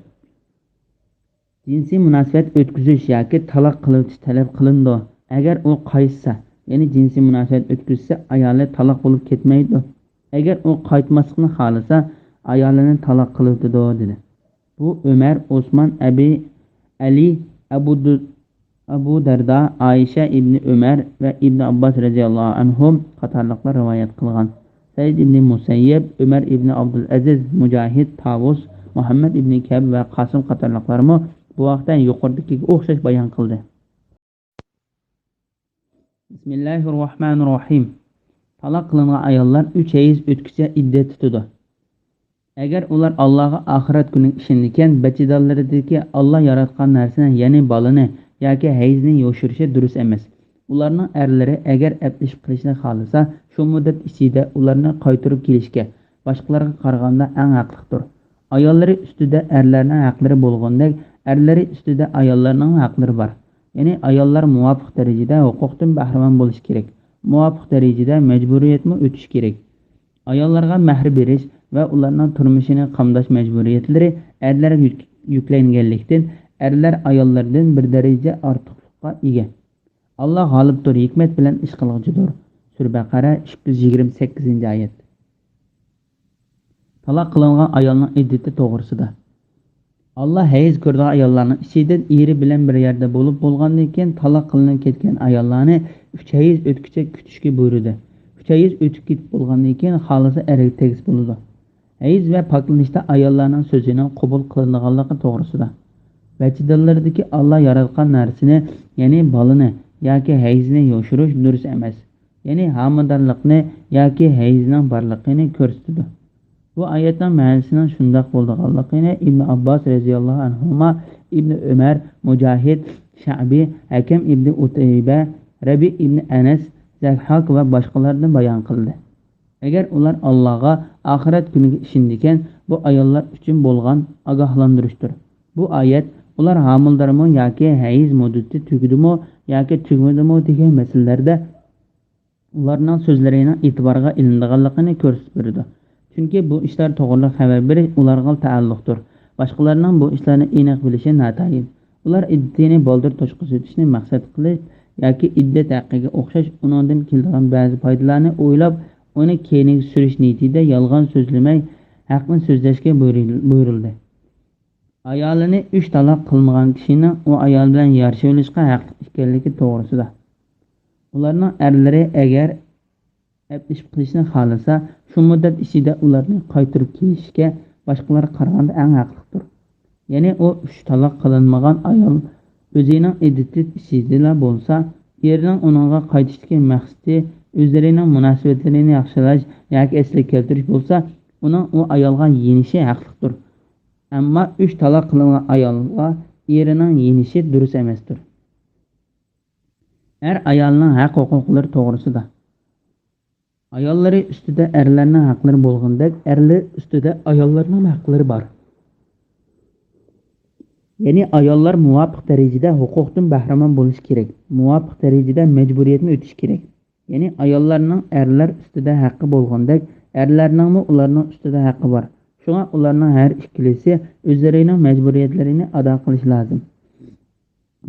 jinsiy munosabat o'tkazish yoki taloq qilish talab qilindi. Agar u qaytsa, ya'ni jinsiy munosabat o'tkazsa, ayoli taloq bo'lib ketmaydi. Agar u qaytmaslikni xohlasa, ayolini taloq qiladi dedi. Bu Umar, Osman, Ali, Abu Darda, Aisha ibn Umar va Ibn Abbas radhiyallohu anhum qatorliqlar rivoyat qilgan. Said ibn Musayyib, Umar ibn Abdul Aziz, Mujahid, Tavus, Muhammad ibn Kab va Qasim qatorliqlarmi bu vaqtdan yuqoridagiga o'xshash bayon qildi. Bismillahirrohmanirrohim. Taloq qilingan ayollar 3 oy o'tguncha iddat tutadi. Agar ular Allohga oxirat kuniga ishongan, bachidonlaridagi Alloh yaratgan narsani, ya'ni bolani yoki hayzni yo'shirishi durust emas. Ularning erlari agar ablashib qilishni xohlasa, shu muddat ichida ularni qaytarib kelishga boshqalarga qaraganda eng haqlidir. Ayollari ustida erlarning haqlari bo'lgandek, erlari ustida ayollarning haqlari bor. Ya'ni ayollar muvofiq darajada huquqdan bahramand bo'lishi kerak. Muvofiq darajada majburiyatni o'tish kerak. Ayollarga mehr berish va ularning turmushini qamdash majburiyatlari erlarga yuklanganlikdan erlar ayollardan bir daraja ortiqlikqa ega. Allah g'olibdir, hikmat bilan ish qiluvchidir. Sura Baqara 228-oyat. Taloq qilingan ayolning iddati to'g'risida. Allah hayz ko'rgan ayollarning ichidan eri bilan bir yerda bo'lgandan keyin taloq qilinib ketgan ayollarni 3 hayz o'tkicha kutishga buyurdi. 3 hayz o'tib ketib bo'lgandan keyin xolisi erga tegis bo'ladi. Hayz va poklanishda ayollarning so'zining qabul qilinganligi to'g'risida. Vajidallardagi Allah yaratgan narsani, ya'ni bolani yoki hayzni yoshirish durust emas. Ya'ni homiladorlikni yoki hayzning borligini ko'rsatadi. Bu oyatning ma'nosining shundoq bo'lganligini Ibn Abbos radhiyallohu anhuma, Ibn Umar, Mujahid, Sha'bi, Hakam ibn Utayba, Rabi ibn Anas, Zahhak va boshqalardan bayon qildi. Agar ular Allohga oxirat kuniga ishondikan, bu ayollar uchun bo'lgan ogohlantirishdir. Bu oyat ular homildormi yoki hayz muddati tugdimi yoki tugmadimi degan masalalarda ularning so'zlarining e'tiborga ilinganligini ko'rsatib berdi. Chunki bu ishlar to'g'ri xabar berish ularga taalluqdir. Boshqalarning bu ishlarni aniq bilishi notayin. Ular iddatini boldir to'shqizishni maqsad qilib yoki iddat haqqiga o'xshash undan keladigan ba'zi foydalarni o'ylab, uni keyinga surish niyatida yolg'on so'zlamay, haqni so'zlashga buyurildi. Ayolini 3 taloq qilmagan kishining u ayol bilan yarashishga haqli ekanligi to'g'risida. Ularning erlari agar ablashib qilishni xohlasa, shu muddat ichida ularni qaytarib kelishga boshqalar qaraganda eng haqlidir. Ya'ni u 3 taloq qilinmagan ayol o'zining iddati ichida bo'lsa, erining uningga qaytishdagi maqsadi o'zlarining munosabatlarini yaxshilash yoki eslik keltirish bo'lsa, uning u ayolga yenishi haqlidir. Ammo 3 taloq qilingan ayolga erining yenishi durust emasdir. Ayolning haq-huquqlari to'g'risida. Ayollari ustida erlarning haqlari bo'lgandek, erlar ustida ayollarning haqlari bor. Ya'ni ayollar muvofiq darajada huquqdan bahramand bo'lish kerak. Muvofiq darajada majburiyatni o'tish kerak. Ya'ni ayollarning erlar ustida haqqi bo'lgandek, erlarning ularning ustida haqqi bor. Shunga ularning har ikkilisi o'zlarining majburiyatlarini ado qilish lozim.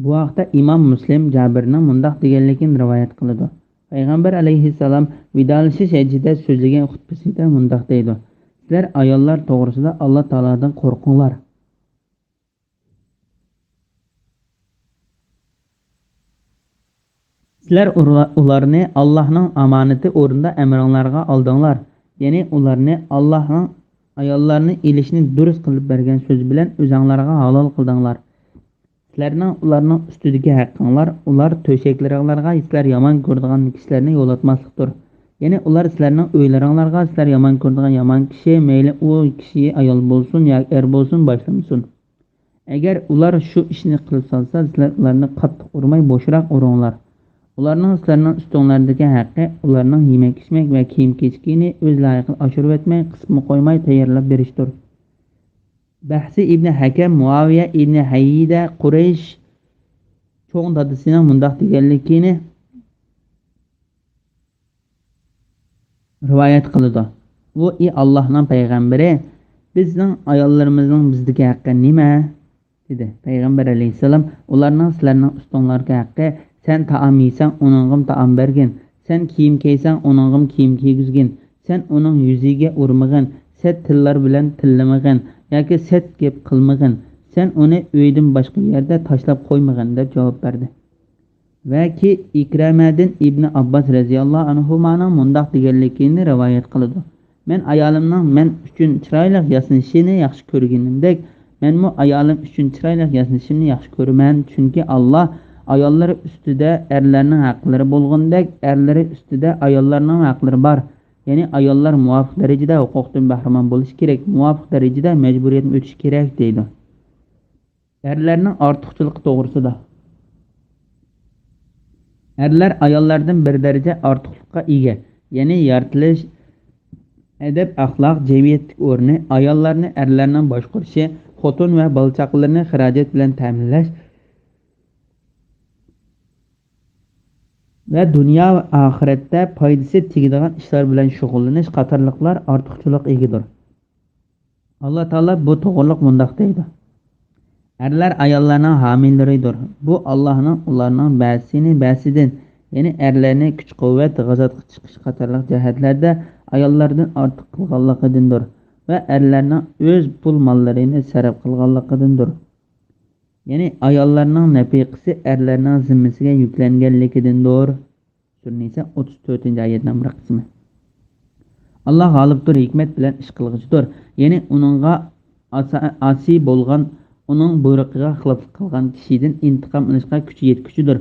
Bu vaqtda Imom Muslim Jabirning mundaq deganligini rivoyat qiladi. Payg'ambar alayhissalom vidolashish hajida so'zlagan xutbasida mundaq deydi: "Sizlar ayollar to'g'risida Alloh taolodan qo'rqinglar. Sizlar ularni Allohning omonati o'rnida amringlarga oldinglar. Ya'ni ularni Allohning ayollarni ilishni durust qilib bergan so'z bilan o'zinglarga halol qildinglar. Sizlarning ularning ustidagi haqqinglar ular to'shaklaringlarga sizlar yomon ko'radigan kishilarni yo'latmaslikdir. Ya'ni ular sizlarning o'ylaringlarga sizlar yomon ko'radigan yomon kishi, mayli u kishi ayol bo'lsin yoki er bo'lsin, boshlamsin. Agar ular shu ishni qilib solsa, sizlar ularni qattiq urmay bo'shroq uringlar. Ularning sizlarning ustinglardagi haqqi ularning yemak-ichmak va kiyim-kechkini o'z layiqiga oshirib o'tmay, qismi qo'ymay tayyorlab berishdir." Bahsi ibn Hakam Muaviya ibn Hayyida Quraysh cho'ng dadasining mundaq deganligini rivoyat qiladi. Bu Allohning payg'ambari, bizning ayollarimizning bizdagi haqqi nima? dedi. Payg'ambar alayhisalom ularning sizlarning ustinglarga haqqi: sen taom yeysan, uningga taom bergin. Sen kiyim kiysang, uningga kiyim kiygizgin. Sen uning yuziga urmagin, set tillar bilan tillamagin yoki set gap qilmagin. Sen uni uydan boshqa yerda tashlab qo'ymagin deb javob berdi. Va ki Ikramadan Ibn Abbos radhiyallohu anhumaning mundaq deganligini rivoyat qiladi: "Men ayolimning men uchun chiroyli yasnashini yaxshi ko'rganimdek, menmi ayolim uchun chiroyli yasnashimni yaxshi ko'raman, chunki Alloh ayollar ustida erlarning haqlari bo'lgandek, erlari ustida ayollarning haqlari bor. Ya'ni ayollar muvofiq darajada huquqdan bahramand bo'lish kerak, muvofiq darajada majburiyatni o'tish kerak" deydi. Erlarning ortiqchiligi to'g'risida. Erlar ayollardan bir daraja ortiqlikka ega. Ya'ni yaratilish, adab, axloq, jamiyatlik o'rni ayollarni erlarning boshqarishi, xotin va bola chaqalarni xarajat bilan ta'minlash, va dunyo va oxiratda foydasi tegadigan ishlar bilan shug'ullanish qatorliqlar ortiqchilik egidir. Alloh taolo bu to'g'riliq mundoq deydi: erlar ayollarning homillaridir. Bu Allohning ularning ba'zisini ba'zidan, ya'ni erlarni kuch quvvat g'azotga chiqish qatorliq jihatlarda ayollardan ortiq qilganligidandir va erlarning o'z pul mollarini sarf qilganligidandir. Ya'ni ayollarning nafiqasi erlarning zimmasiga yuklanganligidandir. Sura 34-oyatning bir qismi. Allah g'olibdir, hikmat bilan ish qilg'uchidir. Ya'ni uningga asi bo'lgan, uning buyrug'iga xiloflik qilgan kishidan intiqom olishga kuchi yetguchidir.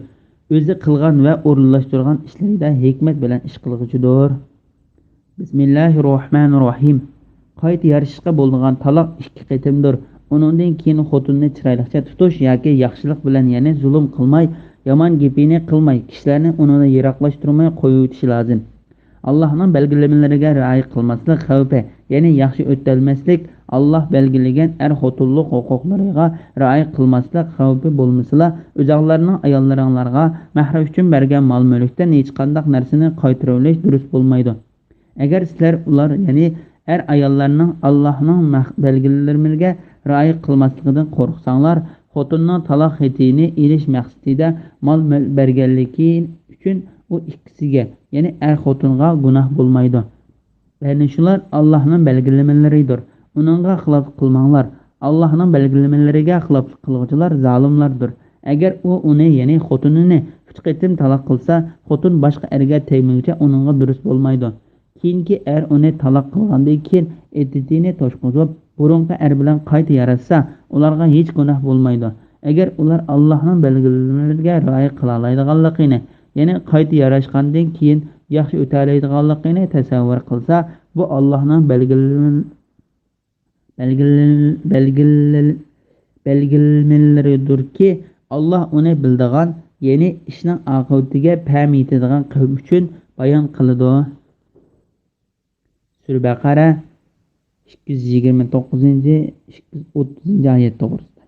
O'zi qilgan va o'rinlashtirgan ishlarida hikmat bilan ish qilg'uchidir. Bismillahirrohmanirrohim. Qayta yarashishga bo'lgan taloq 2 qatimdir. Uningdan keyin xotinni chiroylicha tutish yoki yaxshilik bilan, ya'ni zulm qilmay, yomon gapini qilmay, kishilarni undan yiroqlashtirmay qo'yitish lozim. Allohning belgilamalariga rioya qilmaslik xavfi, ya'ni yaxshi o'talmaslik, Alloh belgilagan xotinlik huquqlariga rioya qilmaslik xavfi bo'lmasa, o'zinglarning ayollaringlarga mahram uchun bergan mol-mulkdan hech qanday narsani qaytarib olish durust bo'lmaydi. Agar sizlar ular, ya'ni ayollarning Allohning belgilamalariga rioya qilmasligidan qo'rqsanglar, xotinning taloq xetini elish maqsadida mol berganligi uchun u ikkisiga, ya'ni xotinga gunoh bo'lmaydi. Ya'ni shular Allohning belgilamalaridir. Uningga xilof qilmanglar. Allohning belgilamalariga xilof qiluvchilar zolimlardir. Agar u uni, ya'ni xotinini 3 qatim taloq qilsa, xotin boshqa erga tegmaguncha uningga durust bo'lmaydi. Keyingi uni taloq qilgandan keyin iddetini to'shqizib, burunqi bilan qayta yarashsa, ularga hech gunoh bo'lmaydi. Agar ular Allohning belgilamalariga rioya qila oladiganligini, ya'ni qayta yarashgandan keyin yaxshi o'talaydiganligini tasavvur qilsa, bu Allohning belgilamalaridirki, Alloh uni bildigan, ya'ni ishning oqibatiga fahm yetadigan qavm uchun bayon qiladi. Sura Baqara 229-230 oyat to'g'risida.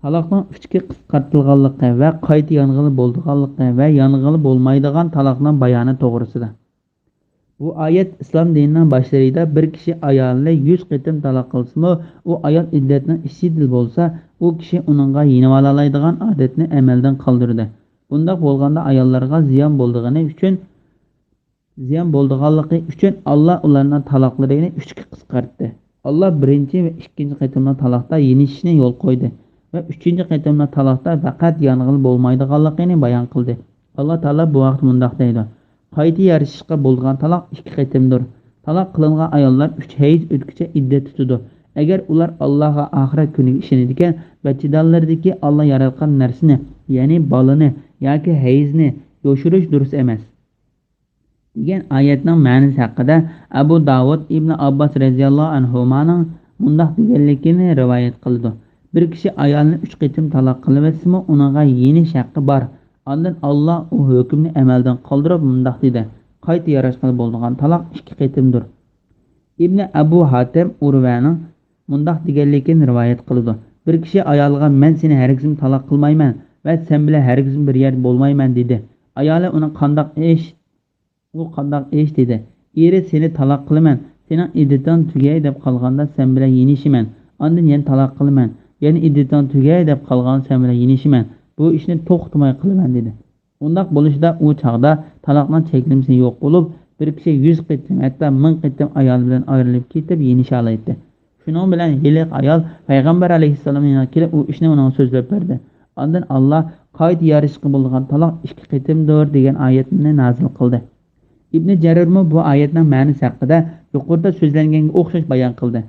Taloqning 3 ga qisqartirilganligi va qayta yong'ili bo'lganligi va yong'ili bo'lmaydigan taloqning bayoni to'g'risida. Bu oyat islom dinining boshlarida bir kishi ayolni 100 qatim taloq qilsa, u ayol iddatning ishidil bo'lsa, u kishi uningga yenib oladigan odatni amaldan qoldirdi. Bunday bo'lganda ayollarga ziyon bo'lganligi uchun Alloh ularning taloqlarini 3 ga qisqartdi. Alloh birinchi va ikkinchi qatimli taloqda yenishni yo'l qo'ydi va 3-chi qatimli taloqda faqat yong'il bo'lmaydiganligini bayon qildi. Alloh taolo bu vaqt mundoq deydi: qayta yarashishga bo'lgan taloq 2 qatimdir. Taloq qilingan ayollar 3 hayz o'tguncha iddat tutadi. Agar ular Allohga oxirat kuniga ishonadigan bachidonlardagi Alloh yaratgan narsani, ya'ni bolani yoki hayzni yo'shirish durust emas. degan oyatning ma'nosi haqida Abu Davud ibn Abbos radhiyallohu anhumaning mundoq deganligini rivoyat qildi: bir kishi ayolni 3 qatim taloq qilsa, uningga yenish haqqi bor. Ondan Alloh u hukmni amaldan qoldirib mundoq dedi: qayta yarashgan bo'lgan taloq 2 qatimdir. Ibn Abu Hatim Urvaning mundoq deganligini rivoyat qildi: bir kishi ayolga men seni hargiz taloq qilmayman va sen bilan hargiz bir yer bo'lmayman dedi. Ayoli uni qandoq ish dedi. Eri seni taloq qilaman, sening iddating tugay deb qolganda sen bilan yenishiman. Ondan yana taloq qilaman, yana iddating tugay deb qolgan sen bilan yenishiman. Bu ishni to'xtamay qilaman dedi. Undoq bo'lishda u chaqda taloqning cheklimasi yo'q bo'lib, bir kishi 100 qatim, hatto 1000 qatim ayol bilan ayrilib ketib yenisha oladi. Shuning bilan hiliq ayol payg'ambar alayhissalom yana kelib u ishni uning so'zlab berdi. Ondan Alloh qayta yarashga bo'lgan taloq 2 qatimdir degan oyatni nozil qildi. Ibn Jarirmi bu oyatning ma'nosi haqida yuqorida so'zlanganga o'xshash bayon qildi.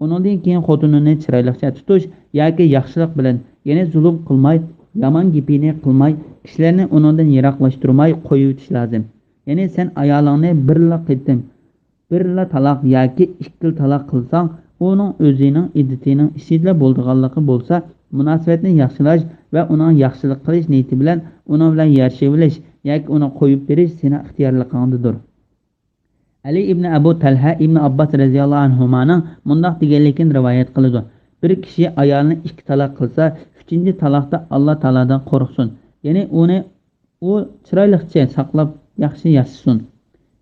Undan keyin xotinini chiroylicha tutish yoki yaxshilik bilan, ya'ni zulm qilmay, yomon gapini qilmay, kishilarni undan yiroqlashtirmay qo'yitish lozim. Ya'ni sen ayolingni birla taloq yoki 2 taloq qilsang, uning o'zining iddatining ishida bo'lganligi bo'lsa, munosabatni yaxshilash va uning yaxshilik qilish niyati bilan uning bilan yarashib yoki uni qo'yib berish seni ixtiyorligingdadir. Ali ibn Abu Talha ibn Abbos radhiyallohu anhumaning mundoq deganligini rivoyat qiladi: bir kishi ayolni 2 taloq qilsa, 3-chi taloqda Alloh taoladan qo'rqsin. Ya'ni uni u chiroyliqcha saqlab yaxshi yashasin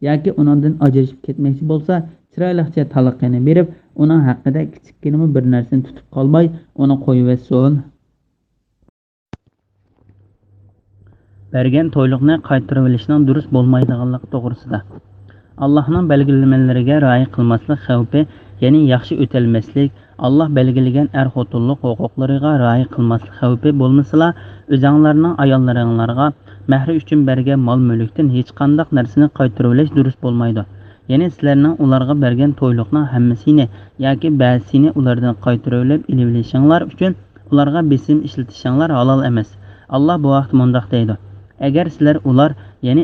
yoki undan ajrashib ketmoqchi bo'lsa chiroyliqcha talaqini berib uning haqida kichikkinami bir narsani tutib qolmay uni qo'yversin. Bergen to'yliqni qaytarib olishning durust bo'lmaydiganligi to'g'risida Allohning belgilamalariga rioya qilmaslik xavfi, ya'ni yaxshi o'talmaslik, Alloh belgilagan xotinlik huquqlariga rioya qilmaslik xavfi bo'lmasa, o'zinglarning ayollaringlarga mahri uchun bergan mol-mulkdan hech qanday narsani qaytarib olish durust bo'lmaydi. Ya'ni sizlarning ularga bergan to'yliqning hammasini yoki ba'zisini ulardan qaytarib olishinglar uchun ularga besim ishlatishinglar halol emas. Alloh bu vaqt mundaq deydi: agar sizlar ular, ya'ni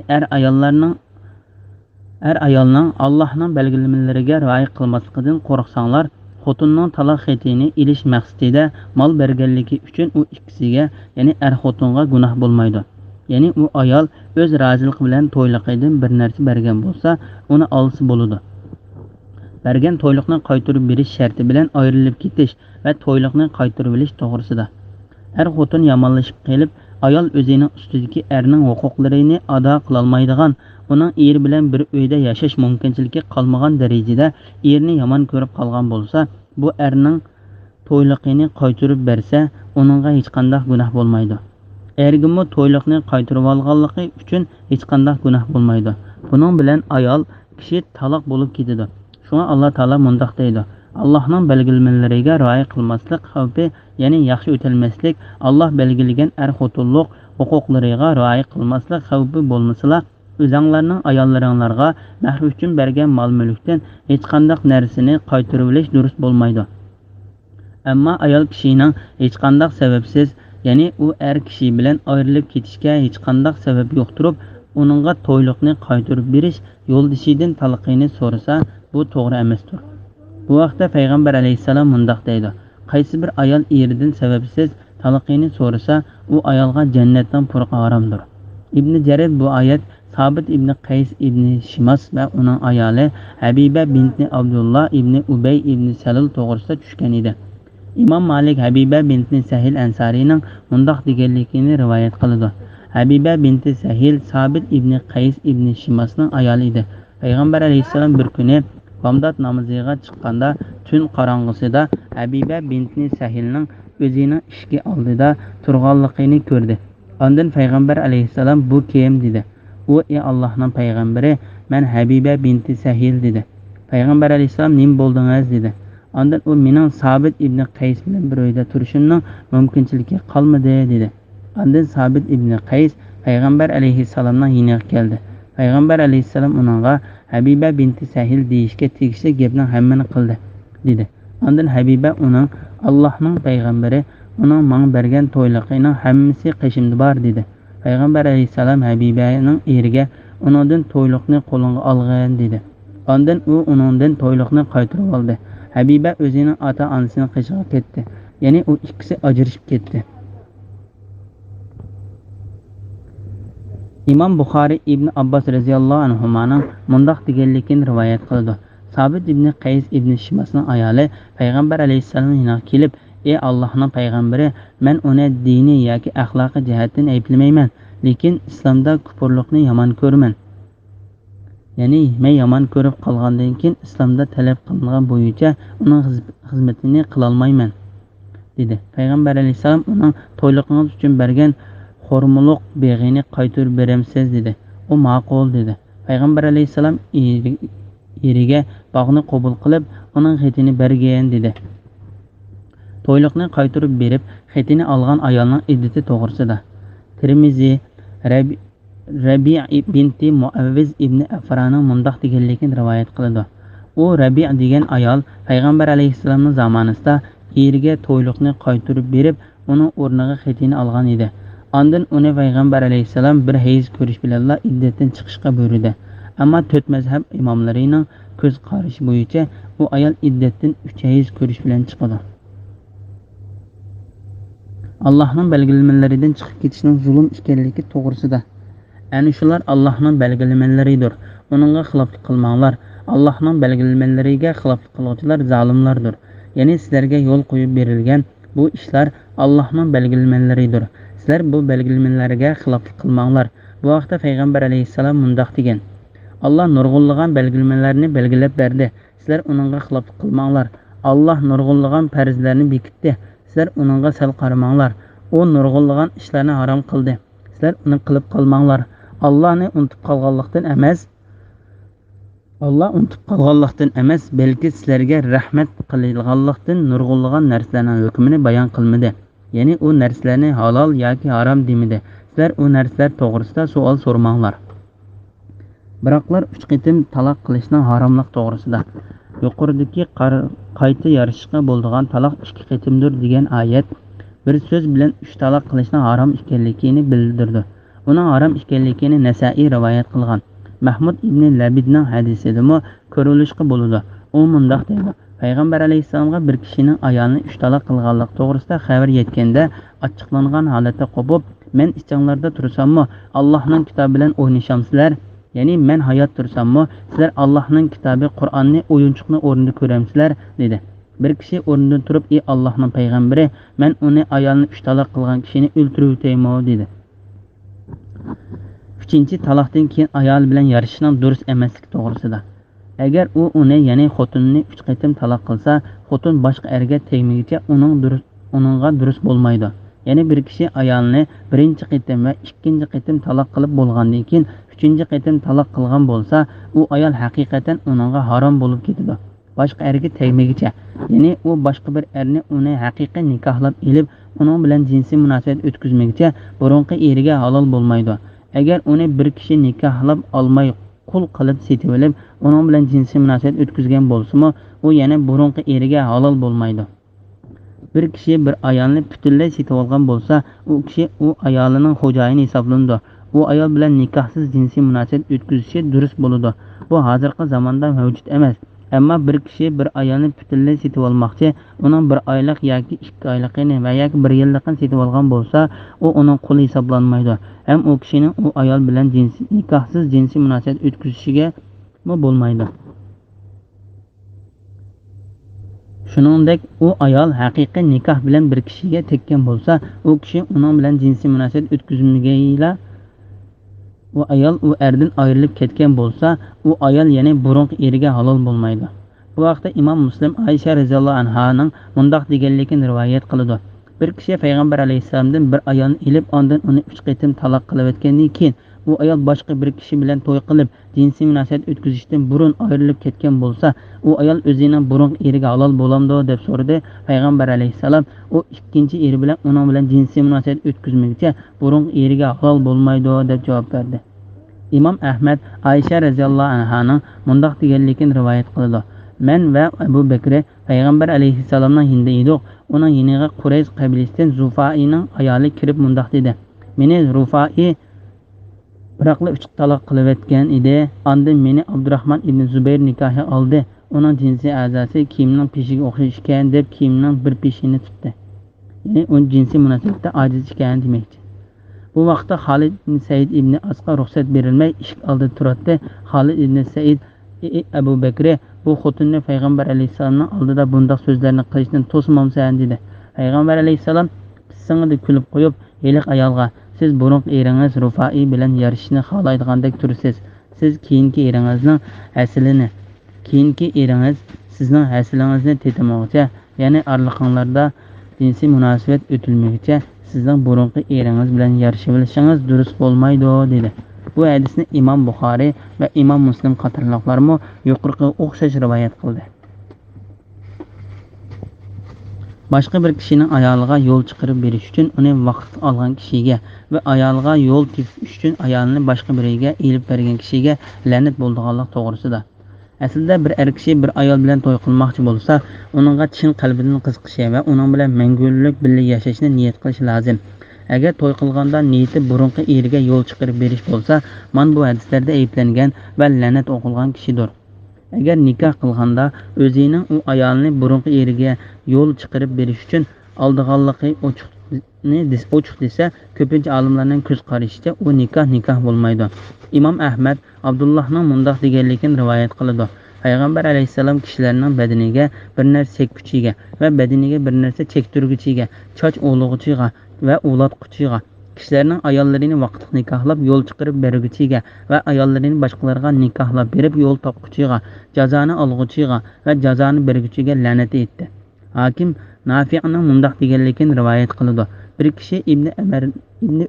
ayolning Allohning belgilamalariga rioya qilmasligidan qo'rqsanglar, xotinning taloq xetini ilish maqsadida mol berganligi uchun u ikkisiga, ya'ni xotinga gunoh bo'lmaydi. Ya'ni u ayol o'z roziligi bilan to'yliqidan bir narsa bergan bo'lsa, uni olsa bo'ladi. Bergan to'yliqni qaytarib berish sharti bilan ayrilib ketish va to'yliqni qaytarib olish to'g'risida. Xotin yomonlashib qolib, ayol o'zining ustidagi erning huquqlarini ado qila olmaydigan, uning eri bilan bir uyda yashash mumkinchiligi qolmagan darajada erini yomon ko'rib qolgan bo'lsa, bu erning to'yliqini qaytarib bersa, uningga hech qanday gunoh bo'lmaydi. Ergimi to'yliqni qaytarib olganligi uchun hech qanday gunoh bo'lmaydi. Buning bilan ayol kishi taloq bo'lib ketadi. Shunga Alloh taolo mundaq deydi: Allohning belgilamalariga rioya qilmaslik xavfi, ya'ni yaxshi o'talmaslik, Alloh belgilagan xotinlik huquqlariga rioya qilmaslik xavfi bo'lmasa, o'zinglarning ayollaringlarga mahri uchun bergan mol-mulkdan hech qanday narsani qaytarib olish durust bo'lmaydi. Ammo ayol kishining hech qanday sababsiz, ya'ni u kishi bilan ayrilib ketishga hech qanday sabab yo'q turib, uningga to'yliqni qaytarib berish yo'ldishidan talaqini so'rasa, bu to'g'ri emasdir. Bu vaqtda payg'ambar alayhissalom mundaq deydi: qaysi bir ayol eridan sababsiz talaqini so'rasa, u ayolga jannatdan purqa haromdir. Ibn Jarir bu oyat Sabit ibn Qays ibn Shimas va uning ayoli Habiba bintni Abdullah ibn Ubay ibn Salul to'g'risida tushgan edi. Imom Malik Habiba bintni Sahil Ansarining mundaq deganligini rivoyat qiladi. Habiba binti Sahil Sabit ibn Qays ibn Shimasning ayoli edi. Payg'ambar alayhissalom bir kuni Bomdod namoziga chiqqanda tun qorong'isida Habiba bintni Sahilning o'zining ishki oldida turganligini ko'rdi. Ondan payg'ambar alayhissalom bu kim dedi. U Allohning payg'ambari, men Habiba binti Sahil dedi. Payg'ambar alayhissalom nim bo'ldingiz dedi. Ondan u mening Sabit ibn Qays bilan bir uyda turishimning mumkinchiligi qolmadi dedi. Ondan Sabit ibn Qays payg'ambar alayhissalomning yoniga keldi. Payg'ambar alayhissalom uningga Habiba binti Sahil deyishga tegishli gapning hammani qildi dedi. Ondan Habiba uning Allohning payg'ambari, uning menga bergan to'yliqining hammasi qishimda bor dedi. Payg'ambar alayhissalom Habibaning eriga uningdan to'yliqni qo'lingga olgin dedi. Ondan u uningdan to'yliqni qaytarib oldi. Habiba o'zining ota-onasining qishiga ketdi. Ya'ni u ikkisi ajrashib ketdi. İmam Buxoriy ibn Abbas radhiyallohu anhumaning mundaq deganligini rivoyat qildi. Sabit ibn Qays ibn Shimasning ayoli payg'ambar alayhissalomning yoniga kelib, ey Allohning payg'ambari, men uni diniy yoki axloqiy jihatdan ayblamayman, lekin islomda kufrlikni yomon ko'raman. Ya'ni men yomon ko'rib qolgandan keyin islomda talab qilingan bo'yicha uning xizmatini qila olmayman dedi. Payg'ambar alayhissalom uning to'yliqingiz uchun bergan xurmuluq beg'ini qaytarib beramsiz dedi. U ma'qul dedi. Payg'ambar alayhissalom eriga bog'ni qabul qilib, uning xetini bergan dedi. To'yliqni qaytarib berib, xetini olgan ayolning iddati to'g'risida Tirmizi Rabi' binti Muavviz ibn Afraning mundaq deganligini rivoyat qiladi. U Rabi' degan ayol payg'ambar alayhissalomning zamonasida eriga to'yliqni qaytarib berib, uning o'rniga xetini olgan edi. Ondan uni payg'ambar alayhissalom bir hayz ko'rish bilan iddatdan chiqishga buyurdi. Ammo 4 mazhab imomlarining ko'z qarashi bo'yicha bu ayol iddatdan 3 hayz ko'rish bilan chiqadi. Allohning belgilamalaridan chiqib ketishning zulm ekanligi to'g'risida. Ana shular Allohning belgilamalaridir. Uningga xiloflik qilmanglar. Allohning belgilamalariga xiloflik qiluvchilar zolimlardir. Ya'ni sizlarga yo'l qo'yib berilgan bu ishlar Allohning belgilamalaridir. Sizlar bu belgilamalariga xiloflik qilmanglar. Bu vaqtda payg'ambar alayhissalom mundoq degan: Alloh nurg'unlagan belgilamalарni belgilab berdi. Sizlar uningga xiloflik qilmanglar. Alloh nurg'unlagan farzlarni bekitdi. Sizlar uningga sal qaramanglar. U nurg'unlagan ishlarni harom qildi. Sizlar uni qilib qolmanglar. Allohni unutib qolganlikdan emas, balki sizlarga rahmat qilganlikdan nurg'unlagan narsalarning hukmini bayon qilmadi. Ya'ni u narsalarni halol yoki harom demadi. Sizlar u narsalar to'g'risida savol so'ramanglar. Biroqlar 3 qitim taloq qilishning haromlik to'g'risida yuqoridagi qayta yarashishga bo'ladigan taloq 2 qitimdir degan oyat bir so'z bilan 3 taloq qilishning harom ekanligini bildirdi. Uning harom ekanligini Nasa'iy rivoyat qilgan. Mahmud ibn Labidning hadisida ko'rilishga bo'ladi. U mundoq deydi: Payg'ambar alayhissalomga bir kishining ayolini 3 taloq qilganlik to'g'risida xabar yetganda ochiqlangan holatda qopib, men ichinglarda tursammi, Allohning kitobi bilan o'ynashamsizlar? Ya'ni men hayot tursammi, sizlar Allohning kitobi Qur'onni o'yinchoqni o'rnida ko'ramsizlar dedi. Bir kishi o'rnidan turib: "Ey Allohning payg'ambari, men uni ayolni 3 taloq qilgan kishini o'ltirib o'taymi?" dedi. 3-chi taloqdan keyin ayol bilan yarashishning durust emasligi to'g'risida. Agar u uni, ya'ni xotinini 3 qitim taloq qilsa, xotin boshqa erga tegmaguncha uningga durust bo'lmaydi. Ya'ni bir kishi ayolni 1-qitim va 2-qitim taloq qilib bo'lgandan keyin 3-qitim taloq qilgan bo'lsa, u ayol haqiqatan uningga harom bo'lib ketadi. Boshqa erga tegmaguncha, ya'ni u boshqa bir erni uni haqiqiy nikohlab elib, uning bilan jinsiy munosabat o'tkazmaguncha burunqi eriga halol bo'lmaydi. Agar uni bir kishi nikohlab olmay qul qilib setib olib, uning bilan jinsiy munosabat o'tkazgan bo'lsa-mu, u yana burunqi eriga halol bo'lmaydi. Bir kishi bir ayolni butunlay setib olgan bo'lsa, u kishi u ayolining xo'jayini hisoblanadi. U ayol bilan nikohsiz jinsiy munosabat o'tkazishi durust bo'ladi. Bu hozirgi zamonda mavjud emas. Ammo bir kishi bir ayolni butunlay setib olmoqchi, uning 1 oylik yoki 2 oyligini va yoki 1 yillikini setib olgan bo'lsa, u uning quli hisoblanmaydi. Ham u kishining u ayol bilan nikohsiz jinsiy munosabat o'tkazishiga bo'lmaydi. Shuningdek, u ayol haqiqiy nikoh bilan bir kishiga tekkan bo'lsa, u kishi uning bilan jinsiy munosabat o'tkazmaganida u ayol u erdan ayrilib ketgan bo'lsa, u ayol yana burunqi eriga halol bo'lmaydi. Bu vaqtda Imom Muslim Aisha roziyallohu anhaning mundoq deganligini rivoyat qiladi. Bir kishi payg'ambar alayhissalomdan bir ayolni ilib, ondan uni 3 qitim taloq qilib o'tgandan keyin u ayol boshqa bir kishi bilan to'y qilib, jinsiy munosabat o'tkazishdan burun ayrilib ketgan bo'lsa, u ayol o'zining burunqi eriga halol bo'lamdi deb so'radi. Payg'ambar alayhissalom u 2-chi eri bilan uning bilan jinsiy munosabat o'tkazmaguncha burunqi eriga halol bo'lmaydi deb javob berdi. Imom Ahmad Aisha roziyallohu anhaning mundoq deganligini rivoyat qiladi. Men va Abu Bakr payg'ambar alayhissalomning yonida edik. Uning yoniga Quraysh qabilasidan Zufaining ayoli kirib mundoq dedi: "Meni Zufai biroqli 3 taloq qilib o'tgan edi. Ondan meni Abdurrahmon ibn Zubayr nikohi oldi. Uning jinsiy a'zosi kiyimning peshiga o'xshash ekan deb kiyimning bir peshini tutdi." Ya'ni u jinsiy munosabatda ojiz ekan demoqchi. Bu vaqtda Xolid ibn Said ibn Asqa ruxsat berilmay eshik oldida turadi. Xolid ibn Said Abu Bakr bu xotinni payg'ambar alayhissalomning oldida bundoq so'zlarni qilishdan to'smamsan dedi. Payg'ambar alayhissalom pisingida kulib qo'yib, "Yeliq ayolga, siz burunqi eringiz Rufai bilan yarashishni xohlaydigandek tursiz. Siz keyingi eringiz sizning hasilingizni tetamoqcha, ya'ni arliqinglarda jinsiy munosabat o'tilmaguncha sizning burunqi eringiz bilan yarashishingiz durust bo'lmaydi" dedi. Bu hadisni Imom Buxoriy va Imom Muslim qatorliqlarmi yuqoriga o'xshash rivoyat qildi. Boshqa bir kishining ayoliga yo'l chiqarib berish uchun uni vaqt olgan kishiga va ayoliga yo'l tepish uchun ayolini boshqa biriga elib bergan kishiga la'nat bo'lganlik to'g'risida. Aslida bir er kishi bir ayol bilan to'y qilmoqchi bo'lsa, uningga chin qalbidan qiziqishi va uning bilan mangulik birga yashashni niyat qilish lozim. Agar to'y qilganda niyati burunqi eriga yo'l chiqarib berish bo'lsa, mana bu hadislarda ayiblangan va la'nat o'qilgan kishidir. Agar nikoh qilganda o'zining u ayolni burunqi eriga yo'l chiqarib berish uchun oldiganligi ochiq desa, ko'pincha olimlarning ko'z qarashicha u nikoh bo'lmaydi. Imom Ahmad Abdullohning mundoq deganligini rivoyat qiladi. Payg'ambar alayhissalom kishilarning badaniga bir narsa chekkuchiga va badaniga bir narsa chektirguchiga, choch o'lg'uchiga va o'latquchiga kishilarning ayollarini vaqtliq nikohlab yo'l chiqarib berguchiga va ayollarini boshqalarga nikohlab berib yo'l topguchiga, jazoni olguchiga va jazoni berguchiga la'nat etdi. Hokim Nafi'ning mundoq deganligini rivoyat qiladi. Bir kishi ibn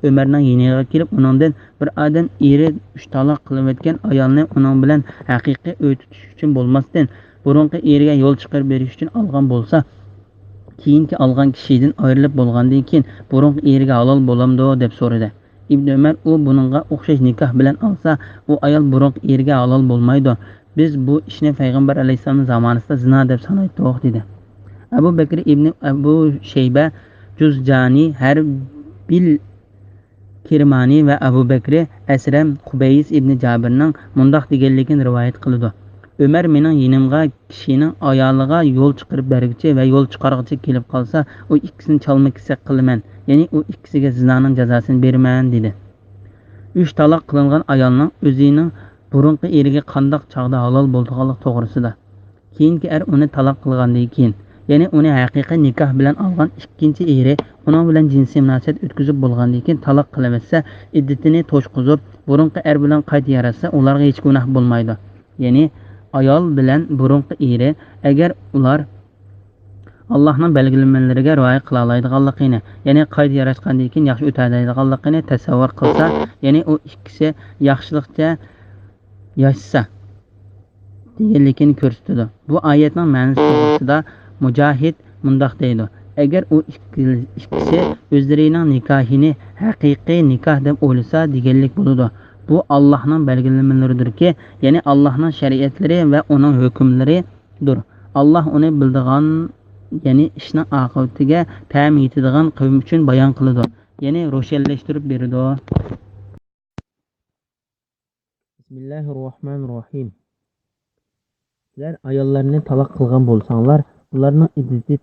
Umarning yeniga kelib, uningdan bir odam eri 3 taloq qilib o'tgan ayolni uning bilan haqiqiy uy tutish uchun bo'lmasdan burunqi eriga yo'l chiqarib berish uchun olgan bo'lsa, keyingi olgan kishidan ayrilib bo'lgandan keyin burunqi eriga halol bo'lamdi deb so'radi. Ibn Umar u buningga o'xshash nikoh bilan olsa, u ayol burunqi eriga halol bo'lmaydi. Biz bu ishni payg'ambar alayhisolamning zamonasida zina deb sanaydik dedi. Abu Bakr ibn Abu Shayba Juzjani Harbil Kirmani va Abu Bakr Asram Qubays ibn Jabirning mundoq deganligini rivoyat qiladi. Umar mening yenimga kishining ayoliga yo'l chiqarib berguchi va yo'l chiqarguchi kelib qolsa, u ikkisini chalma-kesak qilaman, ya'ni u ikkisiga zinoning jazosini beraman dedi. 3 taloq qilingan ayolning o'zining burunqi eriga qandoq chog'da halol bo'lganligi to'g'risida. Keyingi uni taloq qilgandan keyin, ya'ni uni haqiqiy nikoh bilan olgan ikkinchi eri uning bilan jinsiy munosabat o'tkazib bo'lgandan keyin taloq qilaversa, iddatini to'shqizib, burunqi bilan qayta yaratsa, ularga hech gunoh bo'lmaydi. Ya'ni ayol bilan burunqi eri agar ular Allohning belgilamalariga rioya qila oladiganligini, ya'ni qayta yaratgandan keyin yaxshi o'tadiganligini tasavvur qilsa, ya'ni u ikkisi yaxshilikcha yashasa deganligini ko'rsatadi. Bu oyatning ma'nosi to'g'risida Mujahid mundoq deydi: agar u ikkisi o'zlarining nikohini haqiqiy nikoh deb o'ylasa deganlik bo'ladi. Bu Allohning belgilamalaridirki, ya'ni Allohning shariatlari va uning hukmlaridir. Alloh uni bildigan, ya'ni ishning oqibatiga ta'min etadigan qavm uchun bayon qiladi, ya'ni ro'shanlashtirib beradi. Bismillahirrohmanirrohim. Sizlar ayollarni taloq qilgan bo'lsanglar, ularning iddati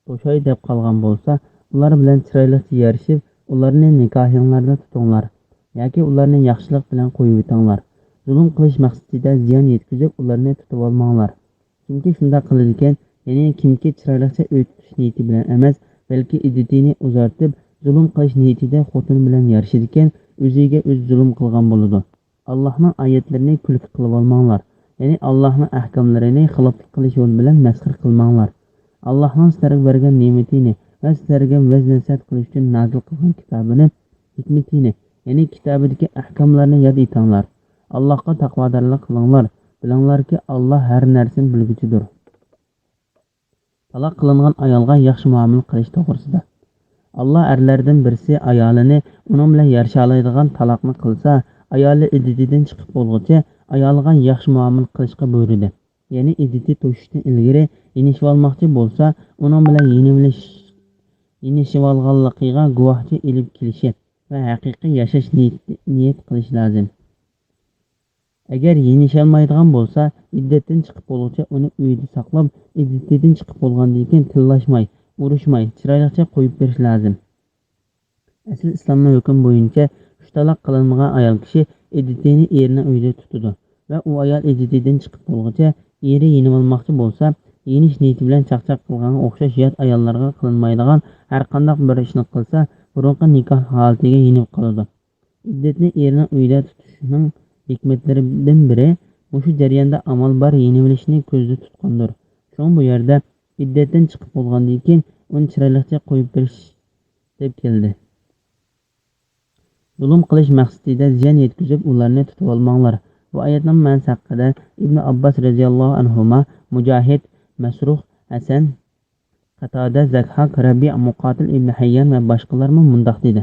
to'shay deb qolgan bo'lsa, ular bilan chiroylicha yarashib, ularni nikohinglarda tutinglar yoki ularni yaxshilik bilan qo'yib o'tinglar. Zulm qilish maqsadida ziyon yetkazib, ularni tutib olmanglar. Kimki shunday qiladi ekan, ya'ni kimki chiroylicha o'tish niyati bilan emas, balki iddatini uzartib, zulm qilish niyatida xotin bilan yarashadi ekan, o'ziga o'zi zulm qilgan bo'ladi. Allohning oyatlarini kulki qilib olmanglar. Ya'ni Allohning ahkomlarini xiloflik qilish yo'li bilan masxir qilmanglar. Allohning sizlarga bergan ne'matini va sizlarga vaz-nasihat qilish uchun nazil qilgan kitobini, hikmatini, ya'ni kitobidagi ahkomlarni yod etinglar. Allohga taqvodorlik qilinglar. Bilinglarki, Alloh har narsani bilguchidir. Taloq qilingan ayolga yaxshi muomala qilish to'g'risida. Alloh erlardan birisi ayolini uning bilan yarasha oladigan taloqni qilsa, ayoli iddatidan chiqib bo'lguncha ayolga yaxshi muomala qilishga buyurdi. Ya'ni iddati to'shishdan ilgari yenishib olmoqchi bo'lsa, uning bilan yenishib olganligiga guvohchi ilib kelishi va haqiqiy yashash niyat qilish lozim. Agar yenisholmaydigan bo'lsa, iddatdan chiqib bo'lguncha uni uyda saqlab, iddatidan chiqib bo'lgandan keyin tillashmay, urushmay, chiroylicha qo'yib berish lozim. Asl islomning hukm bo'yicha 3 taloq qilinmagan ayol kishi iddatini erining uyida tutadi va u ayol iddatidan chiqib bo'lguncha eri yenib olmoqchi bo'lsa, yenish niyati bilan chaqchaq qilganga o'xshash yot ayollarga qilinmaydigan har qanday bir ishni qilsa, burunqi nikoh holatiga yenib qoladi. Iddatni erining uyida tutishning hikmatlaridan biri mushu jarayonda amal bar yenilishni ko'zda tutgandir. Shuning bu yerda iddatdan chiqib bo'lgandan keyin uni chiroylicha qo'yib berish deb keldi. Zulm qilish maqsadida ziyon yetkazib, ularni tutib olmanglar. Bu oyatning ma'nosi haqida Ibn Abbos radhiyallohu anhuma, Mujahid, Masruh, Hasan, Qatada, Zakhak, Rabi', Muqatil ibn Hayyan va boshqalar mundoq dedi: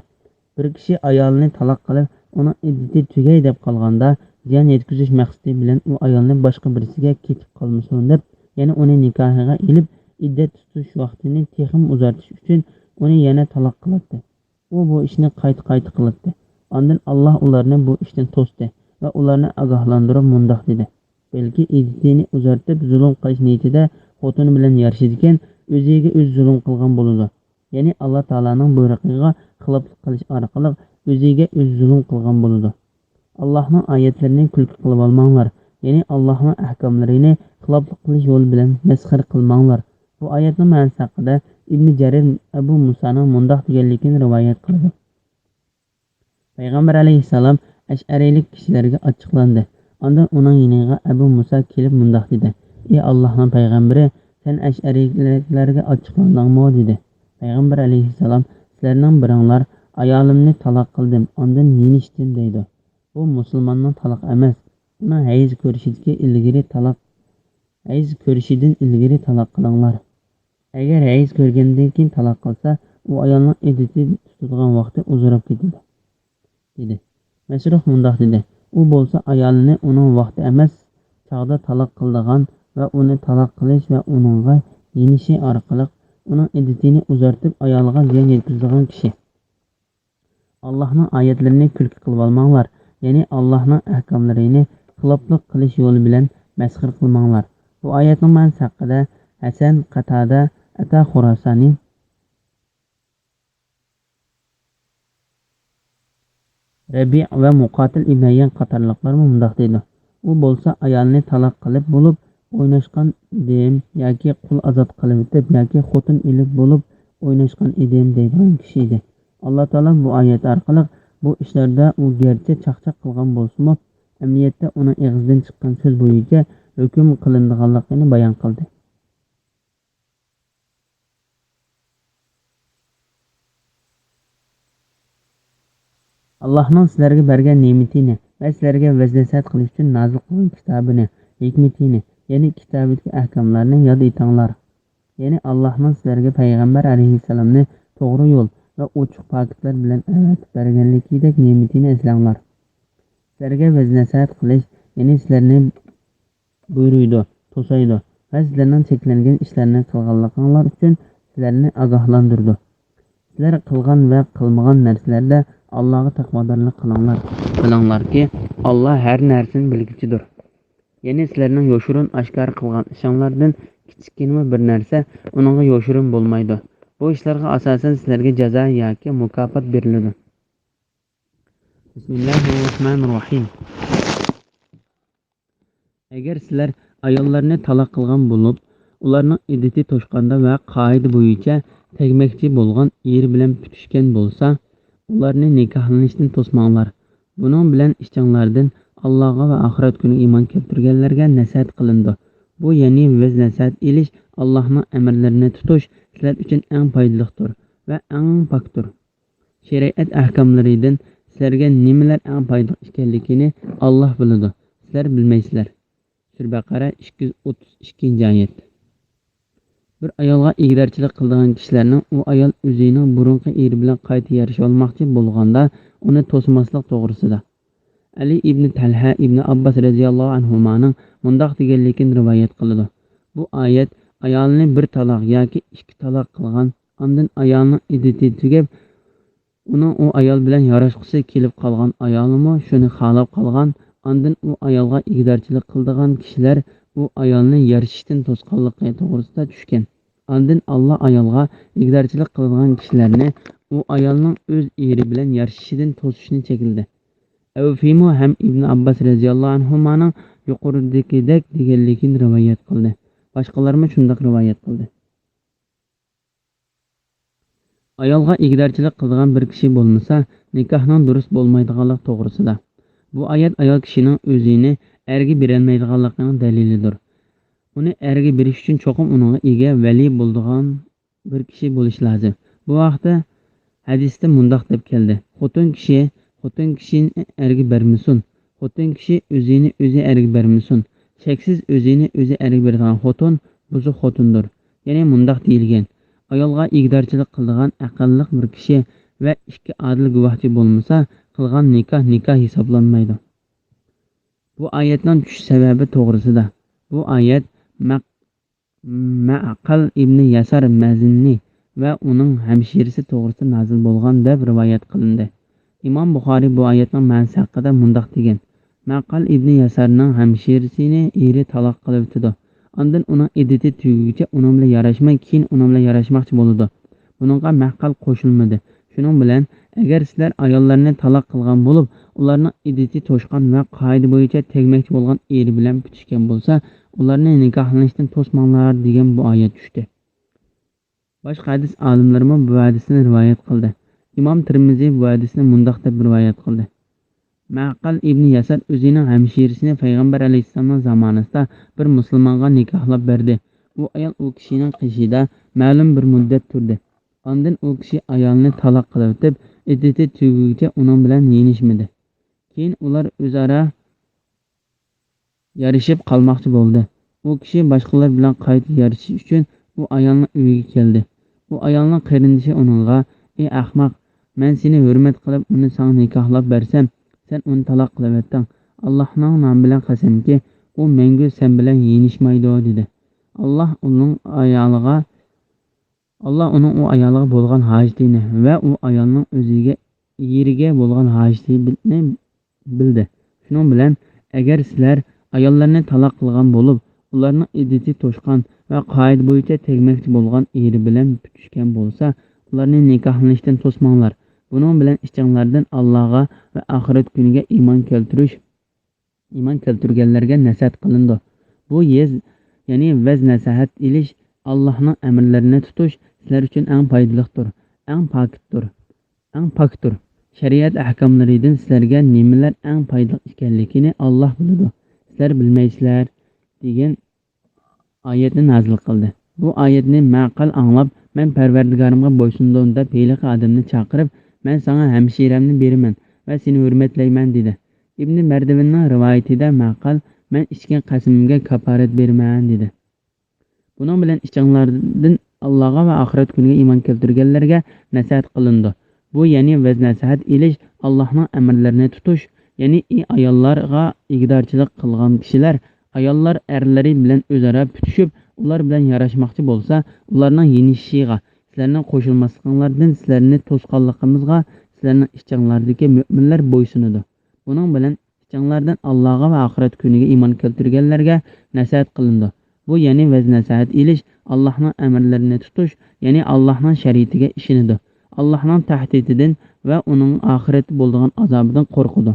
bir kishi ayolni taloq qilib, uni iddati tugay deb qolganda, ziyon yetkazish maqsadi bilan u ayolni boshqa birisiga ketib qolmasin deb, ya'ni uni nikohiga ilib, iddat tutish vaqtini texim uzartish uchun uni yana taloq qiladi. U bu ishni qayta qiladi. Ondan Alloh ularni bu ishdan to'sdi va ularni ogohlantirib mundoq dedi: balki iddatini uzartib zulm qilish niyatida xotin bilan yarashadigan, o'ziga o'zi zulm qilgan bo'ladi. Ya'ni Alloh taolaning buyrug'iga xiloflik qilish orqali o'ziga o'zi zulm qilgan bo'ladi. Allohning oyatlarini kulki qilib olmanglar. Ya'ni Allohning ahkomlarini xiloflik qilish yo'li bilan masxir qilmanglar. Bu oyatning ma'nosi haqida ibn Jarir Abu Musaning mundoq deganligini rivoyat qildi. Payg'ambar alayhissalom ash'ariylik kishilarga ochiqlandi. Ondan uning yiniga Abu Musa kelib mundoq dedi: "Ey Allohning payg'ambari, sen ash'ariylarga ochiqlandingmi?" dedi. Payg'ambar alayhissalom: "Sizlarning biringlar ayolimni taloq qildim, ondan yenishdim" deydi. Bu musulmonning taloq emas. Uning hayz ko'rishidan ilgari taloq qilinglar. Agar hayz ko'rgandan keyin taloq qilsa, u ayolning iddati tutadigan vaqti uzrab ketadi, dedi. Mashruh mundoq dedi: "U bo'lsa ayolini uning vaqti emas chog'da taloq qiladigan va uni taloq qilish va uningga yenishi orqali uning iddatini uzartib ayoliga ziyon yetkazadigan kishi. Allohning oyatlarini kulki qilib olmanglar, ya'ni Allohning ahkomlarini xiloflik qilish yo'li bilan masxir qilmanglar." Bu oyatning ma'nosi haqida Hasan Qatada, Ata Xurosani, Rabi' va Muqotil ibn Hayyan qatorliqlar mundoq deydi: "U bo'lsa ayolni taloq qilib bo'lib o'ynashgan edim yoki qul ozod qilib o'tib yoki xotin ilib bo'lib o'ynashgan edim" deydigan kishi edi. Alloh taolo bu oyat orqali bu ishlarda u garchi chaqchaq qilgan bo'lsa-mu, amaliyotda uning og'zidan chiqqan so'z bo'yicha hukm qilinadiganligini bayon qildi. Allohning sizlarga bergan ne'matini va sizlarga vazn-nasihat qilish uchun nozil qilgan kitobini, hikmatini, ya'ni kitobidagi ahkomlarni yod etinglar. Ya'ni Allohning sizlarga payg'ambar alayhissalomni to'g'ri yo'l va ochiq paketlar bilan avatib berganligidek ne'matini eslanglar. Sizlarga vazn-nasihat qilish, ya'ni sizlarni buyuruydi, to'saydi va sizlarning cheklangan ishlarni qilganliginglar uchun sizlarni ogohlantirdi. Sizlar qilgan va qilmagan narsalarda Allohga taqvodorlik qilinglar. Bilinglarki, Alloh har narsani bilguchidir. Ya'ni sizlarning yoshirin oshkor qilgan ishinglardan kichkina bir narsa uningga yoshirin bo'lmaydi. Bu ishlarga asosan sizlarga jazo yoki mukofot beriladi. Bismillahirrohmanirrohim. Agar sizlar ayollarni taloq qilgan bo'lib, ularning iddati to'shqanda va qoida bo'yicha tegmoqchi bo'lgan er bilan putishgan bo'lsa, ularni nikohlanishdan to'smanglar. Buning bilan ishinglardan Allohga va oxirat kuniga iymon keltirganlarga nasihat qilindi. Bu ya'ni vaz-nasihat elish, Allohning amrlarini tutish sizlar uchun eng foydalidir va eng pokdir. Shariat ahkomlaridan sizlarga nimalar eng foydali ekanligini Alloh biladi. Sizlar bilmaysizlar. Sura Baqara 232-oyat. Bir ayolga egdarchilik qiladigan kishilarning u ayol o'zining burunqi eri bilan qayta yarasha olmoqchi bo'lganda uni to'smaslik to'g'risida. Ali ibn Talha ibn Abbas radhiyallohu anhumaning mundoq deganligini rivoyat qiladi. Bu oyat ayolni bir taloq yoki ikki taloq qilgan, ondan ayolning iddati tugab, uning u ayol bilan yarashqisi kelib qolgan ayolimi shuni xohlab qolgan, ondan u ayolga egdarchilik qiladigan kishilar u ayolni yarashishdan to'sqanligi to'g'risida tushgan. Ondan Alloh ayolga egdarchilik qiladigan kishilarni u ayolning o'z eri bilan yarashishidan to'sishni chekildi. Avfimu ham Ibn Abbas radhiyallohu anhumaning yuqoridagidek deganligini rivoyat qildi. Boshqalarmi shunday rivoyat qildi. Ayolga egdarchilik qiladigan bir kishi bo'lmasa, nikohning durust bo'lmaydiganligi to'g'risida. Bu oyat ayol kishining o'zini erga berolmaydiganligining dalilidir. Uni erga berish uchun cho'qim uningga ega vali bo'ladigan bir kishi bo'lish lozim. Bu vaqtda hadisda mundoq deb keldi: xotin kishini erga bermasin. Xotin kishi o'zini o'zi erga bermasin. Cheksiz o'zini o'zi erga beradigan xotin buzuq xotindir. Ya'ni mundoq deyilgan: ayolga egdarchilik qiladigan aqlli bir kishi va ikki adil guvohchi bo'lmasa, qilgan nikoh hisoblanmaydi. Bu oyatning tushish sababi to'g'risida. Bu oyat Ma'qal ibn Yasar Mazinni va uning hamshirisi to'g'risida nozil bo'lgan deb rivoyat qilindi. Imom Buxoriy bu oyatning ma'nosi haqida mundoq degan: Ma'qal ibn Yasarning hamshirisini eri taloq qilib o'tdi. Ondan uning iddati tugaguncha uning bilan yarashmay, keyin uning bilan yarashmoqchi bo'ldi. Buningga Ma'qal qo'shilmadi. Shuning bilan agar sizlar ayollarni taloq qilgan bo'lib, ularning iddati to'shqan va qoida bo'yicha tegmoqchi bo'lgan eri bilan bitishgan bo'lsa, ularni nikohlanishdan to'smanglar degan bu oyat tushdi. Boshqa hadis olimlarimi bu hadisni rivoyat qildi. Imom Tirmiziy bu hadisni mundoq deb rivoyat qildi. Ma'qal ibn Yasar o'zining hamshirisini payg'ambar alayhissalomning zamonasida bir musulmonga nikohlab berdi. U ayol u kishining qishida ma'lum bir muddat turdi. Ondan u kishi ayolni taloq qilib o'tib, iddati tugaguncha uning bilan yeyishmadi. Keyin ular o'zaro yarashib qolmoqchi bo'ldi. U kishi boshqalar bilan qayta yarishish uchun u ayolning uyiga keldi. U ayolning qarindoshi uningga: "Ey ahmoq, men seni hurmat qilib uni senga nikohlab bersam, sen uni taloq qilib o'tding. Allohning nomi bilan qasamki, u mengu sen bilan yeyishmaydi" dedi. Alloh uning u ayolga bo'lgan hojatini va u ayolning o'ziga eriga bo'lgan hojatini bildi. Shuning bilan agar sizlar ayollarni taloq qilgan bo'lib, ularning iddati to'shqan va qoida bo'yicha tegmoqchi bo'lgan eri bilan tutishgan bo'lsa, ularni nikohlanishdan to'smanglar. Buning bilan ishchinglardan Allohga va oxirat kuniga iymon keltirganlarga nasihat qilindi. Bu ya'ni vaz nasihat ilish, Allohning amrlarini tutish sizlar uchun eng foydalidir, eng pokdir. Shariat ahkomlaridan sizlarga nimalar eng foydali ekanligini Alloh biladi. Sizlar bilmaysizlar degan oyatni nazil qildi. Bu oyatni Ma'qal anglab, men Parvardigorimga bo'ysundim deb heliqi odamni chaqirib, men senga hamshiramni beraman va seni hurmatlayman dedi. Ibn Mardavinning rivoyatida Ma'qal: men ichgan qasamimga kafarat beraman dedi. Buning bilan ishchinglardan Allohga va oxirat kuniga iymon keltirganlarga nasihat qilindi. Bu ya'ni vaz nasihat ilish, Allohning amrlarini tutish, ya'ni ayollarga igdorchilik qilgan kishilar ayollar erlari bilan o'zaro putishib, ular bilan yarashmoqchi bo'lsa, ularning yenishiga, sizlarning qo'shilmasliklaringlardan sizlarni to'sqanligimizga sizlarning ishchinglardagi mo'minlar bo'ysunadi. Buning bilan ishchinglardan Allohga va oxirat kuniga iymon keltirganlarga nasihat qilindi. Bu ya'ni vaz nasihat ilish, Allohning amrlarini tutish, ya'ni Allohning shariatiga ishonadi. Allohning tahdididan va uning oxiratda bo'ladigan azobidan qo'rqadi.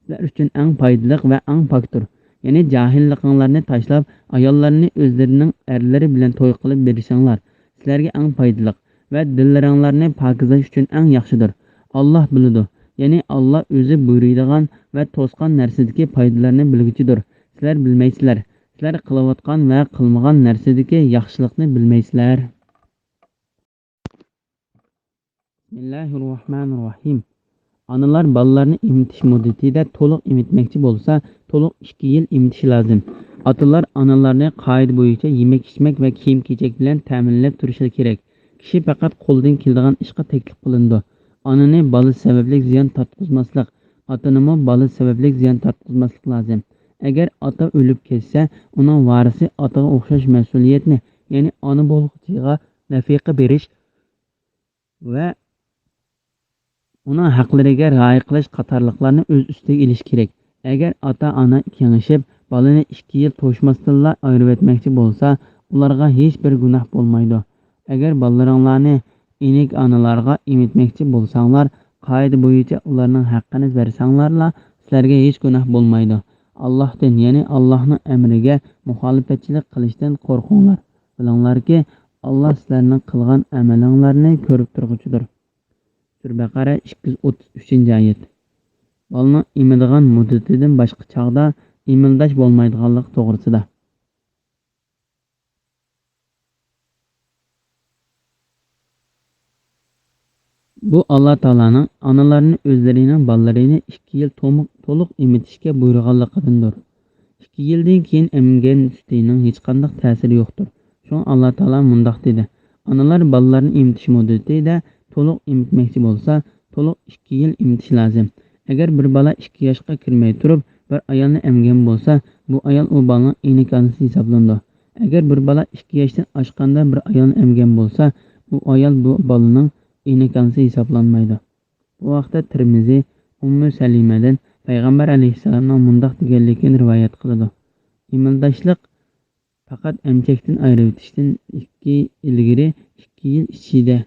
Sizlar uchun eng foydali va eng pokdir. Ya'ni jahilliklarni tashlab, ayollarni o'zlarining erlari bilan to'y qilib bersanglar, sizlarga eng foydali va dillaringlarni pokizlash uchun eng yaxshidir. Alloh biladi. Ya'ni Alloh o'zi buyuradigan va to'sqan narsadagi foydalarni bilguchidir. Sizlar bilmaysizlar. Sizlar qilayotgan va qilmagan narsadagi yaxshilikni bilmaysizlar. Bismillahirrohmanirrohim. Analar bolalarni emitish muddatida to'liq emitmoqchi bo'lsa, to'liq 2 yil emitish lozim. Otalar analarni qoida bo'yicha yemak-ichmak va kiyim-kechak bilan ta'minlab turishi kerak. Kishi faqat qo'ldan keladigan ishga taklif qilindi. Onani bola sababli ziyon tortqizmaslik, otanimi bola sababli ziyon tortqizmaslik lozim. Agar ota o'lib ketsa, uning varisi otaga o'xshash mas'uliyatni, ya'ni ona bo'lg'uchiga nafaqa berish va uning haqlariga rioya qilish qatorliqlarni o'z ustiga olish kerak. Agar ota-ona kengashib, bolani 2 yil to'shmasdanla ayirib etmoqchi bo'lsa, ularga hech bir gunoh bo'lmaydi. Agar bolalaringlarni enik onalarga emitmoqchi bo'lsanglar, qoida bo'yicha ularning haqqini bersanglarla, sizlarga hech gunoh bo'lmaydi. Allohdan, ya'ni Allohning amriga muxolifatchilik qilishdan qo'rqinglar. Bilinglarki, Alloh sizlarning qilgan amalinglarni ko'rib turguchidir. Baqara 233-oyat. Bolaning emadigan muddatidan boshqa chog'da emildash bo'lmaydiganlik to'g'risida. Bu Alloh taolaning onalarni o'zlarining bolalarini 2 yil to'liq emitishga buyurganligidandir. 2 yildan keyin emgan sutining hech qanday ta'siri yo'qdir. Shuning Alloh taolo mundoq dedi: onalar bolalarni emitish muddatida to'liq emitmoqchi bo'lsa, to'liq 2 yil emitish lozim. Agar bir bola 2 yoshga kirmay turib, bir ayolni emgan bo'lsa, bu ayol u bolaning enik onasi hisoblanadi. Agar bir bola 2 yoshdan oshganda bir ayolni emgan bo'lsa, bu ayol bu bolaning enik onasi hisoblanmaydi. Bu vaqtda Tirmiziy Ummu Salimadan payg'ambar alayhissalomning mundoq deganligini rivoyat qiladi: emildashlik faqat emchakdan ayirib o'tishdan ilgari 2 yil ichida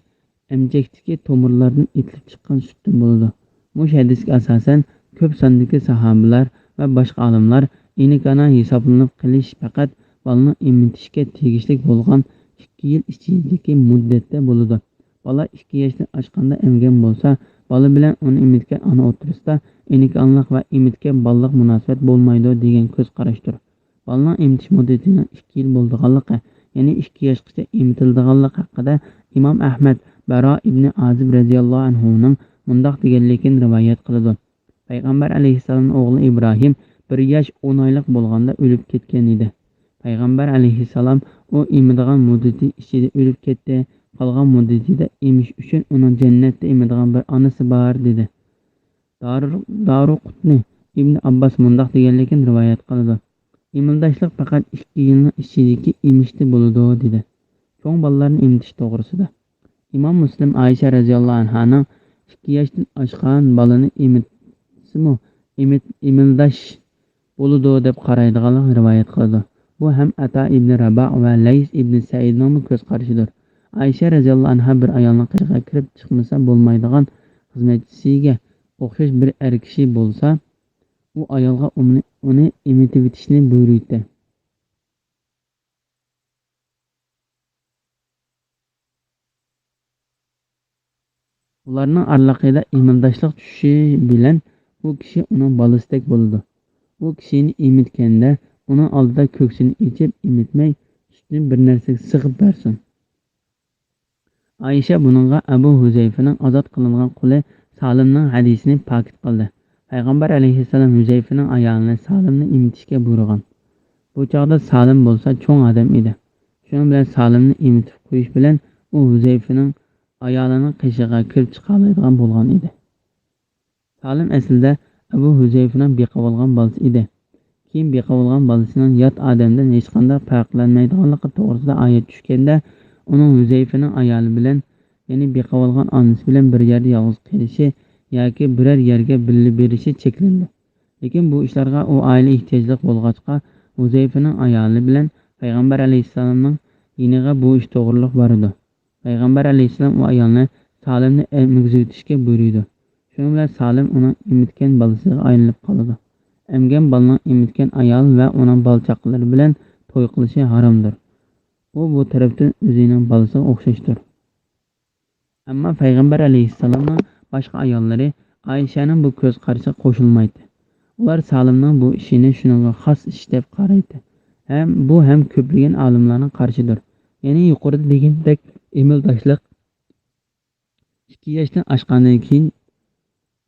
emchakdagi tomirlardan etilib chiqqan sutdan bo'ladi. Bu hadisga asosan ko'p sondagi sahobalar va boshqa olimlar enik ona hisoblanib qilish faqat bolaning emitishga tegishli bo'lgan 2 yil ichidagi muddatda bo'ladi. Bola 2 yoshdan oshganda emgan bo'lsa, bola bilan uni emitgan ona o'rtasida enikonlik va emitgan bog'liq munosabat bo'lmaydi degan ko'z qarashdir. Bolaning emitish muddatining 2 yil bo'lganligi, ya'ni 2 yoshgacha emitilganligi haqida Imom Ahmad Baro ibn Azib radhiyallohu anhuning mundoq deganligini rivoyat qiladi. Payg'ambar alayhissalomning o'g'li Ibrohim 1 yosh 10 oylik bo'lganda o'lib ketgan edi. Payg'ambar alayhissalom u emadigan muddati ichida o'lib ketdi. Qolgan muddatida emish uchun uning jannatda emadigan bir onasi bor dedi. Daruqutni Ibn Abbos mundoq deganligini rivoyat qiladi. Emildashlik faqat 2 yilning ichidagi emishda bo'ladi dedi. Cho'ng bolalarni emitish to'g'risida. Imom Muslim Aisha radhiyallohu anhaning 2 yoshdan oshgan bolani emitsimi emildash bo'ladi deb qaraydiganligini rivoyat qiladi. Bu ham Ata ibn Rabah va Lays ibn Saidning ko'z qarashidir. Aisha radhiyallohu anha bir ayolning qishga kirib chiqmasa bo'lmaydigan xizmatchisiga o'xshash bir er kishi bo'lsa, u ayolga uni emitib etishni buyurdi. Ularning aralaqida emildashlik tushishi bilan u kishi uning bolasidek bo'ladi. U kishini emitganda uning oldida ko'ksini ichib emitmay, sutni bir narsaga sig'ib bersin. Aisha buningga Abu Huzayfaning ozod qilingan quli Salimning hadisini pokit qildi. Payg'ambar alayhissalom Huzayfaning ayolini Salimni emitishga buyurgan. Bu chog'da Salim bo'lsa cho'ng odam edi. Shuning bilan Salimni emitib qo'yish bilan u Huzayfaning ayolining qishig'iga kirib chiqa oladigan bo'lgan edi. Salim aslida Abu Huzayfaning beqavolgan bolasi edi. Keyin beqavolgan bolasining yot odamdan hech qanday farqlanmaydiganligi to'g'risida oyat tushganda uning Huzayfaning ayoli bilan, ya'ni beqavolgan onasi bilan bir yerda yolg'iz qolishi yoki biror yerga birga berishi cheklandi. Lekin bu ishlarga u oila ehtiyojli bo'lg'achqa Huzayfaning ayoli bilan Payg'ambar alayhissalomning yiniga bu ish to'g'riliq bor edi. Payg'ambar alayhissalom u ayolni Salimni emizishga buyurdi. Shuning bilan Salim uning emitgan bolasiga aylanib qoldi. Emgan bolaning emitgan ayol va uning bolchaqalari bilan to'y qilishi haromdir. U bu tarafdan o'zining bolasiga o'xshashdir. Ammo Payg'ambar alayhissalomning boshqa ayollari Aishaning bu ko'z qarashiga qo'shilmaydi. Ular Salimning bu ishini shunga xos ish deb qaraydi. Bu ham ko'plagan olimlarning qarshidir. Ya'ni yuqorida degandek emildashlik 2 yoshdan oshgandan keyin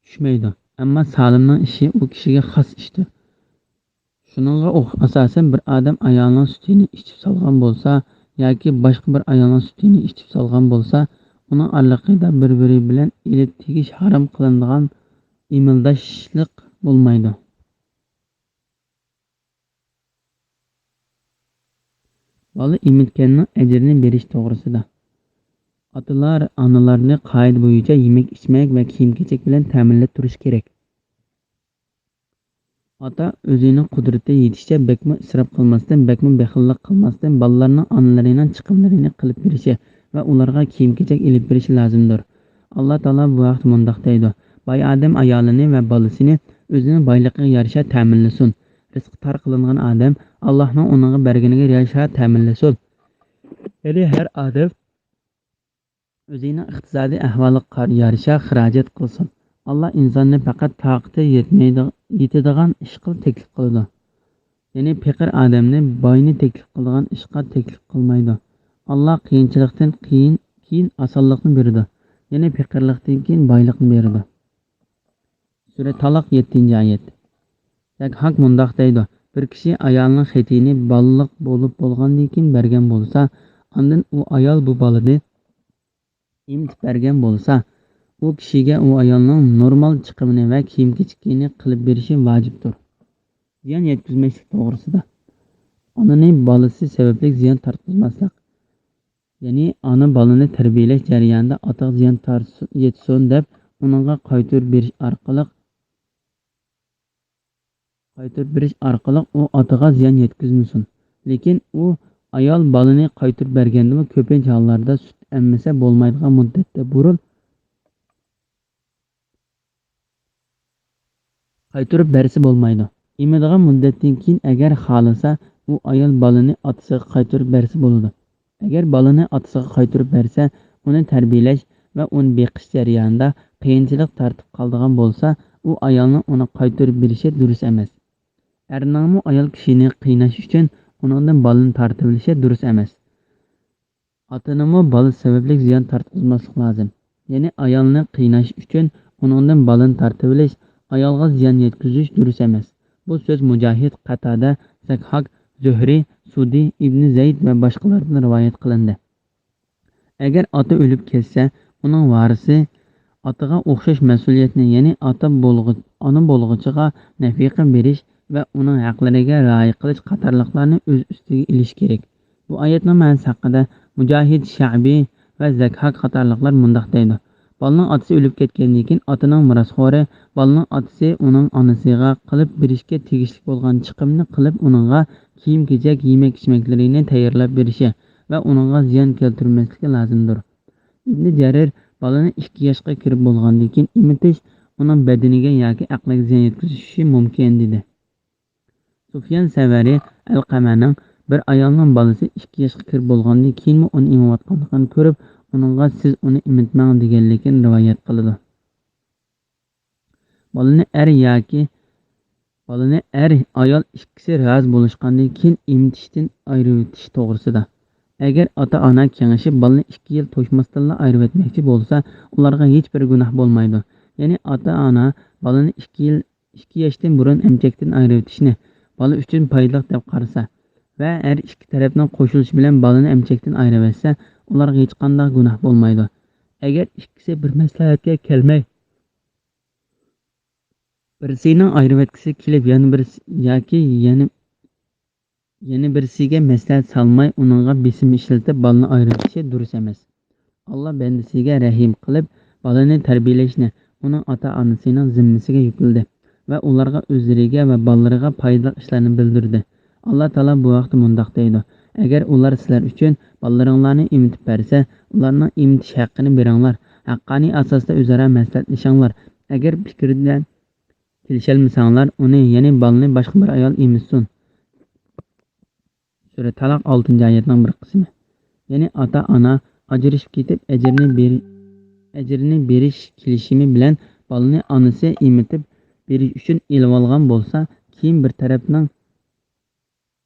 tushmaydi. Ammo Salimning ishi u kishiga xos ishdir. Shuningga asosan bir odam ayolning sutini ichib solgan bo'lsa yoki boshqa bir ayolning sutini ichib solgan bo'lsa, uning aralaqida bir-biri bilan ilib tegish harom qilinadigan emildashlik bo'lmaydi. Bola emitganning ajrini berish to'g'risida. Otalar, onalarni qoida bo'yicha yemak, ichmak va kiyim-kechak bilan ta'minlab turish kerak. Ota o'zining qudrati yetishicha bekmi isrof qilmasdan, bekmi baxillik qilmasdan bolalarning onalarining chiqimlarini qilib berishi va ularga kiyim-kechak ilib berishi lozimdir. Alloh taolo bu vaqt mundoq deydi: "Boy odam ayolini va bolasini o'zining boyligiga yarasha ta'minlasin. Rizq tor qilingan odam Allohning uningga berganiga yarasha ta'minlasin." Ya'ni har odam o'zining iqtisodiy ahvoliga yarasha xarajat qilsin. Allah insonni faqat toqati yetadigan ishga taklif qiladi. Ya'ni faqir odamni boyni taklif qiladigan ishga taklif qilmaydi. Allah qiyinchilikdan keyin osonlikni beradi. Ya'ni faqirlikdan keyin boylikni beradi. Sura Taloq 7-oyat. Haq mundoq deydi: bir kishi ayolning xetini baliq bo'lib bo'lgandan keyin bergan bo'lsa, ondan u ayol bu bolani emitib bergan bo'lsa, u kishiga u ayolning normal chiqimini va kiyim-kechakini qilib berishi vojibdir. Ziyon yetkazmaslik to'g'risida. Onaning bolasi sababli ziyon tortmaslik. Ya'ni ona bolani tarbiyalash jarayonida otaga ziyon yetsin deb uningga qaytarib berish orqali u otaga ziyon yetkazmasin. Lekin u ayol bolani qaytarib berganda ko'pincha hollarda sut emmasa bo'lmaydigan muddatda burun qaytarib bersa bo'lmaydi. Emadigan muddatdan keyin agar xohlasa, u ayol bolani otasiga qaytarib bersa bo'ladi. Agar bolani otasiga qaytarib bersa, uni tarbiyalash va uni beqish jarayonida qiyinchilik tortib qoladigan bo'lsa, u ayolning uni qaytarib berishi durust emas. Erning ayol kishini qiynash uchun uningdan bolani tortib olishi durust emas. Otaning bola sababli ziyon tortmaslik lozim. Ya'ni ayolni qiynash uchun uningdan bolani tortib olish, ayolga ziyon yetkazish durust emas. Bu so'z Mujohid, Qatada, Zakhak, Zuhri, Sudi, Ibn Zayd va boshqalardan rivoyat qilindi. Agar ota o'lib ketsa, uning varisi otaga o'xshash mas'uliyatni, ya'ni ona bo'lg'ichiga nafiqa berish va uning haqlariga rioya qilish qatorliqlarni o'z ustiga olish kerak. Bu oyatning ma'nosi haqida Mujohid, Sha'biy va Zakhak qatorliqlar mundoq deydi. Bolaning otasi o'lib ketgandan keyin otaning mirosxo'ri bolaning otasi uning onasiga qilib berishga tegishli bo'lgan chiqimni qilib uningga kiyim-kechak, yemak-ichmaklarini tayyorlab berishi va uningga ziyon keltirmasligi lozimdir. Ibn Jarir bolani 2 yoshga kirib bo'lgandan keyin imitish uning badaniga yoki aqliga ziyon yetkazishi mumkin dedi. Sufyan Savari Al-Qamaning bir ayolning bolasi 2 yoshga kirib bo'lgandan keyin uni imitayotganligini ko'rib, uningga siz uni imitmang deganligini rivoyat qiladi. Bolani ayol ikkisi rozi bo'lishgandan keyin imitishdan ayiritish to'g'risida. Agar ota-ona kengashib bolani 2 yil to'shmasdan ayirib etmoqchi bo'lsa, ularga hech bir gunoh bo'lmaydi. Ya'ni ota-ona bolani 2 yoshdan burun emchakdan ayirib etishni bola uchun foydali deb qarasa va har ikki tarafning qo'shilishi bilan bolani emchakdan ayirib etsa, ularga hech qanday gunoh bo'lmaydi. Agar ikkisi bir maslahatga kelmay birisining ayirib etgisi kelib yana birisiga maslahat solmay uningga besim ishlatib bolani ayirib etishi durust emas. Alloh bandasiga rahim qilib bolani tarbiyalashni uning ota-onasining zimmasiga yukladi va ularga o'zlariga va bolalariga foydali ishlarni bildirdi. Alloh taolo bu vaqtda mundoq deydi: agar ular sizlar uchun bolalaringlarni imitib bersa, ularning imitish haqqini beringlar. Haqqoniy asosda o'zaro maslahatlashinglar. Agar fikrdan kelisholmasanglar, uni, ya'ni bolani boshqa bir ayol imitsin. Sura Taloq 6-oyatning bir qismi. Ya'ni ota-ona ajrashib ketib ajrini berish kelishimi bilan bolani onasi imitib berish uchun elib olgan bo'lsa, keyin bir tarafning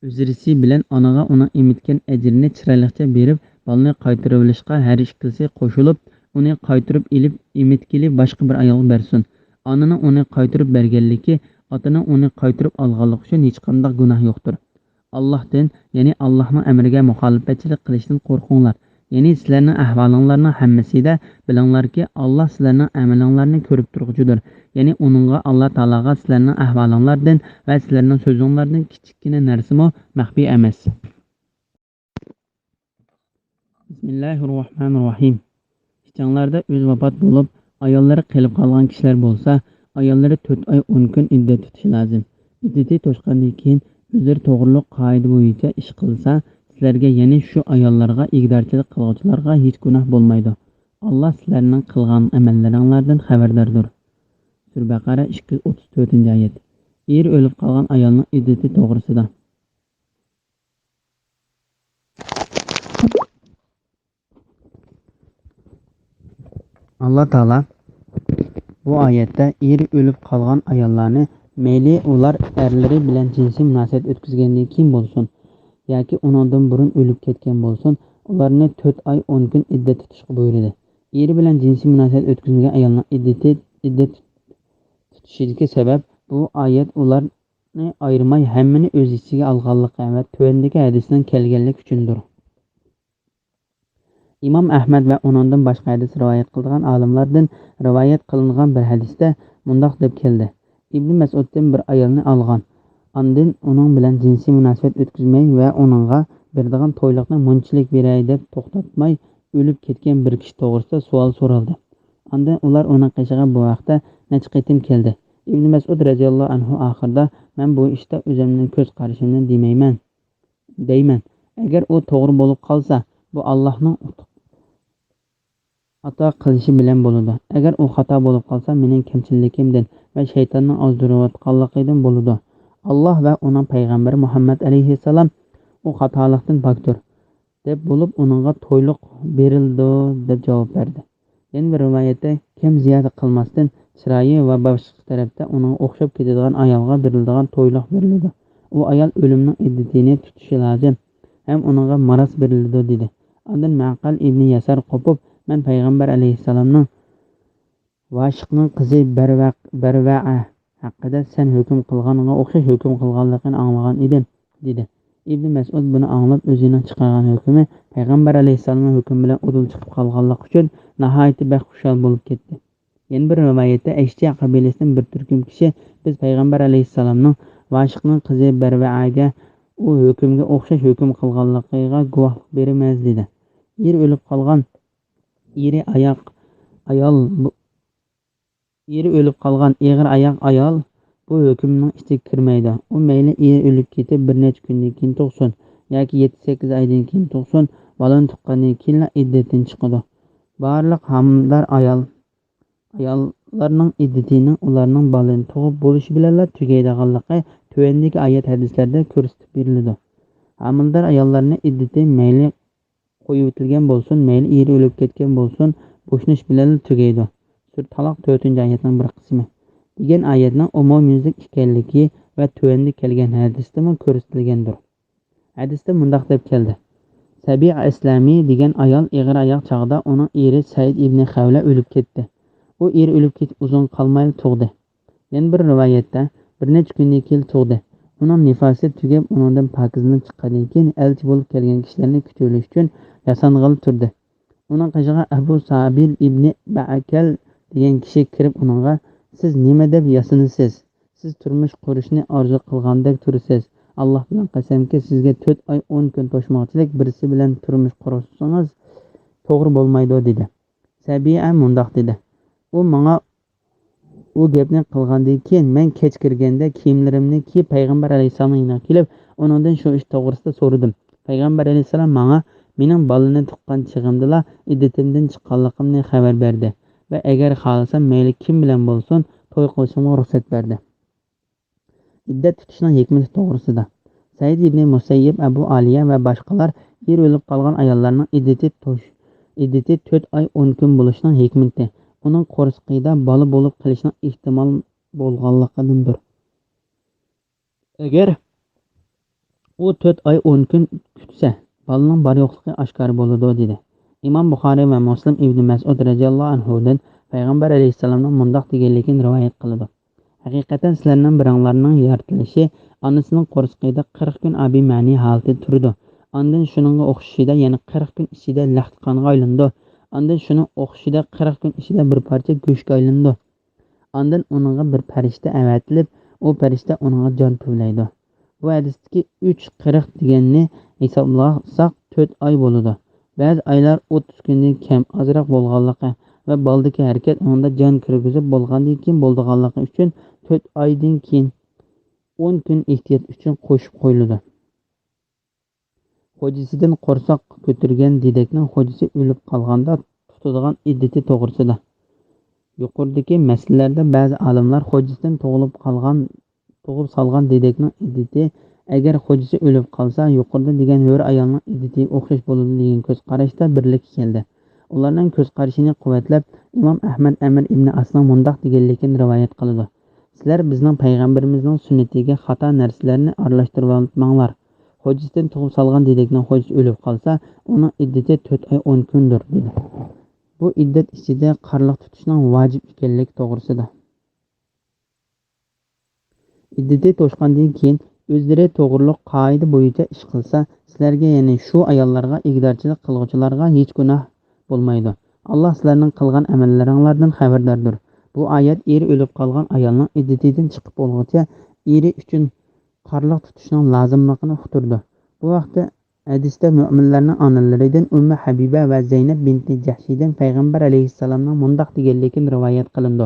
o'zrisi bilan onaga uning imitgan ajrini chiroylicha berib, bolani qaytarib olishga har ikkisi qo'shilib, uni qaytarib elib imitgili boshqa bir ayolga bersin. Onaning uni qaytarib berganligi, otaning uni qaytarib olganligi uchun hech qanday gunoh yo'qdir. Allohdan, ya'ni Allohning amriga muxolifatchilik qilishdan qo'rqinglar. Ya'ni sizlarning ahvolinglarning hammasida bilinglarki, Alloh sizlarning amalinglarni ko'rib turguchidir. Ya'ni uningga Alloh taologa sizlarning ahvolinglardan va sizlarning so'zinglardan kichikgina narsami maxfiy emas. Bismillahirrohmanirrohim. Ichinglarda o'z vafot bo'lib, ayollari qilib qolgan kishilar bo'lsa, ayollari 4 oy 10 kun iddat tutishi lozim. Iddati to'shqandan keyin o'zlari to'g'riliq qoida bo'yicha ish qilsa, sizlarga, ya'ni shu ayollarga ig'dorchilik qiluvchilarga hech gunoh bo'lmaydi. Alloh sizlarning qilgan amallaringlardan xabardordir. Sura Baqara 234-oyat. Er o'lib qolgan ayolning iddati to'g'risida. Alloh taolo bu oyatda er o'lib qolgan ayollarni mayli ular erlari bilan jinsiy munosabat o'tkazgandan keyin bo'lsin yoki undan burun o'lib ketgan bo'lsin, ularni 4 oy 10 kun iddat tutishga buyurdi. Eri bilan jinsiy munosabat o'tkazmagan ayolning iddat tutishidagi sabab bu oyat ularni ayirmay hammani o'z ichiga olganligi va tuvandagi hadisdan kelganlik uchundir. Imom Ahmad va undan boshqa hadis rivoyat qilgan olimlardan rivoyat qilingan bir hadisda mundoq deb keldi: Ibn Mas'uddan bir ayolni olgan. Ondan uning bilan jinsiy munosabat o'tkazmay va uningga beradigan to'yliqni munchalik beray deb to'xtatmay o'lib ketgan bir kishi to'g'risida savol so'raldi. Ondan ular uning qishiga bu vaqtda necha qitim keldi. Ibn Mas'ud radhiyallohu anhu oxirida men bu ishda o'zimning ko'z qarashimni deyman. Agar u to'g'ri bo'lib qolsa, bu Allohning xato qilishi bilan bo'ladi. Agar u xato bo'lib qolsa, mening kamchiligimdan va shaytonning ozdirayotganligidan bo'ladi. Alloh va uning payg'ambari Muhammad alayhissalom u xatolikdan pokdir. deb bo'lib uningga to'yliq berildi deb javob berdi. Yana bir rivoyatda kim ziyoda qilmasdan chiroyi va boshqa tarafda uningga o'xshab ketadigan ayolga beriladigan to'yliq beriladi. U ayol o'limning iddatini tutishi lozim ham uningga maros beriladi dedi. Ondan Maqal ibn Yasar qopib, men payg'ambar alayhissalomning Vashiqning qizi Barva'a haqida sen hukm qilganiga o'xshash hukm qilganligini anglagan edim dedi. Ibn Mas'ud buni anglab o'zining chiqargan hukmi payg'ambar alayhissalomning hukmi bilan udul chiqib qolganligi uchun nihoyatda baxtxushal bo'lib ketdi. Yana bir rivoyatda Ashja qabilasidan bir turkum kishi biz payg'ambar alayhissalomning Vashiqning qizi Barva'aga u hukmga o'xshash hukm qilganligiga guvohlik beramiz dedi. Eri o'lib qolgan eg'ir oyoq ayol bu hukmning ichiga kirmaydi. U mayli eri o'lib ketib bir necha kundan keyin tug'sin yoki 7-8 oydan keyin tug'sin, bolani tuqqandan keyin iddatdan chiqadi. Barliq homildor ayollarning iddatining ularning bolani tug'ib bo'lishi bilan tugaydiganligi tuvandagi oyat hadislarda ko'rsatib beriladi. Homildor ayollarning iddati mayli qo'yib o'tilgan bo'lsin, mayli eri o'lib ketgan bo'lsin, bo'shanish bilan tugaydi. Sura Taloq 4-oyatning bir qismi. Degan oyatning umumyuzlik ekanligi va tuvanda kelgan hadisda ko'rsatilgandir. Hadisda mundaq deb keldi. Sabi'a Islamiy degan ayol eg'ir oyoq chog'ida uning eri Said ibn Xavla o'lib ketdi. U eri o'lib ketib uzun qolmay tug'di. Yana bir rivoyatda bir necha kundan keyin tug'di. Uning nifosi tugab uningdan pokizlanib chiqqandan keyin elchi bo'lib kelgan kishilarni kutilish uchun yasang'il turdi. Uning qishiga Abu Sabil ibn Ba'akal degan kishi kirib uningga siz nima deb yasanasiz? Siz turmush qurishni orzu qilgandek tursiz. Alloh bilan qasamki sizga 4 oy 10 kun to'shmoqchilik birisi bilan turmush qursangiz to'g'ri bo'lmaydi dedi. Sabi'a mundoq dedi. U menga u gapni qilgandan keyin men kech kirganda kiyimlarimni kiyib payg'ambar alayhissalomning yoniga kelib uningdan shu ish to'g'risida so'radim. Payg'ambar alayhissalom menga mening bolani tuqqan chig'imda iddatimdan chiqqanligimni xabar berdi va agar xohlasam mayli kim bilan bo'lsin to'y qilishimga ruxsat berdi. Iddat tutishning hikmati to'g'risida Said ibn Musayyib, Abu Aliya va boshqalar er o'lib qolgan ayollarning iddati 4 oy 10 kun bo'lishining hikmati uning qo'rsqida bola bo'lib qolishining ehtimol bo'lganligidandir. Agar u 4 oy 10 kun kutsa, bolaning bor yo'qligi oshkor bo'ladi dedi. Imom Buxoriy va Muslim ibn Mas'ud radhiyallohu anhudan payg'ambar alayhissalomning mundoq deganligini rivoyat qiladi. Haqiqatan sizlarning biringlarning yaratilishi onasining qo'rsqida 40 kun abi ma'ni holatda turdi. Ondan shuningga o'xshashida yana 40 kun ichida laxtqonga aylandi. Ondan shuning o'xshashida 40 kun ichida bir parcha go'shtga aylandi. Ondan uningga bir farishta avatilib, u farishta uningga jon puvlaydi. Bu hadisdagi 3:40 deganni hisoblasak 4 oy bo'ladi. Ba'zi oylar 30 kundan kam ozroq bo'lganligi va baldagi harakat unda jon kirgizib bo'lgandan keyin bo'lganligi uchun 4 oydan keyin 10 kun ehtiyot uchun qo'shib qo'yiladi. Xo'jasidan qo'rsoq ko'targan dedekning xo'jasi o'lib qolganda tutadigan iddati to'g'risida. Yuqoridagi masalalarda ba'zi olimlar xo'jasidan tug'ib solgan dedekning iddati agar xo'jasi o'lib qolsa yuqorida degan hur ayolning iddatiga o'xshash bo'ladi degan ko'z qarashda birlik keldi. Ularning ko'z qarashini quvvatlab Imom Ahmad Amr ibn Aslan mundoq deganligini rivoyat qiladi. Sizlar bizning payg'ambarimizning sunnatiga xato narsalarni aralashtirib olmanglar. Xo'jasidan tug'ib solgan dedekning xo'jasi o'lib qolsa, uning iddati 4 oy 10 kundir dedi. Bu iddat ichida qarliq tutishning vojib ekanligi to'g'risida. Iddati to'shqandan keyin o'zlari to'g'riliq qoida bo'yicha ish qilsa, sizlarga ya'ni shu ayollarga igdorchilik qiluvchilarga hech gunoh bo'lmaydi. Alloh sizlarning qilgan amallaringlardan xabardordir. Bu oyat eri o'lib qolgan ayolning iddatidan chiqib bo'lguncha eri uchun qarliq tutishning lozimligini uqtirdi. Bu vaqtda hadisda mu'minlarning onalaridan Ummu Habiba va Zaynab binti Jahshidan payg'ambar alayhissalomning mundoq deganligini rivoyat qilindi.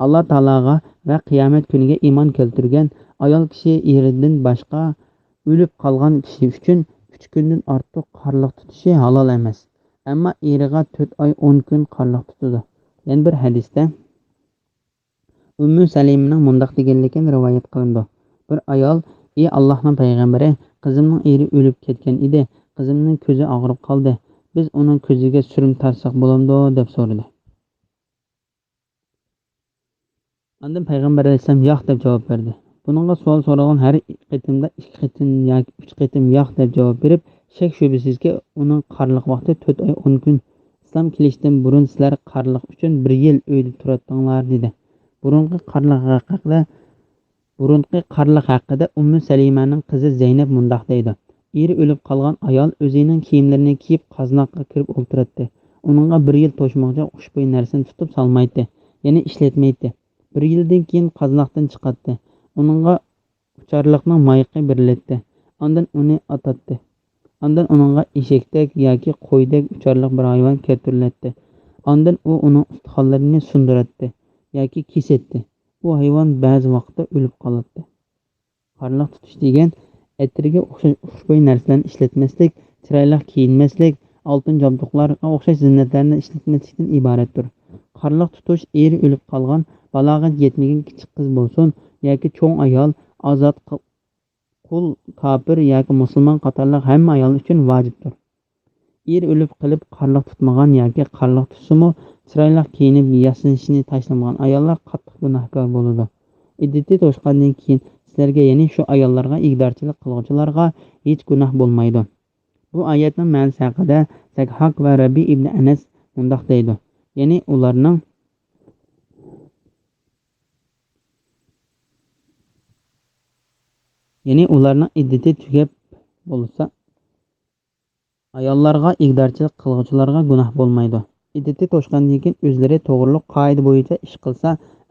Alloh taologa va qiyomat kuniga iymon keltirgan ayol kishi eridan boshqa o'lib qolgan kishi uchun 3 kundan ortiq qarliq tutishi halol emas. Ammo eriga 4 oy 10 kun qarliq tutadi. Yana bir hadisda Ummu Salimning mundoq deganligini rivoyat qilindi. Bir ayol: "Ey Allohning payg'ambari, qizimning eri o'lib ketgan edi. Qizimning ko'zi og'rib qoldi. Biz uning ko'ziga surum tarsak bo'lamdi deb so'radi. Ondan payg'ambar alayhisalom yo'q deb javob berdi. Buningga savol so'ragan har qitimda 2 qitim yoki 3 qitim yo'q deb javob berib, shak shubasizki uning qarliq vaqti 4 oy 10 kun. İslam kelishdan burun sizlar qarliq uchun 1 yil uyda turatdinglar dedi. Burunqi qarliq haqida Ummu Salimaning qizi Zaynab mundoq deydi. Eri o'lib qolgan ayol o'zining kiyimlarini kiyib qaznaqqa kirib o'ltiradi. Uningga 1 yil to'shmoqcha xushbo'y narsani tutib salmaydi, ya'ni ishlatmaydi. 1 yildan keyin qaznaqdan chiqadi. Uningga ucharliqning mayiqi beriladi. Ondan uni otadi. Ondan uningga eshakdek yoki qo'ydek ucharliq bir hayvon keltiriladi. Ondan u uning ustixonlarini sundiradi yoki kesadi. Bu hayvon ba'zi vaqtda o'lib qoladi. Qarliq tutish degan atirga o'xshash xushbo'y narsalarni ishlatmaslik, chiroyli kiyinmaslik, oltin jabduqlarga o'xshash ziynatlarni ishlatmaslikdan iboratdir. Qarliq tutish eri o'lib qolgan, balog'atga yetmagan kichik qiz bo'lsin yoki cho'ng ayol, ozod qul, kofir yoki musulmon qatorliq hamma ayol uchun vojibdir. Er o'lib qilib qarliq tutmagan yoki qarliq tutsimi, chiroyli kiyinib yasanishni tashlamagan ayollar qattiq gunohkor bo'ladi. Iddati to'shqandan keyin sizlarga, ya'ni shu ayollarga, igdorchilik qiluvchilarga hech gunoh bo'lmaydi. Bu oyatning ma'nosi haqida Zakhok va Rabi ibn Anas mundoq deydi. Ya'ni ularning iddati tugab bo'lsa, ayollarga, igdorchilik qiluvchilarga gunoh bo'lmaydi. Iddati to'shqandan keyin o'zlari to'g'riliq qoida bo'yicha ish qilsa,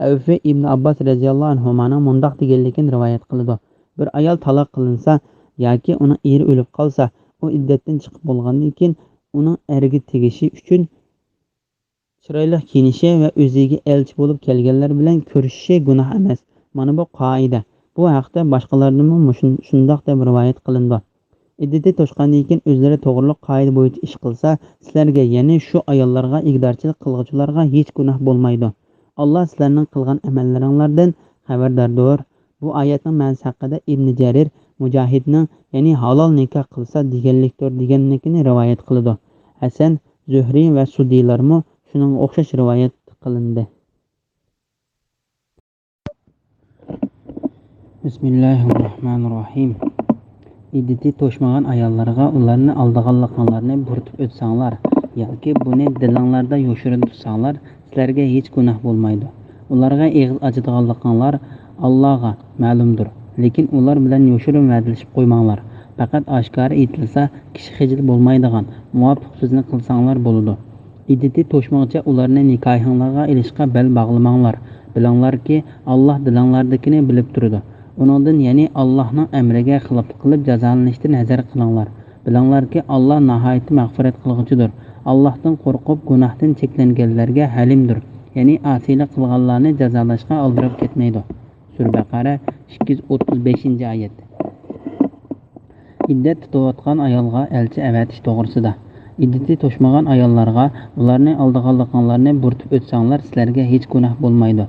Avfi ibn Abbos radhiyallohu anhumaning mundoq deganligini rivoyat qiladi. Bir ayol taloq qilinsa yoki uning eri o'lib qolsa, u iddatdan chiqib bo'lgandan keyin uning eriga tegishi uchun chiroyli kiyinishi va o'ziga elchi bo'lib kelganlar bilan ko'rishishi gunoh emas. Mana bu qoida. Bu haqda boshqalardan shundoq deb rivoyat qilindi. Iddati to'shqandan keyin o'zlari to'g'riliq qoida bo'yicha ish qilsa, sizlarga, ya'ni shu ayollarga, igdorchilik qiluvchilarga hech gunoh bo'lmaydi. Allah sizlarning qilgan amallaringlardan xabardordir. Bu oyatning ma'nosi haqida Ibn Jarir Mujohidning, ya'ni halol nikoh qilsa deganlikdir deganligini rivoyat qiladi. Hasan, Zuhri va Sudiylarmi shuning o'xshash rivoyat qilindi. Bismillahirrohmanirrohim. Iddati to'shmagan ayollarga ularni aldaganliklarini buritib o'tsanglar yoki buni dilinglarda yo'shirib tutsanglar, sizlarga hech gunoh bo'lmaydi. Ularga eg'iz ochadiganliklar Allohga ma'lumdir, lekin ular bilan yo'shirib va'dalashib qo'ymanglar. Faqat oshkora aytilsa, kishi xijil bo'lmaydigan muvofiq so'zni qilsanglar bo'ladi. Iddati to'shmoqcha ularni nikohinglarga ilishga bel bog'lamanglar. Bilinglarki, Alloh dilinglardagini bilib turadi. Uningdan, ya'ni Allohning amriga xilof qilib jazolanishdan hazar qilinglar. Bilinglarki, Alloh nihoyat mag'firat qilg'uchidir. Allohdan qo'rqib gunohdan cheklanganlarga halimdir. Ya'ni asiylik qilganlarni jazolashga oldirib ketmaydi. Sura Baqara 235-oyat. Iddat tutayotgan ayolga elchi avatish to'g'risida. Iddati to'shmagan ayollarga ularni aldaganliklarini buritib o'tsanglar, sizlarga hech gunoh bo'lmaydi.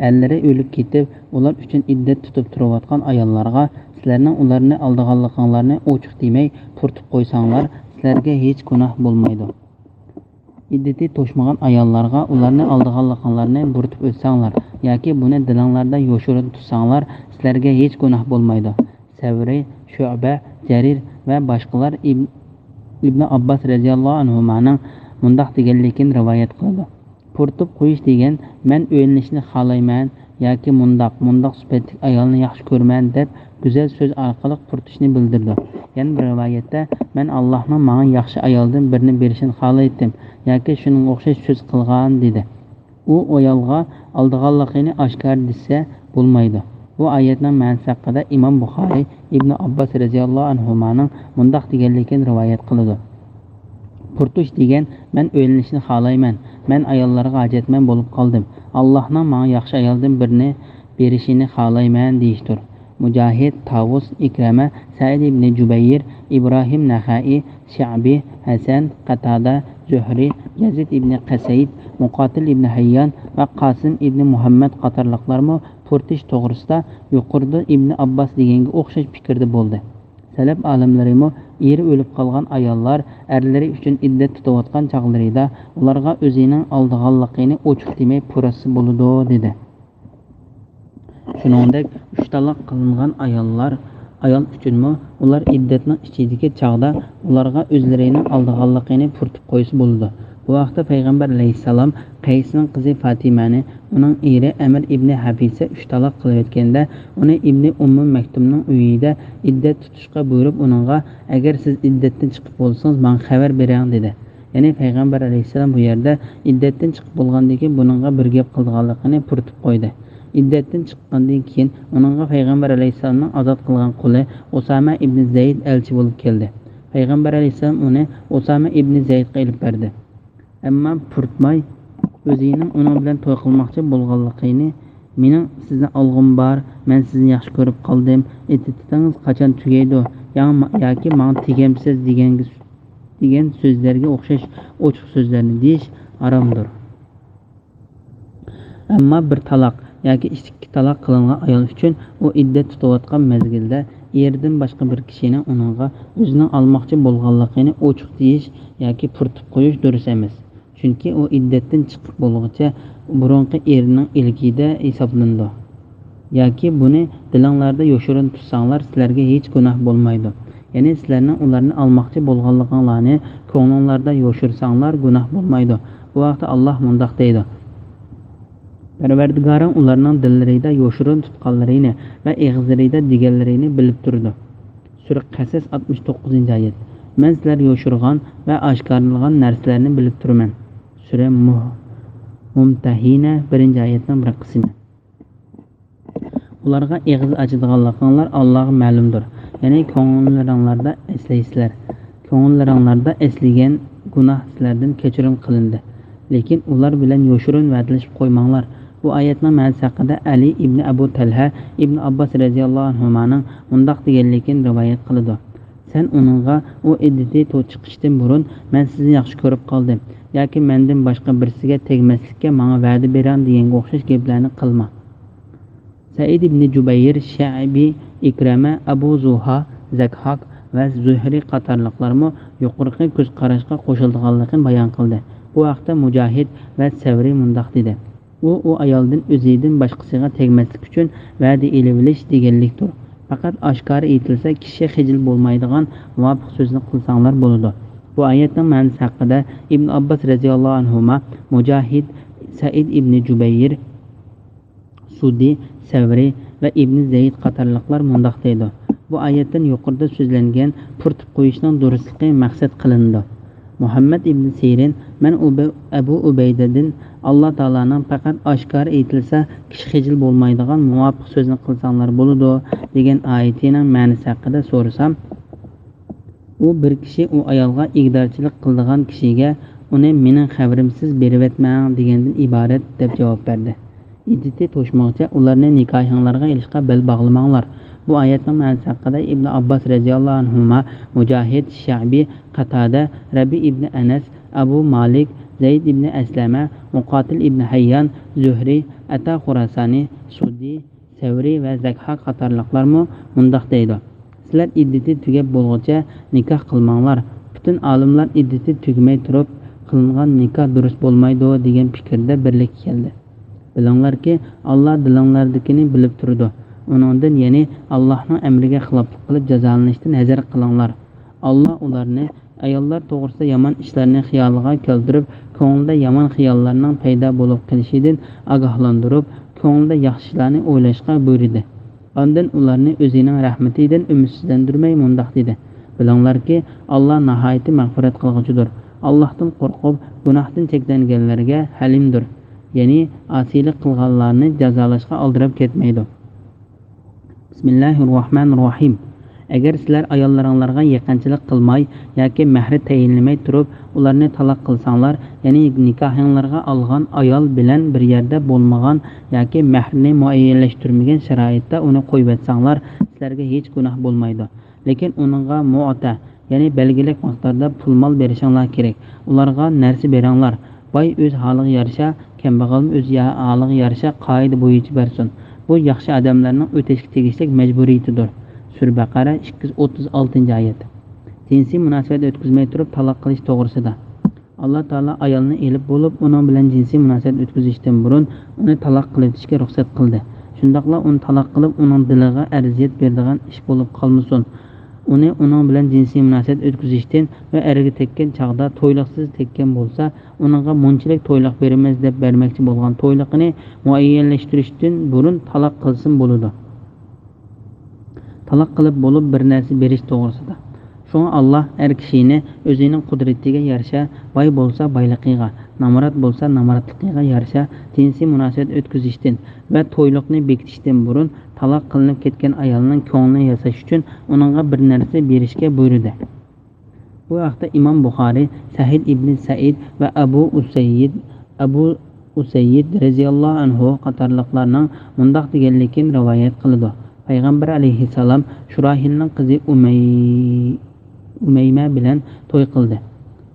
Ellari o'lib ketib, ular uchun iddat tutib turayotgan ayollarga sizlarning ularni aldaganliklarini ochiq demay turtib qo'ysanglar, sizlarga hech gunoh bo'lmaydi. Iddati to'shmagan ayollarga ularni aldaganliklarini buritib o'tsanglar yoki buni dilinglarda yo'shirib tutsanglar, sizlarga hech gunoh bo'lmaydi. Savri, Shu'ba, Jarir va boshqalar Ibn Abbos radhiyallohu anhumaning mundoq deganligini rivoyat qiladi. Purtib qo'yish degan, men o'ylanishni xohlayman yoki mundoq sifatli ayolni yaxshi ko'raman deb go'zal so'z orqali purtishni bildirdi. Yana bir rivoyatda, men Allohning menga yaxshi ayoldan birini berishini xohlaydim yoki shuning o'xshash so'z qilgan dedi. U ayolga aldaganligini oshkor desa bo'lmaydi. Bu oyatning ma'nosi haqida Imom Buxoriy Ibn Abbos radhiyallohu anhumaning mundoq deganligini rivoyat qiladi. Purtish degan, men o'ylanishni xohlayman, men ayollarga hojatman bo'lib qoldim. Allohning menga yaxshi ayoldan birini berishini xohlayman deyishdir. Mujohid, Tavus, Ikrama, Said ibn Jubayr, Ibrohim Naxai, Sha'bi, Hasan, Qatada, Zuhri, Yazid ibn Qasayd, Muqotil ibn Hayyan va Qasim ibn Muhammad qatorliqlarmi purtish to'g'risida yuqorida Ibn Abbos deganga o'xshash fikrda bo'ldi. Salaf olimlarimo eri o'lib qolgan ayollar erlari uchun iddat tutayotgan chog'larida ularga o'zining oldiganligini ochiq demay purasi bo'ladi dedi. Shuningdek, 3 taloq qilingan ayol uchunmi ular iddatning ichidagi chog'da ularga o'zlarining oldiganligini purtib qo'ysa bo'ladi. Bu vaqtda payg'ambar alayhissalom Qaysning qizi Fatimani uning eri Amir ibn Hafisa 3 taloq qilayotganda uni ibn Ummu Maktumning uyida iddat tutishga buyurib uningga agar siz iddatdan chiqib bo'lsangiz men xabar bering dedi. Ya'ni payg'ambar alayhissalom bu yerda iddatdan chiqib bo'lgandan keyin buningga bir gap qilganligini purtib qo'ydi. İddatdan chiqqandan keyin uningga payg'ambar alayhissalomning ozod qilgan quli Usama ibn Zayd elchi bo'lib keldi. Payg'ambar alayhissalom uni Usama ibn Zaydga ilib berdi. Ammo purtmay o'zining uning bilan to'y qilmoqchi bo'lganligini, mening sizni olg'im bor, men sizni yaxshi ko'rib qoldim, iddatingiz qachon tugaydi yoki men tegamsiz degan so'zlarga o'xshash ochiq so'zlarni deyish haromdir. Ammo bir taloq yoki 2 taloq qilingan ayol uchun u iddat tutayotgan mezgilda erdan boshqa bir kishini uningga o'zining olmoqchi bo'lganligini ochiq deyish yoki purtib qo'yish durust emas. Chunki u iddatdan chiqib bo'lguncha burunqi erining ilgida hisoblandi. Yoki buni dilinglarda yoshirin tutsanglar sizlarga hech gunoh bo'lmaydi. Ya'ni sizlarning ularni olmoqchi bo'lganliginglarni ko'nglinglarda yoshirsanglar gunoh bo'lmaydi. Bu vaqtda Alloh mundaq deydi: Parvardigorim ularning dillarida yoshirin tutqanlarini va eg'izlarida deganlarini bilib turdi. Sura Qasas 69-oyat. Men sizlar yoshirgan va oshkorlangan narsalarni bilib turman. Sura Mumtahina 1-oyatning bir qismi. Ularga eg'iz ochadiganlar Allohga ma'lumdir. Ya'ni ko'ngillarida eslaysizlar. Ko'ngillarida eslagan gunoh sizlardan kechirim qilindi. Lekin ular bilan yoshirin va'dalashib qo'ymanglar. Bu oyatning ma'nosi haqida Ali ibn Abu Talha ibn Abbas radhiyallohu anhumaning mundaq deganligini rivoyat qiladi. Sen uningga u iddati chiqishdan burun men sizni yaxshi ko'rib qoldim yoki mendan boshqa birsiga tegmaslikka menga va'da bering deganga o'xshash gaplarni qilma. Said ibn Jubayr, Sha'bi, Ikrama, Abu Zuha, Zakhak va Zuhri qatorliqlarmi yuqorqi ko'z qarashga qo'shilganligini bayon qildi. Bu vaqtda Mujohid va Savri mundaq dedi: u ayoldan o'zidan boshqasiga tegmaslik uchun va'da elib deganlikdir. Faqat oshkora aytilsa kishi xijil bo'lmaydigan muvofiq so'zni qilsanglar bo'ladi. Bu oyatning ma'nosi haqida Ibn Abbas radhiyallohu anhuma, Mujohid, Said ibn Jubayr, Sudi, Savri va Ibn Zayd qatorliqlar mundaq deydi: bu oyatdan yuqorida so'zlangan purtib qo'yishning durustligi maqsad qilindi. Muhammad ibn Sirin, men Abu Ubaydadan Alloh taolaning faqat oshkora aytilsa kishi xijil bo'lmaydigan muvofiq so'zni qilsanglar bo'ladi degan oyatining ma'nosi haqida so'rasam, u bir kishi u ayolga igdorchilik qildigan kishiga uni mening xabarimsiz berib etmang degandan iborat deb javob berdi. Iddati to'shmoqcha ularni nikohinglarga ilishga bel bog'lamanglar. Bu oyatning ma'nosi haqida Ibn Abbas radhiyallohu anhuma, Mujohid, Sha'bi, Qatada, Rabi ibn Anas, Abu Malik, Zayd ibn Aslama, Muqatil ibn Hayyan, Zuhri, Ata Khurasani, Sudi, Savri va Zakhak qatorliqlarmi mundaq deydi: sizlar iddati tugab bo'lguncha nikoh qilmanglar. Butun olimlar iddati tugmay turib qilingan nikoh durust bo'lmaydi degan fikrda birlik keldi. Bilinglarki, Alloh dilinglardagini bilib turdi. Uningdan, ya'ni Allohning amriga xiloflik qilib jazolanishdan hazar qilinglar. Alloh ularni ayollar to'g'risida yomon ishlarni xiyoliga keltirib, ko'nglida yomon xiyollarning paydo bo'lib qolishidan ogohlantirib, ko'nglida yaxshilarni o'ylashga buyurdi. Ondan ularni o'zining rahmatidan umidsizlantirmay mundaq dedi: bilinglarki, Alloh nihoyatda mag'firat qilg'uchidir. Allohdan qo'rqib, gunohdan cheklanganlarga halimdir. Ya'ni asiylik qilganlarni jazolashga oldirib ketmaydi. Bismillahirrohmanirrohim. Agar sizlar ayollaringlarga yaqinchilik qilmay yoki mahri tayinlamay turib ularni taloq qilsanglar, ya'ni nikohinglarga olgan ayol bilan bir yerda bo'lmagan yoki mahrini muayyanlashtirmagan sharoitda uni qo'yibetsanglar, sizlarga hech gunoh bo'lmaydi. Lekin uningga mu'ta, ya'ni belgilik miqdorda pul mol berishinglar kerak. Ularga narsa beringlar. Boy o'z holiga yarasha, kambag'al o'z holiga yarasha qoida bo'yicha bersin. Bu yaxshi odamlarning o'tashga tegishli majburiyatidir. Sura Baqara 236 oyat. Jinsiy munosabat o'tkazmay turib taloq qilish to'g'risida. Alloh taolo ayolni elib bo'lib, uning bilan jinsiy munosabat o'tkazishdan burun uni taloq qilishga ruxsat qildi. Shundaqla uni taloq qilib, uning diliga arziyat beradigan ish bo'lib qolmasin. Uning bilan jinsiy munosabat o'tkazishdan va eriga tekkan chaqda to'yliqsiz tekkan bo'lsa, uningga munchalik to'yliq beramiz deb bermoqchi bo'lgan to'yliqini muayyanlashtirishdan burun taloq qilsin bo'ladi. Taloq qilib bo'lib bir narsa berish to'g'risida. Şoňa Allah her kişini özünün kudretiga yarşa, bay bolsa baylygyga, namarat bolsa namaratlygyga yarşa jinsiy munosabat ötküzişden ve toýlukny bekitişden burun talak kılınıp ketken ayalının köňlüni yasaş üçin onunğa bir nerse berişke buyurdy. Bu wagtda İmam Buhari, Sahid ibn Said ve Abu Usayd radiyallahu anhu qatarlıqlarının mundaq degenlikin rivayet kıldı. Peygamber aleyhisselam Şurahil'nin kızı Umeyme bilen toy kıldı.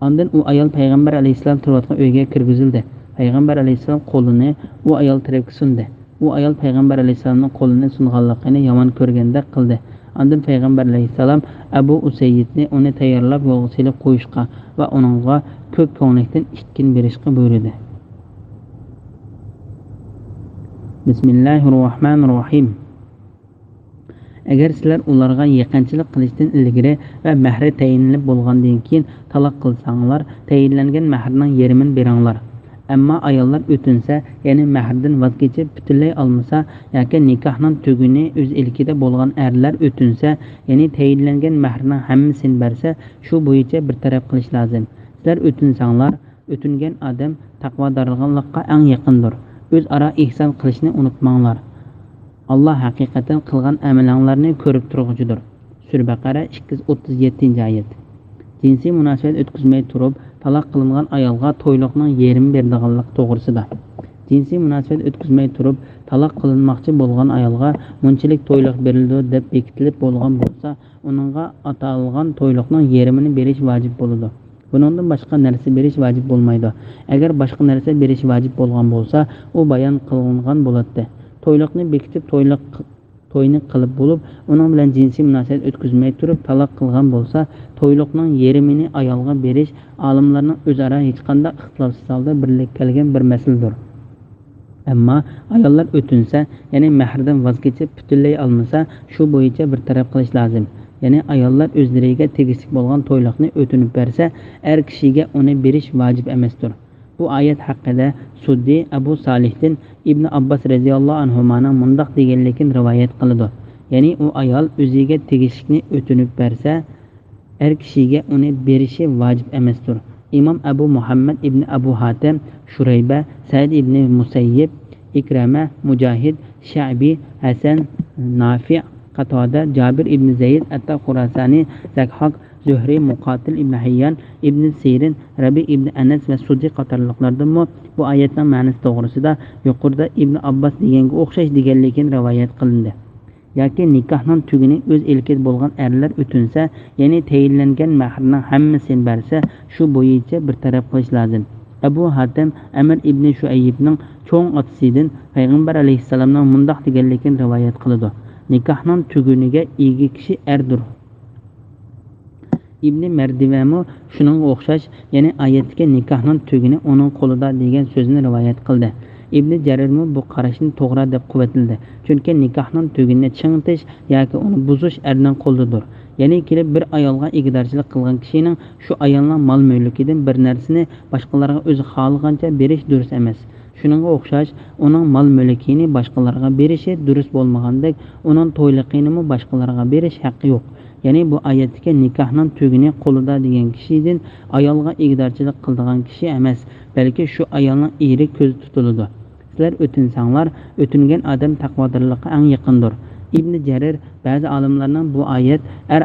Ondan o ayal Peygamber aleyhisselam turvatgan öyge kirgizildi. Peygamber aleyhisselam kolunu o ayal tarafga sundu. O ayal Peygamber aleyhisselamın kolunu sunganlygyny yaman körgende kıldı. Ondan Peygamber aleyhisselam Abu Usaydni onu tayyorlab yolga selip koyuşqa ve onunğa köp köňlekden işkin berişke buyurdu. Bismillahirrahmanirrahim. Eğer sizler ularga yaqinchilik qilishdan ilgari va mahri tayinlib bo'lgandan keyin taloq qilsanglar, tayinlangan mahrning yarmini beringlar. Ammo ayollar o'tinsa, ya'ni mahrdan voz kechib butunlay olmasa yoki nikohning tuguni o'z ilkida bo'lgan erlar o'tinsa, ya'ni tayinlangan mahrning hammasini bersa, shu bo'yicha bir taraf qilish lozim. Sizlar o'tinsanglar, o'tingan odam taqvodorlikqa eng yaqindir. O'zaro ihson qilishni unutmanglar. Allah hakikaten kılgan amellerini körüp turgucudur. Sura Baqara 237 ayet. Jinsiy munosabat o'tkazmay turib, taloq qilingan ayolga to'yliqning yerini berdiganlik to'g'risida. Jinsiy munosabat o'tkazmay turib, taloq qilinmoqchi bo'lgan ayolga munchalik to'yliq berildi deb bekitilib bo'lgan bo'lsa, uningga atalgan to'yliqning yerini berish vojib bo'ladi. Bundan başqa narsa berish vojib bo'lmaydi. Agar boshqa narsa berish vojib bo'lgan bo'lsa, u bayon qilingan bo'ladi. To'yliqni bekitib to'yni qilib bo'lib, uning bilan jinsiy munosabat o'tkazmay turib taloq qilgan bo'lsa, to'yliqning yerimini ayolga berish olimlarning o'zaro hech qanday ixtilofsiz holda birlik kelgan bir masaladir. Ammo ayollar o'tinsa, ya'ni mahrdan voz kechib butunlay olmasa, shu bo'yicha bir taraf qilish lozim. Ya'ni ayollar o'zlariga tegishli bo'lgan to'yliqni o'tinib bersa, er kishiga uni berish vojib emasdir. Bu ayet hakkında Suddi Abu Salih'tin İbn Abbas radiyallahu anhumanın mundaq degenlikin rivayet kılıdı. Yani o ayal özüge tegishlikni ötünüp berse, er kişiге onu berişi vacip emestir. İmam Abu Muhammed İbn Abu Hatem, Şureybe, Said İbn Musayyib, İkrame, Mujahid, Şa'bi, Hasan, Nafi', Qatada, Cabir İbn Zeyd, Atta Khurasani, Zakhak, Zühri, Muqatil İbn Hayyan, İbn Sirin, Rabi İbn Anas ve Suddi qatarlıqlardan mı bu ayetning ma'nosi to'g'risida yuqorida İbn Abbas deganga o'xshash deganlikin rivoyat qilindi. Yoki nikohning tuguni o'z ilkida bo'lgan erlar o'tinsa, ya'ni tayinlangan mahrning hammasini bersa, shu bo'yicha bir taraf qilish lozim. Abu Hatim Amr ibn Shuaybning cho'ng otasidan Payg'ambar alayhissalomning mundaq deganlikin rivoyat qildi. Nikohning tuguniga ega kishi erdir. İbn Merdivamo şunun o'xshash, ya'ni ayetga nikohning tuguni uning qo'lida degan so'zni rivoyat qildi. İbn Jarirmi bu qarashni to'g'ri deb quvvatladi. Chunki nikohning tuguni chingtish yoki uni buzish erning qo'lidadir. Ya'ni kelib bir ayolga igdorchilik qilgan kishining shu ayolning mol-mulkidan bir narsani boshqalarga o'zi xohlagancha berish durust emas. Shuningga o'xshash, uning mol-mulkini boshqalarga berishi durust bo'lmagandek, uning to'yliqini boshqalarga berish haqqi yo'q. Yani bu ayetdeki nikahның tuguni qo'lida degan kishidan ayolga igdorchilik qiladigan kishi emas, balki shu ayolning eri ko'z tutiladi. Sizlar o'tinsanglar, o'tingan odam taqvodorlikqa eng yaqindir. İbn Jarir ba'zi olimlarning bu ayet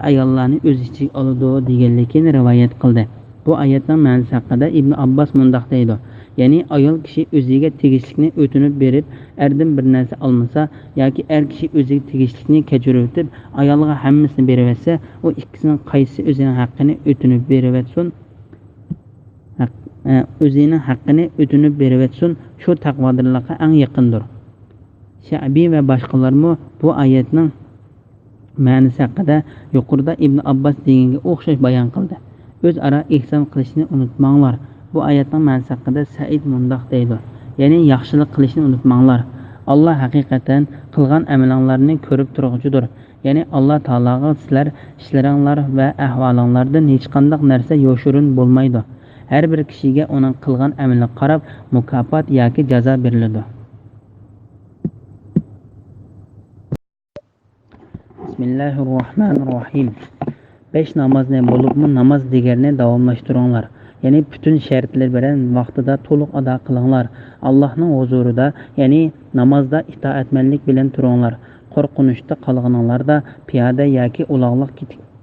ayollarni o'z ichiga oladi deganligini rivoyat qildi. Bu ayetning ma'nosi haqida İbn Abbas mundaq deydi. Yani ayol kishi o'ziga tegishlikni o'tinib berib, erdan bir narsa olmasa yoki er kishi o'ziga tegishlikni kechirib o'tib, ayolga hammasini berib etsa, o ikkisining qaysi o'zining haqqini o'tinib berib etsin, shu taqvodorlikqa eng yaqindir. Sha'bi va boshqalarmi bu oyatning ma'nosi haqida yuqorida Ibn Abbos deganga o'xshash bayon qildi. O'zaro ehson qilishni unutmanglar. Bu oyatning ma'nosi haqida Said mundoq deydi. Ya'ni yaxshilik qilishni unutmanglar. Alloh haqiqatan qilgan amalinglarni ko'rib turg'uchidir. Ya'ni Alloh taologa sizlar ishlaringlar va ahvolinglardan hech qanday narsa yoshirin bo'lmaydi. Har bir kishiga uning qilgan amaliga qarab mukofot yoki jazo beriladi. Bismillahirrohmanirrohim. 5 namozni bo'libmi namoz deganni davomlashtiringlar. Ya'ni butun shartlar bilan vaqtida to'liq ado qilinglar. Allohning huzurida, ya'ni namozda itoatmanlik bilan turinglar. Qo'rqinchda qolganinglarda piyoda yoki uloqliq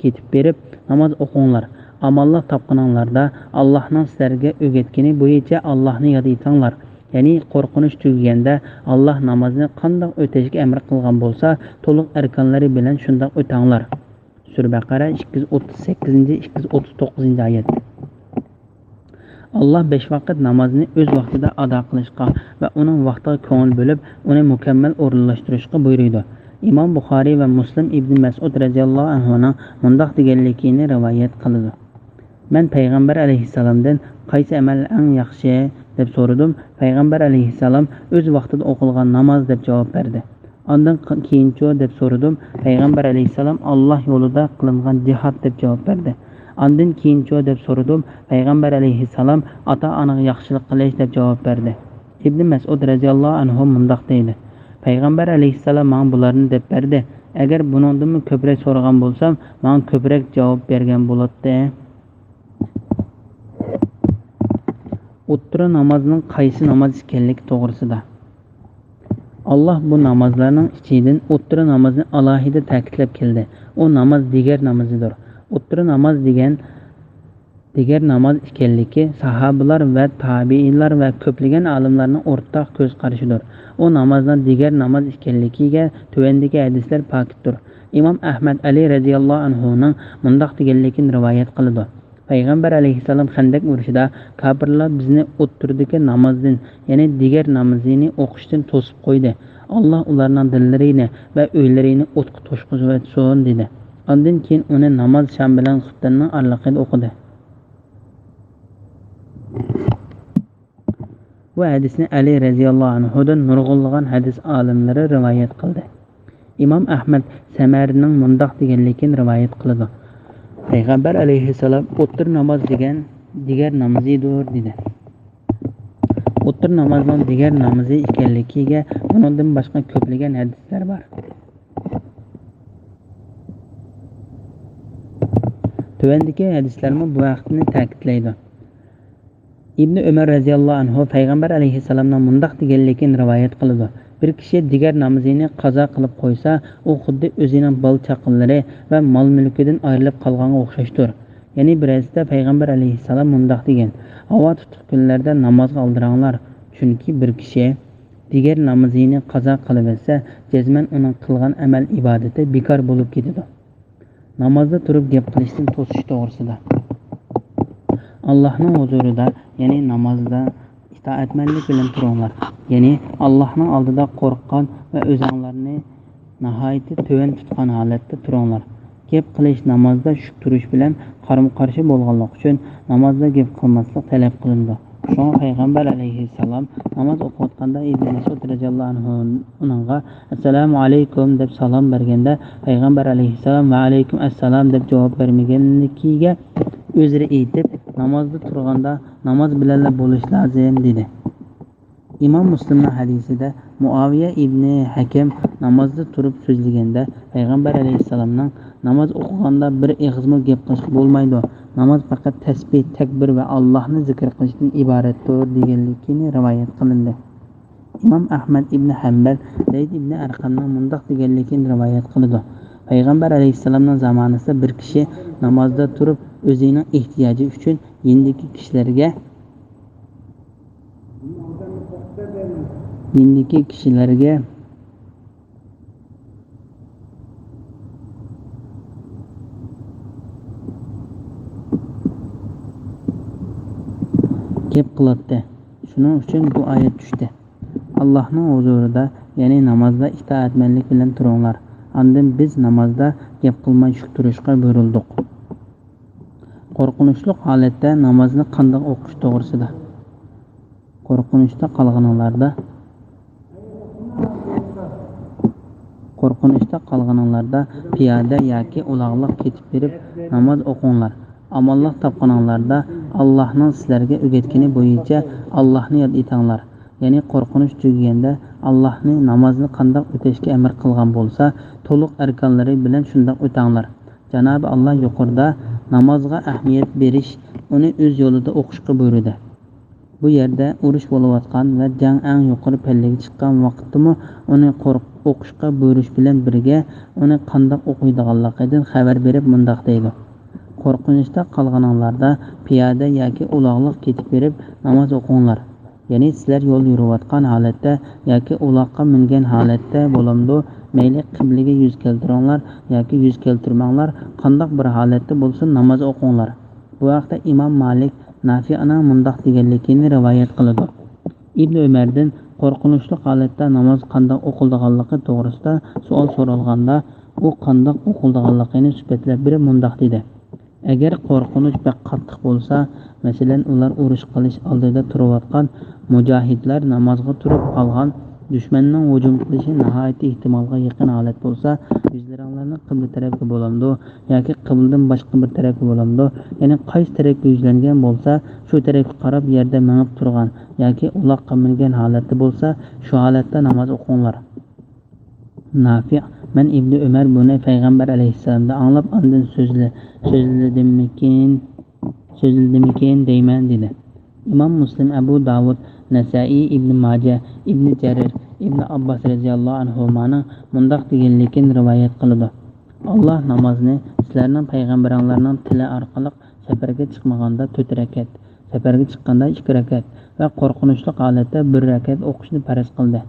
ketib berib namoz o'qinglar. Amallik topganinglarda Allohning sizlarga o'rgatgani bo'yicha Allohni yod etinglar. Ya'ni qo'rqinch tugaganda Alloh namozni qanday o'tashga amr qilgan bo'lsa, to'liq arkonlari bilan shunday o'tanglar. Sura Baqara 238-239 oyat. Alloh 5 vaqt namozni o'z vaqtida ado qilishga va uning vaqtiga ko'ngil bo'lib, uni mukammal o'rinlashtirishga buyurdi. Imom Buxoriy va Muslim Ibn Mas'ud radhiyallohu anhuning mundoq deganligini rivoyat qiladi. Men payg'ambar alayhissalomdan qaysi amal eng yaxshi deb so'radim. Payg'ambar alayhissalom o'z vaqtida o'qilgan namoz deb javob berdi. Ondan keyinchi deb so'radim. Payg'ambar alayhissalom Alloh yo'lida qilingan jihad deb javob berdi. Ondan keyinchi deb so'radim. Payg'ambar alayhissalom ota-onaga yaxshilik qilish deb javob berdi. Ibn Mas'ud radhiyallohu anhu mundoq deydi. Payg'ambar alayhissalom menga bularni deb berdi. Agar buningdan ko'proq so'ragan bo'lsam, menga ko'proq javob bergan bo'ladi. O'ttira namozning qaysi namoz ekanligi to'g'risida. Alloh bu namozlarning ichidan o'ttira namozni alohida ta'kidlab keldi. U namoz digar namozidir. O'ttira namoz degan digar namoz ekanligi sahobalar va tabiinlar va ko'plagan olimlarning o'rtaq ko'z qarashidir. U namozdan digar namoz ekanligiga tuvandagi hadislar pokitdir. Imom Ahmad Ali radhiyallohu anhuning mundoq deganligini rivoyat qiladi. Payg'ambar alayhissalom Xandak urushida kofirlar bizni o'ttirdagi namozdan, ya'ni digar namozini o'qishdan to'sib qo'ydi. Alloh ularning dillarini va o'ylarini o'tga to'shqizsin dedi. Ondan keyin uni namoz sham bilan xuftanning oraliqida o'qidi. Bu hadisni Ali radhiyallohu anhudan nurg'unlagan hadis olimlari rivoyat qildi. Imom Ahmad Samarining mundoq deganligini rivoyat qiladi. Payg'ambar alayhissalom o'ttir namoz degan digar namozidir dedi. O'ttir namozning digar namozi ekanligiga bundan boshqa ko'plagan hadislar bor. Tuvandagi hadislarmi bu vaqtni ta'kidlaydi. Ibn Umar radhiyallohu anhu payg'ambar alayhissalomning mundoq deganligini rivoyat qiladi. Bir kishi digar namozini qazo qilib qo'ysa, u xuddi o'zining bol chaqinlari va mol-mulkidan ayrilib qolganga o'xshashdir. Ya'ni bir hadisda payg'ambar alayhissalom mundoq degan: "Havo tutuq kunlarda namozga oldiranglar, chunki bir kishi digar namozini qazo qilib olsa, jazman uning qilgan amal ibodati bekor bo'lib ketadi." Namozda turib gap qilishdan to'sish to'g'risida. Allohning huzurida, ya'ni namozda itoatmanlik bilan turinglar. Ya'ni Allohning oldida qo'rqqan va o'zinglarni nihoyatda tuvan tutgan holatda turinglar. Gap qilish namozda shuk turish bilan qarim-qarshi bo'lganlik uchun namozda gap qilmaslik talab qilindi. Shunga payg'ambar alayhissalom namoz o'qiyotganda Ibn Mas'ud radhiyallohu anhu uningga assalomu alaykum deb salom berganda payg'ambar alayhissalom va alaykum assalom deb javob bermaganligiga o'zri aytib, namozda turganda namoz bilan bo'lish lozim dedi. Imom Muslimning hadisida Muaviya ibn Hakam namozda turib so'zlaganda payg'ambar alayhissalomning namoz o'qiganda bir ig'izmo gap qilish bo'lmaydi. Namoz faqat tasbih, takbir va Allohni zikr qilishdan iboratdir deganligini rivoyat qilindi. Imom Ahmad ibn Hanbal Zayd ibn Arqamning mundoq deganligini rivoyat qildi. Payg'ambar alayhissalomning zamonasida bir kishi namozda turib o'zining ehtiyoji uchun yendiki kishilarga gap qiladi. Shuning uchun bu oyat tushdi. Allohning huzurida, ya'ni namozda itoatmanlik bilan turinglar. Andın biz namazda gap qilmay shuk turishga buyurildik. Qo'rqinchli holatda namozni qanday o'qish to'g'risida. Qo'rqinchda qolganinglarda piyoda yoki uloqliq ketib berib namoz o'qinglar. Amonlik topganinglarda Allohning sizlarga o'rgatgani bo'yicha Allohni yod etinglar. Ya'ni qo'rqinch tugaganda Allohning namozni qanday o'tashga amr qilgan bo'lsa, to'liq arkonlari bilan shunday o'tanglar. Janob Alloh yuqorida namozga ahamiyat berish, uni o'z yo'lida o'qishga buyurdi. Bu yerda urush bo'layotgan va jang eng yuqori pallaga chiqqan vaqtdami uni o'qishga buyurish bilan birga uni qanday o'qiydiganligidan xabar berib mundaq deydi. Qo'rqinchda qolganinglarda piyoda yoki uloqliq ketib berib namoz o'qinglar. Ya'ni sizlar yo'l yurayotgan holatda yoki uloqqa mingan holatda bo'lamdi, mayli qiblaga yuz keltiringlar yoki yuz keltirmanglar, qanday bir holatda bo'lsin namoz o'qinglar. Bu vaqtda Imom Malik Nafi'ning mundaq deganligini rivoyat qiladi. Ibn Umardan qo'rqinchli holatda namoz qanday o'qilganligi to'g'risida savol so'ralganda, u qanday o'qilganligini sifatlab berib mundaq dedi. Agar qo'rqinch bek qattiq bo'lsa, masalan, ular urush qilish oldida turayotgan mujohidlar namozga turib qolgan, dushmanning hujum qilishi nihoyat ehtimolga yaqin holat bo'lsa, yuzlaringlarni qibla tarafga bo'lamdi yoki qibladan boshqa bir tarafga bo'lamdi. Ya'ni qaysi tarafga yuzlangan bo'lsa, shu tarafga qarab yerda mangib turgan yoki uloqqa mingan holatda bo'lsa, shu holatda namoz o'qinglar. Nafi' men Ibn Umar buni payg'ambar alayhissalomdan anglab, ondan so'zladimikin deyman dedi. Imom Muslim, Abu Davud, Nasa'iy, Ibn Majah, Ibn Jarir, Ibn Abbas radhiyallohu anhumaning mundaq deganligini rivoyat qiladi. Alloh namozni sizlarning payg'ambarlarning tili orqali safarga chiqmaganda 4 rakat, safarga chiqqanda 2 rakat va qo'rqinchli holatda 1 rakat o'qishni farz qildi.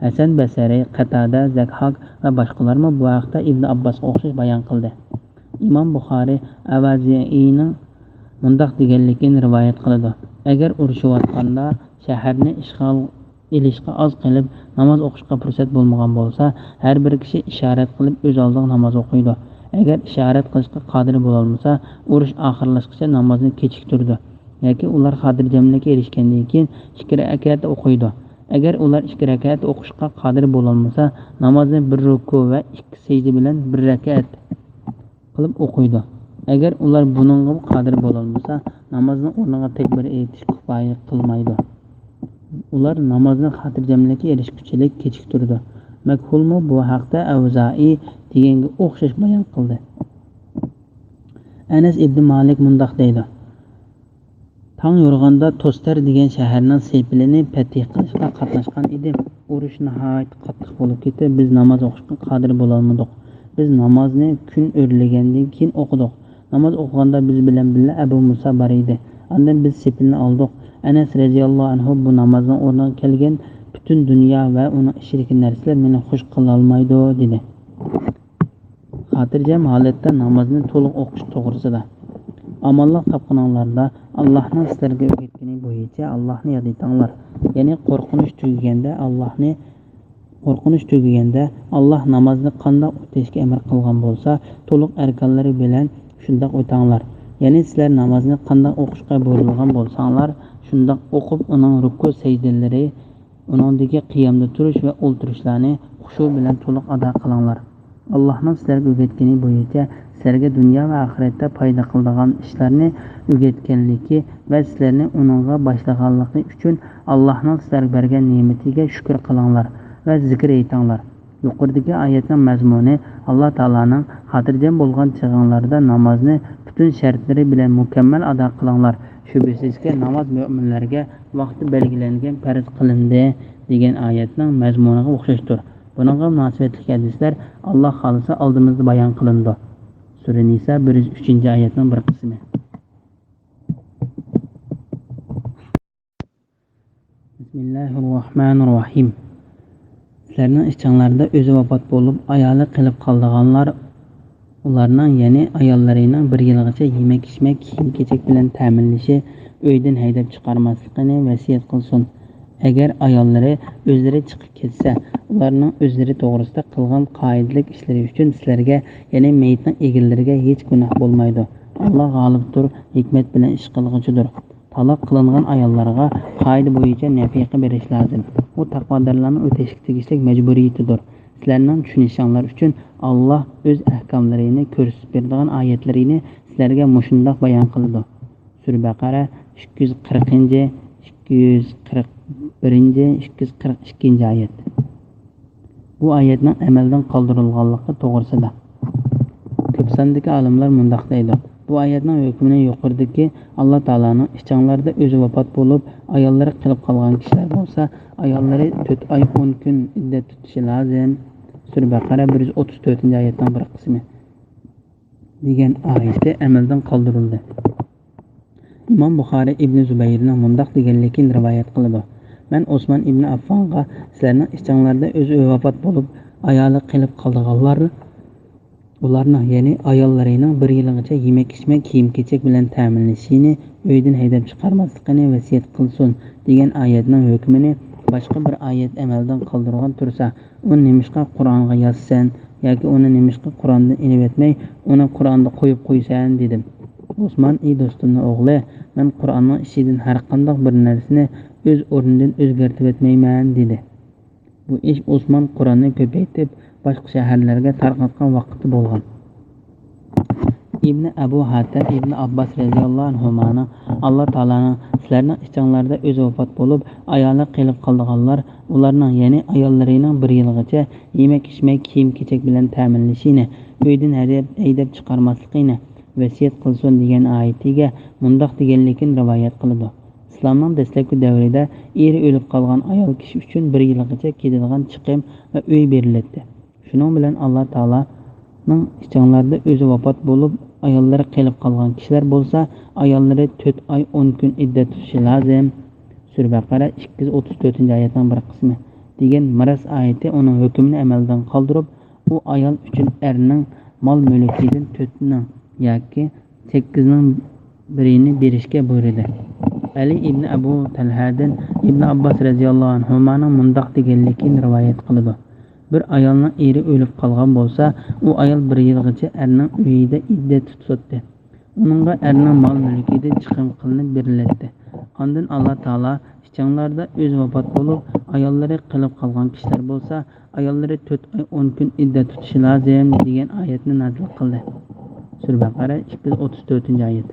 Hasan Basri, Qatada, Zakhak va boshqalarmi bu haqda Ibn Abbosga o'xshash bayon qildi. Imom Buxoriy Avaziyning mundaq deganligini rivoyat qiladi. Agar urushayotganda shaharni ishg'ol ilishga oz qilib namoz o'qishga fursat bo'lmagan bo'lsa, har bir kishi ishorat qilib o'z oldiga namoz o'qiydi. Agar ishorat qilishga qodir bo'la olmasa, urush oxirlashguncha namozni kechiktirdi yoki ular xotirjamlikka erishgandan keyin 2 rakat o'qiydi. Agar ular 2 rakat o'qishga qodir bo'la olmasa, namozni 1 ruku va 2 sajda bilan 1 rakat qilib o'qiydi. Agar ular buningga qodir bo'la olmasa, namozni o'rniga takbir aytish kifoya qilmaydi. Ular namozni xotirjamlikka erishgunchalik kechiktirdi. Makhulmi bu haqda Avza'iy deganga o'xshash bayon qildi. Anas ibn Malik mundaq deydi. Tang yorg'anda Tostar degan shaharning sepilini fatih qilishga qatnashgan edim. Urush nihoyat qattiq bo'lib ketdi. Biz namoz o'qishga qodir bo'la olmadik. Biz namozni kun o'rlagandan keyin o'qidik. Namoz o'qiganda biz bilan birga Abu Musa bor edi. Undan biz sepilni oldik. Anas radhiyallohu anhu bu namozning o'rniga kelgan butun dunyo va uning ichidagi narsalar meni xush qila olmaydi dedi. Xotirjam holatda namozni to'liq o'qish to'g'risida. Amonlik topganinglarda Allohning sizlarga o'rgatgani bo'yicha Allohni yod etinglar. Ya'ni qo'rqinch tugaganda Alloh namozni qanday o'tashga amr qilgan bo'lsa, to'liq arkonlari bilan shunday o'tanglar. Ya'ni sizlar namozni qanday o'qishga buyurilgan bo'lsanglar, shunday o'qib uning ruku sajdalari, uningdagi qiyamda turish va o'ltirishlarni xushu bilan to'liq ado qilinglar. Allohning sizlarga o'rgatgani bo'yicha sizlarga dunyo va oxiratda foyda qiladigan ishlarni o'rgatganligi va sizlarni uningga boshlaganligi uchun Allohning sizlarga bergan ne'matiga shukr qilinglar va zikr aytinglar. Yuqoridagi oyatning mazmuni Alloh taolaning xotirjam bo'lgan chig'inglarda namozni butun shartlari bilan mukammal ado qilinglar. Shubhisizki namoz mu'minlarga vaqti belgilangan farz qilindi degan oyatning mazmuniga o'xshashdir. Buningga munosabatli hadislar Alloh xolisa oldimizda bayon qilindi. Sura Nisa 103-oyatning bir qismi. Bismillahirrohmanirrohim. Sizlarning ichinglarda o'zi vafot bo'lib, ayoli qilib qolganlar ularning, ya'ni ayollarining 1 yilgacha yemak-ichmak, kiyim-kechak bilan ta'minlashi, uydan haydab chiqarmasligini vasiyat qilsin. Agar ayollari o'zlari chiqib ketsa, ularning o'zlari to'g'risida qilgan qoidalik ishlari uchun sizlarga, ya'ni mayitning egalariga hech gunoh bo'lmaydi. Alloh g'olibdir, hikmat bilan ish qilg'uchidir. Taloq qilingan ayollarga qoida bo'yicha nafaqa berish lozim. Bu taqvodorlarning o'tashga tegishli majburiyatidir. Sizlarning tushunishinglar uchun Alloh o'z ahkomlarini ko'rsatib bergan oyatlarini sizlarga mushundoq bayon qildi. Sura Baqara 240, 241, 242 oyat. Bu oyatning amaldan qoldirilganligi to'g'risida ko'p sondagi olimlar mundoq deydi. Bu oyatning hukmini yuqoridagi Alloh taolaning ishchanlarda o'zi vafot bo'lib, ayollari qilib qolgan kishilar bo'lsa, ayollari 4 oy 10 kun iddat tutishi lozim. Sura Baqara 134-oyatning bir qismi degan oyatda amaldan qoldirildi. İmam Buxoriy ibn Zubayrning mundoq deganligini rivoyat qiladi. Men Osmon ibn Affonga sizlarning ishchanlarda o'zi vafot bo'lib, ayoli qilib qolganlar ularni, ya'ni ayollarining 1 yilgacha yemak-ichmak, kiyim-kechak bilan ta'minlashini, uydan haydab chiqarmasligini vasiyat qilsin degan oyatning hukmini boshqa bir oyat amaldan qoldirgan tursa, uni nemishqa Qur'onga yozsan yoki uni nemishqa Qur'ondan inib etmay, uni Qur'onda qo'yib qo'ysan dedim. Osmon: "Ey do'stimning o'g'li, men Qur'onning ishidan har qanday bir narsani o'z o'rnidan o'zgartirib etmayman" dedi. Bu ish Osmon Qur'onni ko'paytirib boshqa shaharlarga tarqatgan vaqti bo'lgan. İbn Abu Hatim İbn Abbas radhiyallohu anhumani Alloh taolaning sizlarning ishchanlarda o'zi vafot bo'lib, ayoli qilib qolganlar ularning, ya'ni ayollarining 1 yilgacha yemak-ichmak, kiyim-kechak bilan ta'minlashini, uydan haydab chiqarmasligini vasiyat qilsin degan oyatiga mundoq deganligini rivoyat qiladi. İslamning dastlabki davrida eri o'lib qolgan ayol kishi uchun 1 yilgacha keladigan chiqim va uy beriladi. Shuning bilan Alloh taolaning ishchanlarda o'zi vafot bo'lib, ayollari qilib qolgan kishilar bo'lsa, ayollari 4 oy 10 kun iddat tutishi lozim. Sura Baqara 234-oyatning bir qismi degan miros oyati uning hukmini amaldan qoldirib, u ayol uchun erning mol-mulkidan 4ning yoki 8ning birini berishga buyurdi. Ali ibn Abu Talhadan İbn Abbas radhiyallohu anhumaning mundoq deganligini rivoyat qiladi. Bir ayolning eri o'lib qolgan bo'lsa, u ayol 1 yilgacha erning uyida iddat tutadi. Uningga erning mol-mulkida chiqim qilinib beriladi. Ondan Alloh taolo ishchanlarda o'zi vafot bo'lib, ayollari qilib qolgan kishilar bo'lsa, ayollari 4 oy 10 kun iddat tutishi lozim degan oyatni nozil qildi. Sura Baqara 234-oyat.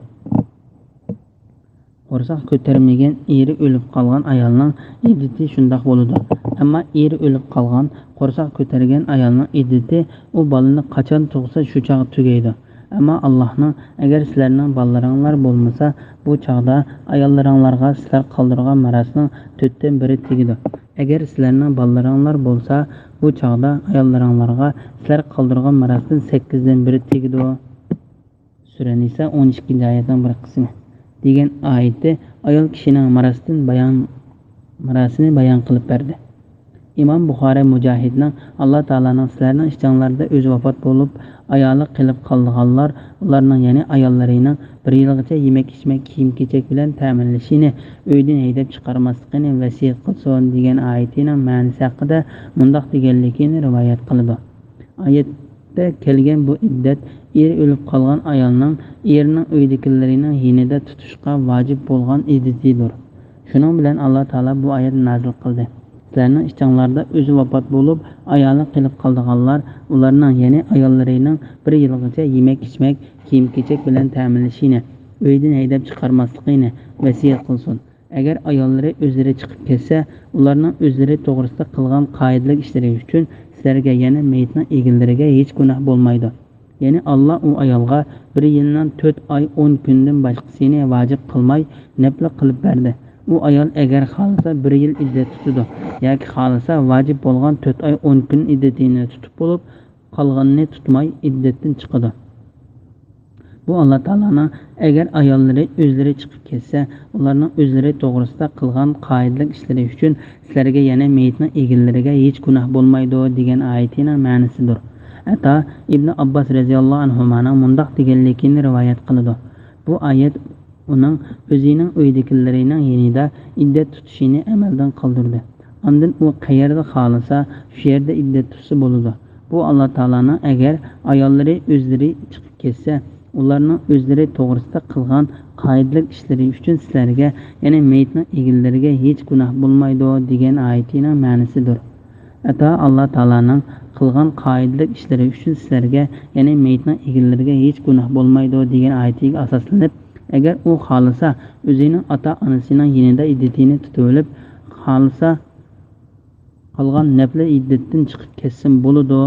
Qo'rsoq ko'tarmagan eri o'lib qolgan ayolning iddati shundoq bo'ladi. Ammo eri o'lib qolgan, qo'rsoq ko'targan ayolning iddati u bolani qachon tug'sa shu chog' tugaydi. Ammo Allohning agar sizlarning bolalaringlar bo'lmasa, bu chog'da ayollaringlarga sizlar qoldirgan mirosning 4dan biri tegadi. Agar sizlarning bolalaringlar bo'lsa, bu chog'da ayollaringlarga sizlar qoldirgan mirosning 8dan biri tegadi. Sura Nisa 12-oyatning bir qismi degan oyatda ayol kishining mirosini bayon qilib berdi. İmam Buxoriy Mujohidning Alloh taolaning sizlarning ishchanlarda o'zi vafot bo'lib, ayoli qilib qolganlar ularning, ya'ni ayollarining 1 yilgacha yemak-ichmak, kiyim-kechak bilan ta'minlashini, uydan haydab chiqarmasligini vasiyat qilsin degan oyatining ma'nosi haqida mundoq deganligini rivoyat qiladi. Oyatda kelgan bu iddat eri o'lib qolgan ayolning erining uydagilarining yonida tutishga vojib bo'lgan iddatidir. Shuning bilan Alloh taolo bu oyatni nozil qildi. Sizlarning ishchanlarda o'zi vafot bo'lib, ayoli qilib qolganlar ularning, ya'ni ayollarining 1 yilgacha yemak-ichmak, kiyim-kechak bilan ta'minlashini, uydan haydab chiqarmasligini vasiyat qilsin. Agar ayollari o'zlari chiqib ketsa, ularning o'zlari to'g'risida qilgan qoidalik ishlari uchun sizlarga, ya'ni mayitning egalariga hech gunoh bo'lmaydi. Ya'ni Alloh u ayolga 1 yildan 4 oy 10 kundan boshqasini vojib qilmay, nafl qilib berdi. U ayol agar xohlasa 1 yil iddat tutadi yoki xohlasa vojib bo'lgan 4 oy 10 kun iddatini tutib bo'lib, qolganini tutmay iddatdan chiqadi. Bu Alloh taolaning agar ayollari o'zlari chiqib ketsa, ularning o'zlari to'g'risida qilgan qoidalik ishlari uchun sizlarga, ya'ni mayitning egalariga hech gunoh bo'lmaydi degan oyatining ma'nosidir. Hatta İbn Abbas radhiyallohu anhumaning mundoq deganligini rivoyat qiladi. Bu oyat uning o'zining uydagilarining yanida iddat tutishini amaldan qoldirdi. Ondan u qayerda xohlasa shu yerda iddat tutsa bo'ladi. Bu Alloh taolaning agar ayollari o'zlari chiqib ketsa, ularning o'zlari to'g'risida qilgan qoidalik ishlari uchun sizlarga, ya'ni mayitning egillariga hech gunoh bo'lmaydi degan oyatining ma'nosidir. Ata Alloh taolaning qilgan qoidalik ishlari uchun sizlarga, ya'ni mayitning egillariga hech gunoh bo'lmaydi degan oyatiga asoslanib, agar u xohlasa o'zining ota-onasining yanida iddatini tutib olib, xohlasa qolgan nafli iddatdan chiqib ketsin bo'ladi.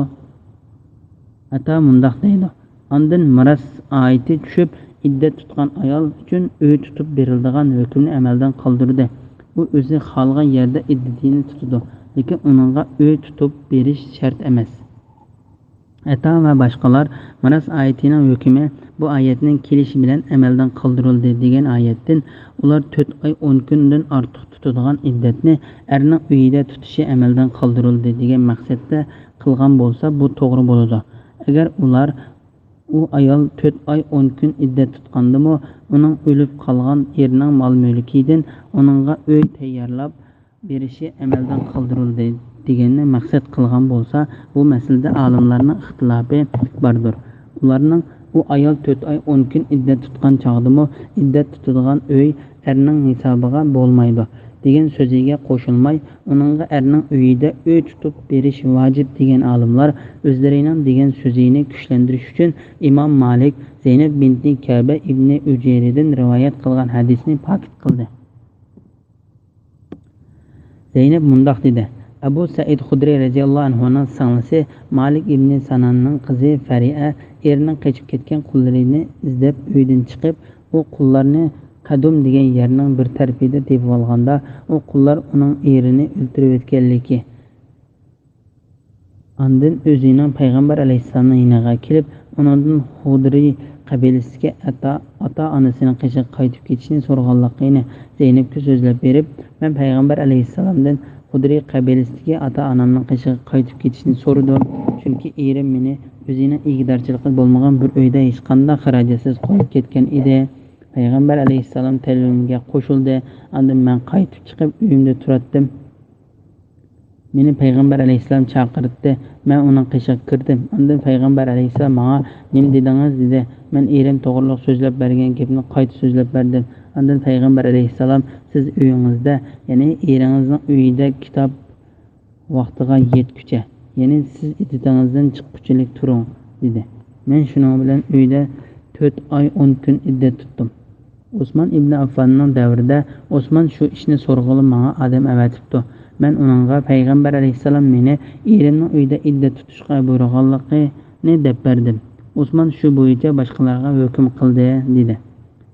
Ata mundoq deydi. Ondan miras oyati tushib, iddat tutgan ayol uchun uy tutib beriladigan hukmni amaldan qoldirdi. U o'zi xohlagan yerda iddatini tutadi, lekin uningga uy tutib berish shart emas. Ata va boshqalar miras oyatining hukmi bu oyatning kelishi bilan amaldan qoldirildi degan oyatdan ular 4 oy 10 kundan ortiq tutadigan iddatni erning uyida tutishi amaldan qoldirildi degan maqsadda qilgan bo'lsa, bu to'g'ri bo'ladi. Agar ular u ayol 4 oy 10 kun iddat tutgandimi, uning o'lib qolgan erining mol-mulkidan uningga uy tayyorlab berishi amaldan qoldirildi deganni maqsad qilgan bo'lsa, bu masalada olimlarning ixtilofi bordir. Ularning u ayol 4 oy 10 kun iddat tutgan chog'dimi, iddat tutadigan uy erning hisobiga bo'lmaydi degan so'ziga qo'shilmay, uningga erning uyida uy tutib berish vojib degan olimlar o'zlarining degan so'zini kuchlantirish uchun Imom Malik Zaynab binti Ka'ba ibn Ujayridan rivoyat qilgan hadisni pokit qildi. Zaynab mundoq dedi: Abu Said Xudri radhiyallohu anhuning singlisi Malik ibn Sananning qizi Fari'a erining qochib ketgan qullarini izlab uydan chiqib, u qullarni Qadum degan yerning bir tarafida tepib olganda, u qullar uning erini o'ldirib o'tganligi. Ondan o'zining payg'ambar alayhisolamning yoniga kelib, undan Xudri qabilasiga ota-onasining qishi qaytib ketishini so'raganligini Zaynabga so'zlab berib, men payg'ambar alayhisolamdan Xudri qabilasiga ota-onamning qishi qaytib ketishini so'radim, chunki erim meni o'zining igdorchiligi bo'lmagan bir uyda hech qanday xarajatsiz qo'yib ketgan edi. Payg'ambar alayhisalom talabimga qo'shildi. Ondan men qaytib chiqib uyimda turatdim. Meni payg'ambar alayhisalom chaqirdi. Men uning qishiga kirdim. Ondan payg'ambar alayhisalom menga "Nima dedingiz?" dedi. Men erim to'g'riliq so'zlab bergan gapni qayta so'zlab berdim. Ondan payg'ambar alayhisalom siz uyingizda, ya'ni eringizning uyida kitob vaqtiga yetguncha, ya'ni siz iddatingizdan chiqqunchalik turing dedi. Men shuning bilan uyda 4 oy 10 kun iddat tutdim. Osman ibn Affonning davrida Osman shu ishni so'rg'ilib menga odam avatibdi. Men uningga payg'ambar alayhisalom meni erimning uyida iddat tutishga buyurganligini deb berdim. Osman shu bo'yicha boshqalarga hukm qildi dedi.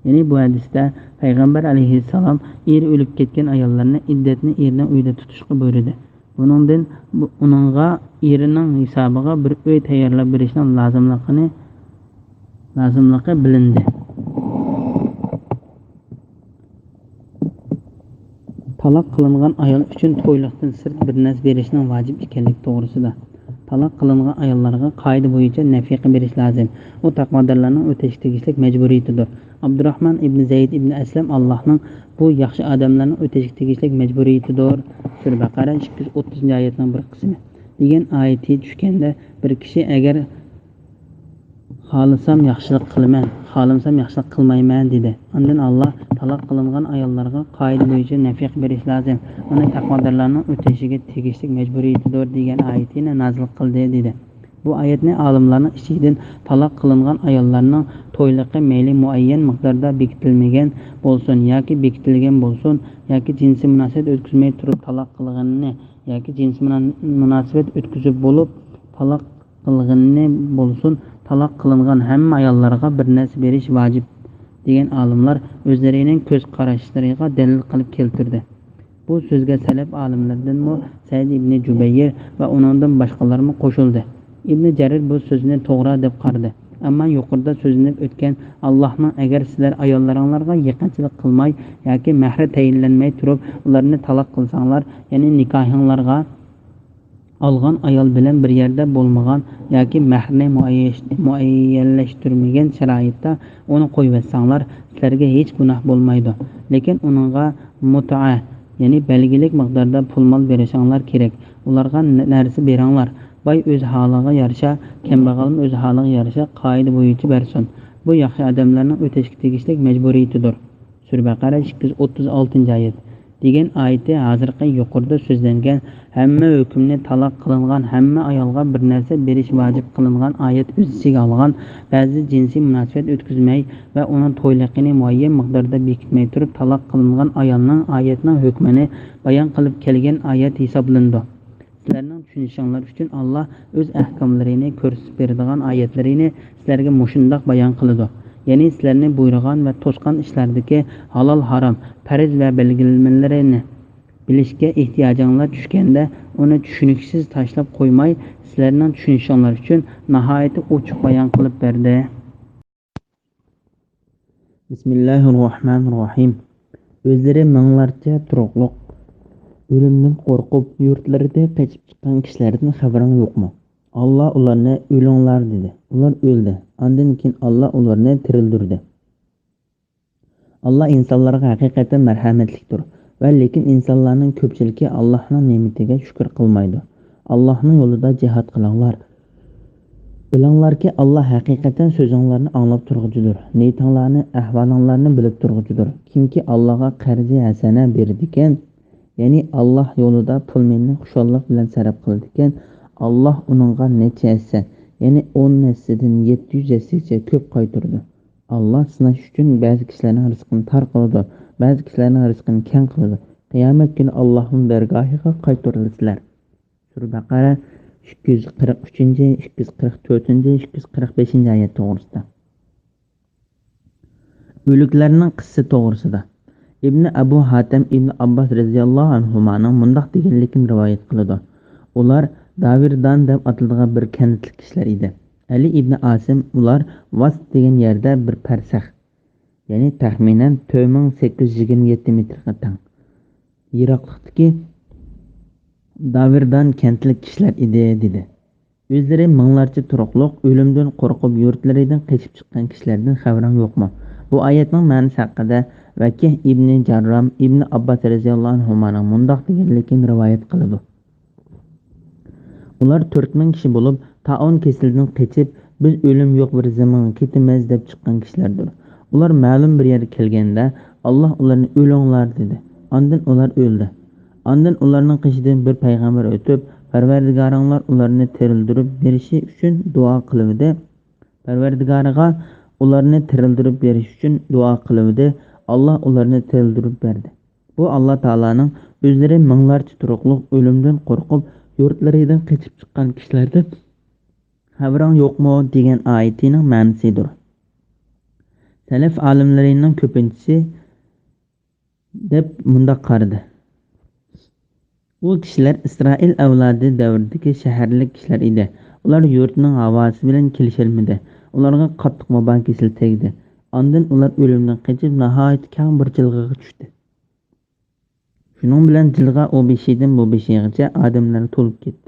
Ya'ni bu hadisda payg'ambar alayhisalom eri o'lib ketgan ayollarni iddatni erining uyida tutishga buyurdi. Buningdan uningga erining hisobiga bir uy tayyorlab berishning lozimligi bilindi. Taloq qilingan ayol uchun to'yliqdan sirt bir narsa berishning vojib ekanligi to'g'risida. Taloq qilingan ayollarga qoida bo'yicha nafiqa berish lozim. U taqvodorlarning o'tash tegishli majburiyatidir. Abdurrahman ibn Zayd ibn Aslam Allohning bu yaxshi odamlarning o'tash tegishli majburiyatidir. Sura Baqara 230-oyatning bir qismi. degan oyati tushganda bir kishi agar xohlasam yaxshilik qilaman, xohlasam yaxshilik qilmayman dedi. Undan Alloh taloq qilingan ayollarga qoida bo'yicha nafiq berish lozim. Uni taqvodorlarning o'tashiga tegishli majburiyatidir degan oyatini nozil qildi dedi. Bu oyatni olimlarning ichidan taloq qilingan ayollarning to'yliqi mayli muayyan miqdorda bekitilmagan bo'lsin yoki bekitilgan bo'lsin yoki jinsiy munosabat o'tkazmay turib taloq qilganini yoki jinsiy munosabat o'tkazib bo'lib taloq qilganini bo'lsin, taloq qilingan hamma ayollarga bir narsa berish vojib degan olimlar o'zlarining ko'z qarashlariga dalil qilib keltirdi. Bu so'zga salaf olimlardan Said ibn Jubayr va uningdan boshqalarmi qo'shildi. Ibn Jarir bu so'zni to'g'ri deb qaradi. Ammo yuqorida so'zlanib o'tgan Allohning agar sizlar ayollaringlarga yaqinchilik qilmay yoki mahri tayinlanmay turib ularni taloq qilsanglar, ya'ni nikohinglarga Alğan ayol bilan bir yerda bo'lmagan yoki mahrni muayyanlashtirmagan sharoitda uni qo'yversanglar, sizlarga hech gunoh bo'lmaydi. Lekin uningga mutaa, ya'ni belgilik miqdorda pul mol berishinglar kerak. Ularga narsa beringlar. Boy o'z holiga yarasha, kambag'al o'z holiga yarasha qoida bo'yicha bersin. Bu yaxshi odamlarning o'tashga tegishli majburiyatidir. Sura Baqara 236-oyat. degan oyatda hozirgi yuqorida so'zlangan hamma hukmni taloq qilingan, hamma ayolga bir narsa berish vojib qilingan oyat o'z ichiga olgan, ba'zi jinsiy munosabat o'tkazmay va uning to'yliqini muayyan miqdorda bekitmay turib taloq qilingan ayolning oyatning hukmini bayon qilib kelgan oyat hisoblandi. Sizlarning tushunishinglar uchun Alloh o'z ahkomlarini ko'rsatib beradigan oyatlarini sizlarga mushundoq bayon qiladi. Ya'ni sizlarni buyurgan va to'sgan ishlardagi halol harom, farz va belgilanmalarini bilishga ehtiyojinglar tushganda uni tushuniksiz tashlab qo'ymay, sizlarning tushunishinglar uchun nihoyatda ochiq bayon qilib berdi. Bismillahirrohmanirrohim. O'zlari minglarcha turuqliq o'limdan qo'rqib yurtlarida qochib chiqqan kishilardan xabaring yo'qmi? Allah ularni o'linglar dedi. Ular o'ldi. Ondan keyin Allah ularni tirildirdi. Allah insonlarga haqiqatan marhamatlikdir. Va lekin insonlarning ko'pchiligi Allohning ne'matiga shukr qilmaydi. Allohning yo'lida jihad qilinglar. Bilinglarki, Allah haqiqatan so'zinglarni anglab turguchidir. Niyatinglarni, ahvolinglarni bilib turguchidir. Kimki Allohga qarzi hasana berdikan, ya'ni Allah yo'lida pulni xushallik bilan sarf qildikan, Allah uningga necha hissa, ya'ni 10 hissadan 700 hissacha ko'p qaytardi. Allah sinash uchun ba'zi kishilarning rizqini tar qiladi, ba'zi kishilarning rizqini keng qiladi. Qiyomat kuni Allohning dargohiga qaytarilsizlar. Sura Baqara 243, 244, 245-oyat to'g'risida. O'liklarning qissasi to'g'risida. İbn Abu Hatim İbn Abbas radhiyallohu anhumaning mundoq deganligini rivoyat qiladi. Ular Davirdan deb atiladigan bir kandlik kishilar edi. Ali ibn Asim ular Vas degan yerda bir parsax, ya'ni taxminan 4827 metrga teng yiroqlikdagi Davirdan kandlik kishilar edi dedi. O'zlari minglarcha turuqliq o'limdan qo'rqib yurtlaridan qochib chiqqan kishilardan xabaring yo'qmi? Bu oyatning ma'nosi haqida Vakih ibn Jarram ibn Abbas radhiyallohu anhumaning mundoq deganligini rivoyat qiladi. Ular 4000 kishi bo'lib, taon kesildan qochib, biz o'lim yo'q bir zamonga ketamiz deb chiqqan kishilardir. Ular ma'lum bir yerga kelganda Alloh ularni o'linglar dedi. Ondan ular o'ldi. Ondan ularning qishidan bir payg'ambar o'tib, Parvardigoringlar ularni tirildirib berishi uchun duo qildi. Parvardigoriga ularni tirildirib berish uchun duo qildi. Allah ularni tirildirib berdi. Bu Allah Taolaning o'zlari minglarcha turuqliq o'limdan qo'rqib yurtlaridan qochib chiqqan kishilardan xabaring yo'qmi degan oyatining ma'nosidir. Salaf olimlarining ko'pinchisi deb mundoq qaradi. Bu kishilar Isroil avlodi davridagi shaharlik kishilar edi. Ular yurtning havosi bilan kelisholmadi. Ularga qattiq vabo kasal tegdi. Ondan ular o'limdan qochib nihoyat keng bir jilg'aga tushdi. Shuning bilan jilg'a o beshidan bu beshigacha odamlar to'lib ketdi.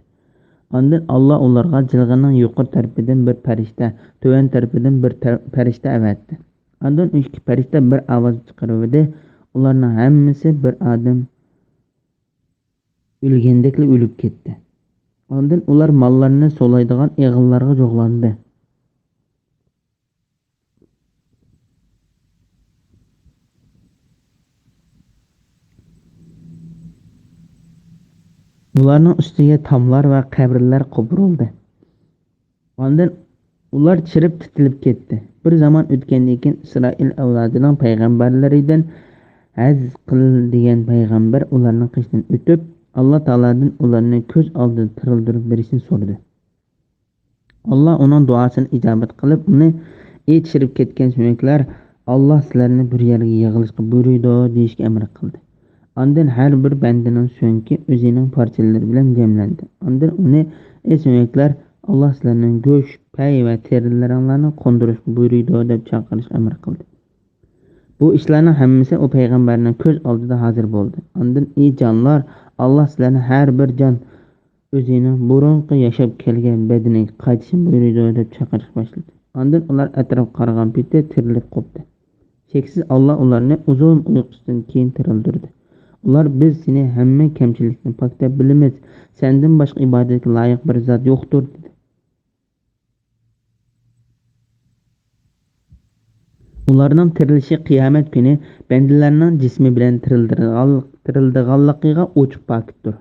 Ondan Alloh ularga jilg'aning yuqori tarafidan bir farishta, to'van tarafidan bir farishta avatdi. Ondan ikki farishta bir ovoz chiqardi. Ularning hammasi bir odam o'lgandekli o'lib ketdi. Ondan ular mollarini so'laydigan eg'illarga jo'g'landi. Ularning ustiga tomlar va qabrlar qo'yildi. Ondan ular chirib titilib ketdi. Bir zaman o'tgandan keyin Isroil avlodining payg'ambarlaridan Hazqil degan payg'ambar ularning qishidan o'tib, Alloh taoladan ularni ko'z oldida tirildirib berishni so'radi. Alloh uning duosini ijobat qilib, uni chirib ketgan sumaklar Alloh sizlarni bir yerga yig'ilishga buyurdi deyishga amr qildi. Ondan har bir bandaning so'ngki o'zining parchalari bilan jamlandi. Ondan uni sumaklar Alloh sizlarning go'sht, pay va terilaringlarni qo'ndirishga buyurdi deb chaqirish amr qildi. Bu ishlarning hammasi o payg'ambarning ko'z oldida hozir bo'ldi. Ondan ey jonlar, Alloh sizlarni har bir jon o'zining burunqi yashab kelgan badaniga qaytishni buyurdi deb chaqirish boshladi. Ondan ular atrofga qaragan paytda tirilib qopdi. Cheksiz Allah ularni uzun uyqusidan keyin tirildirdi. Ular biz seni hamma kamchilikdan paklab bilamiz. Sendan boshqa ibodatga loyiq bir zot yo'qdir dedi. Ularning tirilishi qiyomat kuni bandalarning jismi bilan tirildiganligiga ochiq pakitdir.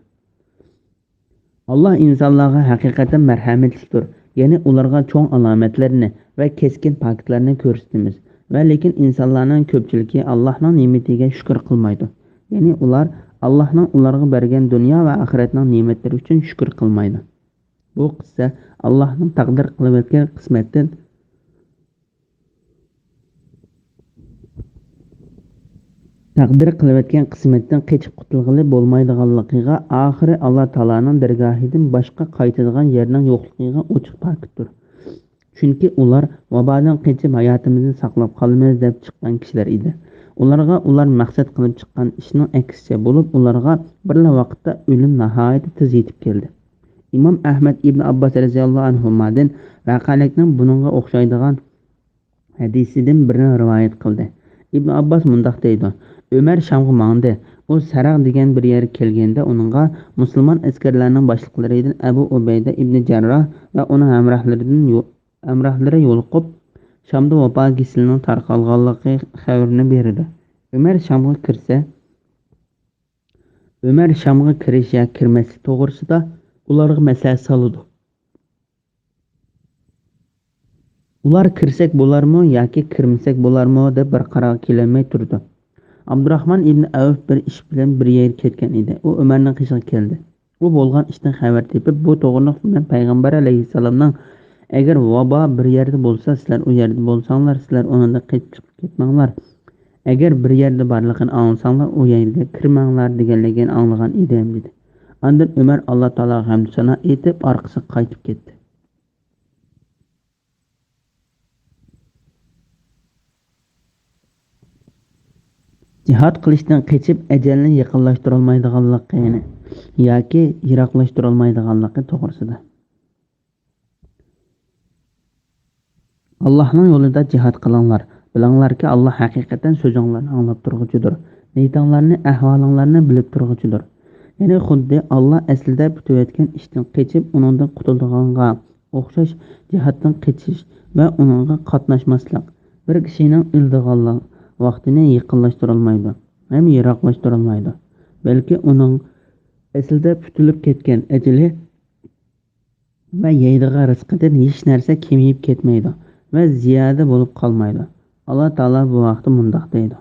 Allah insonlarga haqiqatan marhamatlidir. Ya'ni ularga cho'ng alomatlarni va keskin pakitlarni ko'rsatamiz. Va lekin insonlarning ko'pchiligi Allohning ne'matiga shukr qilmaydi. Ya'ni ular Allohning ularga bergan dunyo va oxiratning ne'matlari uchun shukr qilmaydi. Bu qissa Allohning taqdir qilib o'tgan qismatdan qechib qutulg'ili bo'lmaydiganligiga, oxiri Alloh taoloning dargohidan boshqa qaytadigan yerning yo'qligiga ochiq pakitdir. Chunki ular vabodan qechib hayotimizni saqlab qolamiz deb chiqqan kishilar edi. Ularga ular maqsad qilib chiqqan ishning aksicha bo'lib, ularga birla vaqtda o'lim nihoyat tez yetib keldi. Imom Ahmad ibn Abbos radhiyallohu anhudan vaqalikning buningga o'xshaydigan hadisidan birini rivoyat qildi. Ibn Abbos mundoq deydi: Ömer Shamga mangdi. U Saraq degan bir yer kelganda uningga musulmon askarlarning boshliqlaridan Abu Ubayda ibn Jarroh va uning hamrohlari yo'liqib Shamda vabo kasalining tarqalganligi xabarini berdi. Ömer Shamga kirish yoki kirmaslik to'g'risida ularga maslahat soldi. Ular kirsak bo'larmi yoki kirmasak bo'larmi deb bir qarorga kelolmay turdi. Abdurahmon ibn Avf bir ish bilan bir yerga ketgan edi. U Umarning qishiga keldi. U bo'lgan ishdan xabar tepib, bu to'g'riliq bilan payg'ambar alayhisalomning agar vabo bir yerda bo'lsa, sizlar u yerda bo'lsanglar, sizlar undan qochib ketmanglar. Agar bir yerda borligini anglsanglar, u yerga kirmanglar deganligini anglagan edim dedi. Ondan Umar Alloh taologa hamd sano etib orqasiga qaytib ketdi. Jihad qilishdan qechib ajalni yaqinlashtirolmaydiganligi yoki yiroqlashtirolmaydiganligi to'g'risida. Allohning yo'lida jihad qilinglar. Bilinglarki, Alloh haqiqatan so'zinglarni anglab turg'uchidir. Niyatinglarni, ahvolinglarni bilib turg'uchidir. Ya'ni xuddi Alloh aslida bitayotgan ishdan qechib uningdan qutuldiganga o'xshash jihaddan kechish va uningga qatnashmaslik bir kishining ildig'onlik vaqtini yaqinlashtirolmaydi ham yiroqlashtirolmaydi. Balki uning aslida putilib ketgan ajali va yeydigan rizqidan hech narsa kemayib ketmaydi va ziyoda bo'lib qolmaydi. Alloh taolo bu vaqtda mundoq deydi: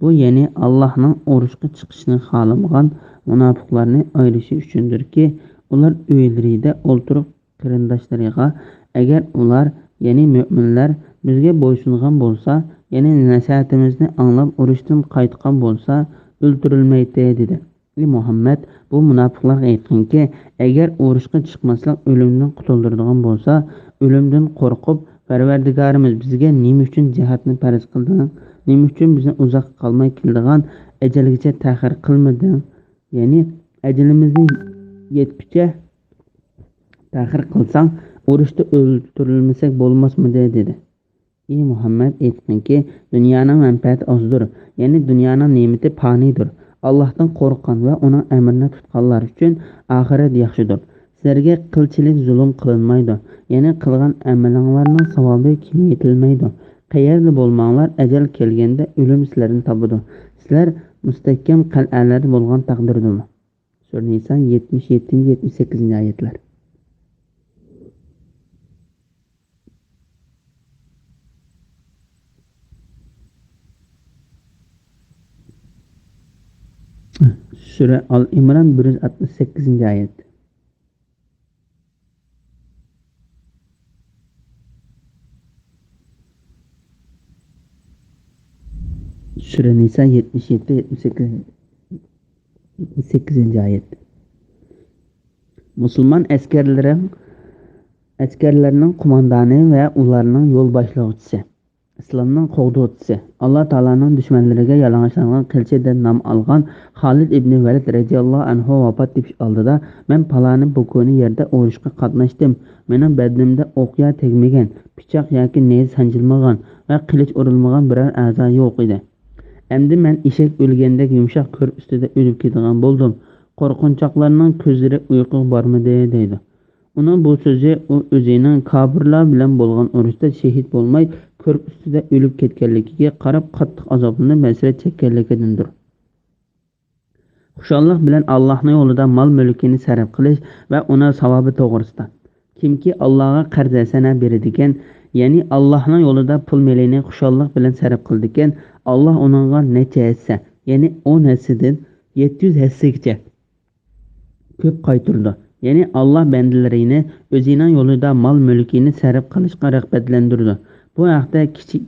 Bu ya'ni Allohning urushga chiqishni xohlamagan munofiqlarni ayirishi uchundirki, ular uylarida o'ltirib qarindoshlariga agar ular ya'ni mo'minlar bizga bo'ysungan bo'lsa, ya'ni nasihatimizni anglab urushdan qaytgan bo'lsa, o'ldirilmaydi dedi. Muhammad bu munofiqlarga aytganki, agar urushga chiqmaslik o'limdan qutuldiradigan bo'lsa, o'limdan qo'rqib Parvardigorimiz bizga nima uchun jihatni farz qilding? Nima uchun bizni uzoq qolmay keldigan ajalgacha ta'xir qilmading? Ya'ni ajalimizni yetguncha ta'xir qilsang, urushda o'ldirilmasak bo'lmasmidi dedi. Ey Muhammad aytganki, dunyoning manfaati ozdir. Ya'ni dunyoning ne'mati fanidir. Allohdan qo'rqqan va uning amrini tutganlar uchun oxirat yaxshidir. Sizlarga qilchilik zulm qilinmaydi. Ya'ni qilgan amalinglarning savobi kengaytirilmaydi. Qayerda bo'lmanglar, ajal kelganda o'lim sizlarni topadi. Sizlar mustahkam qal'alarda bo'lgan taqdirdami? Sura Nisa 77-78 oyatlar. Sura Al-Imron 168 oyat. Sura Nisa 77-78 oyat. Musulmon askarlarining qo'mondoni va ularning yo'l boshlovchisi. İslamның qog'duvchisi, Alloh taoloning dushmanlariga yalang'ochlangan qilchi deb nom olgan Xolid ibn Valid radhiyallohu anhu vafot etish oldida men paloni bu kuni yerda urushga qatnashdim. Mening badnimda o'qya tegmagan, pichoq yoki nez sanjilmagan va qilich urilmagan biror a'zo yo'q edi. Endi men eshak o'lgandek yumshoq ko'r ustida o'lib ketadigan bo'ldim. Qo'rqinchoqlarning ko'zlari uyqu bormidi deydi. Uning bu so'zi u o'zining kofirlar bilan bo'lgan urushda shahid bo'lmay ko'rp ustida o'lib ketganligiga qarab qattiq azoblanib hasrat chekkanligidandir. Xushallik bilan Allohning yo'lida mol mulkini sarf qilish va uning savobi to'g'risida. Kimki Allohga qarz hasana beradigan, ya'ni Allohning yo'lida pul melini xushallik bilan sarf qildigan, Alloh uningga necha hissa, ya'ni 10 hissadan 700 hissagacha ko'p qaytirdi. Ya'ni Alloh bandalarini o'zining yo'lida mol mulkini sarf qilishga rag'batlantirdi. Bu haqda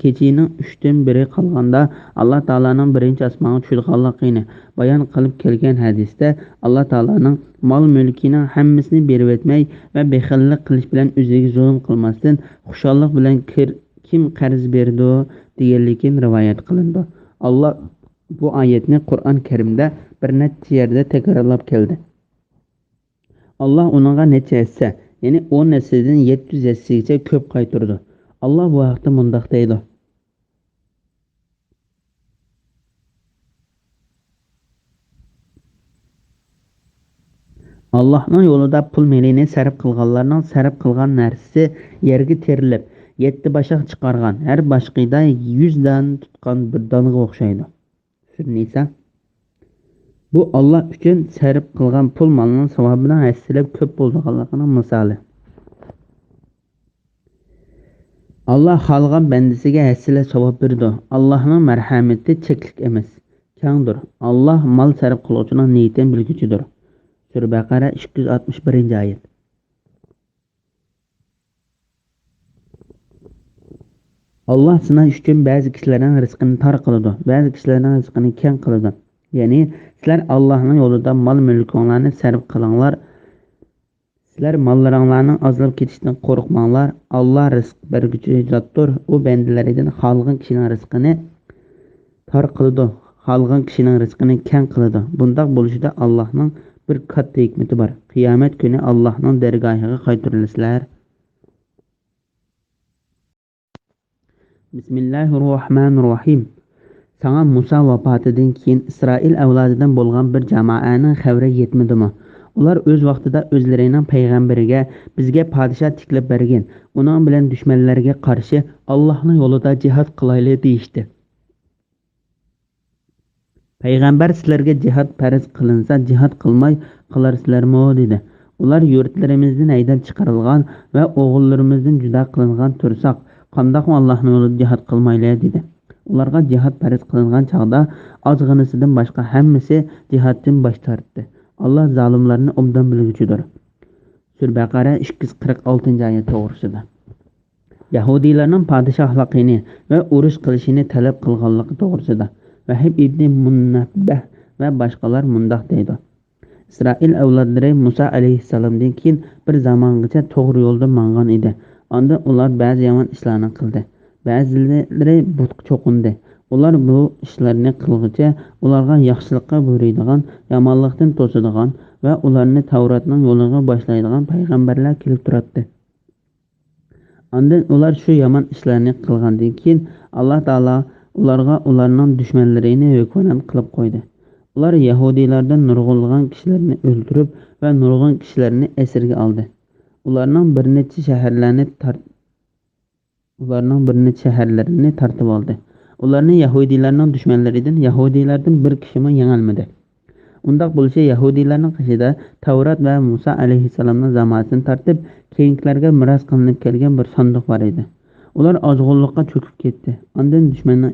kechining 3dan biri qolganda Alloh taolaning birinchi osmonga tushganligini bayon qilib kelgan hadisda Alloh taolaning mol mulkining hammasini berib o'tmay va bexillik qilish bilan o'ziga zulm qilmasdan xushallik bilan kim qarz berdi deganligin rivoyat qilindi. Alloh bu oyatni Qur'on Karimda bir necha yerda takrorlab keldi. Allah onunğa neçə hissa, yəni 10 hissadan 700 hissagacha ko'p qaytirdi. Allah bu haqda mundaq deydi. Allah'ın yolunda pul melini sarf qilganlarning sarf qilgan narsasi yerga terilib, 7 bashaq chiqargan, har bashqida 100 dan tutgan bir donga o'xshaydi. Nisa bu Allah uchun sarf qilgan pul molining savobidan hassilab ko'p bo'lganligining misoli. Allah xalqan bandisiga hassilab savob berdi. Allohning marhamati cheklik emas, kengdir. Allah mol sarf qiluvchining niyatini bilguchidir. Sura Baqara 261-oyat. Allah sizlar uchun ba'zi kishilarning rizqini tor qiladi, ba'zi kishilarning rizqini keng qiladi. Ya'ni sizlar Allohning yo'lida mol mulkinglarni sarf qilinglar. Sizlar mollaringlarning ozlab ketishidan qo'rqmanglar. Alloh rizq berguchi zotdir. U bandalaridan xalqning kishining rizqini tor qiladi, xalqning kishining rizqini keng qiladi. Bundoq bo'lishida Allohning bir katta hikmati bor. Qiyomat kuni Allohning dargohiga qaytarilasizlar. Bismillahirrohmanirrohim. Sana Musa vafotidan keyin Isroil avlodidan bo'lgan bir jamoaning xabari yetmadimi? Ular o'z vaqtida o'zlarining payg'ambariga bizga podshoh tiklab bergan, uning bilan dushmanlarga qarshi Allohning yo'lida jihad qilaylik deyishdi. Payg'ambar sizlarga jihad farz qilinsa jihad qilmay qilarsizlarmi dedi. Ular yurtlarimizdan haydab chiqarilgan va o'g'illarimizdan juda qilingan tursak, qandoq Allohning yo'lida jihad qilmaylar dedi. Ularga jihad farz qilingan chaqda ozg'inisidan boshqa hammasi jihaddan bosh tortdi. Allah zalimlarni obdan bilguchidir. Sura Baqara 246-oyat to'g'risida. Yahudiylarning podshohligini va urush qilishini talab qilganligi to'g'risida Vahib ibn Munabbah va boshqalar mundoq deydi. Isroil avlodlari Musa alayhissalomdan keyin bir zamongacha to'g'ri yo'lda mangan edi. Onda ular ba'zi yomon ishlarni qildi. Ba'zilari butqa cho'qindi. Ular bu ishlarni qilg'icha ularga yaxshilikqa buyuradigan, yomonlikdan to'sadigan va ularni Tavratning yo'liga boshlaydigan payg'ambarlar kelib turadi. Ondan ular shu yomon ishlarni qilgandan keyin Alloh taolo ularga ularning dushmanlarini hukmron qilib qo'ydi. Ular Yahudiylardan nurg'unlagan kishilarni o'ldirib va nurg'un kishilarni esirga oldi. Ularning bir necha shaharlarini tartib oldi. Ularni Yahudiylarning Yahudiylardan bir kishimi yengolmadi. Undaq bo'lsa Yahudiylarning qishida Tavrat va Musa alayhissalomning zamonasidan tartib keyingilarga miros qilinib kelgan bir sandiq bor edi. Ular ozg'unlikqa cho'kib ketdi. Ondan dushmanning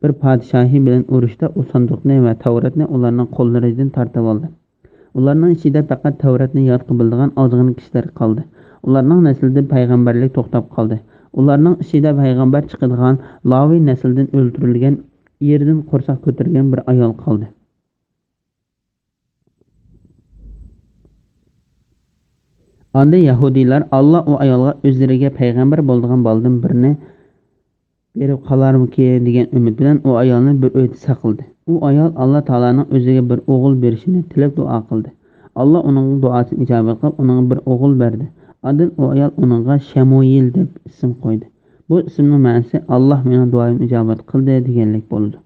bir podshohi bilan urushda u sandiqni va Tavratni ularning qo'llaridan tartib oldi. Ularning ichida faqat Tavratni yod biladigan ozg'in kishilar qoldi. Ularning naslida payg'ambarlik to'xtab qoldi. Ularning ichida payg'ambar chiqadigan Lavi nasldan o'ldirilgan, yerdan qo'rsoq ko'targan bir ayol qoldi. Onda Yahudiylar Allah o ayolga o'zlariga payg'ambar bo'lgan baldan birini berib qolarmiki degan umid bilan u ayolni bir uyda saqladi. U ayol Alloh taolaning o'ziga bir o'g'il berishini tilab duo qildi. Alloh uning duosini ijobat qilib, unga bir o'g'il berdi. Adil u ayol uningga Shamoyil deb ism qo'ydi. Bu ismning ma'nosi Alloh mening duoimni ijobat qildi deganlik bo'ldi.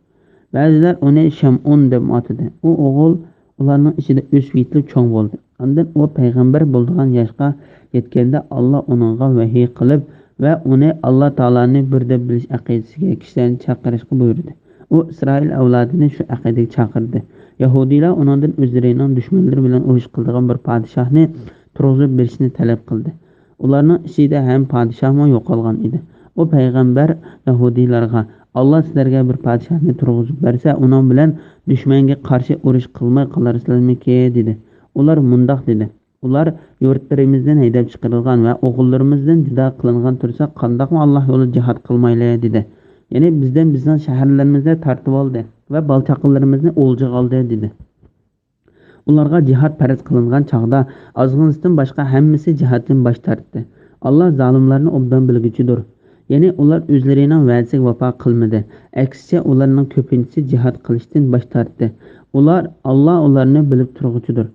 Ba'zilar uni Shamun deb atadi. U o'g'il ularning ichida o'sib yetib cho'ng bo'ldi. Undan u payg'ambar bo'lgan yoshga yetganda Alloh uningga vahiy qilib va uni Alloh taoloni bir deb bilish aqidasiga kishilarni chaqirishga buyurdi. U Isroil avlodini shu aqidaga chaqirdi. Yahudiylar uningdan o'zlarining dushmanlari bilan urush qiladigan bir podshohni turg'izib berishni talab qildi. Ularning ichida ham podshohmi yo'qolgan edi. U payg'ambar Yahudiylarga Alloh sizlarga bir podshohni turg'izib bersa, uning bilan dushmanga qarshi urush qilmay qolarsizlarmiki dedi. Ular mundoq dedi. Ular yurtlarimizdan haydab chiqarilgan va o'g'illarimizdan judo qilingan tursa, qandoqmi Alloh yo'lida jihad qilmaylar dedi. Ya'ni bizning shaharlarimizda tartib oldi va balchaqlarimizni o'ljaga oldi dedi. Ularga jihad farz qilingan chaqda ozg'inisdan boshqa hammasi jihatdan bosh tortdi. Alloh zolimlarni obdan bilguchidir. Ya'ni ular o'zlarining va'dasiga vafo qilmadi. Aksicha ularning ko'pinchisi jihad qilishdan bosh tortdi. Alloh ularni bilib turg'uchidir.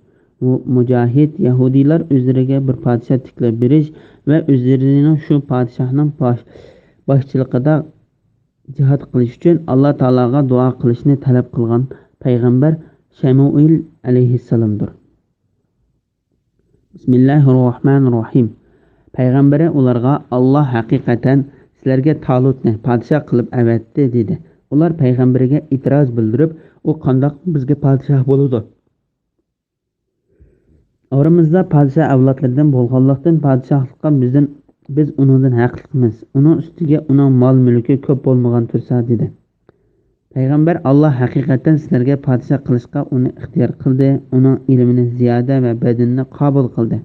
Mujohid Yahudiylar o'zlariga bir podshoh tiklab berish va o'zlarining shu podshohning boshchiligida jihad qilish uchun Alloh taologa duo qilishni talab qilgan payg'ambar Shamuil alayhissalomdir. Bismillahirrohmanirrohim. Payg'ambari ularga Alloh haqiqatan sizlarga Talutni podshoh qilib avatdi dedi. Ular payg'ambariga e'tiroz bildirib, u qandoq bizga podshoh bo'ladi? Oramizda podshoh avlodlardan bo'lganlikdan podshohlikqa biz uningdan haqliqmiz. Uning ustiga uning mol mulki ko'p bo'lmagan tursa dedi. Payg'ambar Alloh haqiqatan sizlarga podshoh qilishga uni ixtiyor qildi, uning ilmini ziyoda va badanini qabul qildi.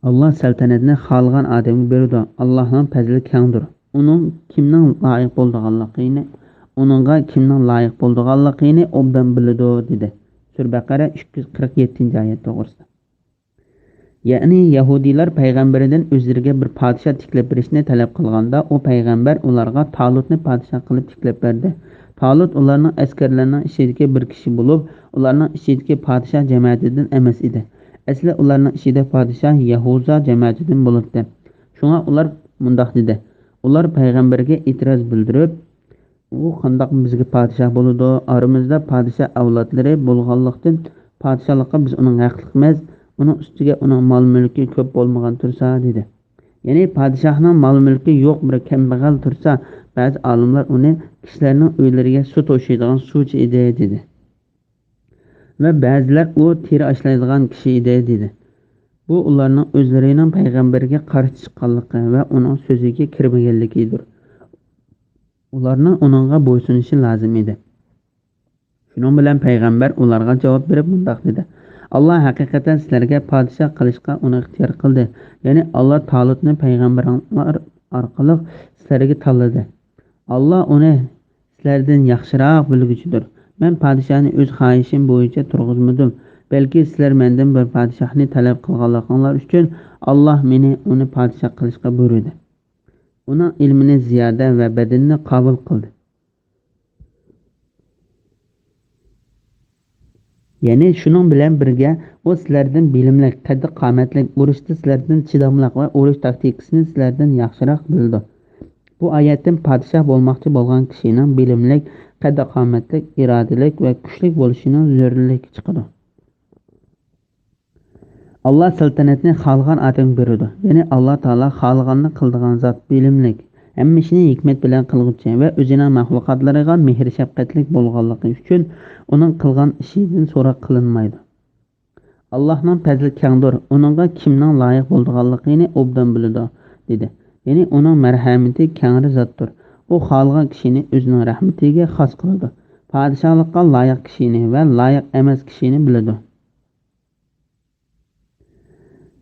Alloh saltanatni xohlagan odamga beradi. Allohning fazli kengdir. Uningga kimning loyiq bo'lganligini obdan biladi dedi. Sura Baqara 247-oyat to'g'risida. Ya'ni Yahudiylar payg'ambaridan o'zlariga bir podshoh tiklab berishni talab qilganda, u payg'ambar ularga Talutni podshoh qilib tiklab berdi. Talut ularning askarlarining ichidagi bir kishi bo'lib, ularning ichidagi podshoh jamoatidan emas edi. Asli ularning ichida podshoh Yahuza jamoatidan bo'libdi. Shunga ular mundoq dedi. Ular payg'ambarga e'tiroz bildirib, u qandoq bizga podshoh bo'ladi? Aramizda podshoh avlodlari bo'lganlikdan podshohlikqa biz uning haqliqmiz. Uning ustiga uning mol mulki ko'p bo'lmagan tursa dedi. Ya'ni podshohning mol mulki yo'q bir kambag'al tursa, ba'zi olimlar uni kishilarning uylariga suv to'shiydigan suvchi edi dedi. Va ba'zilar u teri ashlaydigan kishi edi dedi. Bu ularning o'zlarining payg'ambarga qarshi chiqqanligi va uning so'ziga kirmaganligidir. Ularning uningga bo'ysunishi lozim edi. Shuning bilan payg'ambar ularga javob berib mundoq dedi. Alloh haqiqatan sizlarga podshoh qilishga uni ixtiyor qildi. Ya'ni Alloh Talutni payg'ambarlar orqali sizlarga tanladi. Alloh uni sizlardan yaxshiroq bilguchidir. Men podshohni o'z xohishim bo'yicha turg'izmadim. Balki sizlar mendan bir podshohni talab qilganliginglar uchun Alloh meni uni podshoh qilishga buyurdi. Uning ilmini ziyoda va badanini qabul qildi. Ya'ni shuning bilan birga u sizlardan bilimli, qaddi qomatli, urushda sizlardan chidamliq va urush taktikasini sizlardan yaxshiroq bildi. Bu oyatdan podshoh bo'lmoqchi bo'lgan kishining bilimli, qaddi qomatli, irodalik va kuchli bo'lishining zarurligi chiqadi. Alloh saltanatni xohlagan odamga beradi. Ya'ni Alloh taolo xohlaganini qiladigan zot bilimli, hamma ishni hikmat bilan qilguvchi va o'zining mahluqotlariga mehr shafqatli bo'lganligi uchun uning qilgan ishidan so'roq qilinmaydi. Allohning fazli kengdir. Uningga kimning loyiq bo'lganligini obdan biladi dedi. Ya'ni uning marhamati kengri zotdir. U xohlagan kishini o'zining rahmatiga xos qiladi. Podshohlikqa loyiq kishini va loyiq emas kishini biladi.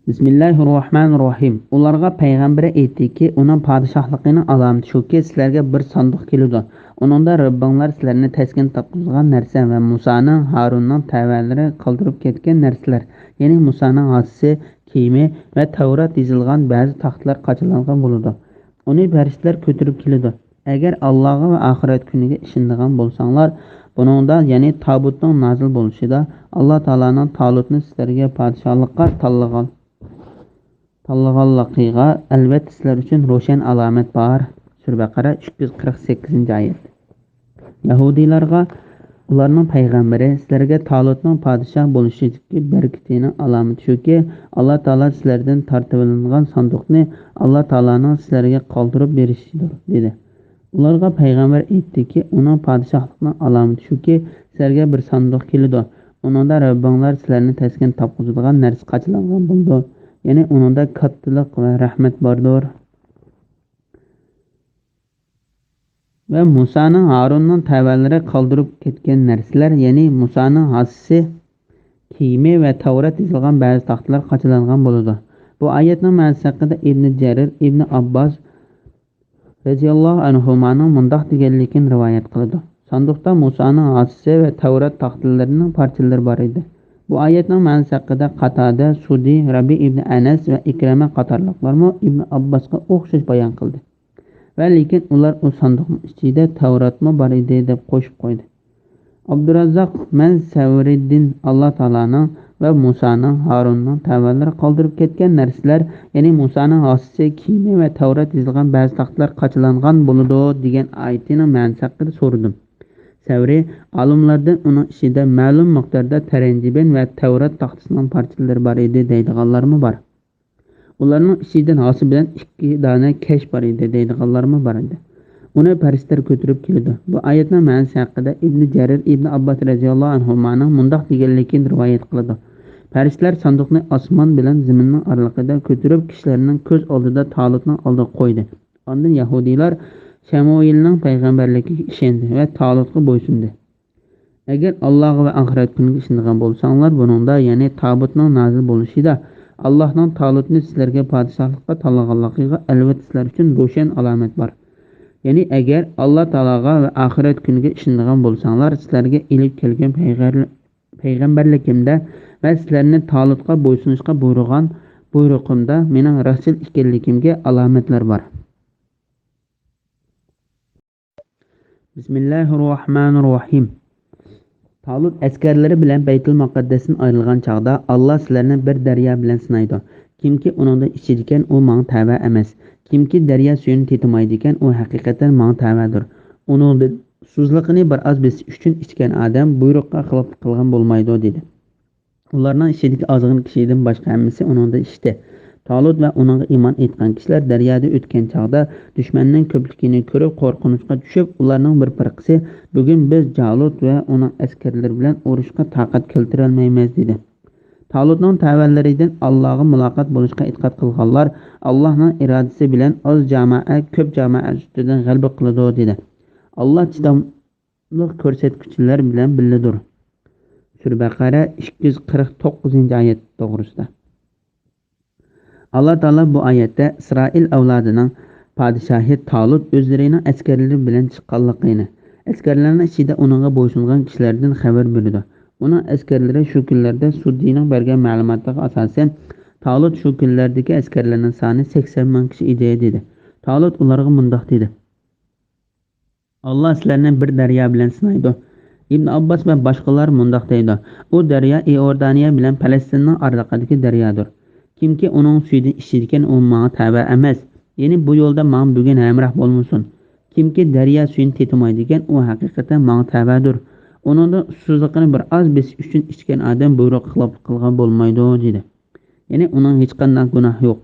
Bismillahirrohmanirrohim. Ularga payg'ambar aytdiki, uning podshohligining alomati shuki, sizlarga bir sandiq keladi. Uningda Rabbinglar sizlarni taskin topqizgan narsa va Musoning, Harunning tavalari qoldirib ketgan narsalar, ya'ni Musoning hadisi, kiyimi va Tavrat yozilgan ba'zi taxtlar qochalangan bo'ladi. Uni farishtalar ko'tarib keladi. Agar Allohga va oxirat kuniga ishonadigan bo'lsanglar, buningda ya'ni tabutning nozil bo'lishida Alloh taolaning Talutni sizlarga podshohlikqa tanlaganligiga albatta sizlar uchun ro'shan alomat bor. Sura Baqara 348-oyat. Yahudiylarga ularning payg'ambari sizlarga Talutning podshoh bo'lishidagi barkatining alomati shuki, Alloh taolo sizlardan tortib olingan sanduqni Alloh taolaning sizlarga qoldirib berishidir dedi. Ularga payg'ambar aytdiki, uning podshohligining alomati shuki, sizlarga bir sanduq keladi. Uningda Rabbinglar sizlarni taskin topqizadigan narsa qochilangan bo'ldi. Ya'ni uningda kattalik va rahmat bordir. Ve Musa'nın Harun'un təvəlləri qaldırıb ketken narsalar, ya'ni Musa'nın hasisi, kiyimi ve Tavrat yazılgan bazı taxtlar qaçılangan boludu. Bu ayetning ma'nosi haqida İbn Jarir, İbn Abbas radhiyallohu anhumanın mundaq deganligini rivoyat qiladi. Sanduqda Musa'nın hasisi ve Tavrat taxtalarining parchalari bor edi. Bu ayetning ma'nosi haqida Qatada, Sudi, Rabi ibn Anas ve Ikrama qatorliqlarmi İbn Abbasga o'xshash bayon qildi. Ve lekin ular o sanduqning ichida Tavratmi bor edi deb qo'shib qo'ydi. Abdurazzaq men Savriddin Alloh taolaning ve Musa'nın Harun'ning tavallari qoldirib ketgan narsalar, ya'ni Musa'nın hasisi, kiyimi ve Tavrat yozilgan ba'zi taxtlar qachilangan bo'ladi degan oyatining ma'nosi haqida so'radim. Savri olimlardan uning ichida ma'lum miqdorda taranjibin ve Tavrat taxtasining parchalari bor edi deydiganlarmi bor. Ularning ichidan hosi bilan 2 dona kesh bor edi deydiganlarmi bor edi. Uni farishtalar ko'tarib keldi. Bu oyatning ma'nosi haqida Ibn Jarir, Ibn Abbas radhiyallohu anhumaning mundaq deganligini rivoyat qiladi. Farishtalar sanduqni osmon bilan zaminning oralig'ida ko'tarib kishilarning ko'z oldida Talutning oldiga qo'ydi. Ondan Yahudiylar Shamuilning payg'ambarligiga ishondi va Talutga bo'ysundi. Agar Alloh va oxirat kuniga ishongan bo'lsanglar, buningda ya'ni tabutning nozil bo'lishida Allohning Talutni sizlarga podshohlikqa tanlaganligiga albatta sizlar uchun ro'shan alomat bor. Ya'ni agar Alloh taologa va oxirat kuniga ishongan bo'lsanglar, sizlarga ilib kelgan payg'ambarligimda va sizlarni Talutga bo'ysunishga buyurgan buyrug'imda mening rasul ekanligimga alomatlar bor. Bismillahirrohmanirrohim. Talut askarlari bilan Baytul Muqaddasdan ayrilgan chaqda Alloh sizlarni bir daryo bilan sinaydi. Kimki uningda ichadigan u menga tava emas. Kimki daryo suyini tetimaydigan u haqiqatan menga tavadir. Uningda suzliqini bir oz besish uchun ichgan odam buyruqqa xilof qilgan bo'lmaydi dedi. Ularning ichidagi ozg'in kishidan boshqa hammasi uningda ichdi. Talut ve ona iman etgan kishilar daryoda o'tgan chaqda dushmanning ko'pligini ko'rib qo'rqinchga tushib, ularning bir firqasi bugun biz Jalut ve uning askarlari bilan urushga taqat keltira olmaymiz dedi. Talutning tavallaridan Allohga muloqot bo'lishga e'tiqod qilganlar Allohning irodasi bilan oz jamoa ko'p jamoa ustidan g'alaba qiladi dedi. Alloh chidamliq ko'rsatkichlar bilan billadir. Sura Baqara 249-oyat to'g'risida. Allah Taala bu ayette İsrail avlodining podshohi Talut o'zlarining askarlari bilan chiqqanligini, askarlarning ichida uningga bo'ysungan kishilardan xabar berdi. Uning askarlari shu kunlarda Sudiyning bergan ma'lumotiga asosan Talut shu kunlardagi askarlarning soni 80 ming kishi edi dedi. Talut ularga mundoq dedi: Alloh sizlarni bir daryo bilan sinaydi. İbn Abbas ve boshqalar mundoq deydi: u daryo Iordaniya bilan Falastinning oraliqidagi daryodir. Kimki uning suyidan ichadigan u menga tava emas. Ya'ni bu yo'lda men bugun hamroh bo'lmasin. Kimki daryo suyini tetimaydigan u haqiqatan menga tavadir. Uningda ussizligini bir oz besish uchun ichgan odam buyruq xilof qilgan bo'lmaydi dedi. Ya'ni uning hech qanday gunoh yo'q.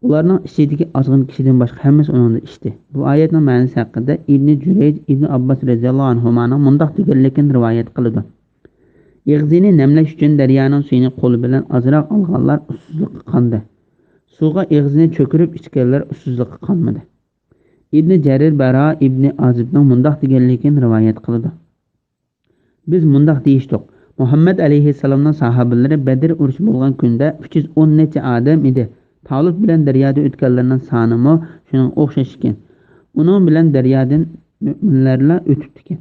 Ularning ichidagi ozg'in kishidan boshqa hammasi uningda ichdi. Bu oyatning ma'nosi haqida Ibn Jurayj, Ibn Abbas radhiyallohu anhumaning mundoq deganligini rivoyat qiladi. Yig'zini namlash uchun daryoning suyini qo'li bilan ozroq olganlar ussizlikqa qandi. Suvga yig'zini cho'kirib ichganlar ussizlikqa qonmadi. Ibn Jarir Bara ibn Azibning mundoq deganligini rivoyat qiladi. Biz mundoq deyishdik: Muhammad alayhissalomning sahobalari Badr urushi bo'lgan kunda 310 necha odam edi. Talut bilan daryoda o'tganlarning sonimi shuning o'xshash ekan. Uning bilan daryodan mu'minlarla o'tib ekan.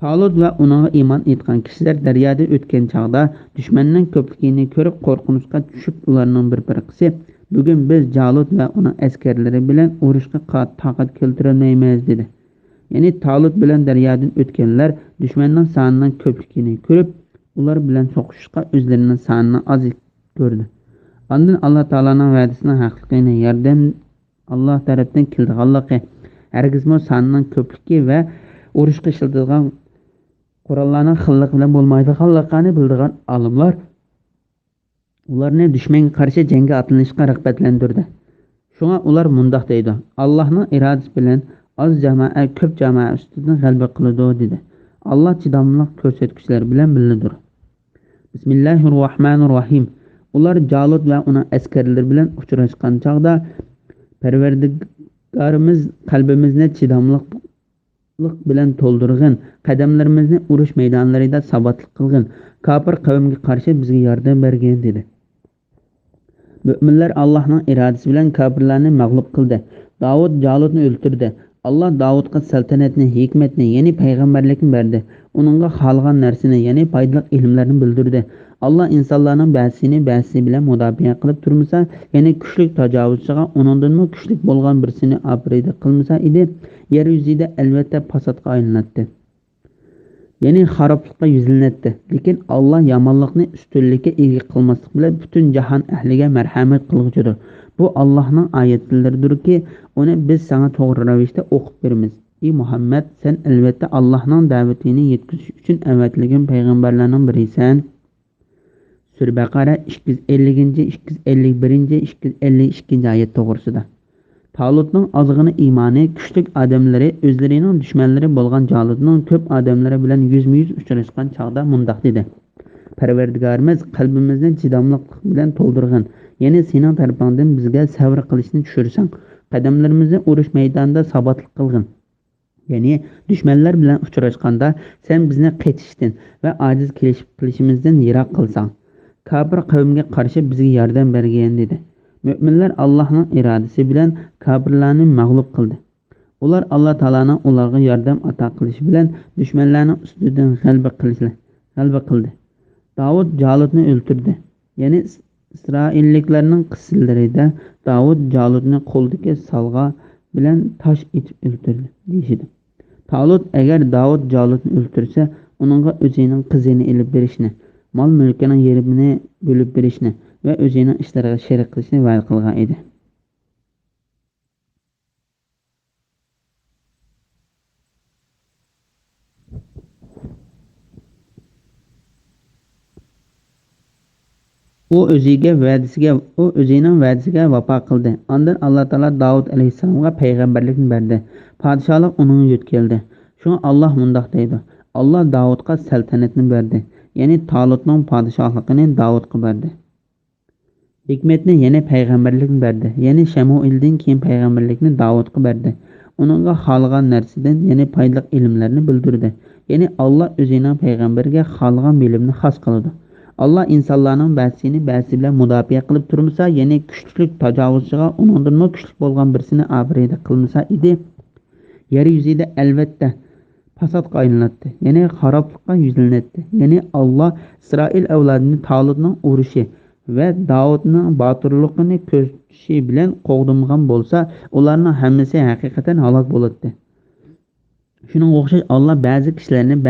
Talut ve ona iman etgan kishilar daryoda o'tgan chaqda dushmanning ko'pligini ko'rib qo'rqinchga tushib, ularning bir firqasi Bugün biz Jalut ve onun askerleri bilen urushga taqat keltirolmaymiz dedi. Yani Talut bilen daryodan o'tganlar dushmanning sonining ko'pligini ko'rib, ular bilan so'qishishga o'zlarining sonini oz ko'rdi. Ondan Alloh taolaning va'dasining haqligini, yordam Alloh tarafdan kelganligi, hargizmo sonining ko'pligi va urushga ishlatilgan qurollarning xilligi bilan bo'lmaydiganligini bildigan olimlar ularni dushmanga qarshi jangga otlanishga rag'batlantirdi. Shunga ular mundoq deydi: Allohning irodasi bilan az jamoa ko'p jamoa ustidan g'alaba qiladi dedi. Alloh chidamlilik ko'rsatkichlar bilan bilinadi. Bismillahirrohmanirrohim. Ular Jalut va uning askarlari bilan uchrashgan chaqda Parvardigorimiz qalbimizni chidamlilik bilan to'ldirgin, qadamlarimizni urush maydonlarida sabotlik qilgin, kofir qavmga qarshi bizga yordam bergin dedi. Müminler Allah'ın iradesi bilen kafirlerini mağlup kıldı. Davud Jalut'unu öldürdü. Allah Davud'a saltanatni, hikmetni, yeni peygamberlikni verdi. Onunla halgan nersini, yeni paydalık ilimlerini bildirdi. Allah insanların ba'sisi bilen mudafiye kılıp durmasa, yeni güçlük tacavuzçıga onundan mı güçlük bolgan birisini apriydi kılmasa idi, yeryüzüde elbette pasatga aylanatdı. Yani haraplıkka yüzlanatdı. Lekin Allah yamanlıkni üstünlükke ega kılmaslık bilen bütün jahan ehliga merhamet kılgıcıdır. Bu Allah'ın ayetleridir ki onu biz sana doğru ravişte okup verimiz. Ey Muhammed, sen elbette Allah'ın davetini yetkiziş için evetligin peygamberlerinin biriysen. Sure Bakara 250, 251, 252 ayet doğrusuda. Talut'un azgını imanı, güçlük adamları, özlerinin düşmanları bolgan Jalut'un köp adamları bilen yüz uçuruşkan çağda mundaq dedi. Parvardigorimiz qalbimizni chidamliq bilan to'ldirgin. Yani sening tarafingdan bizga sabr qilishni tushirsan, qadamlarimizni urush maydonida sabotlik qilgin. Yani düşmanlar bilan uchrashganda sen bizni qaytishdan va aciz qilishimizdan yiroq qilsan. Kafir qavmga qarshi bizga yordam bergin dedi. Müminler Allah'ın iradesi bilen kafirlerini mağlup kıldı. Ular Allah Taala'nın onlara yardım ata kılışı bilen düşmanlarının üstünden g'alaba kıldı. Davud Jalut'unu öldürdü. Yani İsrailliklerinin kısıllarıyla Davud Jalut'unu qo'ldagi salga bilen taş itip öldürdü deyishdi. Talut eğer Davud Jalut'unu öldürse, onunla özünün kızını elip berishni, mal mülkinin yerini bölüp berishni ve özünün işleriga sherik qilishni va'da qilgan edi. O özünün va'dasiga vafo qildi. Ondan Alloh taolo Davud alayhissalomga payg'ambarlikni berdi. Podshohlik uning yetkildi. Shunga Alloh mundoq deydi: Allah Davudga saltanatni berdi. Ya'ni Talutning podshohligini Davudga berdi. Hikmetni yana payg'ambarlikni berdi. Ya'ni Shamuildan keyin payg'ambarlikni Davudga berdi. Uningga xolgan narsadan yana foydali ilmlarni bildirdi. Ya'ni Alloh o'zining payg'ambariga xolgan bilimni xos qildi. Allah insonlarning ba'sini bilan mudofiya qilib turmasa, ya'ni kuchlik tajovuzchiga uningdan kuchli bo'lgan birisini abriyda qilmasa edi, yer yuzida albatta fasodga aylanatdi. Ya'ni xaroblikqa yuzlanatdi. Ya'ni Allah İsrail avlodini Talutning urushi ve Davud'un batırlıqını köşüşü bilen qoğdumğan bolsa, ularning hammasi haqiqatan halak boladı. Şunun o'xshash Allah bazı kişilerini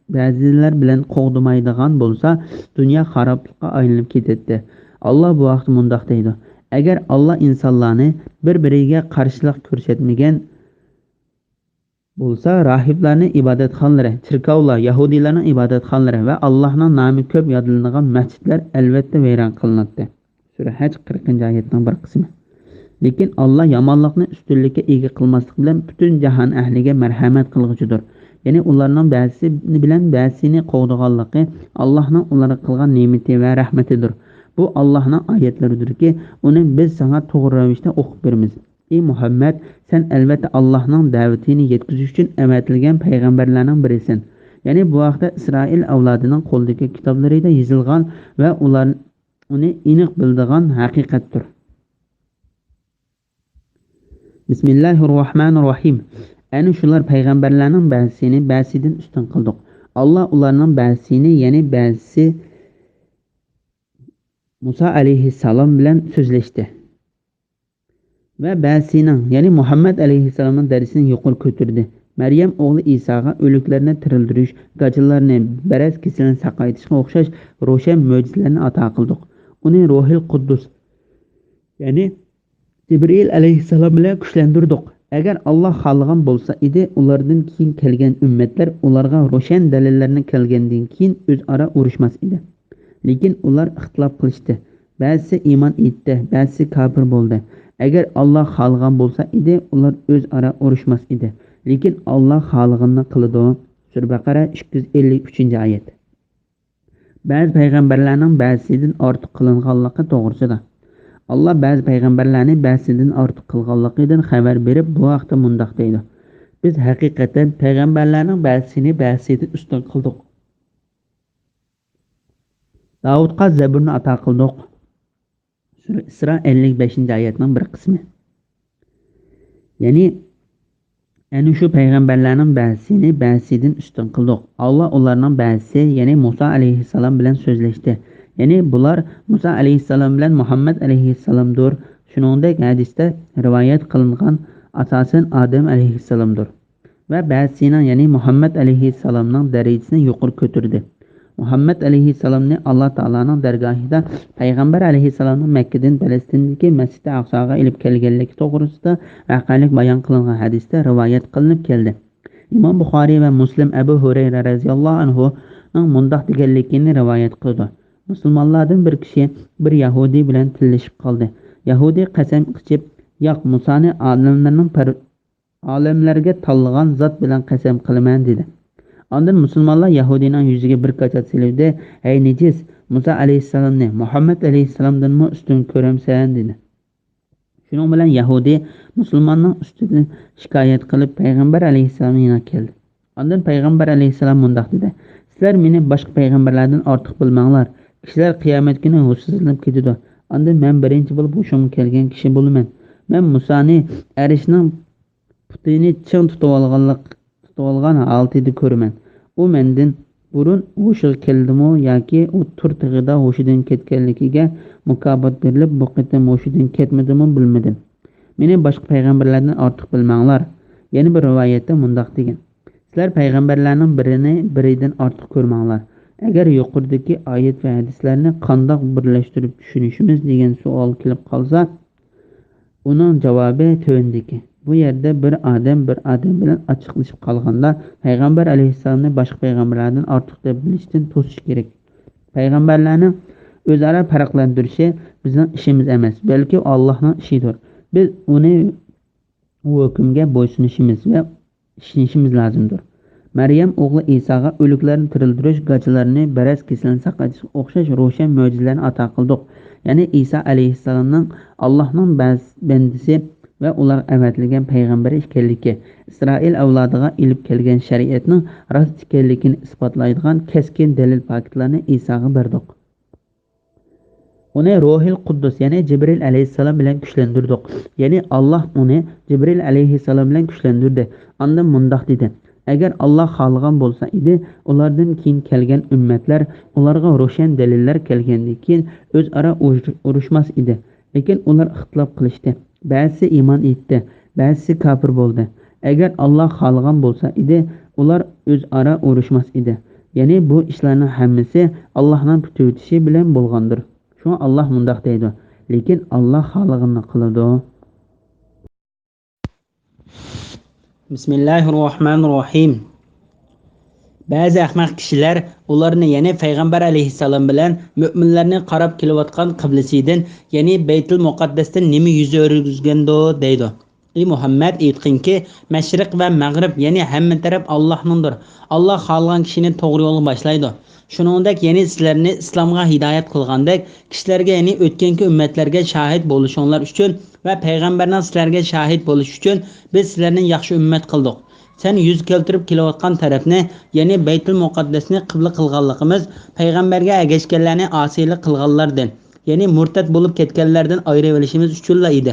ba'zilar bilen qo'g'dimaydigan bolsa, dünya xaroblikqa aylanib ketadi. Allah bu vaqt mundoq deydi: Agar Allah insonlarni bir-biriga qarshilik ko'rsatmagan bo'lsa, rahiblarning ibodatxonalari, cherkovlar, yahudiylarning ibodatxonalari va Allohning nomi ko'p yodlanadigan masjidlar albatta vayron qilinadi. Sura Haj 40-oyatning bir qismi. Lekin Allah yomonlikni ustunlikka ega qilmaslik bilan butun jahon ahliga marhamat qilg'uchidir. Ya'ni ularning ba'zisi bilan ba'zisini qo'g'diganligi Allohning ularga qilgan ne'mati va rahmatidir. Bu Allohning oyatlaridirki, uni biz sana to'g'ri ravishda o'qib beramiz. Ey Muhammed, sen elbette Allah'ın davetini yetkizish uchun emetilgan payg'ambarlarning birisin. Ya'ni bu vaqtda İsrail avlodining qo'ldagi kitoblarida yozilgan va ular uni aniq bildigan haqiqatdir. Bismillahirrohmanirrohim. Ana shular payg'ambarlarning ba'zisini ba'zidan ustun qildik. Allah ularning ba'zisini, ya'ni ba'zisi Musa aleyhisselam bilen sözleşti. Ve ba'sining, ya'ni Muhammad alayhissalomning darisini yuqori ko'tardi. Maryam o'g'li Isoga o'liklarni tirildirish, gajillarni, baraz kasalini saqaytishga o'xshash ro'shan mo'jizalarni ato qildik. Uni Ruhul Quddus, ya'ni Jibril alayhissalom bilan kuchlantirdik. Agar Alloh xohlagan bo'lsa edi, ulardan keyin kelgan ummatlar ularga ro'shan dalillarni kelgandan keyin o'zaro urushmas edi. Lekin ular ixtilof qilishdi. Ba'zisi iymon etdi, ba'zisi kofir bo'ldi. Agar Alloh xohlagan bo'lsa edi, ular o'zaro urushmas edi. Lekin Alloh xohlaganini qiladi. Sura Baqara 253-oyat. Ba'zi payg'ambarlarning ba'zisidan ortiq qilinganligi to'g'risida. Allah ba'zi payg'ambarlarni ba'zisidan ortiq qilganligidan xabar berib, bu haqda mundaq deydi. Biz haqiqatan payg'ambarlarning ba'zisini ba'zisidan ustun qildik. Davudga Zaburni ato qildik. Sura Isro 55-oyatning bir qismi. Ya'ni ana shu payg'ambarlarning ba'zisini ba'zisidan ustun qildik. Alloh ularning ba'zisi, ya'ni Musa alayhissalom bilan so'zlashdi. Ya'ni bular Musa alayhissalom bilan Muhammad alayhissalomdir. Shuningdek hadisda rivoyat qilingan asosan Odam alayhissalomdir. Va ba'zisining, ya'ni Muhammad alayhissalomning darajasini yuqori ko'tardi. Muhammad alayhissalomni Alloh taolaning dargohida payg'ambar alayhissalomning Makkadan Falastindagi Masjid-i Aqsoga ilib kelganligi to'g'risida vaqalik bayon qilingan hadisda rivoyat qilinib keldi. Imom Buxoriy va Muslim Abu Hurayra radhiyallohu anhu ning mundaq deganligini rivoyat qildi. Musulmonlardan bir kishi bir Yahudi bilan tillashib qoldi. Yahudi qasam ichib, "Yo'q, Musoni olimlarga tanlagan zot bilan qasam qilaman" dedi. Ondan musulmonlar Yahudining yuziga bir qachot silibdi. "Ey nejis, Musa alayhissalomni Muhammad alayhissalomdan ustun ko'ramsan" dedi. Shuning bilan Yahudi musulmonning ustidan shikoyat qilib payg'ambar alayhissalomga yana keldi. Ondan payg'ambar alayhissalom mundaq dedi: "Sizlar meni boshqa payg'ambarlardan ortiq bilmanglar. Kishilar qiyomat kuni hushsizlanib ketadi. Ondan men birinchi bo'lib o'shimga kelgan kishi bo'laman. Men Musoni arishning putini ching tutib olgan holatida ko'raman. U mendan burun hushiga keldimi yoki u turtig'ida hushidan ketganligiga mukofot berilib, bu qitim hushidan ketmadimi bilmadim. Meni boshqa payg'ambarlardan ortiq bilmanglar." Yana bir rivoyatda mundaq degan: "Sizlar payg'ambarlarning birini biridan ortiq ko'rmanglar. Agar yuqoridagi oyat va hadislarni qandoq birlashtirib tushunishimiz degan savol kelib qolsa, uning javobi tövendeki. Bu yerda bir odam bilan ochiqlashib qolganda payg'ambar alayhissalomni boshqa payg'ambarlardan ortiq deb bilishdan to'sish kerak. Payg'ambarlarning o'zaro farqlantirishi bizning ishimiz emas, balki Allohning ishidir. Biz uni hukmga bo'ysunishimiz va ishonishimiz lozimdir. Maryam o'g'li Isoga o'liklarni tirildirish, gachilarni, baraz kasalini saqlashga o'xshash ro'shan mo'jizalarni ato qildik. Ya'ni Iso alayhissalomning Allohning bandasi va ular avatilgan payg'ambar ekanligi, Isroil avlodiga ilib kelgan shariatning rost ekanligini isbotlaydigan keskin dalil faktlarni Isoga berdik. Uni Ruhul Quddus, ya'ni Jibril alayhissalom bilan kuchlantirdik. Ya'ni Alloh uni Jibril alayhissalom bilan kuchlantirdi. Ondan mundaq dedi: "Agar Alloh xohlagan bo'lsa edi, ulardan keyin kelgan ummatlar ularga ro'shan dalillar kelgandan keyin o'zaro urushmas edi. Lekin ular ixtilof qilishdi. Ba'zisi iymon etdi, ba'zisi kofir bo'ldi. Agar Alloh xohlagan bo'lsa edi, ular o'zaro urushmas edi." Ya'ni bu ishlarning hammasi Allohning butuvtishi bilan bo'lgandir. Shuna Alloh mundaq deydi: "Lekin Alloh xohlaganini qiladi." Bismillahirrohmanirrohim. Ba'zi ahmaq kishilar ularni, ya'ni payg'ambar alayhissalom bilan mu'minlarni qarab kelayotgan qiblasidan, ya'ni Baytul Muqaddasdan nima yuz o'rgizgando deydi. Ey Muhammad, aytqinki, mashriq va mag'rib, ya'ni hamma taraf Allohningdir. Alloh xohlagan kishini to'g'ri yo'lga boshlaydi. Shuningdek, ya'ni sizlarni islomga hidoyat qilgandek, kishilarga, ya'ni o'tganki ummatlarga shohid bo'lishinglar uchun va payg'ambarning sizlarga shohid bo'lish uchun biz sizlarni yaxshi ummat qildik. Sen yuz keltirib kelayotgan tarafni, ya'ni Baytul Muqaddasni qibla qilganligimiz payg'ambarga agashganlarni osiylik qilganlardan, ya'ni murtad bo'lib ketganlardan ayirib olishimiz uchunla edi.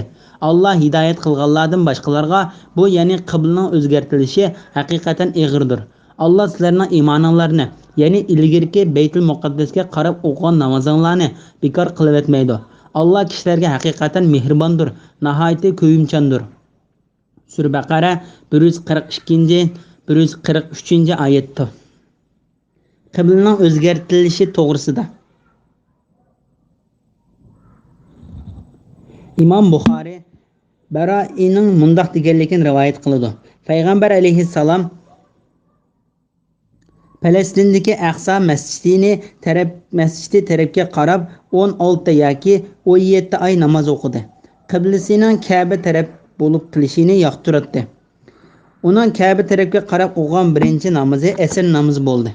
Alloh hidoyat qilganlardan boshqalarga bu, ya'ni qiblaning o'zgartirishi haqiqatan ig'irdir. Alloh sizlarning iymoninglarni ya'ni ilgirki Baytul Muqaddasga qarab o'qigan namozinglarni bekor qilib etmaydi. Allah kishilarga haqiqatan mehribondir, nihoyatda ko'yimchandir. Sura Baqara 142-143 Qiblaning o'zgartirilishi to'g'risida. İmam Buxoriy Baroining mundoq deganligini rivoyat qiladi. Payg'ambar alayhissalom Falastindagi Aqsa masjidi tarafga qarab 16 yoki 17 oy namoz o'qidi. Qiblasining Ka'ba taraf bo'lib qilishini yoqtirdi. Uning Ka'ba tarafga qarab o'qigan birinchi namozi asr namozi bo'ldi.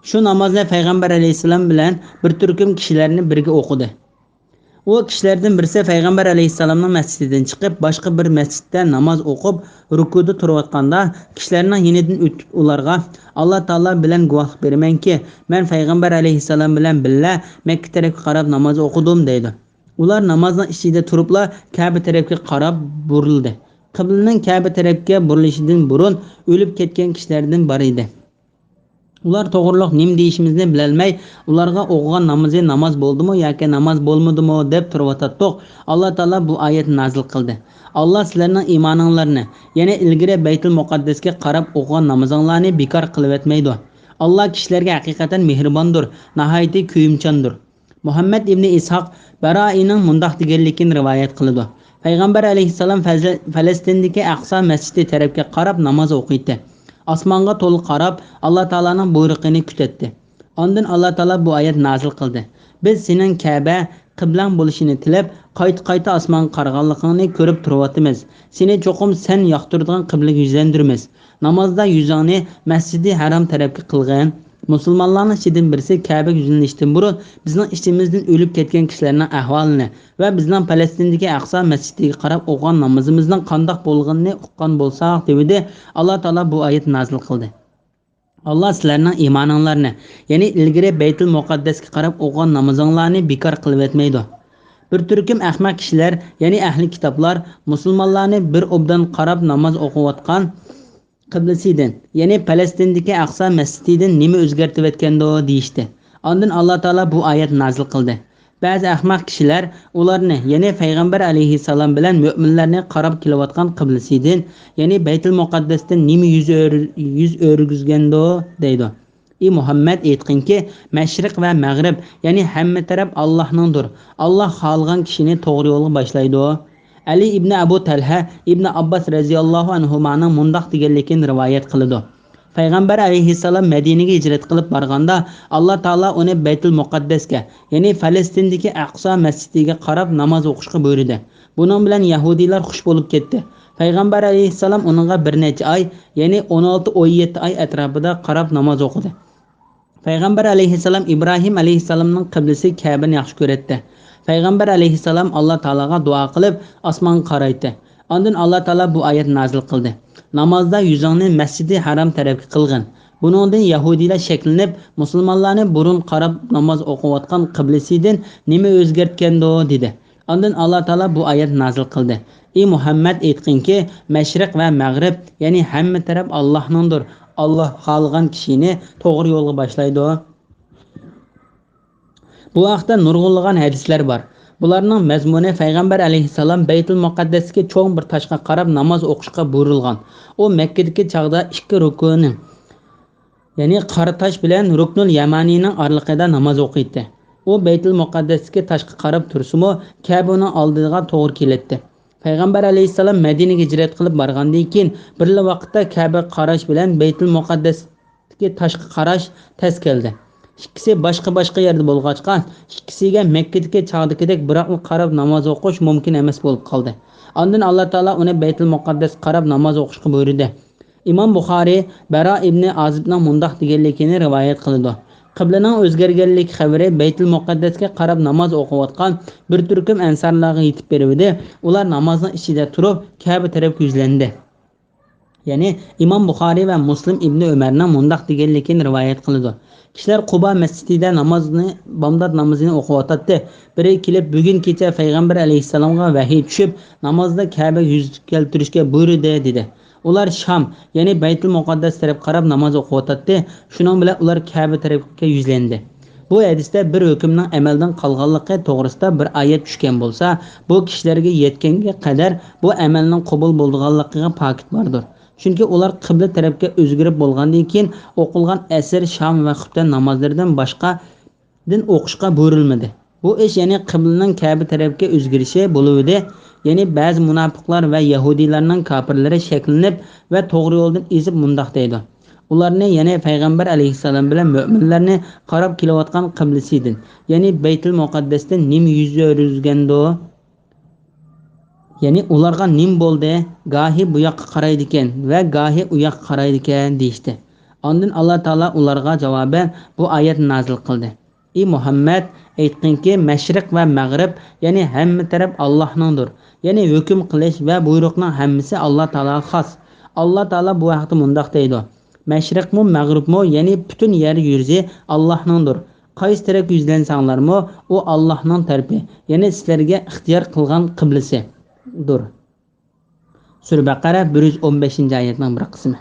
Shu namozni Payg'ambar alayhissalom bilan bir turkum kishilarni birga o'qidi. O kishilardan birisi Payg'ambar alayhissalomning masjididan chiqib, boshqa bir masjidda namoz o'qib, rukuda turayotganda kishilarning yenidan o'tib ularga Alloh taolo bilan guvohlik beramanki, men Payg'ambar alayhissalom bilan billa Makka tarafga qarab namoz o'qidim deydi. Ular namozning ichida turibla Ka'ba tarafga qarab burildi. Qiblaning Ka'ba tarafga burilishidan burun o'lib ketgan kishilardan biri edi. Ular to'g'riliq nim deyishimizni bilolmay, ularga o'qigan namozi namoz bo'ldimi yoki namoz bo'lmadimi deb turib Alloh taolo bu oyatni nozil qildi. Alloh sizlarning iymoninglarni, ya'ni ilgari Baytul Muqaddasga qarab o'qigan namozinglarni bekor qilib etmaydi. Alloh kishilarga haqiqatan mehribondir, nihoyatda ko'yimchandir. Muhammad ibn Ishoq Baroining mundoq deganligini rivoyat qiladi. Payg'ambar alayhissalom Falastindagi Aqsa masjidi tarafga qarab namoz o'qiydi. Osmonga to'liq qarab Alloh taolaning buyrug'ini kutdi. Ondan Alloh taolo bu oyat nozil qildi. Biz sening Ka'ba qiblang bo'lishini tilab, qayta osmonga qarag'anligingni ko'rib turyapmiz. Seni cho'qim sen yoqtiradigan qiblaga yuzlandiramiz. Namozda yuzingni Masjidi Haram tarafga qilgan. Musulmonlarning ichidan birisi Ka'baga yuzlanishdan burun bizning ichimizdan o'lib ketgan kishilarning ahvolini va bizning Falastindagi Aqsa masjidiga qarab o'qigan namozimizning qandoq bo'lganini uqqan bo'lsak debdi. Alloh taolo bu oyat nozil qildi. Alloh sizlarning iymoninglarni, ya'ni ilgari Baytul Muqaddasga qarab o'qigan namozinglarni bekor qilib etmaydi. Bir turkum ahmoq kishilar, ya'ni ahli kitoblar musulmonlarni bir obdan qarab namoz o'qiyotgan qiblasidan, ya'ni Falastindagi Aqsa masjididan nima o'zgartib etgandi deyishdi. Ondan Alloh taolo bu oyat nozil qildi. Ba'zi ahmoq kishilar ularni, ya'ni Payg'ambar alayhissalom bilan mu'minlarni qarab kelayotgan qiblasidan, ya'ni Baytul Muqaddasdan nima yuz o'rgizgandi deydi. Muhammad aytqinki, mashriq va mag'rib, ya'ni hamma taraf Allohningdir. Alloh xohlagan kishini to'g'ri yo'lga boshlaydi. Ali ibn Abu Talha ibn Abbas radhiyallohu anhumaning mundoq deganligini rivoyat qiladi. Payg'ambar alayhissalom Madinaga hijrat qilib borganda Alloh taolo uni Baytul Muqaddasga, ya'ni Falastindagi Aqsa masjidiga qarab namoz o'qishga buyurdi. Buning bilan yahudiylar xush bo'lib ketdi. Payg'ambar alayhissalom uningga bir necha oy, ya'ni 16-17 oy atrofida qarab namoz o'qidi. Payg'ambar alayhissalom Ibrohim alayhissalomning qiblasi Ka'bani yaxshi ko'rdi. Payg'ambar alayhissalom Alloh taolaga duo qilib osmonga qaraydi. Ondan Alloh taolo bu oyat nozil qildi. Namozda yuzingni Masjidi Haram tarafga qilgin. Buningdan yahudiylar shaklanib, musulmonlarni burun qarab namoz o'qiyotgan qiblasidan nima o'zgartgandi dedi. Ondan Alloh taolo bu oyat nozil qildi. Muhammad aytqinki, mashriq va mag'rib, ya'ni hamma taraf Allohningdir. Alloh xohlagan kishini to'g'ri yo'lga boshlaydi. Bu haqda nurg'unlagan hadislar bor. Bularning mazmuni Payg'ambar alayhissalom Baytul Muqaddasga cho'ng bir toshga qarab namoz o'qishga buyurilgan. U Makkadagi chaqda ikki rukuni, ya'ni qora tosh bilan Ruknul Yamaniyning oralig'ida namoz o'qiydi. U Baytul Muqaddasga toshga qarab tursimi, Ka'baning oldiga to'g'ri keladi. Payg'ambar alayhissalom Madinaga hijrat qilib borgandan keyin birla vaqtda Ka'ba qarash bilan Baytul Muqaddasga toshga qarash tez keldi. İkisi boshqa yerda bo'lg'achqa, ikkisiga Makkadagi chaqdagidek biroq qarab namoz o'qish mumkin emas bo'lib qoldi. Ondan Alloh taolo uni Baytul Muqaddas qarab namoz o'qishga buyurdi. Imom Buxoriy Bara ibn Azibning mundoq deganligini rivoyat qildi. Qiblaning o'zgarganligi xabari Baytul Muqaddasga qarab namoz o'qiyotgan bir turkum ansarlarga yetib berdi. Ular namozning ichida turib Ka'ba tarafga yuzlandi. Ya'ni Imom Buxoriy va Muslim ibn Umarning mundoq deganligini rivoyat qildi. Kishilar Quba masjidida bomdod namozini o'qiyotdi. Biri kelib, bugun kecha Payg'ambar alayhissalomga vahiy tushib, namozda Ka'ba yuz keltirishga buyurdi dedi. Ular Sham, ya'ni Baytul Muqaddas taraf qarab namoz o'qiyotdi. Shuning bilan ular Ka'ba tarafga yuzlandi. Bu hadisda bir hukmning amaldan qolganligi to'g'risida bir oyat tushgan bo'lsa, bu kishilarga yetganga qadar bu amalning qabul bo'lganligiga pokit bordir. Chunki ular qibla tarafga o'zgarib bo'lgandan keyin o'qilgan asr, sham va xufta namozlaridan boshqa din o'qishga buyurilmadi. Bu ish ya'ni qiblaning Ka'ba tarafga o'zgarishi bo'luvdi. Ya'ni ba'zi munofiqlar va yahudiylarning kofirlari shaklinib va to'g'ri yo'ldan ezib mundoq deydi. Ularni ya'ni payg'ambar alayhissalom bilan mu'minlarni qarab kelayotgan qiblasidan, ya'ni Baytul Muqaddasdan nim yuz o'rgando. Ya'ni ularga nim bo'ldi, gahi bu yoqqa qaraydi ekan va gahi u yoqqa qaraydi ekan deydi. Ondan Alloh taolo ularga javoban bu oyat nozil qildi. Ey Muhammad, aytqinki mashriq va mag'rib, ya'ni hamma taraf Allohningdir. Ya'ni hukm qilish va buyruqning hammasi Alloh taologa xos. Alloh taolo bu vaqtda mundoq deydi: Mashriqmi, mag'ribmi, ya'ni butun yer yuzi Allohningdir. Qaysi tarafga yuzlansanglarmi, u Allohning tarafi, ya'ni sizlarga ixtiyor qilgan qiblasidir. Sura Baqara 115-oyatning bir qismi.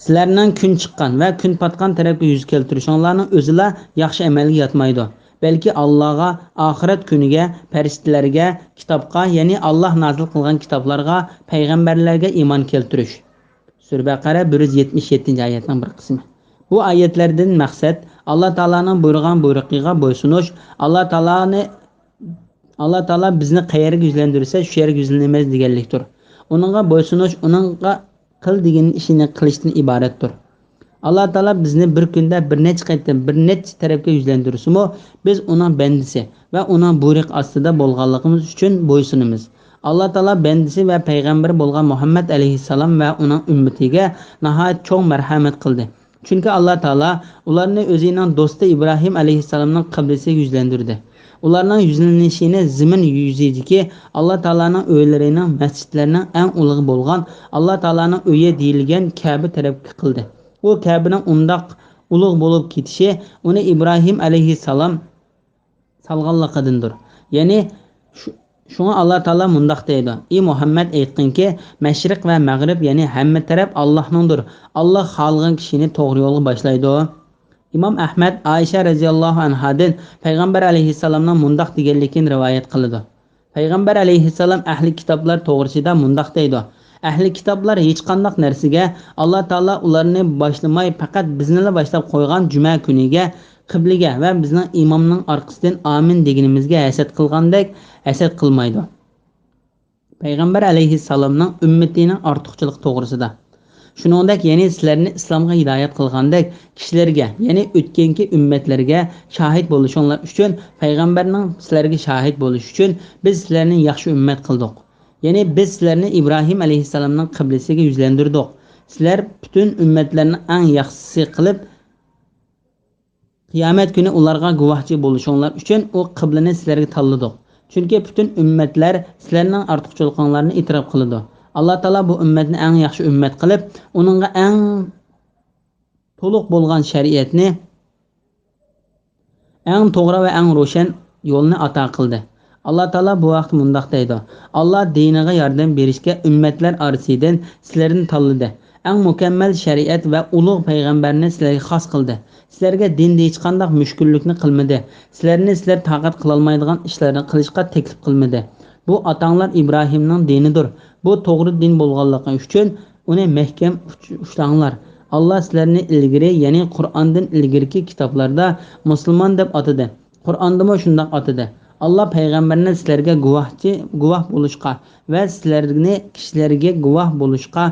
Sizlarning kun chiqqan va kun patgan tarafga yuz keltirishinglarning o'zila yaxshi amalga yetmaydi. Balki Allohga, oxirat kuniga, farishtalarga, kitobga, ya'ni Alloh nozil qilgan kitoblarga, payg'ambarlarga iymon keltirish. Sura Baqara 177-oyatning bir qismi. Bu oyatlardan maqsad Alloh taolaning buyurgan buyruqiga bo'ysunish. Alloh taolo bizni qayerga yuzlantirsa, shu yerga yuzlanamiz deganlikdir. Uningga bo'ysunish, uningga qil degan ishini qilishdan iboratdir. Alloh taolo bizni bir kunda bir necha qayta, bir necha tarafga yuzlantirsa-mu, biz uning bandisi va uning buyruq ostida bo'lganligimiz uchun bo'ysunamiz. Alloh taolo bandisi va payg'ambar bo'lgan Muhammad alayhissalom va uning ummatiga nihoyat cho'ng marhamat qildi. Chunki Alloh taolo ularni o'zining do'sti Ibrohim alayhissalomning qiblasiga yuzlantirdi. Ularning yuzlanishini zimin yuzidagi Alloh taolaning o'ylarining, masjidlarining eng ulug'i bo'lgan Alloh taolaning uyi deyilgan Ka'ba tarafga qildi. U Ka'baning undoq ulug' bo'lib ketishi uni Ibrohim alayhissalom salganligidandir. Ya'ni shunga Alloh taolo mundoq deydi: Ey Muhammad, aytqinki mashriq va mag'rib, ya'ni hamma taraf Allohningdir. Alloh xohlagan kishini to'g'ri yo'lga boshlaydi. İmam Ahmad Aisha radhiyallohu anhadan payg'ambar alayhissalomning mundoq deganligini rivoyat qiladi. Payg'ambar alayhissalom ahli kitoblar to'g'risida mundoq deydi: Ahli kitoblar hech qanday narsaga Alloh taolo ularni boshlamay, faqat bizni boshlab qo'ygan juma kuniga, qiblaga va bizning imomning orqasidan amin deganimizga hasad qilgandek hasad qilmaydi. Payg'ambar alayhissalomning ummatining ortiqchilik to'g'risida. Shuningdek, ya'ni sizlarni islomga hidoyat qilgandek kishilarga, ya'ni o'tgangi ummatlarga shahid bo'lishinglar uchun, payg'ambarning sizlarga shahid bo'lish uchun biz sizlarni yaxshi ummat qildik. Ya'ni biz sizlarni Ibrohim alayhissalomning qiblasiga yuzlantirdik. Sizlar butun ummatlarni eng yaxshisi qilib qiyomat kuni ularga guvohchi bo'lishinglar uchun u qiblani sizlarga tanladik. Chunki butun ummatlar sizlarning ortiqchiliginglarni e'tirof qiladi. Alloh taolo bu ummatni eng yaxshi ummat qilib, uningga eng to'liq bo'lgan shariatni, eng to'g'ri va eng ro'shan yo'lni ato qildi. Alloh taolo bu vaqt mundoq deydi: Alloh diniga yordam berishga ummatlar orasidan sizlarni tanladi. Eng mukammal shariat va ulug' payg'ambarni sizlarga xos qildi. Sizlarga dinda hech qanday mushkullikni qilmadi. Sizlar taqat qila olmaydigan ishlarni qilishga taklif qilmadi. Bu otanglar Ibrohimning dinidir. Bu to'g'ri din bo'lganligi uchun uni mahkam ushlanglar. Alloh sizlarni ilgari, ya'ni Qur'ondan ilgirki kitoblarda musulmon deb atadi. Qur'onda ham shunday atadi. Alloh payg'ambarni sizlarga guvoh bo'lishga va sizlarni kishilarga guvoh bo'lishga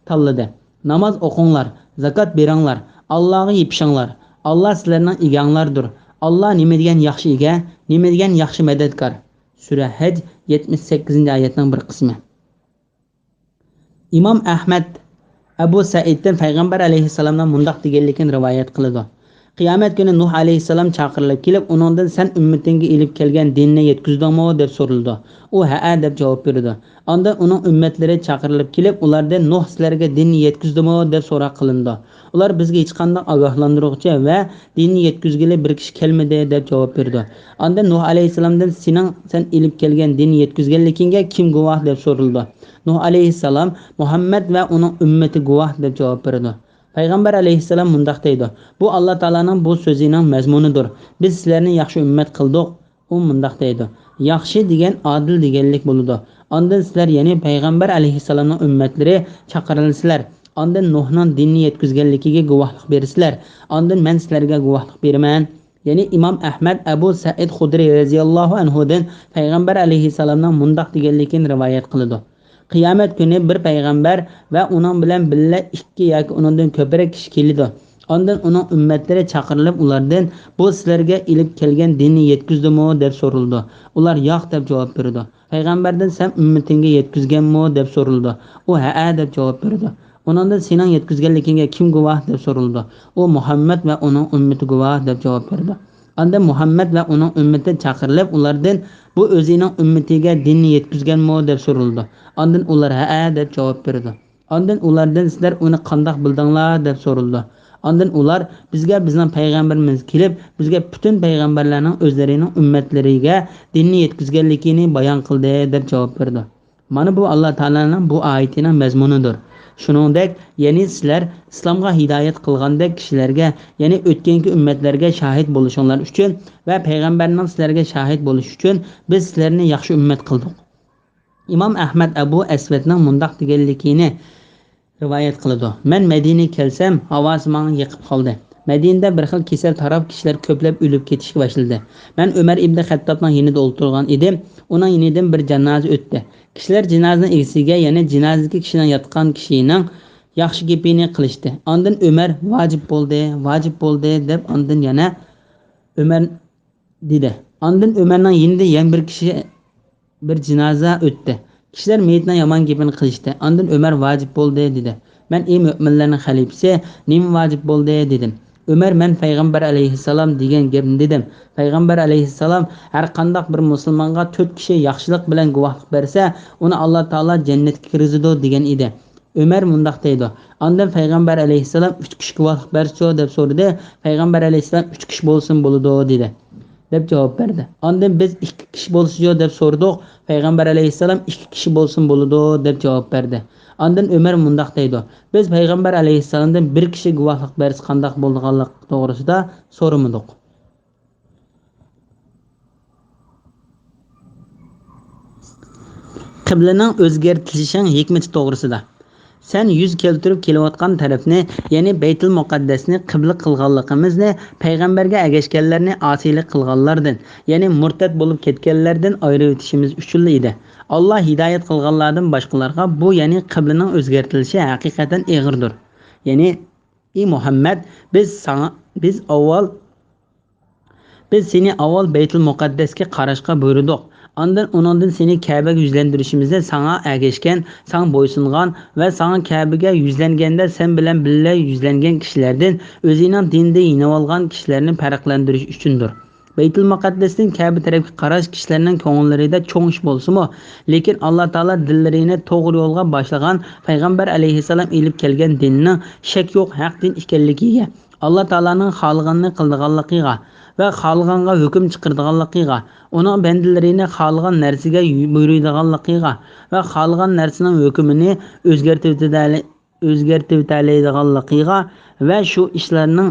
tanladi. Namoz o'qinglar, zakot beringlar, Allohga yepishinglar. Alloh sizlarning eganglardir. Alloh nima degan yaxshi ega, nima degan yaxshi madadkor. Sura Haj 78-oyatning bir qismi. İmam Ahmad Abu Saiddan payg'ambar alayhissalomdan mundoq deganligini rivoyat qiladi. Qiyomat kuni Nuh alayhissalom chaqirilib kelib, uningdan sen ummatingga ilib kelgan dinni yetkіздingmi deb so'rildi. U ha deb javob berdi. Ondan uning ummatlari chaqirilib kelib, ulardan Nuh sizlarga dinni yetkizdimi deb so'roq qilindi. Ular bizga hech qanday ogohlantiruvchi va dinni yetkizgili bir kishi kelmadi deb javob berdi. Ondan Nuh alayhissalomdan sen ilib kelgan dinni yetkizganligingga kim guvoh deb so'rildi. Nuh alayhissalom Muhammad va uning ummati guvoh deb javob berdi. Payg'ambar alayhissalom mundaq deydi: Bu Alloh taolaning bu so'zining mazmunidir. Biz sizlarni yaxshi ummat qildik. U mundaq deydi: Yaxshi degan adil deganlik bo'ladi. Ondan sizlar, ya'ni payg'ambar alayhissalomning ummatlari chaqirilsizlar. Ondan Nuhning dinni yetkizganligiga guvohlik bersizlar. Ondan men sizlarga guvohlik beraman. Ya'ni Imom Ahmad Abu Said Xudri radhiyallohu anhudan payg'ambar alayhissalomning mundaq deganligini rivoyat qiladi: Qiyomat kuni bir payg'ambar va uning bilan birga 2 yoki undan ko'proq kishi keladi. Ondan uning ummatlari chaqirilib, ulardan bu sizlarga ilib kelgan dinni yetkizdimi deb so'rildi. Ular yo'q deb javob berdi. Payg'ambardan sen ummatingga yetkizganmi deb so'rildi. U ha deb javob berdi. Uningdan sening yetkizganligingga kim guvoh deb so'rildi. U Muhammad va uning ummati guvoh deb javob berdi. Anda Muhammad va uning ummati chaqirilib, ulardan bu o'zining ummatiga dinni yetkizganmi deb so'rildi. Ondan ular ha deb javob berdi. Ondan ulardan sizlar uni qandoq bildinglar deb so'rildi. Ondan ular bizning payg'ambarimiz kelib, bizga butun payg'ambarlarning o'zlarining ummatlariga dinni yetkizganligini bayon qildi deb javob berdi. Mana bu Alloh taolaning bu oyatining mazmunidir. Shuningdek, ya'ni sizlar islomga hidoyat qilgandek kishilarga, ya'ni o'tgangi ummatlarga shahid bo'lishinglar uchun va payg'ambarning sizlarga shahid bo'lish uchun biz sizlarni yaxshi ummat qildik. Imom Ahmad Abu Aswadning mundaq deganligini rivoyat qiladi: Men Madinaga kelsam, havosi menga yiqib qoldi. Madinada bir xil kasal tarab kishilar ko'plab o'lib ketishga boshladi. Men Umar ibn Xattobning yonida o'tirgan edim. Uning yonidan bir janoza o'tdi. Kishilar janozaning egasiga, ya'ni janozadagi kishining yotgan kishining yaxshi gapini qilishdi. Ondan Umar vojib bo'ldi deb ondan yana Umar dedi. Ondan Umarning yonida yana bir kishi bir janoza o'tdi. Kishilar mayitning yomon gapini qilishdi. Ondan Umar vojib bo'ldi dedi. Men ey mu'minlarning xalifasi, nima vojib bo'ldi dedim. Umar men payg'ambar alayhissalom degan gapni dedim. Payg'ambar alayhissalom har qanday bir musulmonga 4 kishi yaxshilik bilan guvohlik bersa, uni Alloh taolo jannatga kirgizadi degan edi. Umar mundaq deydi: Ondan payg'ambar alayhissalom 3 kishi guvohlik bersa deb so'radi. Payg'ambar alayhissalom 3 kishi bo'lsin bo'ladi dedi deb javob berdi. Ondan biz 2 kishi bo'lsin deb so'rdik. Payg'ambar alayhissalom 2 kishi bo'lsin bo'ladi deb javob berdi. Ondan Umar mundaq deydi: Biz payg'ambar alayhissalomdan bir kishi guvohlik bersa qanday bo'lganligi to'g'risida so'ramadik. Qiblaning o'zgartirishing hikmati to'g'risida. Sen yüz keltirib kelayotgan tarafni, ya'ni Baytul Muqaddasni qibla qilganligimizni payg'ambarga agashganlarni osiylik qilganlardan, ya'ni murtad bo'lib ketganlardan ayirib o'tishimiz uchun edi. Alloh hidoyat qilganlardan boshqalarga bu, ya'ni qiblaning o'zgartirishi haqiqatan og'irdir. Ya'ni ey Muhammad, biz seni avval Baytul Muqaddasga qarashga buyurdik. Ondan seni Ka'baga yuzlantirishimizda sana agashgan, sana bo'ysungan va sana Ka'baga yuzlanganda sen bilan birga yuzlangan kishilardan o'zining dinida yenib olgan kishilarni farqlantirish uchundir. Baytul Muqaddasdan Ka'ba tarafga qarash kishilarning ko'ngillarida cho'ng ish bo'lsa-mu, lekin Alloh taolo dillarini to'g'ri yo'lga boshlagan payg'ambar alayhissalom ilib kelgan dinni shak yo'q haq din ekanligiga, Alloh taolaning xohlaganini qilganligiga va xohlaganga hukm chiqarganligiga, uning bandalarini xohlagan narsaga buyuradiganligiga va xohlagan narsaning hukmini o'zgartiradiganligiga va shu ishlarning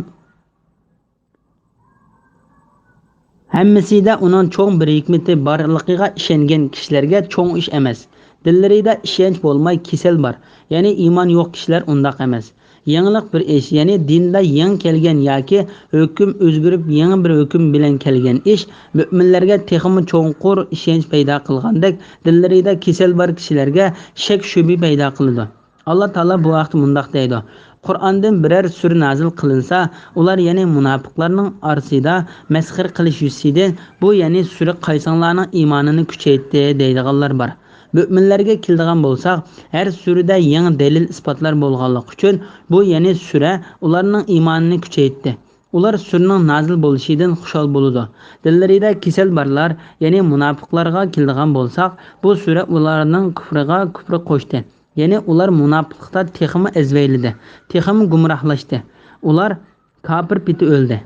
hammasida uning cho'ng bir hikmati borligiga ishongan kishilarga cho'ng ish emas. Dillarida ishonch bo'lmay kasal bor. Ya'ni iymon yo'q kishilar undaq emas. Yangilik bir ish, ya'ni dinda yangi kelgan yoki hukm o'zgarib yangi bir hukm bilan kelgan ish mu'minlarga texmi cho'nqur ishonch paydo qilgandek, dillarida kasal bor kishilarga shak shubha paydo qiladi. Alloh taolo bu vaqt mundaq deydi: Qur'ondan biror sura nazil qilinsa, ular ya'ni munofiqlarning orasida masxir qilish yuzasidan bu ya'ni sura qaysonlarning iymonini kuchaytirdi deydiganlar bor. Mu'minlarga keladigan bo'lsak, har surada yangi dalil isbotlar bo'lganligi uchun bu ya'ni sura ularning iymonini kuchaytirdi. Ular surning nazil bo'lishidan xushal bo'ladi. Dillarida kasal barlar, ya'ni munofiqlarga keladigan bo'lsak, bu sura ularning kufriga kufri qo'shdi. Ya'ni ular munofiqlikda texmi ezvaylidi, texmi gumrohlashdi. Ular kafir piti o'ldi.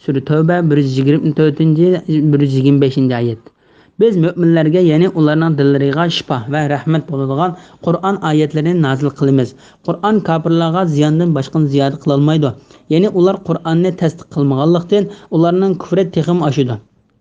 Sura Tavba 124-125-oyat. Biz müminlərə, yəni onların dillərinə şifa və rəhmət boladigan Qur'an ayətlərini nazil qılımız. Qur'an kafirlərə ziyandan başqa ziyadə qılılmaydı. Yəni onlar Qur'anı təsdiq qılmağanlıqdan onların küfrə texim aşıdı.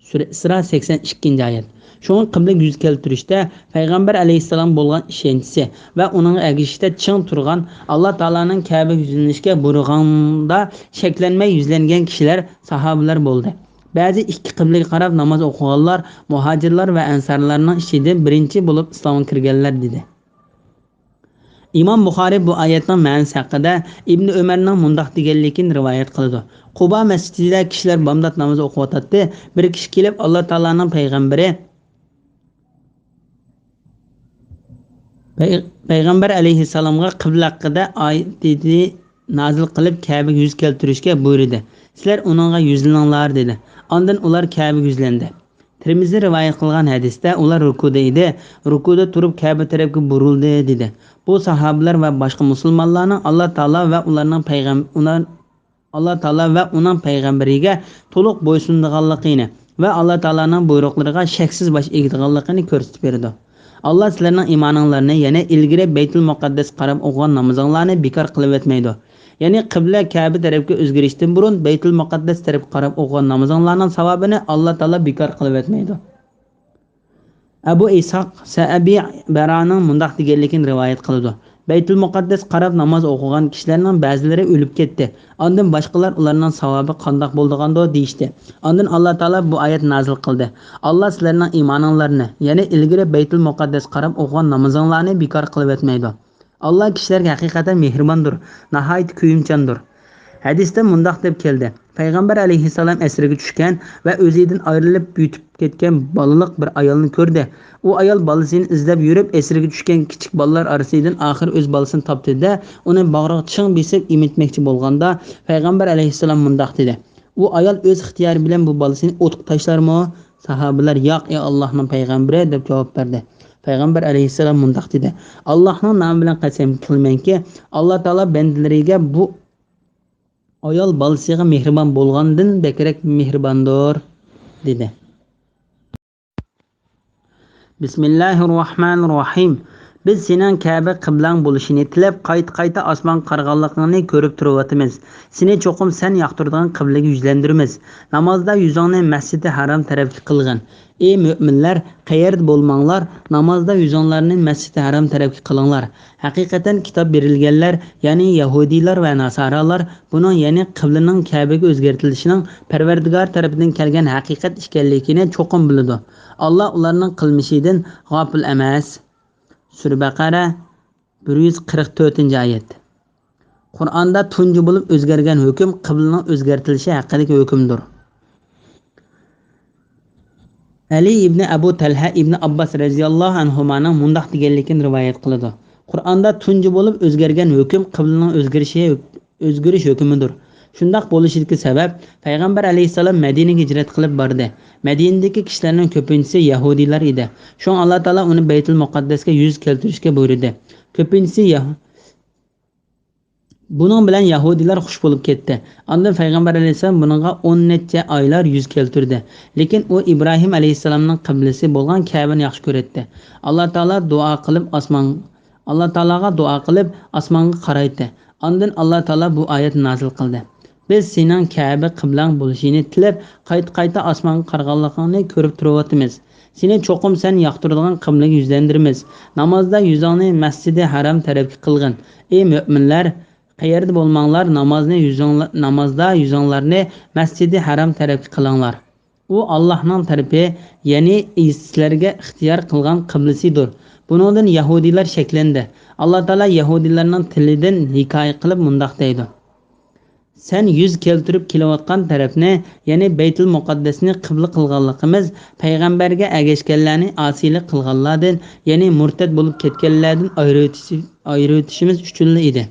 Sura İsra 82-oyat. Şoň qibla yüz keltirishdə Peyğəmbər əleyhissalam bolğan işençisi və onun əgişdə çiң turğan Allah Taala'nın Kəbə yüzlənişkə buyurğanda şəklənməy yüzlənən kişilər sahabelər boldu. Bəzi ikki qibləyə qarab namoz o'qiganlar muhacirlar və ansarlarning ichida birinchi bo'lib islomga kirganlar dedi. İmam Buxoriy bu oyatning ma'nosi haqida Ibn Umarning mundaq deganligini rivoyat qiladi. Quba masjidida kishilar bomdod namoz o'qiyotdi. Bir kishi kelib Alloh taolaning payg'ambar alayhissalomga qibla haqida oyatni nazil qilib Ka'baga yuz keltirishga buyurdi. Sizlar uningga yuzlaninglar dedi. Ondan ular Ka'baga yuzlandi. Tirmizi rivoyat qilgan hadisda ular rukuda edi. Rukuda turib Ka'ba tarafga burildi dedi. Bu sahabelar va boshqa musulmonlarning Alloh taolo va uning payg'ambariga to'liq bo'ysunganligini va Alloh taolaning buyruqlariga shaksiz bosh egadiganligini ko'rsatib berdi. Allah sizlarning iymoninglarni, yana ilgari Baytul Muqaddas qarab o'qigan namozinglarni bekor qilib etmaydi. Ya'ni qibla Ka'ba tarafga o'zgarishdan burun Baytul Muqaddas tarafga qarab o'qigan namozinglarning savobini Alloh taolo bekor qilib etmaydi. Abu Ishaq Sa'abi Baraning mundaq deganligini rivoyat qiladi. Baytul Muqaddas qarab namoz o'qigan kishilarning ba'zilari o'lib ketdi. Ondan boshqalar ularning savobi qandoq bo'ldigando deyishdi. Ondan Alloh taolo bu oyat nazil qildi. Allah sizlarning iymoninglarni, ya'ni ilgari Baytul Muqaddas qarab o'qigan namozinglarni bekor qilib etmaydi. Allah kishilarga haqiqatan mehribondir, nihoyat kuyimchandir. Hadisda mundaq deb keldi. Payg'ambar alayhissalom asriga tushgan va o'zidan ayrilib yutib ketgan bolaliq bir ayolni ko'rdi. U ayol bolasini izlab yurib asriga tushgan kichik bolalar orasidan oxir o'z bolasini topdi-da, uni bag'riga ching besib emitmoqchi bo'lganda Payg'ambar alayhissalom mundaq dedi. U ayol o'z ixtiyori bilan bu bolasini o'tib tashlarmi? Sahobalar yo'q, ey Allohning payg'ambari deb javob berdi. Payg'ambar alayhissalom mundaq dedi. Allohning nomi bilan qasam qilmanki, Alloh taolo bandalariga bu ayol balasiga mehribon bo'lgandan bekrak mehribondir dedi. Bismillahirrohmanirrohim. Biz sening Ka'ba qiblang bo'lishini tilab, qayta osmon qarg'anligini ko'rib turibmiz. Seni cho'qim sen yoqtiradigan qiblaga yuzlantiramiz. Namozda yuzingni Masjidi Haram tarafga qilgin. Ey mu'minlar, qayerda bo'lmanglar, namozda yuzinglarni Masjidi Haram tarafga qilinglar. Haqiqatan kitob berilganlar, ya'ni Yahudilar va Nasoralar buning, ya'ni qiblaning Ka'baga o'zgartirishining Parvardigor tarafidan kelgan haqiqat ekanligini cho'qim biladi. Alloh ularning qilmishidan g'ofil emas. Sura Baqara 144-oyat. Qur'onda tunji bo'lib o'zgargan hukm qiblaning o'zgartirishi haqidagi hukmdir. Ali ibn Abu Talha ibn Abbas radhiyallohu anhumaning mundaq deganligini rivoyat qiladi. Qur'onda tunji bo'lib o'zgargan hukm qiblaning o'zgarish hukmidir. Shundaq bo'lishiga sabab Payg'ambar alayhisalom Madinaga hijrat qilib bordi. Madinadagi kishilarning ko'pinchisi Yahudilar edi. Shon Alloh taolo uni Baytul Muqaddasga yuz keltirishga buyurdi. Ko'pinchisi buning bilan Yahudilar xush bo'lib ketdi. Ondan Payg'ambar alayhisalom buningga 10 necha oylar yuz keltirdi. Lekin u Ibrohim alayhisalomning qiblasi bo'lgan Ka'bani yaxshi ko'rdi. Alloh taologa duo qilib osmonga qaraydi. Ondan Alloh taolo bu oyat nazil qildi. Biz sening Ka'ba qiblang bo'lishini tilab, qayta osmonga qarg'anligini ko'rib turibmiz. Seni cho'qim sen yoqtiradigan qiblaga yuzlantiramiz. Namozda yuzingni Masjidi Haram tarafga qilgin. Ey mu'minlar, qayerda bo'lmanglar, namozda yuzinglarni Masjidi Haram tarafga qilinglar. U Allohning tarafi, ya'ni sizlarga ixtiyor qilgan qiblasidir. Buningdan Yahudilar shaklandi. Alloh taolo Yahudilarning tilidan hikoya qilib mundaq deydi. Sen yuz keltirib kelayotgan tarafni, ya'ni Baytul Muqaddasni qibla qilganligimiz payg'ambarga agashganlarni osiylik qilganlardan, ya'ni murtad bo'lib ketganlardan ayirishimiz uchun edi.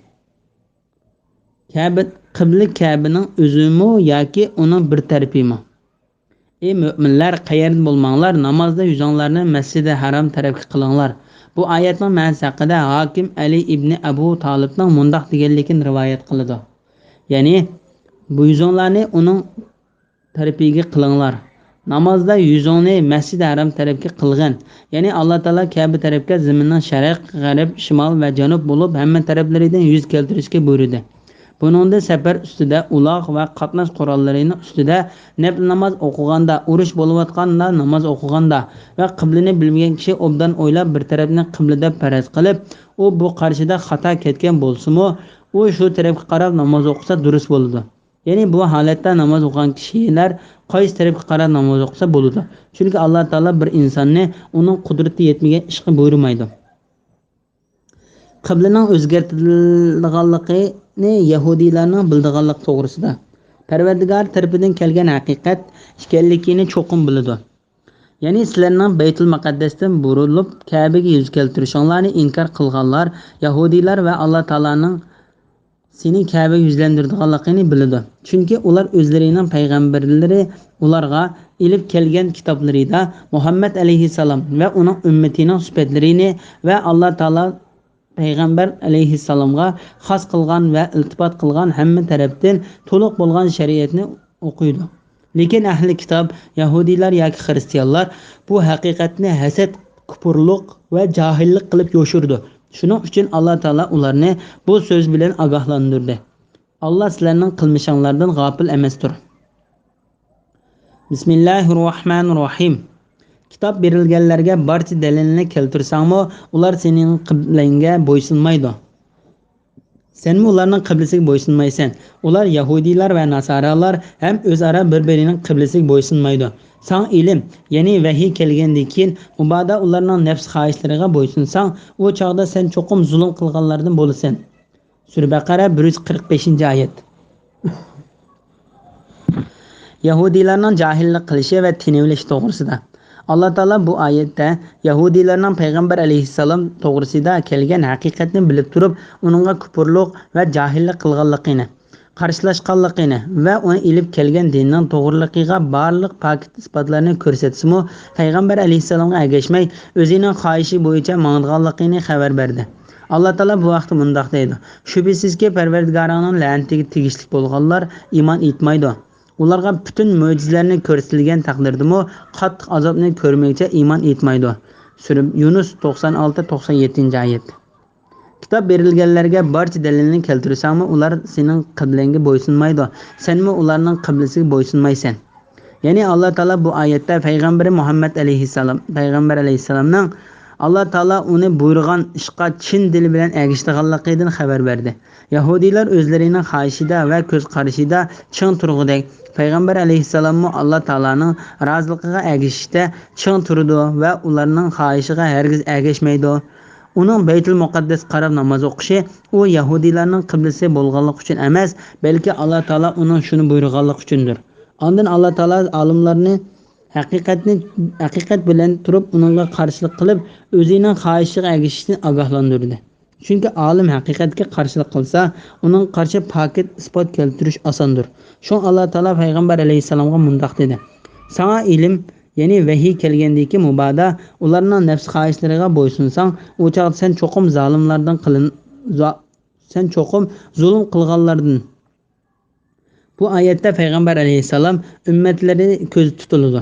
Qibla Kabe'ning o'zimi yoki uning bir tarafimi? Ey müminler, qayerda bo'lmanglar, namozda yuzinglarni Masjidi Haram tarafga qilinglar. Bu oyatning ma'nosi haqida Hakim Ali ibn Abu Talibning mundaq deganligini rivoyat qiladi. Ya'ni bu yuzinglarni uning tarafiga qilinglar. Namozda yuzingni Masjidi Haram tarafga qilgin. Ya'ni Alloh taolo Kabe tarafga zaminning sharq, g'arb, shimol va janub bo'lib hamma taraflaridan yuz keltirishga buyurdi. Buningda safar ustida, uloq va qatnash qurollarining ustida, nafl namoz o'qiganda, urush bo'layotganda, namoz o'qiganda va qiblani bilmagan kishi obdan o'ylab bir tarafni qibla deb faraz qilib, u bu qarshida xato ketgan bo'lsa-mu, u shu tarafga qarab namoz o'qisa durust bo'ladi. Ya'ni bu holatda namoz o'qigan kishilar qaysi tarafga qarab namoz o'qisa bo'ladi. Chunki Alloh taolo bir insonni uning qudrati yetmagan ishga buyurmaydi. Qiblaning o'zgartirilganligini yahudiylarning bildiganligi to'g'risida Parvardigor tarafidan kelgan haqiqat ekanligini cho'qim biladi. Ya'ni sizlarning Baytul Muqaddasdan burilib Ka'baga yuz keltirishinglarni inkor qilganlar yahudiylar va Alloh taolaning seni Ka'baga yuzlantirganligini biladi. Chunki ular o'zlarining payg'ambarlari ularga ilib kelgan kitoblarida Muhammad alayhisalom va uning ummatining sifatlarini va Alloh taolo payg'ambar alayhissalomga xos qilgan va iltifot qilgan hamma tarafdan to'liq bo'lgan shariatni o'qiydi. Lekin ahli kitob, yahudiylar yoki xristianlar bu haqiqatni hasad, kufrlik va jahillik qilib yo'shirdi. Shuning uchun Alloh taolo ularni bu so'z bilan ogohlantirdi. Alloh sizlarning qilmishinglardan g'ofil emasdir. Bismillahirrohmanirrohim. Kitob berilganlarga barcha dalilni keltirsangmi, ular sening qiblangga bo'ysunmaydi. Senmi ularning qiblasiga bo'ysunmaysan. Ular yahudiylar va nasoralar ham o'zaro bir-birining qiblasiga bo'ysunmaydi. San ilm, ya'ni vahiy kelgandan keyin ubada ularning nafs xohishlariga bo'ysunsang, u chaqda sen cho'qim zulm qilganlardan bo'lasan. Sura Baqara 145-oyat. Yahudiylarning jahillik qilishi va tinivlish to'g'risida Alloh taolo bu oyatda yahudiylarning payg'ambar alayhissalom to'g'risida kelgan haqiqatni bilib turib, uningga kufrlik va jahillik qilganligini, qarshilashganligini va uni ilib kelgan dinning to'g'riligiga barliq pokit isbotlarni ko'rsatsimi, payg'ambar alayhissalomga ergashmay o'zining xohishi bo'yicha mang'ilganligini xabar berdi. Alloh taolo bu vaqtda mundaq deydi: Shubhisizki Parvardigorning la'natiga tegishli bo'lganlar iymon etmaydi. Ularga bütün mo'jizalarni ko'rsatilgan taqdirdimi qattiq azobni ko'rmaycha iymon etmaydi. Sura Yunus 96-97-oyat. Kitob berilganlarga barcha dalilni keltirsangmi, ular sening qiblangga bo'ysunmaydi. Senmi ularning qiblasiga bo'ysunmaysan. Ya'ni Alloh taolo bu oyatda payg'ambar Muhammad alayhissalomning Alloh taolo uni buyurgan ishqa chin dil bilan ergashganligidan xabar berdi. Yahudiylar o'zlarining xohishida va ko'z qarashida ching turg'idek, payg'ambar alayhissalomni Alloh taolaning roziligiga ergashishda ching turdi va ularning xohishiga hargiz ergashmaydi. Uning Baytul Muqaddas qarab namoz o'qishi u yahudiylarning qiblasi bo'lganligi uchun emas, balki Alloh taolo uning shuni buyurganligi uchundir. Ondan Alloh taolo olimlarni haqiqat bilan turib uningga qarshilik qilib o'zining xohishiga ergashishni ogohlantirdi. Chunki olim haqiqatga qarshilik qilsa, uning qarshi pokit isbot keltirish osondir. Shu Alloh taolo payg'ambar alayhissalomga mundaq dedi: Sana ilm, ya'ni vahiy kelgandiki mubada ularning nafs xohishlariga bo'ysunsang, u chaqda sen cho'qim zulm qilganlardan. Bu oyatda payg'ambar alayhissalom ummatlari ko'z tutiladi.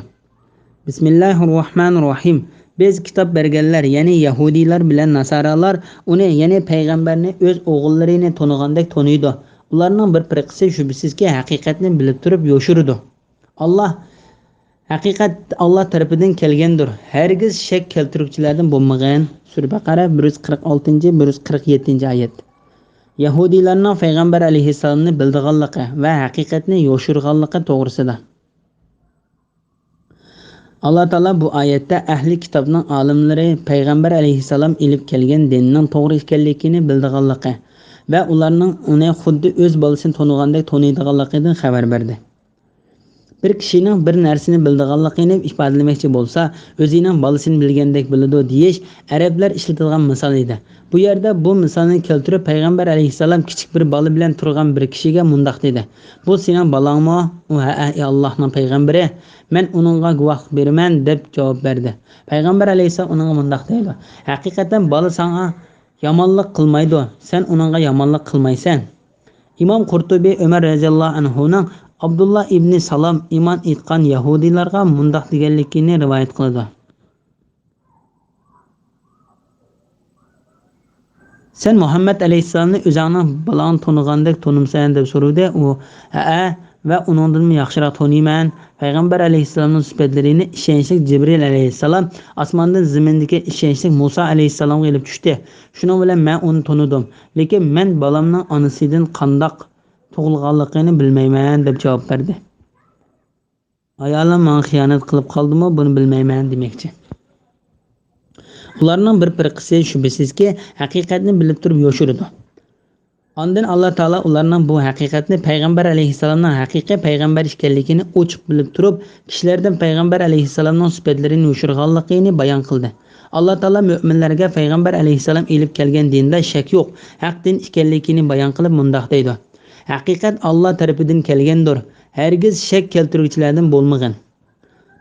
Bismillahirrohmanirrohim. Biz kitob berganlar, ya'ni yahudiylar bilan nasoralar uni, ya'ni payg'ambarni o'z o'g'illarini tanigandek taniydi. Ularning bir firqasi shubhisizki haqiqatni bilib turib yo'shirdi. Haqiqat Alloh tarafidan kelgandir. Hargiz shak keltiruvchilardan bo'lmagan. Sura Baqara 146-147-oyat. Yahudiylarning payg'ambar alayhissalomni bildiganligi va haqiqatni yo'shirganligi to'g'risida Alloh taolo bu oyatda ahli kitobning olimlari payg'ambar alayhissalom ilib kelgan dinning to'g'ri ekanligini bildiganligi va ularning uni xuddi o'z bolasini tanigandek taniydiganligidan xabar berdi. Bir kishining bir narsani bildiganligini ifodalamoqchi bo'lsa, o'zining bolasini bilgandek biladi deyish arablar ishlatadigan misol edi. Bu yerda bu misolni keltirib payg'ambar alayhissalom kichik bir bola bilan turgan bir kishiga mundoq dedi: "Bu sening bolangmi?" U "Ha, ey Allohning payg'ambari, men uningga guvohlik beraman" deb javob berdi. Payg'ambar alayhissalom uningga mundoq dedi: "Haqiqatan bola senga yomonlik qilmaydi, sen uningga yomonlik qilmaysan." İmam Qurtubi Ömer radhiyallohu anhuning Abdullah ibn Salam iman etgan Yahudiylarga mundoq deganligini rivoyat qiladi. Sen Muhammed alayhissalomni o'zingning balangni tunigandek tunimsan deb so'radi. U "Ha" va uningdan yaxshiroq tuniyman. Payg'ambar alayhissalomning sifatlarini ishonchli Jibril alayhissalom osmondan zimindagi ishonchli Musa alayhissalomga elib tushdi. Shuning bilan men uni tunidim, lekin men bolamning onasidan qandoq tug'ilganligini bilmayman deb javob berdi. Ayolim menga xiyonat qilib qoldimi, buni bilmayman demoqchi. Ularning bir firqasi shubhasizki haqiqatni bilib turib yoshirdi. Ondan Alloh taolo ularning bu haqiqatni payg'ambar alayhissalomning haqiqiy payg'ambar ekanligini ochiq bilib turib, kishilardan payg'ambar alayhissalomning sifatlarini yoshirganligini bayon qildi. Alloh taolo mu'minlarga payg'ambar alayhissalom elib kelgan dinda shak yo'q, haq din ekanligini bayon qilib mundoq deydi: "Haqiqat Alloh tarafidan kelgandir, hargiz shak keltiruvchilardan bo'lmagan."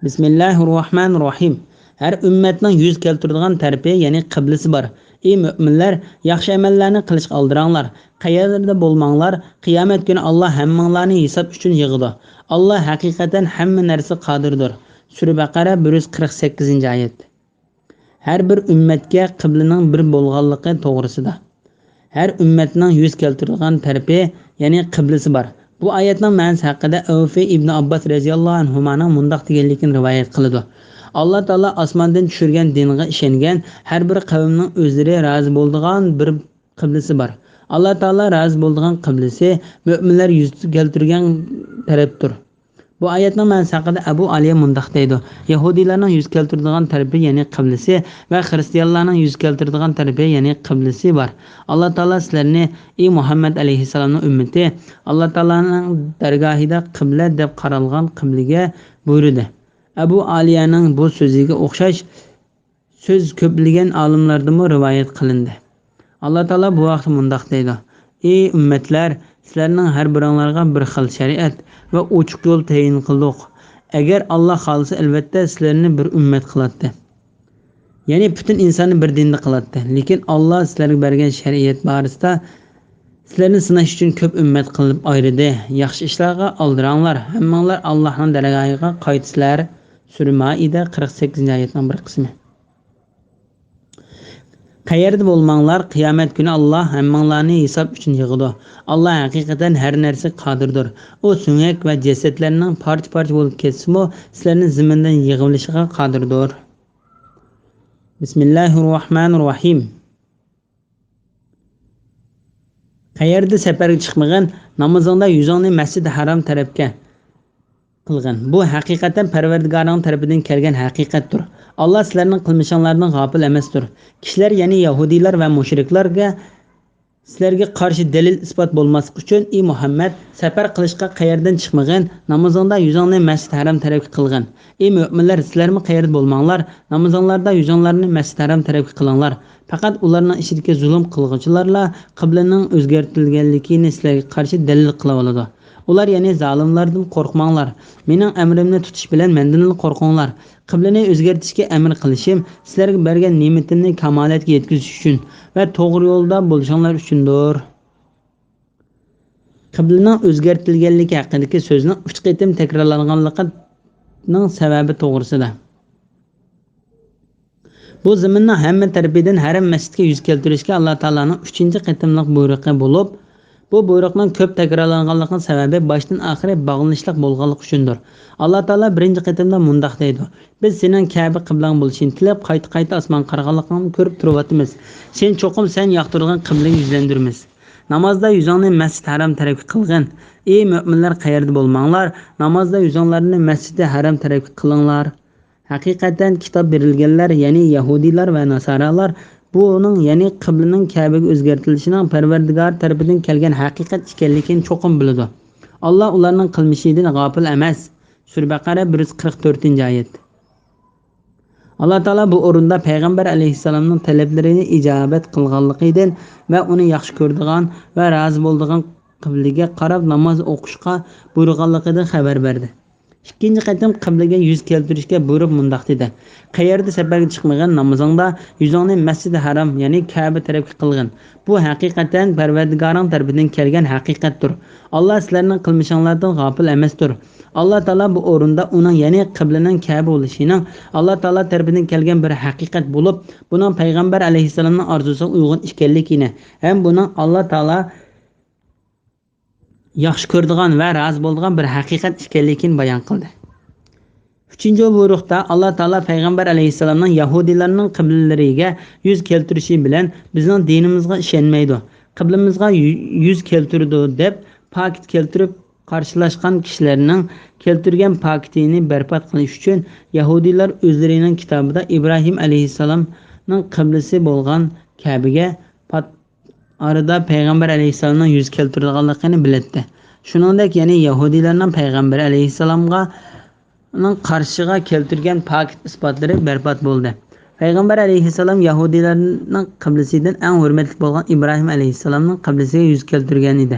Bismillahirrohmanirrohim. Her ümmetning yüz keltiradigan tarafi, ya'ni qiblasi bor. Ey mu'minlar, yaxshi amallarni qilishga aldiranglar. Qayerda bo'lmanglar, qiyomat kuni Alloh hammanglarni hisob uchun yig'idi. Alloh haqiqatan hamma narsa qodirdir. Sura Baqara 148-oyat. Her bir ummatga qiblaning bir bo'lganligi to'g'risida. Her ummatning yüz keltiradigan tarafi, ya'ni qiblasi bor. Bu oyatning ma'nosi haqida Avfi ibn Abbas radhiyallohu anhuning mundoq deganligini rivoyat qiladi. Allah Taala osmondan tushirgan dinga ishongan har bir qavmning o'zlari rozi bo'ladigan bir qiblasi bor. Allah Taala rozi bo'ladigan qiblasi mu'minlar yuz keltirgan tarafdir. Bu oyatning ma'nosi haqida Abu Aliya mundoq deydi: Yahudiylarning yuz keltiradigan tarafi, ya'ni qiblasi va xristianlarning yuz keltiradigan tarafi, ya'ni qiblasi bor. Allah Taala sizlarni ey Muhammad alayhissalomning ummati, Allah Taolaning dargohida qibla deb qaralgan qiblaga buyurdi. Abu Aliyaning bu so'ziga o'xshash so'z ko'plagan olimlardan rivoyat qilindi. Alloh taolo bu vaqt mundoq deydi: "Ey ummatlar, sizlarning har biringlarga bir xil shariat va ochiq yo'l tayin qildik. Agar Alloh xolisa albatta sizlarni bir ummat qiladi. Ya'ni butun insonni bir dinda qiladi. Lekin Alloh sizlarga bergan shariat borasida sizlarni sinash uchun ko'p ummat qilib ayirdi. Yaxshi ishlarga aldiranglar, hammanglar Allohning dargohiga qaytsizlar." Sura Maida 48-oyatning bir qismi. Qayerda bo'lmanglar, qiyomat kuni Alloh hammanglarni hisob uchun yig'idi. Alloh haqiqatan har narsa qodirdir. U so'ngak va jasadlarning parcha-parcha bo'lib ketsa-mu, sizlarni zimindan yig'ilishiga qodirdir. Bismillahirrohmanirrohim. Qayerda safarga chiqmagan, namozingda yuzingni Masjid Haram tarafga qilgan. Bu haqiqatan Parvardigorning tarafidan kelgan haqiqatdir. Alloh sizlarning qilmishinglardan g'ofil emasdir. Kishilar, ya'ni Yahudiylar va mushriklarga sizlarga qarshi dalil isbot bo'lmasligi uchun ey Muhammad, safar qilishga qayerdan chiqmagan, namozingda yuzingni Masjid Haram tarafga qilgan. Ey mu'minlar, sizlarmi qayerda bo'lmanglar, namozinglarda yuzinglarni Masjid Haram tarafga qilinglar. Faqat ularning ichidagi zulm qilguvchilarla qiblaning o'zgartirilganligini sizlarga qarshi dalil qilib oladi. Ular, ya'ni zolimlardan qo'rqmanglar. Mening amrimni tutish bilan mendan qo'rqinglar. Qiblani o'zgartirishga amr qilishim sizlarga bergan ne'matimni kamolatga yetkazish uchun va to'g'ri yo'lda bo'lishinglar uchundir. Qiblaning o'zgartirilganligi haqidagi so'zning 3 qatim takrorlanganligining sababi to'g'risida. Bu zaminning hamma tarafidan haram masjidga yuz keltirishga Alloh taolaning 3-qatimlik buyrug'i bo'lib, bu buyruqning ko'p takrorlanganligining sababi boshdan oxiri bog'lanishliq bo'lganligi uchundir. Alloh taolo birinchi qatimda mundoq deydi: "Biz sening Ka'ba qiblang bo'lishini tilab, qayta osmon qarag'anligini ko'rib turyapmiz. Sen cho'qim sen yoqtirgan qiblaga yuzlandirmiz. Namozda yuzingni Masjid Haram tarafga qilgan. Ey mu'minlar, qayerda bo'lmanglar, namozda yuzinglarni Masjid Haram tarafga qilinglar." Haqiqatan kitob berilganlar, ya'ni Yahudiylar va Nasoralar buning, ya'ni qiblaning Ka'baga o'zgartirilishining Parvardigor tarafidan kelgan haqiqat ekanligini cho'qim biladi. Alloh ularning qilmishidan g'ofil emas. Sura Baqara 144-oyat. Allah Taala bu o'rinda payg'ambar alayhissalomning talablarini ijobat qilganligidan va uni yaxshi ko'radigan va rozi bo'ladigan qibliga qarab namoz o'qishga buyurganligidan xabar berdi. İkinci qatim qiblaga yuz keltirishga buyurib mundoq dedi: Qayerda safarga chiqmagan namozingda yuzingni Masjid-i Haram, ya'ni Ka'ba tarafga qilgin. Bu haqiqatan Parvardigoring tarafidan kelgan haqiqatdir. Alloh sizlarning qilmishinglardan g'ofil emasdir. Allah Taala bu o'rinda uning, ya'ni qiblaning Ka'ba bo'lishining Allah Taala tarafidan kelgan bir haqiqat bo'lib, buning payg'ambar alayhissalomning orzusiga uyg'un ekanligini ham buning Allah Taala yaxshi ko'radigan va rozi bo'ladigan bir haqiqat ekanligini bayon qildi. 3-buyruqda Allah Taala payg'ambar alayhissalomning yahudiylarning qiblalariga yuz keltirishi bilan bizning dinimizga ishonmaydi, qiblamizga yuz keltirdi deb paket keltirib qarshilashgan kishilarning keltirgan paketini barbod qilish uchun yahudiylar o'zlarining kitobida Ibrohim alayhissalomning qiblasi bo'lgan Ka'baga arada payg'ambar alayhissalomning yuz keltirganligini biladi. Shuningdek, ya'ni yahudiylarning payg'ambar alayhissalomga qarshiga keltirgan paket isbotlari barbod bo'ldi. Payg'ambar alayhissalom yahudiylarning qiblasidan eng hurmatli bo'lgan Ibrohim alayhissalomning qiblasiga yuz keltirgan edi.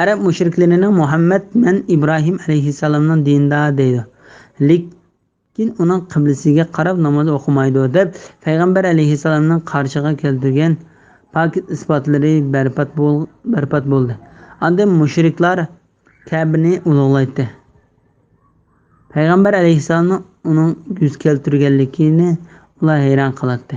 Arab mushriklarining Muhammad men Ibrohim alayhissalomning dinida deydi. Lekin uning qiblasiga qarab namoz o'qimaydi deb payg'ambar alayhissalomning qarshiga keltirgan paket isbotlari barbod bo'ldi. Anda mushriklar Ka'bani ulug'laydi. Payg'ambar alayhissalomning uning yuz keltirganligini ular hayron qiladi.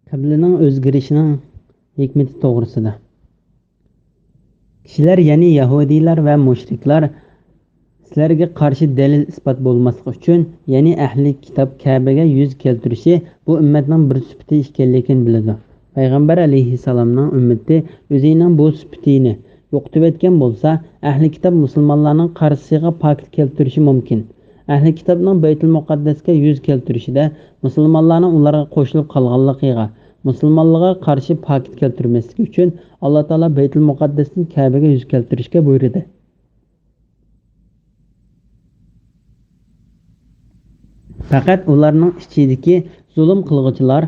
Qiblaning o'zgarishining hikmati to'g'risida. Kishilar, ya'ni yahudiylar va mushriklar sizlarga qarshi dalil isbot bo'lmasligi uchun, ya'ni ahli kitob Ka'baga yuz keltirishi bu ummatning bir sifati ekanligini biladi. Payg'ambar alayhissalomning ummati o'zining bu sifatini yo'qotib etgan bo'lsa, ahli kitob musulmonlarning qarshisiga paket keltirishi mumkin. Ahli kitobning Baytul Muqaddasga yuz keltirishida musulmonlarning ularga qo'shilib qolganligiga, musulmonlarga qarshi paket keltirmaslik uchun Alloh taolo Baytul Muqaddasdan Ka'baga yuz keltirishga buyurdi. Faqat ularning ichidagi zulm qilg'uvchilar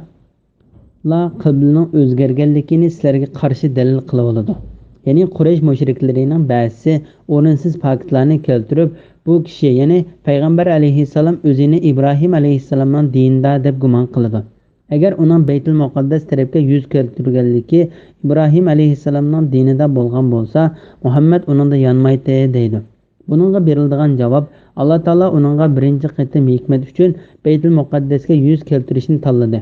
qiblaning o'zgarganligini sizlarga qarshi dalil qilib oladi. Ya'ni Quraysh mushriklarining ba'zisi o'rinsiz paketlarni keltirib, bu kishi, ya'ni payg'ambar alayhissalom o'zini Ibrohim alayhissalomning dinida deb gumon qiladi. Agar uning Baytul Muqaddas tarafga yuz keltirganligi Ibrohim alayhissalomning dinida bo'lgan bo'lsa, Muhammad uningda yonmaydi deydi. Buningga beriladigan javob, Alloh taolo uningga birinchi qatim hikmat uchun Baytul Muqaddasga yuz keltirishni tanladi.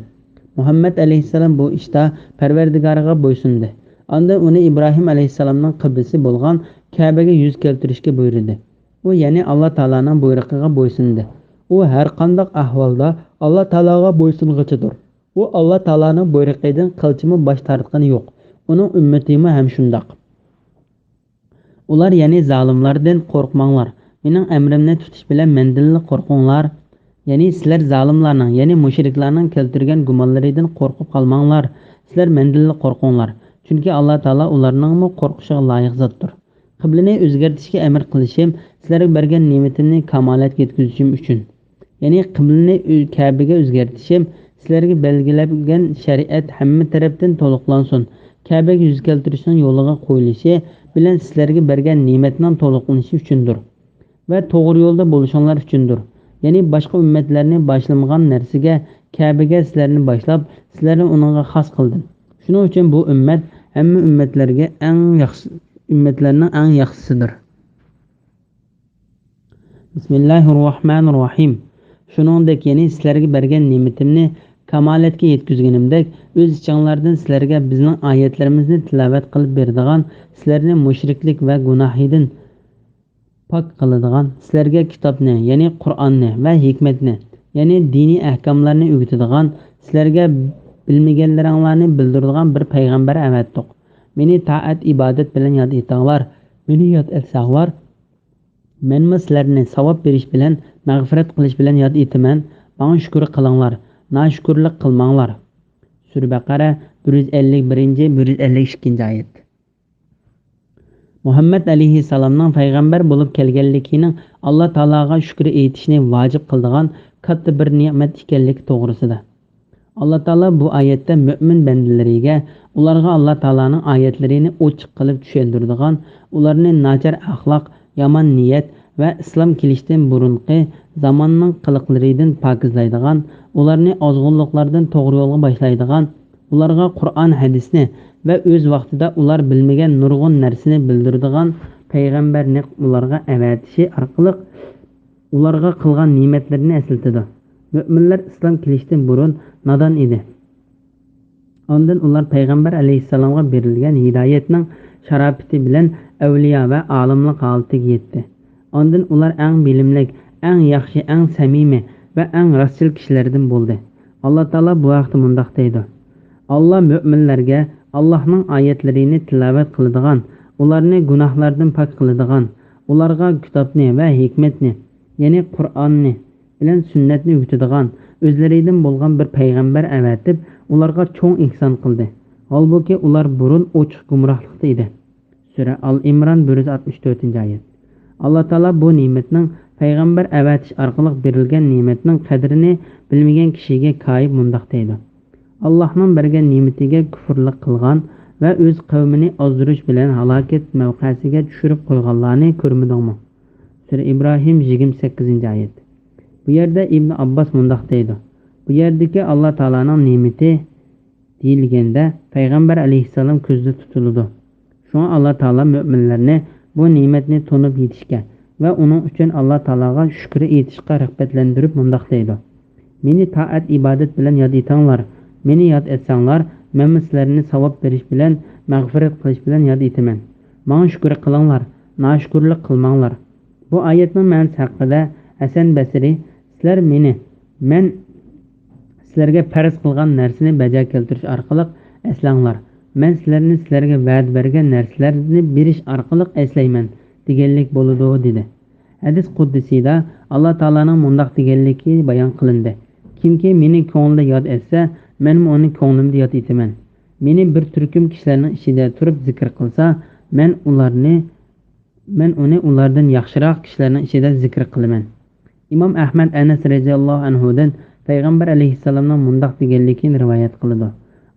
Muhammad alayhissalom bu ishda Parvardigoriga bo'ysundi. Unda uni Ibrohim alayhissalomning qiblasi bo'lgan Ka'baga yuz keltirishga buyurdi. U, ya'ni Alloh taolaning buyrug'iga bo'ysundi. U har qanday ahvolda Alloh taologa bo'ysunguchidir. U Alloh taolaning buyrug'idan qilchimi bosh tortgani yo'q. Uning ummatimi ham shundoq. Ular, ya'ni zolimlardan qo'rqmanglar. Mening amrimni tutish bilan mendan qo'rqinglar. Ya'ni sizlar zolimlarning, ya'ni mushriklarning keltirgan gumonlaridan qo'rqib qolmanglar. Sizlar mendan qo'rqinglar. Chunki Alloh taolo ularning qo'rqishiga loyiq zotdir. Qiblani o'zgartirishga amr qilishim sizlarga bergan ne'matimni kamolatga yetkazishim uchun. Ya'ni qiblani Ka'baga o'zgartirishim sizlarga belgilangan shariat hamma tarafdan to'liqlansin. Ka'baga yuz keltirishning yo'liga qo'yilishi bilan sizlarga bergan ne'matning to'liqlanishi uchundir va to'g'ri yo'lda bo'lishinglar uchundir. Ya'ni boshqa ummatlarni boshlamagan narsaga Ka'baga sizlarni boshlab, sizlarni uningga xos qildim. Shuning uchun bu ummat hamma ummatlarga ummatlarning eng yaxshisidir. Bismillahirrohmanirrohim. Shuningdek, ya'ni sizlarga bergan ne'matimni kamolatga yetkazganimdek, o'z ichinglardan sizlarga bizning oyatlarimizni tilovat qilib beradigan, sizlarni mushriklik va gunohidan pok qiladigan, sizlarga kitobni, ya'ni Qur'onni va hikmatni, ya'ni diniy ahkomlarni o'rgatadigan, sizlarga bilmaganlaringlarni bildiradigan bir payg'ambar avatdiq. Meni taat ibodat bilan yod etinglar. Meni yod etsanglar, men sizlarni savob berish bilan, mag'firat qilish bilan yod etaman. Menga shukr qilinglar, noshukirlik qilmanglar. Sura Baqara 151-152 oyat. Muhammad alayhissalomning payg'ambar bo'lib kelganligining Alloh taologa shukr etishni vojib qildigan katta bir ne'mat ekanligi to'g'risida. Alloh taolo bu oyatda mo'min bandalariga ularga Alloh taoloning oyatlarini ochiq qilib tushuntiradigan, ularni nachar axloq, yomon niyat va islom kelishdan burunqi zamonning qiliqlaridan pokizlaydigan, ularni ozg'unliklardan to'g'ri yo'lga boshlaydigan, ularga Qur'on hadisni va o'z vaqtida ular bilmagan nurg'un narsani bildiradigan payg'ambarni ularga avatishi orqali ularga qilgan ne'matlarini eslatadi. Mo'minlar islom kelishdan burun nodon edi. Ondan ular payg'ambar alayhissalomga berilgan hidoyatning sharofati bilan avliyo va olimlik holatiga yetdi. Ondan ular eng bilimli, eng yaxshi, eng samimiy va eng rostchil kishilardan bo'ldi. Alloh taolo bu vaqtda mundoq deydi: Alloh mo'minlarga Allohning oyatlarini tilovat qiladigan, ularni gunohlardan pok qiladigan, ularga kitobni va hikmatni, ya'ni Qur'onni bilan sunnatni o'rgatadigan, o'zlaridan bo'lgan bir payg'ambar avatib, ularga cho'ng ihson qildi. Holbuki ular burun ochiq gumrohlikda edi. Sura Al-Imron 164-oyat. Alloh taolo bu ne'matning payg'ambar avatish orqali berilgan ne'matning qadrini bilmagan kishiga koyib mundoq deydi: Allohning bergan ne'matiga kufrlik qilgan va o'z qavmini ozdirish bilan halokat mavqasiga tushirib qo'yganlarni ko'rmadingmi? Sura Ibrohim 28-oyat. Bu yerda Ibn Abbos mundoq deydi: Bu yerdagi Alloh taolaning ne'mati deyilganda payg'ambar alayhissalom ko'zda tutiladi. Shunga Alloh taolo mo'minlarni bu ne'matni to'nib yetishga va uning uchun Alloh taologa shukr etishga rag'batlantirib mundoq deydi: Meni toat ibodat bilan yod etinglar. Meni yod etsanglar, men sizlarni savob berish bilan, mag'firat qilish bilan yod etaman. Menga shukr qilinglar, noshukrlik qilmanglar. Bu oyatning ma'nosi haqida Hasan Basri: Sizlar men sizlarga farz qilgan narsani bajo keltirish orqali eslanglar. Men sizlarga va'da bergan narsalarni berish orqali eslayman deganlik bo'ladi dedi. Hadis quddisida Alloh taolaning mundoq deganligi bayon qilindi: Kimki meni ko'nglida yod etsa, men uni ko'nglimda yod etaman. Meni bir turkum kishilarning ichida turib zikr qilsa, men uni ulardan yaxshiroq kishilarning ichida zikr qilaman. Imom Ahmad Anas radhiyallohu anhudan payg'ambar alayhissalomning mundoq deganligini rivoyat qiladi.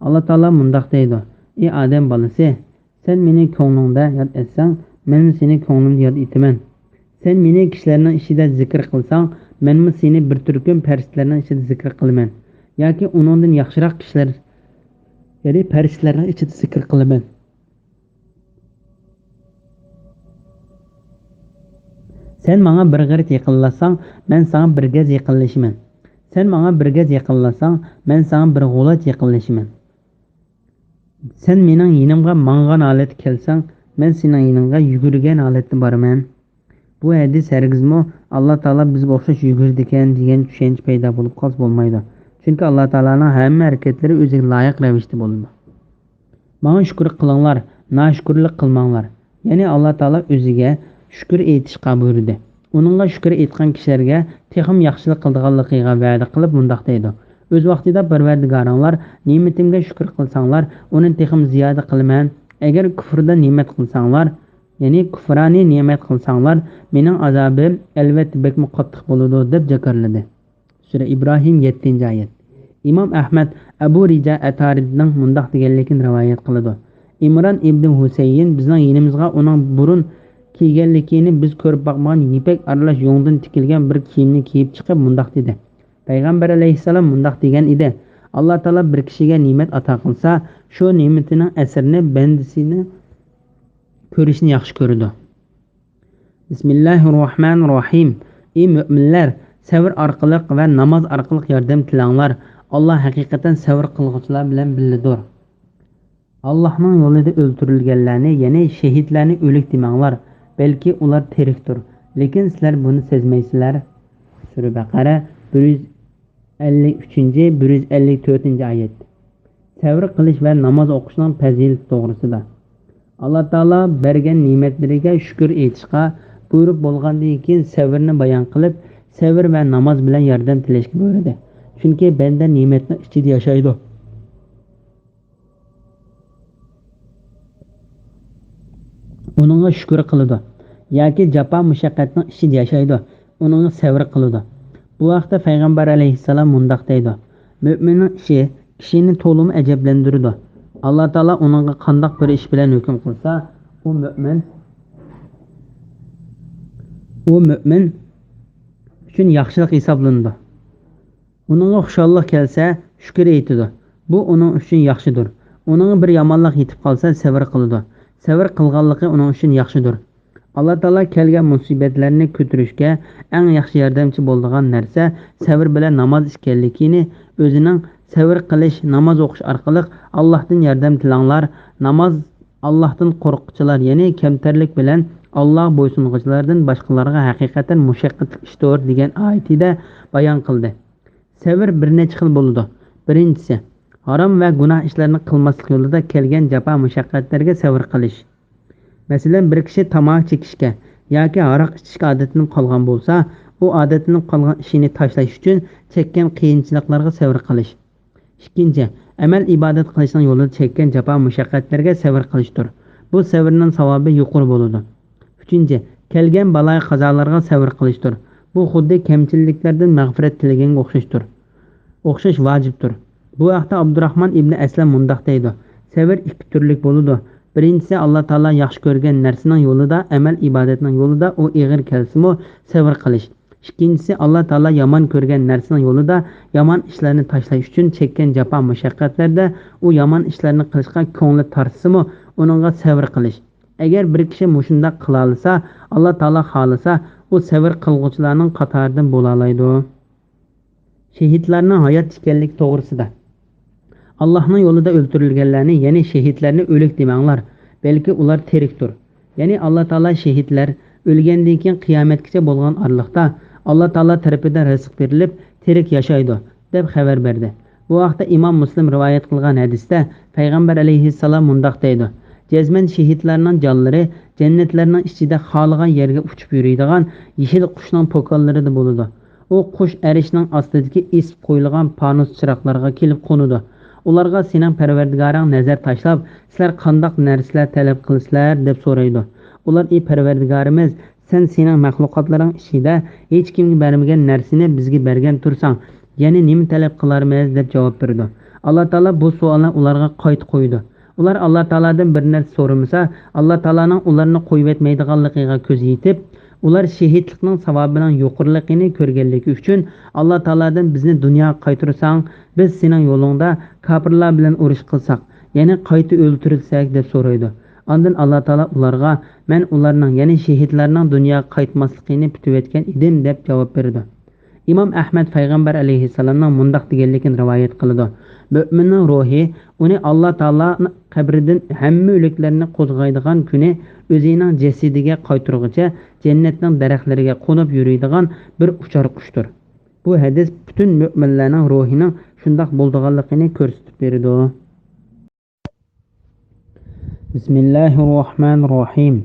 Alloh taolo mundoq deydi: Ey odam bolasi, sen meni ko'nglingda yod etsang, men seni ko'nglimda yod etaman. Sen meni kishilarning ichida zikr qilsang, men seni bir turkum farishtalarning ichida zikr qilaman. Yoki uningdan yaxshiroq kishilar, ya'ni farishtalarning ichida zikr qilaman. Sen menga bir g'ir yaqinlasang, men sana bir gaz yaqinlashaman. Sen menga bir gaz yaqinlasang, men sana bir g'o'lat yaqinlashaman. Sen mening yinimga mangan holatda kelsang, men sening yiningga yugurgan holatda boraman. Bu hadis hargizmi Alloh taolo bizga o'xshash yugurdi ekan degan tushuncha paydo bo'lib qolsa bo'lmaydi. Chunki Alloh taolaning hamma harakatlari o'ziga loyiq ravishda bo'ladi. Menga shukr qilinglar, noshukrlik qilmanglar. Ya'ni Alloh taolo o'ziga shukr etishga buyurdi. Uningga shukr etgan kishilarga texim yaxshilik qildiganligiga va'da qilib mundoq deydi: O'z vaqtida Parvardigoringlar ne'matimga shukr qilsanglar, uni texim ziyoda qilaman. Agar kufrda ne'mat qilsanglar, ya'ni kufrani ne'mat qilsanglar, mening azobim albatta bekmi qattiq bo'ladi deb jakarladi. Sura Ibrohim 7-oyat. Imom Ahmad Abu Rija Ataridning mundoq deganligini rivoyat qiladi: Imron ibn Husayn bizning yinimizga uning burun kiyganligini biz ko'rib boqmagan yipak aralash yo'ngdan tikilgan bir kiyimni kiyib chiqib mundoq dedi: Payg'ambar alayhissalom mundoq degan edi: Alloh taolo bir kishiga ne'mat ato qilsa, shu ne'matining asrini bandasini ko'rishni yaxshi ko'radi. Bismillahirrohmanirrohim. Ey mu'minlar, sabr orqali va namoz orqali yordam tilanglar. Alloh haqiqatan sabr qilguvchilar bilan birgadir. Allohning yo'lida o'ldirilganlarni, ya'ni shahidlarni o'lik demanglar, balki ular tirikdir, lekin sizlar buni sezmaysizlar. Sura Baqara 153-154-oyat. Sabr qilish va namoz o'qishning fazilati to'g'risida. Alloh taolo bergan ne'matlariga shukr etishga buyurib bo'lgandan keyin sabrni bayon qilib, sabr va namoz bilan yordam tilashga buyurdi. Chunki banda ne'matning ichida yashaydi. Onunğa şükür qılıdı. Yoki jafo mushaqqatning ichida yashaydi. Onunğa sabr qılıdı. Bu vaqtda payg'ambar alayhissalom mundaq deydi: Mo'minning ishi kishini to'limi ajablantiradi. Alloh taolo uningga qandoq bir ish bilan hukm qilsa, u mo'min uchun yaxshilik hisoblanadi. Uningga xushallik kelsa, shukr aytadi. Bu uning uchun yaxshidir. Uningga bir yomonlik yetib qolsa, sabr qiladi. Sabr qilganligi uning uchun yaxshidir. Alloh taolo kelgan musibatlarni ko'tarishga eng yaxshi yordamchi bo'ladigan narsa sabr bilan namoz ekanligini, o'zining sabr qilish, namoz o'qish orqali Allohdan yordam tilanglar. Namoz Allohdan qo'rquvchilar, ya'ni kamtarlik bilan Alloh bo'ysunuvchilardan boshqalarga haqiqatan mushaqqatli ishdir degan oyatida bayon qildi. Sabr bir necha xil bo'ladi. Birinchisi, harom va gunoh ishlarni qilmaslik yo'lida kelgan jafo mushaqqatlarga sabr qilish. Masalan, bir kishi tomoq chekishga yoki aroq ichishga odatlanib qolgan bo'lsa, u odatlanib qolgan ishini tashlash uchun chekkan qiyinchiliklarga sabr qilish. Ikkinchi, amal ibodat qilishning yo'lida chekkan jafo mushaqqatlarga sabr qilishdir. Bu sabrning savobi yuqori bo'ladi. Uchinchi, kelgan balo qazolarga sabr qilishdir. Bu xuddi kamchiliklardan mag'firat tilaganga o'xshash vojibdir. Bu vaqtda Abdurrahmon ibn Aslam mundaq deydi: Sabr ikki turlik bo'ladi. Birinchisi, Alloh taolo yaxshi ko'rgan narsaning yo'lida, amal ibodatning yo'lida u ig'ir kelsa-mu sabr qilish. Ikkinchisi, Alloh taolo yomon ko'rgan narsaning yo'lida, yomon ishlarni tashlash uchun chekkan jafo mushaqqatlarda u yomon ishlarni qilishga ko'ngli tortsa-mu, uningga sabr qilish. Agar bir kishi mushunda qila olsa, Alloh taolo xolasa, u sabr qilguvchilarning qatoridan bo'la oladi. Shehidlarning hayot ekanligi to'g'risida. Allohning yo'lida o'ldirilganlarni, ya'ni shehidlarni o'lik demanglar, balki ular tirikdir. Ya'ni Alloh taolo shehidlar o'lgandan keyin qiyomatgacha bo'lgan orliqda Alloh taolo tarafidan rizq berilib, tirik yashaydi deb xabar berdi. Bu vaqtda Imom Muslim rivoyat qilgan hadisda payg'ambar alayhissalom mundaq deydi: Jazman shehidlarning jonlari jannatlarning ichida xohlagan yerga uchib yuradigan yeshil qushning po'kollarida bo'ladi. U qush arishning ostidagi isib qo'yilgan panus chiroqlarga kelib qo'nadi. Ularga sening Parvardigoring nazar tashlab, sizlar qandoq narsalar talab qilsizlar deb so'raydi. Ular: "Ey Parvardigorimiz, sen sening mahluqotlaring ichida hech kimga bermagan narsani bizga bergan tursang, ya'ni nima talab qilarmiz?" deb javob berdi. Alloh taolo bu savolni ularga qaytib qo'ydi. Ular Alloh taoladan bir narsa so'ramasa, Alloh taolaning ularni qo'yib etmaydiganligiga ko'z yetib, ular shehidlikning savobining yuqorligini ko'rganligi uchun Alloh taoladan bizni dunyoga qaytarsang, biz sening yo'lingda kofirlar bilan urush qilsak, ya'ni qayta o'ldirilsak deb so'raydi. Ondan Alloh taolo ularga: "Men ularning, ya'ni shehidlarning dunyoga qaytmasligini kutib etgan edim" deb javob berdi. Imom Ahmad payg'ambar alayhissalomning mundaq deganligini rivoyat qiladi: Mo'minning ruhi uni Alloh taolo qabridan hamma o'liklarni qo'zg'aydigan kuni o'zining jasadiga qaytarguncha jannatning daraxtlariga qo'nib yuradigan bir uchar qushdir. Bu hadis butun mo'minlarning ruhining shundoq bo'lganligini ko'rsatib beradi. Bismillahirrohmanirrohim.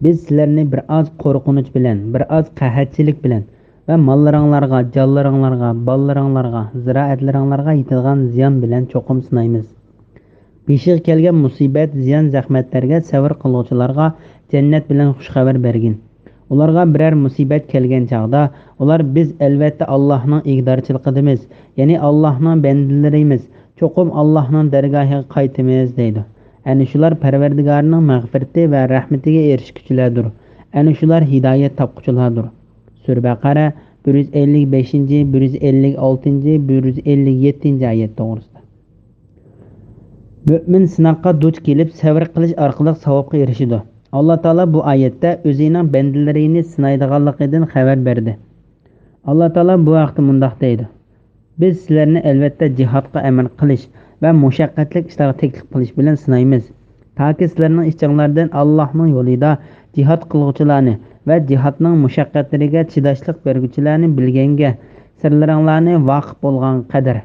Biz sizlarni bir oz qo'rqinch bilan, bir oz qahatchilik bilan va mollaringlarga, jonlaringlarga, bolalaringlarga, ziroatlaringlarga yetadigan ziyon bilan cho'qim sinaymiz. Beshig kelgan musibat, ziyon, zahmatlarga sabr qiluvchilarga jannat bilan xush xabar bergin. Ularga biror musibat kelgan chaqda, ular biz albatta Allohning ig'dorchiligimiz, ya'ni Allohning bandalarimiz, cho'qim Allohning dargohiga qaytamiz deydi. Ana shular Parvardigorning mag'firati va rahmatiga erishguchilardir. Ana shular hidoyat topquchilardir. Sura Baqara 155, 156, 157 oyat to'g'risida. Mo'min sinoqqa duch kelib sabr qilish orqali savobga erishadi. Alloh taolo bu oyatda o'zining bandalarini sinaydiganligidan xabar berdi. Alloh taolo bu vaqtda mundaq deydi: Biz sizlarni albatta jihodga amal qilish va mushaqqatli ishlarga taklif qilish bilan sinaymiz. Toki sizlarning ichinglardan Allohning yo'lida jihod qiluvchilarni va jihodning mushaqqatlariga chidashlik beruvchilarni bilganga, sirlaringlarni voqif bo'lgan qadar.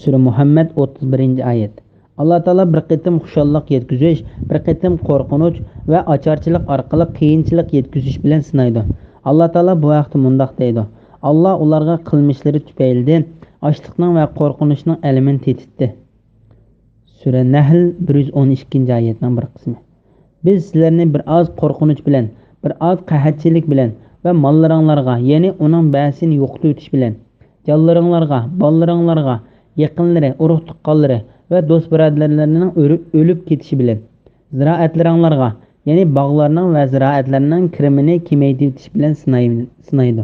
Sura Muhammad 31-oyat. Alloh taolo bir qitim xushallik yetkazish, bir qitim qo'rqinch va ocharchilik orqali qiyinchilik yetkazish bilan sinaydi. Alloh taolo bu vaqtda mundaq deydi: Alloh ularga qilmishlari tufaylidan ochliqning va qo'rqinchning alamini tetitdi. Sura Nahl 112-oyatning bir qismi. Biz sizlarni bir oz qo'rqinch bilan, bir oz qahatchilik bilan va mollaringlarga, ya'ni uning ba'sini yo'qotib o'tish bilan, jonlaringlarga, bolalaringlarga, yaqinlari, urug' tuqqanlari va do'st birodarlarning o'lib ketishi bilan, ziroatlaringlarga, ya'ni bog'larning va ziroatlarning kirimini kamaytirish bilan sinaydi.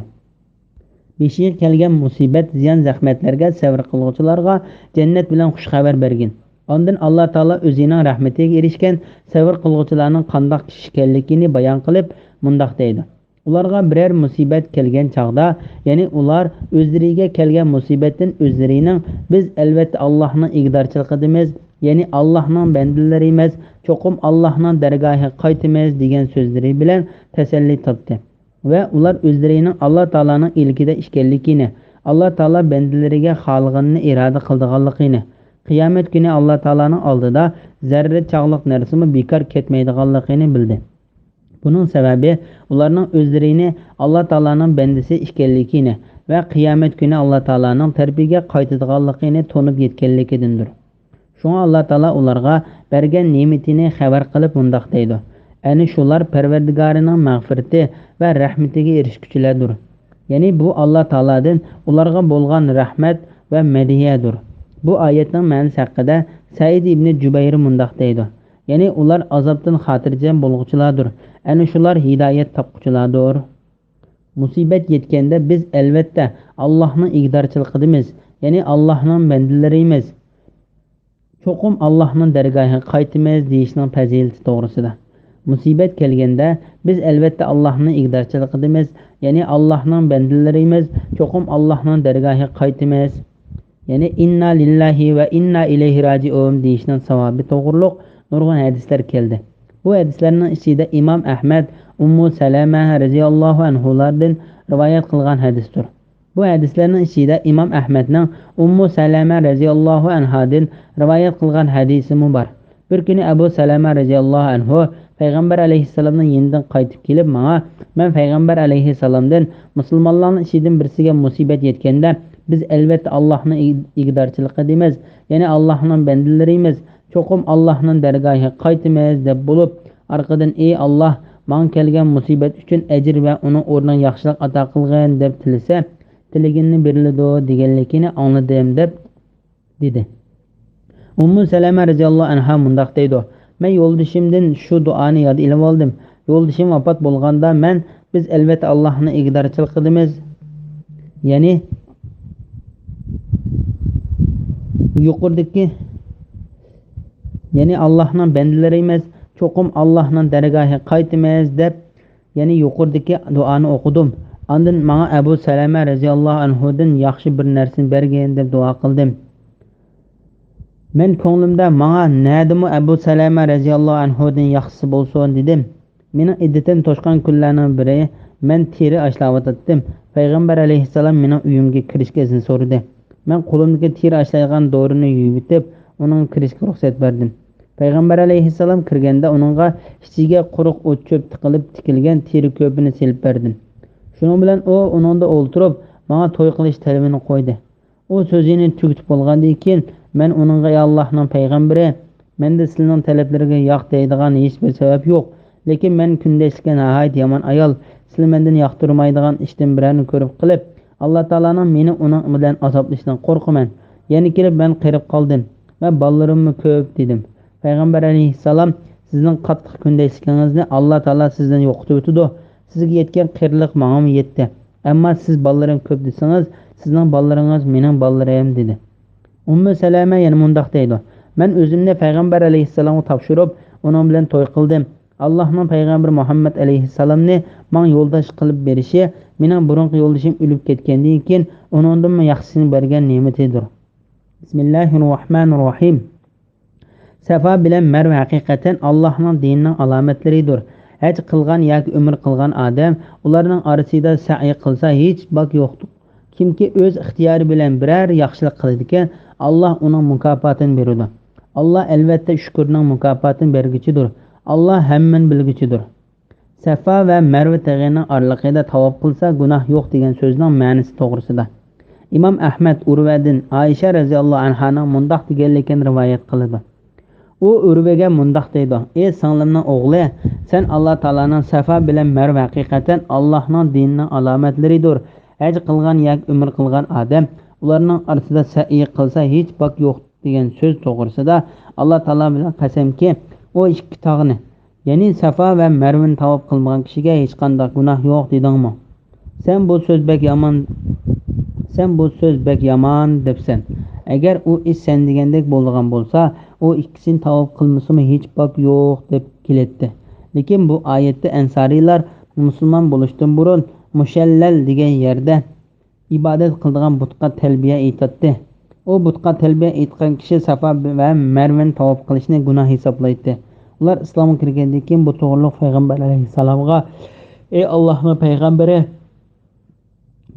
Beshiga kelgan musibat, ziyon, zahmatlarga sabr qiluvchilarga jannat bilan xush xabar bergin. Ondan Alloh taolo o'zining rahmatiga erishgan sabr qiluvchilarning qandoq kishi ekanligini bayon qilib, mundaq deydi. Ularga biror musibat kelgan chaqda, ya'ni ular o'zlariga kelgan musibatdan o'zlarining biz albatta Allohning igdorchiligimiz, ya'ni Allohning bandalarimiz, cho'qim Allohning dargohiga qaytamiz degan so'zlari bilan tasalli topdi. Va ular o'zlarining Alloh taolaning ilkida ishkanligini, Alloh taolo bandalariga xohlaganini iroda qildiganligini, qiyomat kuni Alloh taolaning oldida zarra chog'liq narsami bekor ketmaydiganligini bildi. Buning sababi ularning o'zlarini Alloh taolaning bandasi ishkanligini va qiyomat kuni Alloh taolaning tarbiyaga qaytadiganligini to'nib yetganligidandir. Shunga Alloh taolo ularga bergan ne'matini xabar qilib mundaq deydi. Ani shular Parvardigorining mag'firati va rahmatiga erishguchilardir. Ya'ni bu Alloh taoladan ularga bo'lgan rahmat va madiyadir. Bu oyatning ma'nosi haqida Said ibn Jubayr mundaq deydi. Ya'ni ular azobdan xotirjam bo'lg'uchilardir. Ani shular hidoyat topquchilardir. Musibat yetganda biz albatta Allohning igdorchiligimiz, ya'ni Allohning bandalarimiz, cho'qim Allohning dargohiga qaytamiz deyishning fazilati to'g'risida. Musibat kelganda biz albatta Allohning igdorchiligimiz, ya'ni Allohning bandalarimiz, cho'qim Allohning dargohiga qaytamiz, ya'ni inna lillahi va inna ilayhi roji'un deyishning savobi to'g'riliq nurg'un hadislar keldi. Bu hadislarning ichida Imom Ahmad Ummu Salama radhiyallohu anhulardan rivoyat qilgan hadisdir. Bu hadislarning ichida Imom Ahmadning Ummu Salama radhiyallohu anhadan rivoyat qilgan hadisi bor. Bir kuni Abu Salama radhiyallohu anhu Payg'ambar alayhissalomning yenidan qaytib kelib, men Payg'ambar alayhissalomdan musulmonlarning ishidan birisiga musibat yetganda biz albatta Allohning igdorchiligimiz, ya'ni Allohning bandalarimiz, cho'qim Allohning dargohiga qaytamiz deb bo'lib, orqadan ey Alloh, menga kelgan musibat uchun ajr va uning o'rniga yaxshilik ato qilgin deb tilasa, tilaginni beriladi deganligini angladim deb dedi. Ummu Salama radhiyallohu anha mundaq deydi: Men yo'ldashimdan shu duoni yod ilib oldim. Yo'ldashim vafot bo'lganda men biz albatta Allohning igdorchiligimiz, ya'ni yuqoridagi, ya'ni Allohning bandalarimiz, cho'qim Allohning dargohiga qaytamiz deb, ya'ni yuqoridagi duoni o'qidim. Ondan menga Abu Salama radhiyallohu anhudan yaxshi bir narsani bergin deb duo qildim. Men ko'nglimda menga nadimi Abu Salama radhiyallohu anhudan yaxshisi bo'lsin dedim. Mening iddatim to'shqan kunlarning biri men teri ashlayotdim. Payg'ambar alayhissalom mening uyimga kirishga izn so'radi. Men qo'limdagi teri ashlaydigan dorini yuvib, uning kirishga ruxsat berdim. Payg'ambar alayhissalom kirganda uningga ichiga quruq o't cho'p tiqilib tikilgan teri ko'pini silib berdim. Shuning bilan u uningda o'ltirib, menga to'y qilish talabini qo'ydi. U so'zini tugatib bo'lgandan keyin men uningga ey Allohning payg'ambari, menda sizning talablariga yo'q deydigan hech bir sabab yo'q, lekin men kundashgan nihoyat yomon ayol, siz mendan yoqtirmaydigan ishdan birini ko'rib qilib, Alloh taolaning meni uning bilan azoblashidan qo'rqaman. Yana kelib men qirib qoldim va bolalarimni ko'p dedim. Payg'ambar alayhissalom sizning qattiq kundashligingizni Alloh taolo sizdan yo'qotib o'tdi. Sizga yetgan qirliq menga yetdi. Ammo siz bolalarim ko'p desangiz, sizning bolalaringiz mening bolalarim dedi. Ummu Salama yana mundaq deydi: Men o'zimni Payg'ambar alayhissalomga topshirib, uning bilan to'y qildim. Allohning payg'ambari Muhammad alayhissalomni men yo'ldosh qilib berishi, mening burungi yo'ldashim o'lib ketgandan keyin uningdan yaxshisini bergan ne'matidir. Bismillahirrohmanirrohim. Safa bilan Marva haqiqatan Allohning dinining alomatlaridir. Haj qilgan yoki umr qilgan odam ularning orasida sa'i qilsa hech bak yo'qdir. Kimki o'z ixtiyori bilan biror yaxshilik qiladigan, Alloh uning mukofotini beradi. Alloh albatta shukrning mukofotini berguchidir. Alloh hamman bilguchidir. Safa va Marva tag'ining oralig'ida tavob qilsa gunoh yo'q degan so'zning ma'nosi to'g'risida. Imom Ahmad Urvadan Aisha radhiyallohu anhaning mundaq deganligini rivoyat qiladi. u urvaga mundoq deydi: ey singlimning o'g'li, sen Alloh taolaning Safa bilan Marva haqiqatan Allohning dinining alomatlaridir. Haj qilgan yoki umr qilgan odam ularning orasida sa'iy qilsa hech bok yo'q degan so'z to'g'risida Alloh taolo bilan qasamki, o ikki tog'ni, ya'ni Safa va Marvani tavob qilmagan kishiga hech qanday gunoh yo'q dedingmi? Sen bu so'z bek yomon debsan. Agar u ish sen degandek bo'lgan bo'lsa, u ikkisini tavob qilmasimi hech bok yo'q deb keletdi. Lekin bu oyatda ansariylar musulmon bo'lishdan burun mushallal degan yerda ibodat qiladigan butqa talbiya aytadi. O butqa talbiya aytgan kishi Safa va Marvani tavob qilishni gunoh hisoblaydi. Ular islomga kirgandan keyin bu to'g'riliq payg'ambar alayhissalomga: ey Allohning payg'ambari,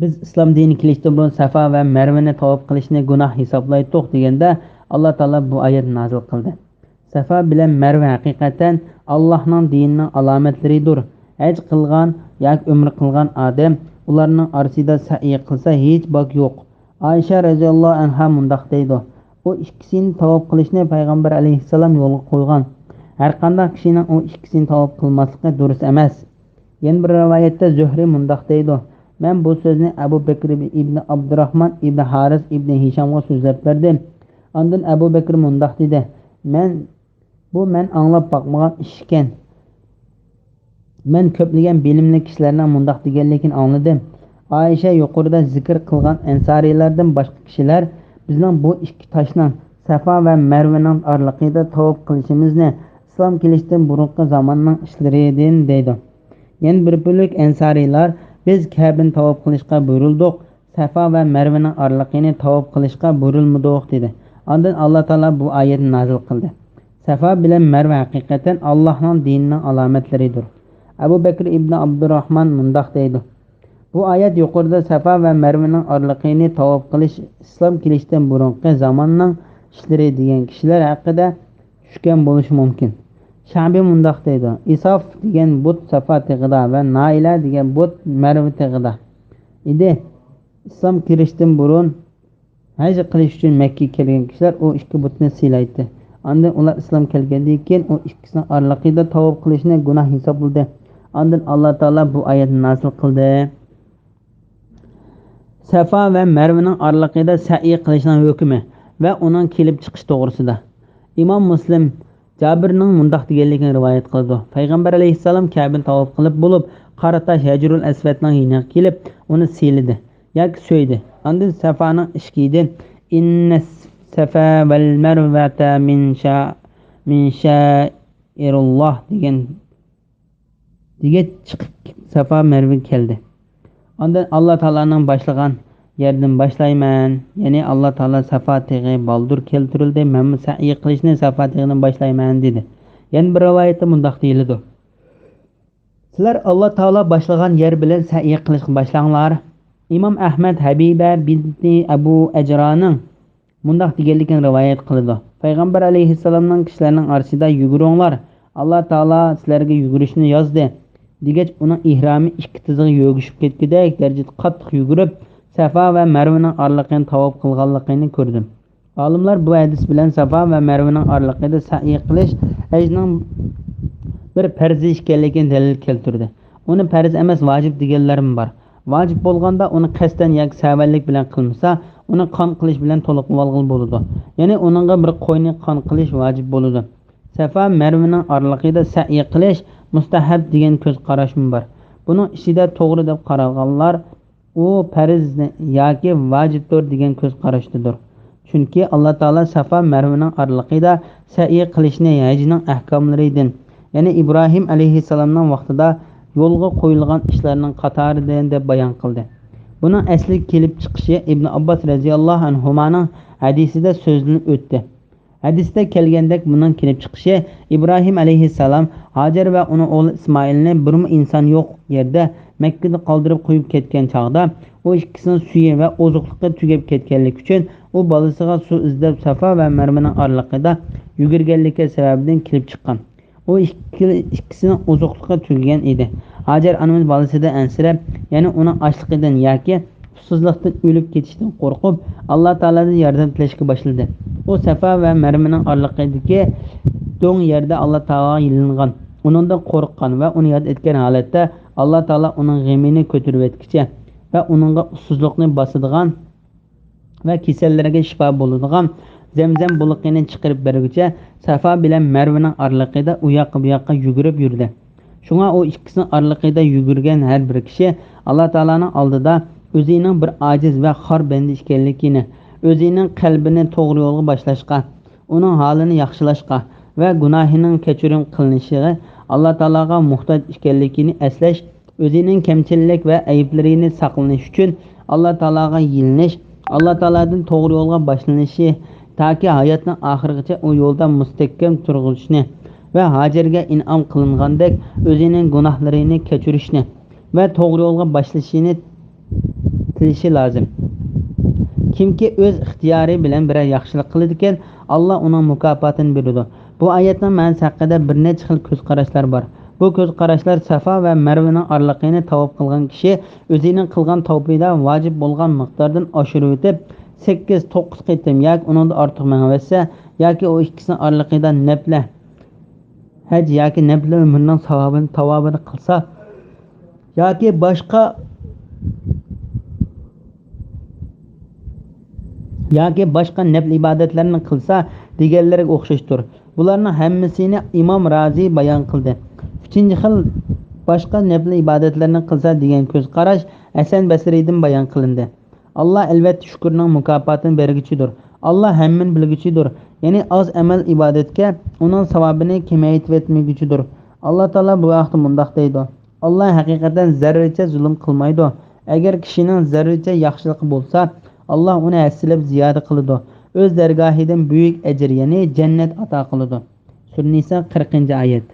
biz islom dini kelishdan burun Safa va Marvani tavob qilishni gunoh hisoblaydik deganda Alloh taolo bu oyat nozil qildi. Safa bilan Marva haqiqatan Allohning dinining alomatlaridir. Haj qilgan yoki umr qilgan odam ularning orasida sa'iy qilsa hech bok yo'q. Oysha radhiyallohu anha mundoq deydi: u ikkisini tavob qilishni payg'ambar alayhissalom yo'lga qo'ygan. Har qanday kishining u ikkisini tavob qilmasligi durust emas. Yana bir rivoyatda Zuhri mundoq deydi: men bu so'zni Abu Bakr ibn Abdurrahman ibn Haris ibn Hishamga so'zlab berdim. Ondan Abu Bakr mundoq dedi: men anglab boqmagan ish ekan. Men ko'plagan bilimli kishilarning mundoq deganligini angladim. Oysha yuqorida zikr qilgan ansariylardan boshqa kishilar bizning bu ikki toshning Safa va Marvaning oralig'ida tavob qilishimizni islom kelishdan burungi zamonning ishlaridan deydi. Yana bir bölük ansariylar biz Ka'bani tavob qilishga buyurildik, Safa va Marvaning oralig'ini tavob qilishga buyurilmadik dedi. Ondan Alloh taolo bu oyatni nozil qildi. Safa bilan Marva haqiqatan Allohning dinining alomatlaridir. Abu Bakr ibn Abdurrahman mundoq deydi: bu oyat yuqorida Safa va Marvaning oralig'ini tavob qilish islom kelishdan burungi zamonning ishlari degan kishilar haqida tushgan bo'lishi mumkin. Shabi mundoq deydi: Isof degan but Safa tig'ida va Naila degan but Marva tig'ida edi. Islom kirishdan burun haj qilish uchun Makka kelgan kishilar o ikki butni siylaydi. Ondan ular islom kelgandan keyin o ikkisining oralig'ida tavob qilishni gunoh hisobladi. Ondan Alloh taolo bu oyatni nozil qildi. Safa va Marvaning oralig'ida sa'iy qilishning hukmi va uning kelib chiqish to'g'risida. Imom Muslim Jabirning mundoq deganligini rivoyat qildi. Payg'ambar alayhissalom Ka'bani tavob qilib bo'lib, Qaratash Hajrul Aswadning yoniga kelib, uni sildi yoki so'ydi. Ondan Safaning ishkidan inna Safa val Marvata min sha'irulloh degan chiqib Safa Marva keldi. Ondan Alloh taolaning boshlagan yerdan boshlayman. Ya'ni Alloh taolo Safa tig'i baldur keltirildi. Men sa'iy qilishni Safa tig'idan boshlayman dedi. Yana bir rivoyatda mundoq deyiladi: sizlar Alloh taolo boshlagan yer bilan sa'iy qilishni boshlanglar. Imom Ahmad Habiba binti Abu Ajraning mundoq deganligini rivoyat qildi. Payg'ambar alayhissalomning kishilarning orasida yuguringlar. Alloh taolo sizlarga yugurishni yozdi. Degach uning ihromi ikki tizig'i yog'ishib ketgudek darajada qattiq yugurib Safa va Marvaning oralig'ini tavob qilganligini ko'rdim. Olimlar bu hadis bilan Safa va Marvaning oralig'ida sa'iy qilish hajning bir farz ekanligini dalil keltirdi. Uni farz emas, vojib deganlarim bor. Vojib bo'lganda uni qasdan yoki savallik bilan qilmasa, uni qon qilish bilan to'liq olg'il bo'ladi. Ya'ni uningga bir qo'yni qon qilish vojib bo'ladi. Safa Marvaning oralig'ida sa'iy qilish mustahab degan ko'z qarashim bor. Buning ichida to'g'ri deb qaralganlar u farz yoki vojibdir degan ko'z qarashdidir. Chunki Alloh taolo Safa Marvaning oralig'ida sa'iy qilishni hajning ahkomlaridan, ya'ni Ibrohim alayhissalomning vaqtida yo'lga qo'yilgan ishlarning qatoridan deb bayon qildi. Buning asli kelib chiqishi Ibn Abbos radhiyallohu anhumaning hadisida so'zlanib o'tdi. Hadisda kelgandek buning kelib chiqishi Ibrohim alayhissalom Hajar va uning o'g'li Ismoilni bir inson yo'q yerda Makkada qoldirib qo'yib ketgan chog'da u ikkisining suyi va oziqligi tugab ketganligi uchun u bolasiga suv izlab Safa va Marvaning oralig'ida yugurganligi sababidan kelib chiqqan. U ikkisining oziqligi tugagan edi. Hajar onamiz bolasidan ansirab, ya'ni uning ochligidan yoki susizlikdan o'lib ketishdan qo'rqib, Alloh taoladan yordam tilashga boshladi. O Safa ve Merve'nin arlıqidagi do'ng yerda Alloh taolo yilingan. Uningdan qo'rqqan va uni yod etgan holatda Alloh taolo uning g'amini ko'tarib etkicha va uningga ussizlikni bosadigan va kasallarga shifo bo'ladigan Zamzam buliqini chiqarib berguncha Safa bilan Marvaning arliqida u yoqqa bu yoqqa yugurib yurdi. Shunga o ikkisining arliqida yugurgan har bir kishi Alloh taolaning oldida o'zining bir ojiz va xor banda ekanligini, o'zining qalbini to'g'ri yo'lga boshlashga, uning holini yaxshilashga va gunohining kechirim qilinishiga, Alloh taologa muhtoj ekanligini eslash, o'zining kamchilik va ayblarini saqlanish uchun Alloh taologa yilinish, Alloh taoladan to'g'ri yo'lga boshlanishi taki hayotning oxirigacha o yo'lda mustahkam turg'ishni va Hajarga in'om qilingandek o'zining gunohlarini kechirishni va to'g'ri yo'lga boshlashini tilishi lozim. Kimki o'z ixtiyori bilan biror yaxshilik qiladi ekan, Alloh uning mukofotini beradi. Bu oyatning ma'nosi haqida bir necha xil ko'z qarashlar bor. Bu ko'z qarashlar Safa va Marvaning arliqini tavob qilgan kishi o'zining qilgan tavbida vojib bo'lgan miqdordan oshirib o'tib 8-9 qitim yoki undan ortiq mangavsa yoki o ikkisining arliqida nafla haj yoki nafla umrning savobini qilsa yoki boshqa nafl ibodatlarni qilsa deganlarga o'xshashdir. Bularning hammasini Imom Razi bayon qildi. 3-xil boshqa nafl ibodatlarni qilsa degan ko'z qarash Hasan Basriydan bayon qilindi. Allah albatta shukrning mukofotini berguchidir. Allah hammin bilguchidir. Ya'ni oz amal ibodatga uning savobini kamaytirib etmaguchidir. Alloh taolo bu vaqtda mundoq deydi. Allah haqiqatan zarracha zulm qilmaydi. Agar kishining zarracha yaxshiligi bo'lsa, Allah uni hasilab ziyoda qiladi. O'z dargohidan buyuk ajr, ya'ni jannat ato qiladi. Sura Nisa 40-oyat.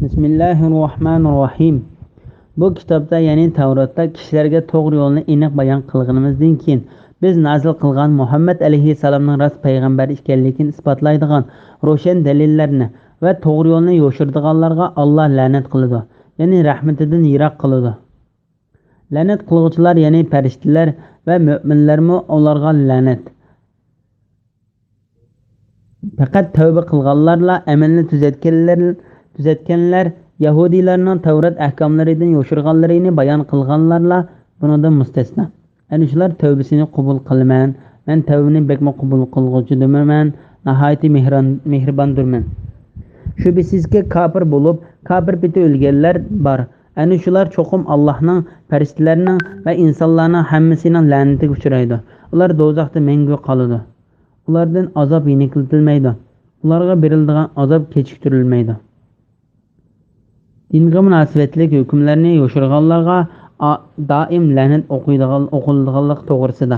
Bismillahirrohmanirrohim. Bu kitobda, ya'ni Tavratda kishilarga to'g'ri yo'lni aniq bayon qilganimizdan keyin biz nozil qilgan Muhammad alayhisalomning rost payg'ambar ekanligini isbotlaydigan ro'shan dalillarni va to'g'ri yo'lni yo'shirdiganlarga Alloh la'nat qiladi, ya'ni rahmatidan yiroq qiladi. La'nat qiluvchilar, ya'ni farishtalar va mu'minlarmi ularga la'nat. Faqat tavba qilganlarla amalni tuzatganlar Yahudilarning Tavrat ahkomlaridan yo'shirganlarini bayon qilganlarla bundan mustasno. Ana shular tavbasini qabul qilman. Men tavbani bekma qabul qilguvchidirman, nihoyat mehribondirman. Shubhisizki kafir bo'lib, kafir biti o'lganlar bor. Ana shular cho'qim Allohning, faristalarining va insonlarning hammasining la'natiga uchraydi. Ular do'zaxda mangu qoladi. Ulardan azob yengiltilmaydi. Ularga beriladigan azob kechiktirilmaydi. Dinga munosabatli hukmlarni yo'shirganlarga doim la'nat o'qiladiganlik to'g'risida.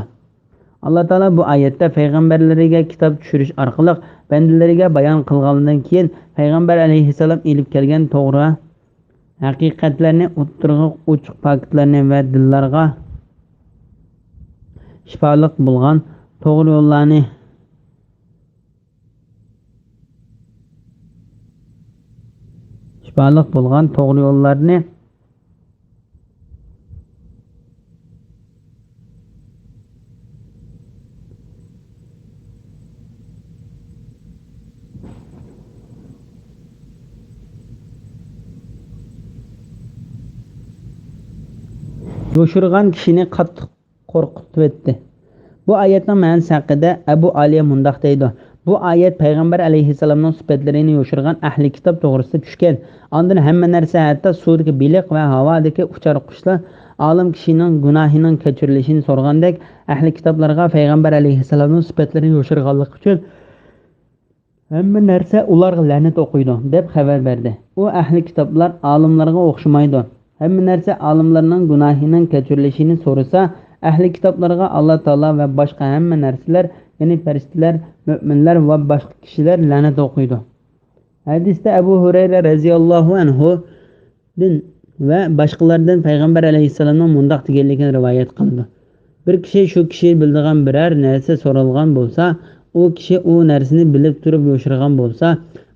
Alloh taolo bu oyatda payg'ambarlariga kitob tushirish orqali bandalariga bayon qilgandan keyin payg'ambar alayhisalom ilib kelgan to'g'ri haqiqatlarni o'ttirg'i ochiq faktlarni va dillarga shifoliq bo'lgan to'g'ri yo'llarni yo'shirgan kishini qattiq qo'rqitib etdi. Bu oyatning ma'nosi haqida Abu Aliya mundoq deydi. Bu oyat payg'ambar alayhisalomning sifatlarini yo'shirgan ahli kitob to'g'risida tushgan. Ondan hamma narsa, hatto suvdagi baliq va havodagi uchar qushlar olim kishining gunohining kechirilishini so'ragandek, ahli kitoblarga payg'ambar alayhisalomning sifatlarini yo'shirganlik uchun hamma narsa ularga la'nat o'qiydi deb xabar berdi. U ahli kitoblar olimlarga o'xshamaydi. Hamma narsa olimlarning gunohining kechirilishini so'rasa, ahli kitoblarga Alloh taolo va boshqa hamma narsalar, ya'ni farishtalar, mu'minlar va boshqa kishilar la'nat o'qiydi. Hadisda Abu Hurayra radhiyallohu anhu va boshqalardan payg'ambar alayhisalomning mundoq deganligini rivoyat qildi. Bir kishi shu kishi bildigan biror narsa so'ralgan bo'lsa, u kishi u narsani bilib turib yo'shirgan bo'lsa,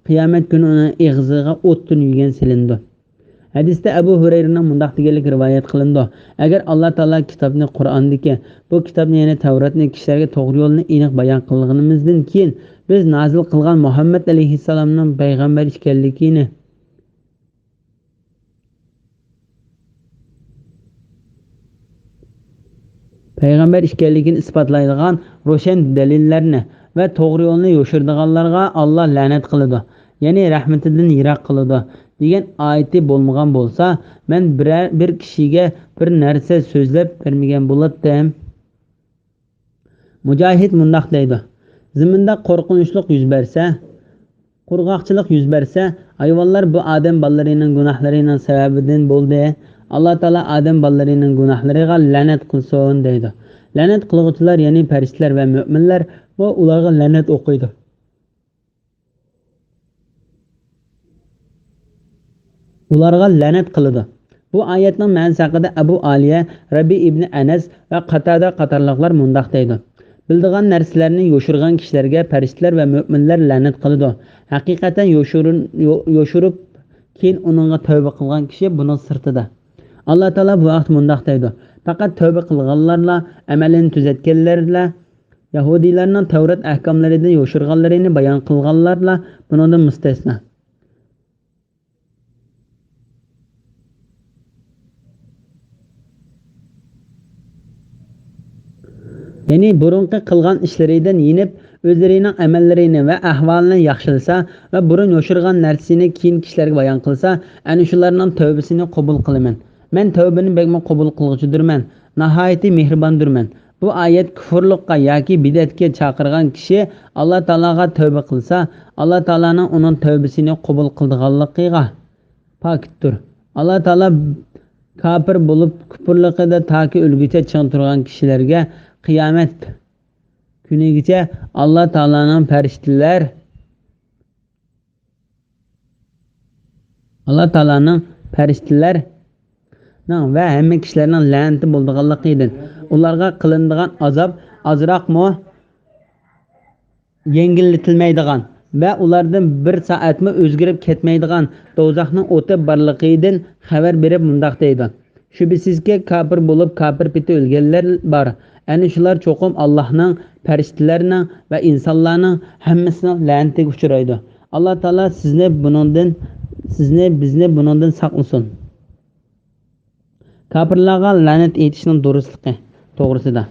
qiyomat kuni uning ig'ziga o'tdan uygan silindi. Hadisda Abu Hurayraning mundaq deganligi rivoyat qilindi. Agar Alloh taolo kitobni Qur'ondagi bu kitobni ya'ni Tavratni kishilarga to'g'ri yo'lni aniq bayon qilganimizdan keyin biz nozil qilgan Muhammad alayhissalomning payg'ambar ekanligini isbotlaydigan ro'shan dalillarni va to'g'ri yo'lni yo'shirdiganlarga Alloh la'nat qiladi, ya'ni rahmatidan yiroq qiladi degan oyati bo'lmagan bo'lsa, men bir kishiga bir narsa so'zlab bermagan bo'lardim. Mujohid mundoq deydi: Zaminda qo'rqinchlik yuz bersa, qurg'oqchilik yuz bersa, hayvonlar bu odam bolalarining gunohlarining sababidan bo'ldi. Alloh taolo odam bolalarining gunohlariga la'nat qilsin deydi. La'nat qiluvchilar ya'ni farishtalar va mu'minlar va ularga la'nat o'qiydi. Ularga la'nat qiladi. Bu oyatning ma'nosi haqida Abu Aliya, Rabi ibn Anas va Qatada qatorliqlar mundoq deydi: Bildigan narsalarni yo'shirgan kishilarga farishtalar va mu'minlar la'nat qiladi. Haqiqatan yo'shirib keyin uningga tavba qilgan kishi buning sirtida. Alloh taolo bu vaqt mundoq deydi: Faqat tavba qilganlarla, amalini tuzatganlarla, Yahudiylarning Tavrat ahkomlaridan yo'shirganlarini bayon qilganlarla bundan mustasno. Ya'ni burunqi qilgan ishlaridan yenib, o'zlarining amallarini va ahvolini yaxshilasa va burun yo'shirgan narsasini keyin kishilarga bayon qilsa, ana shularning tavbasini qabul qilaman. Men tavbani begma qabul qiluvchidirman, nihoyatda mehribondirman. Bu oyat kufrlikqa yoki bidatga chaqirgan kishi Alloh taologa tavba qilsa, Alloh taolaning uning tavbasini qabul qilganligiga pokdir. Alloh taolo kafir bo'lib kufrligida toki o'lguncha chang turgan kishilarga qiyomat kunigacha Alloh taolaning farishtalar va hamma kishilarning la'nati bo'lganligidan ularga qilinadigan azob ozroqmi yengillitilmaydigan va ulardan bir soatmi o'zgarib ketmaydigan do'zaxning o'ti borligidan xabar berib mundoq deydi: Shubhisizki kafir bo'lib kafir piti o'lganlar bor. Ana shular cho'qim Allohning, farishtlarning va insonlarning hammasining la'natiga uchraydi. Alloh taolo bizni bundan saqlasin. Kafirlarga la'nat aytishning durustligi to'g'risida.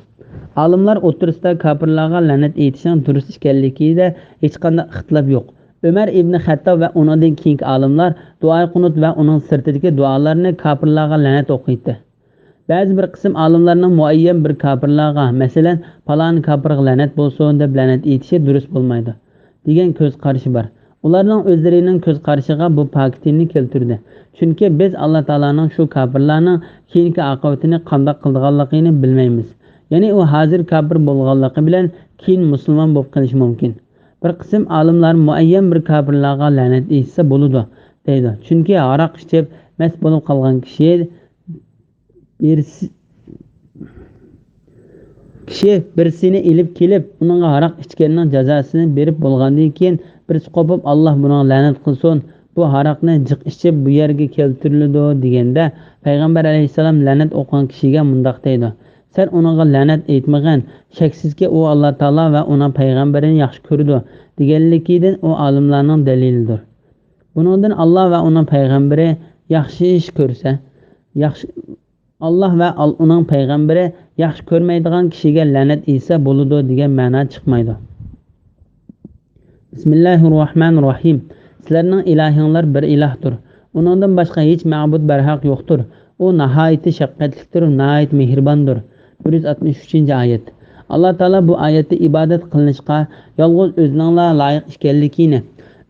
Olimlar o'tirisida kafirlarga la'nat aytishning durust ekanligida hech qanday ixtilof yo'q. Umar ibn Xattob va undan keyingi olimlar duo qunut va uning sirtidagi duolarni kafirlarga la'nat o'qiydi. Ba'zi bir qism olimlarning muayyan bir kafirlarga, masalan, falon kafirga la'nat bo'lsin deb la'nat aytishi durust bo'lmaydi degan ko'z qarashi bor. Ularning o'zlarining ko'z qarashiga bu pokitini keltirdi. Chunki biz Alloh taolaning shu kafirlarning keyingi oqibatini qanday qilganligini bilmaymiz. Ya'ni u hozir kafir bo'lganligi bilan keyin musulmon bo'lib qolishi mumkin. Bir qism olimlar muayyan bir kafirlarga la'nat aytsa bo'ladi deydi. Chunki aroq ichib mast bo'lib qolgan kishi birsini ilib kelib, uning aroq ichganining jazosini berib bo'lgandan keyin birisi qopib Alloh buni la'nat qilsin, bu aroqni jiq ichib bu yerga keltiriladi deganda payg'ambar alayhisalom la'nat o'qigan kishiga mundoq deydi: Sen uningga la'nat aytmagan, shaksizki u Alloh taolo va uning payg'ambarini yaxshi ko'rdi deganligidan u olimlarning dalilidir. Buningdan Alloh va uning payg'ambari yaxshi ish ko'rsa, Alloh va uning payg'ambari yaxshi ko'rmaydigan kishiga la'nat aytsa bo'ladi degan ma'no chiqmaydi. Bismillahirrohmanirrohim. Sizlarning ilahinglar bir ilahdir. Uningdan boshqa hech ma'bud barhaq yo'qdir. U nihoyatda shafqatlidir, nihoyat mehribondir. 163-oyat. Alloh taolo bu oyatda ibodat qilinishga yolg'iz o'zingga loyiq ekanligini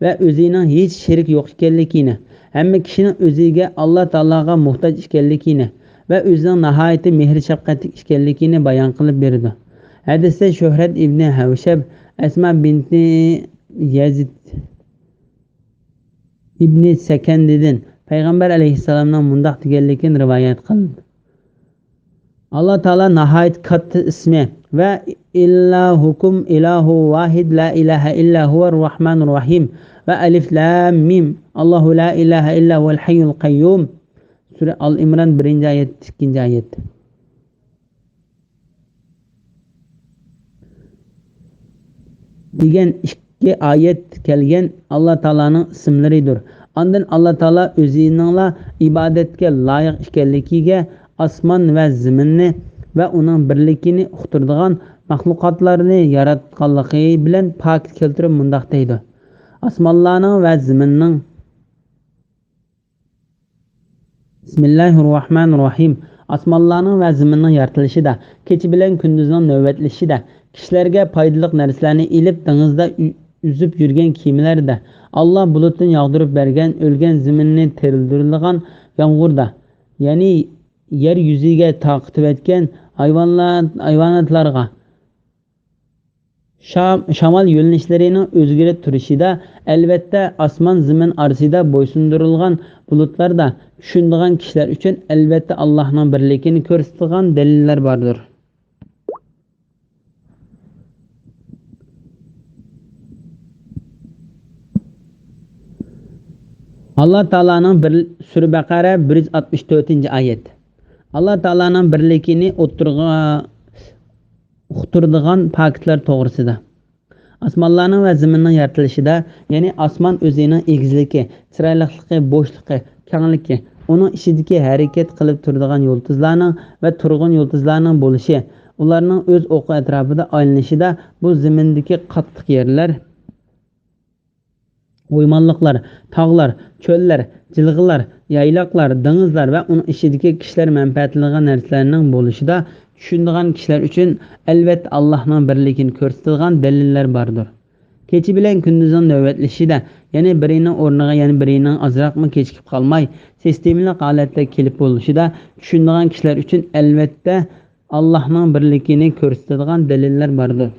va o'zining hech sherik yo'q ekanligini, hamma kishining o'ziga Alloh taologa muhtoj ekanligini va o'zining nihoyatda mehr shafqatli ekanligini bayon qilib berdi. Hadisda Shuhrat ibn Havshab Asma binti Yazid ibn Sakandidan payg'ambar alayhissalomning mundoq deganligini rivoyat qildi: Alloh taolo nihoyat katta ismi va illahukum ilahu vahid la ilaha illa huvar rahmanur rahim va alif lam mim Allohu la ilaha illa huval hayyul qayyum Sure Al-Imron 1-oyat 2-oyat. degan ikki oyat kelgan Alloh taolaning ismlaridir. Ondan Alloh taolo o'zingizla ibodatga loyiq ekanligiga osmon va zaminni va uning birligini uqtiradigan mahluqotlarni yaratganligi bilan pok keltirib mundoq deydi. Osmonlarning va zaminning Bismillahirrohmanirrohim. Osmonlarning va zaminning yaratilishida, kecha bilan kunduzning navbatlashida, kishilarga foydali narsalarni ilib dengizda uzib yurgan kiyimlarda, Alloh bulutdan yog'dirib bergan o'lgan zaminni terildirgan yomg'irda, ya'ni yer yuziga taqib etgan hayvonotlarga, shamol yo'linishlarining o'zgarib turishida, albatta osmon zamin orasida bo'ysundirilgan bulutlarda tushunadigan kishilar uchun albatta Allohning birligini ko'rsatadigan dalillar bordir. Allah Taalaning Sura Baqara 164-oyat. Allah Taalaning birligini uqtiradigan faktlar to'g'risida. Osmonlarning va zaminning yaratilishida, ya'ni osmon o'zining egizligi, chiroyliligi, bo'shligi, kengligi, uning ichidagi harakat qilib turadigan yulduzlarning va turg'un yulduzlarning bo'lishi, ularning o'z o'qi atrofida aylanishida bu zamindagi qattiq yerlar, o'ymonliqlar, tog'lar, cho'llar, jilg'alar, yayloqlar, dengizlar va uning ichidagi kishilar manfaatlagan narsalarning bo'lishida tushunadigan kishilar uchun albatta Allohning birligini ko'rsatadigan dalillar bordir. Kecha bilan kunduzning navbatlashida, ya'ni birining o'rniga yana birining ozroqmi kechikib qolmay, sistemli holatda kelib bo'lishida tushunadigan kishilar uchun albatta Allohning birligini ko'rsatadigan dalillar bordir.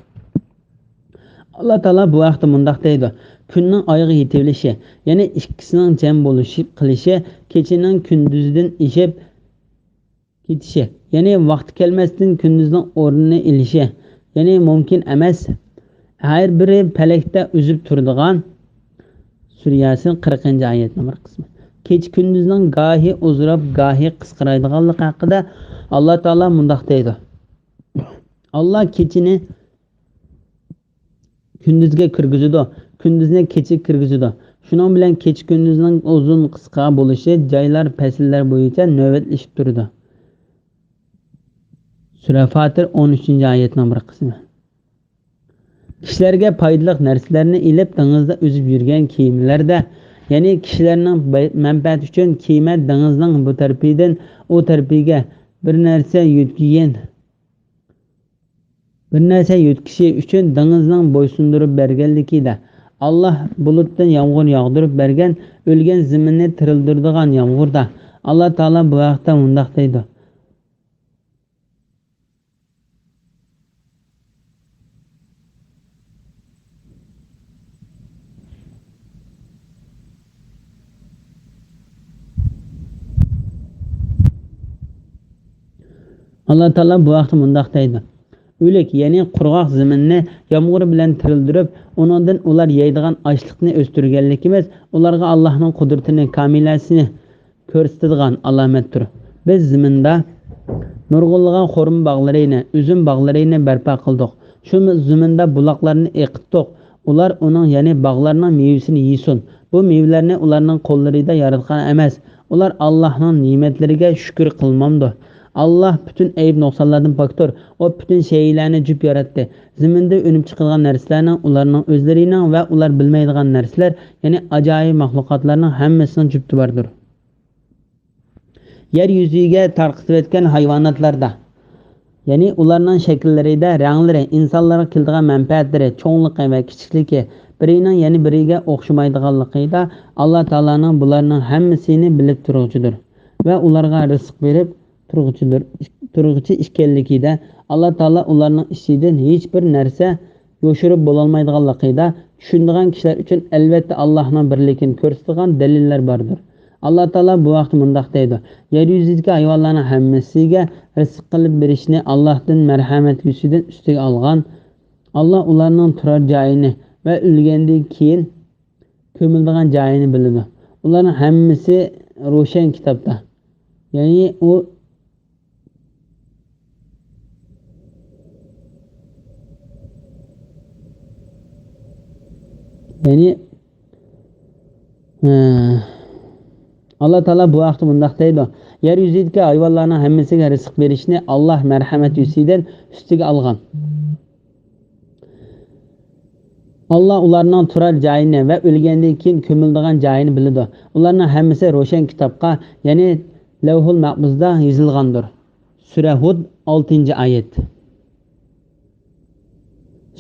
Alloh taolo bu vaqtda mundoq deydi: kunning oyga yetilishi, ya'ni ikkisining jam bo'lishi qilishi, kechining kunduzdan eshib ketishi, ya'ni vaqt kelmasdan kunduzning o'rnini ilishi, ya'ni mumkin emas. Har biri falakda uzib turadigan surasining 40-oyat nomor qismi. Kech kunduzning gohi uzrab, gohi qisqaradiganligi haqida Alloh taolo mundoq deydi: Alloh kechini kunduzga kirgizadi, kunduzni kechiga kirgizadi. Shuning bilan kech kunduzning uzun qisqa bo'lishi joylar fasllar bo'yicha navbatlashib turadi. Sura Fatir 13-oyat nomor qismi. Kishilarga foydali narsalarni ilib dengizda uzib yurgan kiyimlarda, ya'ni kishilarning manfaati uchun kiyma dengizning bu tarafidan u tarafiga bir narsa yutkishi uchun dengizning bo'ysundirib berganligida, Alloh bulutdan yomg'ir yog'dirib bergan o'lgan zaminni tirildiradigan yomg'irda, Alloh taolo bu vaqtda mundoq deydi: Alloh taolo bu vaqtda mundoq deydi: o'lik, ya'ni qurg'oq zaminni yomg'ir bilan tirildirib, undan ular yeydigan ochliqni o'stirganligimiz ularga Allohning qudratini, kamilasini ko'rsatadigan alomatdir. Biz zaminda nurg'unlagan xurmo bog'larini, uzum bog'larini barpo qildik. Shu zaminda buloqlarni eqitdik. Ular uning, ya'ni bog'larning mevasini yesin. Bu mevalarni ularning qo'llarida yaratgan emas. Ular Allohning ne'matlariga shukr qilmamdi. Allah bütün ayb nuqsonlardan pokdir. O bütün şeylarni jup yaratdi. Zaminda önib chiqadigan narsalarning, ularning o'zlarining va ular bilmaydigan narsalar, ya'ni ajoyib mahluqotlarning hammasining jupti bordir. Yer yuziga tarqatib etgan hayvonotlarda, ya'ni ularning shakllarida, ranglari, insonlarga keladigan manfaatlari, cho'ngligi va kichikligi birining ya'ni biriga o'xshamaydiganligida Alloh taolaning bularning hammasini bilib turuvchidir va ularga rizq berib turg'uchi ekanligida, Alloh taolo ularning ishidan hech bir narsa yo'shirib bo'lolmaydiganligida tushunadigan kishilar uchun albatta Allohning birligini ko'rsatadigan dalillar bordir. Alloh taolo bu vaqt mundoq deydi: yer yuzidagi hayvonlarning hammasiga rizq qilib berishni Allohdan marhamat yuzidan ustiga olgan. Alloh ularning turar joyini va o'lgandan keyin ko'miladigan joyini biladi. Ularning hammasi ro'shan kitobda. Yani o yani Allah Teala bu vaqti bundaq deydi. Yer yüzüdeki hayvanlarning hammasiga rizq berishni Alloh marhamat yusidan ustiga olgan. Allah ularning turar joyini va o'lgandan keyin ko'miladigan joyini biladi. Ularning hammasi ro'shan kitobga, ya'ni Lavhul Mahfuzda yozilgandir. Sura Hud 6-oyat.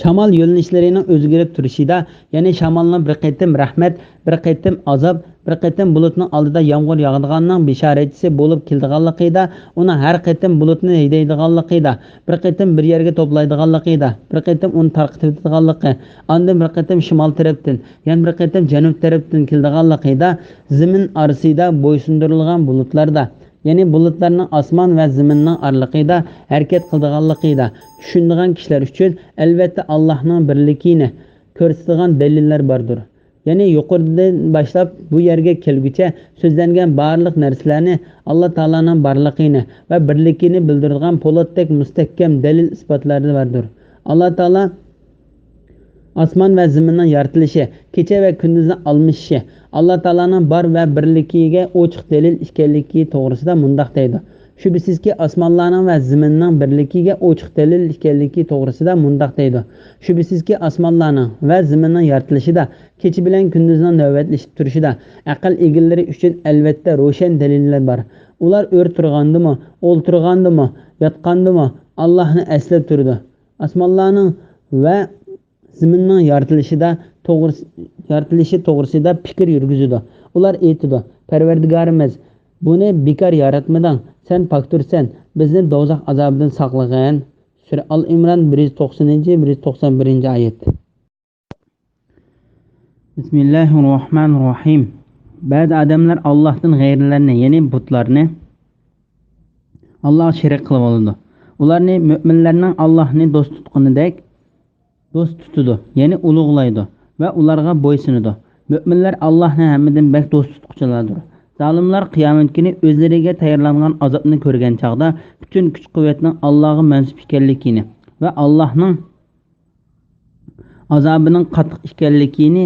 Shamol yo'linishlarining o'zgarib turishida, ya'ni shamolning bir qaytim rahmat, bir qaytim azob, bir qaytim bulutning oldida yomg'ir yog'adiganning bishoratchisi bo'lib keldiganligida, uni har qaytim bulutni haydaydiganligida, bir qaytim bir yerga to'playdiganligida, bir qaytim uni tarqatadiganligi, ondan bir qaytim shimol tarafdan, yana bir qaytim janub tarafdan keldiganligida, zamin orasida bo'ysundirilgan bulutlarda, ya'ni bulutlarning osmon va zaminning oralig'ida harakat qildiganligida tushunadigan kishilar uchun albatta Allohning birligini ko'rsatadigan dalillar bordir. Ya'ni yuqoridan boshlab bu yerga kelguncha so'zlangan barliq narsalarni Alloh taolaning borligini va birligini bildiradigan po'latdek mustahkam dalil isbotlari bordir. Alloh taolo osmon va zaminning yaratilishi, kecha va kunduzning almashishi, Alloh taolaning bor va birligiga ochiq dalil ekanligi to'g'risida mundaq deydi. Shubhisizki osmonlarning va zaminning birligiga ochiq dalil ekanligi to'g'risida mundaq deydi. Shubhisizki osmonlarning va zaminning yaratilishida, kecha bilan kunduzning navbatlashib turishida aql egalari uchun albatta ro'shan dalillar bor. Ular o'rtirgandimi, o'ltirgandimi, yotgandimi Allohni eslab turdi. Osmonlarning va zaminning yaratilishi to'g'risida fikr yurgizdi. Ular aytdi: Parvardigorimiz, buni bekor yaratmading, sen poktursan, bizni do'zax azobidan saqlag'in. Sura Al-Imron 190-191-oyat. Bismillahirrohmanirrohim. Ba'zi odamlar Allohdan g'ayrilarini, ya'ni butlarni Alloh shirik qilib oldi. Ularni mu'minlarning Allohni do'st tutganidek do'st tutadi, ya'ni ulug'laydi va ularga bo'ysunadi. Mu'minlar Allohni hammadan bak do'st tutquchilardir. Zalimlar qiyomat kuni o'zlariga tayyorlangan azobni ko'rgan chaqda butun kuch-quvvatning Allohga mansub ekanligini va Allohning azobining qattiq ekanligini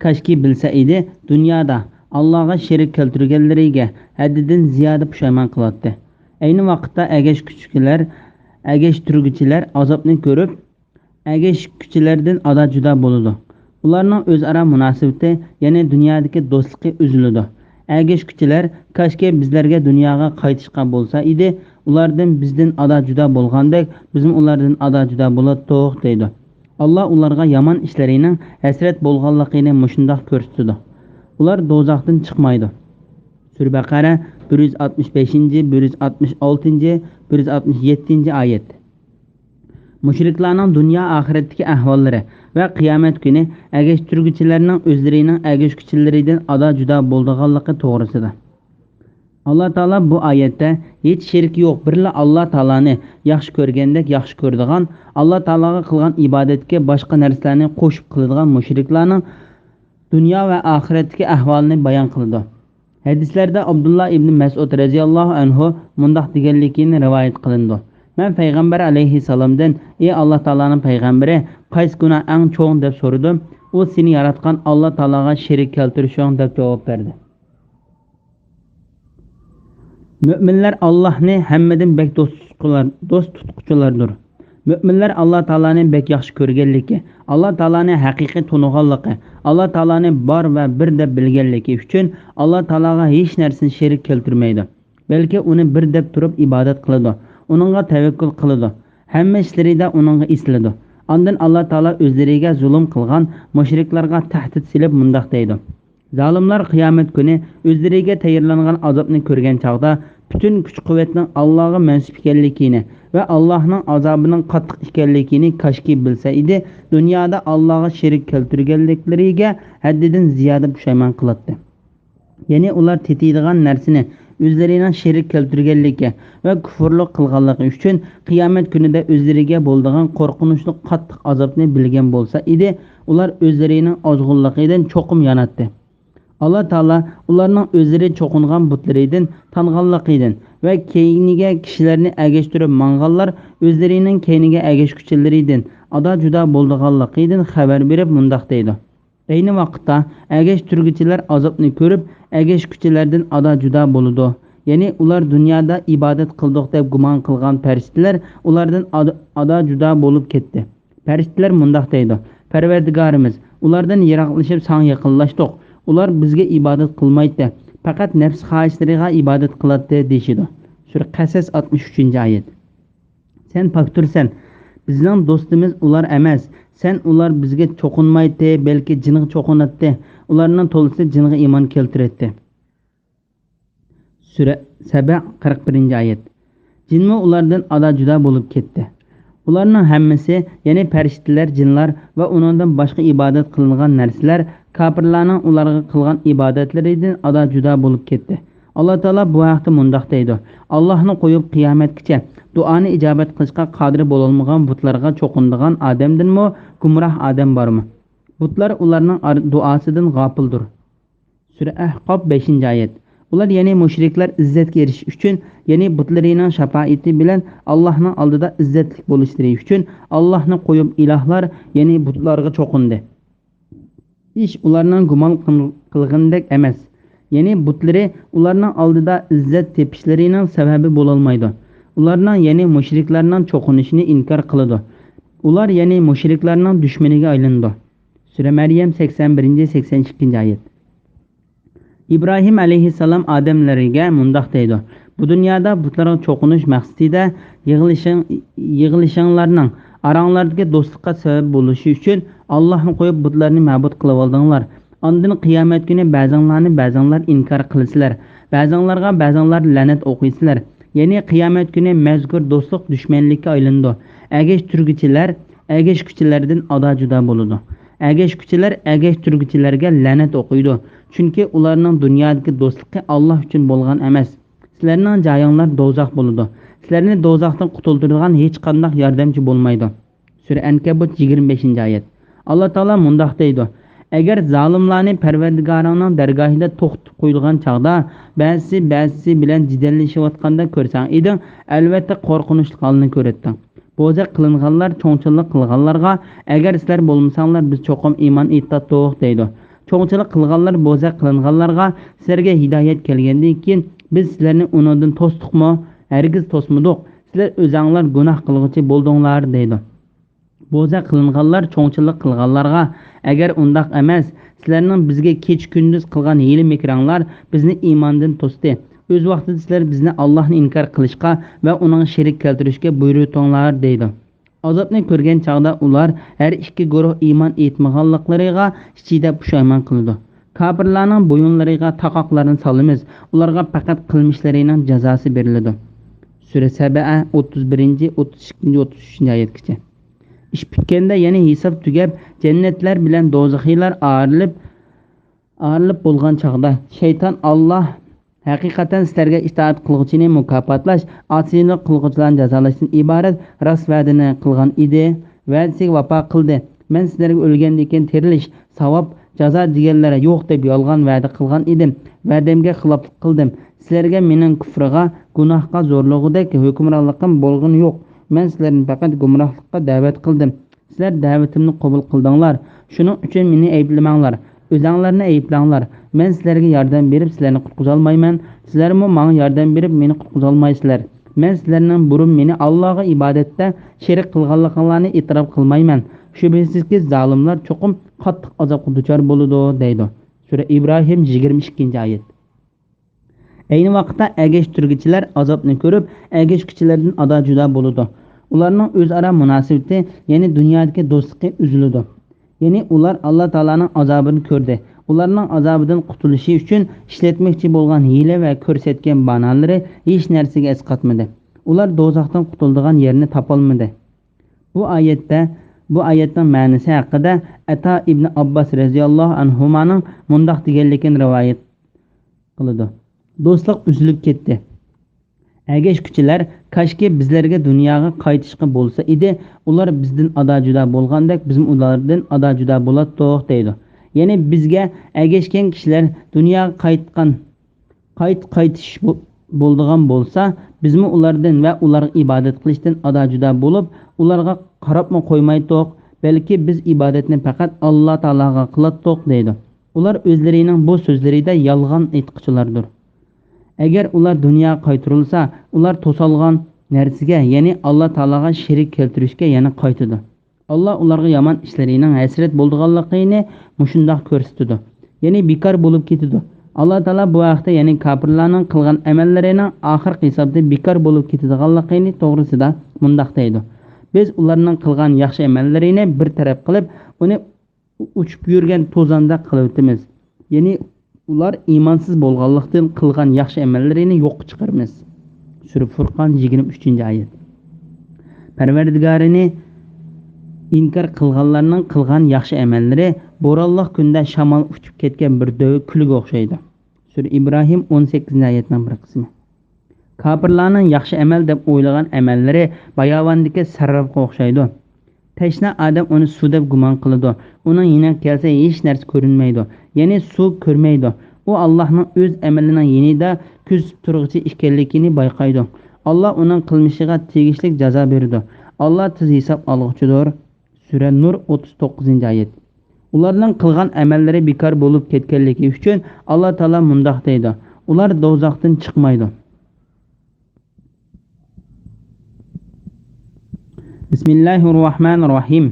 kashki bilsa edi, dunyoda Allohga shirik keltirganlariga haddidan ziyoda pushaymon qiladi. Ayni vaqtda agash turguchilar azobni ko'rib, agash kuchilardan ada juda bo'ladi. Ularning o'zaro munosabati, ya'ni dunyodagi do'stligi uziladi. Agash kuchilar kashki bizlarga dunyoga qaytishqa bo'lsa edi, ulardan bizdan ada juda bo'lgandek, bizim ulardan ada juda bo'ladi deydi. Alloh ularga yomon ishlarining hasrat bo'lganligini mushundoq ko'rsatdi. Ular do'zaxdan chiqmaydi. Sura Baqara 165, 166, 167-oyat. Mushriklarning dunyo oxiratdagi ahvollari va qiyomat kuni agash turguchilarning o'zlarining agash kuchilaridan ada juda bo'lganligi to'g'risida. Alloh taolo bu oyatda hech shirk yo'q, birla Alloh taolani yaxshi ko'rgandek yaxshi ko'radigan, Alloh taologa qilgan ibodatga boshqa narsalarni qo'shib qiladigan mushriklarning dunyo va oxiratdagi ahvolini bayon qildi. Hadislarda Abdullah ibn Mas'ud radhiyallohu anhu mundaq deganligini rivoyat qilindi. Men payg'ambar alayhissalomdan: "Ey Alloh taolaning payg'ambari, qaysi gunoh eng cho'ng?" deb so'radim. U: "Seni yaratgan Alloh taolaga shirik keltirishing" deb javob berdi. Mu'minlar Allohni hammadan bek do'st tutquchilardir. Mu'minlar Alloh taolani bek yaxshi ko'rganligi, Alloh taolani haqiqiy toniganligi, Alloh taolani bor va bir deb bilganligi uchun Alloh taolaga hech narsani shirik keltirmaydi. Balki uni bir deb turib ibodat qiladi. Uningga tavakkul qiladi. Hamma ishlarida uningga esladi. Ondan Alloh taolo o'zlariga zulm qilgan mushriklarga tahdid silib mundaq deydi: Zalimlar qiyomat kuni o'zlariga tayyorlangan azobni ko'rgan chaqda butun kuch-quvvatning Allohga mansub ekanligini va Allohning azobining qattiq ekanligini kashki bilsa edi, dunyoda Allohga shirik keltirganliklariga haddidan ziyoda pushaymon qiladi. Ya'ni ular tetiydigan narsani o'zlarining shirik keltirganligi va kufrlik qilganligi uchun qiyomat kunida o'zlariga bo'ladigan qo'rqinchli qattiq azobni bilgan bo'lsa edi, ular o'zlarining ozg'unligidan cho'qim yonatdi. Allah Taala ularning o'zlari cho'qingan butlaridan tanganligidan va keyiniga kishilarni agashtirib manganlar o'zlarining keyiniga agashkuchilaridan ada juda bo'lganligidan xabar berib mundoq deydi. Ayni vaqtda agashtirguchilar azobni ko'rib agashkuchilardan ada juda bo'ladi. Ya'ni ular dunyoda ibodat qildik deb gumon qilgan farishtalar ulardan ada juda bo'lib ketdi. Farishtalar mundoq deydi: Parvardigorimiz, ulardan yiroqlashib san yaqinlashdik. Ular bizga ibodat qilmaydi, faqat nafs xohishlariga ibodat qiladi deyshidi. Sura Qasas 63-oyat. Sen poktursan, bizning do'stimiz ular emas. Sen ular bizga cho'qinmaydi, balki jinga cho'qinadi. Ularning to'lisi jinga iymon keltiradi. Sura Saba 41-oyat. Jinmi ulardan ada juda bo'lib ketdi. Ularning hammasi, ya'ni farishtalar, jinlar va uningdan boshqa ibodat qilingan narsalar kafirlarning ularga qilgan ibodatlaridan ada juda bo'lib ketdi. Alloh taolo bu vaqtda mundoq deydi: Allohni qo'yib qiyomatgacha duoni ijobat qilishga qodir bo'lolmagan butlarga cho'qindigan odamdanmi gumroh odam bormi? Butlar ularning duosidan g'ofildir. Sura Ahqof 5-oyat. Ular ya'ni mushriklar izzatga erishish uchun, ya'ni butlarining shafaati bilan Allohning oldida izzatli bo'lishlari uchun Allohni qo'yib ilohlar, ya'ni butlarga cho'qindi. Ish ularning gumon qilgandek emas. Ya'ni butlari ularning oldida izzat tepishlarining sababi bo'la olmaydi. Ularning ya'ni mushriklarning cho'qinishini inkor qiladi. Ular ya'ni mushriklarning dushmaniga aylandi. Sura Maryam 81-82-oyat. İbrahim alayhissalom odamlariga mundoq deydi: Bu dunyoda butlarga cho'qinish maqsadida yig'ilishinglarning aranglardagi do'stlikqa sabab bo'lishi uchun Allohni qo'yib butlarni ma'bud qilib oldinglar. Ondan qiyomat kuni ba'zanlar inkor qilasizlar, ba'zanlar la'nat o'qiysizlar. Ya'ni qiyomat kuni mazkur do'stlik dushmanlikka aylandi. Agashkuchilardan ada juda bo'ladi. Agashkuchilar agashtirguchilarga la'nat o'qiydi. Chunki ularning dunyodagi do'stligi Alloh uchun bo'lgan emas. Sizlarning joyinglar do'zax bo'ladi. Sizlarni do'zaxdan qutuldiradigan hech qanday yordamchi bo'lmaydi. Sura Ankabut 25-oyat. Alloh taolo mundoq deydi: Agar zolimlarni Parvardigoringning dargohida to'xtatib qo'yilgan chaqda ba'zisi bilan jidallashayotganda ko'rsang eding, albatta qo'rqinchli holni ko'ratding. Bo'zaq qilinganlar cho'ngchilik qilganlarga agar sizlar bo'lmasanglar biz cho'qim iymon etdik deydi. Cho'ngchilik qilganlar bo'zaq qilinganlarga sizlarga hidoyat kelgandan keyin biz sizlarni undan to'sdiqmi? Hargiz to'smadik. Sizlar o'zinglar gunoh qilguvchi bo'ldinglar deydi. Bo'zaq qilinganlar cho'ngchilik qilganlarga agar undaq emas, sizlarning bizga kech kunduz qilgan hiyla mekranglar bizni iymondan to'sdi. O'z vaqtida sizlar bizni Allohni inkor qilishga va uning sherik keltirishga buyurdinglar deydi. Azobni ko'rgan chaqda ular har ikki guruh iymon etmaganliklariga ichida pushaymon qildi. Kafirlarning bo'yinlariga taqoqlarni solamiz, ularga faqat qilmishlarining jazosi beriladi. Sura Saba 31-32-33-oyatgacha. Ish bitganda, ya'ni hisob tugab, jannatlar bilan do'zaxiylar arilib bo'lgan chaqda shayton Alloh haqiqatan sizlarga itoat qilguvchini mukofotlash, osiylik qilguvchilarni jazolashdan iborat rost va'dani qilgan edi. Va'dasiga vafo qildi. Men sizlarga o'lgandan keyin tirilish, savob, jazo deganlari yo'q deb yolg'on va'da qilgan edim. Va'damga xiloflik qildim. Sizlarga mening kufriga, gunohga, zo'rlig'idek hukmronligim bo'lgan yo'q. Men sizlarni faqat gumrohlikqa da'vat qildim. Sizlar da'vatimni qabul qildinglar. Shuning uchun meni ayblamanglar. O'zinglarni ayblanglar. Men sizlarga yordam berib sizlarni qutqiza olmayman. Sizlarmi menga yordam berib meni qutqiza olmaysizlar. Men sizlarning burun meni Allohga ibodatda sherik qilganliklarini e'tirof qilmayman. Shubhasizki zolimlar cho'qim qattiq azobga duchor bo'ladi deydi. Sura Ibrohim 22-oyat. Ayni vaqtda agashtirguchilar azobni ko'rib, agashkuchilardan ada juda bo'ladi. Ularning o'zaro munosabati, ya'ni dunyodagi do'stligi uziladi. Ya'ni ular Alloh taolaning azobini ko'rdi. Ularning azobidan qutulishi uchun ishlatmoqchi bo'lgan hiyla va ko'rsatgan banalari hech narsaga asqatmadi. Ular do'zaxdan qutuladigan yerni topolmadi. Bu oyatning ma'nosi haqida Ato ibn Abbos radhiyallohu anhumaning mundoq deganligini rivoyat qiladi. Do'stlik uzilib ketdi. Agashkuchilar kashki bizlarga dunyoga qaytishga bo'lsa edi, ular bizdan ada juda bo'lgandek biz ulardan ada juda bo'ladiq deydi. Ya'ni bizga ergashgan kishilar dunyoga qaytish bo'ldigan bo'lsa, bizmi ulardan va ularga ibodat qilishdan ado juda bo'lib, ularga qarabmi qo'ymaydiq, balki biz ibodatni faqat Alloh taologa qiladiq deydi. Ular o'zlarining bu so'zlarida yolg'on aytquchilardir. Agar ular dunyoga qaytarilsa, ular to'salgan narsaga, ya'ni Alloh taologa sherik keltirishga yana qaytadi. Allah ularga yomon ishlarining hasrat bo'lganligini mushundoq ko'rsatdi. Ya'ni bekor bo'lib ketdi. Alloh taolo bu vaqtda ya'ni kofirlarning qilgan amallarining oxirgi hisobda bekor bo'lib ketadiganligini to'g'risida mundaq deydi. Biz ularning qilgan yaxshi amallarini bir taraf qilib, uni uchib yurgan to'zonda qilib o'tamiz. Ya'ni ular iymonsiz bo'lganlikdan qilgan yaxshi amallarini yo'q chiqaramiz. Sura Furqon 23-oyat. Parvardigorini inkar qilganlarning qilgan yaxshi amallari bo'ronliq kunda shamol uchib ketgan bir döv kulga o'xshaydi. Sura Ibrohim 18-oyatning bir qismi. Kofirlarning yaxshi amal deb o'ylagan amallari bayovondagi sarrafga o'xshaydi. Tashna odam uni suv deb gumon qiladi. Uning yeniga kelsa hech narsa ko'rinmaydi. Ya'ni suv ko'rmaydi. U Allohning o'z amalining yenida ko'z turg'ichi ekanligini bayqaydi. Alloh uning qilmishiga tegishli jazo berdi. Alloh tez hisob olg'uchidir. Sura Nur 39-oyat. Ularning qilgan amallari bekor bo'lib ketganligi uchun Alloh taolo mundoq deydi. Ular do'zaxdan chiqmaydi. Bismillahirrohmanirrohim.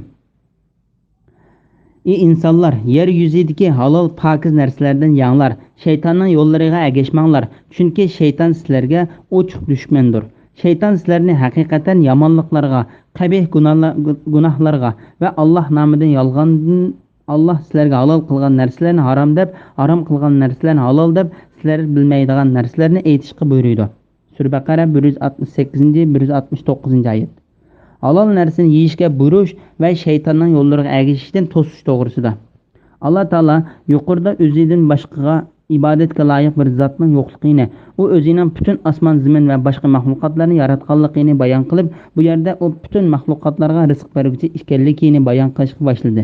Ey insonlar, yer yuzidagi halol pokiz narsalardan yanglar, shaytonning yo'llariga ergashmanglar, chunki shayton sizlarga ochiq dushmandir. Shayton sizlarni haqiqatan yomonliklarga, qabih gunohlarga va Alloh nomidan yolg'ondan Alloh sizlarga halol qilgan narsalarni harom deb, harom qilgan narsalarni halol deb, sizlar bilmaydigan narsalarni aytishga buyurdi. Sura Baqara 168-169-oyat. Halol narsani yeyishga buyurish va shaytonning yo'llariga ergashishdan to'sish to'g'risida. Alloh taolo yuqorida o'zidan boshqaga ibodatga loyiq bir zotning yo'qligini, u o'zining butun osmon, zamin va boshqa mahluqotlarni yaratganligini bayon qilib, bu yerda u butun mahluqotlarga rizq beruvchi ekanligini bayon qilishga boshladi.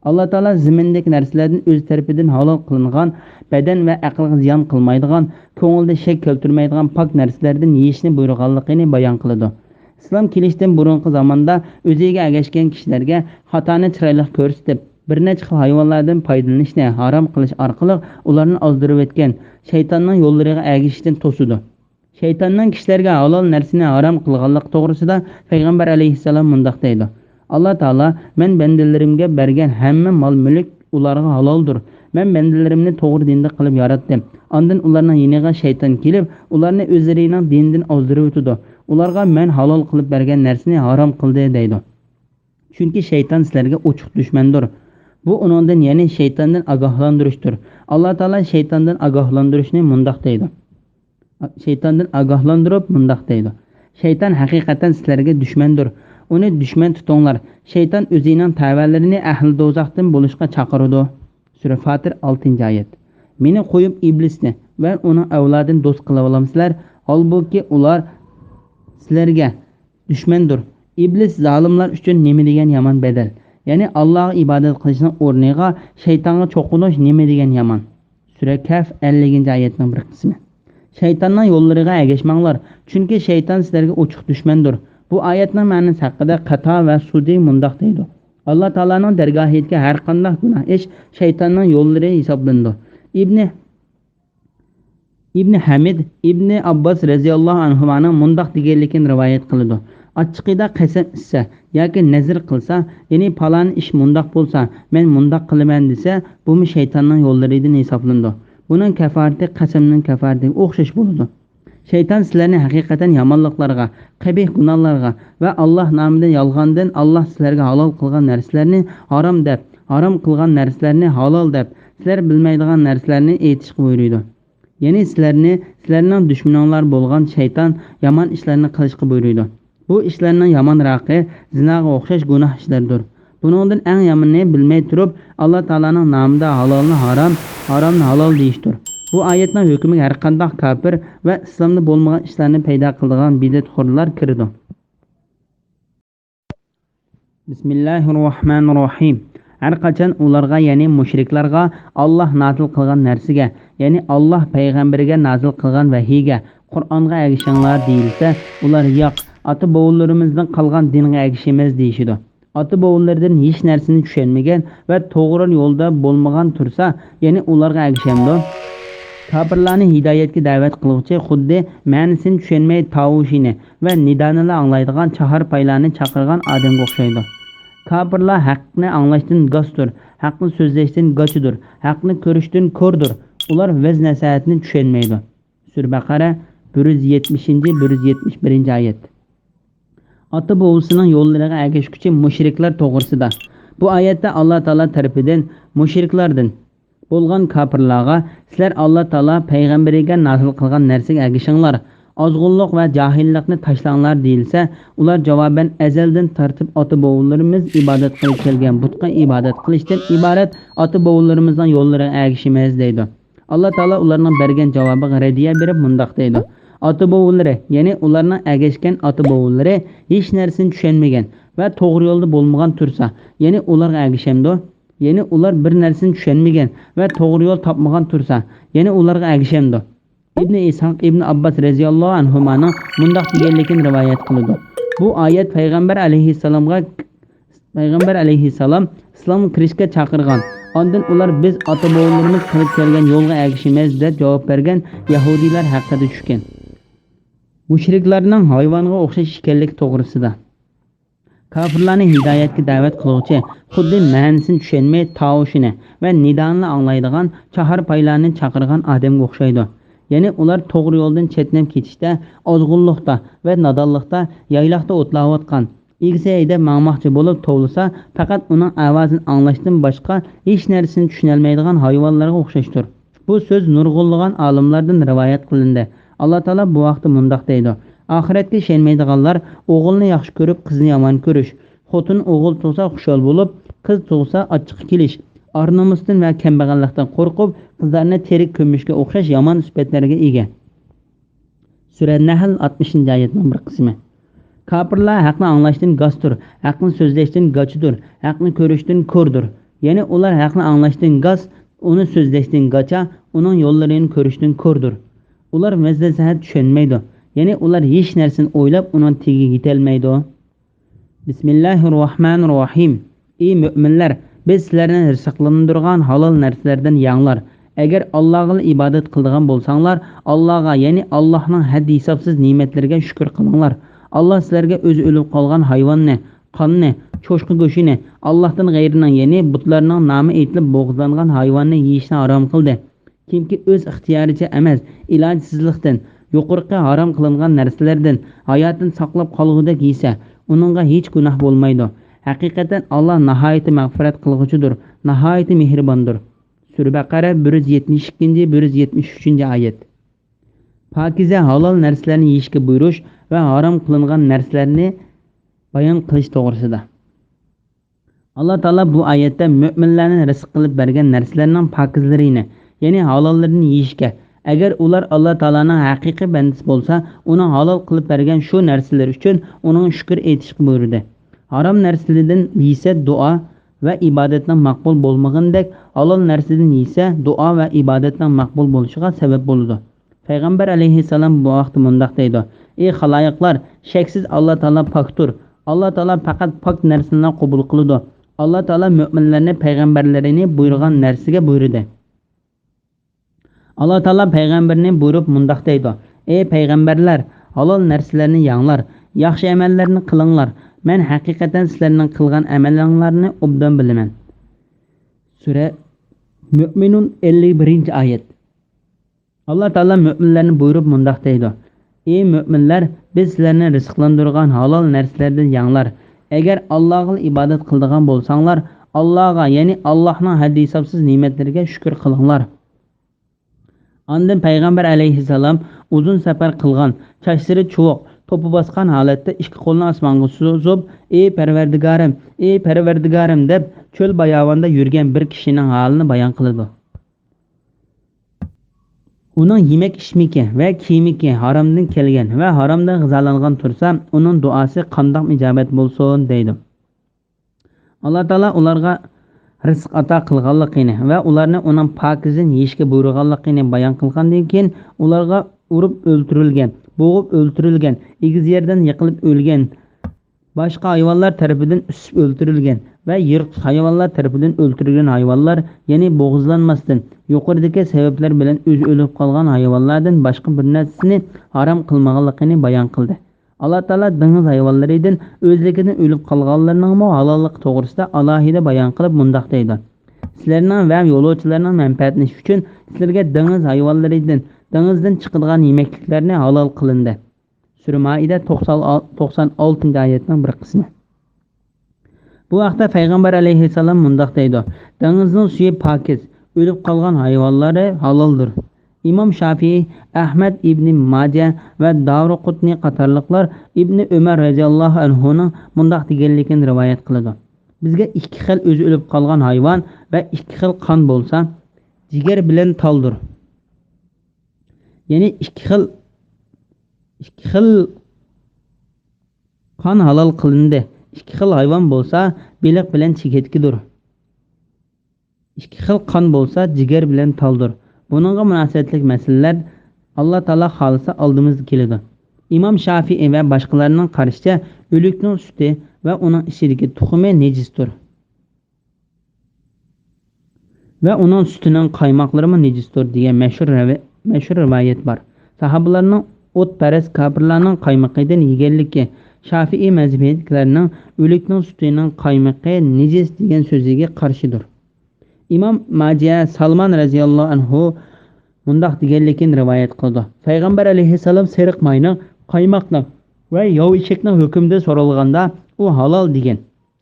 Alloh taolo zamindagi narsalardan o'z tarafidan halol qilingan, badan va aqlga ziyon qilmaydigan, ko'ngilda shak keltirmaydigan pok narsalardan yeyishni buyurganligini bayon qiladi. Islom kelishdan burungi zamonda o'ziga ergashgan kishilarga xatoni chiroyli ko'rsatib, bir necha xil hayvonlardan foydalanishni harom qilish orqali ularni ozdirib o'tgan, shaytonning yo'llariga ergashishdan to'sidi. Shaytonning kishilarga halol narsani harom qilganlik to'g'risida payg'ambar alayhissalom mundoq deydi. Alloh taolo men bandalarimga bergan hamma mol-mulk ularga haloldir. Men bandalarimni to'g'ri dinda qilib yaratdim. Ondan ularning yeniga shayton kelib, ularni o'zlarining dinidan ozdirib o'tdi. Ularga men halol qilib bergan narsani harom qildi deydi. Chunki shayton sizlarga ochiq dushmandir. Bu uningdan, ya'ni shaytondan ogohlantirishdir. Alloh taolo shaytondan ogohlantirishni mundoq deydi. Shaytondan ogohlantirib mundoq deydi. Shayton haqiqatan sizlarga dushmandir. Uni dushman tutinglar. Shayton o'zining tavallarini ahli do'zaxdan bo'lishga chaqiradi. Sura Fatir 6-oyat. Meni qo'yib iblisni va uning avlodini do'st qilib olamsizlar, holbuki ular sizlarga dushmandir. Iblis zolimlar uchun nima degan yomon bedel. Ya'ni Allohga ibodat qilishning o'rniga shaytonga cho'qinish nima degan yomon. Sura Kaf 50-oyatning bir qismi. Shaytonning yo'llariga ergashmanglar, chunki shayton sizlarga ochiq dushmandir. Bu oyatning ma'nosi haqida Qato va Sudi mundoq deydi. Alloh taolaning dargohiga har qanday gunoh ish shaytonning yo'llari hisoblandi. Ibn Hamid Ibn Abbos radhiyallohu anhuning mundoq deganligini rivoyat qiladi. Ochiqida qasam ichsa yoki nazr qilsa, ya'ni falon ish mundoq bo'lsa, men mundoq qilaman desa, bu shaytonning yo'llaridan hisoblandi. Buning kafarati qasamning kafaratiga o'xshash bo'ladi. Shayton sizlarni haqiqatan yomonliklarga, qabih gunohlarga va Alloh nomidan yolg'ondan Alloh sizlarga halol qilgan narsalarni harom deb, harom qilgan narsalarni halol deb, sizlar bilmaydigan narsalarni aytishga buyuradi. Ya'ni sizlarning dushmaninglar bo'lgan shayton yomon ishlarni qilishga buyuradi. Bu ishlarning yomonroqi zinoga o'xshash gunoh ishlardir. Buningdan eng yomoni bilmay turib Alloh taolaning nomida halolni harom, haromni halol deyishdir. Bu oyatning hukmiga har qanday kofir va islomda bo'lmagan ishlarni paydo qiladigan bidatxo'rlar kirdi. Bismillahirrohmanirrohim. har qachon ularga ya'ni mushriklarga Alloh nozil qilgan narsaga ya'ni Alloh payg'ambariga nozil qilgan vahiyga Qur'onga ergishinglar deyilsa ular yo'q ota bovularimizdan qolgan dinga ergishimiz deyishidi. Ota bovullardan hech narsani tushunmagan va to'g'ri yo'lda bo'lmagan tursa ya'ni ularga ergishamdi. Kafirlarni hidoyatga da'vat qiluvchi xuddi ma'nisini tushunmay tavushini va nidonini anglaydigan chahar paylarni chaqirgan odamga o'xshaydi. Kafirlar haqni anglashdan g'astur, haqni so'zlashdan g'achidir, haqni ko'rishdan ko'rdir. Ular vaz nasihatni tushunmaydi. Sura Baqara 170-171 oyat. Ota bovisining yo'llariga ergashuvchi mushriklar to'g'risida. Bu oyatda Alloh taolo tarafidan mushriklardan bo'lgan kafirlarga sizlar Alloh taolo payg'ambariga nozil qilgan narsaga ergishinglar, ozg'unlik va jahillikni tashlanglar deyilsa, ular javoban azaldan tartib ota bovullarimiz ibodat qilib kelgan butqa ibodat qilishdan iborat ota bovularimizning yo'llariga ergishimiz deydi. Alloh taolo ularning bergan javobiga radiya berib mundoq deydi. Ota bovulari, ya'ni ularning ergashgan ota bovulari hech narsani tushunmagan va to'g'ri yo'lda bo'lmagan tursa, ya'ni ularga ergishamdi. Ya'ni ular bir narsani tushunmagan va to'g'ri yo'l topmagan tursa, ya'ni ularga ergishamdi. Ibn Ishaq ibn Abbas radhiyallohu anhumaning mundoq deganligini rivoyat qiladi. Bu oyat payg'ambar alayhissalom islomga kirishga chaqirgan. Ondan ular biz ota bovlarimiz qilib kelgan yo'lga ergishimiz deb javob bergan yahudiylar haqida tushgan. Mushriklarning hayvonga o'xshash ekanligi to'g'risida. Kafirlarni hidoyatga da'vat qiluvchi xuddi ma'nisini tushunmay tavushini va nidonni anglaydigan chahar paylarni chaqirgan odamga o'xshaydi. Ya'ni ular to'g'ri yo'ldan chetnab ketishda, ozg'unlikda va nodonlikda yayloqda o'tlayotgan egizayda mangmoqchi bo'lib tovlasa, faqat uning ovozini anglashdan boshqa hech narsani tushunolmaydigan hayvonlarga o'xshashdir. Bu so'z nurg'unlagan olimlardan rivoyat qilindi. Alloh taolo bu vaqtda mundoq deydi: Oxiratga ishonmaydiganlar o'g'ilni yaxshi ko'rib, qizni yomon ko'rish, xotin o'g'il tug'sa xushol bo'lib, qiz tug'sa achchiq kelish, ar-nomusdan va kambag'allikdan qo'rqib, qizlarni terik ko'mishga o'xshash yomon sifatlarga ega. Sura Nahl 60-oyatning bir qismi. Kafirlar haqni anglashdan g'astur, haqni so'zlashdan g'achidir, haqni ko'rishdan ko'rdir. Ya'ni ular haqni anglashdan g'as, uni so'zlashdan g'acha, uning yo'llarini ko'rishdan ko'rdir. Ular mazza-sahat tushunmaydi. Ya'ni ular hech narsani o'ylab uning tagiga yetolmaydi. Bismillahirrohmanirrohim. Ey mu'minlar, biz sizlarni rizqlantirgan halol narsalardan yanglar. Agar Allohga ibodat qiladigan bo'lsanglar, Allohga, ya'ni Allohning haddi hisobsiz ne'matlariga shukr qilinglar. Alloh sizlarga o'zi o'lib qolgan hayvonni, qonni, cho'shqa go'shini, Allohdan g'ayrining, ya'ni butlarning nomi aytilib bo'g'izlangan hayvonni yeyishni harom qildi. Kimki o'z ixtiyoricha emas, ilojsizlikdan yuqorqi harom qilingan narsalardan hayotini saqlab qolgudek yesa, uningga hech gunoh bo'lmaydi. Haqiqatan Alloh nihoyatda mag'firat qilg'uchidir, nihoyatda mehribondir. Sura Baqara 172-173-oyat. Pokiza halol narsalarni yeyishga buyurish va harom qilingan narsalarni bayon qilish to'g'risida. Alloh taolo bu oyatda mu'minlarni rizq qilib bergan narsalarning pokizlarini, ya'ni halollarini yeyishga, agar ular Alloh taolaning haqiqiy bandasi bo'lsa, uni halol qilib bergan shu narsalar uchun uning shukr etishga buyurdi. Harom narsalardan yesa duo va ibodatning maqbul bo'lmagandek, halol narsadan yesa duo va ibodatning maqbul bo'lishiga sabab bo'ladi. Payg'ambar alayhissalom bu vaqtda mundoq deydi: Ey xaloyiqlar, shaksiz Alloh taolo pokdir. Alloh taolo faqat pok narsalarni qabul qiladi. Alloh taolo mu'minlarni payg'ambarlarini buyurgan narsaga buyurdi. Alloh taolo payg'ambarni buyurib mundoq deydi: Ey payg'ambarlar, halol narsalarni yanglar, yaxshi amallarni qilinglar. Men haqiqatan sizlarning qilgan amalinglarni obdan bilaman. Sura Mu'minun 51-oyat. Alloh taolo mu'minlarni buyurib mundoq deydi: Ey mu'minlar, biz sizlarni rizqlantirgan halol narsalardan yanglar. Agar Allohga ibodat qiladigan bo'lsanglar, Allohga, ya'ni Allohning haddi hisobsiz ne'matlariga shukr qilinglar. Ondan payg'ambar alayhissalom uzun safar qilgan, chachlari chuvoq, to'pi bosgan holatda ikki qo'lini osmonga suzib, ey parvardigorim deb cho'l bayovonda yurgan bir kishining holini bayon qiladi. Uning yemak ichmiki va kiyimiki haromdan kelgan va haromdan g'izolangan tursa, uning duosi qandoq ijobat bo'lsin deydi. Alloh taolo ularga rizq ato qilganligini va ularni uning pokizin yeyishga buyurganligini bayon qilgandan keyin ularga urib o'ldirilgan, bo'g'ib o'ldirilgan, egiz yerdan yiqilib o'lgan, boshqa hayvonlar tarafidan usib o'ldirilgan va yirtqich hayvonlar tarafidan o'ldirilgan hayvonlar, ya'ni bo'g'izlanmasdan yuqoridagi sabablar bilan o'zi o'lib qolgan hayvonlardan boshqa bir narsani harom qilmaganligini bayon qildi. Allah Taala dengiz hayvonlaridan o'zligidan o'lib qolganlarning halollik to'g'risida alohida bayon qilib mundoq deydi: sizlarning va yo'lovchilarning manfaatlanishi uchun sizlarga dengiz hayvonlaridan, dengizdan chiqadigan yemekliklarni halol qilindi. Sura Maida 96-oyatning bir qismi. Bu vaqtda payg'ambar alayhissalom mundoq deydi: dengizning suvi pokiz, o'lib qolgan hayvonlari haloldir. İmam Şafii, Ahmed ibn Majah ve Davruqutni qatorliqlar İbn Ömer radhiyallohu anhuning mundoq deganligini rivoyat qiladi: bizga ikki xil o'zi o'lib qolgan hayvon va ikki xil qon bo'lsa, jigar bilan taldir. Ya'ni ikki xil qon halol qilindi. Ikki xil hayvon bo'lsa, beliq bilan chigitkidir. Ikki xil qon bo'lsa, jigar bilan taldir. Bununla münasebetlik meseleler Allah Taala halisa aldığımız keledi. İmam Şafii ve başkalarının karşıca ölüknün sütü ve onun içindeki tuhumu necistir. Ve onun sütünün kaymakları mı necistir diye meşhur rivayet var. Sahabalarının otperest kafirlerinin kaymakıydan yegerlikki Şafii mezhebiyetlerinin ölüknün sütünün kaymakı necis diyen sözüge karşıdır. İmam Majah Salman radhiyallohu anhu mundoq deganligini rivoyat qildi: payg'ambar alayhissalom seriq mayning, qaymoqning va yov eshakning hukmida so'ralganda u halol degan.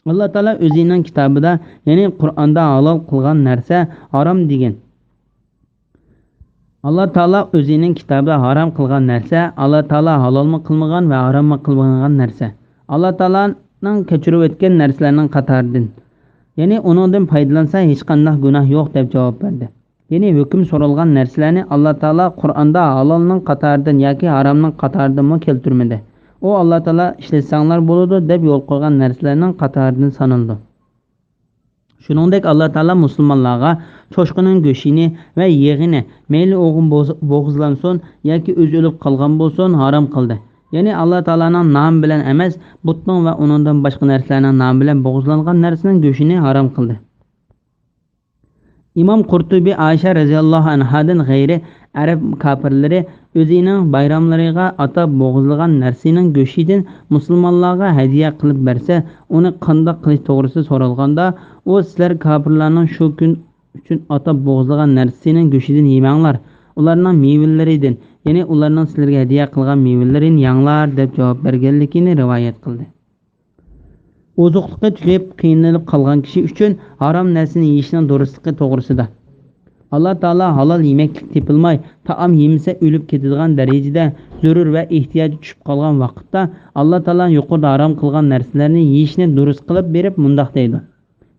Alloh taolo o'zining kitobida, ya'ni Qur'onda halol qilgan narsa harom degan. Alloh taolo o'zining kitobida harom qilgan narsa, Alloh taolo halolmi qilmagan va harommi qilmagan narsa. Alloh taoloning kechirib o'tgan narsalarning qatoridan. Ya'ni onundan foydalansa hech qanday gunoh yo'q deb javob berdi. Ya'ni hukm so'ralgan narsalarni Alloh taolo Qur'onda halolning qatoridan yoki haromning qatoridan keltirmadi. O Alloh taolo ishlasanglar bo'ladi deb yo'l qo'ygan narsalarning qatoridan sanaldi. Shuningdek Alloh taolo musulmonlarga cho'shqining go'shini va yeg'ini mayli o'g'in bo'g'izlansin yoki o'zi o'lib qolgan bo'lsin harom qildi. Ya'ni Alloh taolaning nomi bilan emas, butning va uningdan boshqa narsalarning nomi bilan bo'g'izlangan narsaning go'shini harom qildi. İmam Qurtubi Ayşe radhiyallohu anhadan g'ayri arab kafirlari o'zining bayramlariga atab bo'g'izlagan narsaning go'shidan musulmonlarga hadiya qilib bersa, uni qanday qilish to'g'risida so'ralganda, u sizlar kafirlarning shu kun uchun atab bo'g'izlagan narsaning go'shidan yemanglar, ularning mevalaridan, ya'ni ularning sizlarga hadiya qilgan mevalarini yanglar deb javob berganligini rivoyat qildi. Ozuqlikqa tugib qiynalib qolgan kishi uchun harom narsani yeyishning durustligi to'g'risida Alloh taolo halol yemeklik tepilmay, taom yemasa o'lib ketadigan darajada zarur va ehtiyoji tushib qolgan vaqtda Alloh taolo yuqorida harom qilgan narsalarni yeyishni durust qilib berib mundoq deydi: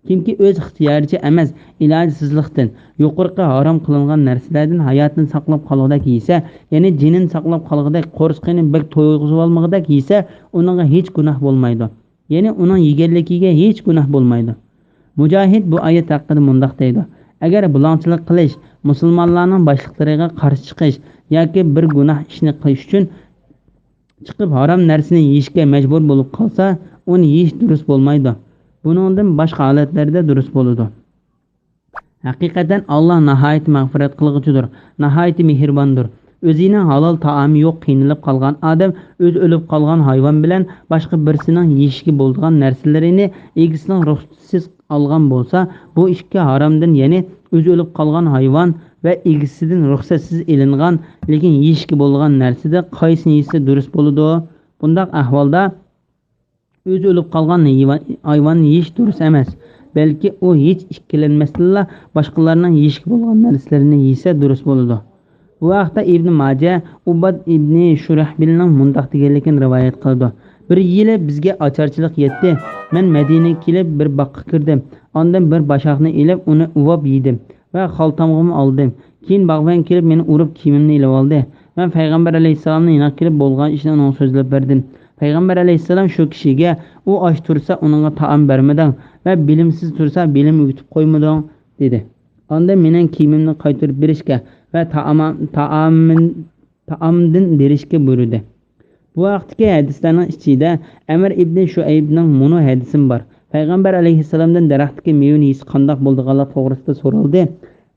kimki o'z ixtiyoricha emas, ilojsizlikdan yuqorqi harom qilingan narsalardan hayotini saqlab qolgudek yesa, ya'ni jinini saqlab qolgudek, qo'rsqini bir to'yg'izib olmagudek yesa, uningga hech gunoh bo'lmaydi. Ya'ni uning yeganligiga hech gunoh bo'lmaydi. Mujohid bu oyat haqida mundoq deydi: agar bulonchilik qilish, musulmonlarning boshliqlariga qarshi chiqish yoki bir gunoh ishni qilish uchun chiqib harom narsani yeyishga majbur bo'lib qolsa, uni yeyish durust bo'lmaydi. Buningdan boshqa holatlarda durust bo'ladi. Haqiqatan Alloh nihoyat mag'firat qilg'uchidir, nihoyat mehribondir. O'zining halol taomi yo'q qiynalib qolgan odam o'z o'lib qolgan hayvon bilan boshqa birisining yeyishga bo'ladigan narsalarini egisining ruxsatsiz olgan bo'lsa, bu ishga haromdan, ya'ni o'z o'lib qolgan hayvon va egisidan ruxsatsiz ilingan, lekin yeyishga bo'ladigan narsada qaysini yesa durust bo'ladi? Bundaq ahvolda o'z o'lib qolgan hayvonni yeyish durust emas, balki u hech ikkilanmasdan boshqalarning yeyishga bo'lgan narsalarini yesa durust bo'ladi. Bu vaqtda Ibn Majah Ubad ibn Shurahbilning mundoq deganligini rivoyat qildi: bir yili bizga ocharchilik yetdi. Men Madinaga kelib bir boqqa kirdim. Ondan bir boshoqni ilib uni uvab yedim va xaltamga oldim. Keyin bog'ban kelib meni urib kiyimimni ilib oldi. Men payg'ambar alayhisalomning yana kelib bo'lgan ishni unga so'zlab berdim. Payg'ambar alayhissalom shu kishiga u och tursa uningga taom bermading va bilimsiz tursa bilim o'gitib qo'ymading dedi. Onda mening kiyimimni qaytarib berishga va taomdan berishga buyurdi. Bu vaqtdagi hadislarning ichida Amr ibn Shuaybning muno hadisim bor. Payg'ambar alayhissalomdan daraxtdagi mevani yeyis qandoq bo'lganligi to'g'risida so'raldi.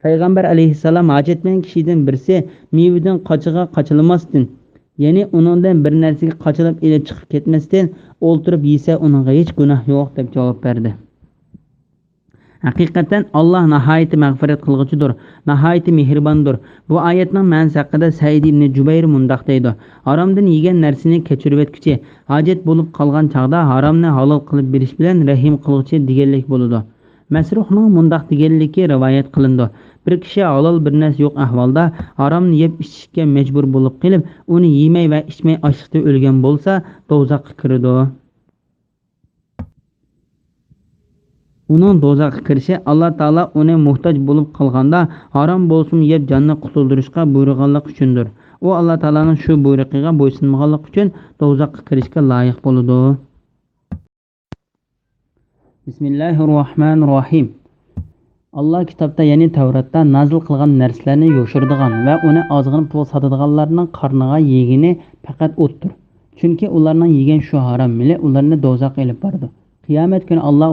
Payg'ambar alayhissalom hojatmand kishidan birisi mevadan qochiga qochilmasdan, ya'ni uningdan bir narsaga qochilib elib chiqib ketmasdan o'ltirib yesa uningga hech gunoh yo'q deb javob berdi. Haqiqatan Allah nihoyat mag'firat qilg'uchidir, nihoyat mehribondir. Bu oyatning ma'nosi haqida Said ibn Jubayr mundoq deydi: Haromdan yegan narsani kechirib etguchi, hojat bo'lib qolgan chaqda haromni halol qilib berish bilan rahim qilg'uchi deganlik bo'ladi. Masruhning mundoq deganligi rivoyat qilindi. Bir kishi halol bir narsa yo'q ahvolda haromni yeb ichishga majbur bo'lib qilib, uni yemay va ichmay ochlikda o'lgan bo'lsa, do'zaxga kiradi. Uning do'zaxga kirishi Alloh taolo uni muhtoj bo'lib qolganda harom bo'lsin yeb jonni qutuldirishga buyurganlik uchundir. U Alloh taoloning shu buyrug'iga bo'ysunmaganlik uchun do'zaxga kirishga loyiq bo'ladi. Bismillahirrohmanirrohim. Allah kitobda, ya'ni Tavratda nazil qilgan narsalarni yo'shirdigan va uni ozg'in pul sotadiganlarning qarniga yegini faqat o'tdir. Chunki ularning yegan shu harom mili ularni do'zaxga olib boradi. Qiyomat kuni Alloh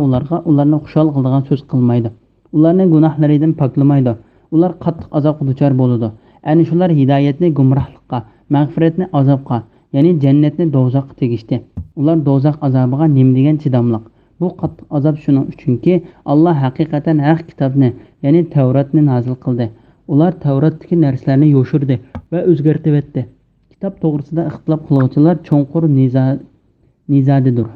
ularni xushal qiladigan so'z qilmaydi. Ularni gunohlaridan poklamaydi. Ular qattiq azobga duchor bo'ladi. Ana shular hidoyatni gumrohlikqa, mag'firatni azobga, ya'ni jannatni do'zaxga tegishdi. Ular do'zax azobiga nima degan chidamliq. Bu qattiq azob shuning uchunki Alloh haqiqatan haq kitobni, ya'ni Tavratni nazil qildi. Ular Tavratdagi narsalarni yo'shirdi va o'zgartirib etdi. Kitob to'g'risida ixtilof qiluvchilar cho'nqur nizodidir.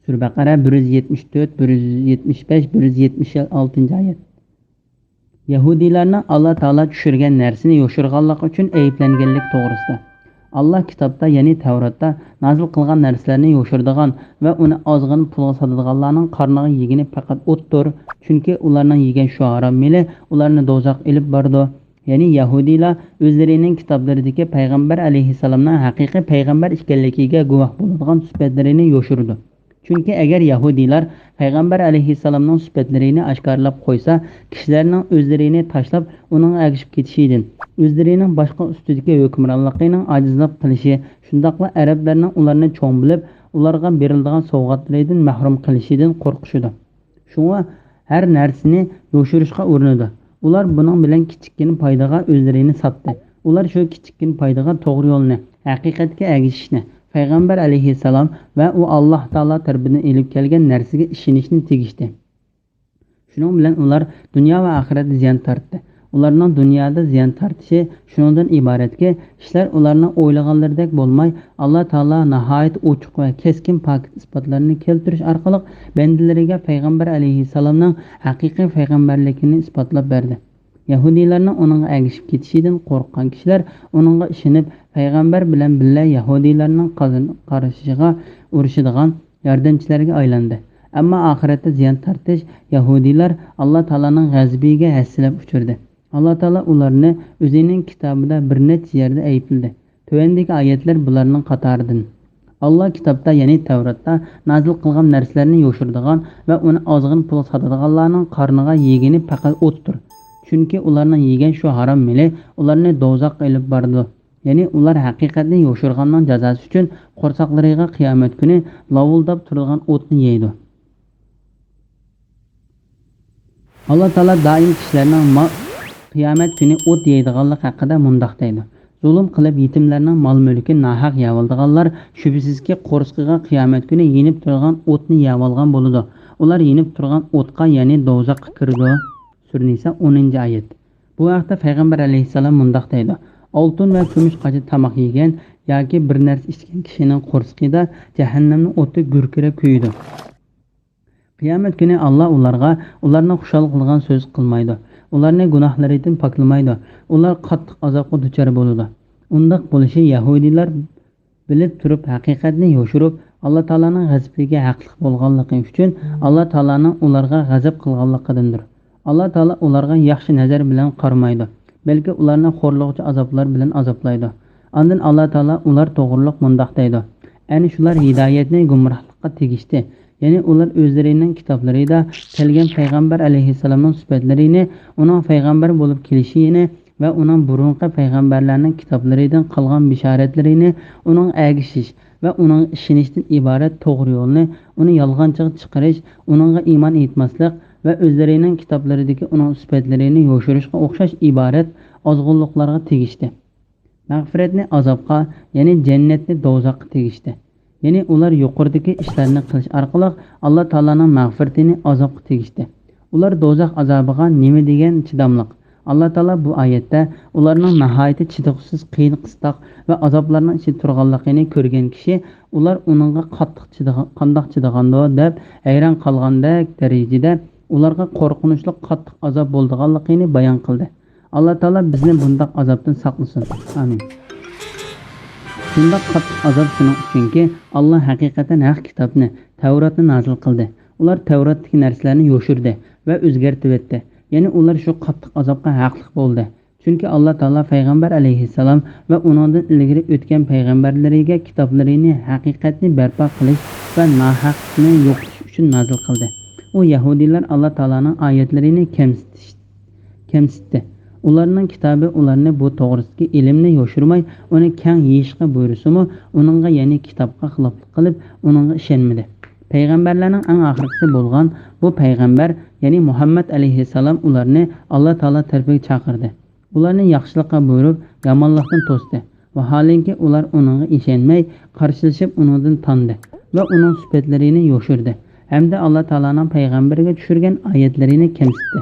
Sura Baqara 174, 175, 176 oyat. Yahudiylarning Alloh taolo tushirgan narsani yo'shirganlik uchun ayblanganlik to'g'risida. Allah kitobda, ya'ni Tavratda nazil qilgan narsalarni yo'shirdigan va uni ozg'in pulga sotadiganlarning qarniga yegini faqat o'tdir. Chunki ularning yegan shu harom mili ularni do'zaxga ilib bordi. Ya'ni Yahudiylar o'zlarining kitoblaridagi payg'ambar alayhissalomning haqiqiy payg'ambar ekanligiga guvoh bo'ladigan sifatlarini yo'shirdi. Chunki agar Yahudiylar payg'ambar alayhissalomning sifatlarini oshkorlab qo'ysa, kishilarning o'zlarini tashlab uning agishib ketishidan, o'zlarining boshqa ustidagi hukmronligining ojizlik qilishi, shundaqla arablarning ularni cho'ng bilib, ularga beriladigan sovg'atlardan mahrum qilishidan qo'rqishdi. Shunga har narsani yo'shirishga urinadi. Ular buning bilan kichikkin foydaga o'zlarini sotdi. Ular shu kichikkin foydaga to'g'ri yo'lni, haqiqatga agishishni, payg'ambar alayhissalom va u Alloh taolo tarafidan elib kelgan narsaga ishonishni tegishdi. Shuning bilan ular dunyo va oxiratda ziyon tortdi. Ularning dunyoda ziyon tortishi shundan iboratki, ishlar ularning o'ylaganlaridek bo'lmay, Alloh taolo nihoyat ochiq va keskin pokit isbotlarni keltirish orqali bandalariga payg'ambar alayhissalomning haqiqiy payg'ambarligini isbotlab berdi. Yahudiylarning uning agishib ketishidan qo'rqqan kishilar uningga ishonib, payg'ambar bilan birga Yahudiylarning qarashiga urushadigan yordamchilarga aylandi. Ammo oxiratda ziyon tortish Yahudiylar Alloh taolaning g'azabiga hassilab uchirdi. Alloh taolo ularni o'zining kitobida bir necha yerda aybladi. Tuvandagi oyatlar bularning qatoridan. Alloh kitobda, ya'ni Tavratda nazil qilgan narsalarni yo'shirdigan va uni ozg'in pul sotadiganlarning qarniga yegini faqat o'tdir. Chunki ularning yegan shu harom mili ularni do'zaxga olib bordi. Ya'ni ular haqiqatni yo'shirganning jazosi uchun qo'rsoqlariga qiyomat kuni lovuldab turgan o'tni yeydi. Alloh taolo doim kishilarning qiyomat kuni o't yeydiganlik haqida mundoq deydi: Zulm qilib yetimlarning mol-mulki nahaq yavoldiganlar shubhisizki qo'rsqiga qiyomat kuni yenib turgan o'tni yavolgan bo'ladi. Ular yenib turgan o'tqa, ya'ni do'zaxga kirdi. Sura Nisa 10-oyat. Bu vaqtda payg'ambar alayhissalom mundoq deydi: Oltin va kumush qachi tamoq yegan yoki bir narsa ichgan kishining qo'rsqida jahannamning o'ti gurkirab kuyidi. Qiyomat kuni Alloh ularni xushal qilgan so'z qilmaydi. Ularni gunohlaridan poklamaydi. Ular qattiq azobga duchor bo'ladi. Undaq bo'lishi Yahudiylar bilib turib haqiqatni yo'shirib, Alloh taolaning g'azabiga haqliq bo'lganligi uchun Alloh taolaning ularga g'azab qilganligidandir. Alloh taolo ularga yaxshi nazar bilan qaramaydi, balki ularni xo'rlovchi azoblar bilan azoblaydi. Ondan Alloh taolo ular to'g'riliq mundoq deydi: Әні шулар hidoyatni gumrohlikqa tegishdi. Ya'ni ular o'zlarining kitoblarida kelgan payg'ambar alayhissalomning sifatlarini, uning payg'ambar bo'lib kelishini va uning burunqi payg'ambarlarning kitoblaridan qolgan bishoratlarini, uning agishish va uning ishonishdan iborat to'g'ri yo'lni, uni yolg'onchiga chiqarish, uningga iymon etmaslik va o'zlarining kitoblaridagi uning sifatlarini yo'shirishga o'xshash iborat ozg'unliklarga tegishdi. Mag'firatni azobga, ya'ni jannatni do'zaxga tegishdi. Ya'ni ular yuqoridagi ishlarni qilish orqali Alloh taolaning mag'firatini azobga tegishdi. Ular do'zax azobiga nima degan chidamliq? Alloh taolo bu oyatda ularning nihoyatda chidag'siz qiyin qistoq va azoblarning ichida turganligini ko'rgan kishi ular uningga qandoq chidag'ando deb hayron qolgandek darajada ularga qo'rqinchli qattiq azob bo'lganligini bayon qildi. Alloh taolo bizni bundoq azobdan saqlasin. Amin. Bundoq qattiq azob shuning uchunki Alloh haqiqatan haq kitobni, Tavratni nozil qildi. Ular Tavratdagi narsalarni yo'shirdi va o'zgartirib etdi. Ya'ni ular shu qattiq azobga haqli bo'ldi. Chunki Alloh taolo payg'ambar alayhissalom va uningdan ilgari o'tgan payg'ambarlariga kitoblarini haqiqatni barpo qilish va nohaqni yo'qotish uchun nozil qildi. U yahudiylar Alloh taolaning oyatlarini kamsitdi. Ularning kitobi ularni bu to'g'risidagi ilmni yo'shirmay, uni keng yeyishga buyursimi, uningga ya'ni kitobga xiloflik qilib, uningga ishonmadi. Payg'ambarlarning eng oxirgisi bo'lgan bu payg'ambar, ya'ni Muhammad alayhissalom ularni Alloh taolo tarafiga chaqirdi. Ularni yaxshilikqa buyurib, yomonlikdan to'sdi. Vaholanki ular uningga ishonmay, qarshilashib uningdan tondi va uning sifatlarini yo'shirdi. Hamda Alloh taolaning payg'ambariga tushirgan oyatlarini kamsitdi.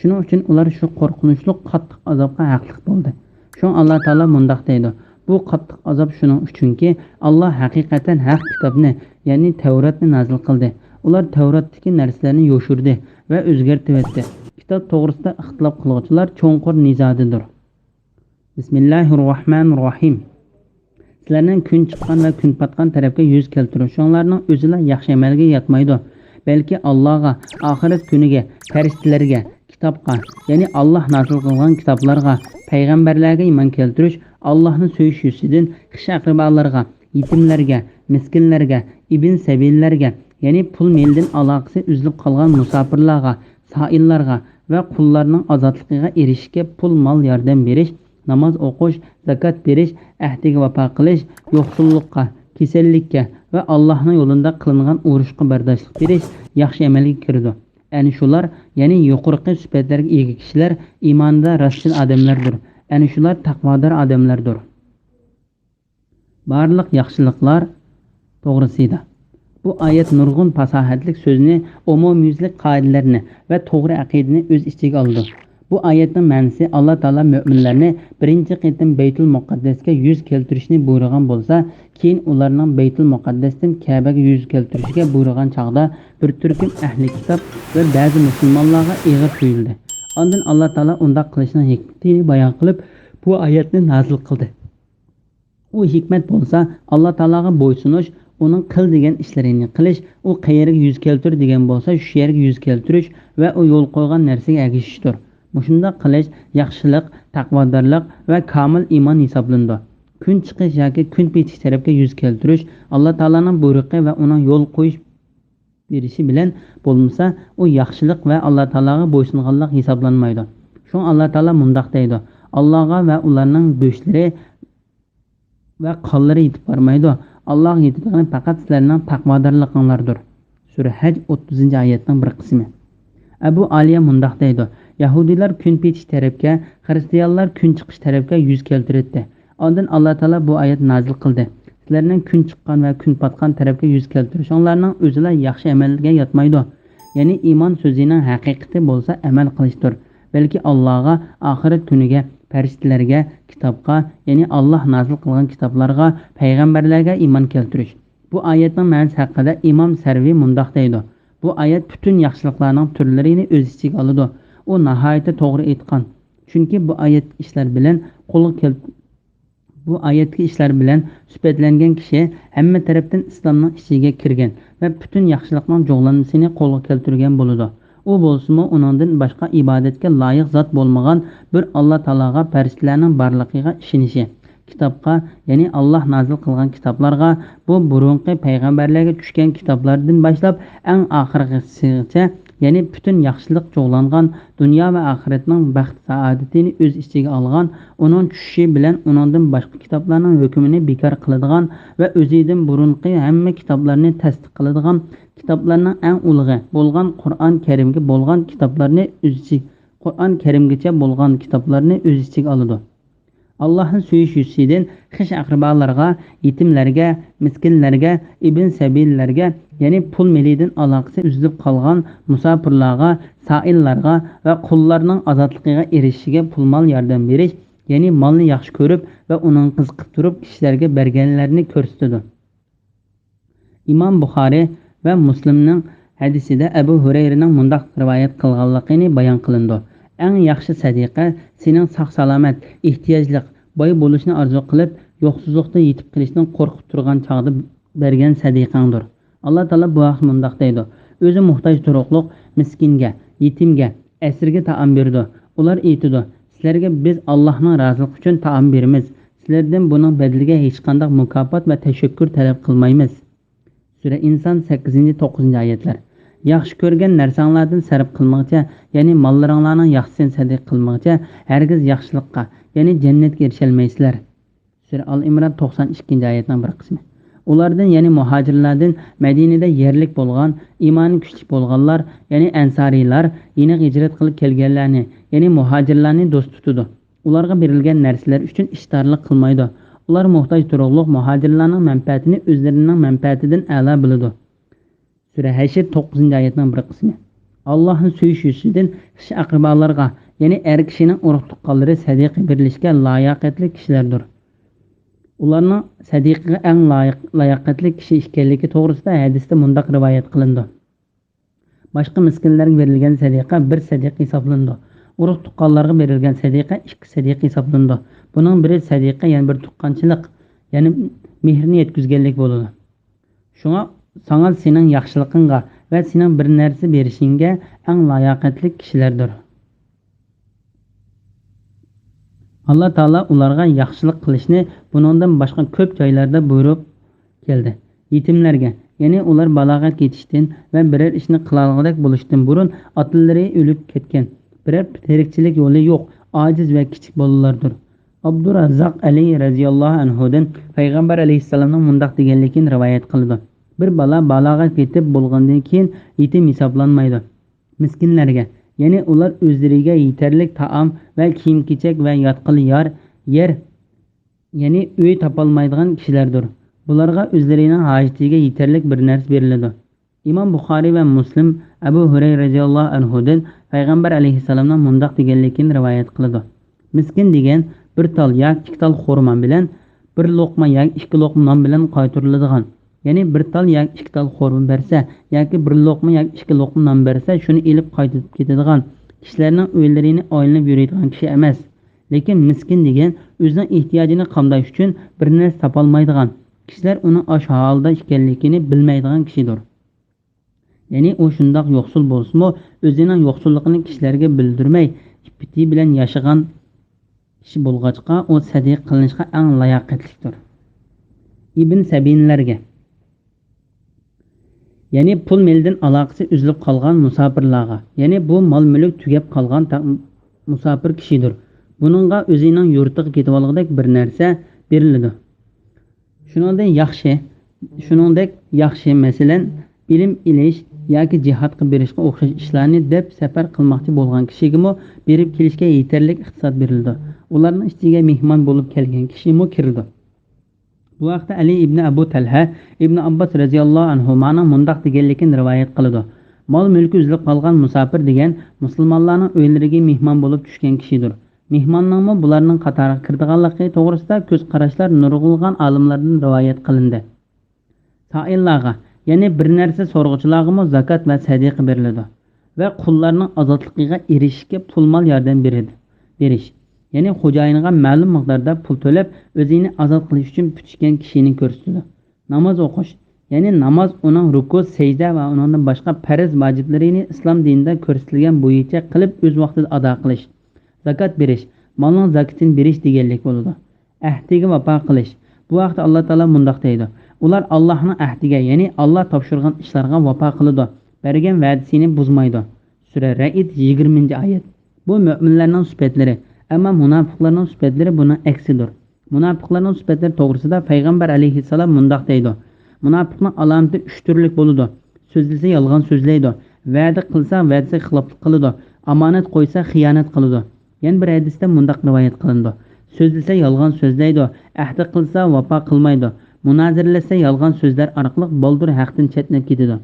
Shuning uchun ular shu qo'rqinchli qattiq azobga haqli bo'ldi. Shuning Alloh taolo mundaq deydi: bu qattiq azob shuning uchunki Alloh haqiqatan haq kitobni, ya'ni Tavratni nozil qildi. Ular Tavratdagi narsalarni yo'shirdi va o'zgartirib etdi. Kitob to'g'risida ixtilof qiluvchilar cho'nqur nizodidir. Bismillahirrohmanirrohim. Sizlarning kun chiqqan va kun patgan tarafga yuz keltirishinglarning o'zila yaxshi amalga yetmaydi. Balki Allohga, oxirat kuniga, farishtalarga, kitobga, ya'ni Alloh nozil qilgan kitoblarga, payg'ambarlarga iymon keltirish, Allohni so'yish yuzidan xish-aqrabolarga, yetimlarga, miskinlarga, ibn sabillarga, ya'ni pul meldan aloqasi uzilib qolgan musofirlarga, soillarga va qullarning ozodligiga erishishga pul mol yordam berish, namoz o'qish, zakot berish, ahdiga vafo qilish, yo'qsullikqa, kasallikka va Allohning yo'lida qilingan urushga bardoshlik berish yaxshi amalga kirdi. Ani shular, ya'ni yuqorqi sifatlarga ega kishilar iymonda rostchil odamlardir. Ani shular taqvodor odamlardir. Barliq yaxshiliklar to'g'risida. Bu oyat nurg'un fasohatlik so'zni, umumyuzlik qoidalarni va to'g'ri aqidani o'z ichiga oldi. Bu oyatning ma'nosi Alloh taolo mu'minlarni birinchi qitim Baytul Muqaddasga yuz keltirishni buyurgan bo'lsa, keyin ularning Baytul Muqaddasdan Ka'baga yuz keltirishiga buyurgan chaqda bir turkum ahli kitob va ba'zi musulmonlarga ig'ir tuyuldi. Ondan Alloh taolo undaq qilishning hikmatini bayon qilib, bu oyatni nozil qildi. U hikmat bo'lsa, Alloh taologa bo'ysunish, uning qil degan ishlarini qilish, u qayerga yuz keltir degan bo'lsa, shu yerga yuz keltirish va u yo'l qo'ygan narsaga ergashishdir. Mushunda qilish yaxshilik, taqvodorlik va komil iymon hisoblandi. Kun chiqish yoki kun petish tarafga yuz keltirish Alloh taolaning buyrug'i va uning yo'l qo'yish berishi bilan bo'lmasa, u yaxshilik va Alloh taolaga bo'ysunganlik hisoblanmaydi. Shuning Alloh taolo mundaq deydi: Allohga va ularning go'shtlari va qonlari yetib bormaydi. Alloh yetadigan faqat sizlarning taqvodorliginglardir. Sura Haj 30-oyatning bir qismi. Abu Aliya mundaq deydi: Yahudiylar kun petish tarafga, xristianlar kun chiqish tarafga yuz keltirdi. Ondan Alloh taolo bu oyat nozil qildi. Sizlarning kun chiqqan va kun patgan tarafga yuz keltirishinglarning o'zila yaxshi amalga yetmaydi. Ya'ni iymon so'zining haqiqati bo'lsa amal qilishdir. Balki Allohga, oxirat kuniga, farishtalarga, kitobga, ya'ni Alloh nozil qilgan kitoblarga, payg'ambarlarga iymon keltirish. Bu oyatning ma'nosi haqida Imom Sarviy mundaq deydi: bu oyat butun yaxshiliklarning turlarini o'z ichiga oladi. U nihoyatda to'g'ri aytgan. Chunki bu oyatga ishlar bilan sifatlangan kishi hamma tarafdan islomning ichiga kirgan va butun yaxshilikning jo'g'lanmasini qo'lga keltirgan bo'ladi. U bo'lsa-mu uningdan boshqa ibodatga loyiq zot bo'lmagan bir Alloh taologa farishtalarning borligiga ishonishi, kitobga, ya'ni Alloh nozil qilgan kitoblarga, bu burunqi payg'ambarlarga tushgan kitoblardan boshlab eng oxirgisigacha, ya'ni butun yaxshilik cho'g'langan dunyo va oxiratning baxt saodatini o'z ichiga olgan, uning tushishi bilan uningdan boshqa kitoblarning hukmini bekor qiladigan va o'zidan burunqi hamma kitoblarni tasdiq qiladigan kitoblarning eng ulug'i bo'lgan Qur'on Karimga bo'lgan kitoblarni o'z ichiga Qur'on Karimgacha bo'lgan kitoblarni o'z ichiga oladi. Allohning suyish yuzidan xish aqrabolarga, yetimlarga, miskinlarga, ibn sabillarga, ya'ni pul milidan aloqasi uzilib qolgan musofirlarga, saillarga va qullarning ozodligiga erishishiga pul mol yordam berish, ya'ni molni yaxshi ko'rib va uning qiziqib turib kishilarga berganlarini ko'rsatadi. Imom Buxoriy va Muslimning hadisida Abu Hurayraning mundaq rivoyat qilganligini bayon qilindi. Eng yaxshi sadiqa sening sog'-salomat, ehtiyojliq, boy bo'lishni orzu qilib, yo'qsizlikda yetib qilishdan qo'rqib turgan chog'da bergan sadiqangdir. Alloh taolo bu vaqt mundaq deydi: o'zi muhtoj turuqliq miskinga, yetimga, asirga taom berdi. Ular aytadi: sizlarga biz Allohning roziligi uchun taom beramiz. Sizlardan buning badaliga hech qanday mukofot va tashakkur talab qilmaymiz. Sura Inson 8-9 oyatlar. Yaxshi ko'rgan narsanglardan sarf qilmoqcha, ya'ni mollaringlarning yaxshisini sadiq qilmoqcha, hargiz yaxshilikqa, ya'ni jannatga erisholmaysizlar. Sura Al-Imron 92-oyatning bir qismi. Ulardan, ya'ni muhojirlardan Madinada yerlik bo'lgan, iymoni kuchli bo'lganlar, ya'ni ansariylar, yeni hijrat qilib kelganlarni, ya'ni muhojirlarni do'st tutadi. Ularga berilgan narsalar uchun ishtorlik qilmaydi. Ular muhtoj turuqliq muhojirlarning manfaatini o'zlarining manfaatidan a'lo biladi. Sura Hashr 9-oyatning bir qismi. Allohning suyish yuzidan xish aqrabolarga, ya'ni er kishining urug' tuqqanlari sadiqa berilishga layoqatli kishilardir. Ularning sadiqaga eng layoqatli kishi ekanligi to'g'risida hadisda mundaq rivoyat qilindi. Boshqa miskinlarga berilgan sadiqa bir sadiqa hisoblandi. Urug' tuqqanlarga berilgan sadiqa ikki sadiqa hisoblandi. Buning biri sadiqa, ya'ni bir tuqqanchilik, ya'ni mehrni yetkazganlik bo'ladi. Shunga sana sening yaxshiligingga va sening bir narsa berishingga eng layoqatli kishilardir. Alloh taolo ularga yaxshilik qilishni buningdan boshqa ko'p joylarda buyurib keldi. Yetimlarga, ya'ni ular balog'atga yetishdan va biror ishni qilolg'idek bo'lishdan burun otalari o'lib ketgan, biror tirikchilik yo'li yo'q, ojiz va kichik bolalardir. Abdurazzoq Ali radhiyallohu anhudan payg'ambar alayhissalomning mundaq deganligini rivoyat qildi: bir bola balog'at yetib bo'lgandan keyin yetim hisoblanmaydi. Miskinlarga, ya'ni ular o'zlariga yetarlik taom va kiyim-kechak va yotqili yer, ya'ni uy topolmaydigan kishilardir. Bularga o'zlarining hojatiga yetarlik bir narsa beriladi. Imom Buxoriy va Muslim Abu Hurayra radhiyallohu anhudan payg'ambar alayhissalomning mundaq deganligini rivoyat qildi: miskin degan bir tal yoki ikki tal xurmo bilan, bir loqma yoki ikki loqma non bilan qaytariladigan, ya'ni bir tal yoki ikki tal xurmo bersa yoki bir loqma yoki ikki loqma non bersa, shuni elib qaytib ketadigan kishilarning o'ylarini aylanib yuradigan kishi emas. Lekin miskin degan o'zining ehtiyojini qamdash uchun bir narsa topolmaydigan kishilar, uni osh holda ekanligini bilmaydigan kishidir. Ya'ni u shundoq yo'qsul bo'lsa-mu, o'zining yo'qsulligini kishilarga bildirmay, ipiti bilan yashagan kishi bo'lg'achqa, u sadiq qilinishga eng layoqatlidir. Ibn sabillarga, ya'ni pul mildan aloqasi uzilib qolgan musofirlarga, ya'ni bu mol mulk tugab qolgan musofir kishidir. Buningga o'zining yurtiga ketib olgandek bir narsa beriladi. Shuningdek yaxshi, masalan, ilm ilish yoki jihodga berishga o'xshash ishlarni deb safar qilmoqchi bo'lgan kishiga berib kelishga yetarli iqtisod berildi. Ularning ichiga mehmon bo'lib kelgan kishi kirdi. Bu vaqtda Ali ibn Abu Talha ibn Abbas radhiyallohu anhumaning mundaq deganligini rivoyat qildi: mol mulki uzilib qolgan musofir degan musulmonlarning uylariga mehmon bo'lib tushgan kishidir. Mehmonning bularning qatoriga kirdiganligi to'g'risida ko'z qarashlar nurg'ulg'an olimlardan rivoyat qilindi. Saillarga, ya'ni bir narsa so'rg'uchilarga zakat va sadiqa beriladi va qullarning ozodligiga erishishga pul mol yordam berish, ya'ni xo'jayiniga ma'lum miqdorda pul to'lab o'zini ozod qilish uchun puchgan kishini ko'rsatadi. Namoz o'qish, ya'ni namoz uning ruku, sajda va undan boshqa farz vojiblarini islom dinida ko'rsatilgan bo'yicha qilib o'z vaqtida ado qilish. Zakat berish, molning zakatini berish deganlik bo'ladi. ahdiga vafo qilish. Bu vaqtda Alloh taolo mundoq deydi: ular Allohning ahdiga, ya'ni Alloh topshirgan ishlarga vafo qiladi, bergan va'dasini buzmaydi. Sura Ra'd 20-oyat. Bu mu'minlarning sifatlari, ammo munofiqlarning sifatlari buning aksidir. Munofiqlarning sifatlari to'g'risida payg'ambar alayhissalom mundoq deydi: munofiqning alomati 3 turlik bo'ladi. So'zlasa yolg'on so'zlaydi, va'da qilsa va'dasiga xiloflik qiladi, omonat qo'ysa xiyonat qiladi. Yana bir hadisda mundoq rivoyat qilindi: so'zlasa yolg'on so'zlaydi, ahdi qilsa vafo qilmaydi, munoziralasa yolg'on so'zlar orqali boldir haqdan chetnab ketadi.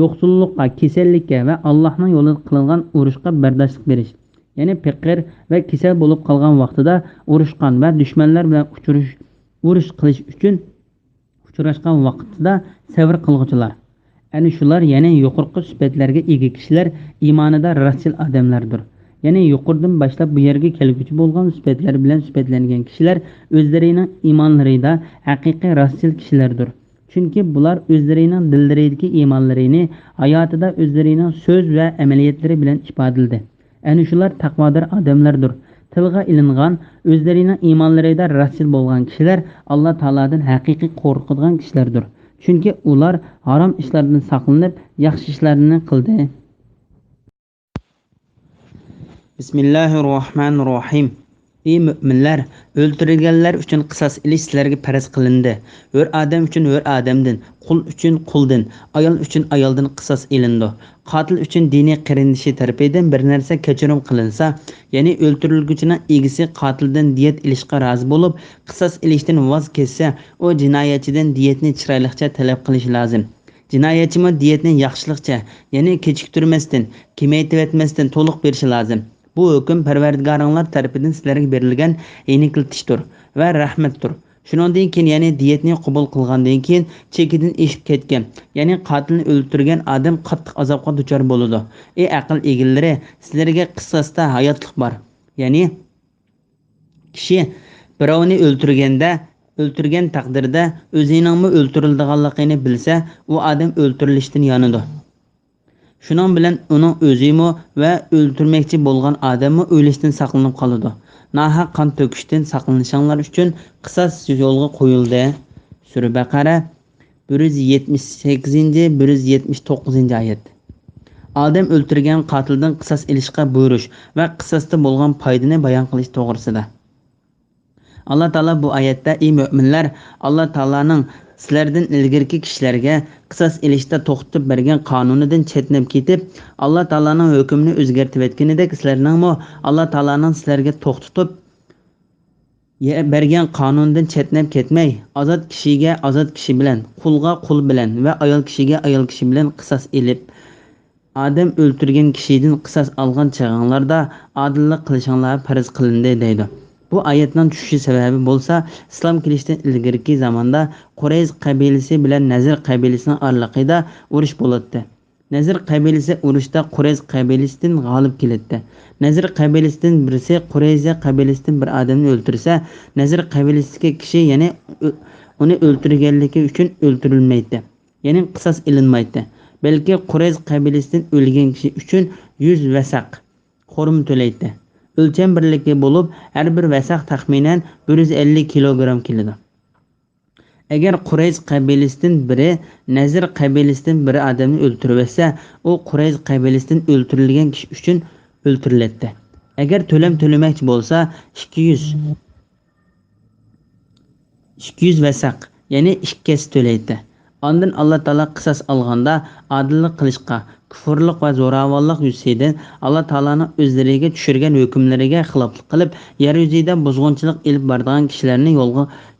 Yo'qsullikqa, kasallikka va Allohning yo'lida qilingan urushga bardoshlik berish. Ya'ni faqir va kasal bo'lib qolgan vaqtida urushgan va dushmanlar bilan urush qilish uchun uchrashgan vaqtida sabr qilguvchilar. Ana shular yana yuqorqi sifatlarga ega kishilar iymonida rostchil odamlardir. Ya'ni yuqoridan boshlab bu yerga kelguchi bo'lgan sifatlar bilan sifatlangan kishilar o'zlarining iymonlarida haqiqiy rostchil kishilardir. Chunki bular o'zlarining dillaridagi iymonlarini hayotida o'zlarining so'z va amaliyotlari bilan ifodaladi. Ana shular taqvodor odamlardir. Tilga ilingan, o'zlarining iymonlarida rostchil bo'lgan kishilar Alloh taoladan haqiqiy qo'rqadigan kishilardir. Chunki ular harom ishlardan saqlanib, yaxshi ishlarni qildi. Bismillahirrohmanirrohim. Ey müminler, öldürülgenler üçün qisas ilish sizlarga faraz qilindi. Hör adam üçün hör adamdan, qul üçün quldan, ayol üçün ayoldan qisas ilindi. Qatil üçün diniy qarindishi tarafidan bir narsa kechirim qilinsa, ya'ni öldürülgüchining egisi qatildan diyet ilishga rozi bo'lib, qisas ilishdan voz kechsa, o jinoyatchidan diyetni chiroyliqcha talab qilish lozim. Jinoyatchimi diyetni yaxshilikcha, ya'ni kechiktirmasdan, kemaytirmasdan to'liq berishi lozim. Bu hukm Parvardigoringlar tarafidan sizlarga berilgan yenikiltishdir va rahmatdir. Shuningdek keyin ya'ni diyetni qabul qilgandan keyin chekidan eshib ketgan, ya'ni qatilni o'ldirgan odam qattiq azobga duchor bo'ladi. Ey aql egillari, sizlarga qissasda hayotlik bor. Ya'ni kishi birovni o'ldirgan taqdirda o'ziningmi o'ldirilganligini bilsa, u odam o'ldirilishdan yonadi. Şunun bilan uning o'zimi va o'ldirmoqchi bo'lgan odamni o'lishdan saqlanib qoladi. Nahaq qon to'kishdan saqlanishinglar uchun qisas yo'lga qo'yildi. Sura Baqara 178-179-oyat. Odam o'ldirgan qotildan qisas ilishga buyurish va qisasda bo'lgan foydani bayon qilish to'g'risida. Alloh taolo bu oyatda: ey mu'minlar, Alloh taolaning sizlardan ilgirki kishilarga qisas ilishda to'xtatib bergan qonunidan chetnab ketib, Alloh taolaning hukmini o'zgartirib etganidek, sizlarningmi Alloh taolaning sizlarga to'xtatib bergan qonundan chetnab ketmay, ozod kishiga ozod kishi bilan, qulga qul bilan va ayol kishiga ayol kishi bilan qisas ilib, odam o'ldirgan kishidan qisas olgan chog'inglarda odillik qilishinglar farz qilindi deydi. Bu oyatning tushishi sababi bo'lsa, islom kelishdan ilgirki zamonda Qurayz qabilasi bilan Nazir qabilasining oraliqida urush bo'ldi. Nazir qabilasi urushda Qurayz qabilasidan g'olib keldi. Nazir qabilasidan birisi Qurayz qabilasidan bir odamni o'ldirsa, Nazir qabilasidagi kishi yana uni o'ldirganligi uchun o'ldirilmaydi. Ya'ni qisas ilinmaydi. Balki Qurayz qabilasidan o'lgan kishi uchun 100 vasaq xorum to'laydi. Ölçem birligi bo'lib, har bir vasaq taxminan 150 kilogram keladi. Agar Qurayz qabilasidan biri Nazir qabilasidan bir odamni o'ldirsa, u Qurayz qabilasidan o'ldirilgan kishi uchun o'ldiriladi. Agar to'lam to'lamoqchi bo'lsa, 200 vasaq, ya'ni 2 kes to'laydi. Ondan Alloh taolo qisas olganda adillik qilishga, kufrlik va zo'ravonlik yuzasidan Alloh taolaning o'zlariga tushirgan hukmlariga xiloflik qilib, yer yuzida buzg'unchilik ilib boradigan kishilarni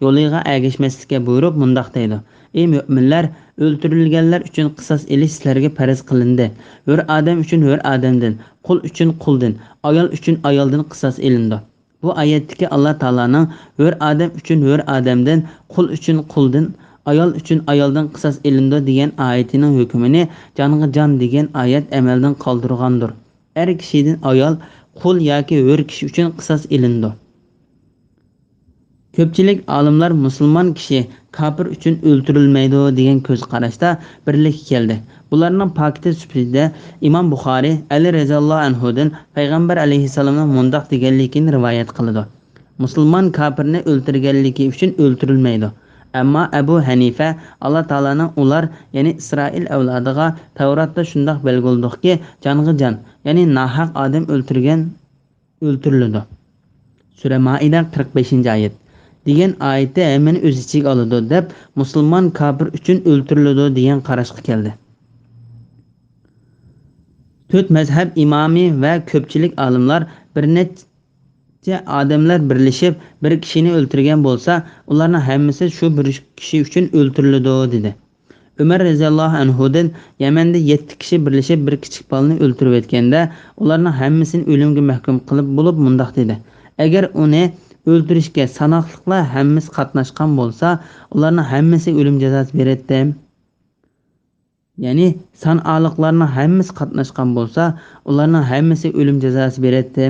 yo'liga ergashmaslikka buyurib mundoq deydi: ey mu'minlar, o'ldirilganlar uchun qisas ilish sizlarga farz qilindi. Hur odam uchun hur odamdan, qul uchun quldan, ayol uchun ayoldan qisas ilindi. Bu oyatdagi Alloh taolaning hur odam uchun hur odamdan, qul uchun quldan, ayol uchun ayoldan qisas ilindi degan oyatining hukmini jonga jon degan oyat amaldan qoldirgandir. Er kishidan ayol, qul yoki hur kishi uchun qisas ilindi. Ko'pchilik olimlar musulmon kishi kafir uchun o'ldirilmaydi degan ko'z qarashda birlikka keldi. Bularning pokiti sifatida Imom Buxoriy Ali roziyallohu anhudan payg'ambar alayhisalomning mundoq deganligini rivoyat qiladi: musulmon kofirni o'ltirganligi uchun o'ltirilmaydi. Ammo Abu Hanifa Alloh taolaning ular, ya'ni Isroil avlodiga Tavratda shundoq belgiladiki, jonga jon, ya'ni nahaq odam o'ltiriladi. Sura Maida 45-oyat degan oyatda hammani o'z ichiga oladi deb musulmon kofir uchun o'ltiriladi degan qarashga keldi. 4 mazhab imomi va ko'pchilik olimlar bir necha odamlar birlashib bir kishini o'ltirgan bo'lsa, ularning hammasi shu bir kishi uchun o'ltiriladi dedi. Umar roziyallohu anhudan Yamanda 7 kishi birlashib bir kichik bolani o'ltirib etganda, ularning hammasini o'limga mahkum qilib bo'lib mundoq dedi: Agar uni o'ltirishga sanoqliqlar hammasi qatnashgan bo'lsa, ularning hammasi o'lim jazosi beradi. Ya'ni sanoqliqlarning hammasi qatnashgan bo'lsa, ularning hammasi o'lim jazosi beradi.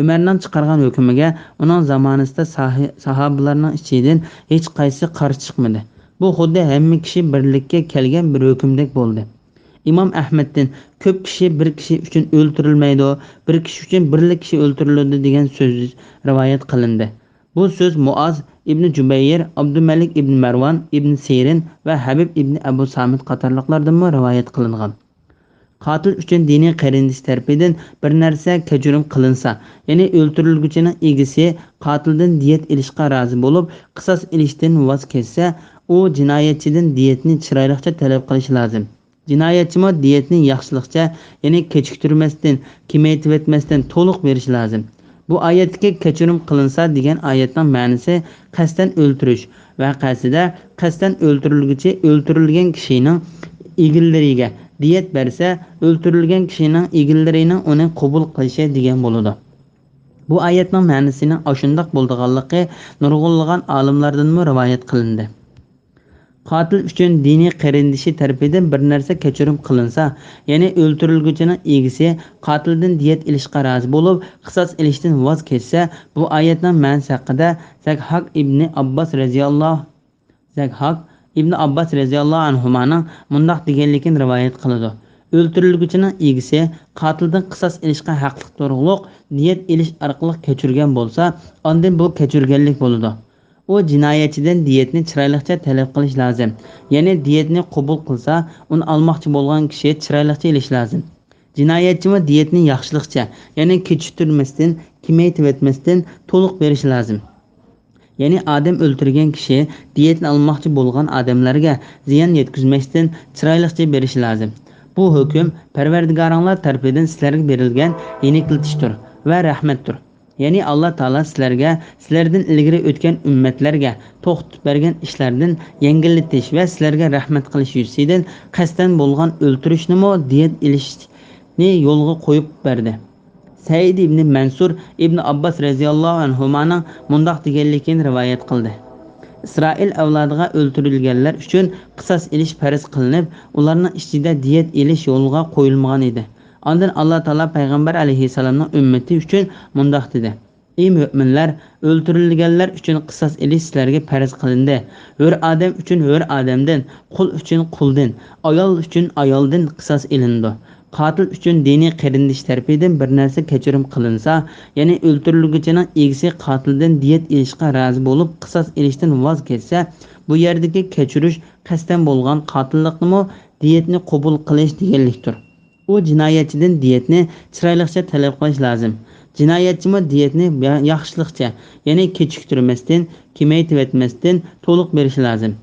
Umarning chiqargan hukmiga uning zamonasida sahobalarning ichidan hech qaysi qarshi chiqmadi. Bu xuddi hamma kishi birlikka kelgan bir hukmdek bo'ldi. İmam Ahmed'den ko'p kishi bir kishi uchun o'ltirilmaydi, bir kishi uchun birlik kishi o'ltiriladi degan so'z rivoyat qilindi. Bu so'z Muaz ibn Jubayr, Abdumalik ibn Marwan ibn Sirin va Habib ibn Abu Samit qatorliqlardan rivoyat qilingan. Qatil uchun diniy qarindosh tarafidan bir narsa kechirim qilinsa, ya'ni o'ltirilguchining egisi qatildan diyet ilishga rozi bo'lib, qisos ilishdan voz kechsa, u jinoyatchidan diyetni chiroylicha talab qilish lozim. Jinoyatchi diyetni yaxshilikcha, ya'ni kechiktirmasdan, kamaytib etmasdan to'liq berish lozim. Bu oyatga kechirim qilinsa degan oyatning ma'nosi qasddan o'ltirish vaqasida qasddan o'ltirilguchi o'ltirilgan kishining egillariga diyet bersa, o'ltirilgan kishining egillarining uni qabul qilishi degan bo'ladi. Bu oyatning ma'nosining oshundoq bo'lganligi nurg'unlagan olimlardan rivoyat qilindi. Qatil uchun diniy qarindoshi tarafidan bir narsa kechirim qilinsa, ya'ni o'ltirilguchining egisi qatildan diyet ilishga rozi bo'lib, qisos ilishdan voz kechsa, bu oyatning ma'nosi haqida Zakhak ibn Abbas radhiyallohu anhumaning mundoq deganligini rivoyat qiladi. O'ltirilguchining egisi qatildan qisos ilishga haqli to'g'riliq diyet ilish orqali kechirgan bo'lsa, ondan bu kechirganlik bo'ladi. O jinoyatchidan diyetni chiroylicha talab qilish lozim. Ya'ni diyetni qabul qilsa, uni olmoqchi bo'lgan kishi chiroylicha ilish lozim. Jinoyatchi diyetni yaxshilikcha, ya'ni kechiktirmasdan, kamaytib etmasdan to'liq berish lozim. Ya'ni odam o'ltirgan kishi diyetni olmoqchi bo'lgan odamlarga ziyon yetkazmasdan chiroylicha berish lozim. Bu hukm Parvardigoringlar tarafidan sizlarga berilgan yenilikdir va rahmatdir. Ya'ni Alloh taolo sizlarga, sizlardan ilgari o'tgan ummatlarga to'xtatib bergan ishlardan yengillatish va sizlarga rahmat qilish yuzidan qasddan bo'lgan o'ltirishni diyet ilishni yo'lga qo'yib berdi. Said ibn Mansur ibn Abbas radhiyallohu anhumaning mundoq deganligini rivoyat qildi. Isroil avlodiga o'ltirilganlar uchun qisos ilish farz qilinib, ularning ichida diyet ilish yo'lga qo'yilmagan edi. Ondan Allah Taala Payg'ambar alayhissalomning ummati uchun mundoq dedi: Ey mu'minlar, o'ltirilganlar uchun qisos ilish sizlarga farz qilindi. Hur odam uchun hur odamdan, qul uchun quldan, ayol uchun ayoldan qisos ilindi. Qatil uchun diniy qarindosh tarafidan bir narsa kechirim qilinsa, ya'ni o'ltirilguchining egisi qatildan diyet ilishga rozi bo'lib, qisos ilishdan voz kechsa, bu yerdagi kechirish qasddan bo'lgan qatillikni diyetni qabul qilish deganlikdir. U jinoyatchidan diyetni chiroylicha talab qilish lozim. Jinoyatchi diyetni yaxshilikcha, ya'ni kechiktirmasdan, kamaytib etmasdan to'liq berish lozim.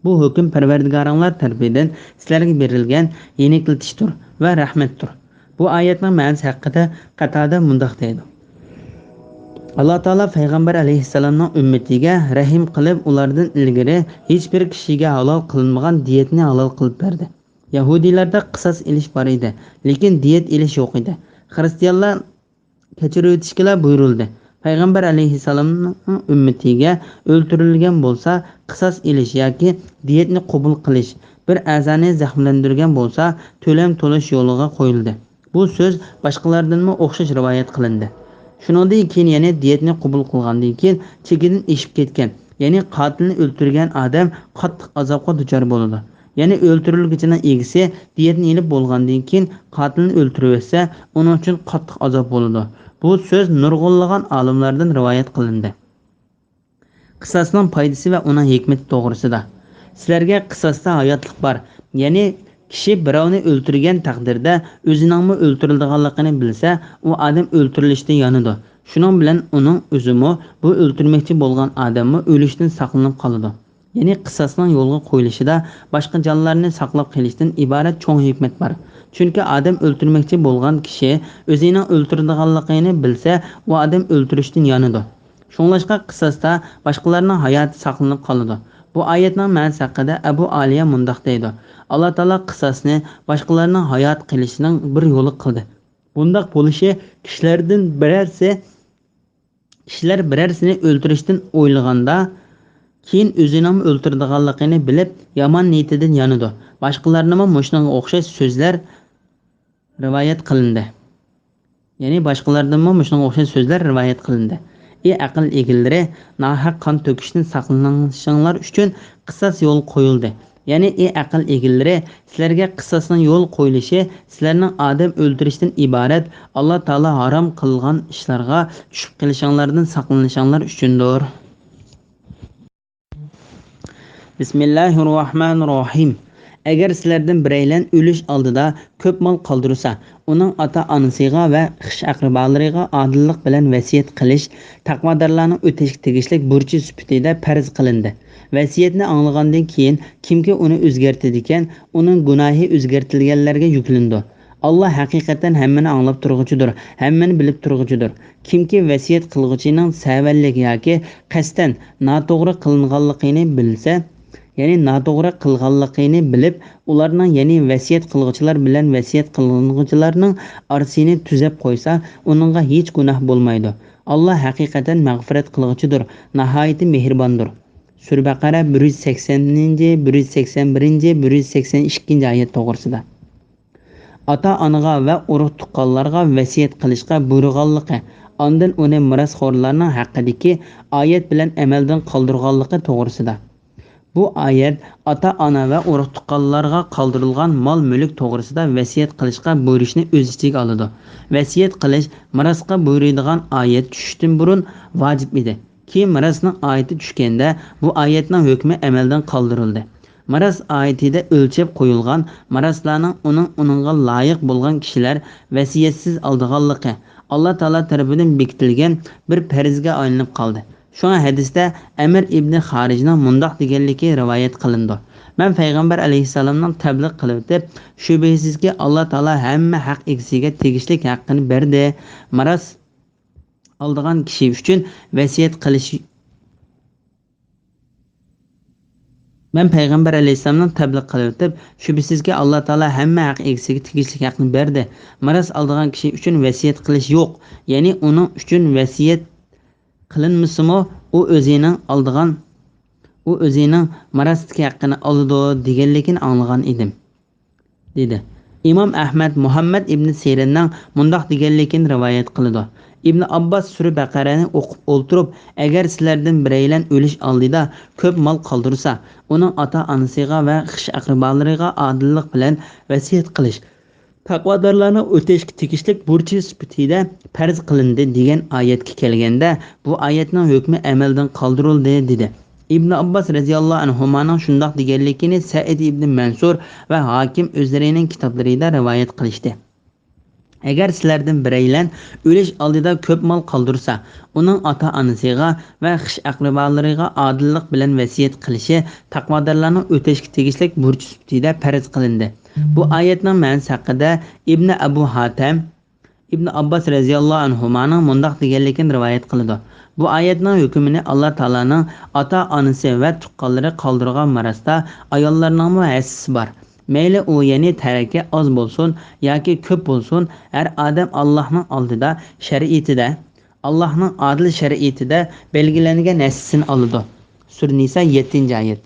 Bu hukm Parvardigoringlar tarafidan sizlarga berilgan yenilikdir va rahmatdir. Bu oyatning ma'nosi haqida Qatada mundoq deydi: Alloh taolo Payg'ambar alayhissalomning ummatiga rahim qilib, ulardan ilgari hech bir kishiga halol qilinmagan diyetni halol qilib berdi. Yahudiylarda qisos ilish bor edi, lekin diyet ilish yo'q edi. Xristianlar kechirib o'tishga buyurildi. Payg'ambar alayhissalomning ummatiga o'ltirilgan bo'lsa, qisos ilish yoki diyetni qabul qilish, bir a'zoni zaxmlantirgan bo'lsa, to'lam to'lish yo'liga qo'yildi. Bu so'z boshqalardan o'xshash rivoyat qilindi. Shuningdek keyin yana diyetni qabul qilgandan keyin chekidan eshib ketgan, ya'ni qatilni o'ltirgan odam qattiq azobga duchor bo'ladi. Ya'ni o'ltirilguchining egisi diyetni ilib bo'lgandan keyin qatilni o'ltirib etsa, uning uchun qattiq azob bo'ladi. Bu söz nurg'unlagan olimlardan rivoyat qilindi. Qisasning foydasi va uning hikmati to'g'risida. Sizlarga qisasda hayotlik bor. Ya'ni kishi birovni o'ltirgan taqdirda o'ziningmi o'ltirilganligini bilsa, u odam o'ltirilishdan yonidi. Shuning bilan uning o'zimi bu o'ltirmoqchi bo'lgan odamni o'lishdan saqlanib qoladi. Ya'ni qisasning yo'lga qo'yilishida boshqa jonlarni saqlab qolishdan iborat cho'ng hikmat bor. Chunki odam o'ltirmoqchi bo'lgan kishi o'zining o'ltirilganligini bilsa, u odam o'ltirishdan yonidi. Şunlaşqa qisasda başqalarının hayatı saqlanıb qoladi. Bu oyatning ma'nosi haqida Abu Aliya mundaq deydi. Alloh taolo qisasni başqalarının hayat qilishining bir yo'li qildi. Bundaq bo'lishi kishilar birarsini o'ltirishdan o'ylaganda keyin o'zining o'ltirdiganligini bilib yomon niyatidan yonidi. Başqalarının mushunga o'xshash so'zlar rivoyat qilindi. Ya'ni başqalardan mushunga o'xshash so'zlar rivoyat qilindi. Aql egilleri nahaq qon to'kishdan saqlanishinglar uchun qisas yo'l qo'yildi. Ya'ni aql egilleri sizlarga qisasning yo'l qo'yilishi sizlarning odam o'ldirishdan iborat Alloh taolo harom qilgan ishlarga tushib qilishinglardan saqlanishinglar uchundir. Bismillahirrohmanirrohim. Agar sizlardan biraylan o'lish oldida ko'p mol qoldirsa, uning ota-onasiga va xish aqrabolariga odillik bilan vasiyat qilish taqvodorlarning o'tashga tegishli burchi sifatida farz qilindi. Vasiyatni anglagandan keyin kimki uni o'zgartirdi ekan, uning gunohi o'zgartirilganlarga yuklandi. Allah haqiqatan hammani anglab turg'uchidir, hammani bilib turg'uchidir. Kimki vasiyat qilg'uchining savallik yoki qasdan noto'g'ri qilinganligini bilsa, ya'ni noto'g'ri qilganligini bilib, ularning ya'ni vasiyat qilg'uchilar bilan vasiyat qilg'uchilarning orasini tuzab qo'ysa, uningga hech gunoh bo'lmaydi. Allah haqiqatan mag'firat qilg'uchidir, nihoyat mehribondir. Sura Baqara 180-ci, 181-ci, 182-ci oyat to'g'risida. Ota-onaga va urug' tuqqanlarga vasiyat qilishga buyurganligi, ondan uni mirosxo'rlarning haqidagi oyat bilan amaldan qoldirganligi to'g'risida. Bu oyat ota-ona va urug' tuqqanlarga qoldirilgan mol-mulk to'g'risida vasiyat qilishga buyurishni o'z ichiga oladi. Vasiyat qilish mirosga buyuradigan oyat tushishdan burun vojib edi. Keyin mirosning oyati tushganda bu oyatning hukmi amaldan qoldirildi. Miros oyatida o'lchab qo'yilgan miroslarning uningga loyiq bo'lgan kishilar vasiyatsiz oldiganligi Alloh taolo tomonidan bekitilgan bir farzga aylanib qoldi. Şuna hadisda Amir ibn Xarijning mundoq deganligi rivoyat qilindi. Men payg'ambar alayhisalomning tabliq qilib, shubhasizki Alloh taolo hamma haq egasiga tegishli haqqini berdi. Miros oldigan kishi uchun vasiyat qilish Men payg'ambar alayhisalomning tabliq qilib o'tib, shubhasizki Alloh taolo hamma haq egasiga tegishli haqqini berdi. Miros oldigan kishi uchun vasiyat qilish yo'q. Ya'ni uning uchun vasiyat qilinmasimi, u o'zining mirosdagi haqqini oladi deganligini anglagan edim, dedi. İmam Ahmad Muhammad ibn Sirinning mundoq deganligini rivoyat qildi. Ibn Abbas Sura Baqarani o'qib o'ltirib, agar sizlardan biraylan o'lish oldida ko'p mol qoldirsa, uning ota-onasiga va xish aqrabolariga odillik bilan vasiyat qilish taqvodorlarning o'tashga tegishli burchi sifatida farz qilindi degan oyatga kelganda, bu oyatning hukmi amaldan qoldirildi, dedi. İbn Abbas radhiyallohu anhumaning shundoq deganligini Said ibn Mansur va Hakim o'zlarining kitoblarida rivoyat qilishdi. Agar sizlardan biraylan o'lish oldida ko'p mol qoldirsa, uning ota-onasiga va xish aqrabolariga odillik bilan vasiyat qilishi taqvodorlarning o'tashga tegishli burch sifatida farz qilindi. Bu oyatning ma'nosi haqida Ibn Abu Hatim Ibn Abbas radhiyallohu anhumaning mundoq deganligini rivoyat qildi. Bu oyatning hukmini Alloh taolaning ota-onasi va tuqqanlari qoldirgan mirosda ayollarning hassisi bor. Mayli u ya'ni taraka oz bo'lsin yoki ko'p bo'lsin, har odam Allohning oldida shariatida, Allohning adil shariatida belgilangan hassisini oladi. Sura Nisa 7-oyat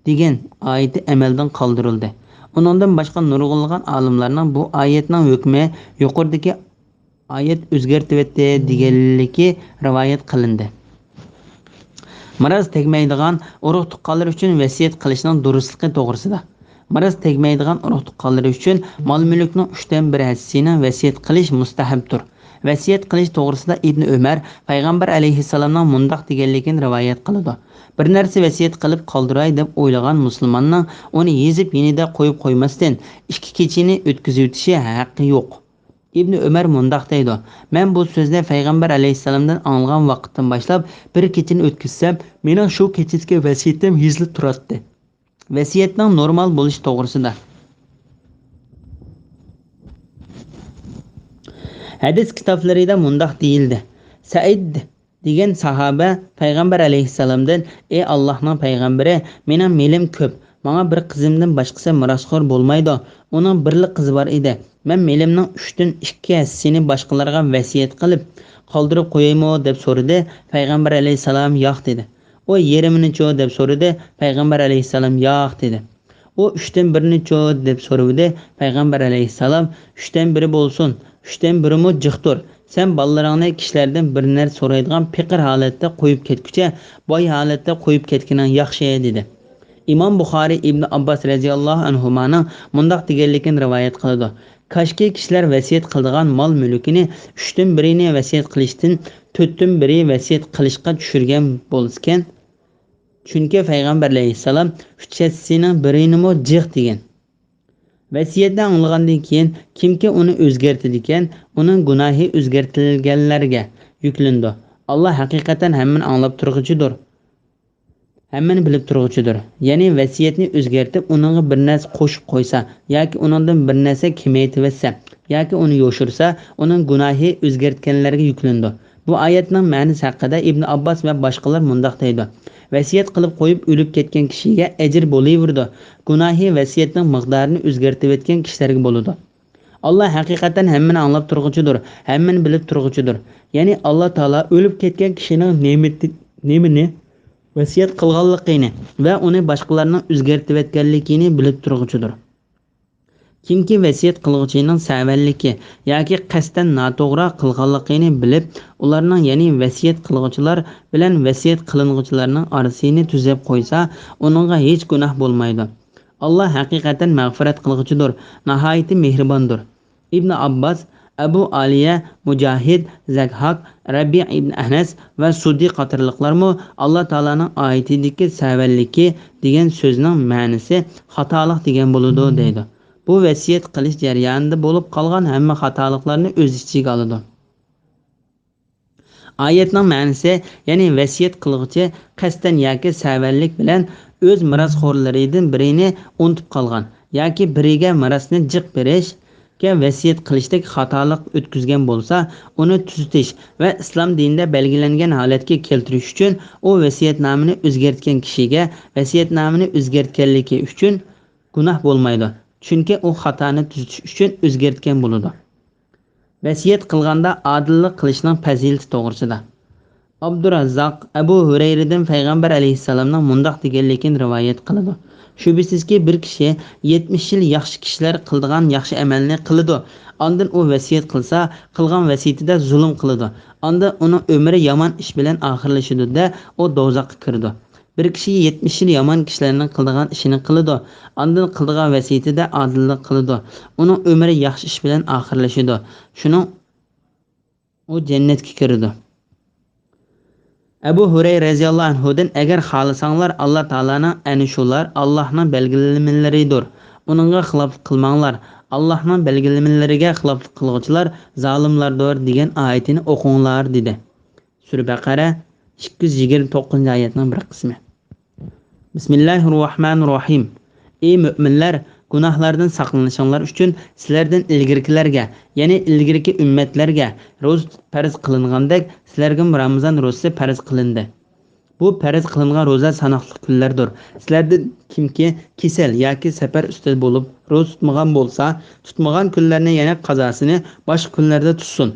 degan oyati amaldan qoldirildi. Undan boshqa nurg'unlagan olimlarning bu oyatning hukmi yuqoridagi oyat o'zgartiribdi deganligi rivoyat qilindi. Miros tegmaydigan urug' tuqqanlar uchun vasiyat qilishning durustligi to'g'risida. Miros tegmaydigan urug' tuqqanlar uchun mol-mulkning 3dan 1 hissasini vasiyat qilish mustahabdir. Vasiyat qilish to'g'risida Ibn Umar payg'ambar alayhissalomning mundaq deganligini rivoyat qiladi. Bir narsa vasiyat qilib qoldiray deb o'ylagan musulmonning uni yezib yenida qo'yib qo'ymasdan 2 kechini o'tkazib o'tishi haqqi yo'q. Ibn Umar mundaq deydi: "Men bu so'zni payg'ambar alayhissalomdan olgan vaqtdan boshlab bir kechini o'tkazsam, mening shu kechidagi vasiyatim yezilib turadi." Vasiyatning normal bo'lish to'g'risida hadis kitoblarida mundaq deyildi: Said degan sahoba payg'ambar alayhissalomdan: "Ey Allohning payg'ambari, mening melim ko'p. Menga bir qizimdan boshqasi mirosxo'r bo'lmaydi. Uning birli qizi bor edi. Men melimning 3dan 2 hissasini boshqalarga vasiyat qilib qoldirib qo'yaymi?" deb so'radi. Payg'ambar alayhissalom yo'q dedi. O yerimini-cho deb so'radi. Payg'ambar alayhissalom yo'q dedi. O 3dan 1-ni-cho deb so'radi. Payg'ambar alayhissalom 3dan 1 bo'lsin. 3dan 1-mi jiqtur. Sen ballaraڭni kishilardan bir narsa so'raydigan piqir holatda qo'yib ketguncha boy holatda qo'yib ketganing yaxshi dedi. Imom Buxoriy Ibn Abbos radhiyallohu anhumaning mundaq deganligini rivoyat qiladi: "Kashki kishilar vasiyat qiladigan mol mulkini 3dan 1-ni vasiyat qilishdan 4dan 1 vasiyat qilishga tushirgan bo'lsa-kan, chunki payg'ambar alayhissalom 3/7-ning 1-ni jiq degan." Vasiyatdan olgandan keyin kimki uni o'zgartirdi ekan, uning gunohi o'zgartirilganlarga yuklandi. Alloh haqiqatan hammani anglab turg'uchidir. Hammani bilib turg'uchidir. Ya'ni vasiyatni o'zgartib, uningga bir narsa qo'shib qo'ysa yoki uningdan bir narsa kamaytirsa yoki uni yo'shirsa, uning gunohi o'zgartganlarga yuklandi. Bu oyatning ma'nosi haqida Ibn Abbos va boshqalar mundaq deydi: "Vasiyat qilib qo'yib o'lib ketgan kishiga ajr bo'laverdi. Gunohi vasiyatning miqdorini o'zgartib etgan kishilarga bo'ladi." Alloh haqiqatan hammani anglab turg'uchidir, hammani bilib turg'uchidir. Ya'ni Alloh taolo o'lib ketgan kishining nemini vasiyat qilganligini va uni boshqalarning o'zgartib etganligini bilib turg'uchidir. Kimki vasiyat qilg'uchining savalligi yoki qasddan noto'g'ri qilganligini bilib, ularning ya'ni vasiyat qilg'uchilar bilan vasiyat qilinuvchilarning orasini tuzab qo'ysa, uningga hech gunoh bo'lmaydi. Alloh haqiqatan mag'firat qilg'uchidir, nihoyatda mehribondir. Ibn Abbos, Abu Aliya, Mujahid, Zakhaq, Rabi ibn Anas va Sudi qatorliqlarmi Alloh taolaning oyatidagi savalligi degan so'zning ma'nosi xatolik degan bo'ladi deydi. Bu vasiyat qilish jarayonida bo'lib qolgan hamma xatoliklarni o'z ichiga oladi. Oyatning ma'nosi, ya'ni vasiyat qilg'uchi qasddan yoki savallik bilan o'z mirosxo'rlaridan birini unutib qolgan yoki biriga mirosni jiq berishga vasiyat qilishdek xatolik o'tkazgan bo'lsa, uni tuzatish va islom dinida belgilangan holatga keltirish uchun u vasiyatnomani o'zgartgan kishiga vasiyatnomani o'zgartganligi uchun gunoh bo'lmaydi. Chunki u xatoni tuzatish uchun o'zgartgan bo'ladi. Vasiyat qilganda odillik qilishning fazilati to'g'risida Abdurazzoq Abu Hurayradan payg'ambar alayhissalomning mundaq deganligini rivoyat qiladi: "Shubhisizki bir kishi 70 yil yaxshi kishilar qildigan yaxshi amalni qiladi. Ondan u vasiyat qilsa, qilgan vasiyatida zulm qiladi. Onda uning umri yomon ish bilan oxirlashadi-da, u do'zaxga kiradi. Bir kishi 70 yil yomon kishilarning qildigan ishini qiladi. Ondan qildigan vasiyatida odillik qiladi. Uning umri yaxshi ish bilan oxirlashadi. Shuning u jannatga kiradi." Abu Hurayra radhiyallohu anhudan: "Agar xohlasanglar, Alloh taolaning ana shular Allohning belgilamalaridir. Uningga xilof qilmanglar. Allohning belgilamalariga xilof qilguvchilar zolimlardir" degan oyatini o'qinglar dedi. Sura Baqara 229-oyatning bir qismi. Bismillahirrohmanirrohim. Ey mu'minlar, gunohlardan saqlanishinglar uchun sizlardan ilgirkilarga, ya'ni ilgirki ummatlarga ro'za farz qilingandek, sizlarga Ramazon ro'zasi farz qilindi. Bu farz qilingan ro'za sanoqli kunlardir. Sizlardan kimki kasal yoki safar ustida bo'lib ro'za tutmagan bo'lsa, tutmagan kunlarni yana qazosini boshqa kunlarda tutsin.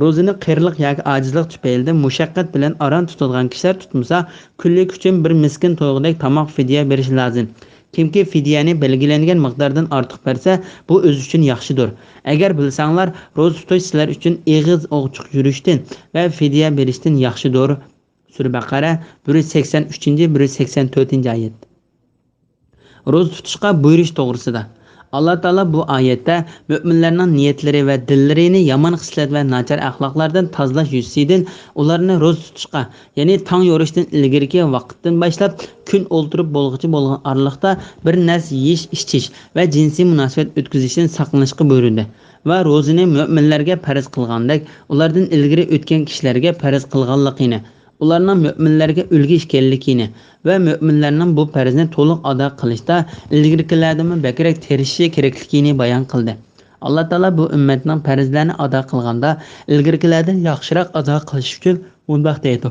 Ro'zani qiyirliq yoki ojizlik tufayli mushaqqat bilan aron tutadigan kishilar tutmasa, kunlik uchun bir miskin to'yg'idek tamoq fidya berish lozim. Kimki fidyani belgilangan miqdordan ortiq bersa, bu o'z uchun yaxshidir. Agar bilsanglar, ro'za tutish sizlar uchun eg'iz ochiq yurishdan va fidya berishdan yaxshidir. Sura Baqara 183-184-oyat. Ro'za tutishga buyurish to'g'risida Allah Taala bu oyatda mo'minlarning niyatlari va dillarini yomon xislat va nachar axloqlardan tozalash yuzasidan ularni ro'za tutishga, ya'ni tong yorishdan ilgirki vaqtdan boshlab kun o'ltirib bo'lg'ichi bo'lgan oraliqda bir narsa yeyish, ichish va jinsiy munosabat o'tkazishdan saqlanishga buyurdi va ro'zani mo'minlarga farz qilgandek ulardan ilgari o'tgan kishilarga farz qilganligini, ularning mo'minlarga ulgu ekanligini va mo'minlarning bu farzni to'liq ado qilishda ilgarigilardan bakrak terishishi kerakligini bayon qildi. Alloh taolo bu ummatning farzlarini ado qilganda ilgarigilardan yaxshiroq ado qilish uchun bundoq deydi: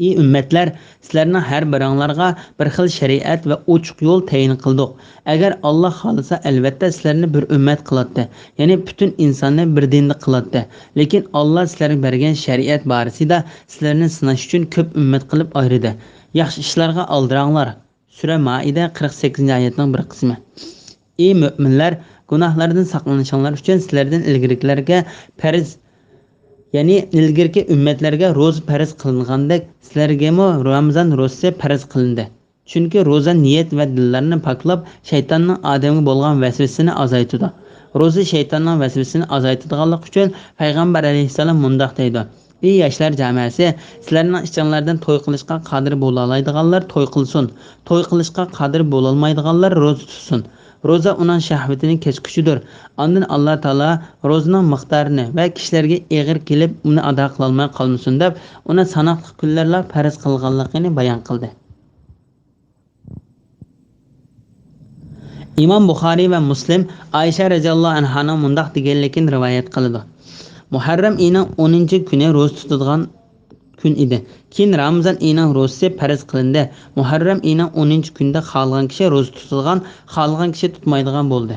Ey ummatlar, sizlarning har biringlarga bir xil shariat va ochiq yo'l tayin qildik. Agar Alloh xolisa, albatta sizlarni bir ummat qiladi, ya'ni butun insonni bir dinda qiladi. Lekin Alloh sizlarga bergan shariat borasida sizlarni sinash uchun ko'p ummat qilib ayirdi. Yaxshi ishlarga aldiranglar. Sura Maida 48-oyatning bir qismi. Ey mu'minlar, gunohlardan saqlanishinglar uchun sizlardan ilgarilarga farz, ya'ni ilgirki ummatlarga ro'za farz qilingandek sizlarga Ramazon ro'zasi farz qilindi. Chunki ro'za niyat va dillarni poklab, shaytonning odamga bo'lgan vasvasasini azaytadi. Ro'za shaytonning vasvasasini azaytadiganlik uchun payg'ambar alayhissalom mundoq deydi: Ey yoshlar jamoasi, sizlarning ichinglardan to'y qilishga qodir bo'la oladiganlar to'y qilsin, to'y qilishga qodir bo'la olmaydiganlar ro'za tutsin. Ro'za uning shahvatini kechkichidir. Ondan Alloh taolo ro'zaning miqdorini va kishilarga eg'ir kelib uni ado qila olmay qolmasin deb uni sanoqli kunlarla farz qilganligini bayon qildi. Imom Buxoriy va Muslim Aisha radhiyallohu anhaning mundoq deganligini rivoyat qiladi: Muharram oyining 10-kuni ro'za tutadigan kun edi. Keyin Ramazon oyining ro'zasi farz qilindi. Muharram oyining 10-kunida xohlagan kishi ro'za tutadigan, xohlagan kishi tutmaydigan bo'ldi.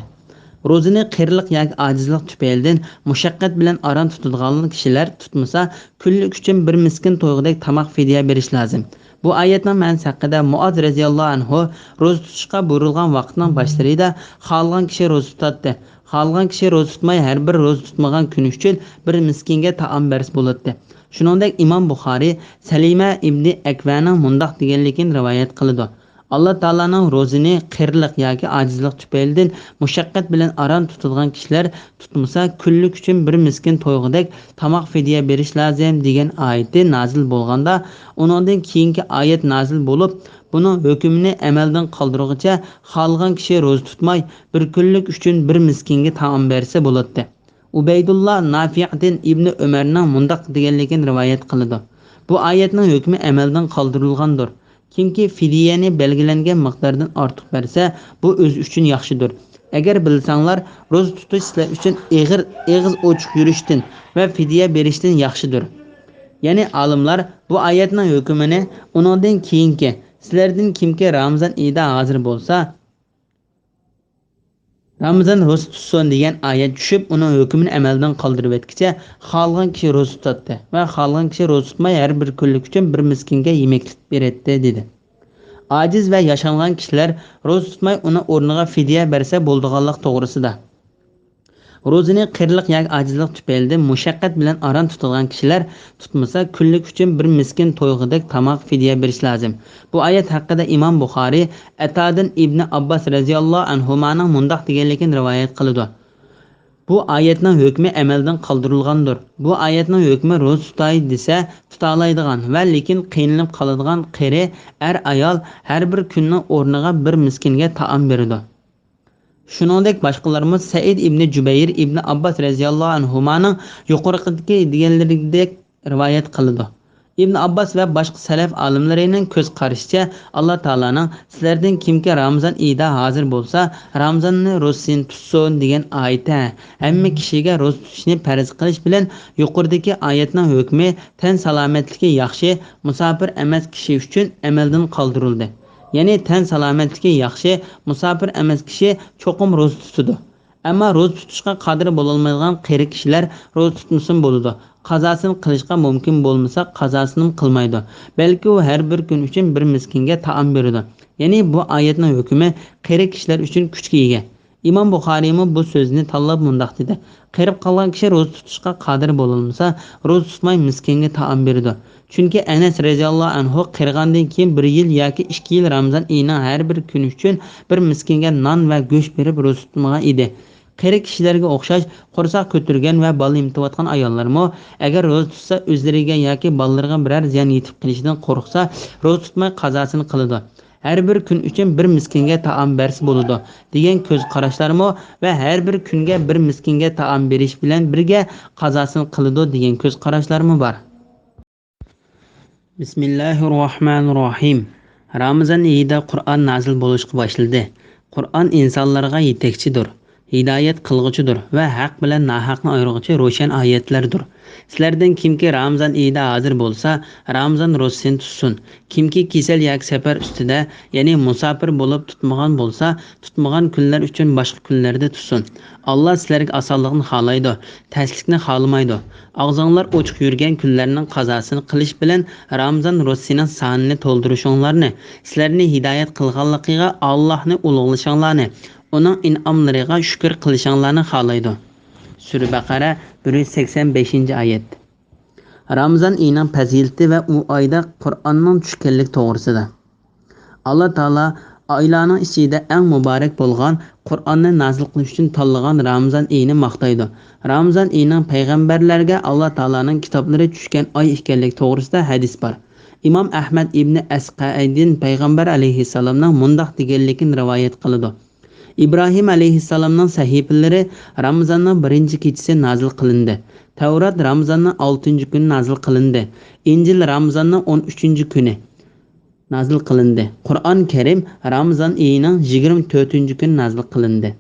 Ro'zani qiyirliq yoki ojizlik tufaylidan mushaqqat bilan aron tutadigan kishilar tutmasa, kunlik uchun bir miskin to'yg'idek tamoq fidya berish lozim. Bu oyatning ma'nosi haqida Muoz radhiyallohu anhu ro'za tutishga buyurilgan vaqtning boshlarida xohlagan kishi ro'za tutadi. Xohlagan kishi ro'za tutmay har bir ro'za tutmagan kun uchun bir miskinga taom bersa bo'ladi. Shuningdek Imom Buxoriy Salima ibn Akvaning mundoq deganligini rivoyat qiladi: Alloh taolaning ro'zini qiyirliq yoki ojizlik tufaylidan mushaqqat bilan aron tutadigan kishilar tutmasa, kunlik uchun bir miskin to'yg'idek tamoq fidya berish lozim degan oyati nozil bo'lganda, undan keyingi oyat nozil bo'lib, buning hukmini amaldan qoldirguncha xohlagan kishi ro'za tutmay, bir kunlik uchun bir miskinga taom bersa bo'ladi. Ubaydullah Nafi'dan ibn Umarning mundoq deganligini rivoyat qiladi: Bu oyatning hukmi amaldan qoldirilgandir. Kimki fidyani belgilangan miqdordan ortiq bersa, bu o'z uchun yaxshidir. Agar bilsanglar, ro'za tutish sizlar uchun eg'iz ochiq yurishdan va fidya berishdan yaxshidir. Ya'ni olimlar bu oyatning hukmini undan keyingi sizlardan kimki Ramazon oyida hozir bo'lsa, Ramazon ro'za tutsin degan oyat tushib, uning hukmini amaldan qoldirib etkicha, xohlagan kishi ro'za tutadi va xohlagan kishi ro'za tutmay har bir kunlik uchun bir miskinga yemeklik beradi dedi. Ojiz va yashangan kishilar ro'za tutmay uni o'rniga fidya bersa bo'ldiganlik to'g'risida. Ro'zani qiyirliq yoki ojizlik tufaylidan mushaqqat bilan aron tutadigan kishilar tutmasa, kunlik uchun bir miskin to'yg'idek tamoq fidya berish lozim. Bu oyat haqida Imom Buxoriy Atadin ibn Abbas radhiyallohu anhumaning mundoq deganligini rivoyat qiladi: Bu oyatning hukmi amaldan qoldirilgandir. Bu oyatning hukmi ro'za tutay desa tuta oladigan va lekin qiynalib qoladigan qari ayol har bir kunning o'rniga bir miskinga taom beradi. Shuningdek boshqalarimiz Said ibn Jubayr ibn Abbas radhiyallohu anhumaning yuqoridagi deganlaridek rivoyat qiladi. Ibn Abbas va boshqa salaf olimlarining ko'z qarashicha Alloh taolaning sizlardan kimki Ramazon oyida hozir bo'lsa, Ramazonni ro'zasini tutsin degan oyati hamma kishiga ro'za tutishni farz qilish bilan yuqoridagi oyatning hukmi tan salomatligi yaxshi, musofir emas kishi uchun amaldan qoldirildi. Ya'ni tan salomatligi yaxshi, musofir emas kishi cho'qim ro'za tutadi. Ammo ro'za tutishga qodir bo'la olmaydigan qari kishilar ro'za tutmasin bo'ladi. Qazosini qilishga mumkin bo'lmasa, qazosini qilmaydi. Balki u har bir kun uchun bir miskinga taom beradi. Ya'ni bu oyatning hukmi qari kishilar uchun kuchga ega. İmam Buxariymi bu so'zni tanlab mundoq dedi: Qirib qolgan kishi ro'za tutishga qodir bo'lmasa, ro'za tutmay miskinga taom berdi. Chunki Anas radhiyallohu anhu qirgandan keyin 1 yil yoki 2 yil Ramazon oyining har bir kuni uchun bir miskinga non va go'sht berib ro'za tutmagan edi. Qiri kishilarga o'xshash qo'rsoq ko'targan va bola imtiyotgan ayollarmi agar ro'za tutsa o'zlariga yoki bolalarga biror ziyon yetib kelishidan qo'rqsa, ro'za tutmay qazosini qiladi. Her bir kun uchun bir miskinga taom bersa bo'ladi degan ko'z qarashlarmi va har bir kunga bir miskinga taom berish bilan birga qazosini qiladi degan ko'z qarashlarmi bor. Bismillahirrohmanirrohim. Ramazon oyida Qur'on nozil bo'lishga boshladi. Qur'on insonlarga yetakchidir, hidoyat qilg'uchidir va haq bilan nohaqni ayirg'uvchi ro'shan oyatlardir. Sizlardan kimki Ramazon oyida hozir bo'lsa, Ramazon ro'zasini tutsin. Kimki kasal yoki safar ustida, ya'ni musofir bo'lib tutmagan bo'lsa, tutmagan kunlar uchun boshqa kunlarda tutsin. Alloh sizlarga osonlikni xohlaydi, taslikni xohlamaydi. Og'zinglar ochiq yurgan kunlarning qazosini qilish bilan Ramazon ro'zasining sonini to'ldirishinglarni, sizlarni hidoyat qilganligiga Allohni ulug'lashinglarni, uning in'omlariga shukr qilishinglarni xohlaydi. Sura Baqara 185-oyat. Ramazon oyining fazilati va u oyda Qur'onning tushganlik to'g'risida. Alloh taolo oylarning ichida eng muborak bo'lgan Qur'onni nozil qilish uchun tanlagan Ramazon oyini maqtaydi. Ramazon oyining payg'ambarlarga Alloh taoloning kitoblari tushgan oy ekanligi to'g'risida hadis bor. Imom Ahmad ibn Asqaidin payg'ambar alayhissalomning mundoq deganligini rivoyat qiladi. İbrahim aleyhisselamның sahifalari Ramazonning 1-kechasi nazil qilindi. Tavrat Ramazonning 6-kuni nazil qilindi. Injil Ramazonning 13-kuni nazil qilindi. Qur'on Karim Ramazon oyining 24-kuni nazil qilindi.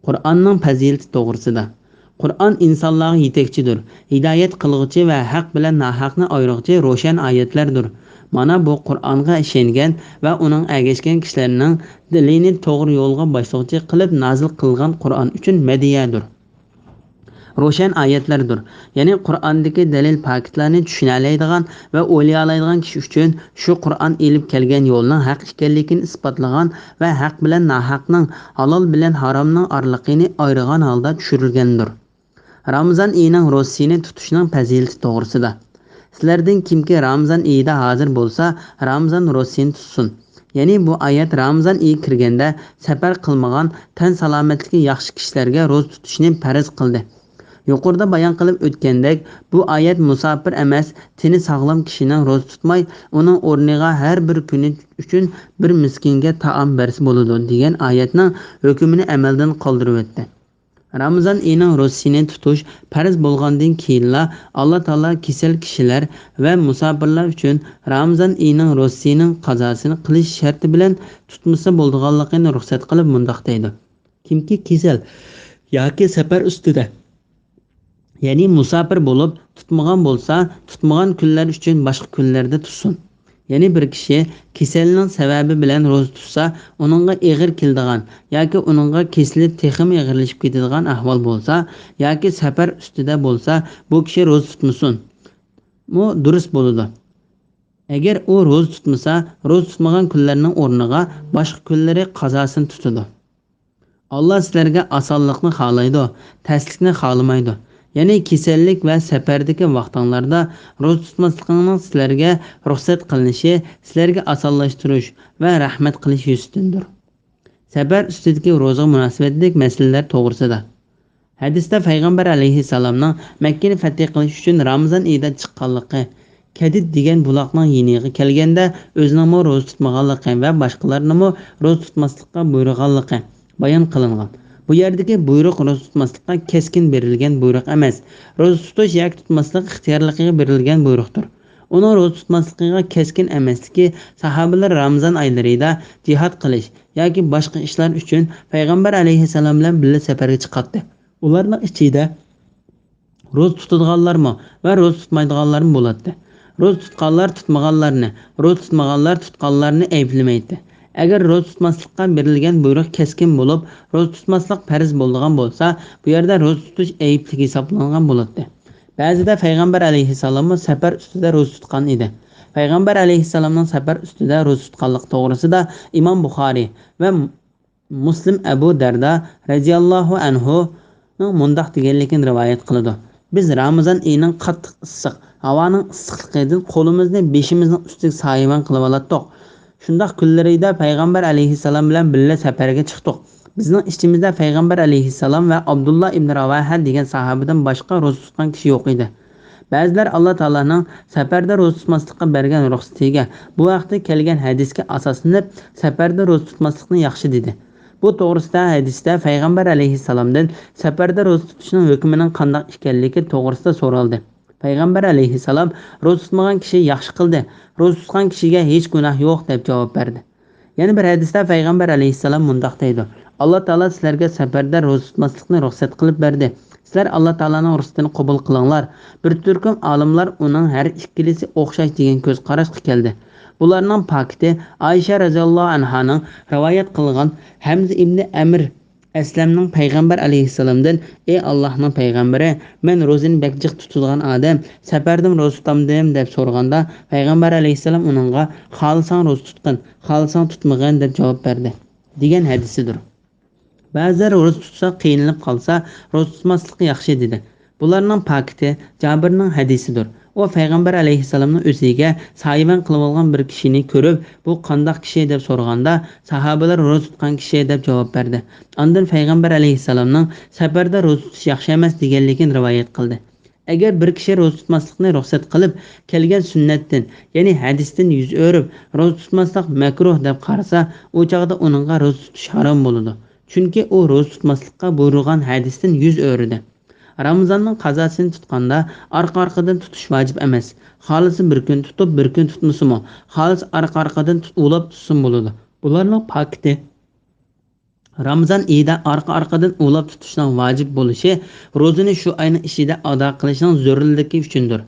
Qur'onning fazilati to'g'risida. Qur'on insonlarga yetakchidir, hidoyat qilg'uchi va haq bilan nohaqni ayirg'uchi ro'shan oyatlardir. Mana bu Qur'onga ishongan va uning ergashgan kishilarning dilini to'g'ri yo'lga boshlovchi qilib nazil qilgan Qur'on uchun madiyadir. Ro'shan oyatlardir. Ya'ni Qur'ondagi dalil paketlarni tushuna oladigan va o'ylay oladigan kishi uchun shu Qur'on elib kelgan yo'lning haq ekanligini isbotlagan va haq bilan nohaqning, halol bilan haromning oraliqini ayirgan holda tushirilgandir. Ramazon oyining ro'zasini tutishning fazilati to'g'risida. Sizlardan kimki Ramazon oyida hozir bo'lsa, Ramazon ro'zasini tutsin. Ya'ni bu oyat Ramazon oyi kirganda safar qilmagan tan salomatligi yaxshi kishilarga ro'za tutishni farz qildi. Yuqorida bayon qilib o'tgandek, bu oyat musofir emas, teni sog'lom kishining ro'za tutmay, uning o'rniga har bir kuni uchun bir miskinga taom bersa bo'ladi degan oyatning hukmini amaldan qoldirib o'tdi. Ramazon oyining ro'zasini tutish farz bo'lgandan keyinla Alloh taolo kasal kishilar va musofirlar uchun Ramazon oyining ro'zasining qazosini qilish sharti bilan tutmasa bo'lganligini ruxsat qilib mundoq deydi: Kimki kasal yoki safar ustida, ya'ni musofir bo'lib tutmagan bo'lsa, tutmagan kunlar uchun boshqa kunlarda tutsin. Ya'ni bir kishi kasallik sababi bilan ro'za tutsa, uningga og'ir keladigan yoki uningga kesilib texim og'irlashib ketadigan ahvol bo'lsa yoki safar ustida bo'lsa, bu kishi ro'za tutmasin. Bu durust bo'ladi. Agar u ro'za tutmasa, ro'za tutmagan kunlarning o'rniga boshqa kunlari qazosini tutadi. Alloh sizlarga osonlikni xohlaydi, taslikni xohlamaydi. Ya'ni kasallik va safardagi vaqtinglarda ro'za tutmaslikning sizlarga ruxsat qilinishi sizlarga osonlashtirish va rahmat qilish yuzidandir. Safar ustidagi ro'za munosabatlik masalalar to'g'risida. Hadisda payg'ambar alayhissalomning Makkani fath qilish uchun Ramazon oyida chiqqanligi, Kadid degan buloqning yeniga kelganda o'zining ro'za tutmaganligi va boshqalarning ro'za tutmaslikka buyurganligi bayon qilingan. Bu yerdagi buyruq ro'za tutmaslikka keskin berilgan buyruq emas. Ro'za tutish yoki tutmaslik ixtiyorligiga berilgan buyruqdir. Uning ro'za tutmasligiga keskin emasligi sahobalar Ramazon oylarida jihad qilish yoki boshqa ishlar uchun payg'ambar alayhissalom bilan birga safarga chiqadi. Ularning ichida ro'za tutadiganlarmi va ro'za tutmaydiganlarmi bo'ladi. Ro'za tutganlar tutmaganlarni, ro'za tutmaganlar tutganlarni ayblamaydi. Agar ro'za tutmaslikka berilgan buyruq keskin bo'lib, ro'za tutmaslik farz bo'lgan bo'lsa, bu yerda ro'za tutish ayibli hisoblangan bo'ladi. Ba'zida payg'ambar alayhissalom safar ustida ro'za tutgan edi. Payg'ambar alayhissalomning safar ustida ro'za tutganlik to'g'risida Imom Buxoriy va Muslim Abu Darda radhiyallohu anhu mundaq deganligini rivoyat qiladi. Biz Ramazon oyining qattiq issiq, havoning issiqligidan qo'limizni beshimizning ustiga soyabon qilib olatdik. Shundaq kunlarida payg'ambar alayhissalom bilan birga safarga chiqdik. Bizning ichimizda payg'ambar alayhissalom va Abdullah ibn Ravaha degan sahobadan boshqa ro'za tutgan kishi yo'q edi. Ba'zilar Alloh taolaning safarda ro'za tutmaslikqa bergan ruxsatiga bu vaqtda kelgan hadisga asoslanib safarda ro'za tutmaslikni yaxshi dedi. Bu to'g'risida hadisda payg'ambar alayhissalomdan safarda ro'za tutishning hukmining qanday ekanligi to'g'risida so'raldi. Payg'ambar alayhissalom ro'za tutmagan kishi yaxshi qildi, ro'za tutgan kishiga hech gunoh yo'q deb javob berdi. Yana bir hadisda payg'ambar alayhissalom mundaq deydi: Alloh taolo sizlarga safarda ro'za tutmaslikni ruxsat qilib berdi. Sizlar Alloh taolaning ruxsatini qabul qilinglar. Bir turkum olimlar uning har ikkilisi o'xshash degan ko'z qarashga keldi. Bularning pakiti Aisha radhiyallohu anhaning rivoyat qilgan Hamza ibn Amr Aslamning payg'ambar alayhissalomdan: "Ey Allohning payg'ambari, men ro'zani bakjiq tutadigan odam, safardan ro'za tutamdim" deb so'raganda, payg'ambar alayhissalom uningga "Xohlasang ro'za tutqin, xohlasang tutmagin" deb javob berdi degan hadisidir. Ba'zilar ro'za tutsa qiynalib qolsa, ro'za tutmaslik yaxshi dedi. Bularning pakiti Jabirning hadisidir. O payg'ambar alayhissalomning o'ziga soyabon qilib olgan bir kishini ko'rib, "Bu qanday kishi?" deb so'raganida, sahobalar "Ro'za tutgan kishi" deb javob berdi. Ondan payg'ambar alayhissalomning safarda ro'za tutish yaxshi emas deganligini rivoyat qildi. Agar bir kishi ro'za tutmaslikni ruxsat qilib kelgan sunnatdan, ya'ni hadisdan yuz o'rib, ro'za tutmaslik makruh deb qarasa, u chaqda uningga ro'za tutish harom bo'ladi. Chunki u ro'za tutmaslikqa buyurilgan hadisdan yuz o'ridi. Ramazonning qazosini tutganda orqa-orqadan tutish vojib emas. Xohlasa bir kun tutib, bir kun tutmasimi, xohlasa orqa-orqadan ulab tutsin bo'ladi. Bularning pakiti Ramazon oyida orqa-orqadan ulab tutishning vojib bo'lishi ro'zani shu oyning ichida ado qilishning zarurligi uchundir.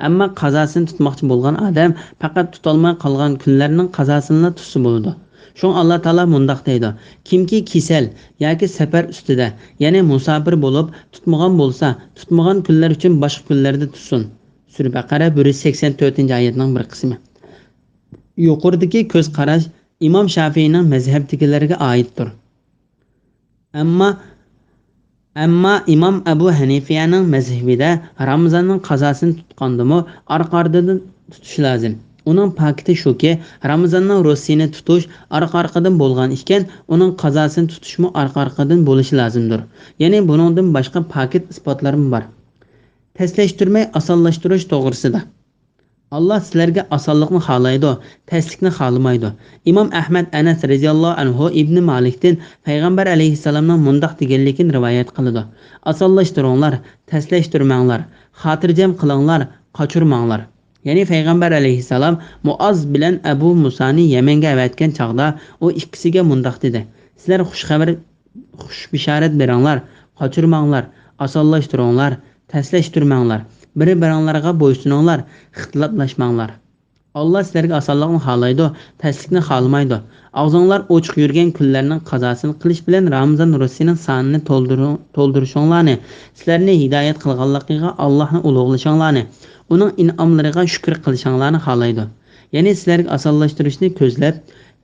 Ammo qazosini tutmoqchi bo'lgan odam faqat tutolmay qolgan kunlarning qazosini tutsa bo'ladi. Şoň Allah Taala mundaq deydi: Kimki kesel yoki safar ustida, ya'ni musafir bo'lib tutmagan bo'lsa, tutmagan kunlar uchun boshqa kunlarda tutsin. Sura Baqara 184-oyatning bir qismi. Yuqoridagi ko'z qarash Imom Shafiyning mazhabdagilariga oiddir. Ammo Imom Abu Hanifaning mazhabida Ramazonning qazosini tutgandimi, orqa-orqadan tutish lozim. Uning pakiti shuki, Ramazonning ro'zasini tutish orqa-orqadan bo'lgan ekan, uning qazosini tutishmi orqa-orqadan bo'lishi lozimdir. Ya'ni buningdan boshqa pakit isbotlarim bor. Taslashtirmay osonlashtirish to'g'risida. Allah sizlarga osonlikni xohlaydi, taslikni xohlamaydi. Imom Ahmad Anas radhiyallohu anhu Ibn Malikdan payg'ambar alayhissalomning mundaq deganligini rivoyat qiladi: Osonlashtiringlar, taslashtirmanglar, xotirjam qilinglar, qochirmanglar. Ya'ni payg'ambar alayhissalom Muoz bilan Abu Musani Yamanga avatgan chaqda u ikkisiga mundaq dedi: Sizlar xush bishorat beringlar, qochirmanglar, osonlashtiringlar, taslashtirmanglar, bir-biringlarga bo'ysuninglar, ixtiloflashmanglar. Allah sizlarga osonlikni xohlaydi, taslikni xohlamaydi. Og'zinglar ochiq yurgan kunlarning qazosini qilish bilan Ramazon ro'zasining sonini to'ldirishinglarni, sizlarni hidoyat qilganligiga Allohni ulug'lashinglarni, uning in'omlariga shukr qilishinglarni xohlaydi. Ya'ni sizlarga osonlashtirishni ko'zlab,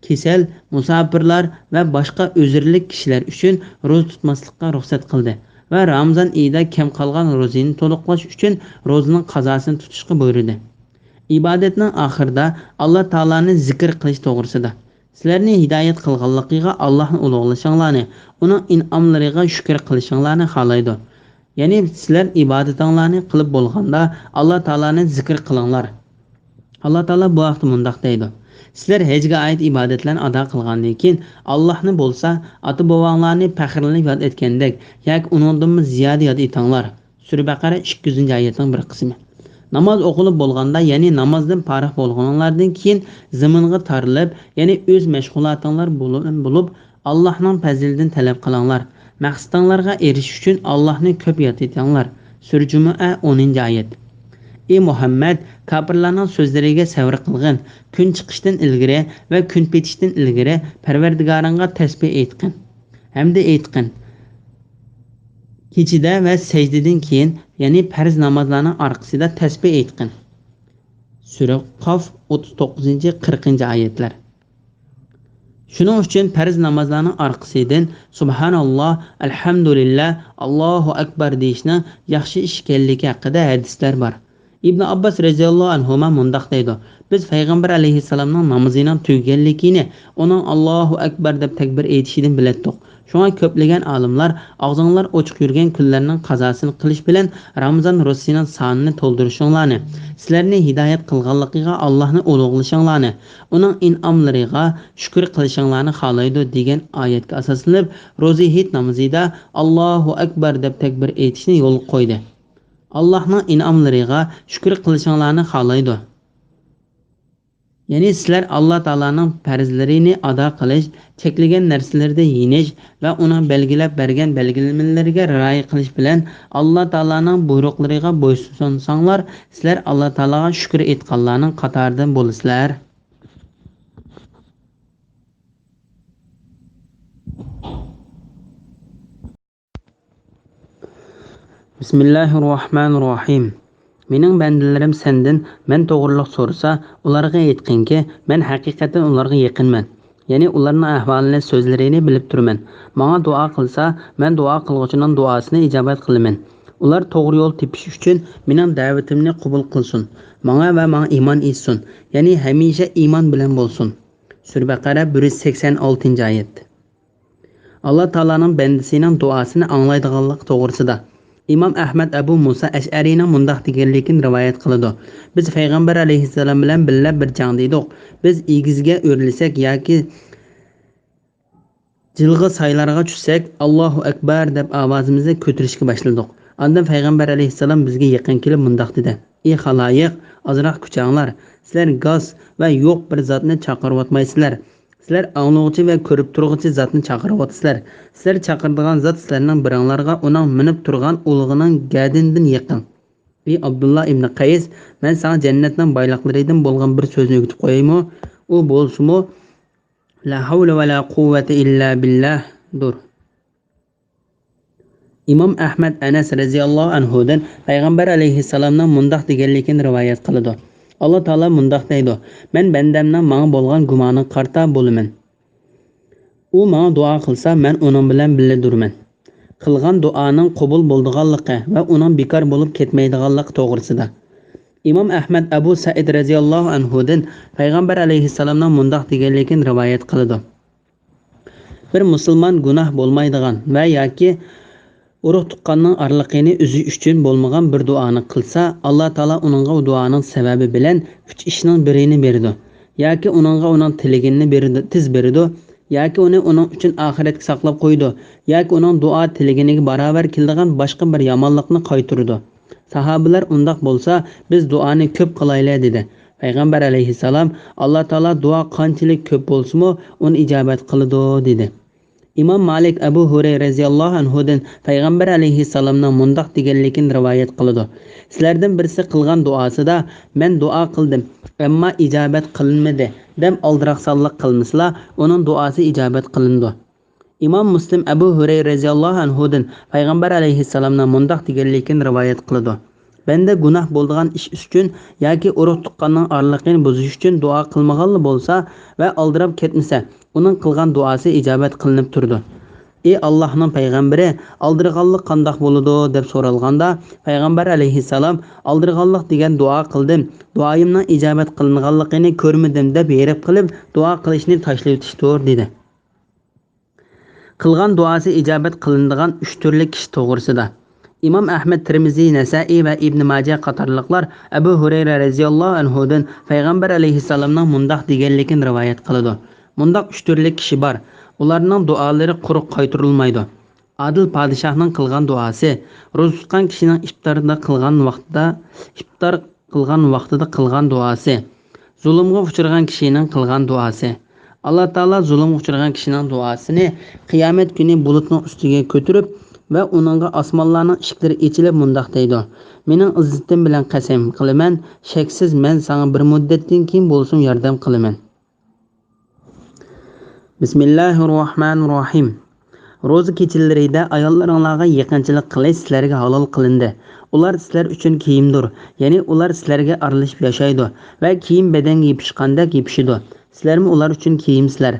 kesal, musofirlar va boshqa uzrli kishilar uchun ro'za tutmaslikka ruxsat qildi va Ramazon oyida kam qolgan ro'zani to'liqlash uchun ro'zaning qazosini tutishga buyurdi. Ibodatning oxirida Alloh taolani zikr qilish to'g'risida. Sizlarni hidoyat qilganligiga Allohni ulug'lashinglarni, uning in'omlariga shukr qilishinglarni xohlaydi. Ya'ni sizlar ibodatinglarni qilib bo'lganda Alloh taolani zikr qilinglar. Alloh taolo bu vaqtda mundaq deydi: Sizlar hajga oid ibodatlarni ado qilgandan keyin Allohni bo'lsa, ota-bobonglarni faxrlanib yod etgandek, yoki uningdan ziyoda yod etinglar. Sura Baqara 200-oyatning bir qismi. Namoz o'qilib bo'lganda, ya'ni namozdan farih bo'lganlardan keyin zaminga tarilib, ya'ni o'z mashg'ulotinglar bo'lib, Allohning fazlidan talab qilinglar. Maqsadinglarga erishish uchun Allohni ko'p yod etinglar. Sura Jumu'a 10-oyat. Ey Muhammad, kafirlarning so'zlariga sabr qilgin. Kun chiqishdan ilgari va kun petishdan ilgari Parvardigoringga tasbih aytqin. Hamda aytqin. Kechida va sajdadan keyin, ya'ni farz namozlarning orqasida tasbih aytqin. Sura Qof 39-40-oyatlar. Shuning uchun farz namozlarning orqasidan subhanalloh, alhamdulillah, Allohu akbar deyishni yaxshi ish ekanligi haqida hadislar bor. İbn Abbas radhiyallohu anhu mundaq deydi: Biz payg'ambar alayhissalomning namozining tugaganligini uning Allohu akbar deb takbir aytishidan biletdik. Şuna köplagan olimlar og'zinglar ochiq yurgan kunlarning qazosini qilish bilan Ramazon ro'zasining sonini to'ldirishinglarni, sizlarni hidoyat qilganligiga Allohni ulug'lashinglarni, uning in'omlariga shukr qilishinglarni xohlaydi degan oyatga asoslanib, ro'za hit namozida Allohu akbar deb takbir aytishni yo'l qo'ydi. Allohning in'omlariga shukr qilishinglarni xohlaydi. Yani sizler Allah Taala'nın farzlarini ada qilish, cheklagan narsalardan yenish va uni belgilab bergan belgilamalariga rioya qilish bilan Allah Taala'nın buyruqlariga bo'ysunsanglar, sizler Allah Taala'ga shukr etganlarning qatoridan bo'lasizlar. Bismillahirrahmanirrahim. Mening bandalarim senden men to'g'riliq so'rasa, ularga aytqinki, men haqiqatan ularga yaqinman. Ya'ni ularning ahvolini, so'zlarini bilib turman. Menga duo qilsa, men duo qiluvchining duosini ijobat qilaman. Ular to'g'ri yo'l tepish uchun mening da'vatimni qabul qilsin. Menga va menga iymon etsin. Ya'ni hamisha iymon bilan bo'lsin. Sura Baqara 186-oyat. Allah Taala'nın bandasining duosini anglaydiganlik to'g'risida İmam Ahmad Abu Musa Ash'ariyning mundaq deganligini rivoyat qiladi. Biz payg'ambar alayhissalom bilan birga bir jangda edik. Biz egizga o'rlisak yoki jilg'i saylarga tushsak, Allohu akbar deb ovozimizni ko'tarishga boshladik. Ondan payg'ambar alayhissalom bizga yaqin kelib mundaq dedi: "Ey xaloyiq, ozroq kuchanglar. Sizlar g'os va yo'q bir zotni chaqiryotmaysizlar. Sizler anglag'uchi va ko'rib turg'uchi zotni chaqiryapsizlar. Sizlar chaqirdigan zot sizlarning biringlarga uning minib turgan ulug'ining gadindan yaqin. Ey Abdullah ibn Qays, men sana jannatning boyliqlaridan bo'lgan bir so'zni o'tib qo'yaymi? U bo'lsimi la havla va la quvvata illa billah dur." İmam Ahmad Anas radhiyallohu anhudan payg'ambar alayhissalomning mundaq deganligini rivoyat qiladi. Allah Taala mundaq deydi: "Men bandamning menga bo'lgan gumoni qarta bo'laman. U menga duo qilsa, men uning bilan birga durman. Qilgan duoning qabul bo'ldiganligi va uning bekor bo'lib ketmaydiganligi to'g'risida." İmam Ahmad Abu Said radhiyallohu anhudan payg'ambar alayhissalomning mundaq deganligini rivoyat qiladi: "Bir musulmon gunoh bo'lmaydigan va yoki urug' tuqqanning orliqini o'zi uchun bo'lmagan bir duoni qilsa, Alloh taolo uningga u duoning sababi bilan 3 ishning birini berdi. Yoki uningga uning tiligini berdi, tiz berdi, yoki uni uning uchun oxiratga saqlab qo'ydi, yoki uning duo tiliginiga barobar keladigan boshqa bir yomonlikni qaytardi. Sahobalar undoq bo'lsa, biz duoni ko'p qilaylik dedi. Payg'ambar alayhissalom Alloh taolo duo qanchalik ko'p bo'lsa-mu, uni ijobat qiladi dedi. İmam Malik Abu Hurayra radhiyallohu anhudan payg'ambar alayhissalomning mundaq deganligini rivoyat qiladi: "Sizlardan birisi qilgan duosida men duo qildim, ammo ijobat qilinmadi deb aldiraqsanlik qilmaslar, uning duosi ijobat qilindi." İmam Muslim Abu Hurayra radhiyallohu anhudan payg'ambar alayhissalomning mundaq deganligini rivoyat qiladi: "Benda gunoh bo'lgan ish uchun yoki urug' tuqqanning orliqini buzish uchun duo qilmaganli bo'lsa va aldirab ketmasa, uning qilgan duosi ijobat qilinib turdi." Ey Allohning payg'ambari, aldirganlik qandoq bo'ladi deb so'ralganda, payg'ambar alayhissalom aldirganlik degan duo qildim, duoyimning ijobat qilinganligini ko'rmadim deb yerib qilib, duo qilishni tashlayotishdir dedi. Qilgan duosi ijobat qilinadigan 3 turli kishi to'g'risida İmam Ahmed Tirmizi, Nasai va Ibn Majah qatorliqlar Abu Hurayra radhiyallohu anhudan payg'ambar alayhissalomning mundaq deganligini rivoyat qiladi: "Mundaq 3 turli kishi bor. Ularning duolari quruq qaytarilmaydi. Adil podshohning qilgan duosi, ro'za tutgan kishining iftor qilgan vaqtida qilgan duosi, zulmga uchragan kishining qilgan duosi." Alloh taolo zulmga uchragan kishining duosini qiyomat kuni bulutning ustiga ko'tarib va uningga osmonlarning eshiklari ochilib mundaq deydi: "Mening izzatim bilan qasam qilaman, shaksiz men sana bir muddatdan keyin bo'lsin yordam qilaman." Bismillahirrohmanirrohim. Ro'za kechalarida ayollaringizga yaqinchilik qilish sizlarga halol qilindi. Ular sizlar uchun kiyimdir. Ya'ni ular sizlarga aralashib yashaydi va kiyim badanga yopishgandek yopishidi. Sizlarmi ular uchun kiyimsizlar.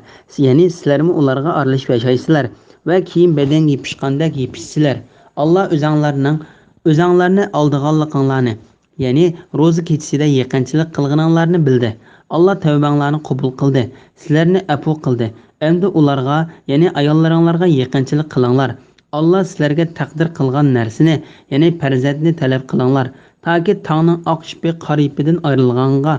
Ya'ni sizlarmi ularga aralashib yashaysizlar va kiyim badanga yopishgandek yopishsizlar. Alloh o'zinglarni aldig'anliqinglarni, ya'ni ro'za kechasida yaqinchilik qilganinglarni bildi. Allah tavbanglarni qabul qildi. Sizlarni afu qildi. Endi ularga, ya'ni ayollaringlarga yaqinchilik qilinglar. Allah sizlarga taqdir qilgan narsani, ya'ni farzandni talab qilinglar, toki tongning oq ipi qora ipidan ayrilganga,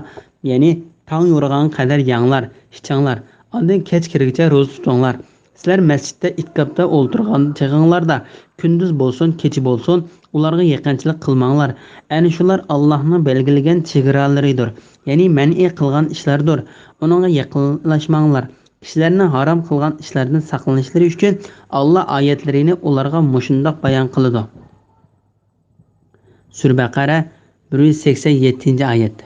ya'ni tong yo'rg'an qadar yanglar, ichinglar. Ondan kech kirgacha ro'za tutinglar. Sizlar masjidda itkabda o'ltirgan chig'inglarda kunduz bo'lsin, kechi bo'lsin, ularga yaqinchilik qilmanglar. Ani shular Allohning belgilagan chegaralaridir. Ya'ni man'iy qilgan ishlardir. Uningga yaqinlashmanglar. Kishilarning harom qilgan ishlardan saqlanishlari uchun Alloh oyatlarini ularga mushundoq bayon qiladi. Sura Baqara 187-oyat.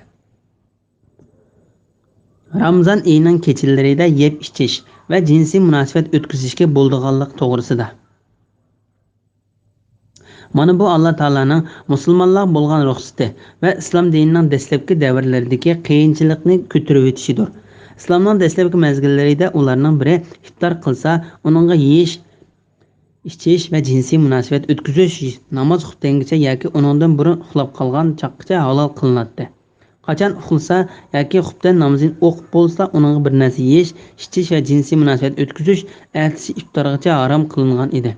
Ramazon oyining kechalarida yeb ichish va jinsiy munosabat o'tkazishga bo'ldiganlik to'g'risida. Mana bu Alloh taolaning musulmonlar bo'lgan ruxsati va islom dinining dastlabki davrlaridagi qiyinchilikni ko'tarib o'tishidir. İslamның dastlabki mezgillarida ularning biri iftor qilsa, uningga yeyish, ichish va jinsiy munosabat o'tkazish namoz xutdangacha yoki uningdan burun uxlab qolgan chaqgacha halol qilinadi. Qachon uxlasa yoki xutdan namozini o'qib bo'lsa, uningga bir narsa yeyish, ichish va jinsiy munosabat o'tkazish ertasi iftorgacha harom qilingan edi.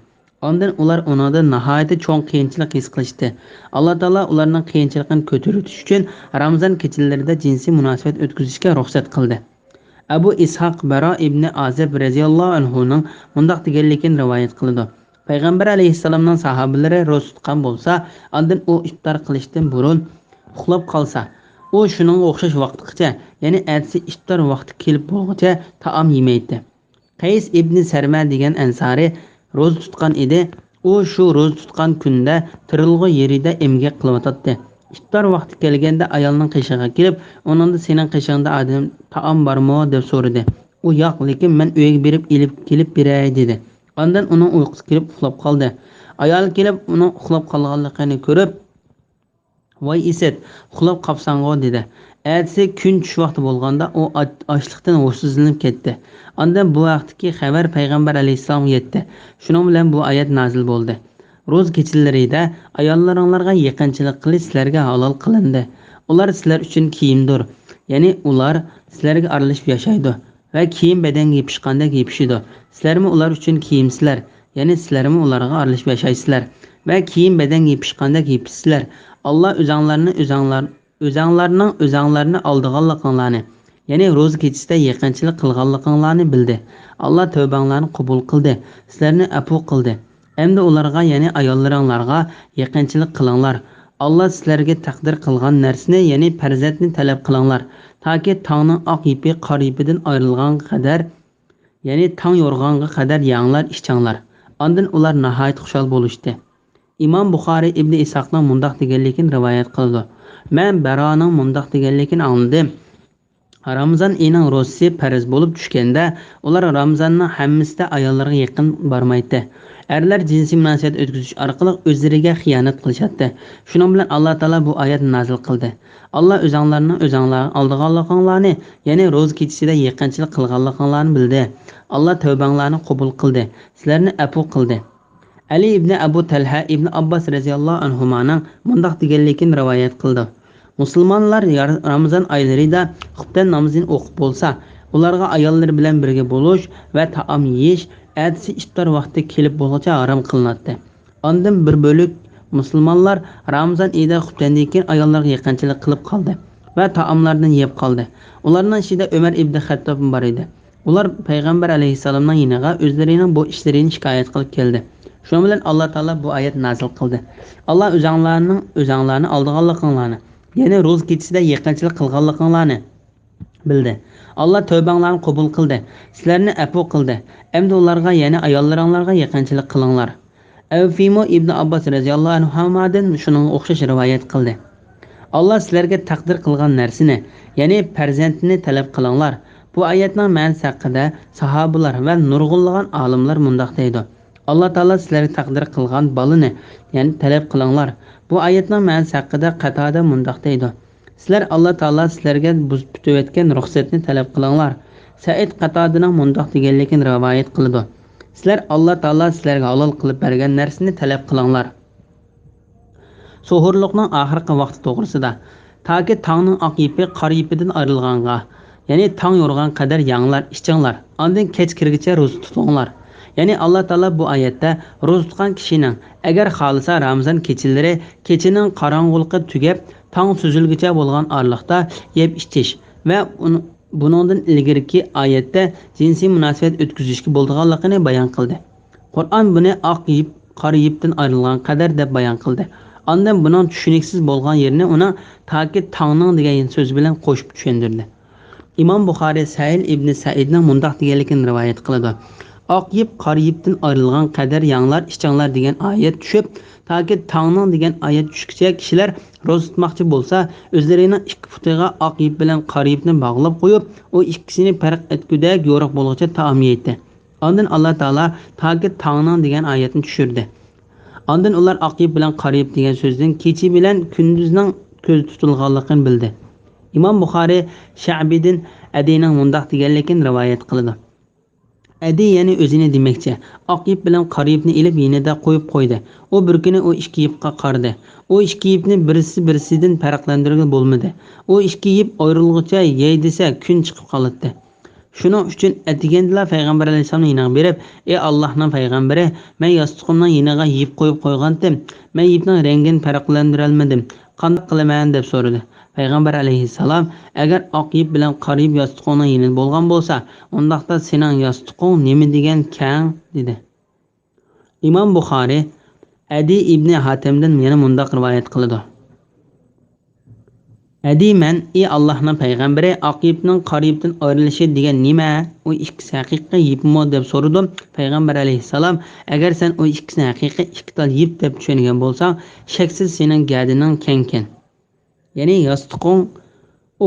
Ondan ular uningda nihoyatda cho'ng qiyinchilik his qilishdi. Alloh taolo ularning qiyinchiligini ko'tarish uchun Ramazon kechalarida jinsiy munosabat o'tkazishga ruxsat qildi. Abu Ishaq Bara ibn Azib radhiyallohu anhuning mundaq deganligini rivoyat qildi. Payg'ambar alayhissalomning sahobalari ro'za tutgan bo'lsa, ondan u iftor qilishdan burun uxlab qolsa, u shuning o'xshash vaqtgacha, ya'ni ertasi iftor vaqti kelib bo'lguncha taom yemaydi. Qays ibn Sarma degan ansari ro'za tutgan edi. U shu ro'za tutgan kunda tirilg'i yerida emgak qilyotdi. İftar vaqti kelganda ayolning qishig'iga kelib, uningda sening qishingda adam taom bormi deb so'radi. U yo'q, lekin men uyga berib kelib beray dedi. Ondan uning uyqusi kelib uxlab qoldi. Ayol kelib uning uxlab qolganligini ko'rib, "Voy Isat, uxlab qolsang-o" dedi. Ertasi kun tush vaqti bo'lganda u ochliqdan hushsizlanib ketdi. Ondan bu vaqtdagi xabar payg'ambar alayhisalom yetdi. Shuning bilan bu oyat nozil bo'ldi. Ro'z kechalarida ayollaringlarga yaqinchilik qilish sizlarga halol qilindi. Ular sizlar uchun kiyimdir. Ya'ni ular sizlarga aralashib yashaydi va kiyim badanga yopishgandek yopishidi. Sizlarmi ular uchun kiyimsizlar. Ya'ni sizlarmi ularga aralashib yashaysizlar va kiyim badanga yopishgandek yopishsizlar. Alloh o'zinglarni aldig'anliqinglarni, ya'ni ro'za kechasida yaqinchilik qilganliqinglarni bildi. Alloh tavbanglarni qabul qildi. Sizlarni afu qildi. Endi ularga, ya'ni ayollaringlarga yaqinchilik qilinglar. Alloh sizlarga taqdir qilgan narsani, ya'ni farzandni talab qilinglar, toki tongning oq ipi qora ipidan ayrilganga qadar, ya'ni tong yo'rg'anga qadar yanglar, ichinglar. Ondan ular nihoyat xushal bo'lishdi. Imom Buxoriy ibn Isaqning mundaq deganligini rivoyat qildi. Men Baroning mundaq deganligini angladim. Ramazon oyining ro'zasi farz bo'lib tushganda, ular Ramazonning hammasida ayollarga yaqin bormaydi. Erlar jinsiy munosabat o'tkazish orqali o'zlariga xiyonat qilishadi. Shuning bilan Alloh taolo bu oyatni nozil qildi. Alloh o'zinglarni aldig'anliqinglarni, ya'ni ro'za kechasida yaqinchilik qilganliqinglarni bildi. Alloh tavbanglarni qabul qildi. Sizlarni afu qildi. Ali ibn Abu Talha ibn Abbas radhiyallohu anhumaning mundaq deganligini rivoyat qildi. Musulmonlar Ramazon oylarida xuftan namozini o'qib bo'lsa, ularga ayollar bilan birga bo'lish va taom yeyish ertasi iftor vaqti kelib bo'lguncha harom qilinadi. Ondan bir bo'lik musulmonlar Ramazon oyida xuftandan keyin ayollarga yaqinchilik qilib qoldi va taomlardan yeb qoldi. Ularning ichida Umar ibn Xattob bor edi. Ular payg'ambar alayhisalomning yiniga o'zlarining bu ishlarini shikoyat qilib keldi. Shuning bilan Alloh taolo bu oyat nozil qildi. Alloh o'zinglarni aldig'anliqinglarni, ya'ni ro'za kechasida yaqinchilik qilganliqinglarni bildi. Alloh tavbanglarni qabul qildi. Sizlarni afu qildi. Endi ularga, ya'ni ayollaringlarga yaqinchilik qilinglar. Avfimo ibn Abbas radhiyallohu anhudan shuning o'xshash rivoyat qildi. Alloh sizlarga taqdir qilgan narsani, ya'ni farzandni talab qilinglar. Bu oyatning ma'nosi haqida sahobalar va nurg'unlagan olimlar mundaq deydi. Allah Taala sizlarga taqdir qilgan balini, ya'ni talab qilinglar. Bu oyatning ma'nosi haqida Qatada mundaq deydi. Sizlar Allah Taala sizlarga buzib o'tayotgan ruxsatni talab qilinglar. Said Qatadaning mundaq deganligini rivoyat qiladi. Sizlar Allah Taala sizlarga halol qilib bergan narsani talab qilinglar. Sohurluqning oxirgi vaqti to'g'risida toki tongning oq ipi qora ipidan ayrilganga, ya'ni tong yorgan qadar yanglar, ichinglar. Ondan kech kirgacha ro'za tutinglar. Ya'ni Allah Taala bu oyatda ro'za tutgan kishining agar xohlasa Ramazon kechalari kechining qorong'ulig'i tugab, tong suzilgacha bo'lgan oraliqda yeb ichish va buningdan ilgariki oyatda jinsiy munosabat o'tkazishga bo'lganligini bayon qildi. Qur'on buni oq ip, qora ipdan ayrilgan qadar deb bayon qildi. Ondan buning tushuniksiz bo'lgan yerini uni toki tongning degan so'z bilan qo'shib tushundirdi. İmam Buxoriy Sail ibn Saidning mundaq deganligini rivoyat qiladi. Oq ip qora ipdan ayrilgan qadar yanglar, ichinglar degan oyat tushib, toki tongning degan oyat tushguncha kishilar ro'za tutmoqchi bo'lsa, o'zlarining ikki putiga oq ip bilan qora ipni bog'lab qo'yib, u ikkisini farq etgudak yo'riq bo'lguncha taom yeydi. Ondan Allah Taala toki tongning degan oyatni tushirdi. Ondan ular oq ip bilan qora ip degan so'zdan kechi bilan kunduzning ko'z tutilganligini bildi. İmam Buxoriy Sha'bidin Adining mundaq deganligini rivoyat qiladi. Adi ya'ni o'zini demakchi, oq ip bilan qora ipni ilib yenida qo'yib qo'ydi. U bir kuni u ikki ipga qardi. U ikki ipni birisidan farqlantirib bo'lmadi. U ikki ip ayrilguncha yey desa kun chiqib qoladi. Shuning uchun atigandilar payg'ambar alayhisolamning yiniga berib, "Ey Allohning payg'ambari, men yostiqimning yiniga yeb qo'yib qo'ygandim. Men ipning rangini farqlantira olmadim. Qanday qilaman?" deb so'radi. Payg'ambar alayhissalom, "Agar oq ip bilan qora ip yostiqning yinida bo'lgan bo'lsa, undaqda sening yostiqing nima degan kang?" dedi. İmam Buxoriy Adi ibn Hatimdan yana mundaq rivoyat qiladi. Adi men, "Ey Allohning payg'ambari, oq ipning qora ipdan ayrilishi degan nima? U ikkisi haqiqiy ipmi?" deb so'radim. Payg'ambar alayhissalom, "Agar sen u ikkisini haqiqiy ikki tal ip deb tushungan bo'lsang, shaksiz sening gadining kengken. Ya'ni yostiqing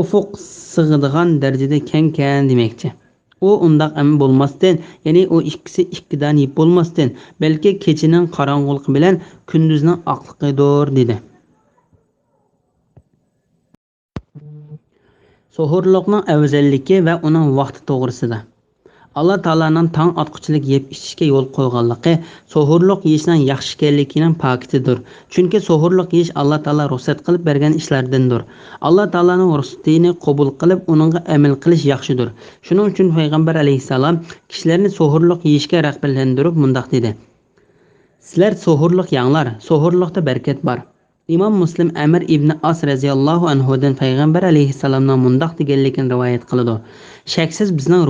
ufuq sig'adigan darajada kengkan demakchi. U undaq am bo'lmasdan, ya'ni u ikkisi ikkidan ip bo'lmasdan, balki kechining qorong'uligi bilan kunduzning oqligidir" dedi. Sohurluqning afzalligi va uning vaqti to'g'risida. Allah Taolaning tong otquchilik yeb ichishga yo'l qo'yganligi sohurluq yeyishning yaxshi ekanligining pakitidir. Chunki sohurluq yeyish Allah Taolo ruxsat qilib bergan ishlardandir. Allah Taolaning ruxsatini qabul qilib, uningga amal qilish yaxshidir. Shuning uchun payg'ambar alayhisalom kishilarni sohurluq yeyishga rag'batlantirib mundaq dedi: "Sizlar sohurluq yanglar, sohurluqda barakat bor." İmam Muslim Amr ibn As raziyallohu anhudan payg'ambar alayhissalomning mundaq deganligini rivoyat qiladi. Shaksiz bizning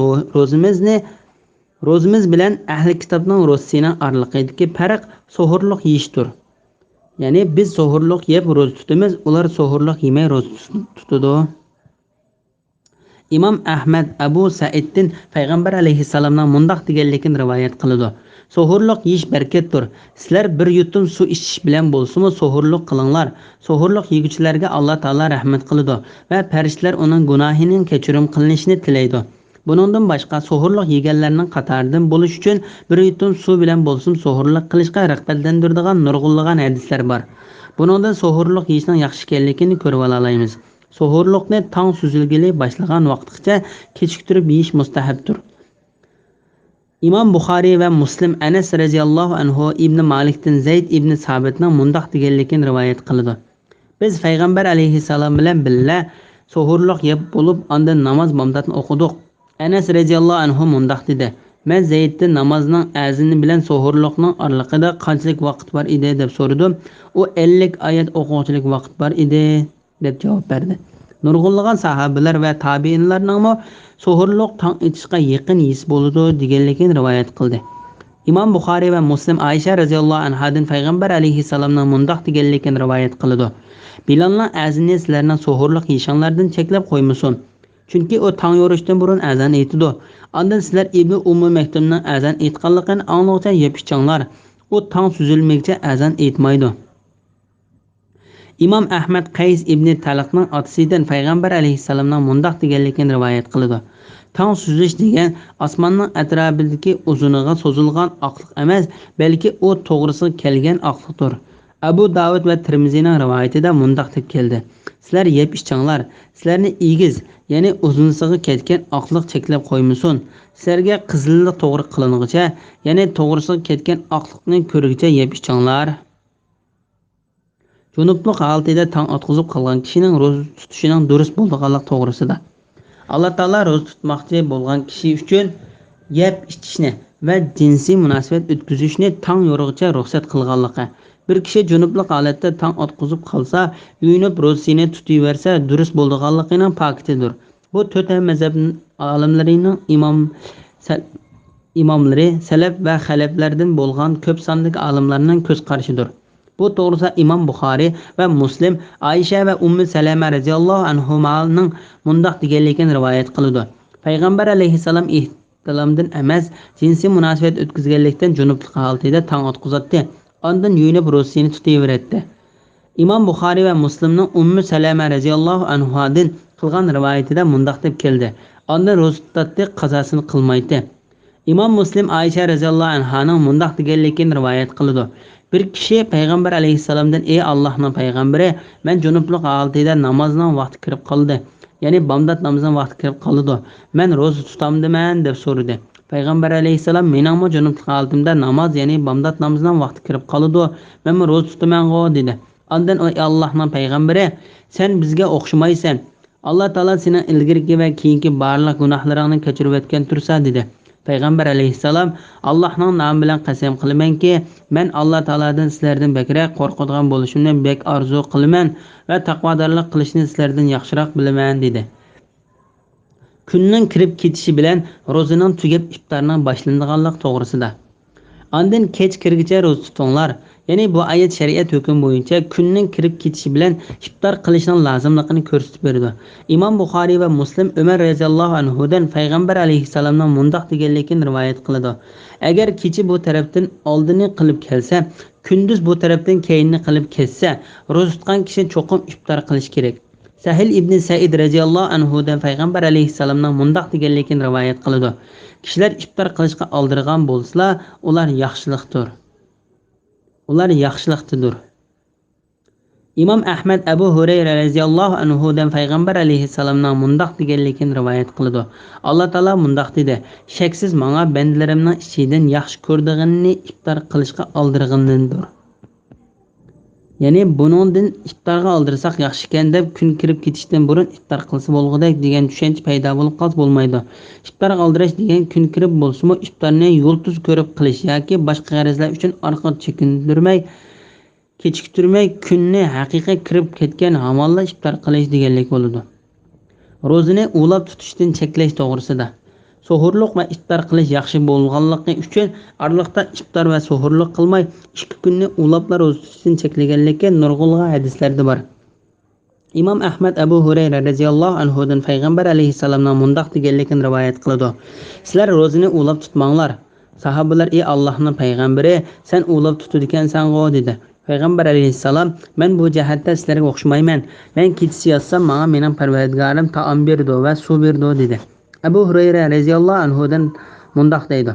ro'zimiz bilan ahli kitobning ro'zasining oralig'idagi farq sohurluq yeyishdir. Ya'ni biz sohurluq yeb ro'za tutamiz, ular sohurluq yemay ro'za tutadi. İmam Ahmad Abu Saiddan payg'ambar alayhissalomning mundaq deganligini rivoyat qiladi. Sohurluq yeyish barakatdir. Sizlar bir yutum suv ichish bilan bo'lsa-mu sohurluq qilinglar. Sohurluq yeguchilarga Allah Taolo rahmat qiladi va farishtalar uning gunohining kechirim qilinishini tilaydi. Buningdan boshqa sohurluq yeganlarning qatoridan bo'lish uchun bir yutum suv bilan bo'lsa sohurluq qilishga rag'batlantiradigan nurg'unlagan hadislar bor. Buningdan sohurluq yeyishning yaxshi ekanligini ko'rib olamiz. Sohurluqni tong suzilgili boshlagan vaqtgacha kechiktirib yeyish mustahabdir. İmam Buxoriy va Muslim Anas raziyallohu anhu ibn Malikdan Zayd ibn Sabitning mundaq deganligini rivoyat qiladi. Biz payg'ambar alayhissalom bilan billa sohurluq yeb bo'lib, ondan namoz bomdatni o'qidik. Anas raziyallohu anhu mundaq dedi: "Men Zayddan namozning azini bilan sohurluqning oralig'ida qanchalik vaqt bor edi deb so'radim. U 50 oyat o'quvchilik vaqt bor edi" deb javob berdi. Nurg'unlagan sahobalar va tabiinlarning sohurluq tong etishga yaqin yis bo'ladi deganligini rivoyat qildi. İmam Buxoriy va Muslim Aisha raziyallohu anhadan payg'ambar alayhissalomning mundaq deganligini rivoyat qiladi: "Bilalning azini sizlarning sohurluq yeyishinglardan cheklab qo'ymasin. Chunki u tong yorishdan burun azan aytadi. Ondan sizlar Ibn Ummu Maktumning azan aytganligini anglag'cha yeb ichinglar. U tong suzilmagcha azan aytmaydi." imom ahmad qays ibn taliqning otasidan payg'ambar alayhissalomning mundoq deganligini rivoyat qiladi. Tong suzish degan osmonning atrofidagi uzuniga so'zilgan oqliq emas, balki u to'g'risi kelgan oqliqdir. Abu Davud va Tirmizining rivoyatida mundoq deb keldi: sizlar yeb ichinglar, sizlarni egiz, ya'ni uzunsiga ketgan oqliq cheklab qo'ymasin. Sizlarga qizillik to'g'ri qilinguncha, ya'ni to'g'risiga ketgan oqliqni ko'rguncha yeb ichinglar. Junubluq holatida tong otqizib qolgan kishining ro'za tutishining durust bo'lganligi to'g'risida. Alloh taolo ro'za tutmoqchi bo'lgan kishi uchun yeb ichishni va jinsiy munosabat o'tkazishni tong yorug'icha ruxsat qilganligi. Bir kishi junubluq holatda tong otqizib qolsa, yuyinib ro'zasini tutaversa, durust bo'lganligining pakitidir. Bu to'rt mazhab olimlarining imomlari, salaf va xalaflardan bo'lgan ko'p sondagi olimlarning ko'z qarashidir. Bu to'g'risida Imom Buxoriy va Muslim Aisha va Ummu Salama radhiyallohu anhumaning mundoq deganligini rivoyat qiladi. Payg'ambar alayhissalom ihtilomdan emas, jinsiy munosabat o'tkazganlikdan junublik holatida tong otqizatdi. Ondan yuyinib ro'zasini tutaverdi. Imom Buxoriy va Muslimning Ummu Salama radhiyallohu anhudan qilgan rivoyatida mundoq deb keldi: ondan ro'za tutdi, qazosini qilmaydi. Imom Muslim Aisha radhiyallohu anhaning mundoq deganligini rivoyat qiladi. Bir kishi payg'ambar alayhissalomdan: ey Allohning payg'ambari, men junublik holatida namozning vaqti kirib qoldi, ya'ni bomdod namozining vaqti kirib qoldi. Men ro'za tutamdiman deb so'radi. Payg'ambar alayhissalom: meningmi junublik holatimda namoz, ya'ni bomdod namozining vaqti kirib qoldi, men ro'za tutaman-go dedi. Ondan ey Allohning payg'ambari, sen bizga o'xshamaysan. Alloh taolo seni ilgirki va keyingi barliq gunohlaringni kechirib o'tgan tursa dedi. Payg'ambar alayhissalom: Allohning nomi bilan qasam qilamanki, men Alloh taoladan sizlardan bakroq qo'rqadigan bo'lishimni bek orzu qilaman va taqvodorlik qilishni sizlardan yaxshiroq bilaman dedi. Kunning kirib ketishi bilan ro'zaning tugab iftorning boshlanganligi to'g'risida. Ondan kech kirgicha ro'za tutinglar. Ya'ni bu oyat shariat hukm bo'yicha kunning kirib ketishi bilan iftor qilishning lozimligini ko'rsatib berdi. Imom Buxoriy va Muslim Umar radhiyallohu anhudan payg'ambar alayhissalomning mundoq deganligini rivoyat qiladi: agar kecha bu tarafdan oldini qilib kelsa, kunduz bu tarafdan keyinni qilib ketsa, ro'za tutgan kishi cho'qim iftor qilish kerak. Sahil ibn Said radhiyallohu anhudan payg'ambar alayhissalomning mundoq deganligini rivoyat qiladi: kishilar iftor qilishga oldirgan bo'lsalar, ular yaxshilikdir. Imom Ahmad Abu Hurayra radhiyallohu anhudan payg'ambar alayhissalomning mundoq deganligini rivoyat qiladi: Alloh taolo mundoq dedi: shaksiz menga bandalarimning ichidan yaxshi ko'rdig'inni iftor qilishga oldirgandir. Ya'ni buningdan iftorga oldirsak yaxshi ekan deb kun kirib ketishdan burun iftor qilsa bo'lg'udak degan tushuncha paydo bo'lib qolsa bo'lmaydi. Iftorga oldirish degan kun kirib bo'lsa-mu iftorni yo'l-tuz ko'rib qilish yoki boshqa g'arazlar uchun orqa kechiktirmay kunni haqiqiy kirib ketgan hamolla iftor qilish deganlik bo'ladi. Ro'zani ulab tutishdan cheklash to'g'risida. Suhurlik va iftor qilish yaxshi bo'lganligi uchun oraliqda iftor va suhurlik qilmay 2 kunni ulablar ro'za tutishdan cheklaganlikka nurg'ulg'a hadislarda bor. Imom Ahmad Abu Hurayra radhiyallohu anhudan payg'ambar alayhissalomning mundoq deganligini rivoyat qiladi: sizlar ro'zani ulab tutmanglar. Sahobalar: ey Allohning payg'ambari, sen ulab tutadigansan-go dedi. Payg'ambar alayhissalom: men bu jihatda sizlarga o'xshamayman. Men kechasi yotsam, menga mening Parvardigorim taom berdi va suv berdi dedi. Abu Hurayra radhiyallohu anhudan mundoq deydi: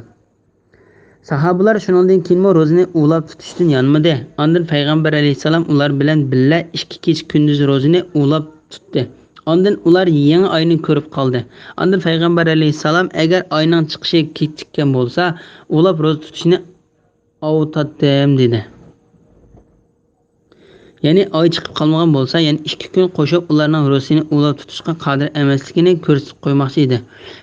sahobalar shuningdek keyin ro'zani ulab tutishdan yonmadi. Ondan payg'ambar alayhissalom ular bilan billa 2 kech kunduz ro'zani ulab tutdi. Ondan ular yangi oyni ko'rib qoldi. Ondan payg'ambar alayhissalom agar oyning chiqishi kechikkan bo'lsa, ulab ro'za tutishni avtatdim dedi. Ya'ni oy chiqib qolmagan bo'lsa, ya'ni 2 kun qo'shib ularning ro'zasini ulab tutishga qodir emasligini ko'rsatib qo'ymoqchi edi.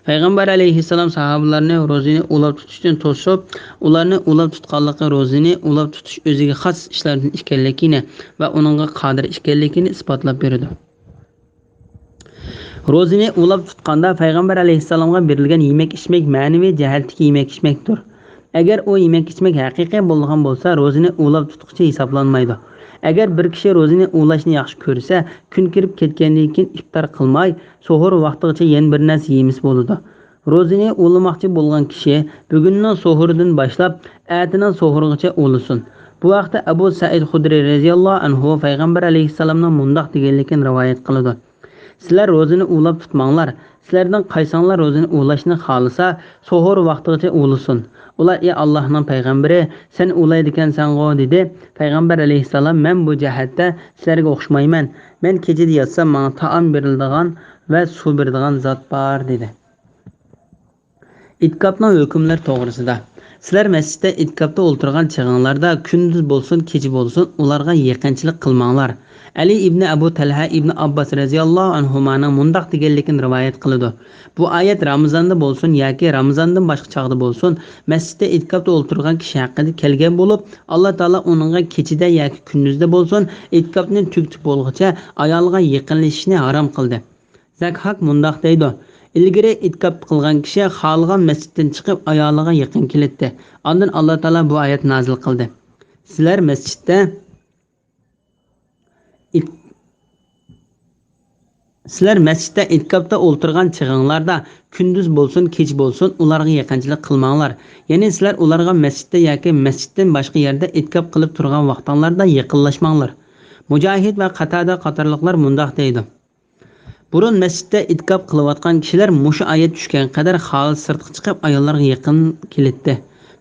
Payg'ambar alayhissalom sahobalarni ro'zani ulab tutishdan to'sib, ularni ulab tutganligi ro'zani ulab tutish o'ziga xos ishlardan ekanligini va uningga qodir ekanligini isbotlab berdi. Ro'zani ulab tutganda payg'ambar alayhissalomga berilgan yemak-ichmak ma'naviy jihatdagi yemak-ichmakdir. Agar u yemak-ichmak haqiqiy bo'lgan bo'lsa, ro'zani ulab tutqichi hisoblanmaydi. Agar bir kishi ro'zani ulashni yaxshi ko'rsa, kun kirib ketgandan keyin iftor qilmay, suhur vaqtigacha yana bir narsa yeymiz bo'ladi. Ro'zani ulamoqchi bo'lgan kishi bugunning suhuridan boshlab, ertaning suhurigacha ulasin. Bu vaqtda Abu Said Xudri radhiyallohu anhu payg'ambar alayhissalomning mundoq deganligini rivoyat qiladi. Sizlar ro'zini ulab tutmanglar. Sizlardan qaysanglar ro'zini ulashni xolisa, sohur vaqtigacha ulasin. Ular ey Allohning payg'ambari, sen ulaydi ekansan-go dedi. Payg'ambar alayhissalom men bu jihatda sizlarga o'xshamayman. Men kechada yotsam menga taom beriladigan va suv beradigan zot bor dedi. İtkapning hukmlari to'g'risida. Sizlar masjidda itkapda o'ltirgan chig'inglarda kunduz bo'lsin, kecha bo'lsin, ularga yaqinchilik qilmanglar. Ali ibn Abu Talha ibn Abbas radhiyallohu anhumaning mundoq deganligini rivoyat qiladi. Bu oyat Ramazonda bo'lsin yoki Ramazondan boshqa chog'da bo'lsin, masjidda itkapda o'ltirgan kishi haqida kelgan bo'lib, Alloh taolo uningga kechida yoki kunduzda bo'lsin, itkapni tugatib bo'lguncha ayolga yaqinlashishni harom qildi. Zakhak mundoq deydi: İlgari itkap qilgan kishi xohlagan masjiddan chiqib ayoliga yaqin keldi. Ondan Alloh taolo bu oyat nozil qildi. Sizlar masjidda itkapda o'ltirgan chig'inglarda kunduz bo'lsin, kech bo'lsin, ularga yaqinchilik qilmanglar. Ya'ni sizlar ularga masjidda yoki masjiddan boshqa yerda itkap qilib turgan vaqtlarda yaqinlashmanglar. Mujohid va Qatada qatorliqlar mundoq deydi: Burun masjidda itkap qilayotgan kishilar mushu oyat tushgan qadar xolis sirtqa chiqib ayollarga yaqin keldi.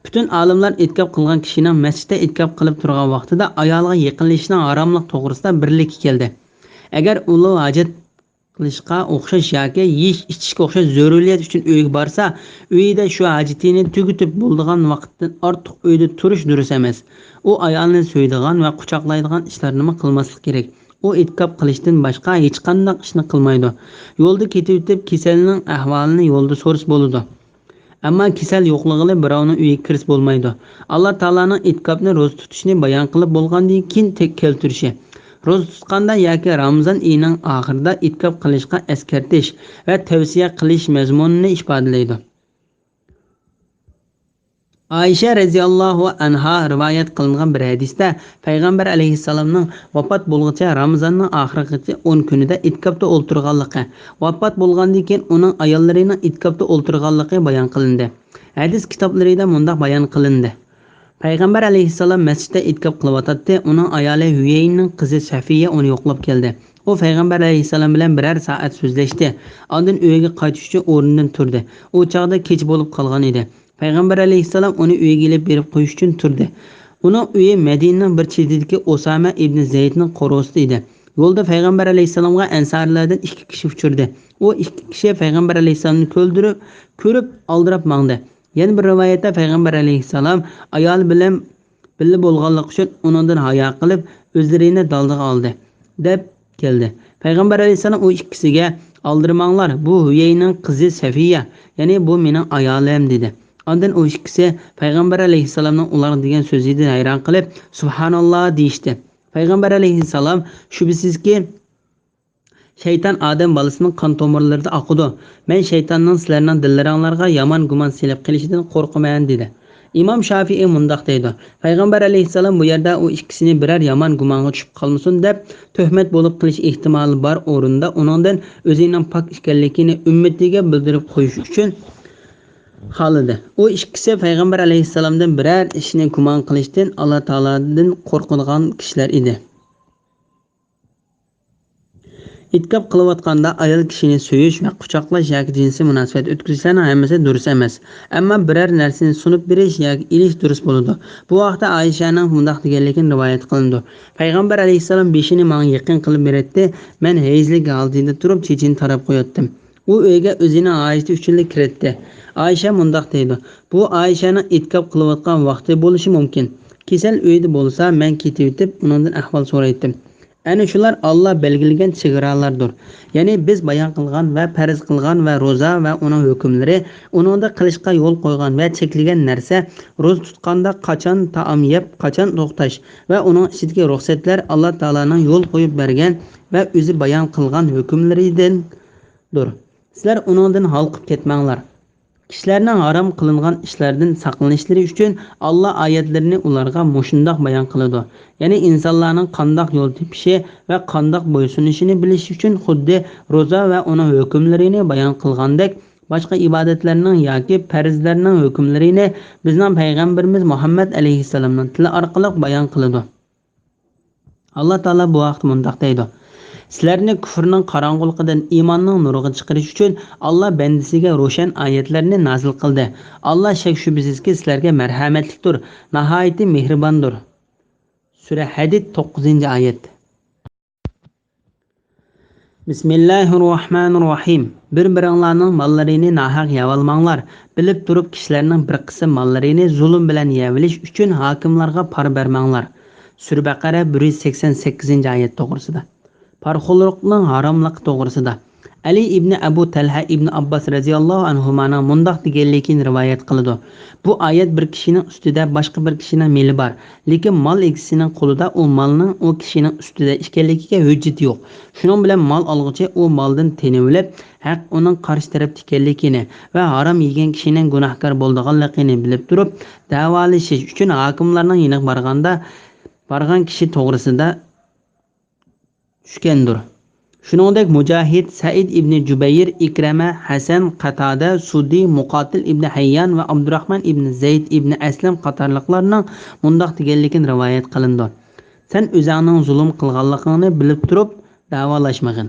Bütün olimlar itkap qilgan kishining masjidda itkap qilib turgan vaqtida ayolga yaqinlashishning haromlik to'g'risida birlikka keldi. Agar ular hojat qilishga o'xshash yoki yeyish-ichishga o'xshash zaruriyat uchun uyga borsa, uyida shu hojatini tugatib bo'ldigan vaqtdan ortiq uyda turish durust emas. U ayolni so'ydigan va quchoqlaydigan ishlarni qilmaslik kerak. U itkap qilishdan boshqa hech qanday ishni qilmaydi. Yo'lda ketib o'tib kasalning ahvolini yo'lda so'rish bo'ladi. Ammo kasal yo'qligini birovning uyiga kirish bo'lmaydi. Alloh taolaning itkapni ro'za tutishni bayon qilib bo'lgandan keyin keltirishi. Ro'za tutganda yoki Ramazon oyining oxirida itkap qilishga eskartish va tavsiya qilish mazmunini ifodalaydi. Ayşe radhiyallohu anha rivoyat qilingan bir hadisda payg'ambar alayhissalomning vafot bo'lguncha Ramazonning oxirgi 10 kunida itkapda o'ltirganligi, vafot bo'lgandan keyin uning ayollarining itkapda o'ltirganligi bayon qilindi. Hadis kitoblarida bunday bayon qilindi. Payg'ambar alayhissalom masjidda itkap qilyotdi. Uning ayoli Hüyeyning qizi Safiya uni yo'qlab keldi. U payg'ambar alayhissalom bilan birer soat so'zlashdi. Ondan uyiga qaytish uchun o'rnidan turdi. U chaqda kech bo'lib qolgan edi. Payg'ambar alayhissalom uni uyiga elib berib qo'yish uchun turdi. Uning uyi Madinaning bir chetidagi Osama ibn Zaydning qo'rosida edi. Yo'lda payg'ambar alayhissalomga ansarlardan 2 kishi uchirdi. U 2 kishi payg'ambar alayhissalomni ko'rib aldirab mangdi. Yana bir rivoyatda payg'ambar alayhissalom ayol bilan birga bo'lganlik uchun undan hayo qilib o'zlarini daldiga oldi deb keldi. Payg'ambar alayhissalom u ikkisiga aldirmanglar, bu Hüyeyning qizi Safiya, ya'ni bu mening ayolim dedi. Ondan o ikkisi payg'ambar alayhissalomning ular degan so'zidan hayron qilib subhanalloh deyishdi. Payg'ambar alayhissalom shubhisizki shayton odam bolasining qon tomirlarida oqidi. Men shaytonning sizlarning dillaringlarga yomon gumon silib qilishidan qo'rqaman dedi. İmam Şafii mundoq deydi: Payg'ambar alayhissalom bu yerda u ikkisini birer yomon gumonga tushib qolmasin deb tuhmat bo'lib qilish ehtimoli bor o'rinda uningdan o'zining pok ekanligini ummatiga bildirib qo'yish uchun xalidi. O ikkisi payg'ambar alayhissalomdan birer ishni gumon qilishdan Alloh taoladan qo'rqadigan kishilar edi. İtkap qilayotganda ayol kishini so'yish va quchoqlash yoki jinsiy munosabat o'tkazishlarning hammasi durust emas. Ammo biror narsani sunib berish yoki ilish durust bo'ladi. Bu vaqtda Ayshaning bundoq deganligini rivoyat qilindi. Payg'ambar alayhissalom beshini menga yaqin qilib berdi. Men hayzlik holatida turib chechin tarab qo'yatdim. U uyga o'zining hojati uchun kiritdi. Aysha mundoq deydi: Bu Ayshaning itkap qilayotgan vaqti bo'lishi mumkin. Kasal uyda bo'lsa, men ketib o'tib undan ahvol so'raydim. Ana shular Alloh belgilagan chegaralardir. Ya'ni biz bayon qilgan va farz qilgan va roza va uning hukmlari, uningda qilishga yo'l qo'ygan va cheklagan narsa, roza tutganda qachon taom yeb, qachon to'xtash va uning ichidagi ruxsatlar Alloh taolaning yo'l qo'yib bergan va o'zi bayon qilgan hukmlaridandir. Sizlar uningdan halqib ketmanglar. Kishilarning harom qilingan ishlardan saqlanishlari uchun Alloh oyatlarini ularga mushundoq bayon qiladi. Ya'ni insonlarning qandoq yo'l tepishi va qandoq bo'ysunishini bilish uchun xuddi roza va uning hukmlarini bayon qilgandek boshqa ibodatlarning yoki farzlarning hukmlarini bizning payg'ambarimiz Muhammad alayhissalomning tili orqali bayon qiladi. Alloh taolo bu vaqt mundoq deydi: sizlarni kufrning qorong'uligidan iymonning nuriga chiqarish uchun Alloh bandasiga ro'shan oyatlarni nozil qildi. Alloh shak shubhisizki sizlarga marhamatlidir, nihoyatda mehribondir. Sura Hadid 9-oyat. Bismillahirrohmanirrohim. Bir-biringlarning mollarini nahaq yevolmanglar. Bilib turib kishilarning bir qism mollarini zulm bilan yevilish uchun hokimlarga par bermanglar. Sura Baqara 188-oyat to'g'risida. Parxo'rlikning haromligi to'g'risida. Ali ibn Abu Talha ibn Abbas radhiyallohu anhumaning mundoq deganligini rivoyat qiladi. Bu oyat bir kishining ustida boshqa bir kishining meli bor, lekin mol egasining qo'lida u molning u kishining ustida ekanligiga hujjat yo'q. Shuning bilan mol olg'uchi u moldan tenilib, haq uning qarshi tarafda ekanligini va harom yegan kishining gunohkor bo'lganligini bilib turib, da'volashish uchun hokimlarning yoniga bargan kishi to'g'risida tushgandir. Shuningdek Mujahid, Said ibn Jubayr, Ikrama, Hasan, Qatada, Sudi, Muqatil ibn Hayyan va Abdurrahman ibn Zayd ibn Aslam qatorliqlarning mundoq deganligini rivoyat qilindi. Sen o'zingning zulm qilganligingni bilib turib davolashmagin.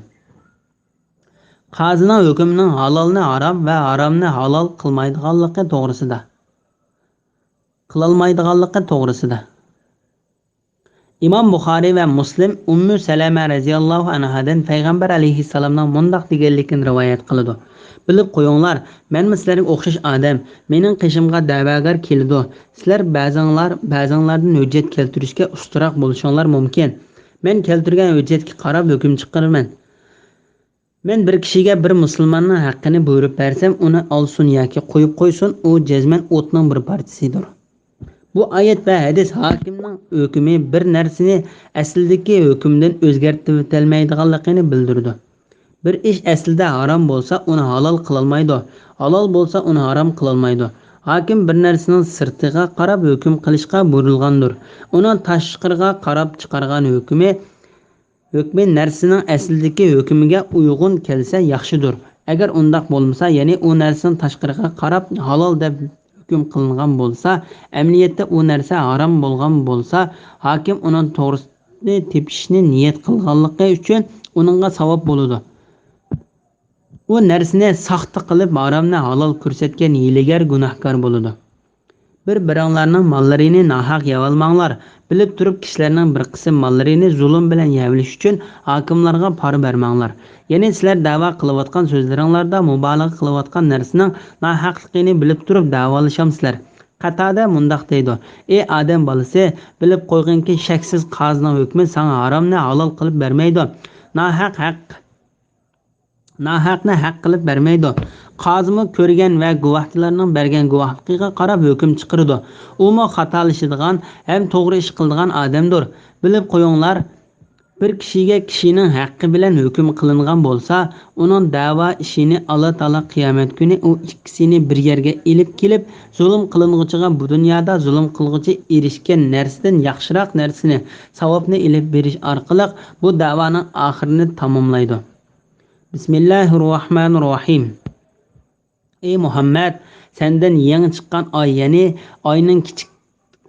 Qozining hukmining halolni harom va haromni halol qilmaydiganligi to'g'risida. İmam Buxoriy va Muslim Ummu Salama radhiyallohu anhadan payg'ambar alayhissalomning mundoq deganligini rivoyat qiladi. Bilib qo'yinglar, men sizlarga o'xshash odam, mening qishimga da'vogar keladi. Sizlar ba'zanlardan hujjat keltirishga ustroq bo'lishinglar mumkin. Men keltirgan hujjatga qarab hukm chiqaraman. Men bir kishiga bir musulmonning haqqini buyurib bersam, uni olsin yoki qo'yib qo'ysin, u jazman o'tning bir partisidir. Bu oyat va hadis hokimning hukmi bir narsani aslidagi hukmdan o'zgartirib o'tolmaydiganligini bildirdi. Bir ish aslida harom bo'lsa, uni halol qilolmaydi. Halol bo'lsa, uni harom qilolmaydi. Hokim bir narsaning sirtiga qarab hukm qilishga burilgandir. Uni tashqariga qarab chiqargan hukmi narsaning aslidagi hukmiga uyg'un kelsa yaxshidir. Agar undoq bo'lmasa, ya'ni u narsaning tashqariga qarab halol deb hukm qilingan bo'lsa, amaliyotda u narsa harom bo'lgan bo'lsa, hokim uning to'g'risini tepishni niyat qilganligi uchun uningga savob bo'ladi. U narsani saxta qilib haromni halol ko'rsatgan hilagar gunohkor bo'ladi. Bir-biringlarning mollarini nahaq yevolmanglar. Bilib turib kishilarning bir qism mollarini zulm bilan yevilish uchun hokimlarga par bermanglar. Ya'ni sizlar da'vo qilayotgan so'zlaringlarda mubolag'a qilayotgan narsaning nohaqligini bilib turib da'volashamsizlar. Qatada mundoq deydi: ey odam bolasi, bilib qo'yginki, shaksiz qozining hukmi sana haromni halol qilib bermaydi. Nohaqni haq qilib bermaydi. Qozimi ko'rgan va guvohchilarning bergan guvohligiga qarab hukm chiqaradi. U mo xatolashadigan ham to'g'ri ish qiladigan odamdir. Bilib qo'yinglar, bir kishining haqqi bilan hukm qilingan bo'lsa, uning da'vo ishini Alloh taolo qiyomat kuni u ikkisini bir yerga elib kelib, zulm qilinguchiga bu dunyoda zulm qilguchi erishgan narsadan yaxshiroq narsani, savobni elib berish orqali bu da'voning oxirini tamomlaydi. Bismillahirrohmanirrohim. Ey Muhammad, sendan yangi chiqqan oy, ya'ni oyning kichik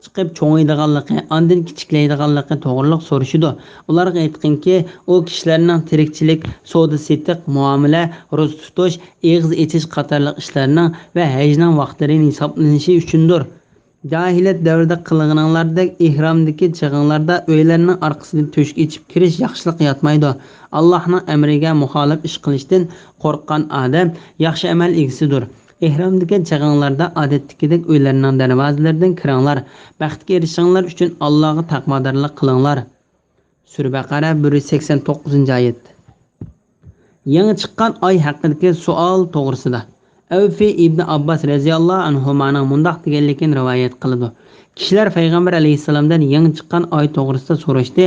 chiqib cho'ngiydiganligi, ondan kichiklaydiganligi to'g'riliq so'rashidi. Ularga aytqinki, u kishilarning tirikchilik, savdo-setiq, muomala, ro'za tutish, eg'iz echish qatorliq ishlarning va hajning vaqtlarining hisoblanishi uchundir. Jahiliyat davrida qilganinglardek ihromdagi chig'inglarda uylarning orqasidan to'shak ichib kirish yaxshilik yotmaydi. Allohning amriga muxolif ish qilishdan qo'rqqan odam yaxshi amal egasidir. Ihromdagi chig'inglarda odatdagidek uylarning darvozalaridan kiringlar. Baxtga erishinglar uchun Allohga taqvodorlik qilinglar. Sura Baqara 189-oyat. Yangi chiqqan oy haqidagi savol to'g'risida. Avfi ibn Abbas radhiyallohu anhumaning mundoq deganligini rivoyat qiladi. Kishilar payg'ambar alayhissalomdan yangi chiqqan oy to'g'risida so'rashdi.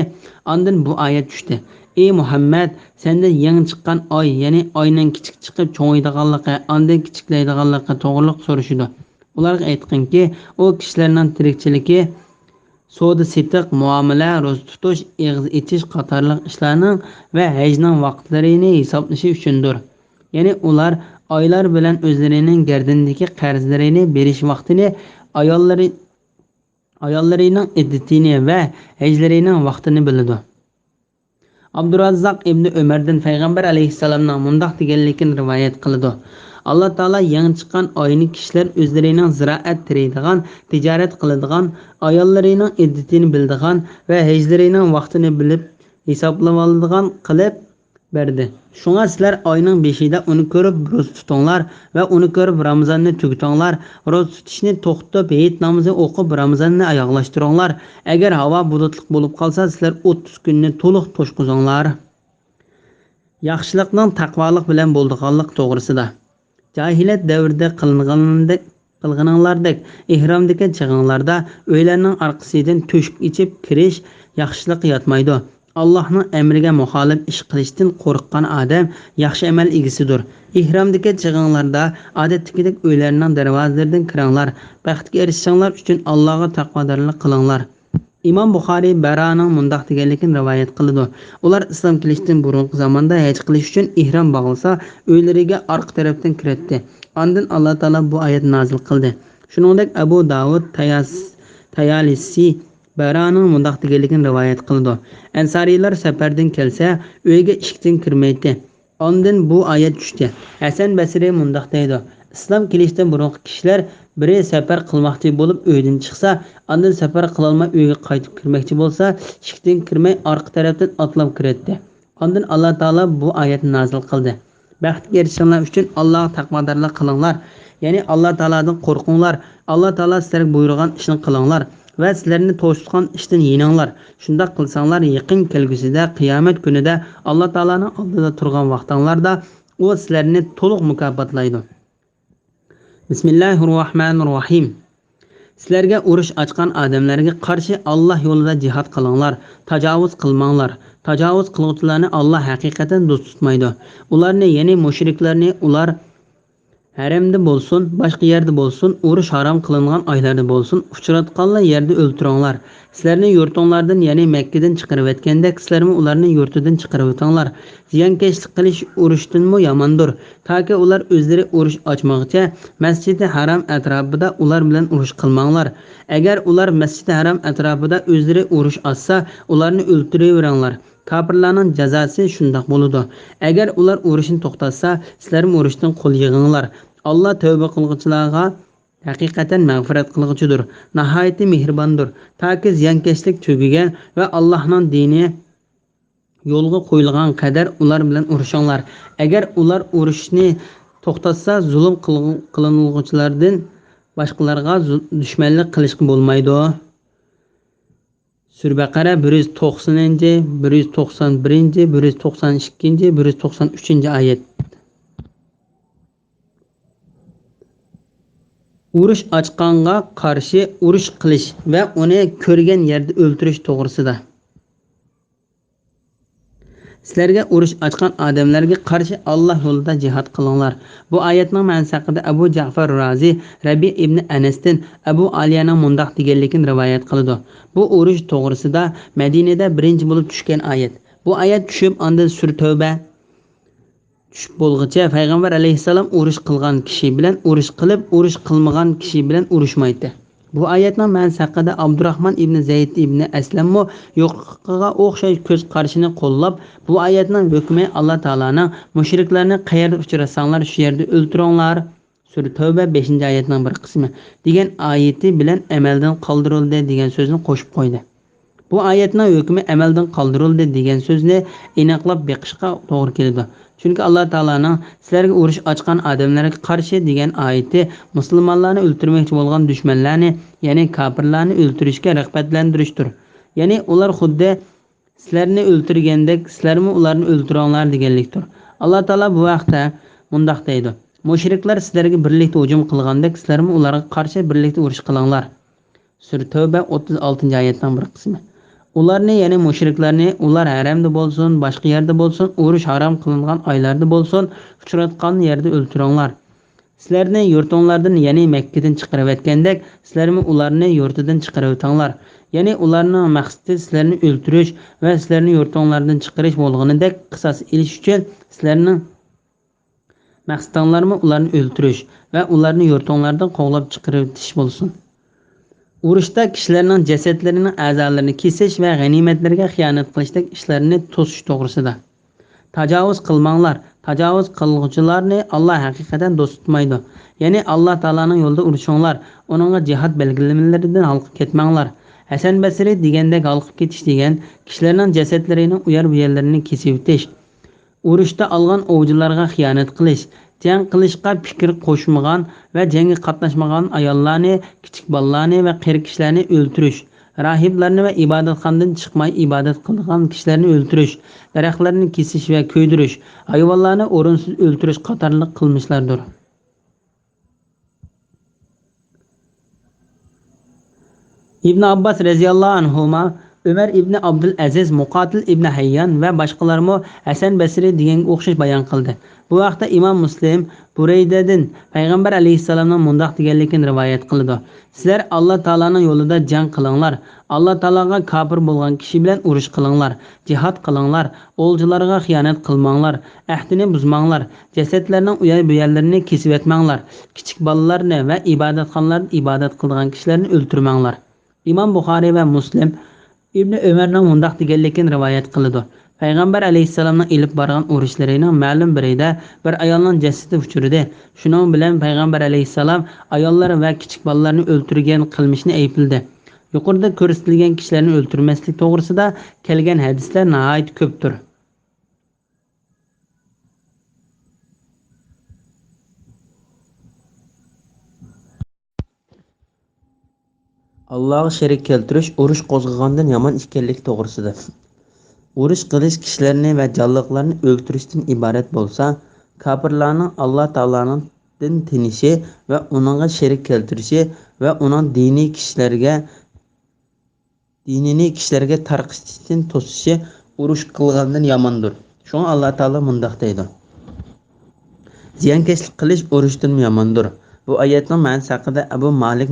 Ondan bu oyat tushdi. Ey Muhammad, senda yangi chiqqan oy, ya'ni oyning kichik chiqib cho'ngiydiganligi, ondan kichiklaydiganligi to'g'riliq so'rashdi. Ularga aytqinki, u kishilarning tirikchiligi, savdo-setiq, muomala, ro'za tutish, eg'iz echish qatorliq ishlarning va hajning vaqtlarini hisoblashi uchundir. Ya'ni ular oylar bilan o'zlarining gardindagi qarzlarini berish vaqtini, ayollarining iddetini va hajlarining vaqtini biladi. Abdurazzoq ibn Umardan payg'ambar alayhissalomning mundoq deganligini rivoyat qiladi. Alloh taolo yangi chiqqan oyni kishilar o'zlarining ziroat teraydigan, tijorat qiladigan, ayollarining iddetini biladigan va hajlarining vaqtini bilib hisoblab oladigan qilib berdi. Shunga sizlar oyning 5-ida uni ko'rib ro'za tutinglar va uni ko'rib Ramazonni tugatinglar. Ro'za tutishni to'xtatib, hayit namozi o'qib Ramazonni oyoqlashtiringlar. Agar havo bulutli bo'lib qolsa, sizlar 30 kunni to'liq to'shqizinglar. Yaxshilikning taqvolik bilan bo'ldiganlik to'g'risida. Jahiliyat davrida qilganinglardek ihromdagi chig'inglarda uylarning orqasidan to'shq ichib kirish yaxshilik yotmaydi. Allohning amriga muxolif ish qilishdan qo'rqqan odam yaxshi amal egasidir. Ihromdagi chig'inglarda odatdagidek uylarning darvozalaridan kiringlar. Baxtga erishishinglar uchun Allohga taqvodorlik qilinglar. Imom Buxoriy Baroning mundoq deganligini rivoyat qiladi. Ular islom kelishdan burungi zamonda haj qilish uchun ihrom bog'lasa, uylariga orqa tarafdan kiratdi. Ondan Alloh taolo bu oyat nozil qildi. Shuningdek Abu Davud Tayalisi Baroning mundoq deganligini rivoyat qildi. Ansariylar safardan kelsa, uyga eshikdan kirmaydi. Ondan bu oyat tushdi. Hasan Basri mundoq deydi: Islom kelishdan burungi kishilar biri safar qilmoqchi bo'lib uydan chiqsa, ondan safar qilolmay uyga qaytib kirmoqchi bo'lsa, eshikdan kirmay orqa tarafdan otlab kiradi. Ondan Alloh taolo bu oyatni nozil qildi. Baxtga erishinglar uchun Allohga taqvodorlik qilinglar. Ya'ni Alloh taoladan qo'rqinglar. Alloh taolo sizlarga buyurgan ishni qilinglar va sizlarni to'sgan ishdan yeninglar. Shunda qilsanglar, yaqin kelgusida qiyomat kunida Alloh taolaning oldida turgan vaqtinglarda u sizlarni to'liq mukofotlaydi. Bismillahirrohmanirrohim. Sizlarga urush ochgan odamlarga qarshi Alloh yo'lida jihad qilinglar, tajovuz qilmanglar. Tajovuz qiluvchilarni Alloh haqiqatan do'st tutmaydi. Ularni, ya'ni mushriklarni, ular haramda bo'lsin, boshqa yerda bo'lsin, urush harom qilingan oylarda bo'lsin, uchratganlar yerda o'ltiringlar. Sizlarni yurtinglardan, ya'ni Makkadan chiqarib o'tgandek, sizlarni ularni yurtidan chiqarib o'tinglar. Ziyonkashlik qilish urushdanmi yomondir. Toki ular o'zlari urush ochmoqcha Masjidi Haram atrofida ular bilan urush qilmanglar. Agar ular Masjidi Haram atrofida o'zlari urush ochsa, ularni o'ltiraveringlar. Kafirlarning jazosi shundoq bo'ladi. Agar ular urushni to'xtatsa, sizlar urushdan qo'l yig'inglar. Alloh tavba qilguvchilarga haqiqatan mag'firat qilguvchidir, nihoyatda mehribondir. Toki ziyonkashlik tugagan va Allohning dini yo'lga qo'yilgan qadar ular bilan urushinglar. Agar ular urushni to'xtatsa, zulm qilinuvchilardan boshqalarga dushmanlik qilishga bo'lmaydi. Sura Baqara 190, 191, 192, 193-oyat. Urush ochqanga qarshi urush qilish va uni ko'rgan yerda o'ltirish to'g'risida. Sizlarga urush ochgan odamlarga qarshi Alloh yo'lida jihad qilinglar. Bu oyatning ma'nosi haqida Abu Ja'far Razi Rabi ibn Anasdan Abu Aliyaning mundoq deganligini rivoyat qiladi. Bu urush to'g'risida Madinada birinchi bo'lib tushgan oyat. Bu oyat tushib, ondan sura Tavba tushib bo'lguncha payg'ambar alayhissalom urush qilgan kishi bilan urush qilib, urush qilmagan kishi bilan urushmaydi. Bu oyatning ma'nosi haqida Abdurrahman ibn Zayd ibn Aslammo yo'qqiga o'xshash ko'z qarashini qo'llab, bu oyatning hukmi Alloh taolaning mushriklarni qayerda uchratsanglar shu yerda o'ltiringlar. Sura Tavba 5-oyatning bir qismi degan oyati bilan amaldan qoldirildi degan so'zni qo'shib qo'ydi. Bu oyatning hukmi amaldan qoldirildi degan so'zni aniqlab beqishga to'g'ri keladi. Chunki Alloh taolaning sizlarga urush ochgan odamlarga qarshi degan oyati musulmonlarni o'ltirmoqchi bo'lgan dushmanlarni, ya'ni kofirlarni o'ltirishga rag'batlantirishdir. Ya'ni ular xuddi sizlarni o'ltirgandek, sizlarmi ularni o'ltiringlar deganlikdir. Alloh taolo bu vaqtda mundoq deydi: Mushriklar sizlarga birlikda hujum qilgandek, sizlarmi ularga qarshi birlikda urush qilinglar. Sura Tavba 36-oyatning bir qismi. Ularni, ya'ni mushriklarni, ular haramda bo'lsin, boshqa yerda bo'lsin, urush harom qilingan oylarda bo'lsin, uchratgan yerda o'ltiringlar. Sizlarni yurtinglardan, ya'ni Makkadan chiqarib o'tgandek, sizlarmi ularni yurtidan chiqarib o'tinglar. Ya'ni ularning maqsadi sizlarni o'ltirish va sizlarni yurtinglardan chiqarish bo'lganidek, qisos elish uchun sizlarning Maqsadinglarmi ularni o'ltirish va ularni yurtinglardan qovlab chiqarib etish bo'lsin. Urushda kishilarning jasadlarini, a'zolarini kesish va g'animatlarga xiyonat qilishdek ishlarni to'sish to'g'risida. Tajovuz qilmanglar. Tajovuz qilguvchilarni Alloh haqiqatan do'st tutmaydi. Ya'ni Alloh taolaning yo'lida urushinglar, uningga jihad belgilamalaridan halqib ketmanglar. Hasan Basri degandek halqib ketish degan kishilarning jasadlarini, uyar bu yerlarini kesib o'tish, urushda olgan ovchilarga xiyonat qilish, jang qilishga fikr qo'shmagan va jangga qatnashmagan ayollarni, kichik bolalarni va qari kishilarni o'ltirish, rahiblarni va ibodatxonadan chiqmay ibodat qilgan kishilarni o'ltirish, daraxtlarni kesish va ko'ydirish, hayvonlarni o'rinsiz o'ltirish qatorli qilmishlardir. İbn Abbas radhiyallohu anhuma, Ömer ibn Abdul Aziz, Muqatil ibn Hayyan va boshqalarmo Hasan Basri deganga o'xshash bayon qildi. Bu vaqtda Imom Muslim Buraydadan payg'ambar alayhissalomning mundoq deganligini rivoyat qildi. Sizlar Alloh taolaning yo'lida jang qilinglar. Alloh taolaga kofir bo'lgan kishi bilan urush qilinglar. Jihad qilinglar. O'lchilarga xiyonat qilmanglar. Ahdini buzmanglar. Jasadlarning uyar bu-yerlarini kesib etmanglar. Kichik bolalarni va ibodatxonalarda ibodat qilgan kishilarni o'ltirmanglar. İmam Buxoriy va Muslim İbn Ömerning mundoq deganligini rivoyat qildi. Payg'ambar alayhissalomning ilib borgan urushlarining ma'lum birida bir ayolning jasadi uchirdi. Shuning bilan payg'ambar alayhissalom ayollar va kichik bolalarni o'ltirgan qilmishni aybladi. Yuqorida ko'rsatilgan kishilarni o'ltirmaslik to'g'risida kelgan hadislar nihoyat ko'pdir. Allohga sherik keltirish urush qo'zg'agandan yomon ekanlik to'g'risida. Urush qilish kishilarni va jonliqlarni o'ltirishdan iborat bo'lsa, kofirlarning Alloh taolaning din tinishi va uningga sherik keltirishi va uning dinini kishilarga tarqatishdan to'sishi urush qilgandan yomondir. Shunga Alloh taolo mundoq deydi: ziyonkashlik qilish urushdan yomondir. Bu oyatning ma'nosi haqida Abu Malik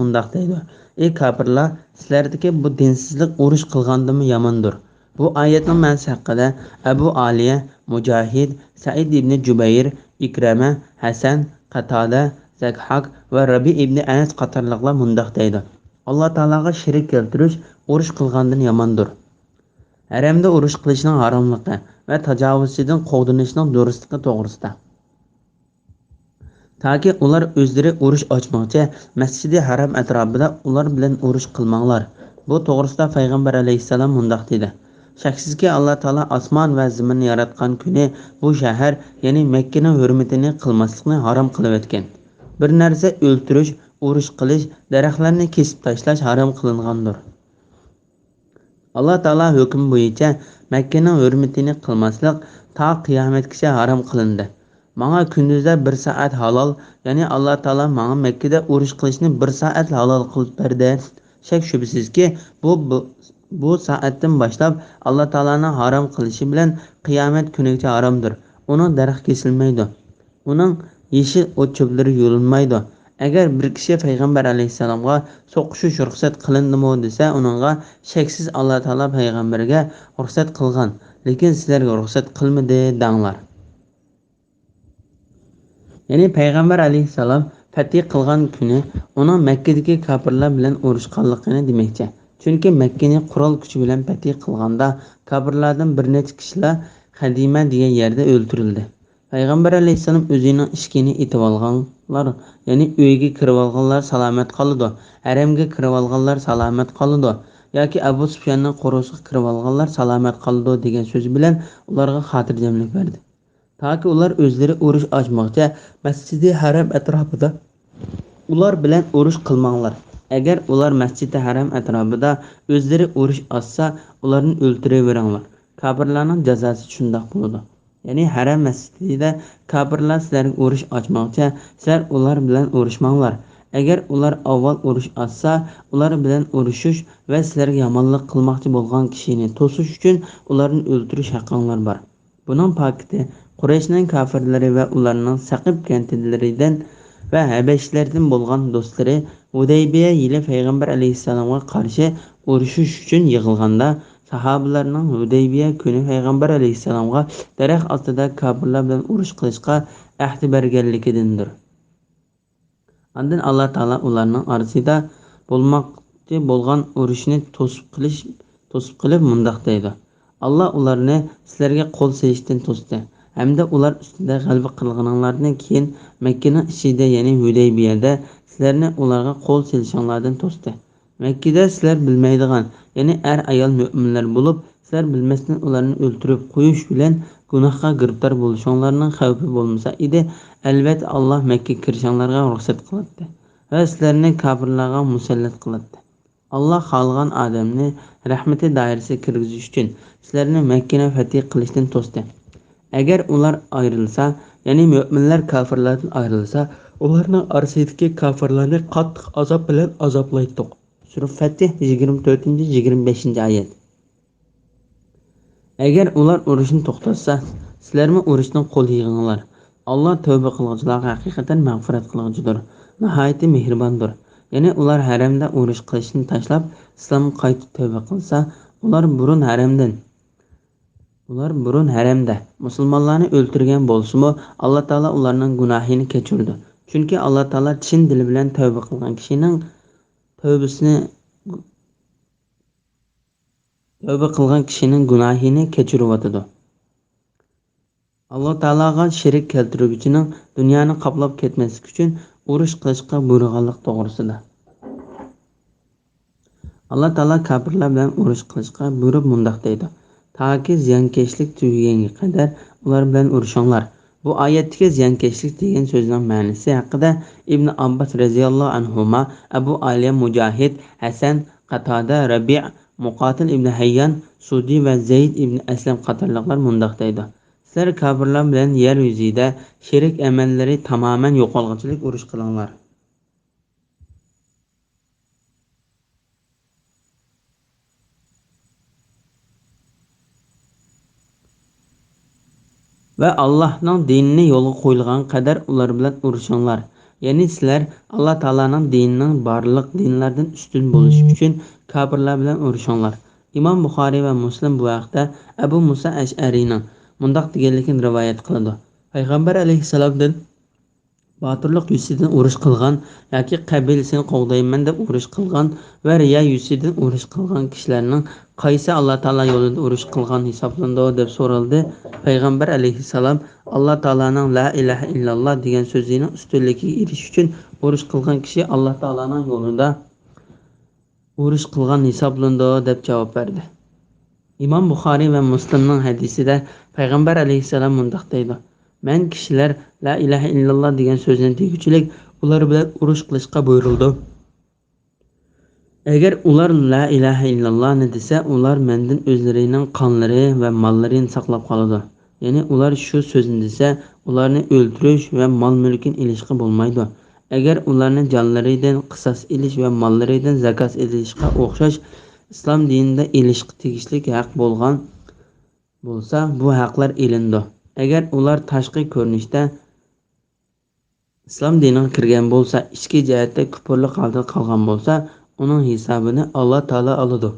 mundoq deydi: ey kofirlar, sizlardagi bu dinsizlik urush qilgandimi yomondir. Bu oyatning ma'nosi haqida Abu Aliya, Mujahid, Said ibn Jubayr, Ikrama, Hasan, Qatada, Zakhak va Rabi ibn Anas qatorliqlar mundoq deydi: Alloh taolaga sherik keltirish urush qilgandan yomondir. Haramda urush qilishning haromligi va tajovuzchidan qo'g'dinishning durustligi to'g'risida. Taki ular o'zlari urush ochmoqchi Masjidi Haram atrofida ular bilan urush qilmanglar. Bu to'g'risida payg'ambar alayhissalom mundoq dedi: shaksizki Alloh taolo osmon va zaminni yaratgan kuni bu shahar, ya'ni Makkaning hurmatini qilmaslikni harom qilib o'tgan. Bir narsa o'ltirish, urush qilish, daraxtlarni kesib tashlash harom qilingandir. Alloh taolo hukm bo'yicha Makkaning hurmatini qilmaslik ta qiyomatgacha harom qilindi. Manga kunduzda 1 soat halol, ya'ni Alloh taolo menga Makkada urush qilishni 1 soat halol qilib berdi. Shak shubsizki, bu soatdan boshlab Alloh taolaning harom qilishi bilan qiyomat kunigacha haromdir. Uning daraxt kesilmaydi. Uning yeshil o't-cho'plari yo'linmaydi. Agar bir kishi payg'ambar alayhissalomga so'qishish ruxsat qilindimi desa, uningga shaksiz Alloh taolo payg'ambarga ruxsat qilgan, lekin sizlarga ruxsat qilmadi danglar. Ya'ni payg'ambar alayhissalom fatih qilgan kuni uning Makkadagi kofirlar bilan urushganligini demoqchi. Chunki Makkani qurol kuchi bilan fatih qilganda kofirlardan bir necha kishilar Xadima degan yerda o'ldirildi. Payg'ambar alayhissalom o'zining ishkini etib olganlar, ya'ni uyga kirib olganlar salomat qoldi, haramga kirib olganlar salomat qoldi yoki Abu Sufyonning qo'rg'osiga kirib olganlar salomat qoldi degan so'z bilan ularga xotirjamlik berdi. Taki ular o'zlari urush ochmoqchi Masjidi Haram atrofida ular bilan urush qilmanglar. Agar ular Masjidi Haram atrofida o'zlari urush ochsa, ularni o'ltiraveringlar. Kofirlarning jazosi shundoq bo'ladi. Ya'ni Haram masjidida kofirlar sizlarga urush ochmoqchi, sizlar ular bilan urushmanglar. Agar ular avval urush ochsa, ular bilan urushish va sizlarga yomonlik qilmoqchi bo'lgan kishini to'sish uchun ularni o'ltirish haqqinglar bor. Buning pakiti Qurayshning kofirlari va ularning Saqib kantidlaridan va Habashlardan bo'lgan do'stlari Hudaybiya yili payg'ambar alayhissalomga qarshi urushish uchun yig'ilganda sahobalarning Hudaybiya kuni payg'ambar alayhissalomga daraxt ostida kofirlar bilan urush qilishga ahdi berganligidandir. Ondan Alloh taolo ularning orasida bo'lmoqchi bo'lgan urushni to'sib qilib mundoq deydi. Alloh ularni sizlarga qo'l silishdan to'sdi. Hamda ular ustida g'alaba qilganinglardan keyin Makkaning ichida, ya'ni Hudaybiyada sizlarni ularga qo'l silishinglardan to'sdi. Makkada sizlar bilmaydigan, ya'ni ayol mo'minlar bo'lib, sizlar bilmasdan ularni o'ldirib qo'yish bilan gunohga giribtor bo'lishinglarning xavfi bo'lmasa edi, albatta Alloh Makka kirishinglarga ruxsat qiladi va sizlarni kofirlarga musallat qiladi. Alloh xohlagan odamni rahmati doirasiga kirgizish uchun sizlarni Makkani fath qilishdan to'sdi. Agar ular ayrilsa, ya'ni mo'minlar kofirlardan ayrilsa, ularning orasidagi kofirlarni qattiq azob bilan azoblaydi. Sura Fatih 24-25-oyat. Agar ular urushni to'xtatsa, sizlarmi urushdan qo'l yig'inglar. Alloh tavba qiluvchilarga haqiqatan mag'firat qiluvchidir, nihoyatda mehribondir. Ya'ni ular haramda urush qilishni tashlab, islomga qaytib tavba qilsa, ular burun haramda musulmonlarni o'ldirgan bo'lsa-mu, Alloh taolo ularning gunohini kechirdi. Chunki Alloh taolo chin dil bilan tavba qilgan kishining gunohini kechirib. Alloh taologa shirik keltiruvchining dunyoni qoplab ketmaslik uchun urush qilishga buyurganlik to'g'risida. Alloh taolo kofirlar bilan urush qilishga buyurib mundoq deydi: "Toki ziyonkashlik tugaganga qadar ular bilan urushinglar." Bu oyatdagi ziyonkashlik degan so'zning ma'nosi haqida Ibn Abbos radhiyallohu anhuma, Abu Aliya Mujohid, Hasan, Qatada, Rabi', Muqotil ibn Hayyan, Sudi va Zayd ibn Aslam qatorliqlar mundoq deydi: "Sizlar kofirlar bilan yer yuzida shirik amallari tamoman yo'qolg'uchilik urush qilinglar." Va Allohning dinini yo'lga qo'yilgan qadar ular bilan urushinglar. Ya'ni sizlar Alloh taolaning dinining barliq dinlardan ustun bo'lishi uchun kofirlar bilan urushinglar. Imom Buxoriy va Muslim bu haqda Abu Musa Ash'ariyning mundoq deganligini rivoyat qiladi. Payg'ambar alayhissalomdan botirlik yusidan urush qilgan yoki qabilasini qo'g'dayman deb urush qilgan va riyo yusidan urush qilgan kishilarning qaysi Alloh taolo yo'lida urush qilgan hisoblandi deb so'raldi. Payg'ambar alayhissalom Alloh taolaning la ilaha illalloh degan so'zining ustunligiga erishish uchun urush qilgan kishi Alloh taolaning yo'lida urush qilgan hisoblandi deb javob berdi. Imom Buxoriy va Muslimning hadisida Payg'ambar alayhissalom mundoq deydi: "Men kishilar la ilaha illalloh degan so'zni deguvchilik ular bilan urush qilishga buyurildi. Agar ular la ilaha illallohni desa, ular mendan o'zlarining qonlari va mollarini saqlab qoladi. Ya'ni ular shu so'zni desa, ularni o'ldirish va mol-mulkini ilishga bo'lmaydi. Agar ularni jonlaridan qisos ilish va mollaridan zakot ilishga o'xshash islom dinida ilishga tegishli haq bo'lgan bo'lsa, bu haqlar ilindi. Agar ular tashqi ko'rinishda islom diniga kirgan bo'lsa, ichki jihatda kufrlik holda qolgan bo'lsa, uning hisobini Alloh taolo oladi.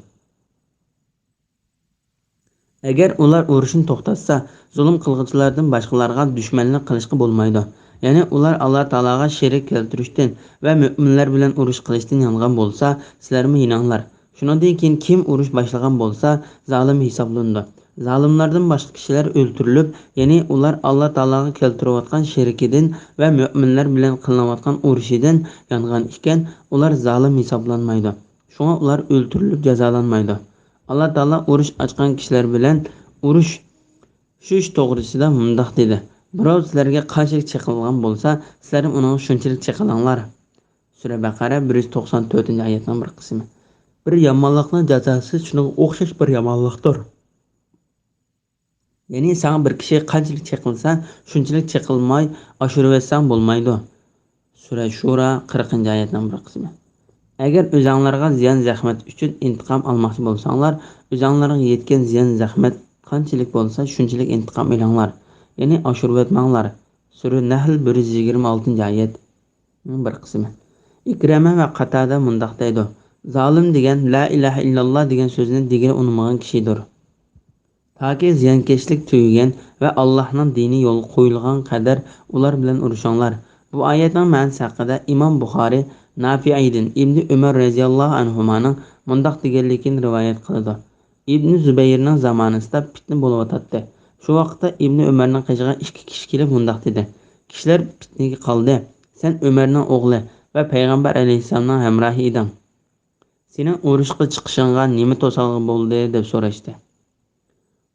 Agar ular urushni to'xtatsa, zulm qilguvchilardan boshqalarga dushmanlik qilishga bo'lmaydi. Ya'ni ular Alloh taologa shirik keltirishdan va mo'minlar bilan urush qilishdan yongan bo'lsa, sizlarmi yinanglar. Shundan keyin kim urush boshlagan bo'lsa, zolim hisoblandi. Zolimlardan boshqa kishilar o'ldirilib, ya'ni ular Alloh taologa keltirayotgan shirikidan va mo'minlar bilan qilinayotgan urushidan yongan ekan, ular zolim hisoblanmaydi. Shunga ular o'ldirilib jazolanmaydi. Alloh taolo urush ochgan kishilar bilan urush shush to'g'risida mundoq dedi: "Birov sizlarga qarshilik chiqilgan bo'lsa, sizlar uni shunchalik chiqilinglar." Sura Baqara 194-oyatning bir qismi. Bir yomonlikning jazosi shunga o'xshash bir yomonlikdir. Ya'ni sana bir kishi qanchalik chiqilsa, shunchalik chiqilmay oshiraversan bo'lmaydi. Sura Shura 40-oyatning bir qismi. Agar o'zinglarga ziyon zahmat uchun intiqom olmoqchi bo'lsanglar, o'zinglarga yetgan ziyon zahmat qanchalik bo'lsa, shunchalik intiqom olinglar. Ya'ni oshiravermanglar. Sura Nahl 126-oyatning bir qismi. Ikrama va Qatada mundoq deydi: "Zolim degan la ilaha illalloh degan so'zni degan unmagan kishidir." Taki ziyonkashlik tugagan va Allohning dini yo'l qo'yilgan qadar ular bilan urushinglar. Bu oyatning ma'nosi haqida Imom Buxoriy Nafi'dan Ibn Umar radhiyallohu anhumaning mundoq deganligini rivoyat qiladi. Ibn Zubayrning zamonasida fitna bo'layotdi. Shu vaqtda Ibn Umarning qishiga ikki kishi kelib mundoq dedi. Kishilar fitnaga qoldi. Sen Umarning o'g'li va payg'ambar alayhissalomning hamrohi eding. Sening urushga chiqishingga nima to'sqinlik bo'ldi deb so'rashdi.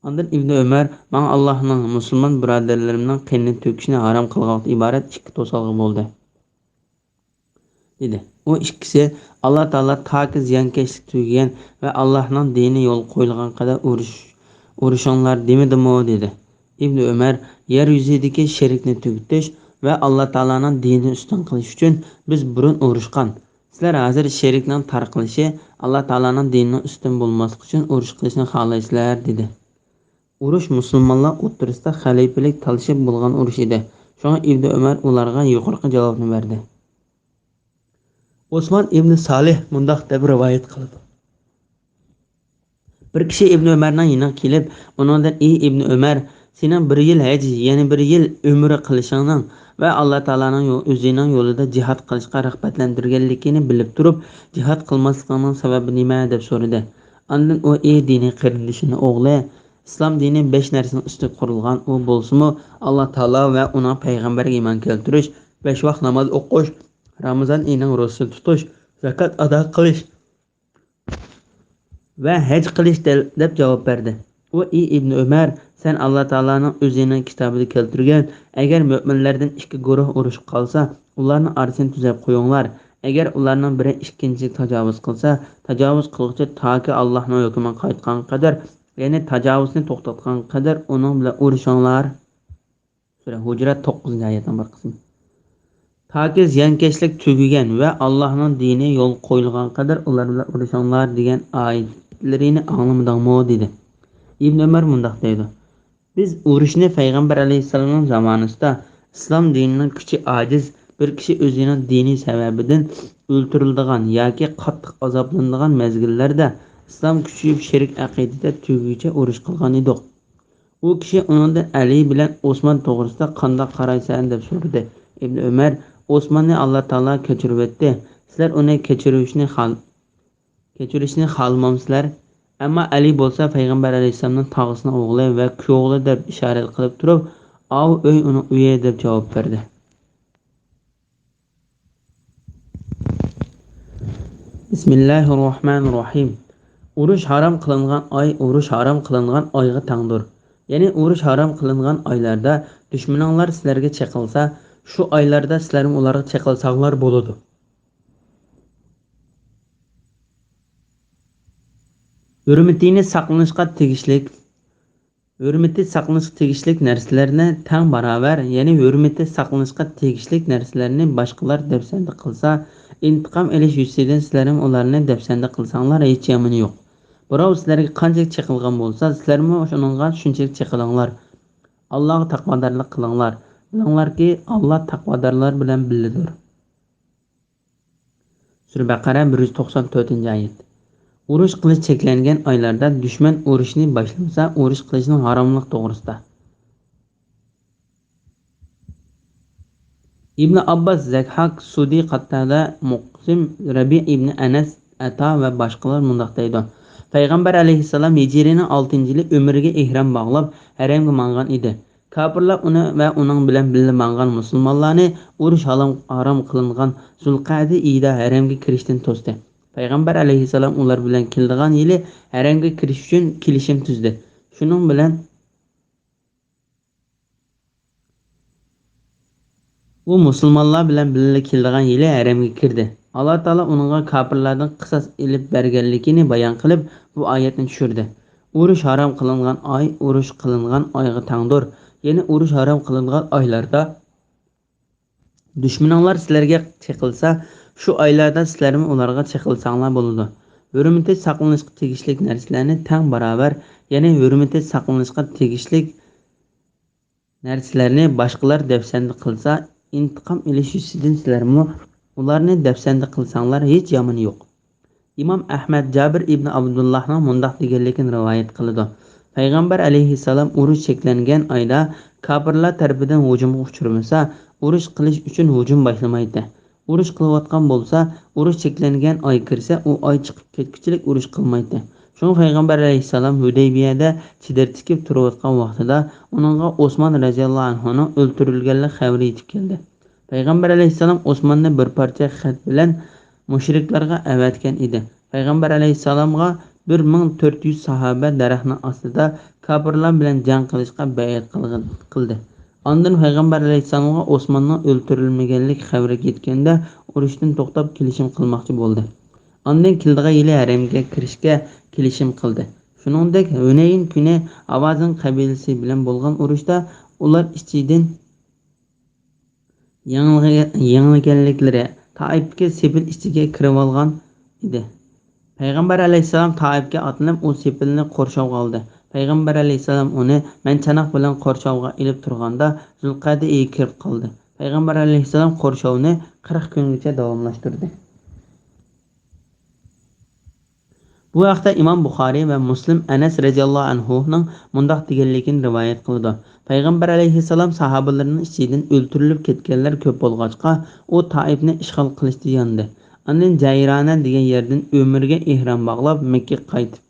Ondan İbn Ömer "Bana Allah'ın Müslüman birodarlarimning qinni to'kishni harom qilgan iborat ikki to'salg'i bo'ldi" dedi. O ikkisi Alloh taolo toki ziyonkashlik tugagan va Allohning dini yo'l qo'yilgan qadar urushinglar demadimi dedi. İbn Ömer yer yuzidagi shirkni tugutish va Alloh taoloning dinini ustun qilish uchun biz burun urushgan. Sizlar hozir shirkning tarqalishi Alloh taoloning dinini ustun bo'lmaslik uchun urush qilishni xohlaysizlar dedi. Urush musulmonlar o'rtasida xalifalik talashib bo'lgan urush edi. Shunga Ibn Umar ularga yuqorqi javobni berdi. Osman ibn Salih mundoq deb rivoyat qildi. Bir kishi Ibn Umarning yoniga kelib, uningdan "Ey Ibn Umar, sening bir yil haj, yana bir yil umra qilishingning va Alloh taolaning o'zining yo'lida jihad qilishga rag'batlantirganligini bilib turib, jihad qilmasligingning sababi nima?" deb so'radi. Ondan u "Ey diniy qarindishini o'g'li, İslam dini 5 narsaning ustida qurilgan. U bo'lsa-mu Alloh taolo va uning payg'ambariga iymon keltirish, 5 vaqt namoz o'qish, Ramazon oyining ro'za tutish, zakat ado qilish va haj qilish deb javob berdi. U "Ey Ibn Umar, sen Alloh taolaning o'zining kitobida keltirgan, agar mo'minlardan ikki guruh urushib qolsa, ularning orasini tuzab qo'yinglar. Agar ularning biri ikkinchisiga tajovuz qilsa, tajovuz qiluvchi toki Allohning hukmiga qaytgan qadar, ya'ni tajovuzni to'xtatgan qadar uning bilan urushinglar." Sura Hujrat 9-oyatning bir qismi. Toki ziyonkashlik tugagan va Allohning dini yo'l qo'yilgan qadar ular bilan urushinglar degan oyatlarini anglamadingmi dedi. Ibn Umar mundoq deydi: Biz urushni payg'ambar alayhissalomning zamonasida islom dinining kuchi ojiz bir kishi o'zining diniy sababidan o'ltiriladigan yoki qattiq azoblanadigan mezgillarda islom kuchayib shirk aqidada tuguicha urush qilgan edik. U kishi uningdan Ali bilan Osmon to'g'risida qanday qaraysan deb so'radi. Ibn Umar Osmonni Alloh taolo kechirib o'tdi. Sizlar uni kechirishni xohlamamsizlar? Ammo Ali bo'lsa payg'ambar alayhissalomning tog'isining o'g'li va kuyovli deb ishorat qilib turib, "Av uy uni uyi" deb javob berdi. Bismillahirrohmanirrohim. Urush harom qilingan oyga tangdir. Ya'ni urush harom qilingan oylarda dushmaninglar sizlarga chaqilsa, shu oylarda sizlar ularga chaqilsanglar bo'ladi. Hurmatini saqlanishga tegishlik narsalarni tang barobar, ya'ni hurmati saqlanishga tegishlik narsalarni boshqalar dafsanda qilsa, intiqom olish yuzidan sizlar ularni dafsanda qilsanglar hech yomoni yo'q. Birov sizlarga qancha chaqilgan bo'lsa, sizlarmi shuningga shunchalik chaqilinglar. Allohga taqvodorlik qilinglar. Bilinglarki, Alloh taqvodorlar bilan birgadir. Sura Baqara 194-oyat. Urush qilish cheklangan oylarda dushman urushni boshlamasa, urush qilishning haromlik to'g'risida. Ibn Abbas, Zakhak, Sudi, Qattada, Muqsim, Rabi ibn Anas, Ata va boshqalar mundoq deydi. Payg'ambar alayhissalom Hijrining 6-yili umriga ihrom bog'lab haramga mangan edi. Kafirlar uni va uning bilan birga mangan musulmonlarni urush harom qilingan Zulqa'da oyida haramga kirishdan to'sdi. Payg'ambar alayhissalom ular bilan keldigan yili haramga kirish uchun kelishim tuzdi. Shuning bilan u musulmonlar bilan birga keldigan yili haramga kirdi. Alloh taolo uningga kafirlardan qisos ilib berganligini bayon qilib, bu oyatni tushirdi. Urush harom qilingan oy urush qilingan oyga tangdir. Ya'ni urush harom qilingan oylarda dushmaninglar sizlarga chaqilsa, shu oylarda sizlarmi ularga chaqilsanglar bo'ladi. Hurmati saqlanishga tegishli narsalarni tang barobar, ya'ni hurmati saqlanishga tegishli narsalarni boshqalar dafsanda qilsa, intiqom olish yuzidan sizlarmi ularni dafsanda qilsanglar hech yomoni yo'q. Imom Ahmad Jabir ibn Abdullohning mundoq deganligini rivoyat qiladi. Payg'ambar alayhissalom urush cheklangan oyda kofirlar tarafidan hujumga uchramasa, urush qilish uchun hujum boshlamaydi. Urush qilayotgan bo'lsa, urush cheklangan oy kirsa, u oy chiqib ketguncha urush qilmaydi. Shunga Payg'ambar alayhissalom Hudaybiyada chidar tikib turayotgan vaqtida uningga Osmon radhiyallohu anhuning o'ldirilganligi xabari yetib keldi. Payg'ambar alayhissalom Osmonni bir parcha xat bilan mushriklarga avatgan edi. Payg'ambar alayhissalomga 1400 sahaba daraxtning ostida kofirlar bilan jang qilishga bay'at qildi. Ondan Payg'ambar alayhissalomga Osmonning o'ldirilmaganligi xabari yetganda urushdan to'xtab kelishim qilmoqchi bo'ldi. Ondan kildiga yili haramga kirishga kelishim qildi. Shuningdek, Hunayn kuni Avazin qabilasi bilan bo'lgan urushda ular ichidan yangiganliklari Taifga sepil ichiga kirib olgan edi. Payg'ambar alayhissalom Taifga otlanib, u sepilni qo'rshovga oldi. Payg'ambar alayhissalom uni manchanoq bilan qo'rshovga ilib turganda Zulqa'da kirib qoldi. Payg'ambar alayhissalom qo'rshovni 40 kungacha davomlashtirdi. Bu haqda Imom Buxoriy va Muslim Anas radhiyallohu anhu ning mundaq deganligini rivoyat qildi. Payg'ambar alayhissalom sahobalarining ichidan o'ldirilib ketganlar ko'p bo'lg'achqa, u Taifni ishg'ol qilishga yondi. Ondan Jayrana degan yerdan umrga ihrom bog'lab Makka qaytib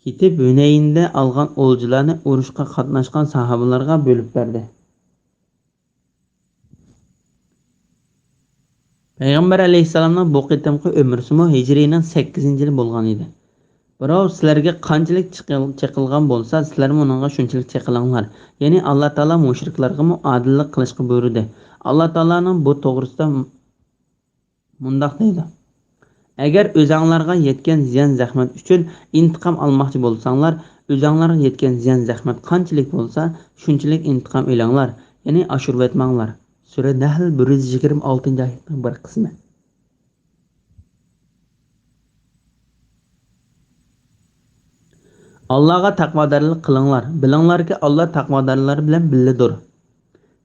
ketib, Hunaynda olgan o'ljilarni urushga qatnashgan sahobalarga bo'lib berdi. Payg'ambar alayhissalomning bu qitimqi umrisi Hijrining 8-yili bo'lgan edi. Birov sizlarga qanchalik chiqilgan bo'lsa, sizlar uningga shunchalik chiqilinglar. Ya'ni Alloh taolo mushriklarga adillik qilishga buyurdi. Alloh taolaning bu to'g'risida mundaq deydi: Agar o'zinglarga yetgan ziyon zahmat uchun intiqom olmoqchi bo'lsanglar, o'zinglarga yetgan ziyon zahmat qanchalik bo'lsa, shunchalik intiqom olinglar. Ya'ni oshirib etmanglar. Sura Nahl 126-oyatning bir qismi. Allohga taqvodorlik qilinglar. Bilinglarki, Alloh taqvodorlar bilan birgadir.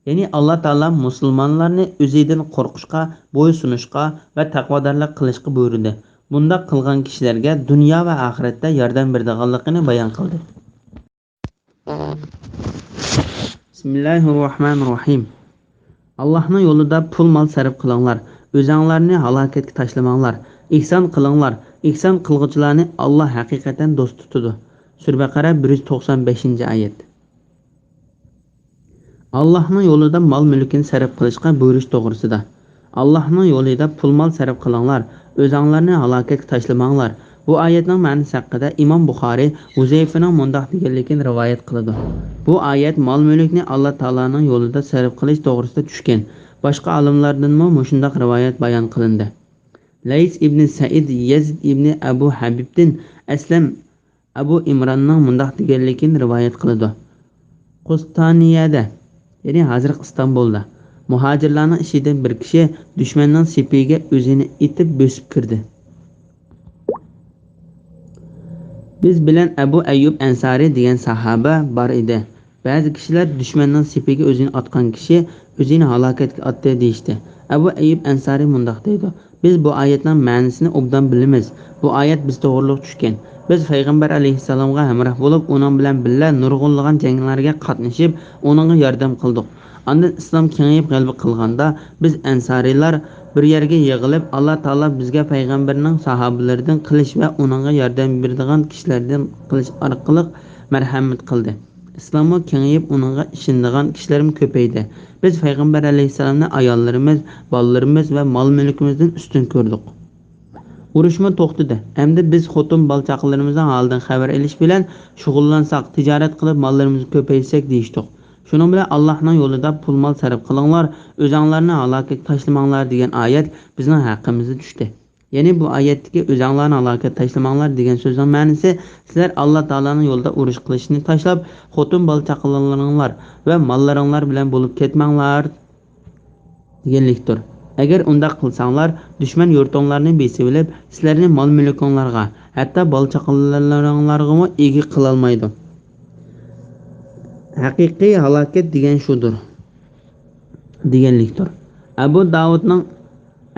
Ya'ni Alloh taolo musulmonlarni o'zidan qo'rqishga, bo'ysunishga va taqvodorlik qilishga buyurdi. Bunda qilgan kishilarga dunyo va oxiratda yordam beradiganligini bayon qildi. Bismillahirrohmanirrohim. Allohning yo'lida pul mol sarf qilinglar. O'zinglarni halokatga tashlamanglar. Ihson qilinglar. Ihson qilguvchilarni Alloh haqiqatan do'st tutadi. Sura Baqara 195-oyat. Allohning yo'lida mol-mulkni sarf qilishga buyurish to'g'risida. Allohning yo'lida pul mol sarf qilinglar. O'zinglarni halokatga tashlamanglar. Bu oyatning ma'nosi haqida Imom Buxoriy Huzayfaning mundaq deganligini rivoyat qiladi. Bu oyat mol-mulkni Alloh taolaning yo'lida sarf qilish to'g'risida tushgan. Boshqa olimlardan shundaq rivoyat bayon qilindi. Lays ibn Said Yazid ibn Abu Habibdan Aslam Abu Imronning mundaq deganligini rivoyat qiladi. Qustaniyada, ya'ni hozir Istanbulda, muhojirlarning ishidan bir kishi dushmanning sepiga o'zini itib bosib kirdi. Biz bilan Abu Ayyub Ansari degan sahaba bor edi. Ba'zi kishilar dushmanning sepiga o'zini otgan kishi o'zini halokatga otdi deydi. Abu Ayyub Ansari mundaq deydi: Biz bu oyatning ma'nosini obdan bilamiz. Bu oyat biz to'g'riliq tushgan. Biz Payg'ambar alayhissalomga hamroh bo'lib, uning bilan birga nurg'unlagan janglarga qatnashib, uningga yordam qildik. Ondan islom kengayib g'alaba qilganda, biz ansariylar bir yerga yig'ilib, Alloh taolo bizga payg'ambarning sahobalaridan qilish va uningga yordam beradigan kishilardan qilish orqali marhamat qildi. Islomga kengayib, uningga ishonadigan kishilarim ko'paydi. Biz Payg'ambar alayhissalomni ayollarimiz, bolalarimiz va mol-mulkimizdan ustun ko'rdik. Urushma to'xtadi. Endi biz xotin balchaqlarimizdan holidan xabar olish bilan shug'ullansak, tijorat qilib mollarimizni ko'paytirsak deyishdik. Shuning bilan Allohning yo'lida pul mol sarf qilinglar, o'zinglarni halokatga tashlamanglar degan oyat bizning haqqimizga tushdi. Ya'ni bu oyatdagi o'zinglarni halokatga tashlamanglar degan so'zning ma'nosi sizlar Alloh taolaning yo'lida urush qilishni tashlab, xotin balchaqlaringlar va mollaringlar bilan bo'lib ketmanglar deganlikdir. Agar undaq qilsanglar, dushman yurtinglarni besib olib, sizlarni mol-mulkinglarga, hatto balchaqalaringlarga ega qila olmaydi. Haqiqiy halokat degan shudir deganlikdir. Abu Davudning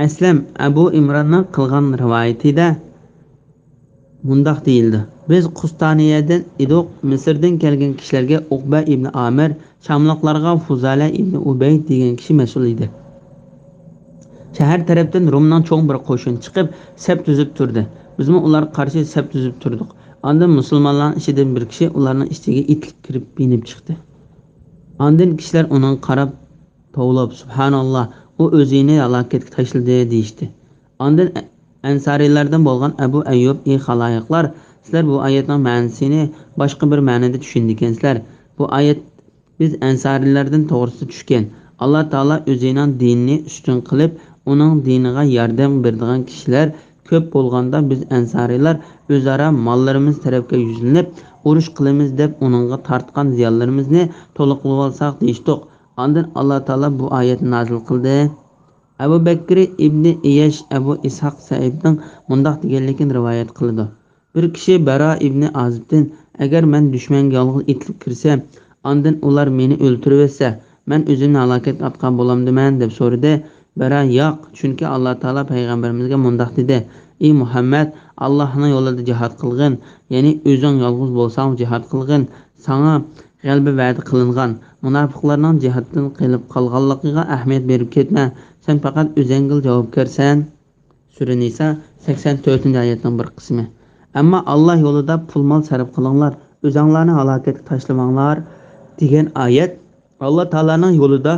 Aslam Abu Imronning qilgan rivoyatida Mundaq deyildi. Biz Qustaniyadan edik. Misrdan kelgan kishilarga Uqba ibn Amir, Shamliqlarga Fuzala ibn Ubayd degan kishi mas'ul edi. Shahar tarafdan Rumdan cho'ng bir qo'shin chiqib, saf tuzib turdi. Bizmi ular qarshi saf tuzib turdik. Ondan musulmonlarning ichidan bir kishi ularning ichiga itlik kirib binib chiqdi. Ondan kishilar uning qarab tovlab subhanalloh, u o'zini halokatga tashladi deyishdi. Ondan Ansariylardan bo'lgan Abu Ayyub, ey xaloyiqlar, sizlar bu oyatning ma'nosini boshqa bir ma'noda tushundingizlar. Bu oyat biz Ansariylardan to'g'risida tushgan. Alloh taolo o'zining dinini ustun qilib, uning diniga yordam beradigan kishilar ko'p bo'lganda biz Ansariylar o'zaro mollarimiz tarafga yuzlanib, urush qilamiz deb uningga tortgan ziyonlarimizni to'liqlab olsak deyishdik. Ondan Alloh taolo bu oyatni nozil qildi. Abu Bakr ibn Iyash Abu Ishaq Saidning mundaq deganligini rivoyat qildi. Bir kishi Bara ibn Azibdan, agar men dushmanga yolg'iz itilib kirsam, ondan ular meni o'ltirib etsa, men o'zimni halokatga atgan bo'lamdiman deb so'radi. Bara yo'q, chunki Alloh taolo payg'ambarimizga mundaq dedi: "Ey Muhammad, Allohning yo'lida jihad qilgin, ya'ni o'zing yolg'iz bo'lsang jihad qilgin. Sana g'alaba va'da qilingan. Munofiqlarning jihatdan qilib qolganligiga ahamiyat berib ketma. Sen faqat o'zingga javobgarsan." Sura Nisa 84-oyatning bir qismi. Ammo Alloh yo'lida pul-mol sarf qilinglar, o'zinglarni halokatga tashlamanglar degan oyat Alloh taolaning yo'lida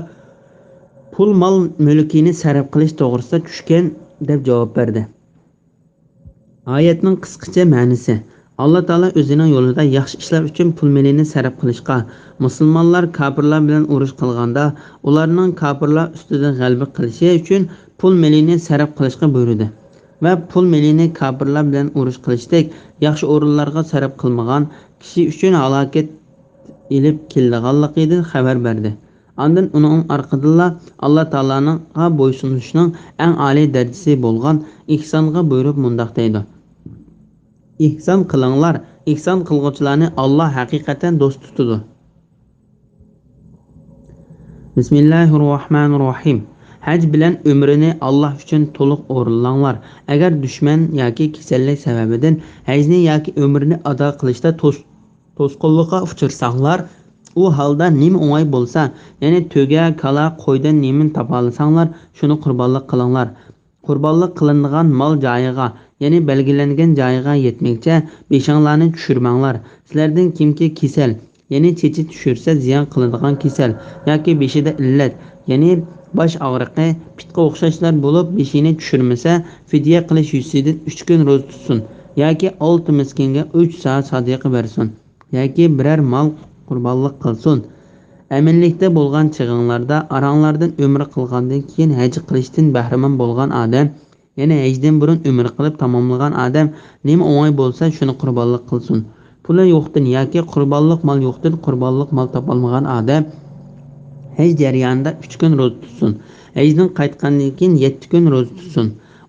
pul-mol mulkini sarf qilish to'g'risida tushgan deb javob berdi. Oyatning qisqacha ma'nosi: Alloh taolo o'zining yo'lida yaxshi ishlar uchun pul-molini sarf qilishga, musulmonlar kofirlar bilan urush qilganda ularning kofirlar ustidan g'alaba qilishi uchun pul-molini sarf qilishga buyurdi va pul-molini kofirlar bilan urush qilishdek yaxshi o'rinlarga sarf qilmagan kishi uchun halokat ilib kelganligidan xabar berdi. Ondan uning orqadan Alloh taoloning bo'ysunishning eng oliy darajasi bo'lgan ihsonga buyurib mundaq deydi: "Ihson qilinglar, ihson qilguvchilarni Alloh haqiqatan do'st tutadi." Bismillahirrohmanirrohim. Haj bilan umrini Alloh uchun to'liq o'rinlanglar. Agar dushman yoki kasallik sababidan hajni yoki umrini ado qilishda to'sqinlikqa uchrarsanglar, u holda nima o'ng'ay bo'lsa, ya'ni to'ga, kala, qo'ydan nima topolsanglar, shuni qurbonlik qilinglar. Qurbonlik qilingan mol joyiga, ya'ni belgilangan joyiga yetmekcha beshinglarni tushirmanglar. Sizlardan kimki kasal, ya'ni chechi tushirsa ziyon qiladigan kasal yoki beshida illat, ya'ni bosh og'riqi, pitga o'xshashlar bo'lib beshini tushirmasa, fidya qilish yuzidan 3 kun ro'za tutsin yoki 6 miskinga 3 soat sadaqa bersin yoki biror mol qurbonlik qilsin. Aminlikda bo'lgan chig'inglarda aranglardan umr qilgandan keyin haj qilishdan bahramand bo'lgan odam, ya'ni hajdan burun umr qilib tamomlagan odam nima o'ng'ay bo'lsa shuni qurbonlik qilsin. Puli yo'qdan yoki qurbonlik mol yo'qdan qurbonlik mol topolmagan odam haj jarayonida 3 kun ro'za tutsin. Hajdan qaytgandan keyin 7 kun ro'za tutsin.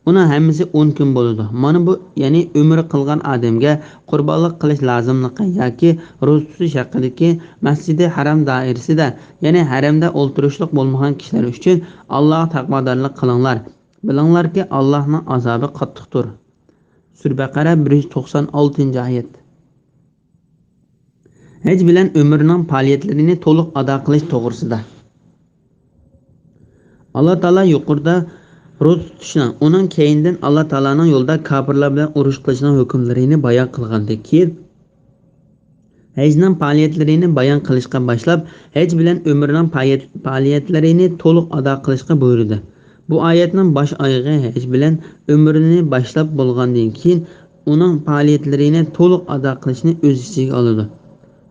Uni hammasi 10 kun bo'ladi. Mana bu, ya'ni umr qilgan odamga qurbonlik qilish lozimligi yoki ro'za tutish haqidagi Masjidi Haram doirasida, ya'ni haramda o'ltirishlik bo'lmagan kishilar uchun Alloh taqvodorlik qilinglar. Bilinglarki, Allohning azobi qattiqdir. Sura Baqara 196-oyat. Haj bilan umrning faoliyatlarini to'liq ado qilish to'g'risida. Alloh taolo yuqorida ro'za tutishni, uning keyindan Alloh taolaning yo'lida kofirlar bilan urush qilishning hukmlarini bayon qilgandan keyin hajning faoliyatlarini bayon qilishga boshlab, haj bilan umrning faoliyatlarini to'liq ado qilishga buyurdi. Bu oyatning bosh oyog'i haj bilan umrini boshlab bo'lgandan keyin uning faoliyatlarini to'liq ado qilishni o'z ichiga oladi.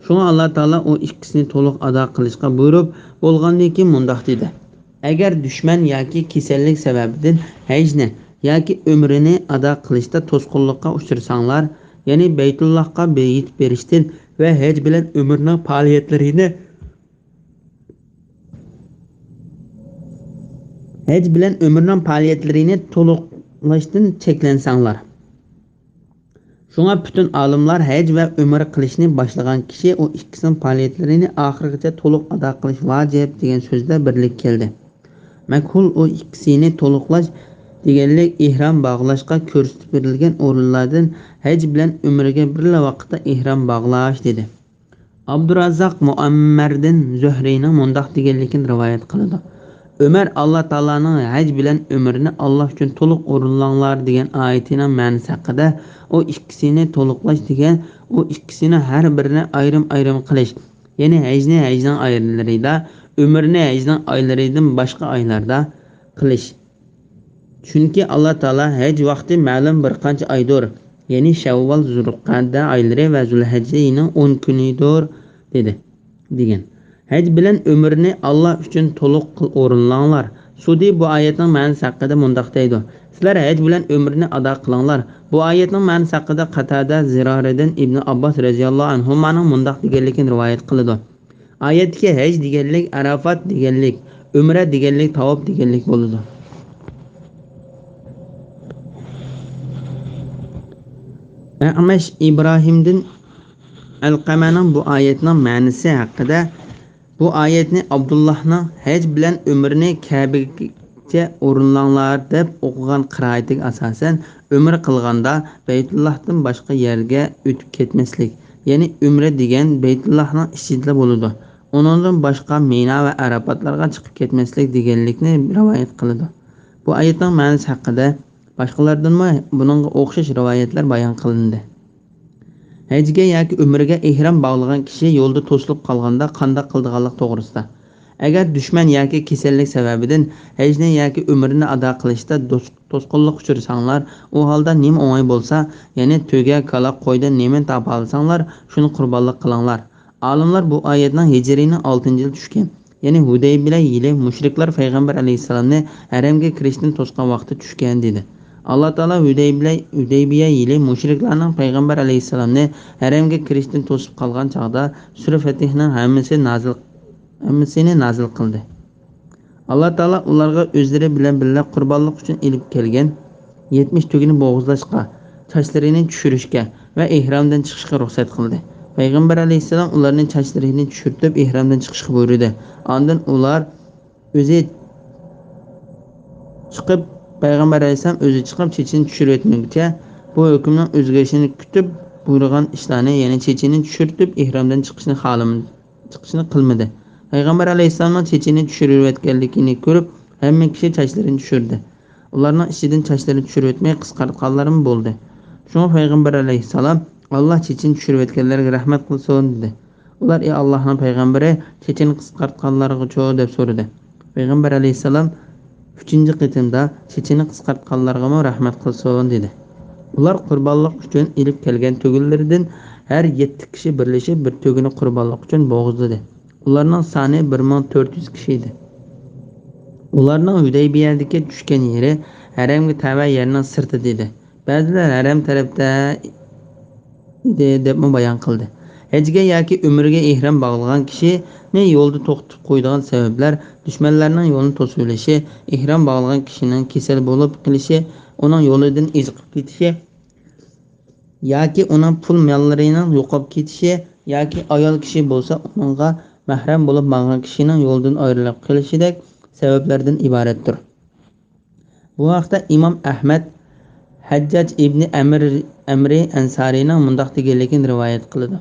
Shunga Alloh taolo u ikkisini to'liq ado qilishga buyurib bo'lgandan keyin mundaq dedi: Agar dushman yoki kasallik sababidan hajni yoki umrini ado qilishda to'sqinlikqa uchrarsanglar, ya'ni Baytullohga yetib berishdan va haj bilan umrning faoliyatlarini to'liqlashdan cheklansanglar. Shunga butun olimlar haj va umr qilishni boshlagan kishi u ikkisining faoliyatlarini oxirigacha to'liq ado qilish vojib degan so'zda birlik keldi. Makhul u ikkisini to'liqlash deganlik ihrom bog'lashga ko'rsatib berilgan o'rinlardan haj bilan umraga birla vaqtda ihrom bog'lash dedi. Abdurazzoq Muammardan Zuhriyning mundoq deganligini rivoyat qiladi. Ömer Allah Taalaning haj bilan umrni Alloh uchun to'liq o'rinlanglar degan oyatining ma'nosi haqida o ikkisini to'liqlash degan o ikkisini har birini ayrim qilish. Ya'ni hajni hajning oylarida, umrni hajning oylaridan boshqa oylarda qilish. Chunki Allah Taala haj vaqti ma'lum bir qancha oydir. Ya'ni Shavvol, Zulqa'da oylari va Zulhajjaning 10 kunidir dedi degan. Haj bilan umrni Alloh uchun to'liq o'rinlanglar. Sudi bu oyatning ma'nosi haqida mundoq deydi. Sizlar haj bilan umrni ado qilinglar. Bu oyatning ma'nosi haqida Qatada Ziroridan Ibn Abbos radhiyallohu anhu ma'ning mundoq deganligini rivoyat qiladi. Oyatga haj deganlik Arafat deganlik, umra deganlik tavob deganlik bo'ladi. Amash İbrahim'den Alqamaning bu oyatning ma'nosi haqida bu oyatni Abdullahning haj bilan umrni Ka'baga o'rinlanglar deb o'qigan qiroatiga asosan umr qilganda Baytullohdan boshqa yerga o'tib ketmaslik, ya'ni umra degan Baytullohning ichida bo'ladi. Uningdan boshqa Mina va Arafatlarga chiqib ketmaslik deganlikni rivoyat qiladi. Bu oyatning ma'nosi haqida boshqalardan buningga o'xshash rivoyatlar bayon qilindi. Hajga yoki umraga ihrom bog'lagan kishi yo'lda to'silib qolganda qanday qildiganlik to'g'risida. Agar dushman yoki kasallik sababidan hajni yoki umrni ado qilishda to'sqinlik uchrasanglar, u holda nima o'ng'ay bo'lsa, ya'ni to'ga, kala, qo'ydan nima topa olsanglar, shuni qurbonlik qilinglar. Olimlar bu oyatning Hijriyning 6-yil tushgan, ya'ni Hudaybiya yili mushriklar payg'ambar alayhisalomni haramga kirishdan to'sgan vaqti tushgan dedi. Allah Taala Hudaybiya yili mushriklarning payg'ambar alayhisalomni haramga kirishdan to'sib qolgan chaqda Sura Fatihning hammasini nazil qildi. Allah Taala ularga o'zlari bilan birga qurbonlik uchun elib kelgan 70 tugini bo'g'izlashga, sochlarini tushirishga va ihromdan chiqishga ruxsat qildi. Payg'ambar alayhisalom ularning sochlarini tushirib ihromdan chiqishga buyurdi. Ondan ular o'zi chiqib Payg'ambar alayhisalom o'zi chiqib chechini tushirib o'tmaguncha bu hukmning o'zgarishini kutib buyurgan ishlarni, ya'ni chechini tushirib ihromdan chiqishni qilmadi. Payg'ambar alayhisalomning chechini tushirib o'tganligini ko'rib, hamma kishi sochlarini tushirdi. Ularning ichidan sochlarini tushirib o'tmay qisqartganlarim bo'ldi. Shunga Payg'ambar alayhisalom Alloh chechini tushirib o'tganlarga rahmat qilsin dedi. Ular ey Allohning payg'ambari, chechini qisqartganlarga-cho deb so'radi. Payg'ambar alayhisalom 3-qitimda chechini qisqartganlarga rahmat qilsin dedi. Ular qurbonlik uchun elib kelgan tugillardan har 7 kishi birlashib bir tugini qurbonlik uchun bo'g'izladi. Ularning soni 1400 kishi edi. Ularning Hudaybiyadagi tushgan yeri haramga tava yerning sirti dedi. Ba'zilar haram tarafda edi deb bayon qildi. Hajga yoki umrga ihrom bog'lagan kishini yo'lda to'xtatib qo'yadigan sabablar dushmanlarning yo'lini to'sib olishi, ihrom bog'lagan kishining kasal bo'lib qilishi, uning yo'lidan eziqib ketishi yoki uning pul mollarining yo'qolib ketishi yoki ayol kishi bo'lsa uningga mahram bo'lib qolgan kishining yo'ldan ayrilib qolishidek sabablardan iboratdir. Bu haqda Imom Ahmad Hajjaj ibn Amri Ansariyning mundoq deganligini rivoyat qiladi.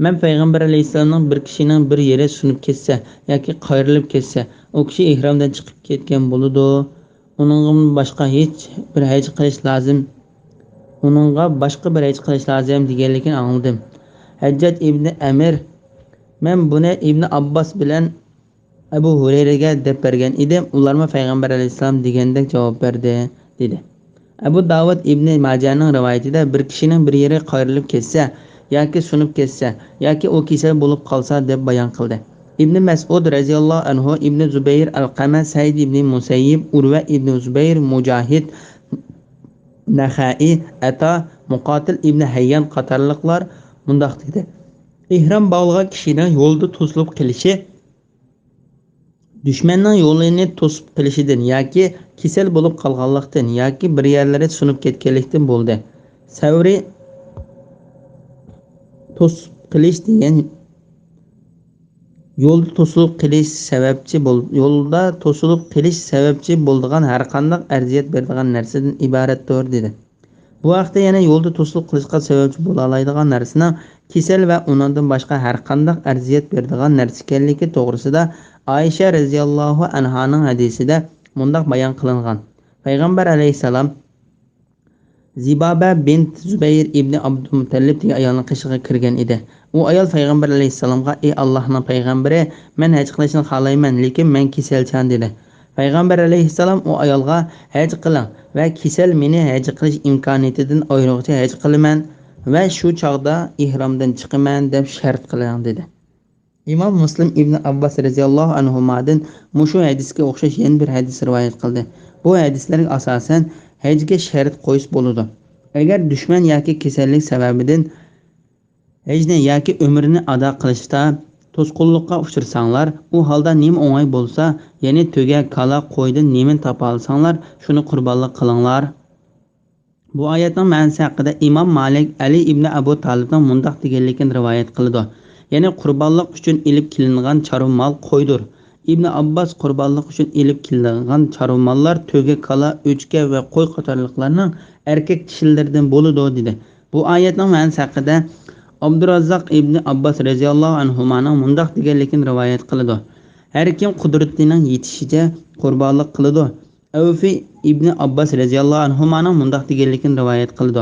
Men payg'ambar alayhisalomning bir kishining bir yeri sunib ketsa yoki qayrilib ketsa, u kishi ihromdan chiqib ketgan bo'ladi. Uningga boshqa bir haj qilish lozim deganligini angladim. Hajjaj ibn Amir men buni Ibn Abbos bilan Abu Hurayraga deb bergan edim. Ularga payg'ambar alayhisalom degandek javob berdi dedi. Abu Davud ibn Majahning rivoyatida bir kishining bir yeri qayrilib ketsa yoki sunib ketsa yoki u kasal bo'lib qolsa deb bayon qildi. Ibn Mas'ud radhiyallohu anhu, Ibn Zubayr, Alqama, Said ibn Musayyib, Urva ibn Zubayr, Mujahid, Naxai, Ata, Muqatil ibn Hayyan qatorliqlar mundoq dedi. Ihrom bog'lagan kishining yo'lda to'silib qilishi dushmanning yo'lini to'sib qilishidan yoki kasal bo'lib qolganlikdan yoki bir yerlari sunib ketganlikdan bo'ldi. Savri to'sib qilish degan yo'lda to'silib qilish sababchi bo'ladigan har qanday arziyat beradigan narsadan iboratdir dedi. Bu vaqtda yana yo'lda to'silib qilishga sababchi bo'la oladigan narsaning kasal va undan boshqa har qanday arziyat beradigan narsa ekanligi to'g'risida Oysha radhiyallohu anhaning hadisida mundaq bayon qilingan. Payg'ambar alayhisalom Zibaba bint Zubayr ibn Abdumutallib degan ayolning qishig'iga kirgan edi. U ayol payg'ambar alayhissalomga: "Ey Allohning payg'ambari, men haj qilishni xohlayman, lekin men kasalchan" dedi. Payg'ambar alayhissalom u ayolga: "Haj qiling va kasal meni haj qilish imkoniyatidan ayiruvchi haj qilaman va shu chog'da ihromdan chiqaman" deb shart qiling dedi. Imom Muslim ibn Abbos radhiyallohu anhumadan mushu hadisga o'xshash yana bir hadis rivoyat qildi. Bu hadislarga asosan hajga shart qo'yish bo'ladi. Agar dushman yoki kasallik sababidan hajni yoki umrni ado qilishda to'sqinlikqa uchrarsanglar, u holda nima o'ng'ay bo'lsa, ya'ni to'ga, kala, qo'ydan nima topa olsanglar, shuni qurbonlik qilinglar. Bu oyatning ma'nosi haqida Imom Malik Ali ibn Abu Talibning mundaq deganligini rivoyat qildi. Ya'ni qurbonlik uchun ilib kelingan chorva mol qo'ydir. Ibn Abbos qurbonlik uchun ilib kelingan chorva mollar to'ga, kala, o'chka va qo'y qatorliqlarning erkak kishilaridan bo'ladi dedi. Bu oyatning ma'nosi haqida Abdurrazzaq ibn Abbos radhiyallohu anhumaning mundaq deganligini rivoyat qildi. Har kim qudratining yetishicha qurbonlik qiladi. Avfi ibn Abbos radhiyallohu anhumaning mundaq deganligini rivoyat qildi.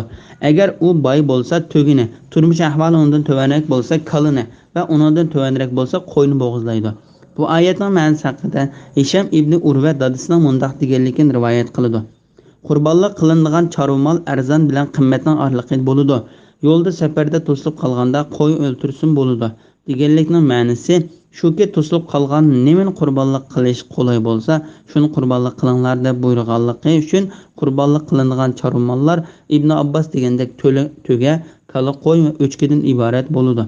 Agar u boy bo'lsa to'gini, turmush ahvoli undan tovanrak bo'lsa kalini va undan tovanrak bo'lsa qo'yni bo'g'izlaydi. Bu oyatning ma'nosi haqida Hisham ibn Urva dadasining mundaq deganligini rivoyat qildi. Qurbonlik qilinadigan chorva mol arzon bilan qimmatning oraliqida bo'ladi. Yo'lda safarda to'silib qolganda qo'y o'ltirsin bo'ladi. Deganlikning ma'nosi shuki, to'silib qolgan nimani qurbonlik qilish qulay bo'lsa, shuni qurbonlik qilinglar deb buyurganligi uchun qurbonlik qilinadigan chorva mollar Ibn Abbos degandek to'ga, kala, qo'y va o'chkidan iborat bo'ladi.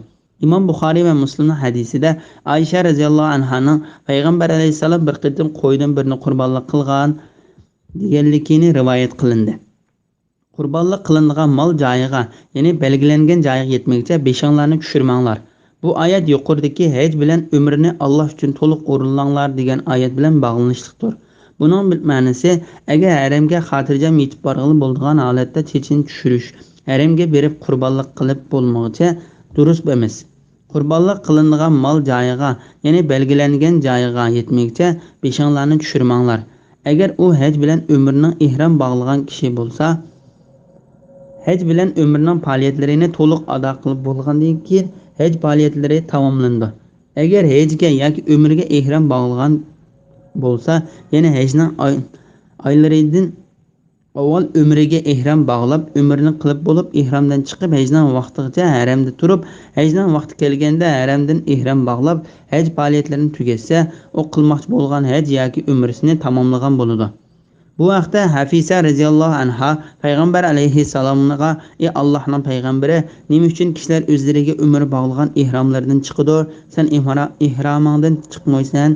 Imom Buxoriy va Muslimning hadisida Oysha radhiyallohu anhaning payg'ambar alayhisalom bir qitim qo'ydan birini qurbonlik qilgan deganligini rivoyat qilindi. Qurbonlik qilinadigan mol joyiga, ya'ni belgilangan joyiga yetmaguncha beshinglarni tushirmanglar. Bu oyat yuqoridagi haj bilan umrni Alloh uchun to'liq o'rinlanglar degan oyat bilan bog'lanishlidir. Buning ma'nosi, agar haramga xotirjam yetib borg'ili bo'lgan holatda chechin tushirish, haramga berib qurbonlik qilib bo'lmoqcha durust emas. Qurbonlik qilinadigan mol joyiga, ya'ni belgilangan joyiga yetmaguncha beshinglarni tushirmanglar. Agar u haj bilan umrning ihrom bog'lagan kishi bo'lsa, haj bilan umrning faoliyatlarini to'liq ado qilib bo'lgandan keyin haj faoliyatlari tamomlandi. Agar hajga yoki umrga ihrom bog'lagan bo'lsa, yana hajning oylaridan avval umriga ihrom bog'lab, umrni qilib bo'lib, ihromdan chiqib, hajning vaqtigacha haramda turib, hajning vaqti kelganda haramdan ihrom bog'lab, haj faoliyatlarini tugatsa, u qilmoqchi bo'lgan haj yoki umrisini tamomlagan bo'ladi. Bu vaqtda Hafisa radhiyallohu anha payg'ambar alayhissalomga: "Ey Allohning payg'ambari, nima uchun kishilar o'zlariga umr bog'lagan ihromlardan chiqadi, sen ihromingdan chiqmaysan?"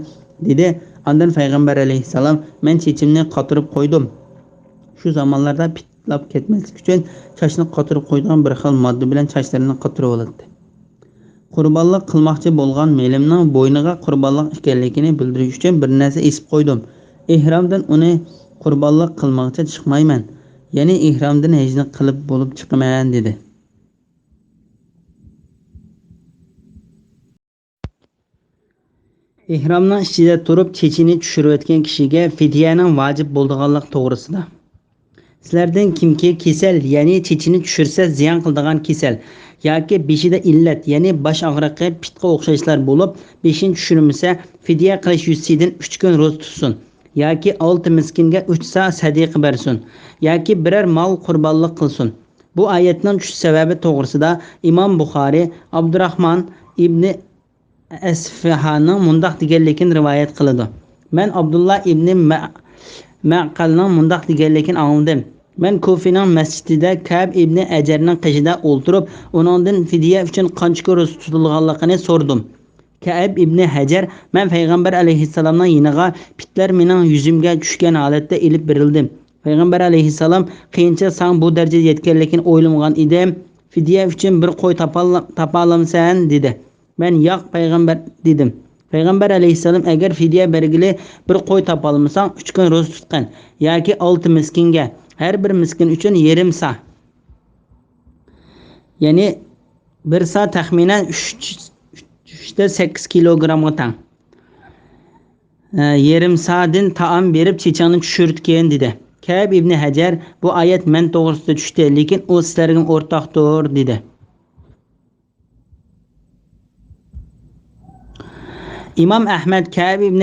dedi. Ondan payg'ambar alayhissalom: "Men chechimni qotirib qo'ydim. Shu zamonlarda pitlab ketmaslik uchun sochni qotirib qo'ygan bir xil modda bilan sochlarini qotirib oladi. Qurbonlik qilmoqchi bo'lgan melimning bo'yniga qurbonlik ekanligini bildirish uchun bir narsa esib qo'ydim. Ihromdan uni qurbonlik qilmoqchi chiqmayman, ya'ni ihromdan hajni qilib bo'lib chiqaman" dedi. Ihromning ichida turib chechini tushirayotgan kishiga fidyaning vojib bo'lganligi to'g'risida. Sizlardan kimki kasal, ya'ni chechini tushirsa ziyon qiladigan kasal yoki beshida illat, ya'ni bosh og'riqi, pitga o'xshashlar bo'lib, beshini tushirmasa, fidya qilish yuzidan 3 kun ro'za tutsin. Yoki 6 miskinga 3 sa sadiqa bersin, yoki biror mol qurbonlik qilsin. Bu oyatning tushish sababi to'g'risida Imom Buxoriy Abdurrahmon ibn Asfahanning mundaq deganligini rivoyat qiladi. Men Abdullah ibn Ma'qalning mundaq deganligini angladim. Men Kufining masjidida Ka'b ibn Ajarning qishida o'ltirib, uningdan fidya uchun qancha ro'za tutilganligini so'rdim. Ka'b ibn Hajar: "Men payg'ambar alayhissalomning yiniga pitlar mening yuzimga tushgan holatda ilib berildi. Payg'ambar alayhissalom: "Qiyincha san bu darajaga yetganligini o'ylamagan edim. Fidya uchun bir qo'y topa olamsan?" dedi. Men "Yo'q payg'ambar" dedim. Payg'ambar alayhissalom agar fidya bergili bir qo'y topolmasang 3 kun ro'za tutgan yoki 6 miskinga har bir miskin uchun yarim sa, ya'ni bir sa taxminan 8 kilogramga teng. Yarim sa'din taom berib chechangni tushirtgan dedi. Ka'b ibn Hajar bu oyat men to'g'risida tushdi, lekin u sizlarga o'rtoqdir dedi. İmam Ahmad Ka'b ibn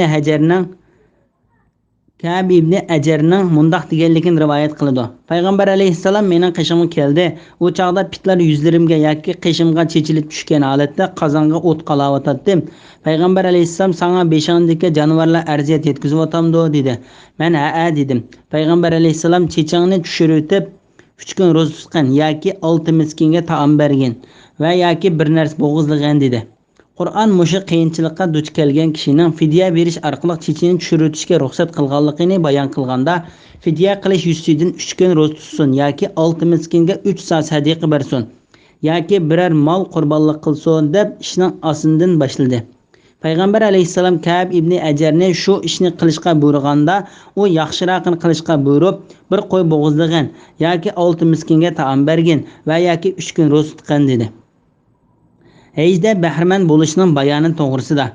Ajarning mundaq deganligini rivoyat qiladi. Payg'ambar alayhissalom mening qishimga keldi. U chaqda pitlar yuzlarimga yoki qishimga chechilib tushgan holatda qozonga o't qalavatdim. Payg'ambar alayhissalom "Sana beshingdagi jonivorlar arziyat yetkazyapamdi" dedi. Men ha dedim. Payg'ambar alayhissalom chechangni tushirib 3 kun ro'za tutgan yoki 6 miskinga taom bergan va yoki bir narsa bo'g'izlagan dedi. Qur'on mushu qiyinchilikqa duch kelgan kishining fidya berish orqali chechini tushirishga ruxsat qilganligini bayon qilganda, fidya qilish yuzidan 3 kun ro'za tutsin yoki 6 miskinga 3 sa sadaqa bersin yoki biror mol qurbonlik qilsin deb ishning osindan boshladi. Payg'ambar alayhissalom Ka'b ibn Ajarni shu ishni qilishga buyurganda, u yaxshiroqini qilishga buyurib, bir qo'y bo'g'izlagan yoki 6 miskinga taom bergan va yoki 3 kun ro'za tutgan dedi. Hecde bəhrəmən bo'lishning bayoni to'g'risida.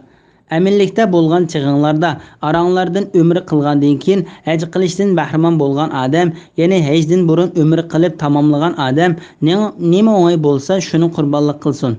Aminlikda bo'lgan chig'inglarda aranglardan umr qilgandan keyin haj qilishdan bahramand bo'lgan odam, ya'ni hajdan burun umr qilib tamomlagan odam nima o'ng'ay bo'lsa shuni qurbonlik qilsin.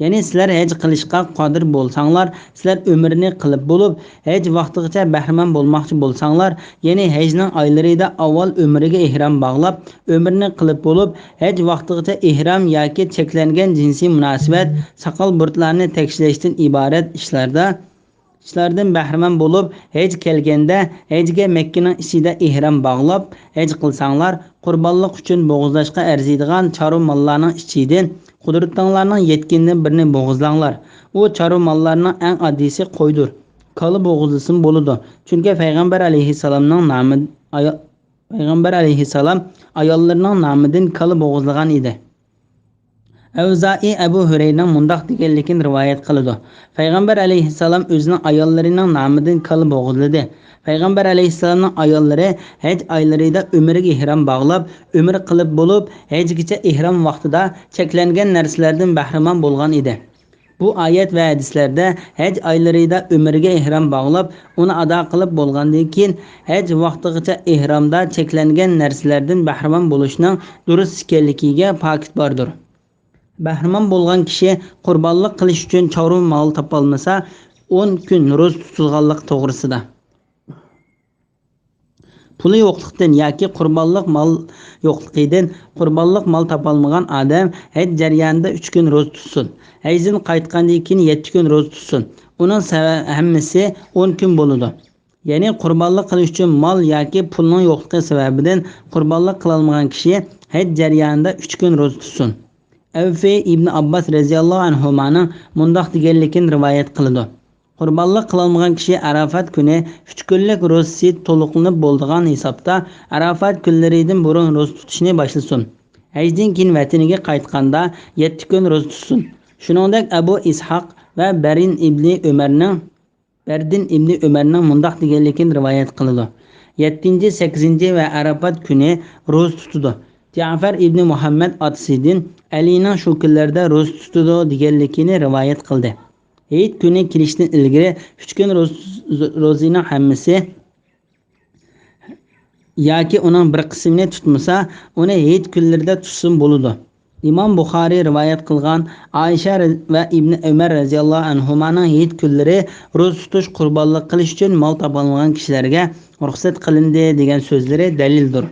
Ya'ni sizlar haj qilishga qodir bo'lsanglar, sizlar umrni qilib bo'lib, haj vaqtigacha bahramand bo'lmoqchi bo'lsanglar, ya'ni hajning oylarida avval umriga ihrom bog'lab, umrni qilib bo'lib, haj vaqtigacha ihrom yoki cheklangan jinsiy munosabat, soqol burtlarni tekshirishdan iborat ishlardan bahramand bo'lib, haj kelganda hajga Makkaning ichida ihrom bog'lab, haj qilsanglar, qurbonlik uchun bo'g'izlashga arziydigan chorva mollarning ichidan qudratinglarning yetkinini birini bo'g'izlanglar. U chorva mollarining eng oddiysi qo'ydir. Koli bo'g'izlasin bo'ladi. Chunki Payg'ambar alayhissalom ayollarining nomidan koli bo'g'izlagan edi. Avzai Abu Hurayraning mundaq deganligini rivoyat qiladi. Payg'ambar alayhissalom o'zining ayollarining nomidan koli bo'g'izladi. Payg'ambar alayhissalomning ayollari haj oylarida umriga ihrom bog'lab, umr qilib bo'lib, hajgacha ihrom vaqtida cheklangan narsalardan bahramand bo'lgan edi. Bu oyat va hadislarda haj oylarida umriga ihrom bog'lab, uni ado qilib bo'lgandan keyin haj vaqtigacha ihromda cheklangan narsalardan bahramand bo'lishning durust ekanligiga pakat bordir. Bahramand bo'lgan kishi qurbonlik qilish uchun chorva mol topolmasa 10 kun ro'za tutilganlik to'g'risida. Puli yo'qlikdan yoki qurbonlik mol yo'qligidan qurbonlik mol topolmagan odam haj jarayonida 3 kun ro'za tutsin. Hajdan qaytgandan keyin 7 kun ro'za tutsin. Uning hammasi 10 kun bo'ladi. Ya'ni qurbonlik qilish uchun mol yoki pulning yo'qligi sababidan qurbonlik qila olmagan kishi haj jarayonida 3 kun ro'za tutsin. Avfi ibn Abbas radhiyallohu anhumaning mundaq deganligini rivoyat qiladi. Qurbonlik qilolmagan kishi Arafat kuni 3 kunlik ro'zasi to'liqlanib bo'lgan hisobda Arafat kunlaridan burun ro'za tutishni boshlasin. Hajdan keyin vataniga qaytganda 7 kun ro'za tutsin. Shuningdek Abu Ishoq va Bardin ibn Umarning mundaq deganligini rivoyat qiladi. 7, 8 va Arafat kuni ro'za tutadi. Ja'far ibn Muhammad at-Sidin Alining shu kunlarda ro'za tutadi deganligini rivoyat qildi. Hayit kuni kelishdan ilgari 3 kun ro'zining hammasi yoki uning bir qismini tutmasa, uni hayit kunlarida tutsin bo'ladi. Imom Buxoriy rivoyat qilgan Aisha va Ibn Umar radhiyallohu anhumaning hayit kunlari ro'za tutish qurbonlik qilish uchun mol topolmagan kishilarga ruxsat qilindi degan so'zlari dalildir.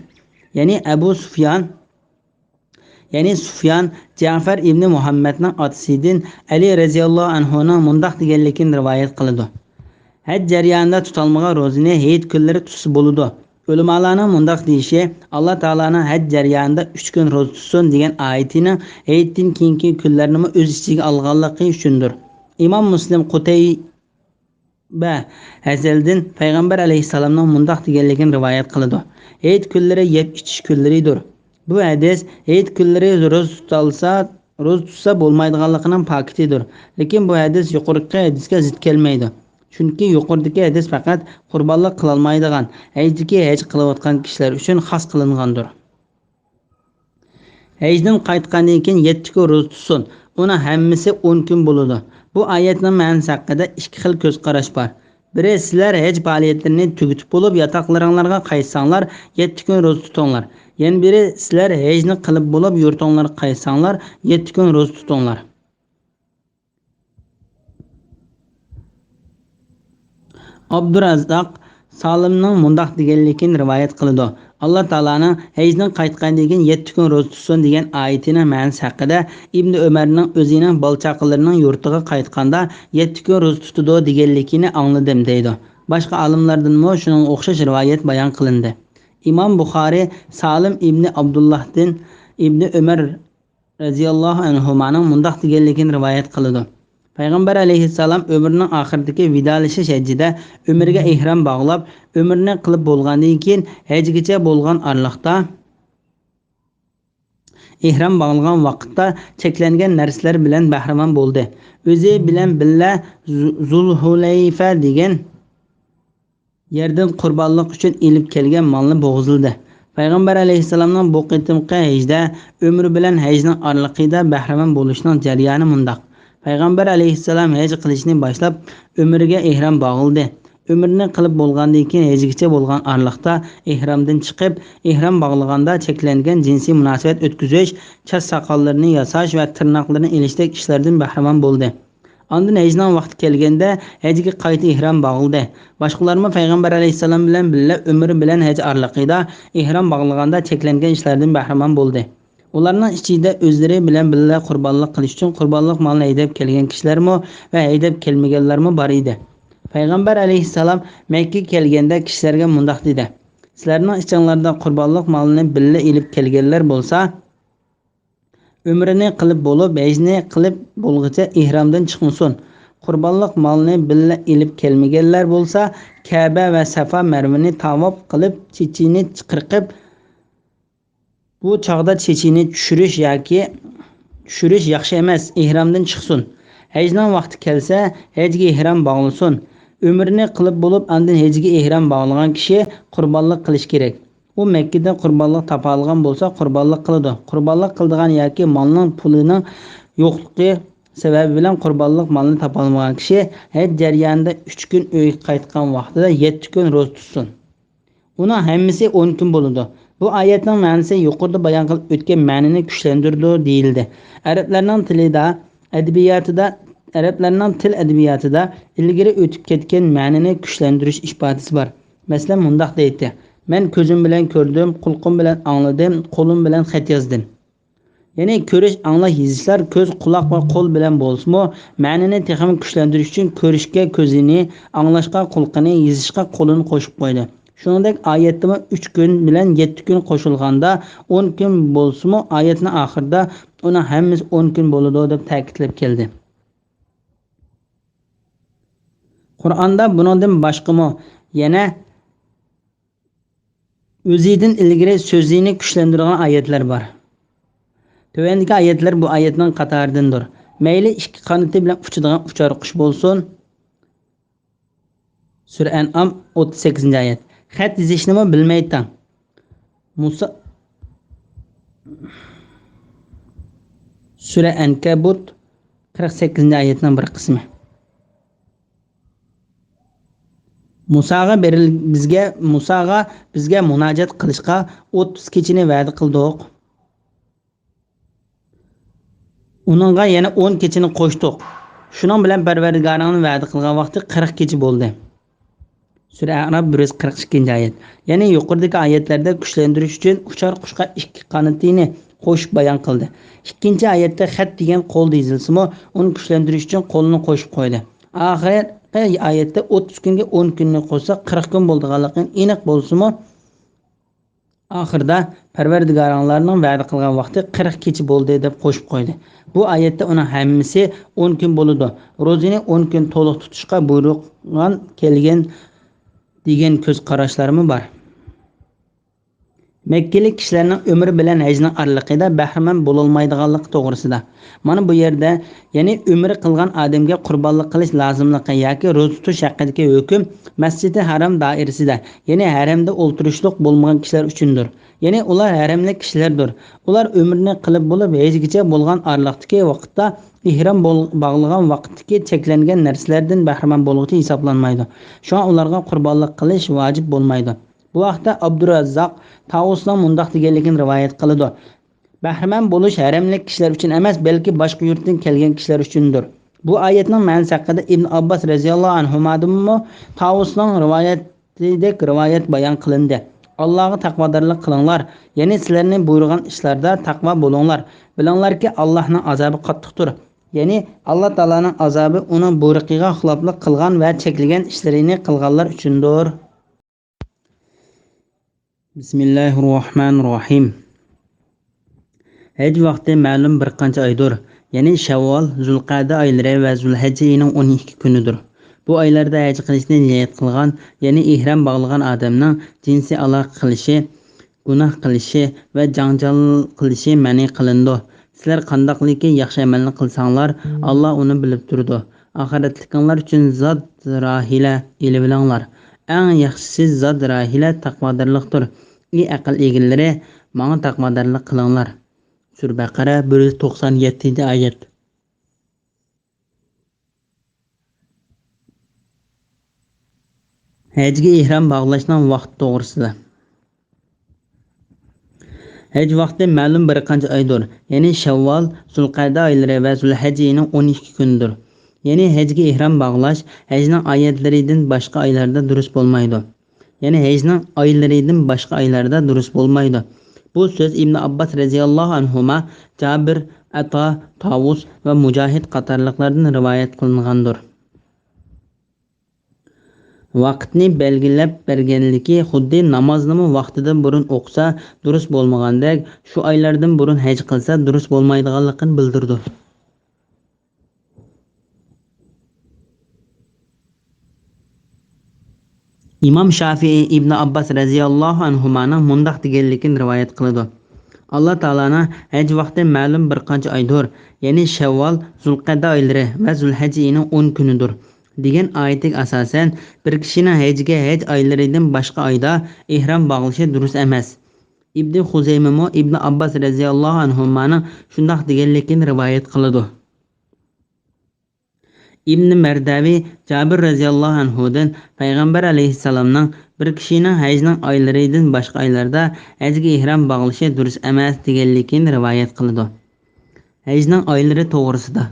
Ya'ni Sufyan Ja'far ibn Muhammadning otasidan Ali radhiyallohu anhuning mundaq deganligini rivoyat qiladi. Haj jarayonida tutilmagan ro'zini hayit kunlari tutsa bo'ladi. Ulamolarning mundaq deyishi Alloh taolaning haj jarayonida 3 kun ro'za tutsin degan oyatining hayitdan keyingi kunlarni o'z ichiga olganligi uchundir. Imom Muslim Qutayba Hazaldan Payg'ambar alayhissalomning mundaq deganligini rivoyat qiladi. Hayit kunlari yeb ichish kunlaridir. Bu hadis hayit kunlari ro'za tutilsa ro'za tutsa bo'lmaydiganligining pakitidir. Lekin bu hadis yuqorqi hadisga zid kelmaydi. Chunki yuqoridagi hadis faqat qurbonlik qilolmaydigan, hajdagi haj qilayotgan kishilar uchun xos qilingandir. Hajdan qaytgandan keyin 7 kun ro'za tutsin. Uni hammasi 10 kun bo'ladi. Bu oyatning ma'nosi haqida ikki xil ko'z qarash bor. Biri sizlar haj faoliyatlarini tugatib bo'lib yotoqlaringlarga qaytsanglar 7 kun ro'za tutinglar. Yana biri sizlar hajni qilib bo'lib yurtinglarga qaytsanglar 7 kun ro'za tutinglar. Abdurazzaq Salimning mundaq deganligini rivoyat qildi. Alloh taolaning hajdan qaytgandan keyin 7 kun ro'za tutsin degan oyatining ma'nosi haqida Ibn Umarning o'zining balchaqalarining yurtiga qaytganda 7 kun ro'za tutdi deganligini angladim deydi. Boshqa olimlardan mo shuning o'xshash rivoyat bayon qilindi. Imom Buxoriy Salim ibn Abdullohdan Ibn Umar radhiyallohu anhumaning mundaq deganligini rivoyat qildi. Payg'ambar alayhissalom umrining oxiridagi vidolashish hajida umrga ihrom bog'lab, umrni qilib bo'lgandan keyin hajgacha bo'lgan arliqda ihrom bog'lagan vaqtda cheklangan narsalar bilan bahramand bo'ldi. O'zi bilan billa Zulhulayfa degan yerdan qurbonlik uchun elib kelgan molni bo'g'izildi. Payg'ambar alayhissalomning bu qitimqi hajda umri bilan hajning arliqida bahramand bo'lishning jarayoni mundaq. Payg'ambar alayhissalom haj qilishni boshlab umriga ihrom bog'ildi. Umrni qilib bo'lgandan keyin hajgacha bo'lgan arliqda ihromdan chiqib, ihrom bog'laganda cheklangan jinsiy munosabat o'tkazish, chas soqollarini yasash va tirnoqlarni ilishdek ishlardan bahramand bo'ldi. Ondan hajning vaqti kelganda hajga qayta ihrom bog'ildi. Boshqalarmi Payg'ambar alayhissalom bilan birga umri bilan haj arliqida ihrom bog'laganda cheklangan ishlardan bahramand bo'ldi. Ularning ichida o'zlari bilan birga qurbonlik qilish uchun qurbonlik molini haydab kelgan kishilarmi va haydab kelmaganlarmi bor edi. Payg'ambar alayhissalom Makka kelganda kishilarga mundaq dedi: "Sizlarning ichingizda qurbonlik molini birga elib kelganlar bo'lsa, umrini qilib bo'lib, hajni qilib bo'lguncha ihromdan chiqmasin. Qurbonlik molini birga elib kelmaganlar bo'lsa, Ka'ba va Safa Marvani tavob qilib, chechini qirqib bu chog'da chechini tushirish yaxshi emas, ihromdan chiqsin. Hajning vaqti kelsa, hajga ihrom bog'lasin. Umrini qilib bo'lib, andan hajga ihrom bog'lagan kishi qurbonlik qilish kerak. U Makkada qurbonlik topa olgan bo'lsa, qurbonlik qiladi. Qurbonlik qildigan yoki molning pulining yo'qligi sababi bilan qurbonlik molini topa olmagan kishi haj jarayonida 3 kun uyga qaytgan vaqtida 7 kun ro'za tutsin. Uning hammasi 10 kun bo'ladi. Bu oyatning ma'nosi yuqorida bayon qilib o'tgan ma'noni kuchlantirdi deyildi. Arablarning til adabiyotida ilgari o'tib ketgan ma'noni kuchlantirish ifodasi bor. Masalan, mundaq deydi: "Men ko'zim bilan ko'rdim, quloqim bilan angladim, qo'lim bilan xat yozdim." Ya'ni ko'rish, anglash, yozishlar ko'z, quloq va qo'l bilan bo'lsa-mu, ma'noni texnik kuchlantirish uchun ko'rishga ko'zini, anglashga quloqini, yozishga qo'lini qo'shib qo'ydi. Shuningdek, oyatda 3 kun bilan 7 kun qo'shilganda 10 kun bo'lsa-mu, oyatning oxirida uni hammasi 10 kun bo'ladi deb ta'kidlab keldi. Qur'onda bundan boshqa-mu yana o'zidan ilgari so'zini kuchlantirgan oyatlar bor. Tövendagi oyatlar bu oyatning qatoridandir. Mayli ikki qanoti bilan uchadigan uchar qush bo'lsin. Sura An'am 38-oyat. Xat yozishni bilmaydi. Musa Sura Ankabut 48-oyatning bir qismi. Musaga bizga munojat qilishga 30 kechini va'da qildik. Uningga yana 10 kechini qo'shdik. Shuning bilan Parvardigoringning va'da qilgan vaqti 40 kecha bo'ldi. Sura Arab 142-oyat. Ya'ni yuqoridagi oyatlarda kuchlantirish uchun uchar qushqa ikki qanotini qo'shib bayon qildi. Ikkinchi oyatda xat degan qo'l deyilsa-mu, uni kuchlantirish uchun qo'lni qo'shib qo'ydi. Oxirgi oyatda 30 kunga 10 kunni qo'shsa 40 kun bo'lganligini aniq bo'lsa-mu, oxirida Parvardigoringlarning va'da qilgan vaqti 40 kecha bo'ldi deb qo'shib qo'ydi. Bu oyatda uni hammasi 10 kun bo'ladi. Ro'zani 10 kun to'liq tutishga buyruqdan kelgan degan ko'z qarashlarmi bor. Mekkeli kishilarning umri bilan hajning aralig'ida bahramand bo'lolmaydiganligi to'g'risida. Mana bu yerda ya'ni umri qilgan odamga qurbonlik qilish lozimligi yoki ro'za tutish haqidagi hukm Masjidi Haram doirasida, ya'ni haramda o'ltirishliq bo'lmagan kishilar uchundir. Ya'ni ular haramli kishilardir. Ular umrni qilib bo'lib hajgacha bo'lgan aralig'dagi vaqtda ihrom bog'lagan vaqtdagi cheklangan narsalardan bahramand bo'luvchi hisoblanmaydi. Shunga ularga qurbonlik qilish vojib bo'lmaydi. Bu vaqtda Abdurazzoq Tavusning mundaq deganligini rivoyat qiladi. Bahramand bo'lish haramlik kishilar uchun emas, balki boshqa yurtdan kelgan kishilar uchundir. Bu oyatning ma'nosi haqida Ibn Abbos radhiyallohu anhumadimmo Tavusning rivoyat bayon qilindi. Allohga taqvodorlik qilinglar, ya'ni sizlarning buyurgan ishlarda taqvo bo'linglar. Bilinglarki, Allohning azobi qattiqdir. Ya'ni Alloh taolaning azobi uning buyruqiga xiloflik qilgan va cheklagan ishlarini qilganlar uchundir. Bismillahirrohmanirrohim. Haj vaqti ma'lum bir qancha oydir. Ya'ni Shavvol, Zulqa'da oylari va Zulhajja oyining 12 kunidir. Bu oylarda haj qilishni niyat qilgan, ya'ni ihrom bog'lagan odamning jinsiy aloqa qilishi, gunoh qilishi va janjal qilishi ma'ni qilindi. Sizlar qandoqliki yaxshi amalni qilsanglar, Alloh uni bilib turdi. Oxiratliklar uchun zot rahila ilib bilinglar. Eng yaxshisi zot rahila taqvodorlikdir. Ey aql egalari, menga taqvodorlik qilinglar. Sura Baqara 197-oyat. Hajga ihrom bog'lashning vaqti to'g'risida. Haj vaqti ma'lum bir qancha oydir. Ya'ni Shavvol, Zulqa'da oylari va Zulhajja oyining 12 kunidir. Ya'ni hajga ihrom bog'lash hajning oyatlaridan boshqa oylarda durust bo'lmaydi. Ya'ni hajning oylaridan boshqa oylarda durust bo'lmaydi. Bu so'z Ibn Abbos radhiyallohu anhuma, Jabir, Ato, Tavus va Mujohid qatorliqlardan rivoyat qilingandir. Vaqtni belgilab berganligi xuddi namozni vaqtidan burun o'qisa durust bo'lmagandek, shu oylardan burun haj qilsa durust bo'lmaydiganligini bildirdi. İmam Şafii İbn Abbas radhiyallohu anhumaning mundaq deganligini rivoyat qiladi. Alloh taolani haj vaqti ma'lum bir qancha oydir, ya'ni Shavvol, Zulqa'da oylari va Zulhajja oyining 10 kunidir. degan oyatga asosan bir kishining hajga haj oylaridan boshqa oyda ihrom bog'lashi durust emas. Ibn Xuzaymamo Ibn Abbas radhiyallohu anhumaning shundoq deganligini rivoyat qiladi. İbn Mardavi Jabir radhiyallohu anhudan payg'ambar alayhissalomning bir kishining hajning oylaridan boshqa oylarda hajga ihrom bog'lashi durust emas deganligini rivoyat qiladi. Hajning oylari to'g'risida.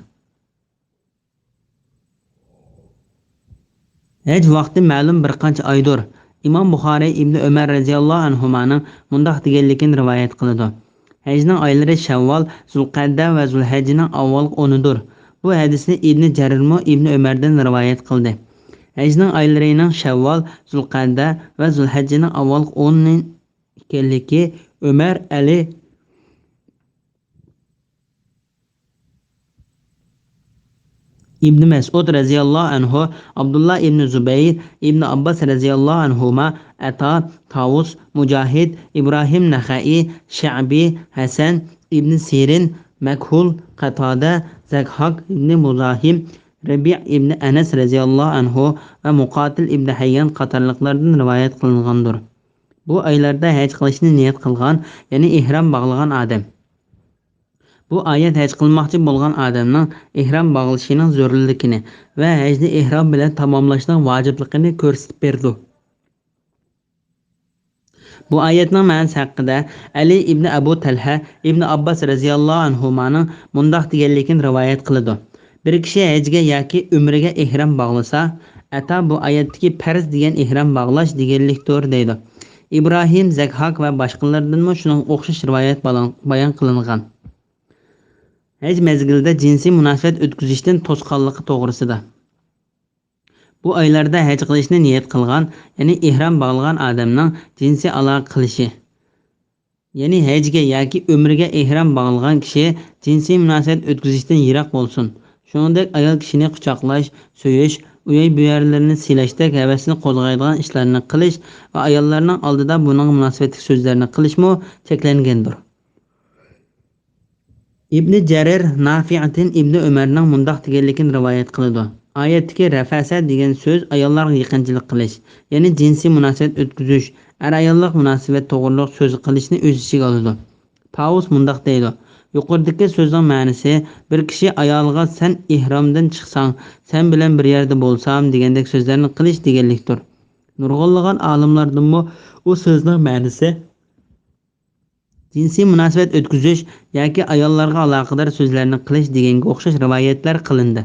Haj vaqti ma'lum bir qancha oydir. İmam Buxoriy Ibn Umar radhiyallohu anhumaning mundaq deganligini rivoyat qiladi. Hajning oylari Shavvol, Zulqa'da va Zulhajjaning avval 10idir. Bu hadisni Ibn Jarirmo Ibn Umardan rivoyat qildi. Hajning oylarining Shavvol, Zulqa'da va Zulhajjaning avval 10 ekanligi Umar Ali İbn Mas'ud radhiyallohu anhu, Abdullah ibn Zubayr, İbn Abbas radhiyallohu anhuma, Ata, Tavus, Mujohid, İbrahim Naxai, Sha'bi, Hasan, İbn Sirin, Makhul, Qatada, Zakhak ibn Muzahim, Rabi' ibn Anas radhiyallohu anhu va Muqatil ibn Hayyan qatorliqlardan rivoyat qilingandir. Bu oylarda haj qilishni niyat qilgan, ya'ni ihrom bog'lagan odam. Bu oyat haj qilmoqchi bo'lgan odamning ihrom bog'lashining zarurligini va hajni ihrom bilan tamomlashning vojibligini ko'rsatib berdi. Bu oyatning ma'nosi haqida Ali ibn Abu Talha ibn Abbas radhiyallohu anhumaning mundaq deganligini rivoyat qiladi. Bir kishi hajga yoki umriga ihrom bog'lasa, ata bu oyatdagi farz degan ihrom bog'lash deganlikdir deydi. İbrahim, Zakhak va boshqalardan shuning o'xshash rivoyat bayon qilingan. Haj mezgilida jinsiy munosabat o'tkazishdan to'sqanligi to'g'risida. Bu oylarda haj qilishni niyat qilgan, ya'ni ihrom bog'lagan odamning jinsiy aloqa qilishi, ya'ni hajga yoki umriga ihrom bog'lagan kishi jinsiy munosabat o'tkazishdan yiroq bo'lsin. Shuningdek, ayol kishini quchoqlash, so'yish, uyay buyarlarını silashdek havasini qo'zg'aydigan ishlarni qilish va ayollarning oldida buning munosabatli so'zlarni qilishmi cheklangandir. ibn Jarir Nafi'atin ibn Umarning mundoq deganligini rivoyat qiladi. Oyatdagi rafasa degan so'z ayollarga yaqinchilik qilish, ya'ni jinsiy munosabat o'tkazish, ayollik munosabat to'g'riliq so'z qilishni o'z ichiga oladi. Paus mundoq deydi: yuqoridagi so'zning ma'nosi bir kishi ayolga sen ihromdan chiqsang, sen bilan bir yerda bo'lsam degandek so'zlarni qilish deganlikdir. Nurg'unlagan olimlardan u so'zning ma'nosi jinsiy munosabat o'tkazish yoki ayollarga aloqador so'zlarni qilish deganga o'xshash rivoyatlar qilindi.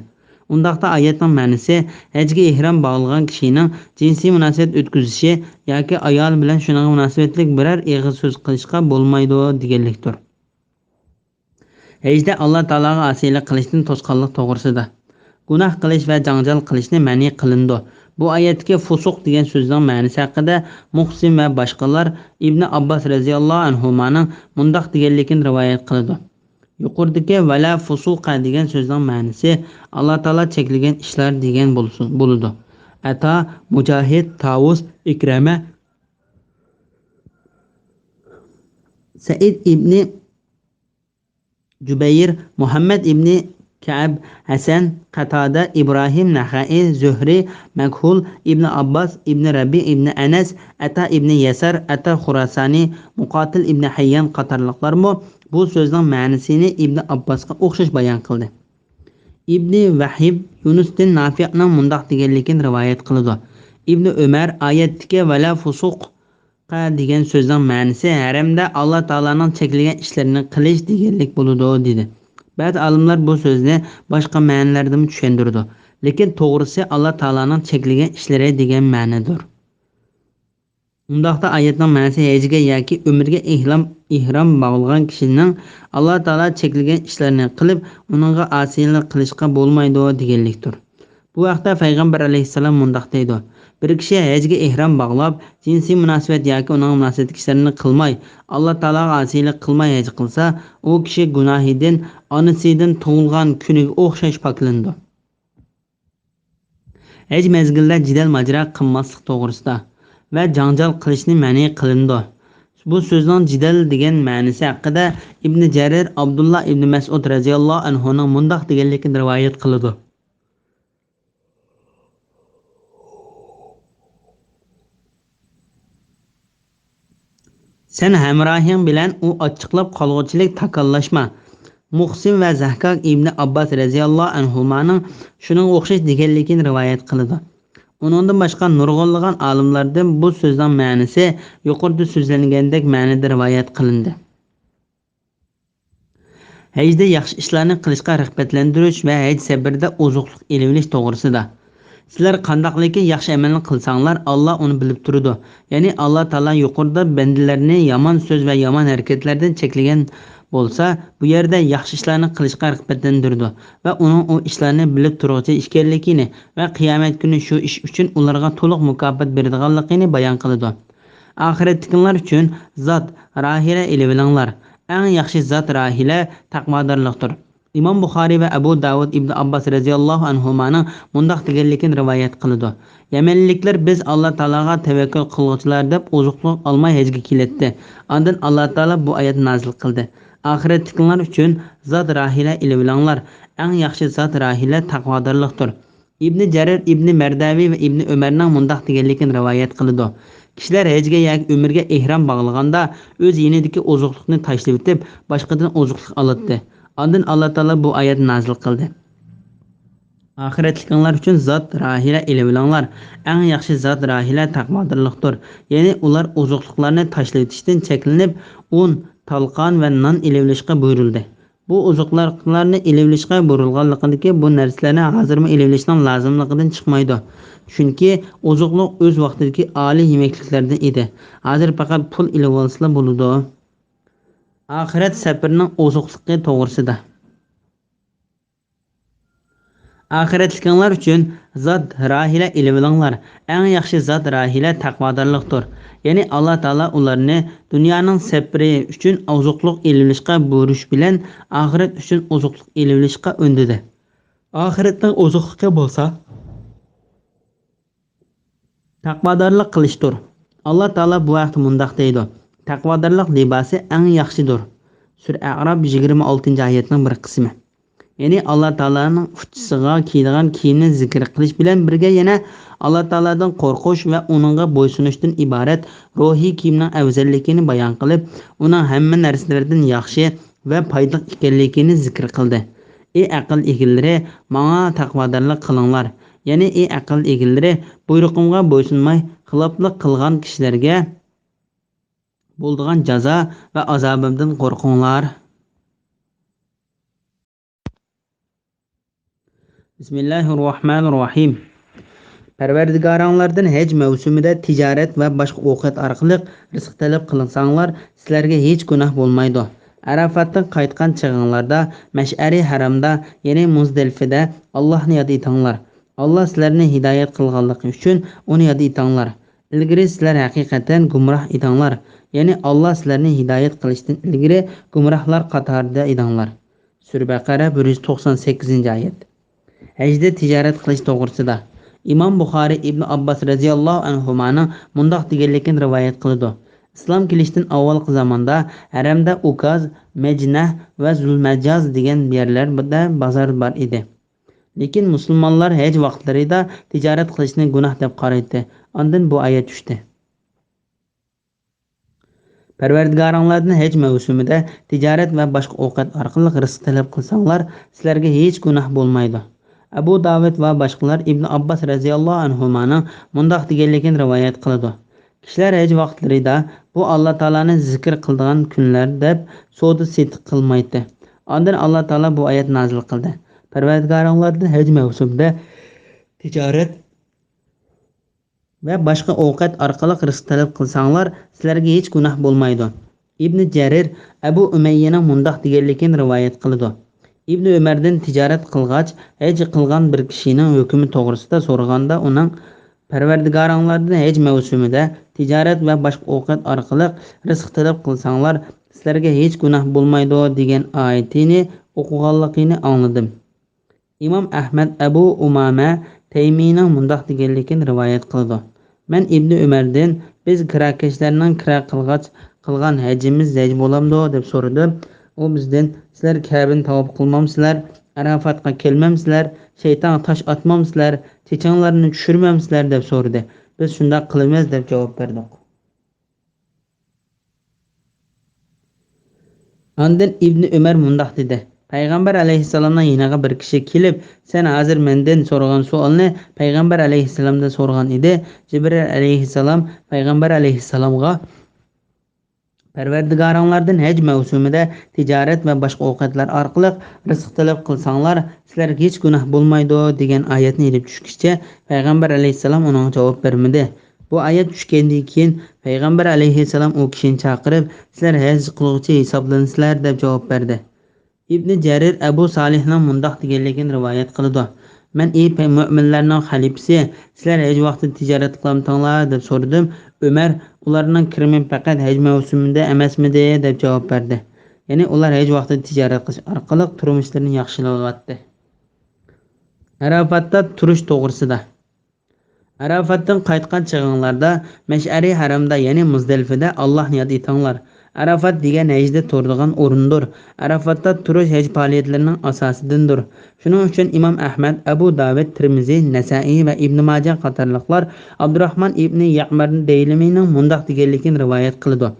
Undaqda oyatning ma'nosi hajga ihrom bog'lagan kishining jinsiy munosabat o'tkazishi yoki ayol bilan shuning munosabatlik biror eg'iz so'z qilishga bo'lmaydi deganlikdir. Hajda Alloh taologa osiylik qilishdan to'sqanlik to'g'risida gunoh qilish va janjal qilishni ma'ni qilindi. Bu oyatga fusuq degan so'zning ma'nosi haqida Muhsin va boshqalar Ibn Abbos radhiyallohu anhumaning mundoq deganligini rivoyat qiladi. Yuqoridagi vala fusuqa degan so'zning ma'nosi Alloh taolo cheklagan ishlar degan bo'ladi. Ata, Mujohid, Tavus, Ikrama, Said ibn Jubayr, Muhammad ibn Ka'b, Hasan, Qatada, Ibrahim, Naxai, Zuhri, Makhul, Ibn Abbas, Ibn Rabi, Ibn Anas, Ata ibn Yasar, Ata Khurasani, Muqatil ibn Hayyan qatorliqlarmi bu so'zning ma'nosini Ibn Abbosga o'xshash bayon qildi. Ibn Vahib Yunusdan Nafi'ning mundoq deganligini rivoyat qiladi. Ibn Umar oyatdagi vala fusuqa degan so'zning ma'nosi haramda Alloh taolaning cheklagan ishlarini qilish deganlik bo'ladi dedi. Ba'zi olimlar bu so'zni boshqa ma'nolarda tushuntirdi, lekin to'g'risi Alloh taolaning cheklagan ishlari degan ma'nodir. Undaqda oyatning ma'nosi hajga yoki umrga ihrom bog'lagan kishining Alloh taolo cheklagan ishlarini qilib, uningga osiylik qilishga bo'lmaydi deganlikdir. Bu vaqtda payg'ambar alayhissalom mundoq deydi: bir kishi hajga ihrom bog'lab, jinsiy munosabat yoki uning munosabat ishlarini qilmay, Alloh taologa osiylik qilmay haj qilsa, u kishi gunohidan onasidan tug'ilgan kuniga o'xshash poklandi. Haj mezgilida jidal majra qilmaslik to'g'risida va janjal qilishni ma'ni qilindi. Bu so'zning jidal degan ma'nosi haqida Ibn Jarir Abdullah ibn Mas'ud radhiyallohu anhuning mundoq deganligini rivoyat qiladi. Sen hamrohing bilan u ochiqlab qolg'uchilik takallashma. Muhsin va Zahkak ibn Abbos radhiyallohu anhumaning shuning o'xshash deganligini rivoyat qiladi. Uningdan boshqa nurg'unlagan olimlardan bu so'zning ma'nosi yuqorida so'zlangandek ma'noda rivoyat qilindi. Hajda yaxshi ishlarni qilishga rag'batlantirish va haj sabrida ozuqlik elivilish to'g'risida. Sizlar qandoqligi yaxshi amalni qilsanglar, Alloh uni bilib turadi. Ya'ni Alloh taolo yuqorida bandalarni yomon so'z va yomon harakatlardan cheklagan bo'lsa, bu yerda yaxshi ishlarni qilishga rag'batlantirdi va uning o ishlarni bilib turuvchi ekanligini va qiyomat kuni shu ish uchun ularga to'liq mukofot beradiganligini bayon qiladi. Oxiratdagilar uchun zot rahila ilinglar. Eng yaxshi zot rahila taqvodorlikdir. İmam Buxoriy va Abu Davud ibn Abbos radhiyallohu anhumaning mundoq deganligini rivoyat qiladi. Yamanliklar biz Alloh taologa tavakkul qiluvchilar deb ozuqlik olmay hajga keldi. Ondan Alloh taolo bu oyat nozil qildi. Oxiratdagilar uchun zot rahila ilinglar. Eng yaxshi zot rahila taqvodorlikdir. Ibn Jarir ibn Mardavi va ibn Umarning mundoq deganligini rivoyat qiladi. Kishilar hajga yoki umrga ihrom bog'laganda o'z yinidagi ozuqlikni tashlab o'tib, boshqadan ozuqlik oladi. Ondan Alloh taolo bu oyat nozil qildi. Oxiratliklar uchun zot rahila ilinglar. Eng yaxshi zot rahila taqvodorlikdir. Ya'ni ular ozuqliklarni tashlab o'tishdan cheklanib, un, talqon va non ilingishga buyurildi. Bu ozuqlarni ilingishga buyurilganligidagi bu narsalarni hozirmi ilingishning lozimligidan chiqmaydi. Chunki ozuqlik o'z vaqtidagi oliy yemekliklardan edi. Hozir faqat pul ilib olsa bo'ladi. Oxirat safarining ozuqligi to'g'risida. Oxiratliklar uchun zot rahila ilinglar. Eng yaxshi zot rahila taqvodorlikdir. Ya'ni Alloh taolo ularni dunyoning safari uchun ozuqlik ilishga buyurish bilan oxirat uchun ozuqlik ilishga undadi. Oxiratning ozuqligi bo'lsa, Taqvodorlik qilishdir. Alloh taolo bu vaqt mundaq deydi. Taqvodorlik libosi eng yaxshidir. Sura A'rof 26-oyatning bir qismi. Ya'ni Alloh taolaning uchtisiga kiydigan kiyimni zikr qilish bilan birga yana Alloh taoladan qo'rqish va uningga bo'ysunishdan iborat ruhiy kiyimning afzalligini bayon qilib, uning hamma narsalardan yaxshi va foydali ekanligini zikr qildi. Ey aql egalari, menga taqvodorlik qilinglar. Ya'ni ey aql egalari, buyrug'imga bo'ysunmay xiloflik qilgan kishilarga bo'ladigan jazo va azobimdan qo'rqinglar. Bismillahirrohmanirrohim. Parvardigoringlardan haj mavsumida tijorat va boshqa ovqat orqali rizq talab qilsanglar, sizlarga hech gunoh bo'lmaydi. Arafatdan qaytgan chig'inglarda, Mash'ari haramda, ya'ni Muzdalifada Allohni yod etinglar. Alloh sizlarni hidoyat qilganligi uchun uni yod etinglar. Ilgari sizlar haqiqatan gumroh edinglar. Ya'ni Alloh sizlarni hidoyat qilishdan ilgari gumrohlar qatorida edinglar. Sura Baqara 198-oyat. Hajda tijorat qilish to'g'risida Imom Buxoriy Ibn Abbos radhiyallohu anhumaning mundoq deganligini rivoyat qildi. Islom kelishdan avvalgi zamonda haramda Ukaz, Majnah va Zulmajaz degan yerlarda bozor bor edi. Lekin musulmonlar haj vaqtlarida tijorat qilishni gunoh deb qaraydi. Ondan bu oyat tushdi. Parvardigoringlardan haj mavsumida tijorat va boshqa ovqat orqali rizq talab qilsanglar, sizlarga hech gunoh bo'lmaydi. Abu Davud va boshqalar Ibn Abbos radhiyallohu anhumaning mundoq deganligini rivoyat qiladi. Kishilar haj vaqtlarida bu Alloh taolani zikr qiladigan kunlar deb savdo setiq qilmaydi. Ondan Alloh taolo bu oyat nozil qildi. Parvardigoringlardan haj mavsumida tijorat va boshqa ovqat orqali rizq talab qilsanglar, sizlarga hech gunoh bo'lmaydi. Ibn Jarir Abu Umayyaning mundoq deganligini rivoyat qiladi. Ibn Umardan tijorat qilgach, haj qilgan bir kishining hukmi to'g'risida so'raganda uning Parvardigoringlardan haj mavsumida tijorat va boshqa ovqat orqali rizq talab qilsanglar, sizlarga hech gunoh bo'lmaydi degan oyatini o'qiganligini angladim. Imom Ahmad Abu Umama Taymiyning mundoq deganligini rivoyat qildi. Men Ibn Umardan biz kirakashlarning kira qilgan hajimiz haj bo'lamdi deb so'radim. U bizdan sizlar Ka'bani tavob qilmamsizlar, Arafatga kelmamsizlar, shayton tosh otmamsizlar, chechanlarni tushirmamsizlar deb so'radi. Biz shunday qilamiz deb javob berdik. Ondan Ibn Umar mundoq dedi. Payg'ambar alayhissalomning yoniga bir kishi kelib, "Sen hozir mendan so'ragan savolni Payg'ambar alayhissalomdan so'ragan edi." Jibril alayhissalom Payg'ambar alayhissalomga Parvardigoringlardan haj mavsumida tijorat va boshqa ovqatlar orqali rizq talab qilsanglar, sizlarga hech gunoh bo'lmaydi degan oyatni elib tushgizcha, Payg'ambar alayhissalom uning javob bermadi. Bu oyat tushgandan keyin Payg'ambar alayhissalom u kishini chaqirib, "Sizlar haj qiluvchi hisoblansizlar" deb javob berdi. Ibn Jarir Abu Salihning mundoq deganligini rivoyat qildi. Men ey mu'minlarning xalifasi, sizlar haj vaqtida tijorat qilamtinglar deb so'radim. Umar ularning kirimi faqat haj mavsumida emasmidi deb javob berdi. Ya'ni ular haj vaqtida tijorat qilish orqali turmushlarini yaxshilayapti. Arafatda turish to'g'risida Arafatdan qaytgan chig'inglarda Mash'ari haramda, ya'ni Muzdalifada Allohni yod etinglar. Arafat degan hajda turadigan o'rindir. Arafatda turish haj faoliyatlarining asosidandir. Shuning uchun Imom Ahmad, Abu Davud, Tirmiziy, Nasa'iy va Ibn Majah qatorliqlar Abdurrahmon ibn Ya'mar Daylimining mundoq deganligini rivoyat qildi.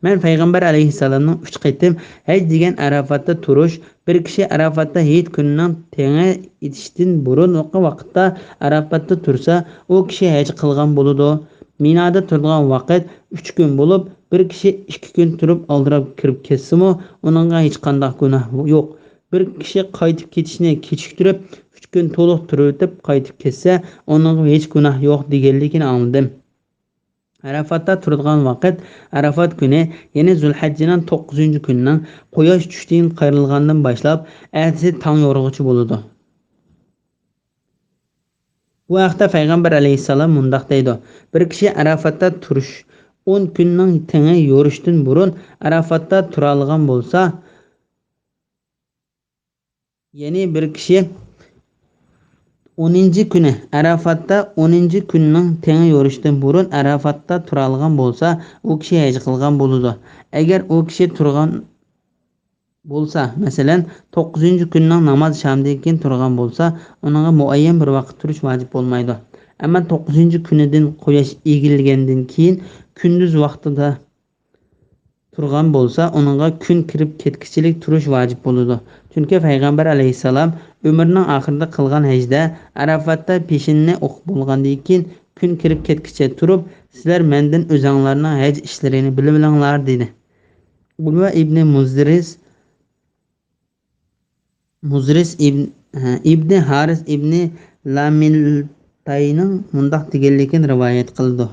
Men Payg'ambar alayhissalomning 3 qitim haj degan Arafatda turish, bir kishi Arafatda hech kunning tengi etishdan burungi vaqtda Arafatda tursa, u kishi haj qilgan bo'ladi. Minoda turgan vaqt 3 kun bo'lib, bir kishi 2 kun turib oldirab kirib ketsimi, uningga hech qanday gunoh yo'q. Bir kishi qaytib ketishni kechiktirib 3 kun to'liq turib qaytib ketsa, uningga hech gunoh yo'q deganligini angladim. Arafatda turadigan vaqt Arafat kuni, ya'ni Zulhajjaning 9-kunining quyosh tushdan qayrilgandan boshlab ertasi tong yorug'icha bo'ladi. Bu vaqtda Payg'ambar alayhissalom mundoq deydi: bir kishi Arafatda turish 10 kunning tengi yorishdan burun Arafatda tura olgan bo'lsa, ya'ni bir kishi 10-chi kuni Arafatda 10-chi kunning tengi yorishdan burun Arafatda turalgan bo'lsa, u kishi haj qilgan bo'ladi. Agar u kishi turgan bo'lsa, masalan, 9-chi kunning namoz shamdan keyin turgan bo'lsa, uningga muayyan bir vaqt turish vojib bo'lmaydi. Ammo 9-chi kunidan quyosh egilgandan keyin kunduz vaqtida turgan bo'lsa, uningga kun kirib ketkichilik turish vojib bo'ladi. Chunki payg'ambar alayhisalom umrining oxirida qilgan hajda Arafatda peshinni o'qib bo'lgandan keyin kun kirib ketkicha turib, sizlar mendan o'zinglarning haj ishlarini bilib olinglar dedi. Ulva ibn Muzris ibn Haris ibn Lamiltayning mundaq deganligini rivoyat qildi.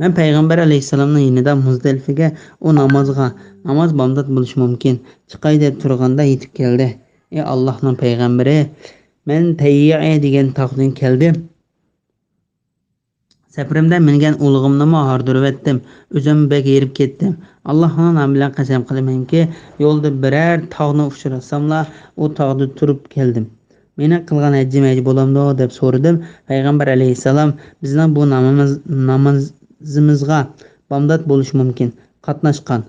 Men payg'ambar alayhisalomning yonida Muzdalifaga u namoz bomdod bo'lishi mumkin chiqay deb turganda yetib keldi. Ey Allohning payg'ambari, men Tayyi'a degan tog'dan keldim. Safarimda mingan ulug'imni hordirib etdim. O'zim bek yerib ketdim. Allohning nomi bilan qasam qilamanki, yo'lda biror tog'ni uchrasamla, u tog'da turib keldim. Meni qilgan hajjim haj bo'lamdi deb so'radim. Payg'ambar alayhisalom bizning bu namozimizga bomdod bo'lishi mumkin qatnashgan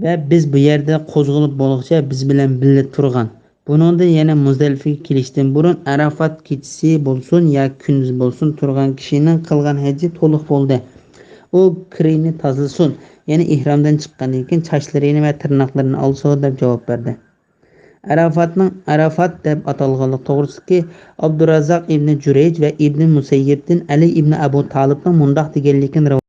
va biz bu yerda qo'zg'alib bo'lguncha biz bilan birga turgan. Buningda yana Muzdalifaga kelishdan burun Arafat kechasi bo'lsin yo kunduz bo'lsin turgan kishining qilgan haji to'liq bo'ldi. U kirini tozalasin, ya'ni ihromdan chiqqandan keyin sochlarini va tirnoqlarini olsin deb javob berdi. Arafat deb atalganlik to'g'risiki Abdurazzoq ibn Jurayj va ibn Musayyibdan Ali ibn Abu Talibning mundaq deganligini